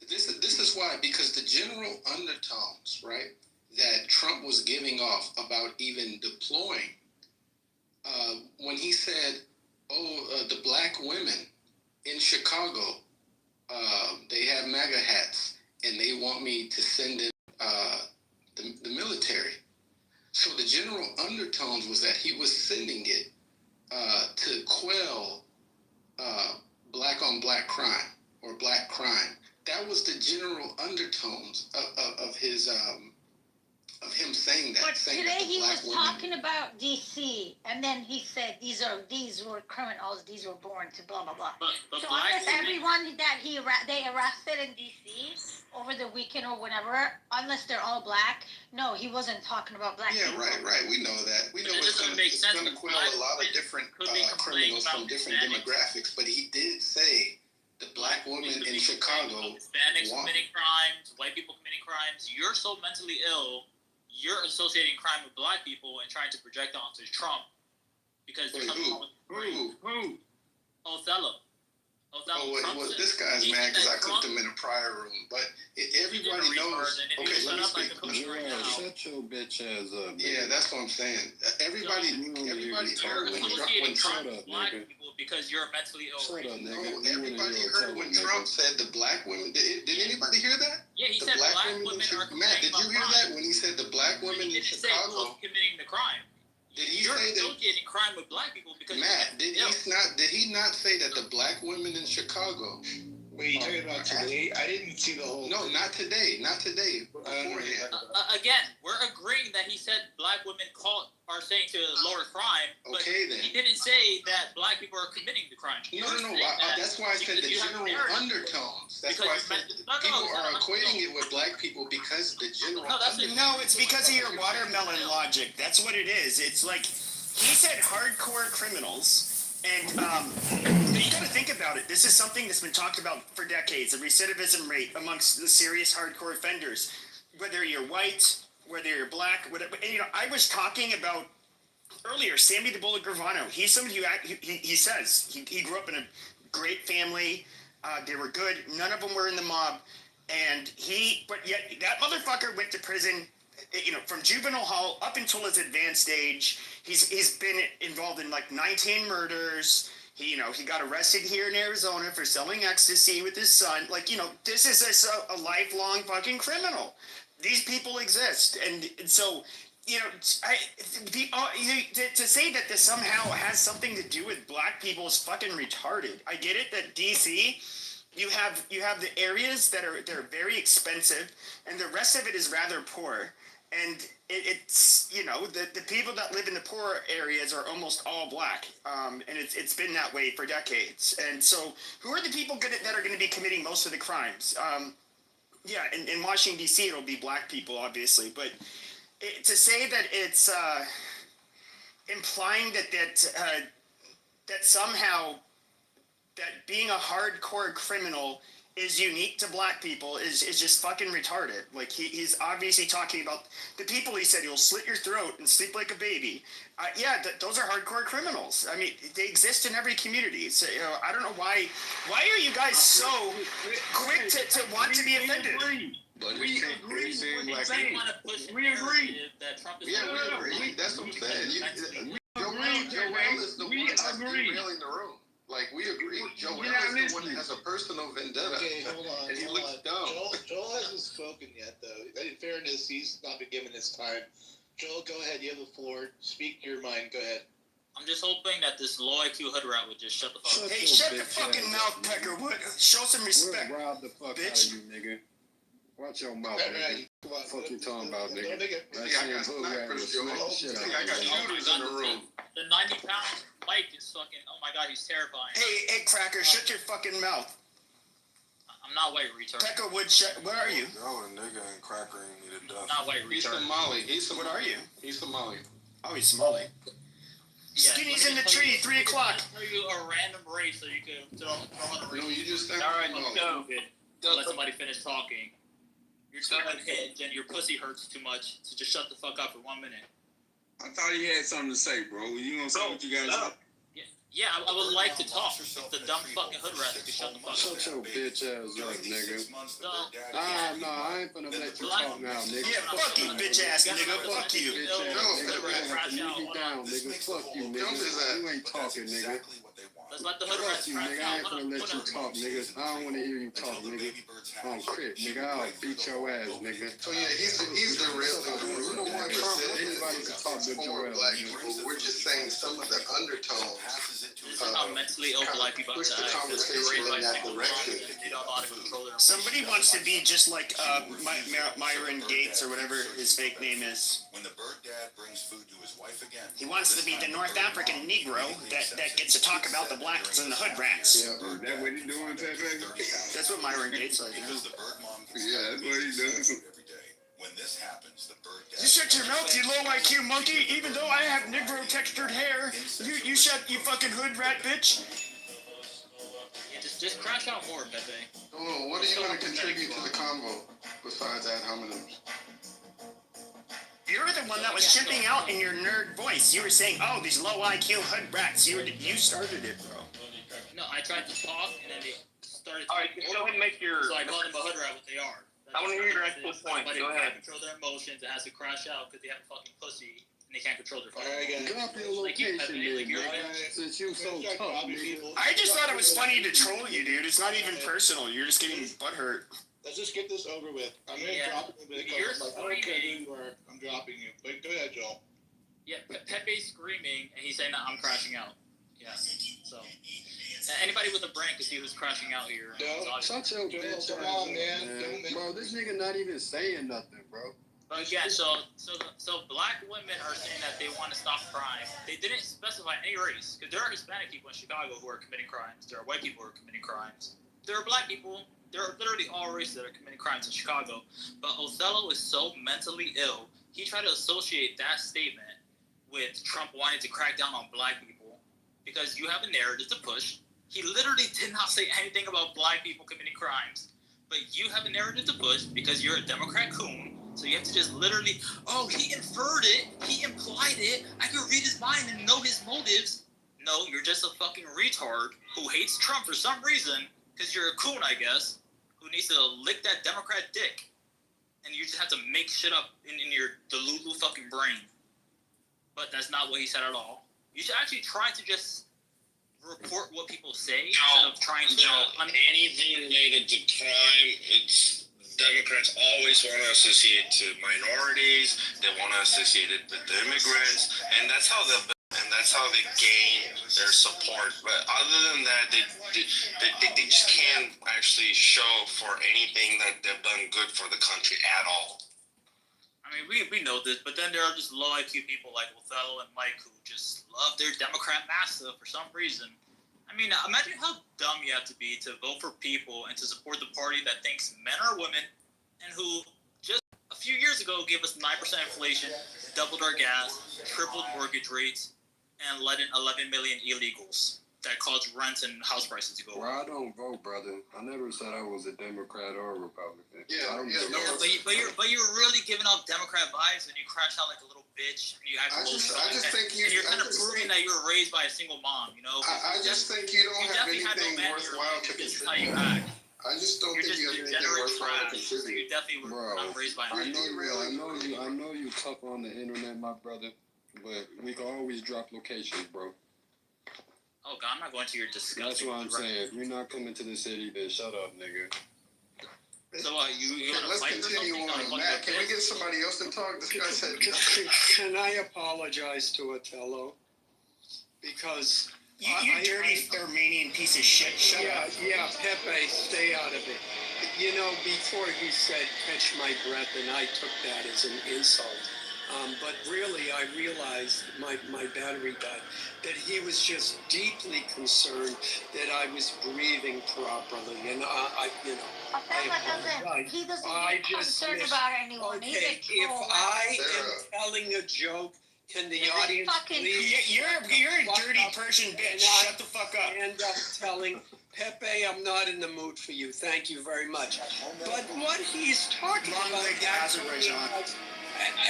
This is why, because the general undertones, right, that Trump was giving off about even deploying, when he said, the black women in Chicago, they have MAGA hats, and they want me to send in the military. So the general undertones was that he was sending it to quell black on black crime or black crime. That was the general undertones of his of him saying that. But today he was talking about D.C. and then he said these were criminals. These were born to blah blah blah. But so unless everyone that they arrested in D.C. over the weekend or whenever, unless they're all black, no, he wasn't talking about black people. Right. We know that. We know it's going to quell a lot of different criminals from different demographics. But he did say the black women in Chicago, Hispanics committing crimes, white people committing crimes. You're so mentally ill. You're associating crime with black people and trying to project onto Trump because there's something wrong with Who? Othello. No, this guy's mad because I cooked him in a prior room. But everybody knows. Okay, let me speak. Shut your bitch ass up. Yeah, that's what I'm saying. Everybody heard when Trump. Black people because you're mentally ill. Shut up, nigga. No, everybody heard when Trump said the black women. Did anybody hear that? Yeah, he the said black women are Matt, did you hear that when he said the black women in Chicago? Committing the crime. Did he You're say that? associating crime with black people because Matt, did he not say that the black women in Chicago? Wait, you talking about today? I didn't see the whole. No, not today. Not today. Beforehand. Again, we're agreeing that he said black women are saying to lower crime. But Okay, then. He didn't say that black people are committing the crime. No. That's why I said the general undertones. That's why I said people are equating it with black people because the general. No, it's because of your watermelon logic. That's what it is. It's like he said hardcore criminals. And you got to think about it. This is something that's been talked about for decades, the recidivism rate amongst the serious hardcore offenders. Whether you're white, whether you're black, whatever. And, I was talking about earlier, Sammy the Bullet Gravano. He's somebody who he says he grew up in a great family. They were good. None of them were in the mob. But yet that motherfucker went to prison, from juvenile hall up until his advanced age. He's been involved in like 19 murders. He got arrested here in Arizona for selling ecstasy with his son. This is a lifelong fucking criminal. These people exist, and so to say that this somehow has something to do with black people is fucking retarded. I get it that DC. You have the areas that are very expensive, and the rest of it is rather poor. And it's the people that live in the poor areas are almost all black, and it's been that way for decades. And so, who are the people that are going to be committing most of the crimes? In Washington D.C. it'll be black people, obviously, but to say that it's implying that somehow that being a hardcore criminal is unique to black people is just fucking retarded. Like he's obviously talking about the people he said he'll slit your throat and sleep like a baby. Those are hardcore criminals. I mean, they exist in every community. So I don't know why are you guys so quick to want to be offended? But we agree. We agree. That's what I'm saying. Joel is the one that's derailing the room. Like, we agree. Joel is the one that has a personal vendetta. Okay, hold on. And he looks dumb. Joel hasn't spoken yet, though. In fairness, he's not been given his time. Joel, go ahead. You have the floor. Speak your mind. Go ahead. I'm just hoping that this low IQ hood rat would just shut the fuck up. Hey, shut your fucking mouth, Pecker. Show some respect, we'll rob the fuck bitch. Out of you, nigga. Watch your mouth, nigga. What the fuck you talking about, nigga? I got snipers, Joel. I got shooters in the room. The 90-pound Mike is fucking, oh my god, he's terrifying. Hey, Cracker, shut your fucking mouth. I'm not white, retard. Pecker Wood, where are you? No, a nigga and Cracker ain't need a duck. Not white, retard. He's Somali. What are you? He's Somali. Oh, he's Somali. Yeah, Skinny's in the tree, 3 o'clock. Tell you a random race so you can throw on a race. No, you just said. Alright, let's go. Let somebody finish talking. You're too unhinged and your pussy hurts too much, so just shut the fuck up for 1 minute. I thought he had something to say, bro. You gonna say what you guys say? Yeah, I would like to talk. The dumb fucking hood rat that can shut the fuck up. Shut your bitch ass up, nigga. No, I ain't finna let you talk now, nigga. Yeah, fuck you, bitch ass nigga. Fuck you. Bitch ass nigga. You down, nigga. Fuck you, nigga. You ain't talking, nigga. Let's let the hood rat Fuck you, nigga. I ain't finna let you talk, nigga. I don't wanna hear you talk, nigga. On Crip, nigga. I'll beat your ass, nigga. So yeah, he's the real one. We don't want anybody to talk to Joel. Black people. We're just saying some of the undertones. This is how mentally ill black people are. Somebody wants to be just like Myron Gates or whatever his fake name is. When the bird dad brings food to his wife again. He wants to be the North African Negro that gets to talk about the blacks and the hood rats. Yeah, that what he doing, Pepe? That's what Myron Gates like. Because the bird mom yeah, that's what he does. Every day. When this happens, the bird dad. You shut your mouth, you low IQ monkey. Even though I have Negro textured hair, you shut, you fucking hood rat bitch. Yeah, just crash out more, Pepe. Oh, what are you going to contribute to the convo besides ad hominems? You're the one that was chimping out in your nerd voice. You were saying, "Oh, these low IQ hood rats." You started it, bro. No, I tried to talk, and then try to. All right, just go ahead and make your. So I call them a hood rat, what they are. I want to hear your actual point. Somebody Go who ahead. can't control their emotions and has to crash out because they have a fucking pussy and they can't control their fucking. Drop your location, since you so tough, nigga. I just thought it was funny to troll you, dude. It's not even personal. You're just getting butthurt. Let's just get this over with. I'm gonna drop it because I'm like, okay, I'm dropping you. But go ahead, Joel. Yeah, Pepe's screaming and he's saying that I'm crashing out. Yeah. So anybody with a brain can see who's crashing out here. Shut your bitch ass up, man. Bro, this nigga not even saying nothing, bro. But yeah, so black women are saying that they want to stop crime. They didn't specify any race because there are Hispanic people in Chicago who are committing crimes. There are white people who are committing crimes. There are black people. There are literally all races that are committing crimes in Chicago. But Othello is so mentally ill, he tried to associate that statement with Trump wanting to crack down on black people because you have a narrative to push. He literally did not say anything about black people committing crimes. But you have a narrative to push because you're a Democrat coon. So you have to just literally, oh, he inferred it. He implied it. I can read his mind and know his motives. No, you're just a fucking retard who hates Trump for some reason because you're a coon, I guess, who needs to lick that Democrat dick. And you just have to make shit up in your delulu fucking brain. But that's not what he said at all. You should actually try to just report what people say instead of trying to... anything related to crime, it's Democrats always want to associate to minorities. They want to associate it with the immigrants, and that's how they gain their support. But other than that, they just can't actually show for anything that they've done good for the country at all. I mean, we know this, but then there are just low IQ people like Othello and Mike who just love their Democrat massa for some reason. I mean, imagine how dumb you have to be to vote for people and to support the party that thinks men are women and who just a few years ago gave us 9% inflation, doubled our gas, tripled mortgage rates, and let in 11 million illegals that caused rents and house prices to go up. Well, I don't vote, brother. I never said I was a Democrat or a Republican. But you're really giving off Democrat vibes and you crash out like a little bitch and you act a little and you're kind of proving that you were raised by a single mom, you know? I just think you don't have anything worthwhile to contribute. How you act. I just don't think you have anything worthwhile to contribute. You definitely were not raised by a I know you tough on the internet, my brother, but we can always drop locations, bro. Oh God, I'm not going to your disgusting. That's what I'm saying. If you're not coming to the city, then shut up, nigga. So let's continue on. Matt, can we get somebody else to talk? This guy said. Can I apologize to Othello? Because you dirty Armenian piece of shit. Shut up. Yeah, Pepe, stay out of it. You know, before he said "catch my breath," and I took that as an insult. But really, I realized my battery died, that he was just deeply concerned that I was breathing properly, and He doesn't get concerned about anyone. Okay, He's a if troll. I am telling a joke, can the audience please? You're a dirty Persian bitch. Shut the fuck up. And I'm telling Pepe, I'm not in the mood for you. Thank you very much. But what he's talking about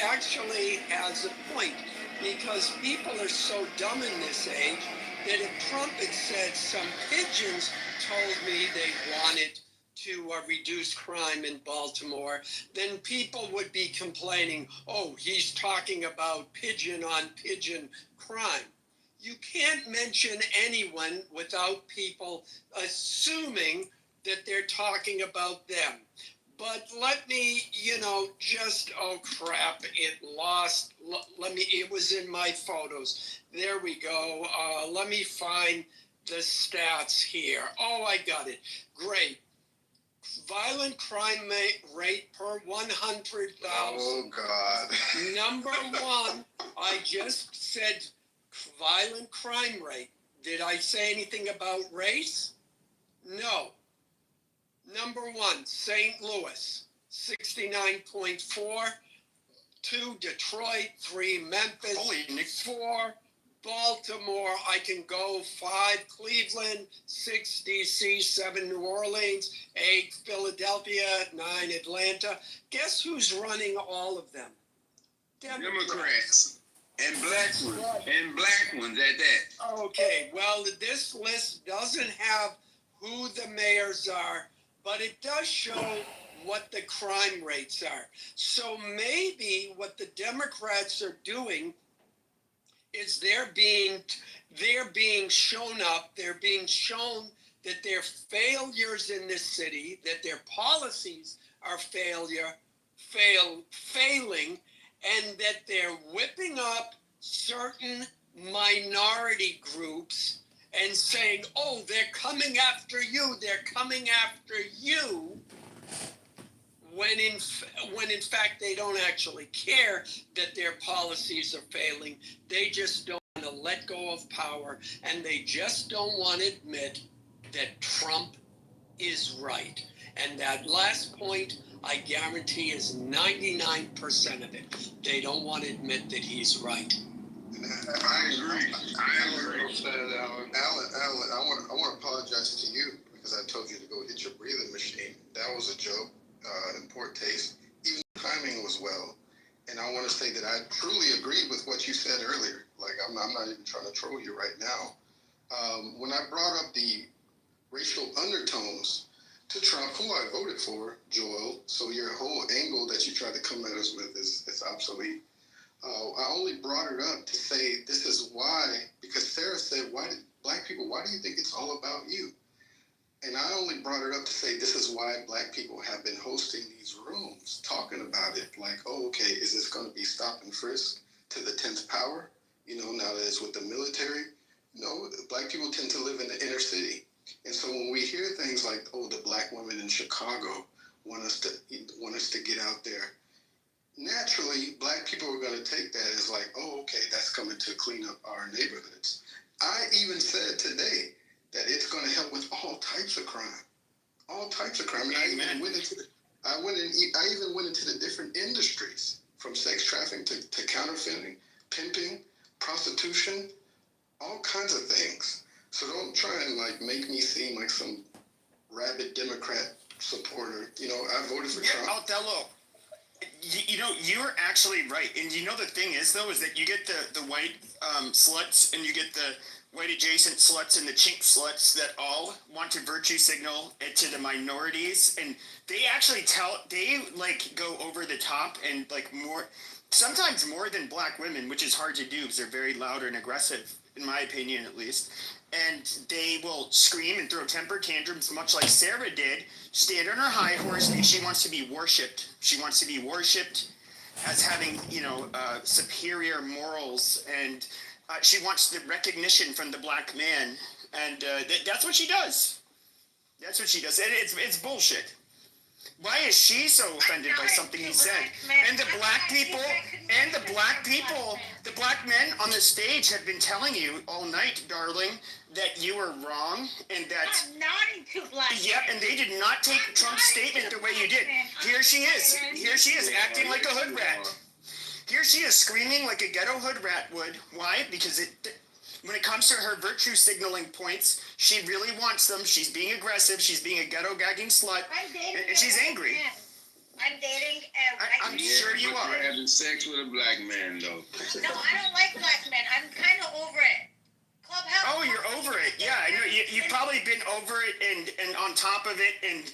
actually has a point, because people are so dumb in this age that if Trump had said some pigeons told me they wanted to reduce crime in Baltimore, then people would be complaining, oh, he's talking about pigeon on pigeon crime. You can't mention anyone without people assuming that they're talking about them. But let me, just, oh crap, it lost. It was in my photos. There we go. Let me find the stats here. Oh, I got it. Great. Violent crime rate per 100,000. Oh, God. Number one, I just said violent crime rate. Did I say anything about race? No. Number one, St. Louis, 69.4. 2, Detroit. 3, Memphis. 4, Baltimore. I can go 5, Cleveland. 6, DC. 7, New Orleans. 8, Philadelphia. 9, Atlanta. Guess who's running all of them? Democrats. And black ones at that. Okay, well, this list doesn't have who the mayors are, but it does show what the crime rates are. So maybe what the Democrats are doing is they're being shown up, they're being shown that they're failures in this city, that their policies are failing, and that they're whipping up certain minority groups and saying, oh, they're coming after you, when in fact they don't actually care that their policies are failing. They just don't want to let go of power, and they just don't want to admit that Trump is right. And that last point, I guarantee, is 99% of it. They don't want to admit that he's right. I agree. Alan, I want to apologize to you because I told you to go hit your breathing machine. That was a joke, in poor taste. Even the timing was well. And I want to say that I truly agree with what you said earlier. Like, I'm not even trying to troll you right now. When I brought up the racial undertones to Trump, who I voted for, Joel, so your whole angle that you tried to come at us with is obsolete. I only brought it up to say this is why, because Sarah said, why do you think it's all about you? And I only brought it up to say this is why black people have been hosting these rooms, talking about it, like, oh, okay, is this going to be stop and frisk to the 10th power? You know, now that it's with the military? No, black people tend to live in the inner city. And so when we hear things like, oh, the black women in Chicago want us to get out there, naturally, black people are going to take that as like, oh, okay, that's coming to clean up our neighborhoods. I even said today that it's going to help with all types of crime. All types of crime. I mean, I even went into the different industries, from sex trafficking to counterfeiting, pimping, prostitution, all kinds of things. So don't try and like make me seem like some rabid Democrat supporter. You know, I voted for Trump. Aldello, you know, you're actually right. And you know the thing is, though, is that you get the white sluts and you get the white adjacent sluts and the chink sluts that all want to virtue signal it to the minorities. And they actually like go over the top and like sometimes more than black women, which is hard to do because they're very loud and aggressive, in my opinion at least. And they will scream and throw temper tantrums, much like Sarah did, stand on her high horse because she wants to be worshipped. She wants to be worshipped as having, superior morals, and she wants the recognition from the black man. And that's what she does. That's what she does. And it's bullshit. Why is she so offended by something he said? And the black men on the stage have been telling you all night, darling, that you were wrong and that... I'm nodding to black men. Yep, and they did not take Trump's statement the way you did. Here she is acting like a hood rat. Here she is screaming like a ghetto hood rat would. Why? Because when it comes to her virtue signaling points, she really wants them. She's being aggressive. She's being a ghetto gagging slut. And she's angry. I'm dating a white man. I'm sure you are. You're having sex with a black man, though. No, I don't like black men. I'm kind of over it. Clubhouse. Oh, you're over it. Yeah, I know. You've probably been over it and on top of it and,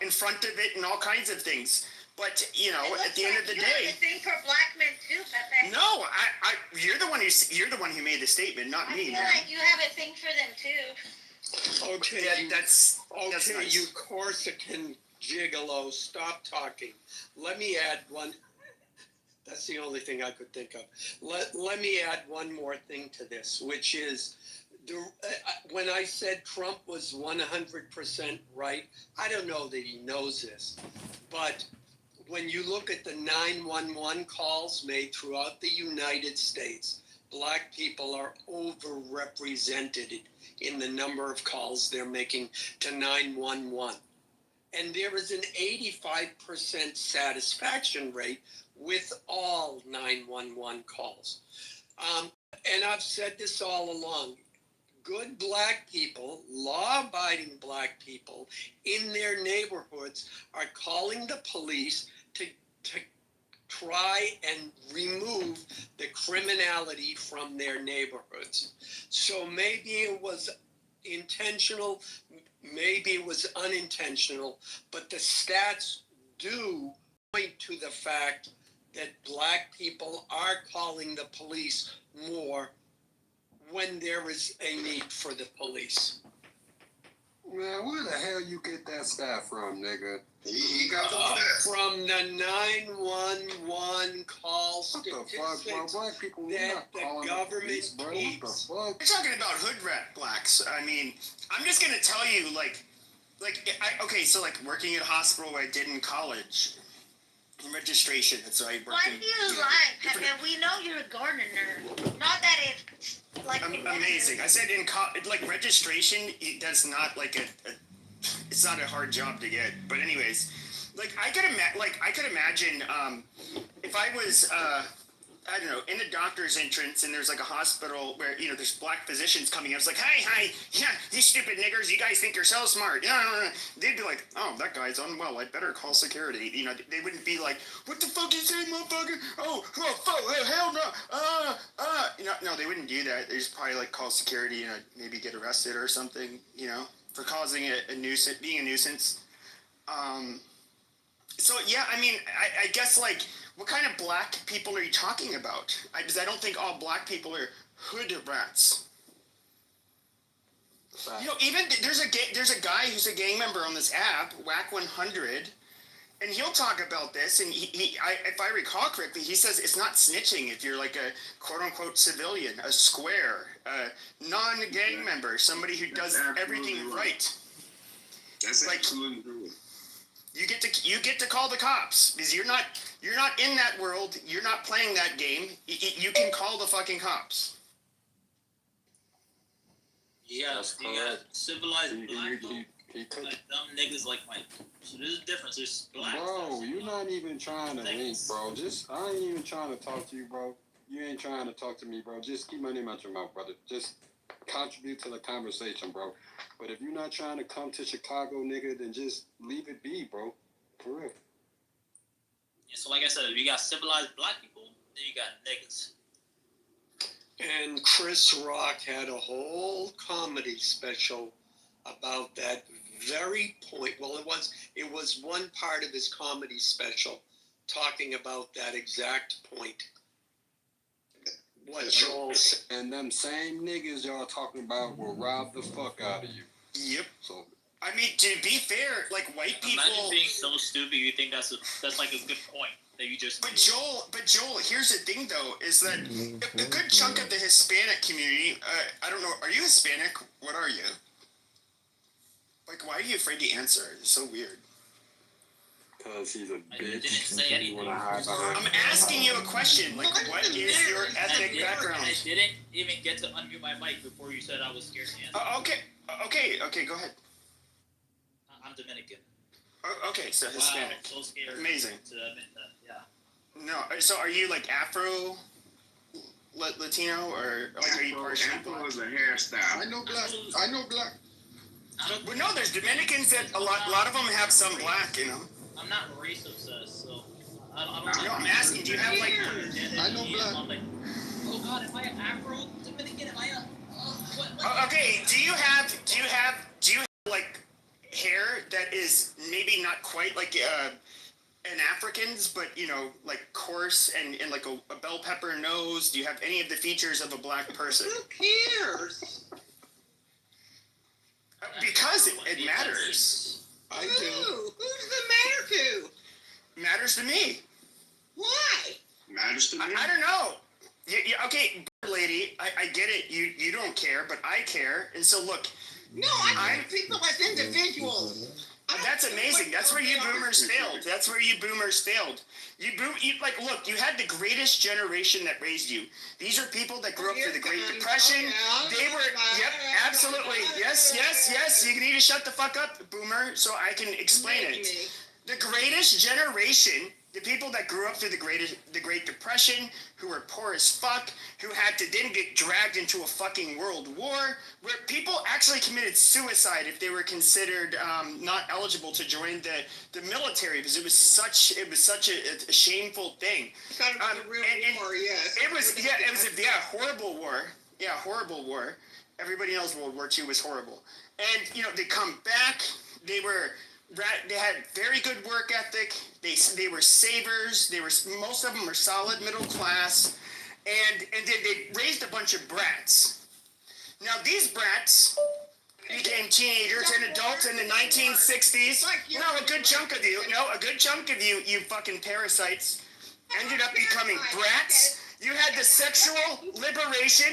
in front of it and all kinds of things. But, at the end of the day... You have a thing for black men, too, Pepe. No, you're the one who made the statement, not me. I feel like you have a thing for them, too. Okay, that's nice. You Corsican gigolo, stop talking. Let me add one. That's the only thing I could think of. Let me add one more thing to this, which is when I said Trump was 100% right, I don't know that he knows this, but when you look at the 911 calls made throughout the United States, black people are overrepresented in the number of calls they're making to 911. And there is an 85% satisfaction rate with all 911 calls. And I've said this all along. Good black people, law-abiding black people in their neighborhoods are calling the police to try and remove the criminality from their neighborhoods. So maybe it was intentional, maybe it was unintentional, but the stats do point to the fact that black people are calling the police more when there is a need for the police. Man, where the hell you get that stat from, nigga? He got from the 911 call statistics Black people, that the government keeps. We're talking about hood rat blacks. I mean, I'm just gonna tell you, okay, so like working at a hospital where I did in college, registration. So I worked. Why do you like? And we know you're a gardener. Not that it's like amazing. I said like registration. That's not like it's not a hard job to get. But anyways, like I could imagine if I was I don't know, in the doctor's entrance and there's like a hospital where, there's black physicians coming in. It's like, hi, yeah, these stupid niggers, you guys think you're so smart. No. They'd be like, oh, that guy's unwell, I better call security. They wouldn't be like, what the fuck you say, motherfucker? Oh, fuck, hell no. No, they wouldn't do that. They just probably like call security and maybe get arrested or something, for causing a nuisance, being a nuisance. So yeah, I mean, I guess like, what kind of black people are you talking about? Because I don't think all black people are hood rats. Even there's a guy who's a gang member on this app, Whack 100, and he'll talk about this. And if I recall correctly, he says it's not snitching if you're like a quote unquote civilian, a square, a non-gang member, somebody who does everything right. That's like true. You get to call the cops because you're not in that world. You're not playing that game. You can call the fucking cops. Yeah, you got civilized black folk, like dumb niggas like Mike. So there's a difference. There's black. Bro, you're not even trying to link, bro. I ain't even trying to talk to you, bro. You ain't trying to talk to me, bro. Just keep my name out your mouth, brother. Just contribute to the conversation, bro. But if you're not trying to come to Chicago, nigga, then just leave it be, bro. For real. Yeah, so like I said, if you got civilized black people, then you got niggas. And Chris Rock had a whole comedy special about that very point. Well, it was one part of his comedy special talking about that exact point. What Joel said. And them same niggas y'all talking about will rob the fuck out of you. Yep. So, I mean, to be fair, like white people. Imagine being so stupid you think that's like a good point that you just. But Joel, here's the thing though, is that a good chunk of the Hispanic community. I don't know. Are you Hispanic? What are you? Like, why are you afraid to answer? It's so weird. Because he's a bitch. I didn't say anything. I'm asking you a question. Like, what is your ethnic background? I didn't even get to unmute my mic before you said I was scared to answer. Okay, go ahead. I'm Dominican. Okay, so Hispanic. Wow, so scared. Amazing. To admit that, yeah. No, so are you like Afro Latino or like are you partially black? Afro is a hairstyle. I know black. Well, no, there's Dominicans that a lot of them have some black in them. I'm not race obsessed, so I don't. No, I'm asking. Do you have like? I know black. I'm like, oh God, am I an Afro Dominican? Am I a? What? Okay. Do you have like hair that is maybe not quite like an African's, but like coarse and like a bell pepper nose? Do you have any of the features of a black person? Who cares? Because it matters. I do. Who does it matter to? Matters to me. Why? Matters to me. I don't know. Yeah, okay, lady, I get it. You don't care, but I care. And so look. No, I treat people as individuals. That's amazing. That's where you boomers failed. That's where you boomers failed. Look, you had the greatest generation that raised you. These are people that grew up through the Great Depression. They were, yep, absolutely. Yes. You need to shut the fuck up, boomer, so I can explain it. The greatest generation, the people that grew up through the Great Depression, who were poor as fuck, who had to then get dragged into a fucking world war, where people actually committed suicide if they were considered not eligible to join the military because it was such a shameful thing. It was a real war, yes. It was a horrible war. Yeah, horrible war. Everybody knows World War II was horrible. And, you know, they come back. They had very good work ethic. They were savers. Most of them were solid middle class. And they raised a bunch of brats. Now, these brats became teenagers and adults in the 1960s. No, a good chunk of you, you fucking parasites, ended up becoming brats. You had the sexual liberation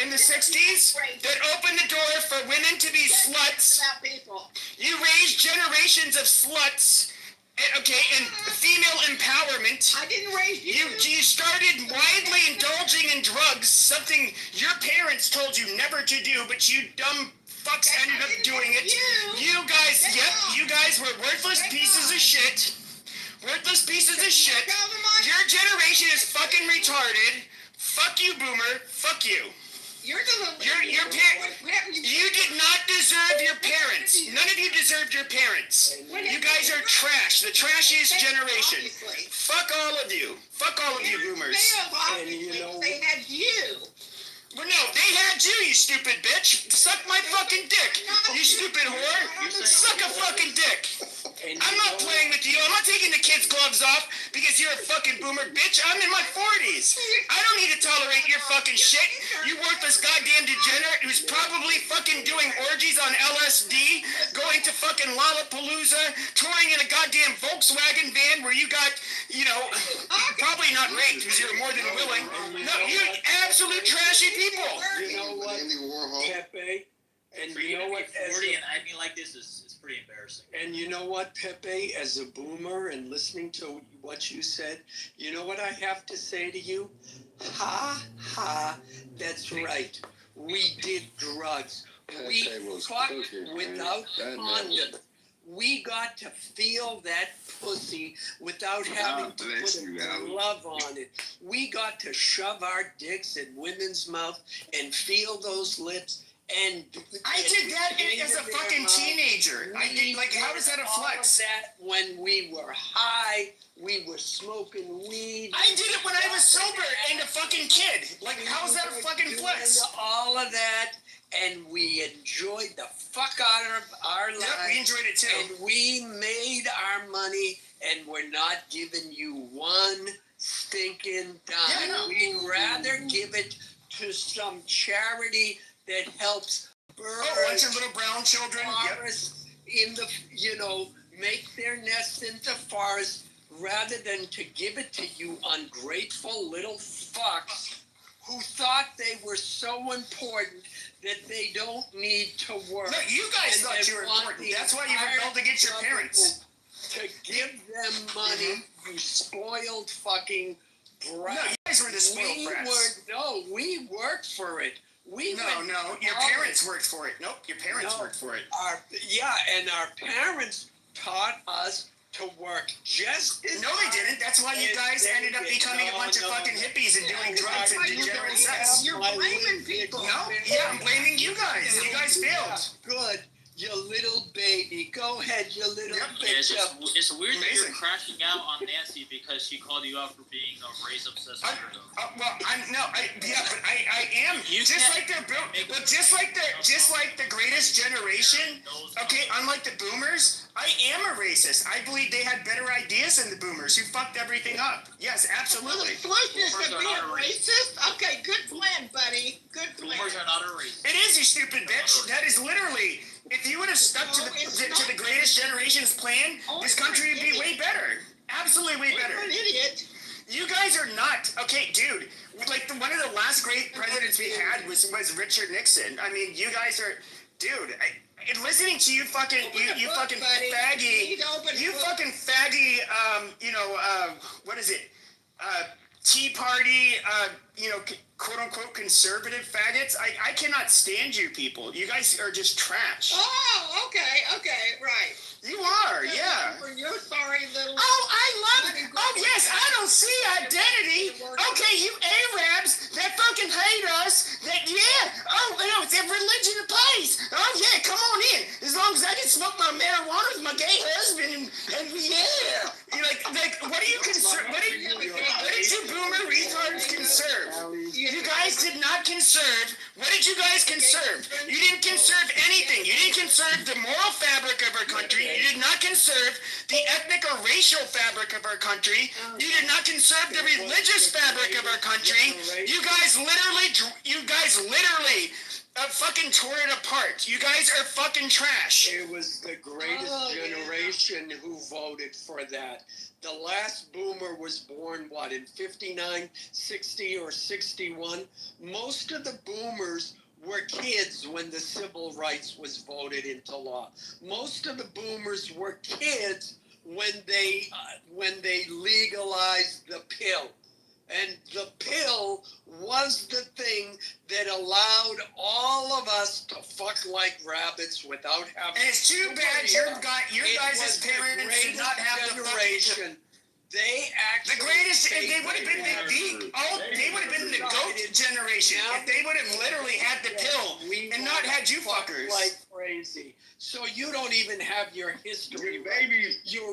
in the 60s that opened the door for women to be sluts. You raised generations of sluts. Okay, and female empowerment. I didn't raise you. You started widely indulging in drugs, something your parents told you never to do, but you dumb fucks ended up doing it. You guys were worthless pieces of shit. Worthless pieces of shit. Your generation is fucking retarded. Fuck you, boomer. Fuck you. You're the little. You did not deserve your parents. None of you deserved your parents. You guys are trash. The trashiest generation. Fuck all of you. Fuck all of you boomers. And you know, they had you. Well, no, they had you, you stupid bitch. Suck my fucking dick, you stupid whore. Suck a fucking dick. I'm not playing with you. I'm not taking the kids' gloves off because you're a fucking boomer, bitch. I'm in my 40s. I don't need to tolerate your fucking shit. You worthless goddamn degenerate who's probably fucking doing orgies on LSD, going to fucking Lollapalooza, touring in a goddamn Volkswagen van where you got, you know, probably not raped because you're more than willing. No, you absolute trashy people. You know what, Pepe? And you know what? 40 and acting like this is pretty embarrassing. And you know what, Pepe, as a boomer and listening to what you said, you know what I have to say to you? Ha, ha, that's right. We did drugs. We fucked without condom. We got to feel that pussy without having to put a glove on it. We got to shove our dicks in women's mouth and feel those lips. And I did that as a fucking teenager. I did, like, how does that a flex? That when we were high, we were smoking weed. I did it when I was sober and a fucking kid. Like, how is that a fucking flex? All of that, and we enjoyed the fuck out of our lives. Yep, we enjoyed it too. And we made our money, and we're not giving you one stinking dime. Yeah, We'd rather give it to some charity that helps birds, a bunch of little brown children, in the, you know, make their nests in the forest, rather than to give it to you ungrateful little fucks who thought they were so important that they don't need to work. No, you guys thought you were important. That's why you rebelled against your parents. To give them money, you spoiled fucking brat. No, you guys were the spoiled brats. We worked for it. Your parents worked for it. Nope, your parents worked for it. And our parents taught us to work just as No, they didn't. That's why you guys ended up becoming a bunch of fucking hippies and doing drugs and degenerate sex. You're blaming people. No, yeah, I'm blaming you guys. You guys failed. Good. You little baby. Go ahead, you little bitch. It's weird that you're crashing out on Nancy because she called you out for being a race-obsessed weirdo. I am. Just like the greatest generation. Okay, unlike the boomers, I am a racist. I believe they had better ideas than the boomers who fucked everything up. Yes, absolutely. Closeness to being racist? Okay, good plan, buddy. Good plan. Boomers are not a racist. It is, you stupid bitch. That is literally. If you would have stuck to the greatest generation's plan, this country would be way better. Absolutely way better. You're an idiot. You guys are not. Okay, dude. Like, one of the last great presidents we had was Richard Nixon. I mean, you guys are. Dude, listening to you fucking. You fucking faggy. You fucking faggy, what is it? Tea Party, quote-unquote conservative faggots. I cannot stand you people. You guys are just trash. Oh, okay, right. You are, yeah. You're sorry little... Yes, I don't see identity. Okay, you Arabs that fucking hate us, it's a religion of peace. Oh, yeah, come on in. As long as I can smoke my marijuana with my gay husband, and yeah. You're like, what are you concerned? What did you boomer retards concern? conserve? You guys did not conserve. What did you guys conserve? You didn't conserve anything. You didn't conserve the moral fabric of our country. You did not conserve the ethnic or racial fabric of our country. You did not conserve the religious fabric of our country. You guys literally fucking tore it apart. You guys are fucking trash. It was the greatest generation who voted for that. The last boomer was born, what, in 59, 60, or 61? Most of the boomers were kids when the civil rights was voted into law. Most of the boomers were kids when they legalized the pill. And the pill was the thing that allowed all of us to fuck like rabbits without having. And it's too bad your guys' parents did not have the generation. They actually. The greatest. If they would have been they would have been the GOAT generation. If they would have literally had the pill and not had you fuckers. Like crazy. So you don't even have your history. Baby. You're